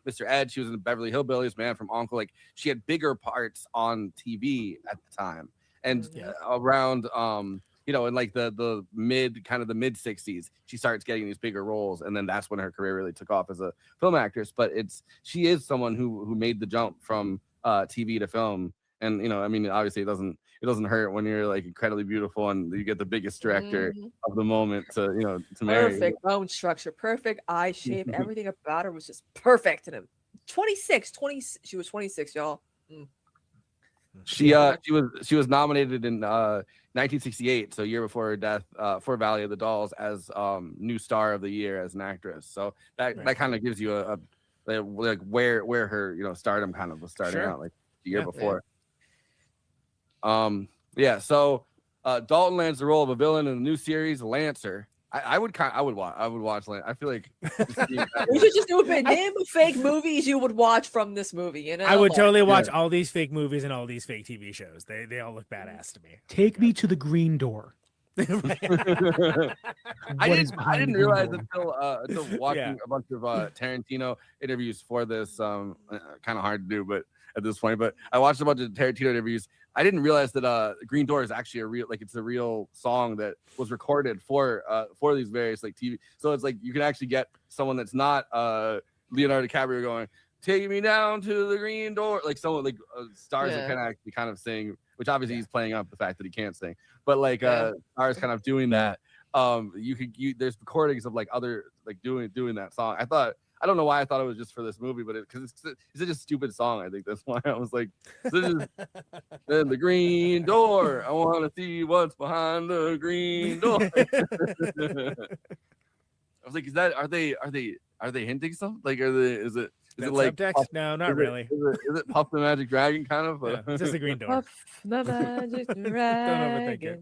Mr. Ed, she was in Beverly Hillbillies, Man from U.N.C.L.E., like she had bigger parts on TV at the time. And around in like the mid 60s, she starts getting these bigger roles, and then that's when her career really took off as a film actress. But she is someone who made the jump from TV to film, and I mean, obviously it doesn't hurt when you're like incredibly beautiful and you get the biggest director of the moment to marry. Perfect bone structure, perfect eye shape, everything about her was just perfect. And 26, she was 26, y'all. She was nominated in 1968, so a year before her death, for Valley of the Dolls as new star of the year as an actress. So that kind of gives you a like where her stardom kind of was starting out, like the year before. So Dalton lands the role of a villain in the new series Lancer. I would watch Lancer. I feel like we should just do a bit. Name of fake movies you would watch from this movie. I would totally watch all these fake movies and all these fake TV shows. They all look badass to me. Take me to the green door. I didn't realize until watching a bunch of Tarantino interviews for this. Kind of hard to do, but at this point, but I watched a bunch of Tarantino interviews. I didn't realize that Green Door is actually a real song that was recorded for these various like TV. So it's like you can actually get someone that's not Leonardo DiCaprio going, "Take me down to the green door," like someone like stars that can actually kind of sing, which obviously he's playing up the fact that he can't sing, but like stars kind of doing that. There's recordings of like other like doing that song. I don't know why I thought it was just for this movie, but because it's such a stupid song. I think that's why I was like, "This is in the green door. I want to see what's behind the green door." I was like, are they hinting something? Like, is it like subtext? No, not really. Is it Puff the Magic Dragon kind of? It's just the green door. Puff the Magic Dragon. Don't overthink it.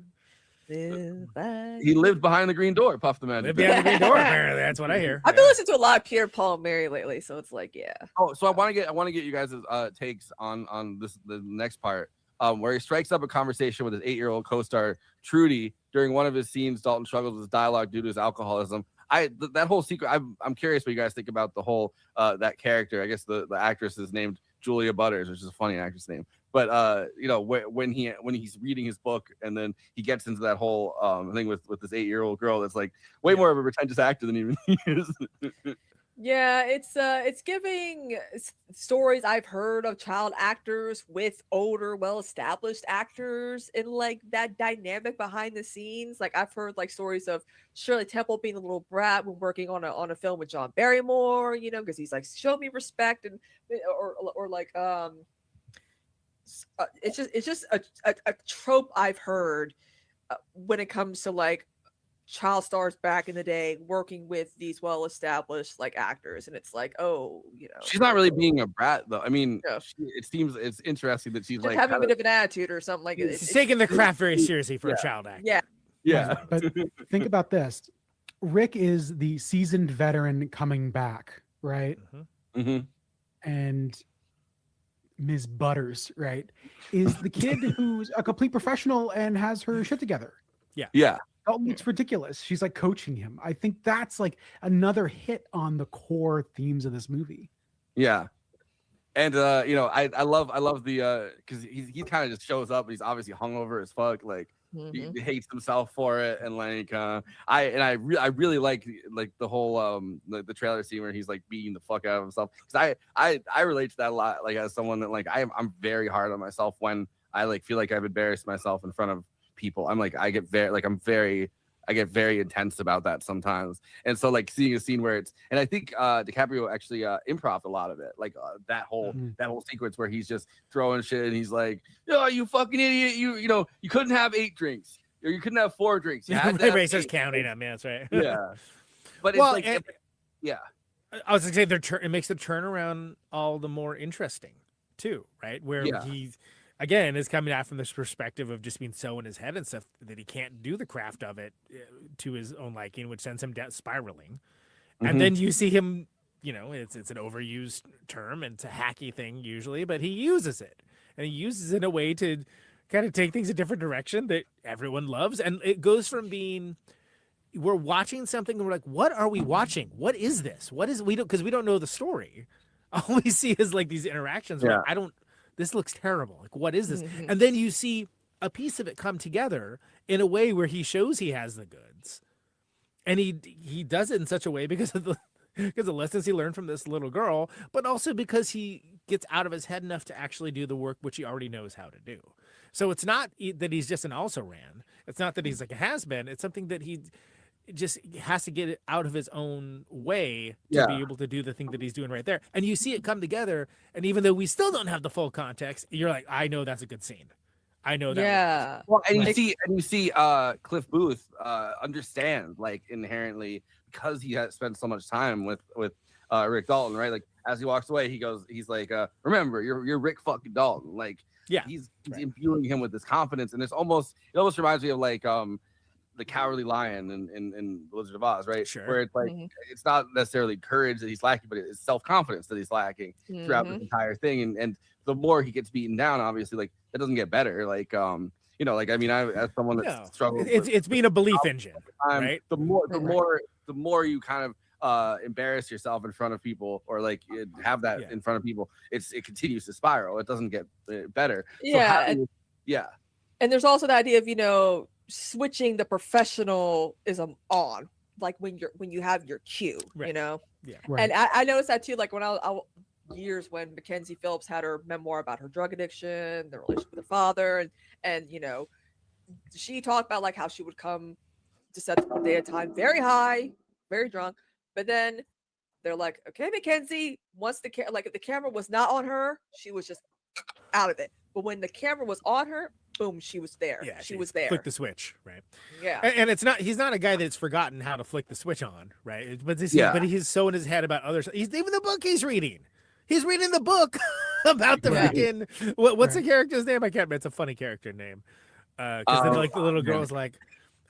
He lived behind the green door. Puff the Magic. Lived behind the green door. Apparently, that's what I hear. I've been listening to a lot of Pierre Paul and Mary lately, so it's like, Oh, so I want to get you guys' takes on the next part, where he strikes up a conversation with his 8-year-old co-star Trudy during one of his scenes. Dalton struggles with dialogue due to his alcoholism. That whole secret. I'm curious what you guys think about the whole that character. I guess the actress is named Julia Butters, which is a funny actress name. But when he's reading his book and then he gets into that whole thing with this 8-year-old girl that's like way more of a pretentious actor than even he is. Yeah, it's giving stories I've heard of child actors with older, well-established actors and like that dynamic behind the scenes. Like I've heard like stories of Shirley Temple being a little brat when working on a film with John Barrymore, because he's like, show me respect, and or like it's just a trope I've heard when it comes to like child stars back in the day working with these well-established like actors, and it's like, she's not really being a brat though. I mean, it seems it's interesting that she's just like having a bit of an attitude or something like it. She's taking the craft very seriously for a child actor. Yeah. But think about this. Rick is the seasoned veteran coming back, right? And Ms. Butters, right, is the kid who's a complete professional and has her shit together. Yeah. Dalton looks ridiculous. She's like coaching him. I think that's like another hit on the core themes of this movie. Yeah. And I love the because he kind of just shows up. He's obviously hungover as fuck. Like he hates himself for it, and like I really like the whole the trailer scene where he's like beating the fuck out of himself, because I relate to that a lot, like as someone that like I'm very hard on myself when I like feel like I've embarrassed myself in front of people. I'm I get very intense about that sometimes. And so like seeing a scene where and I think DiCaprio actually improv a lot of it, like that whole sequence where he's just throwing shit and he's like, "Oh, you fucking idiot! You couldn't have 8 drinks, or you couldn't have 4 drinks. You had to have Racers 8." counting them. Yeah, that's right. Yeah, but well, it's like, yeah. I was gonna say it makes the turnaround all the more interesting too, right? Where he's again is coming out from this perspective of just being so in his head and stuff that he can't do the craft of it to his own liking, which sends him down spiraling. And then you see him, it's an overused term and it's a hacky thing usually, but he uses it, and he uses it in a way to kind of take things a different direction that everyone loves. And it goes from being, we're watching something and we're like, what are we watching? What is this? Because we don't know the story. All we see is like these interactions. Yeah. Like, this looks terrible. Like, what is this? And then you see a piece of it come together in a way where he shows he has the goods. And he does it in such a way because of the lessons he learned from this little girl, but also because he gets out of his head enough to actually do the work which he already knows how to do. So it's not that he's just an also-ran. It's not that he's like a has-been. It's something that he just has to get it out of his own way to be able to do the thing that he's doing right there. And you see it come together, and even though we still don't have the full context, you're like, I know that's a good scene. I know that. Yeah. Well, and you see Cliff Booth understand, like, inherently, because he has spent so much time with Rick Dalton, right? Like, as he walks away, he's like, remember, you're Rick fucking Dalton. Like, he's imbuing him with this confidence, and it almost reminds me of like the Cowardly Lion in The Wizard of Oz, right? Sure. Where it's like it's not necessarily courage that he's lacking, but it's self-confidence that he's lacking throughout this entire thing. And the more he gets beaten down, obviously, like, that doesn't get better. Like, like, I mean, as someone that struggles, it's being a belief engine, right? The more you kind of embarrass yourself in front of people, or like have that in front of people, it continues to spiral. It doesn't get better. Yeah. So and there's also the idea of, switching the professionalism on, like when you have your cue, Yeah. And I noticed that too, like when I years when Mackenzie Phillips had her memoir about her drug addiction, the relationship with her father, and she talked about like how she would come to set the day at a time very high, very drunk, but then they're like, okay, Mackenzie, once if the camera was not on her, she was just out of it, but when the camera was on her, boom, she was there. Yeah, she was there. Flick the switch, right? Yeah. And he's not a guy that's forgotten how to flick the switch on, right? But he's so in his head about others. He's even the book he's reading. He's reading the book about the freaking what's the character's name? I can't remember. It's a funny character name. Because then like the little girl's like,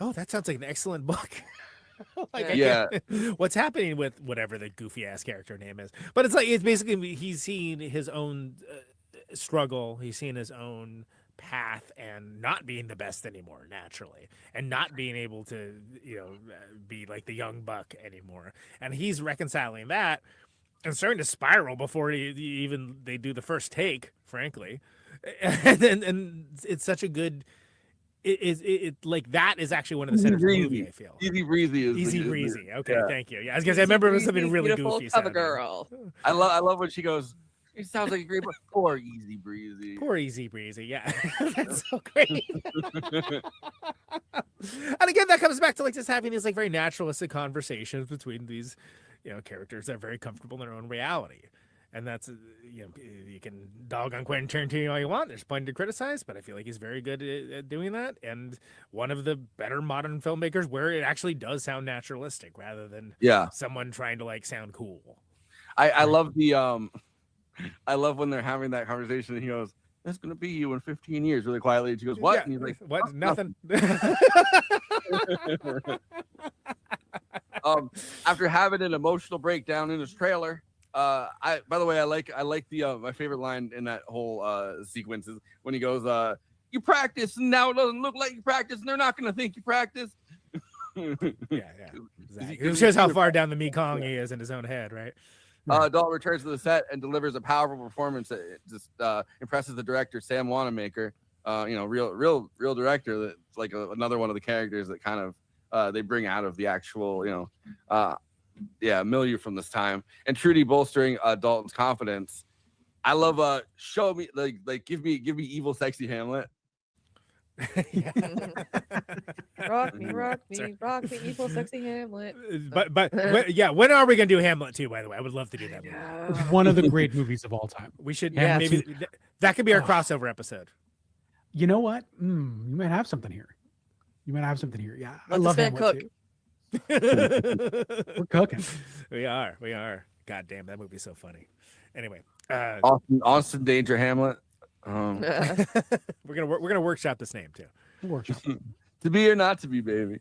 oh, that sounds like an excellent book. What's happening with whatever the goofy ass character name is? But it's basically he's seeing his own struggle. He's seeing his own path and not being the best anymore naturally, and not being able to be like the young buck anymore, and he's reconciling that and starting to spiral before they do the first take, frankly. And it's such a good it like that is actually one of the centers of the movie. I feel Easy Breezy is Easy Breezy. Okay, thank you. Yeah, I was gonna say I remember it was something really goofy. Cover girl. I love when she goes, it sounds like a great book. Poor Easy Breezy. Poor Easy Breezy. Yeah. That's so great. And again, that comes back to like just having these like very naturalistic conversations between these, characters that are very comfortable in their own reality. And that's, you can dog on Quentin Tarantino all you want. There's plenty to criticize, but I feel like he's very good at doing that. And one of the better modern filmmakers where it actually does sound naturalistic rather than someone trying to like sound cool. I love I love when they're having that conversation and he goes, that's going to be you in 15 years, really quietly. And she goes, what? Yeah. And he's like, what? Nothing. After having an emotional breakdown in his trailer, by the way, I like the my favorite line in that whole sequence is when he goes, you practice and now it doesn't look like you practice and they're not going to think you practice. Exactly. It shows how far down the Mekong he is in his own head, right? Dalton returns to the set and delivers a powerful performance that just impresses the director, Sam Wanamaker. Real director. That's like another one of the characters that kind of they bring out of the actual, milieu from this time, and truly bolstering Dalton's confidence. I love show me like give me evil sexy Hamlet. Rock me, rock me, rock me, evil, sexy Hamlet. When are we gonna do Hamlet 2? By the way, I would love to do that movie. One of the great movies of all time. We should Hamlet maybe 2. that could be our crossover episode. You know what? You might have something here. Yeah, I Let love this man Hamlet cook. too. We're cooking. We are. God damn, that movie's so funny. Anyway, Austin Danger Hamlet. we're gonna workshop this name too. To be or not to be, baby.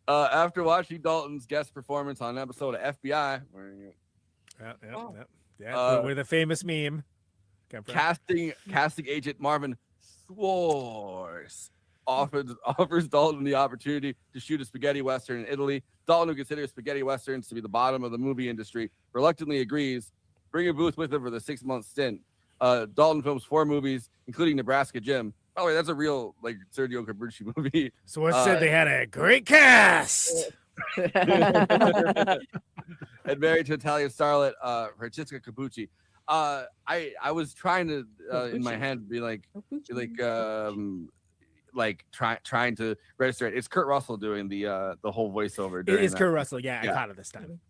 After watching Dalton's guest performance on an episode of FBI, where the famous meme casting agent Marvin Schwartz offers Dalton the opportunity to shoot a spaghetti western in Italy. Dalton, who considers spaghetti westerns to be the bottom of the movie industry, reluctantly agrees, bringing Booth with him for the 6-month stint. Dalton films 4 movies, including Nebraska Jim. By the way, that's a real Sergio Corbucci movie. So what said they had a great cast. And married to Italian starlet Francesca Corbucci. I was trying to in my head be trying to register it. It's Kurt Russell doing the whole voisover. It is Kurt Russell. Yeah, I caught it this time.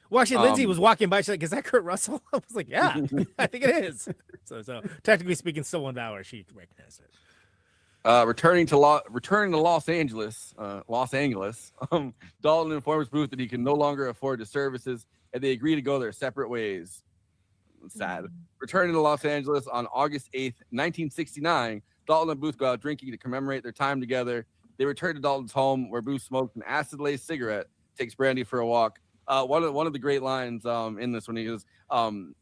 Well, actually, Lindsay was walking by. She's like, "Is that Kurt Russell?" I was like, "Yeah, I think it is." So technically speaking, still 1 hour. She recognized it. Returning to Los Angeles, Dalton informs Booth that he can no longer afford the services, and they agree to go their separate ways. Sad. Returning to Los Angeles on August 8th, 1969, Dalton and Booth go out drinking to commemorate their time together. They return to Dalton's home, where Booth smokes an acid-laced cigarette, takes Brandy for a walk. One of the great lines in this one, he goes, when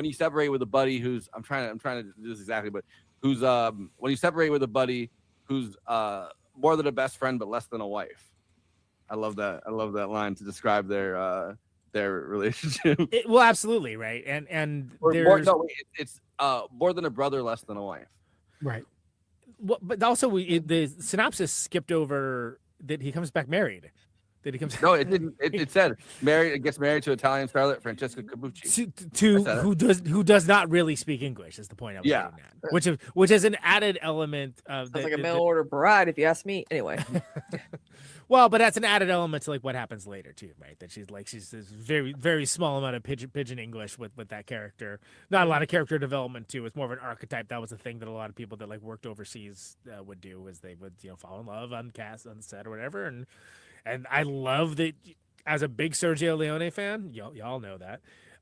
you separate with a buddy who's I'm trying to do this exactly, but who's when you separate with a buddy who's more than a best friend but less than a wife. I love that line to describe their relationship. Well, absolutely, right. And it's more than a brother, less than a wife. Right. Well, but also the synopsis skipped over that he comes back married. No, it didn't. It said gets married to Italian starlet Francesca Corbucci. Who does not really speak English is the point I was getting at. Which is an added element of sounds like a mail order bride, if you ask me. Anyway. Well, but that's an added element to what happens later too, right? That she's this very, very small amount of pidgin English with that character. Not a lot of character development too. It's more of an archetype. That was a thing that a lot of people that worked overseas would do, is they would fall in love on set or whatever. And I love that, as a big Sergio Leone fan, y'all know that.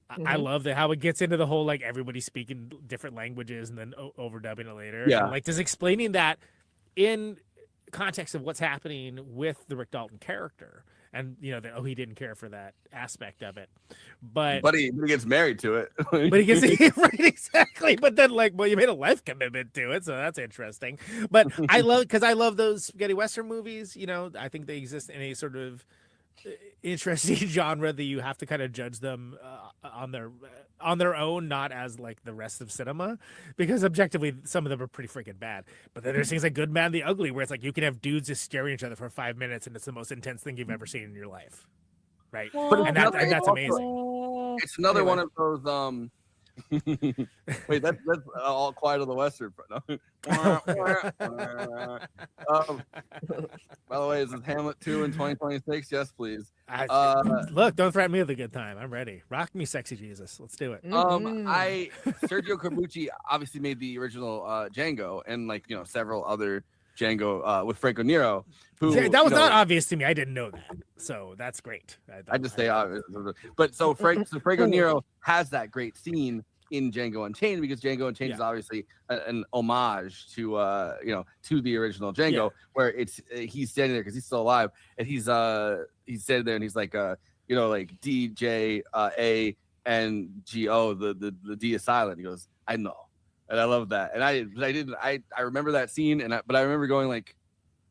I love that how it gets into the whole everybody speaking different languages and then overdubbing it later. Yeah, and, just explaining that in context of what's happening with the Rick Dalton character, and that he didn't care for that aspect of it, but he gets married to it. But he gets right, exactly. But then you made a life commitment to it, so that's interesting. But I love those spaghetti western movies. I think they exist in a sort of interesting genre that you have to kind of judge them on their own, not as the rest of cinema, because objectively some of them are pretty freaking bad. But then there's things like Good, Man, the Ugly, where it's you can have dudes just staring at each other for 5 minutes and it's the most intense thing you've ever seen in your life, right? And that's amazing. It's another one of those wait, that's All Quiet on the Western Front. No. By the way, is this Hamlet 2 in 2026? Yes, please. Look, don't threaten me with a good time. I'm ready. Rock me, sexy Jesus. Let's do it. Sergio Corbucci obviously made the original Django, and several other Django with Franco Nero. That was not obvious to me. I didn't know that, so that's great. I just say obvious, but so Franco Nero has that great scene in Django Unchained, because Django Unchained is obviously an homage to the original Django, where he's standing there because he's still alive, and he's standing there and he's D J A N G O, the D is silent. He goes, I know. And I love that. And I remember that scene, but I remember going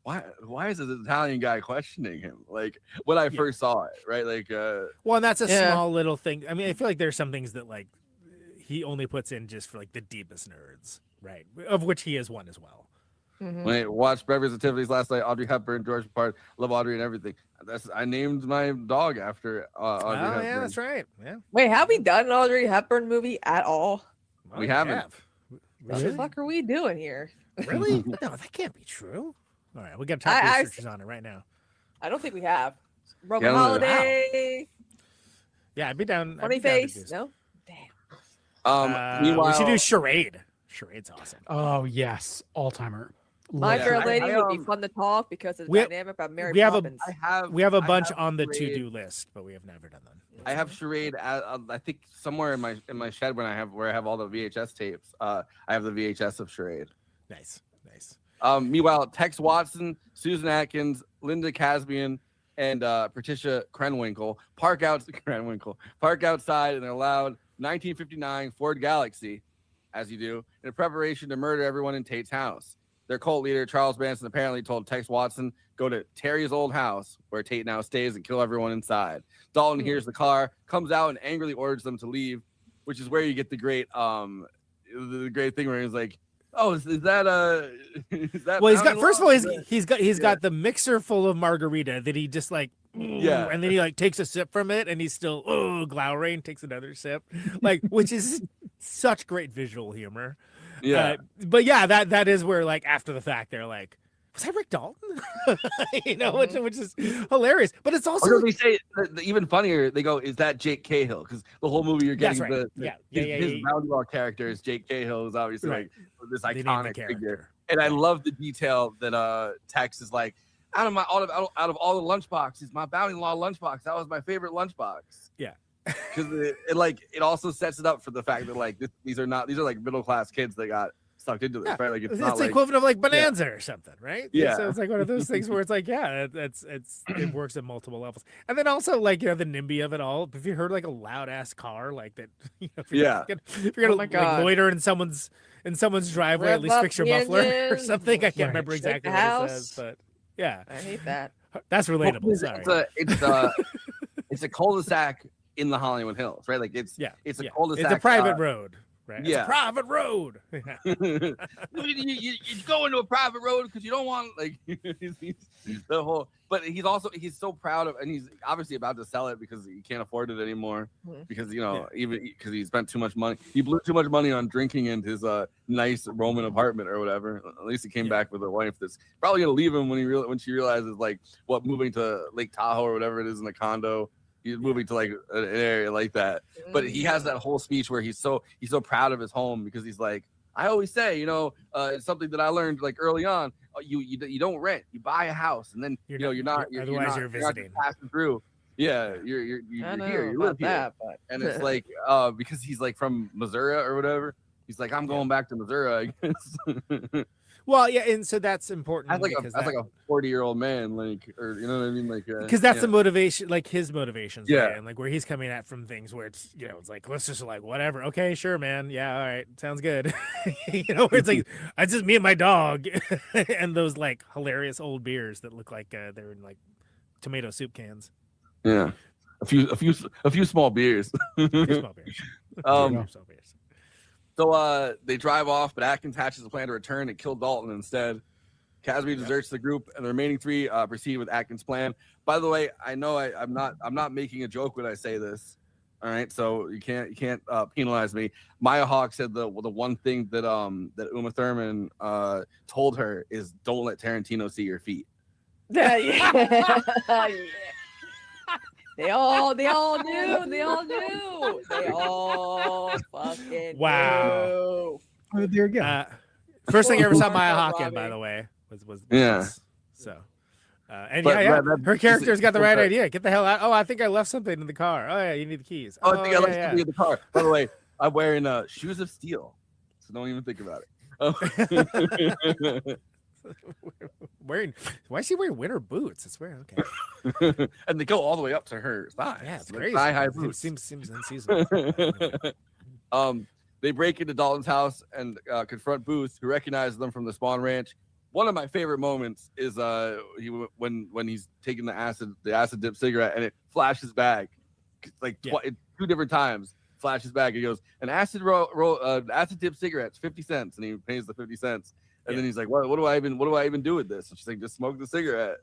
why is this Italian guy questioning him? When I first saw it, right? Well, and that's a small little thing. I mean, I feel like there's some things that he only puts in just for the deepest nerds, right? Of which he is one as well. Mm-hmm. When I watched Breakfast at Tiffany's last night, Audrey Hepburn, George Part, love Audrey and everything. I named my dog after Audrey Hepburn. Yeah, that's right. Yeah. Wait, have we done an Audrey Hepburn movie at all? We haven't. What the fuck are we doing here? Really? No, that can't be true. All right, we got top researchers on it right now. I don't think we have. Roman Yeah, Holiday. Yeah, I'd be down. Funny face. No. Meanwhile, we should do charade. Charade's awesome. Oh yes, all timer. My Fair Lady would be fun to talk because it's dynamic about Mary Poppins. We have a bunch on the to-do list, but we have never done them. I have charade. I think somewhere in my shed where I have all the VHS tapes. I have the VHS of charade. Nice. Meanwhile, Tex Watson, Susan Atkins, Linda Casbian, and Patricia Krenwinkel park outside in their loud 1959 Ford Galaxy, as you do, in preparation to murder everyone in Tate's house. Their cult leader, Charles Manson, apparently told Tex Watson, go to Terry's old house, where Tate now stays, and kill everyone inside. Dalton hears the car, comes out, and angrily orders them to leave, which is where you get the great thing where he's like, oh, is that well, he's got, first of all, he's got the mixer full of margarita that he just like, yeah, and then he like takes a sip from it and he's still glowering, takes another sip, like, which is such great visual humor. Yeah, but yeah, that is where like after the fact they're like, was that Rick Dalton? Which is hilarious. But it's also they say even funnier. They go, is that Jake Cahill? Because the whole movie you're getting his roundabout character is Jake Cahill, is obviously like this iconic figure. And I love the detail that Tex is like, out of all the lunchboxes, my bounty law lunchbox, that was my favorite lunchbox. Yeah. Because it also sets it up for the fact that like these are like middle class kids that got sucked into this, right? Like it's not the equivalent of like Bonanza or something, right? Yeah. So it's like one of those things where it's like, yeah, it works at multiple levels. And then also like, the NIMBY of it all. Have you heard like a loud ass car like that? If you're gonna like loiter in someone's driveway, at least fix your muffler or something. I can't remember exactly what it says, but yeah, I hate that. That's relatable. Sorry. It's a cul-de-sac in the Hollywood Hills, right? Like it's a cul-de-sac. It's a private road. Right? Yeah, it's a private road. you go into a private road because you don't want like the whole. But he's so proud of, and he's obviously about to sell it because he can't afford it anymore. Because even because he spent too much money, he blew too much money on drinking in his nice Roman apartment or whatever. At least he came back with a wife that's probably gonna leave him when she realizes like moving to Lake Tahoe or whatever it is in a condo. He's moving to like an area like that, but he has that whole speech where he's so proud of his home because he's like, I always say, it's something that I learned like early on. You don't rent, you buy a house, and then you're not visiting, passing through. Yeah, you're here, you live here, and it's like because he's like from Missouri or whatever. He's like, I'm going back to Missouri, I guess. Well, yeah, and so that's important. As like a 40-year-old man, like, or you know what I mean, like, because that's the motivation, like his motivations, yeah, right? And like where he's coming at from things where it's it's like, let's just like whatever, okay, sure, man, yeah, all right, sounds good, where it's like it's just me and my dog, and those like hilarious old beers that look like they're in like tomato soup cans. Yeah, a few small beers. So they drive off, but Atkins hatches a plan to return and kill Dalton instead. Casby deserts the group, and the remaining three proceed with Atkins' plan. By the way, I know I'm not making a joke when I say this. All right, so you can't penalize me. Maya Hawke said the one thing that Uma Thurman told her is don't let Tarantino see your feet. Yeah. They all knew. They all fucking wow. knew. There you go. First thing I ever saw Maya Hawke in, by the way, was so. And her character's got the right idea. Get the hell out! Oh, I think I left something in the car. Oh yeah, you need the keys. Oh, I think I left something in the car. By the way, I'm wearing shoes of steel, so don't even think about it. Why is she wearing winter boots? It's weird. Okay. And they go all the way up to her thighs. Yeah, it's like crazy. Thigh-high boots. Seems unseasonable. They break into Dalton's house and confront Booth, who recognizes them from the Spawn Ranch. One of my favorite moments is when he's taking the acid dip cigarette and it flashes back like 2 different times. Flashes back. He goes, an acid dip cigarette's 50 cents, and he pays the 50 cents. And then he's like, what do I even do with this? And she's like, just smoke the cigarette.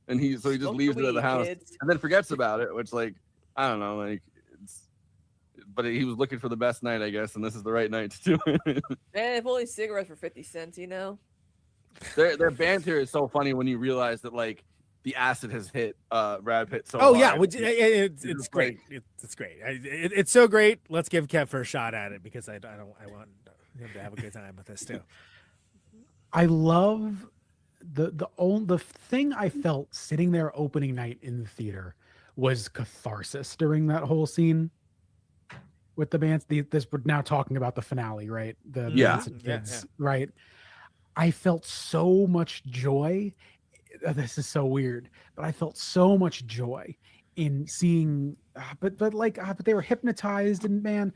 And he just leaves it at the house and then forgets about it, which like, I don't know, like but he was looking for the best night, I guess, and this is the right night to do it. Man, if only cigarettes for 50 cents, their banter is so funny when you realize that like the acid has hit Brad Pitt so Oh yeah, hard. which it's great. It's great. It's so great. Let's give Kev a shot at it because I want him to have a good time with this too. I love the thing I felt sitting there opening night in the theater was catharsis during that whole scene with the bands. This we're now talking about the finale, right? The Manson kids, right? I felt so much joy. This is so weird, but I felt so much joy in seeing. But they were hypnotized, and man,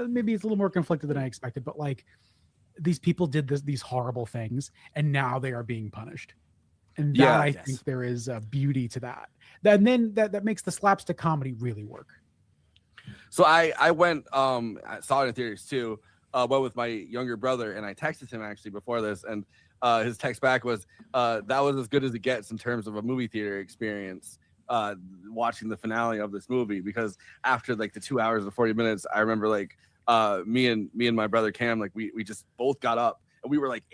maybe it's a little more conflicted than I expected. But like, these people did these horrible things, and now they are being punished. And that I think there is a beauty to that. And then that makes the slapstick comedy really work. So I went I saw it in theaters too. Went with my younger brother, and I texted him actually before this, and his text back was that was as good as it gets in terms of a movie theater experience. Watching the finale of this movie, because after like the 2 hours and 40 minutes, I remember like me and my brother Cam, like we just both got up and we were like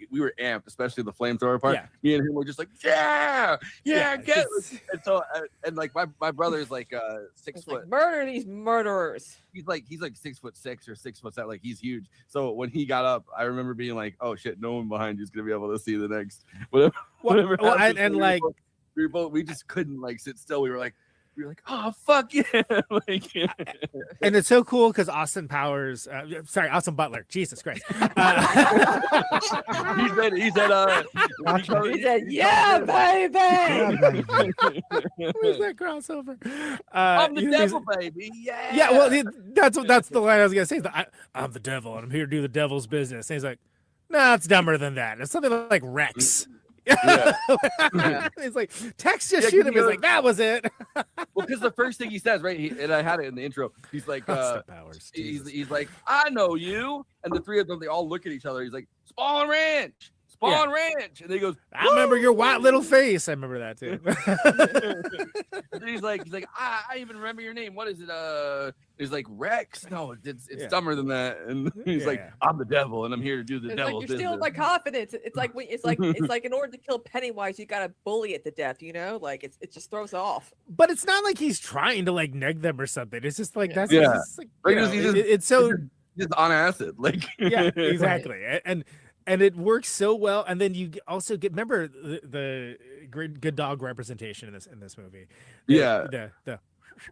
we were amped, especially the flamethrower part. Yeah. Me and him were just like get it. And so and like my brother's like 6 foot. Like, murder these murderers. He's like 6'6" or 6'7", like he's huge. So when he got up, I remember being like, oh shit, no one behind you is gonna be able to see the next whatever. We just couldn't like sit still. We were like, oh fuck yeah. Like, and it's so cool because Austin Butler, Jesus Christ. he said yeah, baby. Where's that crossover? I'm the devil, baby. Yeah. Yeah, well, that's the line I was gonna say. I'm the devil and I'm here to do the devil's business. And he's like, nah, it's dumber than that. It's something like Rex. Yeah. It's like Tex just shoot him. He's like, that was it. Well, because the first thing he says, right, and I had it in the intro. He's like, he's like, I know you, and the three of them, they all look at each other. He's like, Spawn Ranch, and he goes, I remember your white little face. I remember that too. And then he's like, I even remember your name. What is it? He's like, Rex. No, it's dumber than that. And he's like, I'm the devil, and I'm here to do the devil's like, you're stealing my confidence. It's like in order to kill Pennywise, you gotta bully it to death. You know, like it just throws off. But it's not like he's trying to like neg them or something. It's just like that's it's so just on acid, like exactly. And it works so well. And then you also remember the good dog representation in this movie.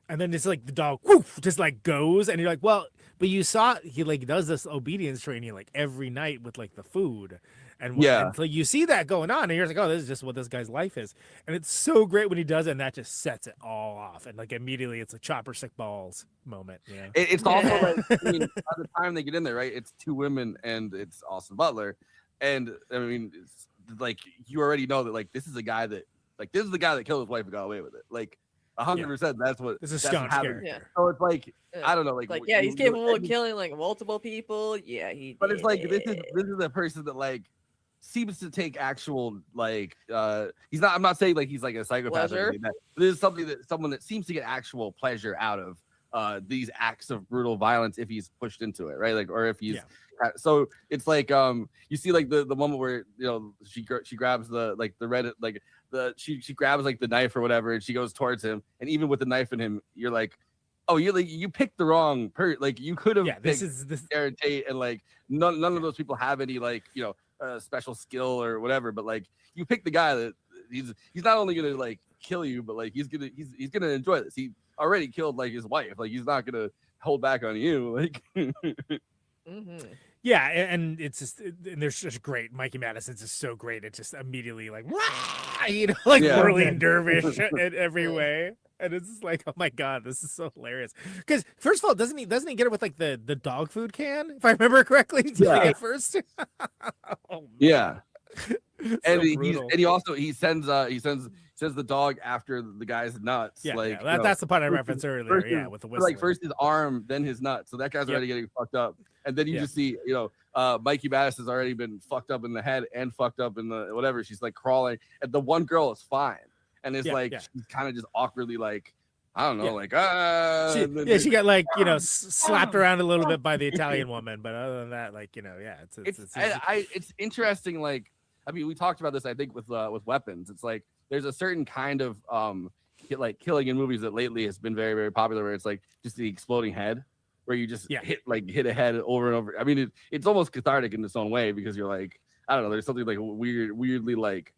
And then it's like the dog just like goes, and you're like, well, but you saw he like does this obedience training like every night with like the food. And so you see that going on, and you're like, oh, this is just what this guy's life is. And it's so great when he does it, and that just sets it all off. And like immediately it's a chopper sick balls moment. You know? It's also like, I mean, by the time they get in there, right, it's two women and it's Austin Butler. And I mean, it's like you already know that like this is the guy that killed his wife and got away with it. Like 100%. That's what this is staunch character. Yeah. So it's like I don't know, like he's capable of killing like multiple people. Yeah, But it's like this is a person that like seems to take actual like he's not. I'm not saying like he's like a psychopath or anything like that. But this is someone that seems to get actual pleasure out of these acts of brutal violence if he's pushed into it, right? Like or if he's so it's like you see like the moment where you know she grabs the like the red like the she grabs like the knife or whatever and she goes towards him, and even with the knife in him you're like, oh, you picked the wrong like you could have picked Aaron Tate, and like none of those people have any like you know special skill or whatever, but like you pick the guy that he's not only gonna like kill you, but like he's gonna enjoy this. He already killed like his wife, like he's not gonna hold back on you, like Yeah, and it's just and they're just great. Mikey Madison's just so great. It's just immediately like you know, like whirling dervish in every way. And it's just like, oh my god, this is so hilarious. Because first of all, doesn't he get it with like the dog food can, if I remember correctly? At first. Yeah. And he sends the dog after the guy's nuts. That's the part I referenced earlier. With the whistle. Like first his arm, then his nuts. So that guy's already getting fucked up. And then you just see, you know, Mikey Madison has already been fucked up in the head and fucked up in the whatever. She's like crawling, and the one girl is fine, and it's she's kind of just awkwardly like, I don't know, like she got like you know slapped around a little bit by the Italian woman, but other than that, like you know, it's interesting. Like I mean, we talked about this, I think, with weapons. It's like there's a certain kind of like killing in movies that lately has been very, very popular, where it's like just the exploding head, where you just hit a head over and over. I mean, it's almost cathartic in its own way, because you're like, I don't know, there's something like weirdly like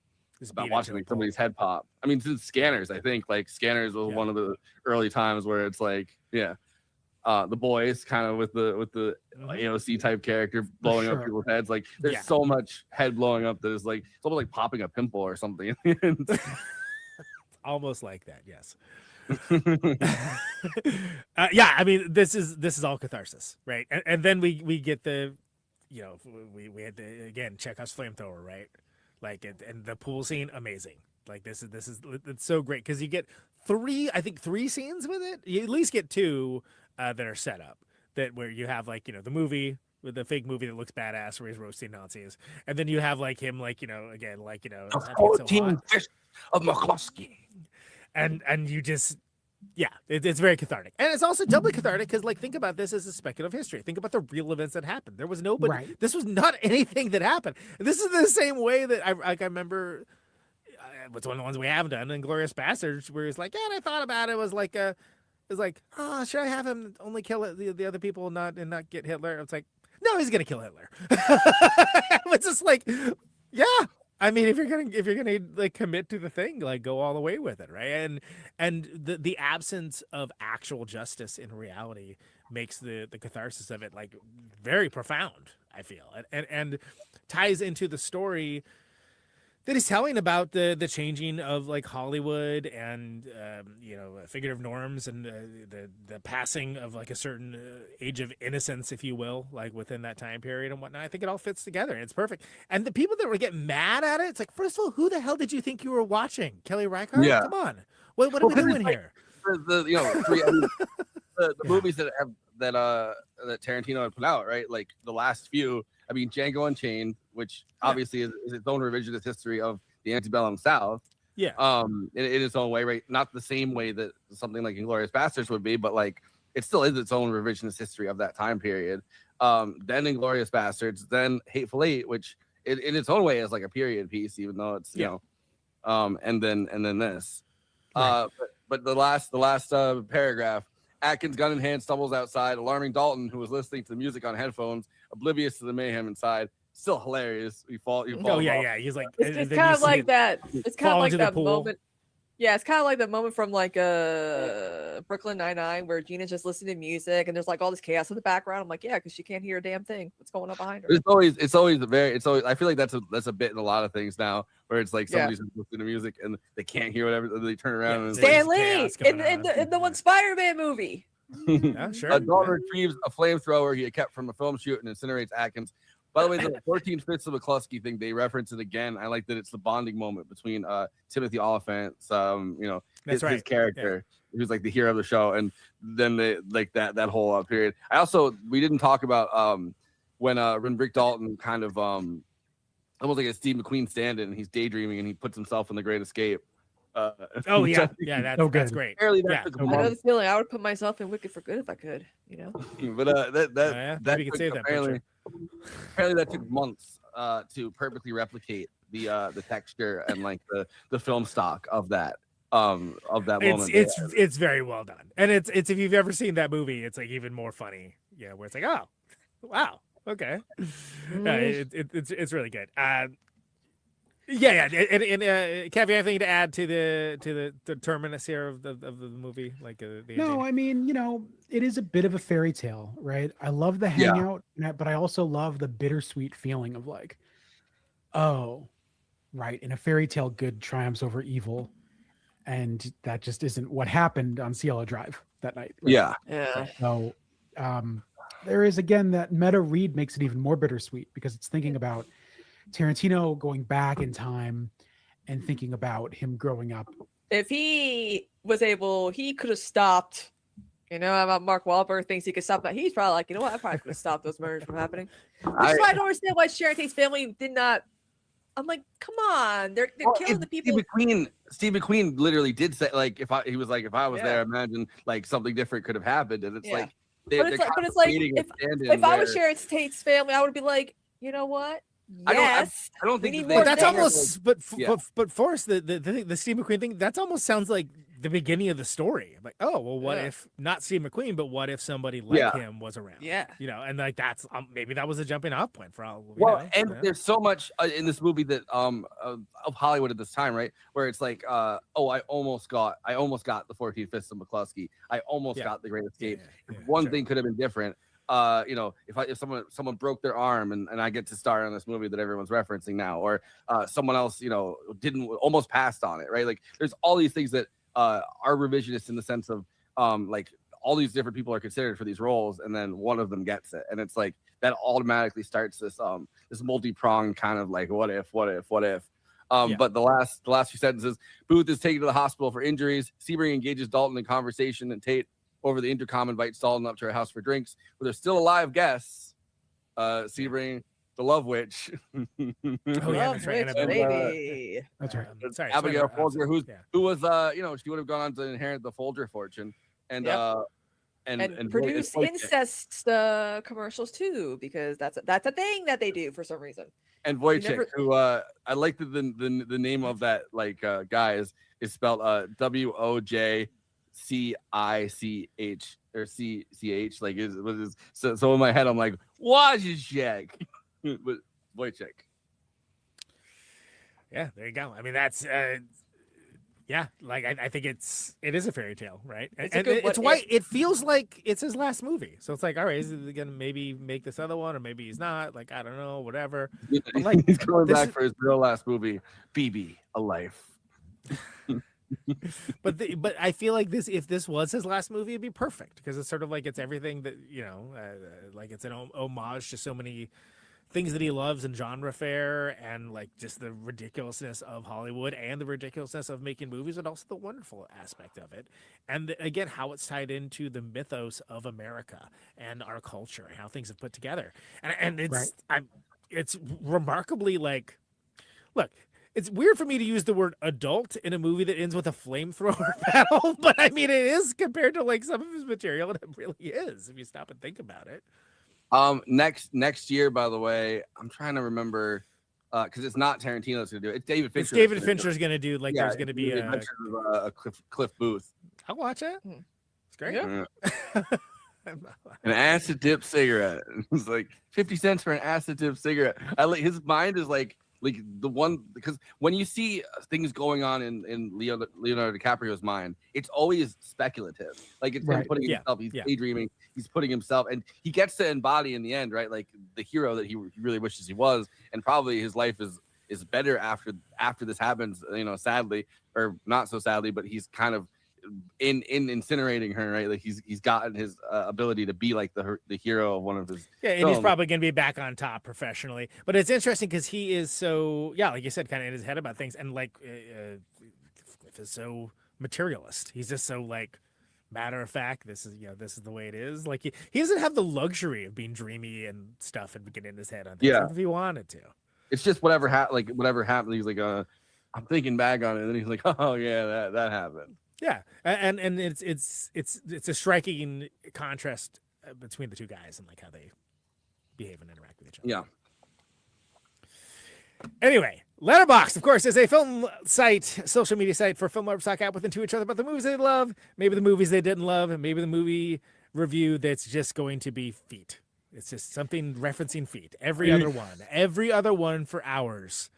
about watching like somebody's head pop. I mean, since Scanners, I think like Scanners was one of the early times where it's like, The Boys, kind of with the AOC type character blowing up people's heads. Like there's so much head blowing up that is like it's almost like popping a pimple or something. Almost like that, yes. I mean, this is all catharsis, right? And then we get the, we had the, again, Chekhov's flamethrower, right? Like, and the pool scene, amazing. Like this is it's so great, because you get three scenes with it. You at least get two that are set up, that where you have like, the movie with the fake movie that looks badass where he's roasting Nazis, and then you have like him, like, again, like, 14 fish of McCluskey. And you just, it's very cathartic. And it's also doubly cathartic because, like, think about this as a speculative history. Think about the real events that happened. There was nobody, Right. This was not anything that happened. And this is the same way that I remember, what's one of the ones we have done, Inglourious Bastards, where it's like, and I thought about it, was like, should I have him only kill the other people and not get Hitler? It's like, no, he's going to kill Hitler. It's just like, I mean, if you're gonna like commit to the thing, like go all the way with it, right? And the absence of actual justice in reality makes the catharsis of it like very profound, I feel, and ties into the story that he's telling about the changing of like Hollywood and figurative norms and the passing of like a certain age of innocence, if you will, like within that time period and whatnot. I think it all fits together. It's perfect. And the people that were getting mad at it, it's like, first of all, who the hell did you think you were watching? Kelly Reichardt? Yeah. Come on. What are we doing here? The movies that Tarantino had put out, right? Like the last few. I mean, Django Unchained, which obviously is its own revisionist history of the antebellum South. Yeah. In its own way, right? Not the same way that something like Inglourious Bastards would be, but like it still is its own revisionist history of that time period. Then Inglourious Bastards, then Hateful Eight, which in its own way is like a period piece, even though it's and then this. Right. But the last paragraph. Atkins, gun in hand, stumbles outside, alarming Dalton, who was listening to the music on headphones, oblivious to the mayhem inside. Still hilarious. He falls off. He's like, it's kind of like that. It's kind of like that moment. Yeah, it's kind of like that moment from like Brooklyn Nine-Nine where Gina's just listening to music and there's like all this chaos in the background. I'm like, yeah, because she can't hear a damn thing. What's going on behind her? It's always I feel like that's a bit in a lot of things now, where it's like somebody's listening to music and they can't hear whatever, they turn around and Stan Lee in the one Spider-Man movie. Yeah, sure. Dalton retrieves a flamethrower he had kept from a film shoot and incinerates Atkins. By the way, the 14 Fits of McCluskey thing, they reference it again. I like that it's the bonding moment between Timothy Olyphant's, his character, who's like the hero of the show, and then they like that whole period. We didn't talk about when Rick Dalton kind of almost like a Steve McQueen stand-in, and he's daydreaming and he puts himself in The Great Escape. That's great. Apparently I know the feeling. I would put myself in Wicked for Good if I could, But maybe you could save that picture. Apparently that took months to perfectly replicate the texture and like the film stock of that moment. It's very well done, and it's if you've ever seen that movie, it's like even more funny. Yeah, where it's like, oh, wow, okay, it's really good. And Kev, you have anything to add to the terminus here of the movie? Like no, I mean, it is a bit of a fairy tale, right? I love the hangout, but I also love the bittersweet feeling of like, oh, right, in a fairy tale, good triumphs over evil, and that just isn't what happened on Cielo Drive that night. Right? Yeah. So there is again that meta read makes it even more bittersweet because it's thinking about Tarantino going back in time and thinking about him growing up. If he was able, he could have stopped. Mark Wahlberg thinks he could stop that. He's probably like, you know what? I probably could have stopped those murders from happening. That's why I don't understand why Sharon Tate's family did not. I'm like, come on, they're killing the people. Steve McQueen literally did say like, if I was there, imagine like something different could have happened, and it's like. But it's like if I was Sharon Tate's family, I would be like, you know what? Yes. I don't think need that more But that's things. almost, but Yeah. but Forrest, the Steve McQueen thing, that's almost sounds like the beginning of the story. Like, oh well, what Yeah. if not Steve McQueen, but what if somebody like Yeah. him was around? Yeah. You know, and like that's maybe that was a jumping off point for all. Well, know, and yeah. there's so much in this movie that of Hollywood at this time, right? Where it's like, I almost got the 14 Fists of McCluskey. I almost got The Great Escape. If one thing could have been different. If someone broke their arm and I get to star in this movie that everyone's referencing now, or someone else, didn't almost passed on it, right? Like there's all these things that are revisionist in the sense of like all these different people are considered for these roles, and then one of them gets it, and it's like that automatically starts this this multi-pronged kind of like what if. But the last few sentences: Booth is taken to the hospital for injuries. Sebring engages Dalton in conversation, and Tate over the intercom invites Dalton up to her house for drinks. Where there's still alive guests. Sebring, the Love Witch. Oh yeah, that's right. baby. That's right. Sorry, Abigail spoiler. Folger, who was she would have gone on to inherit the Folger fortune, and and produce incest commercials too, because that's a thing that they do for some reason. And Wojciech, who I like the name of that guy is spelled WOJCICH or CCH, like so in my head I'm like Wojciech. But Wojciech. Yeah, there you go. I mean, that's yeah, like I think it is a fairy tale, right? It's why it feels like it's his last movie. So it's like, all right, is he gonna maybe make this other one, or maybe he's not? Like, I don't know, whatever. But like, he's going back for his real last movie, BB, A Life. But I feel like if this was his last movie, it'd be perfect, because it's sort of like it's everything that like it's an homage to so many things that he loves in genre fare, and like just the ridiculousness of Hollywood and the ridiculousness of making movies, and also the wonderful aspect of it, and again how it's tied into the mythos of America and our culture and how things have put together, and it's it's remarkably like, look. It's weird for me to use the word adult in a movie that ends with a flamethrower battle, but I mean, it is compared to like some of his material, and it really is if you stop and think about it. Next year, by the way, I'm trying to remember because it's not Tarantino that's gonna do it. It's David Fincher. It's David Fincher's gonna do like there's gonna be a Cliff Booth. I'll watch it. It's great. Yeah. An acid dip cigarette. It's like 50 cents for an acid dip cigarette. His mind is like the one, because when you see things going on in Leonardo DiCaprio's mind, it's always speculative. Like it's him putting himself, he's daydreaming, he's putting himself, and he gets to embody in the end, right? Like the hero that he really wishes he was, and probably his life is better after this happens, sadly, or not so sadly, but he's kind of in incinerating her, right? Like he's gotten his ability to be like the hero of one of his and films. he's probably going to be back on top professionally. But it's interesting because he is so like you said, kind of in his head about things, and like is so materialist. He's just so like matter of fact. This is the way it is. Like he doesn't have the luxury of being dreamy and stuff and getting in his head on things if he wanted to. It's just whatever happened. He's like, I'm thinking back on it, and then he's like, oh yeah, that happened. Yeah, and it's a striking contrast between the two guys and like how they behave and interact with each other. Yeah. Anyway, Letterboxd, of course, is a film site, social media site for film lovers to talk out with into each other about the movies they love, maybe the movies they didn't love, and maybe the movie review that's just going to be feet. It's just something referencing feet. Every other one for hours.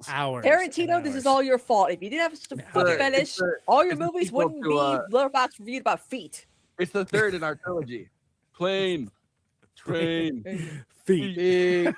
Hours. Tarantino, this is all your fault. If you didn't have a foot fetish, all your movies wouldn't be Letterboxd reviewed about feet. It's the third in our trilogy. Plane, train, feet.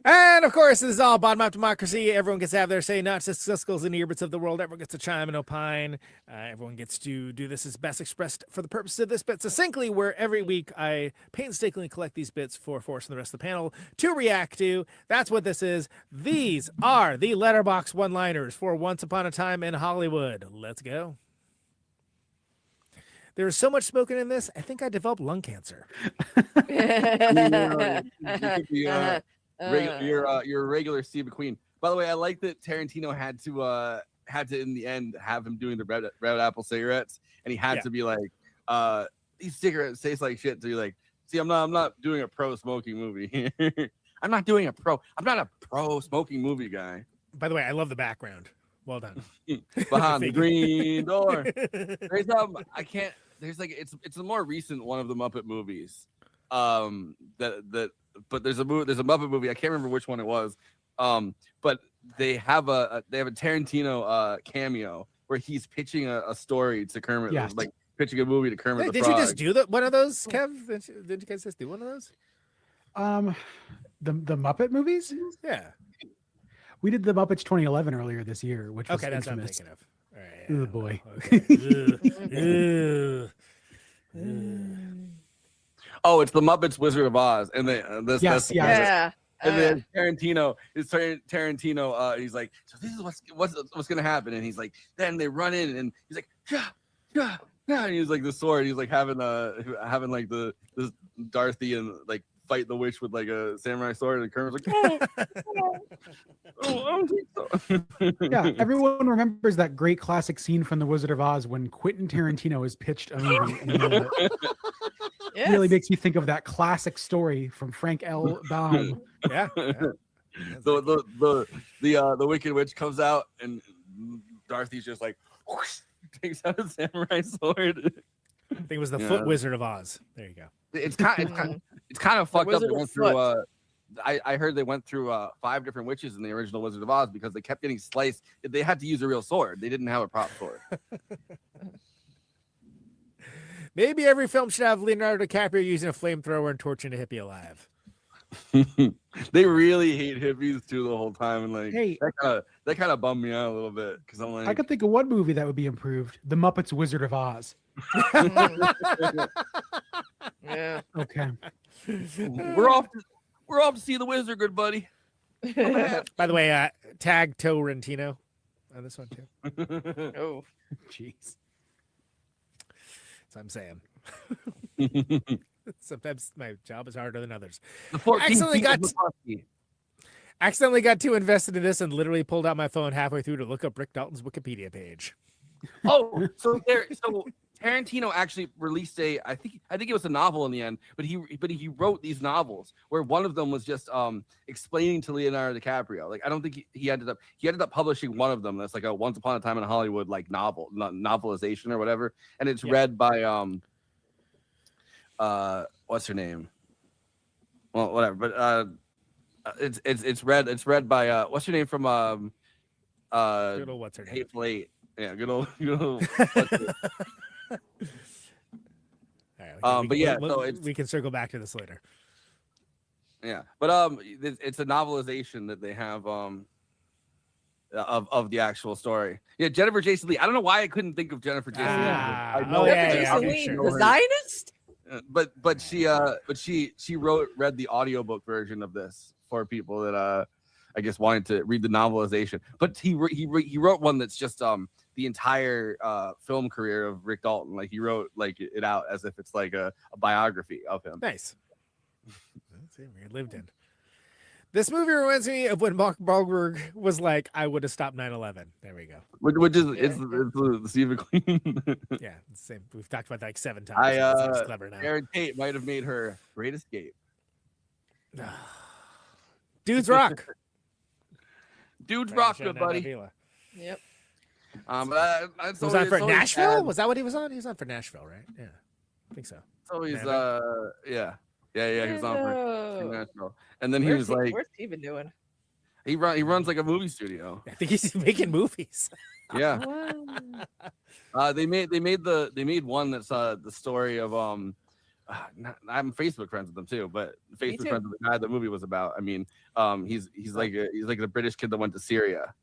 And of course, this is all bottom up democracy. Everyone gets to have their say, not just Siskel's and Eberts of the world. Everyone gets to chime and opine. Everyone gets to do this as best expressed for the purpose of this bit succinctly, where every week I painstakingly collect these bits for Force and the rest of the panel to react to. That's what this is. These are the Letterboxd one-liners for Once Upon a Time in Hollywood. Let's go. There is so much smoking in this, I think I developed lung cancer. You're a regular Steve McQueen. By the way, I like that Tarantino had to in the end have him doing the red apple cigarettes, and he had to be like, these cigarettes taste like shit. To be like, see, I'm not doing a pro smoking movie. I'm not doing I'm not a pro smoking movie guy. By the way, I love the background. Well done. Behind the green door. There's there's like it's a more recent one of the Muppet movies. But there's a Muppet movie. I can't remember which one it was. But they have a Tarantino cameo where he's pitching a story to Kermit, like pitching a movie to Kermit the did Frog. you just do one of those, Kev? Did you guys just do one of those? The Muppet movies? Yeah. We did the Muppets 2011 earlier this year, which was that's infamous. what I'm thinking of. Oh boy. Oh, it's the Muppets Wizard of Oz, and Yeah. And then Tarantino, he's like, so this is what's gonna happen, and he's like, then they run in, and he's like, yeah, and he's like the sword, he's like having like this Dorothy and like fight the witch with like a samurai sword, and Kermit's like, oh, I don't think so. Yeah, everyone remembers that great classic scene from The Wizard of Oz when Quentin Tarantino is pitched a movie. Yes. Really makes you think of that classic story from Frank L. Baum. Yeah. The Wicked Witch comes out, and Dorothy's just like whoosh, takes out a samurai sword. I think it was the Foot Wizard of Oz. There you go. It's kind of fucked up. They went through. I heard they went through 5 different witches in the original Wizard of Oz because they kept getting sliced. They had to use a real sword. They didn't have a prop sword. Maybe every film should have Leonardo DiCaprio using a flamethrower and torching a hippie alive. They really hate hippies too the whole time, and like, hey, that kind of bummed me out a little bit because I'm like, I could think of one movie that would be improved: The Muppets Wizard of Oz. Yeah. Okay. We're off to see the wizard, good buddy. By the way, tag Torrentino on this one too. Oh, jeez. That's what I'm saying. Sometimes my job is harder than others. Accidentally got too invested in this and literally pulled out my phone halfway through to look up Rick Dalton's Wikipedia page. Oh, so Tarantino actually released I think it was a novel in the end, but he wrote these novels where one of them was just explaining to Leonardo DiCaprio. Like, I don't think he ended up publishing one of them that's like a Once Upon a Time in Hollywood like novelization or whatever, and it's read by what's her name? Well, whatever, but it's read by what's her name from good old what's her name? Hateful Eight. Yeah, good old. All right, so we can circle back to this later. Yeah, but it's a novelization that they have of the actual story. Yeah, Jennifer Jason Leigh. I don't know why I couldn't think of Jennifer Jason Leigh. I know Jason Leigh, the Zionist. But she read the audiobook version of this for people that I guess wanted to read the novelization. But he wrote one that's just the entire film career of Rick Dalton. Like, he wrote like it out as if it's like a biography of him. Nice. That's it, we lived in. This movie reminds me of when Mark Wahlberg was like, I would have stopped 9/11. There we go. Which is it's the Steve McQueen. Yeah, it's the same. We've talked about that like 7 times. It's clever now. Aaron Tate might have made her Great Escape. Dudes rock. Dudes rock, good buddy. Yep. Was on for Nashville? Was that what he was on? He was on for Nashville, right? Yeah, I think so. So he's yeah. He was on for Nashville, and then he was like, "What's he been doing?" He runs like a movie studio. I think he's making movies. Yeah. They made one that's the story of I'm Facebook friends with them too, but Facebook friends with the guy the movie was about. I mean, he's like the British kid that went to Syria.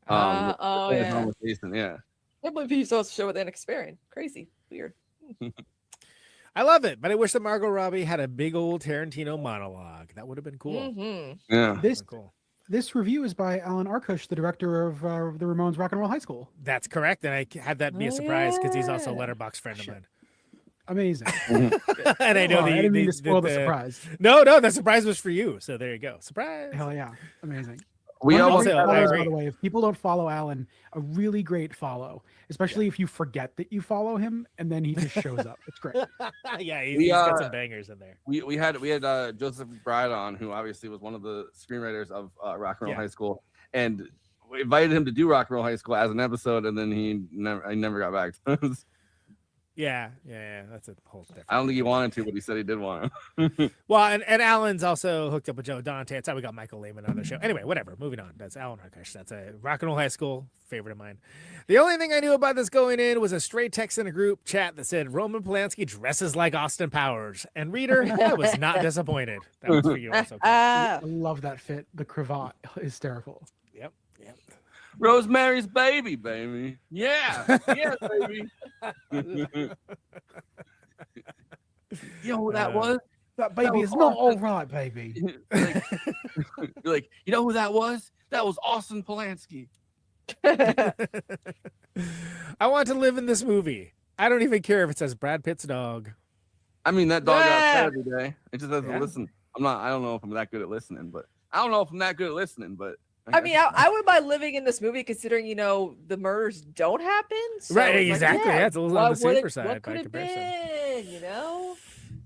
Yeah. Yeah. I believe he's also show with Inexperience. Crazy, weird. I love it, but I wish that Margot Robbie had a big old Tarantino monologue. That would have been cool. Mm-hmm. Yeah. This review is by Alan Arkush, the director of the Ramones Rock and Roll High School. That's correct, and I had that be a surprise because he's also a Letterboxd friend of mine. Amazing. And I know I didn't mean to spoil the surprise. No, the surprise was for you. So there you go. Surprise. Hell yeah. Amazing. We One of the also, great I follows, by agree. the way, if people don't follow Alan, a really great follow, especially if you forget that you follow him and then he just shows up. It's great. Yeah, We, he's got some bangers in there. We had Joseph McBride on, who obviously was one of the screenwriters of Rock and Roll High School, and we invited him to do Rock and Roll High School as an episode, and then he never got back to us. Yeah, that's a whole different. I don't think he wanted to, but he said he did want to. Well, and Alan's also hooked up with Joe Dante. That's how we got Michael Lehman on the show. Anyway, whatever. Moving on. That's Alan Harkush. That's a Rock and Roll High School favorite of mine. The only thing I knew about this going in was a stray text in a group chat that said Roman Polanski dresses like Austin Powers. And reader, I was not disappointed. That was for you also. I love that fit. The cravat, hysterical. Yep. Rosemary's Baby, baby. Yeah, yeah, baby. You know who that was? That baby is not all right, baby. You're like, you know who that was? That was Austin Polanski. I want to live in this movie. I don't even care if it says Brad Pitt's dog. I mean, that dog got fed every day. It just doesn't listen. I don't know if I'm that good at listening, but I mean, I would mind living in this movie considering, the murders don't happen. So Right, it's like, exactly. That's a little on the safer side What by could it comparison. been,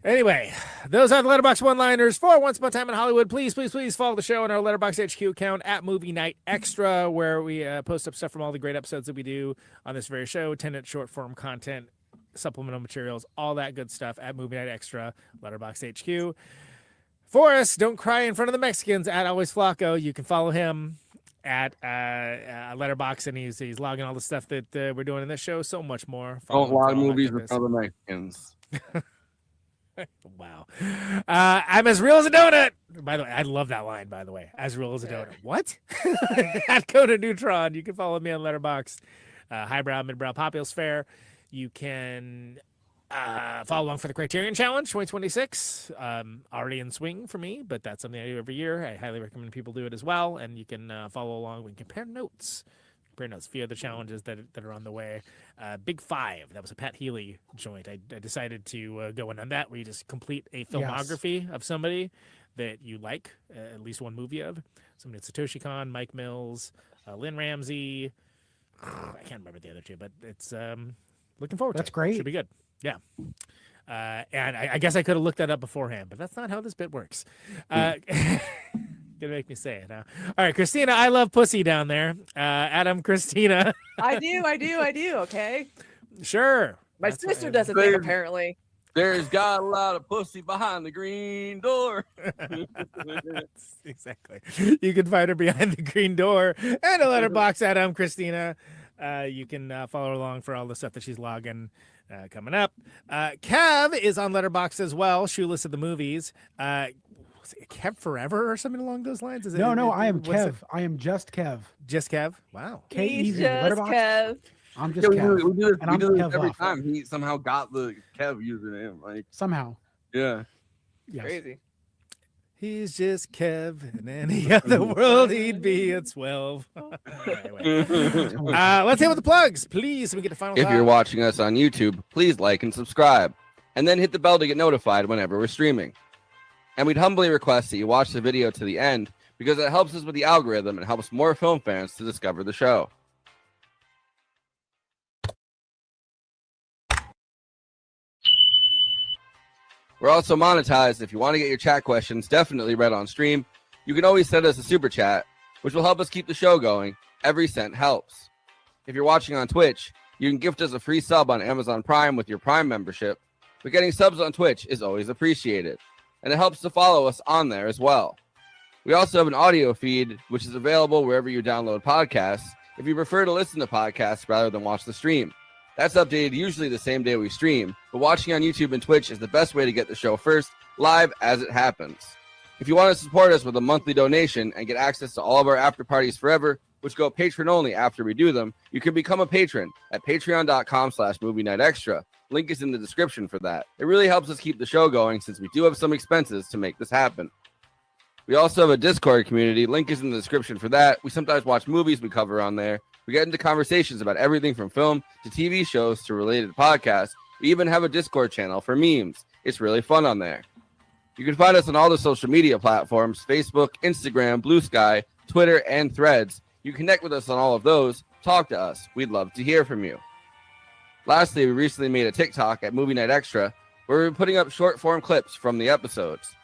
Anyway, those are the Letterboxd one-liners for Once Upon a Time in Hollywood. Please follow the show on our Letterboxd HQ account at Movie Night Extra, where we post up stuff from all the great episodes that we do on this very show, 10-minute short-form content, supplemental materials, all that good stuff at Movie Night Extra, Letterboxd HQ. Forrest, don't cry in front of the Mexicans at Always Flacco. You can follow him at Letterboxd, and he's logging all the stuff that we're doing in this show, so much more. Don't log movies with other Mexicans. Wow. I'm as real as a donut. By the way, I love that line, by the way. As real as a donut. What? At Coda Neutron. You can follow me on Letterboxd. Highbrow, Midbrow, Populous Fair. You can follow along for the Criterion Challenge 2026. Already in swing for me, but that's something I do every year. I highly recommend people do it as well. And you can follow along. We can compare notes. A few other challenges that are on the way. Big Five, that was a Pat Healy joint. I decided to go in on that, where you just complete a filmography of somebody that you like, at least one movie of. Somebody at Satoshi Kon, Mike Mills, Lynn Ramsey. I can't remember the other two, but it's looking forward to it. That's great. Should be good. Yeah. And I guess I could have looked that up beforehand, but that's not how this bit works. Gonna make me say it now. All right, Kristina, I love pussy down there. Adam, Kristina. I do. Okay. Sure. My sister doesn't think, apparently. There's got a lot of pussy behind the green door. Exactly. You can find her behind the green door and a letterbox at Kristina. You can follow along for all the stuff that she's logging coming up. Kev is on Letterboxd as well. Shoeless at the movies. Kev Forever or something along those lines? No, I am Kev. I am just Kev. Just Kev? Wow. He's just Kev. I'm just Kev. We do this every off. time. He somehow got the Kev username. Like somehow. Yeah. Yes. Crazy. He's just Kev. In any other world, he'd be at 12. Anyway. Let's hit with the plugs, please. So we get the final. If you're watching us on YouTube, please like and subscribe, and then hit the bell to get notified whenever we're streaming. And we'd humbly request that you watch the video to the end, because it helps us with the algorithm and helps more film fans to discover the show. We're also monetized. If you want to get your chat questions definitely read on stream, you can always send us a super chat, which will help us keep the show going. Every cent helps. If you're watching on Twitch, you can gift us a free sub on Amazon Prime with your Prime membership, but getting subs on Twitch is always appreciated, and it helps to follow us on there as well. We also have an audio feed, which is available wherever you download podcasts, if you prefer to listen to podcasts rather than watch the stream. That's updated usually the same day we stream, but watching on YouTube and Twitch is the best way to get the show first, live as it happens. If you want to support us with a monthly donation and get access to all of our after parties forever, which go patron only after we do them, you can become a patron at patreon.com/movie night extra. Link is in the description for that. It really helps us keep the show going, since we do have some expenses to make this happen. We also have a Discord community. Link is in the description for that. We sometimes watch movies we cover on there. We get into conversations about everything from film to TV shows to related podcasts. We even have a Discord channel for memes. It's really fun on there. You can find us on all the social media platforms: Facebook, Instagram, Blue Sky, Twitter, and Threads. You connect with us on all of those. Talk to us. We'd love to hear from you. Lastly, we recently made a TikTok at Movie Night Extra where we're putting up short-form clips from the episodes.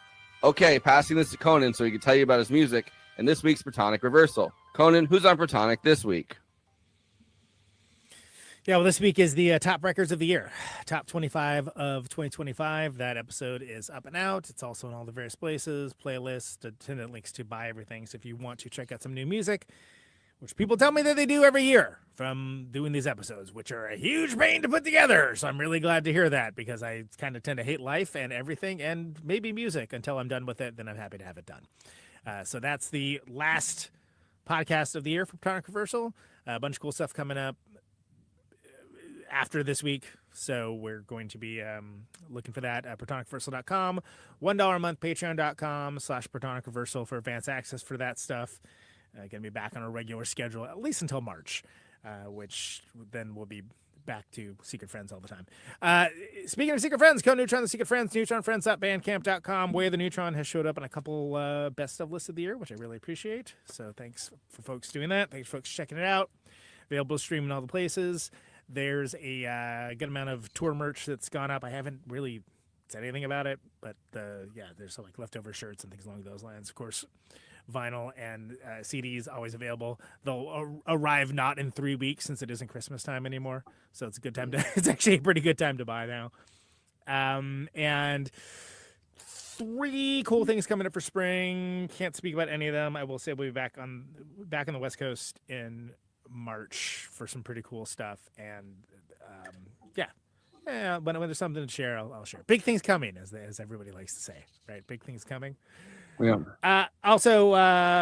Okay, passing this to Conan so he can tell you about his music and this week's Protonic Reversal. Conan, who's on Protonic this week? Yeah, well, this week is the top records of the year, top 25 of 2025. That episode is up and out. It's also in all the various places, playlists, attendant links to buy everything. So if you want to check out some new music, which people tell me that they do every year from doing these episodes, which are a huge pain to put together. So I'm really glad to hear that because I kind of tend to hate life and everything and maybe music until I'm done with it. Then I'm happy to have it done. So that's the last podcast of the year for Protonic Reversal. A bunch of cool stuff coming up after this week, so we're going to be looking for that at ProtonicReversal.com, $1 a month, Patreon.com/Protonic Reversal for advanced access for that stuff. Going to be back on a regular schedule at least until March, which then we'll be back to Secret Friends all the time. Speaking of Secret Friends, Code Neutron, the Secret Friends, neutronfriends.bandcamp.com. Way of the Neutron has showed up on a couple best of lists of the year, which I really appreciate. So thanks for folks doing that. Thanks for folks checking it out. Available to stream in all the places. There's a good amount of tour merch that's gone up. I haven't really said anything about it, but yeah, there's some like leftover shirts and things along those lines. Of course, vinyl and CDs always available. They'll arrive not in 3 weeks since it isn't Christmas time anymore. So it's a good time to. It's actually a pretty good time to buy now. And 3 cool things coming up for spring. Can't speak about any of them. I will say we'll be back on the West Coast in March for some pretty cool stuff, and when there's something to share, I'll share. Big things coming, as everybody likes to say, right? Big things coming. Yeah. Also,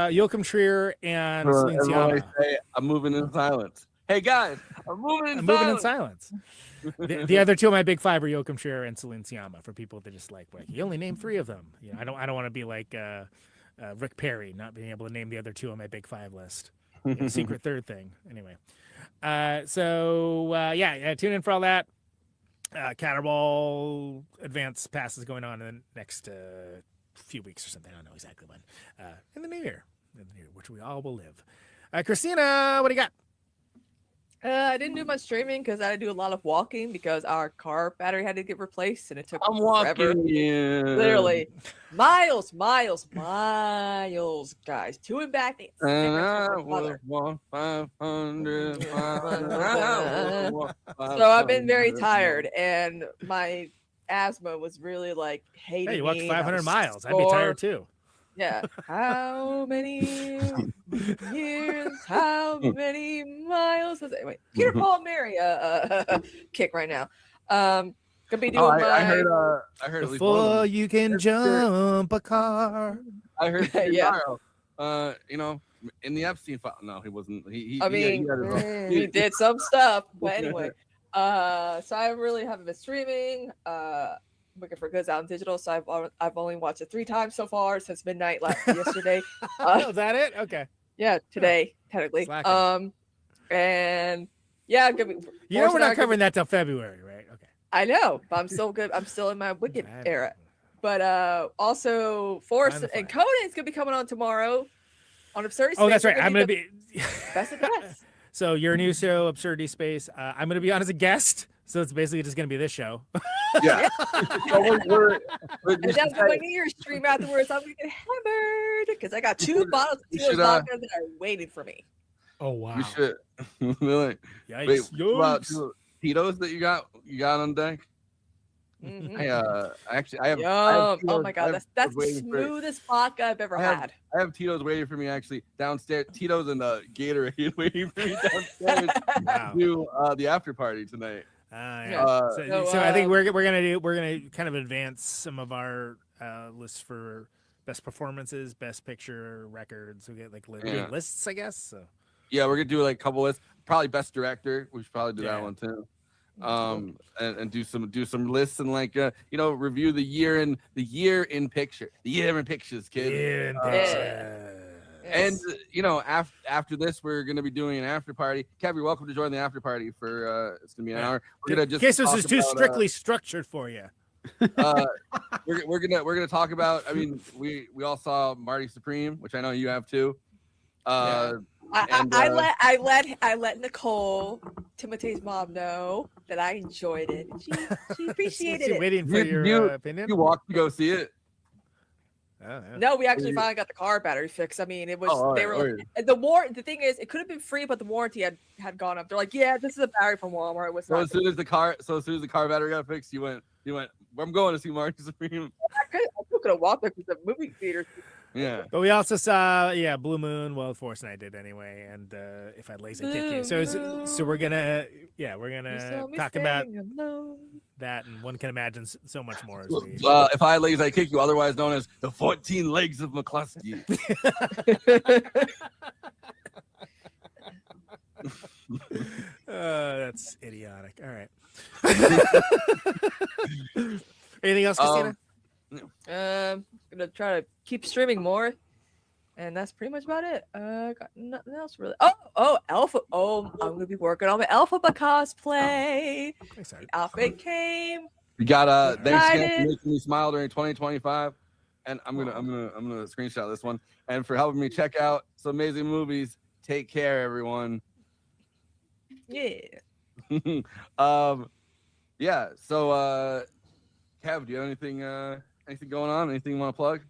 Joachim Trier and Celine Sciamma. I'm moving in silence. Hey guys, I'm moving in silence. The other 2 of my big 5 are Joachim Trier and Celine Sciamma. For people that just like you only named 3 of them. You know, I don't want to be like Rick Perry, not being able to name the other 2 on my big 5 list. Secret third thing. Anyway, tune in for all that. Caterball Advance Pass is going on in the next few weeks or something. I don't know exactly when. In the new year, which we all will live. Kristina, what do you got? I didn't do much streaming because I had to do a lot of walking because our car battery had to get replaced and it took forever. Literally miles, guys, to and back. So I've been very tired and my asthma was really like hating me. Hey, you walked 500 miles. I'd be tired too. Yeah. How many years? How many miles? Wait, Peter, Paul, and Mary kick right now. Gonna be doing I heard at least before you can jump a car. I heard yeah. You know, in the Epstein file. No, he wasn't. He did some stuff, but anyway. So I really haven't been streaming. Wicked for Good's out on digital, so I've only watched it 3 times so far since midnight yesterday. Is that it? Okay. Yeah, today technically. And yeah, we're not covering that till February, right? Okay. I know, but I'm still good. I'm still in my Wicked era. But also Forrest and Conan's gonna be coming on tomorrow on Absurdity Space. Oh, that's right. I'm gonna be best of the best. So your new show, Absurdity Space. I'm gonna be on as a guest. So it's basically just going to be this show. Yeah. And that's my New Year's stream afterwards. I'm going to get hammered because I got 2 bottles of Tito's vodka that are waiting for me. Oh, wow. You should. Really? Yikes. Wait, about Tito's that you got on deck? Mm-hmm. I have. Oh my God, that's the smoothest vodka I've ever had. I have Tito's waiting for me actually downstairs. Tito's and Gatorade waiting for me downstairs to do the after party tonight. So I think we're gonna kind of advance some of our lists for best performances, best picture, records. We get like lists, I guess. So yeah, we're gonna do like a couple lists. Probably best director. We should probably do that one too. And do some lists and like review the year in pictures, kid. And after this, we're gonna be doing an after party. Kev, you're welcome to join the after party for it's gonna be an hour. We're gonna just in case this is too strictly structured for you. We're gonna talk about. I mean, we all saw Marty Supreme, which I know you have too. I let Nicole, Timothy's mom, know that I enjoyed it. She appreciated it. Waiting for your opinion. You walked to go see it. No, we actually finally got the car battery fixed. I mean, it was the thing is, it could have been free, but the warranty had gone up. They're like, yeah, this is a battery from Walmart. It was so as soon as the car battery got fixed, you went. I'm going to see Mark Supreme. I could have walked there because the movie theater. Yeah, but we also saw Blue Moon. Well, Forrest and I did anyway, and if I lazy kick you, so we're gonna talk about that, and one can imagine so much more. As we... if I lazy kick you, otherwise known as the 14 legs of McCluskey. That's idiotic. All right. Anything else, Kristina? Gonna try to keep streaming more, and that's pretty much about it. Got nothing else really. Oh, Alpha. Oh, I'm gonna be working on my Alphaba cosplay. The outfit came. We got thanks again for making me smile during 2025, and I'm gonna screenshot this one, and for helping me check out some amazing movies. Take care, everyone. Yeah. Yeah. So, Kev, do you have anything going on? Anything you want to plug?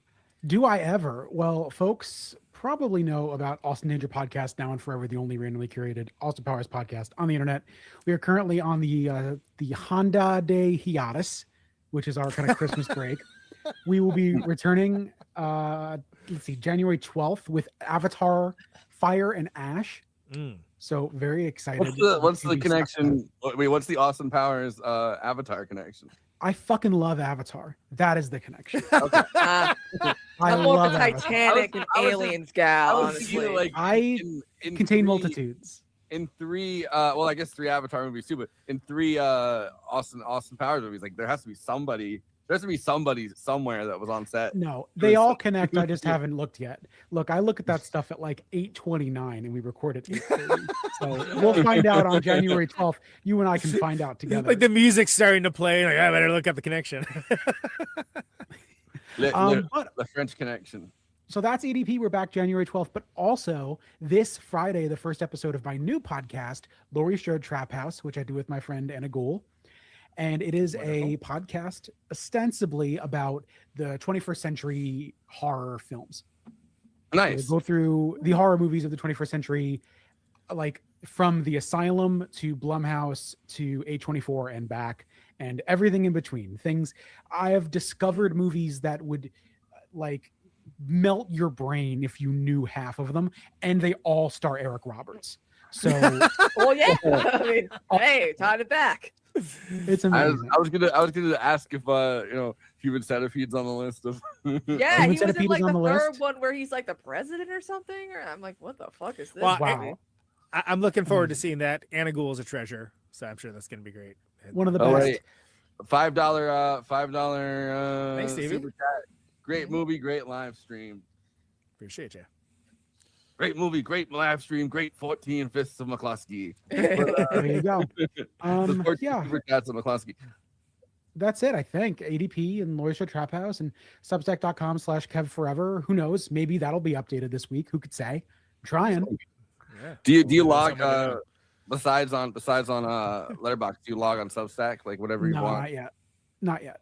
Do I ever? Well, folks probably know about Austin Danger Podcast, now and forever the only randomly curated Austin Powers podcast on the internet. We are currently on the Honda Day hiatus, which is our kind of Christmas break. We will be returning, January 12th with Avatar: Fire and Ash. So very excited. What's the connection? Wait, what's the Austin Powers Avatar connection? I fucking love Avatar. That is the connection. Okay. I'm more of a Titanic and Aliens gal, honestly. I contain multitudes. In three, I guess 3 Avatar movies too, but in 3 Austin Powers movies, like there has to be somebody. There has to be somebody somewhere that was on set. No, they all connect. I just haven't looked yet. Look, I look at that stuff at like 8:29, and we record at 8:30. So we'll find out on January 12th. You and I can find out together. Like the music's starting to play. Like I better look up the connection. The French Connection. So that's EDP. We're back January 12th, but also this Friday, the first episode of my new podcast, Laurie Strode Trap House, which I do with my friend Anna Gould. And it is a podcast ostensibly about the 21st century horror films. Nice. So go through the horror movies of the 21st century, like from The Asylum to Blumhouse to A24 and back, and everything in between. Things I have discovered movies that would like melt your brain if you knew half of them, and they all star Eric Roberts. So, well, yeah. I mean, hey, tied it back. It's amazing. I was gonna ask if Human Centipede's on the list of. Yeah, he was in like the third one where he's like the president or something. Or I'm like, what the fuck is this? Well, wow. I'm looking forward to seeing that. Anna Gould is a treasure, so I'm sure that's gonna be great. One of the best. Right. $5 Thanks, Stevie. super chat. Great movie, great live stream. Appreciate you. Great movie, great live stream, great 14 Fists of McCluskey. There you go. Yeah. Super chats of McCluskey. That's it, I think. ADP and Laurie Strode Trap House and Substack.com/KevForever. Who knows? Maybe that'll be updated this week. Who could say? I'm trying. Yeah. Do you log besides on Letterboxd? Do you log on Substack like whatever you want? Not yet.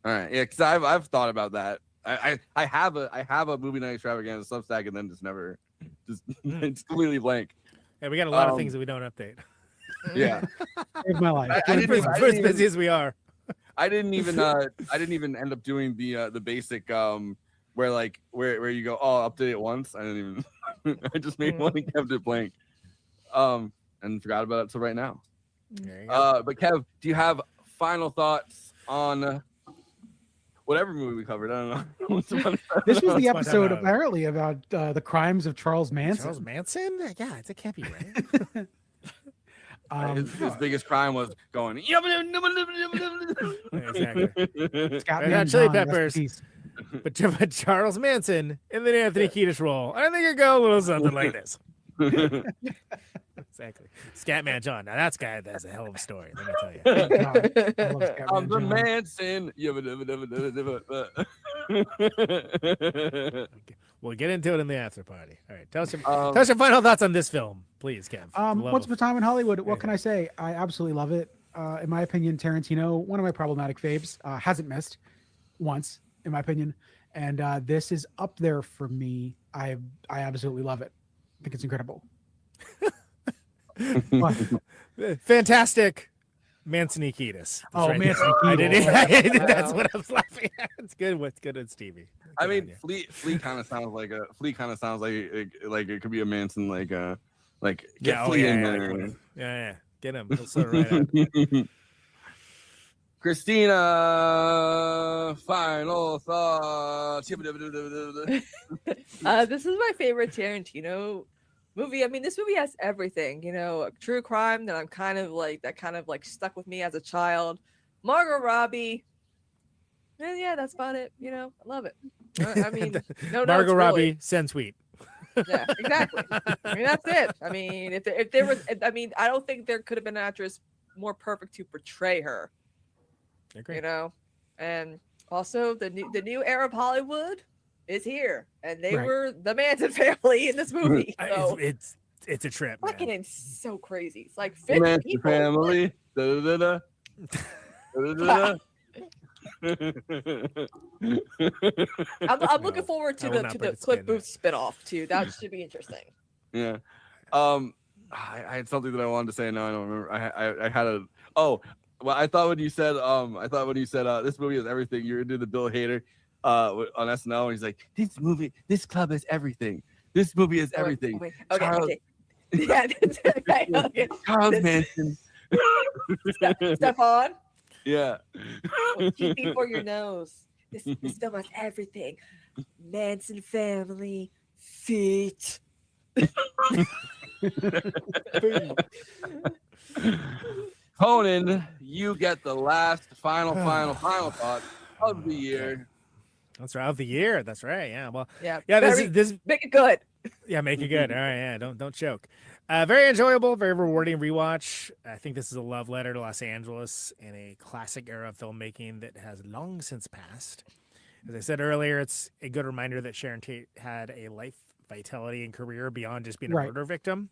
All right, yeah, because I've thought about that. I have a movie night extravaganza Substack and then it's completely blank. Yeah, we got a lot of things that we don't update. Yeah, Save my life. For as busy as we are. I didn't even end up doing the basic where you go, oh, update it once. I didn't even. I just made one and kept it blank, and forgot about it till right now. There you go. But Kev, do you have final thoughts on whatever movie we covered? I don't know. This was the episode apparently about the crimes of Charles Manson. Charles Manson? Yeah, it can't be right. His biggest crime was going. Exactly. Scott Chili Peppers, but Charles Manson in the Anthony Kiedis role. I think it go a little something like this. Exactly. Scatman John. Now that's a hell of a story. Let me tell you. I'm the Manson. We'll get into it in the after party. All right. Tell us your final thoughts on this film, please, Kev. Once Upon a Time in Hollywood. What can I say? I absolutely love it. In my opinion, Tarantino, one of my problematic faves, hasn't missed once, in my opinion. And this is up there for me. I absolutely love it. I think it's incredible. Fantastic. Mancinikitis. Oh, right. Mancinikitis. That's what I was laughing at. It's good. What's good at Stevie? I mean, Flea kind of sounds like it could be a Manson get Flea in there. Yeah. Get him. He'll sort right out. Kristina, final thoughts. This is my favorite Tarantino movie. I mean, this movie has everything, a true crime that kind of stuck with me as a child. Margot Robbie. And yeah, that's about it. I love it. I mean, Margot Robbie, send sweet. Yeah, exactly. I mean, that's it. I mean, if there was, I don't think there could have been an actress more perfect to portray her. I agree. And also the new era of Hollywood is here, and they were the Manson family in this movie. So it's a trip. Fucking, it's so crazy. It's like 50 Manson people. family. I'm looking forward to the Cliff Booth spinoff too. That should be interesting. Yeah. I had something that I wanted to say. No, I don't remember. I had a. Oh, well, I thought when you said this movie is everything. You're into the Bill Hader on SNL, and he's like, this club is everything. This movie is everything. Okay. Yeah. Okay. Charles Manson. Stefan. Yeah. Keep me for your nose. This film has everything. Manson family, feet. Conan, you get the last final thought of the year. That's right, of the year. That's right. Yeah. Well. Yeah. This make it good. Yeah, make it good. All right. Yeah. Don't choke. Very enjoyable, very rewarding rewatch. I think this is a love letter to Los Angeles in a classic era of filmmaking that has long since passed. As I said earlier, it's a good reminder that Sharon Tate had a life, vitality, and career beyond just being a murder victim.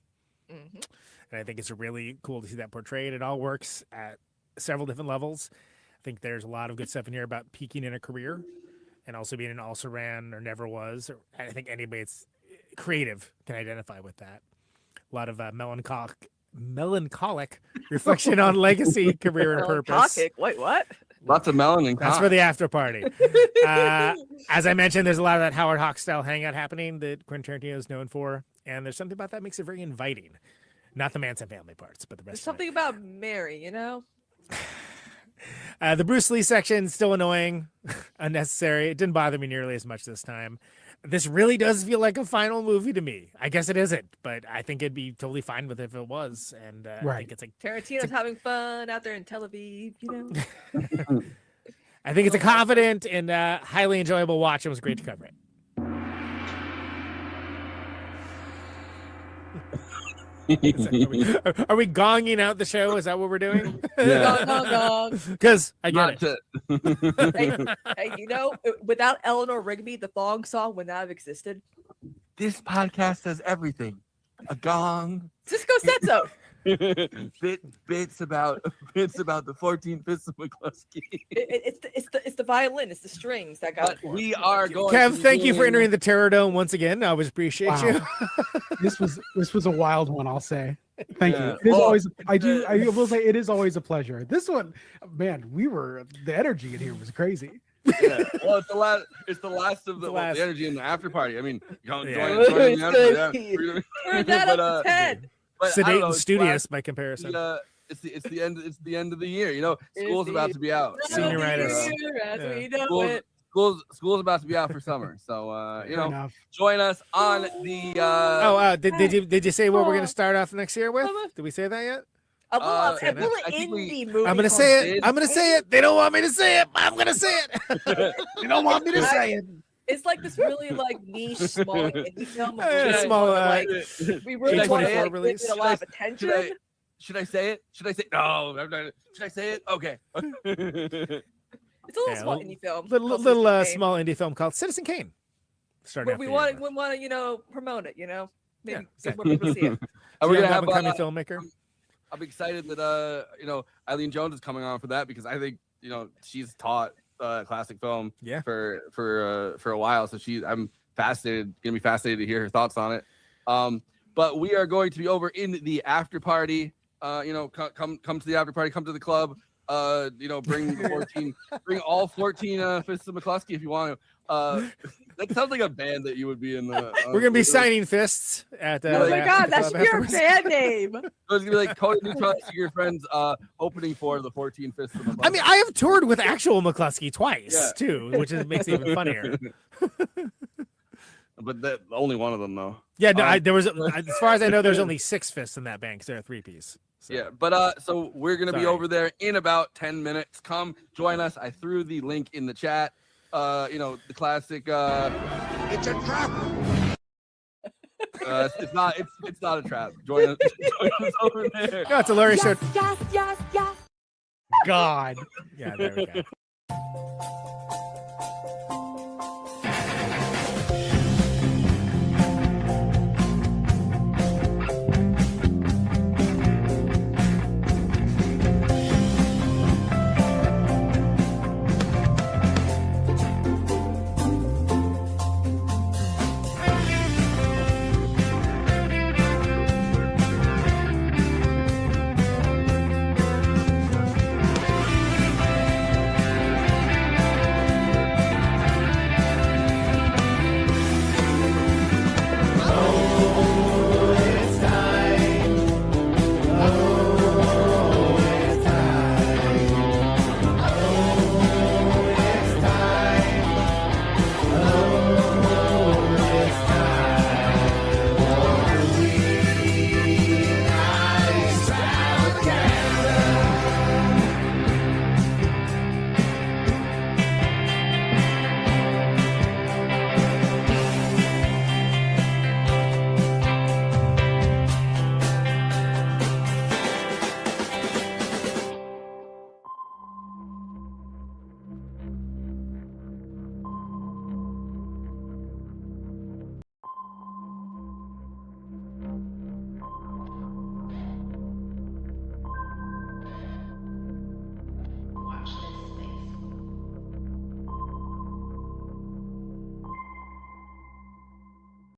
Mm-hmm. And I think it's really cool to see that portrayed. It all works at several different levels. I think there's a lot of good stuff in here about peaking in a career and also being an also ran or never was. I think anybody that's creative can identify with that. A lot of melancholic reflection on legacy, career, and purpose. Wait, what? Lots of melanin. That's for the after party. As I mentioned, there's a lot of that Howard Hawks style hangout happening that Quentin Tarantino is known for, and there's something about that makes it very inviting. Not the Manson family parts, but the rest. There's something about Mary, The Bruce Lee section still annoying, unnecessary. It didn't bother me nearly as much this time. This really does feel like a final movie to me. I guess it isn't, but I think it'd be totally fine with it if it was. And I think it's like Tarantino's having fun out there in Tel Aviv, I think it's a confident and highly enjoyable watch. It was great to cover it. Are we gonging out the show? Is that what we're doing? Yeah. Gong. Because I get it. Hey, without Eleanor Rigby, the thong song would not have existed. This podcast does everything. A gong. Cisco said so. bits about the 14 Fifths of McCluskey. It's the violin. It's the strings that got. We are going. Kev, thank you for entering the Terror Dome once again. I always appreciate you. This was a wild one, I'll say. Thank you. It is always. I will say it is always a pleasure. This one, man, the energy in here was crazy. Yeah. Well, it's the last of the energy in the after party. I mean, join the after. Turn that up to 10. Sedate and studious by comparison. It's the end. It's the end of the year. School's about to be out. Senioritis. School's about to be out for summer. So join us on the. Did you say what we're gonna start off next year with? Did we say that yet? A little indie movie. I'm gonna say it. I'm gonna say it. They don't want me to say it. I'm gonna say it. They don't want me to say it. It's like this really niche small indie film. We really want to give it a lot of attention. Should I say it? No. Should I say it? Okay. It's a little small indie film. Little small indie film called Citizen Kane. we want to, promote it. Maybe get more people to see it. We're gonna have a filmmaker. I'm excited that Eileen Jones is coming on for that because I think she's taught classic film for a while, so I'm gonna be fascinated to hear her thoughts on it. But we are going to be over in the after party. Come to the after party, come to the club. Bring all 14 fists of McCluskey if you want to. That sounds like a band that you would be in. We're gonna be signing fists at. Oh my God, that should be our band name. It's gonna be like Cody Neutron, your friends, opening for the 14 fists of McCluskey. I mean, I have toured with actual McCluskey twice too, which makes it even funnier. But only one of them though. Yeah, no, there was, as far as I know, there's only 6 fists in that band because they're a 3-piece. So. Yeah, but so we're gonna be over there in about 10 minutes. Come join us. I threw the link in the chat. The classic. It's a trap. It's not a trap. Join us over there. No, it's a Larry show. Yes. God. Yeah, there we go.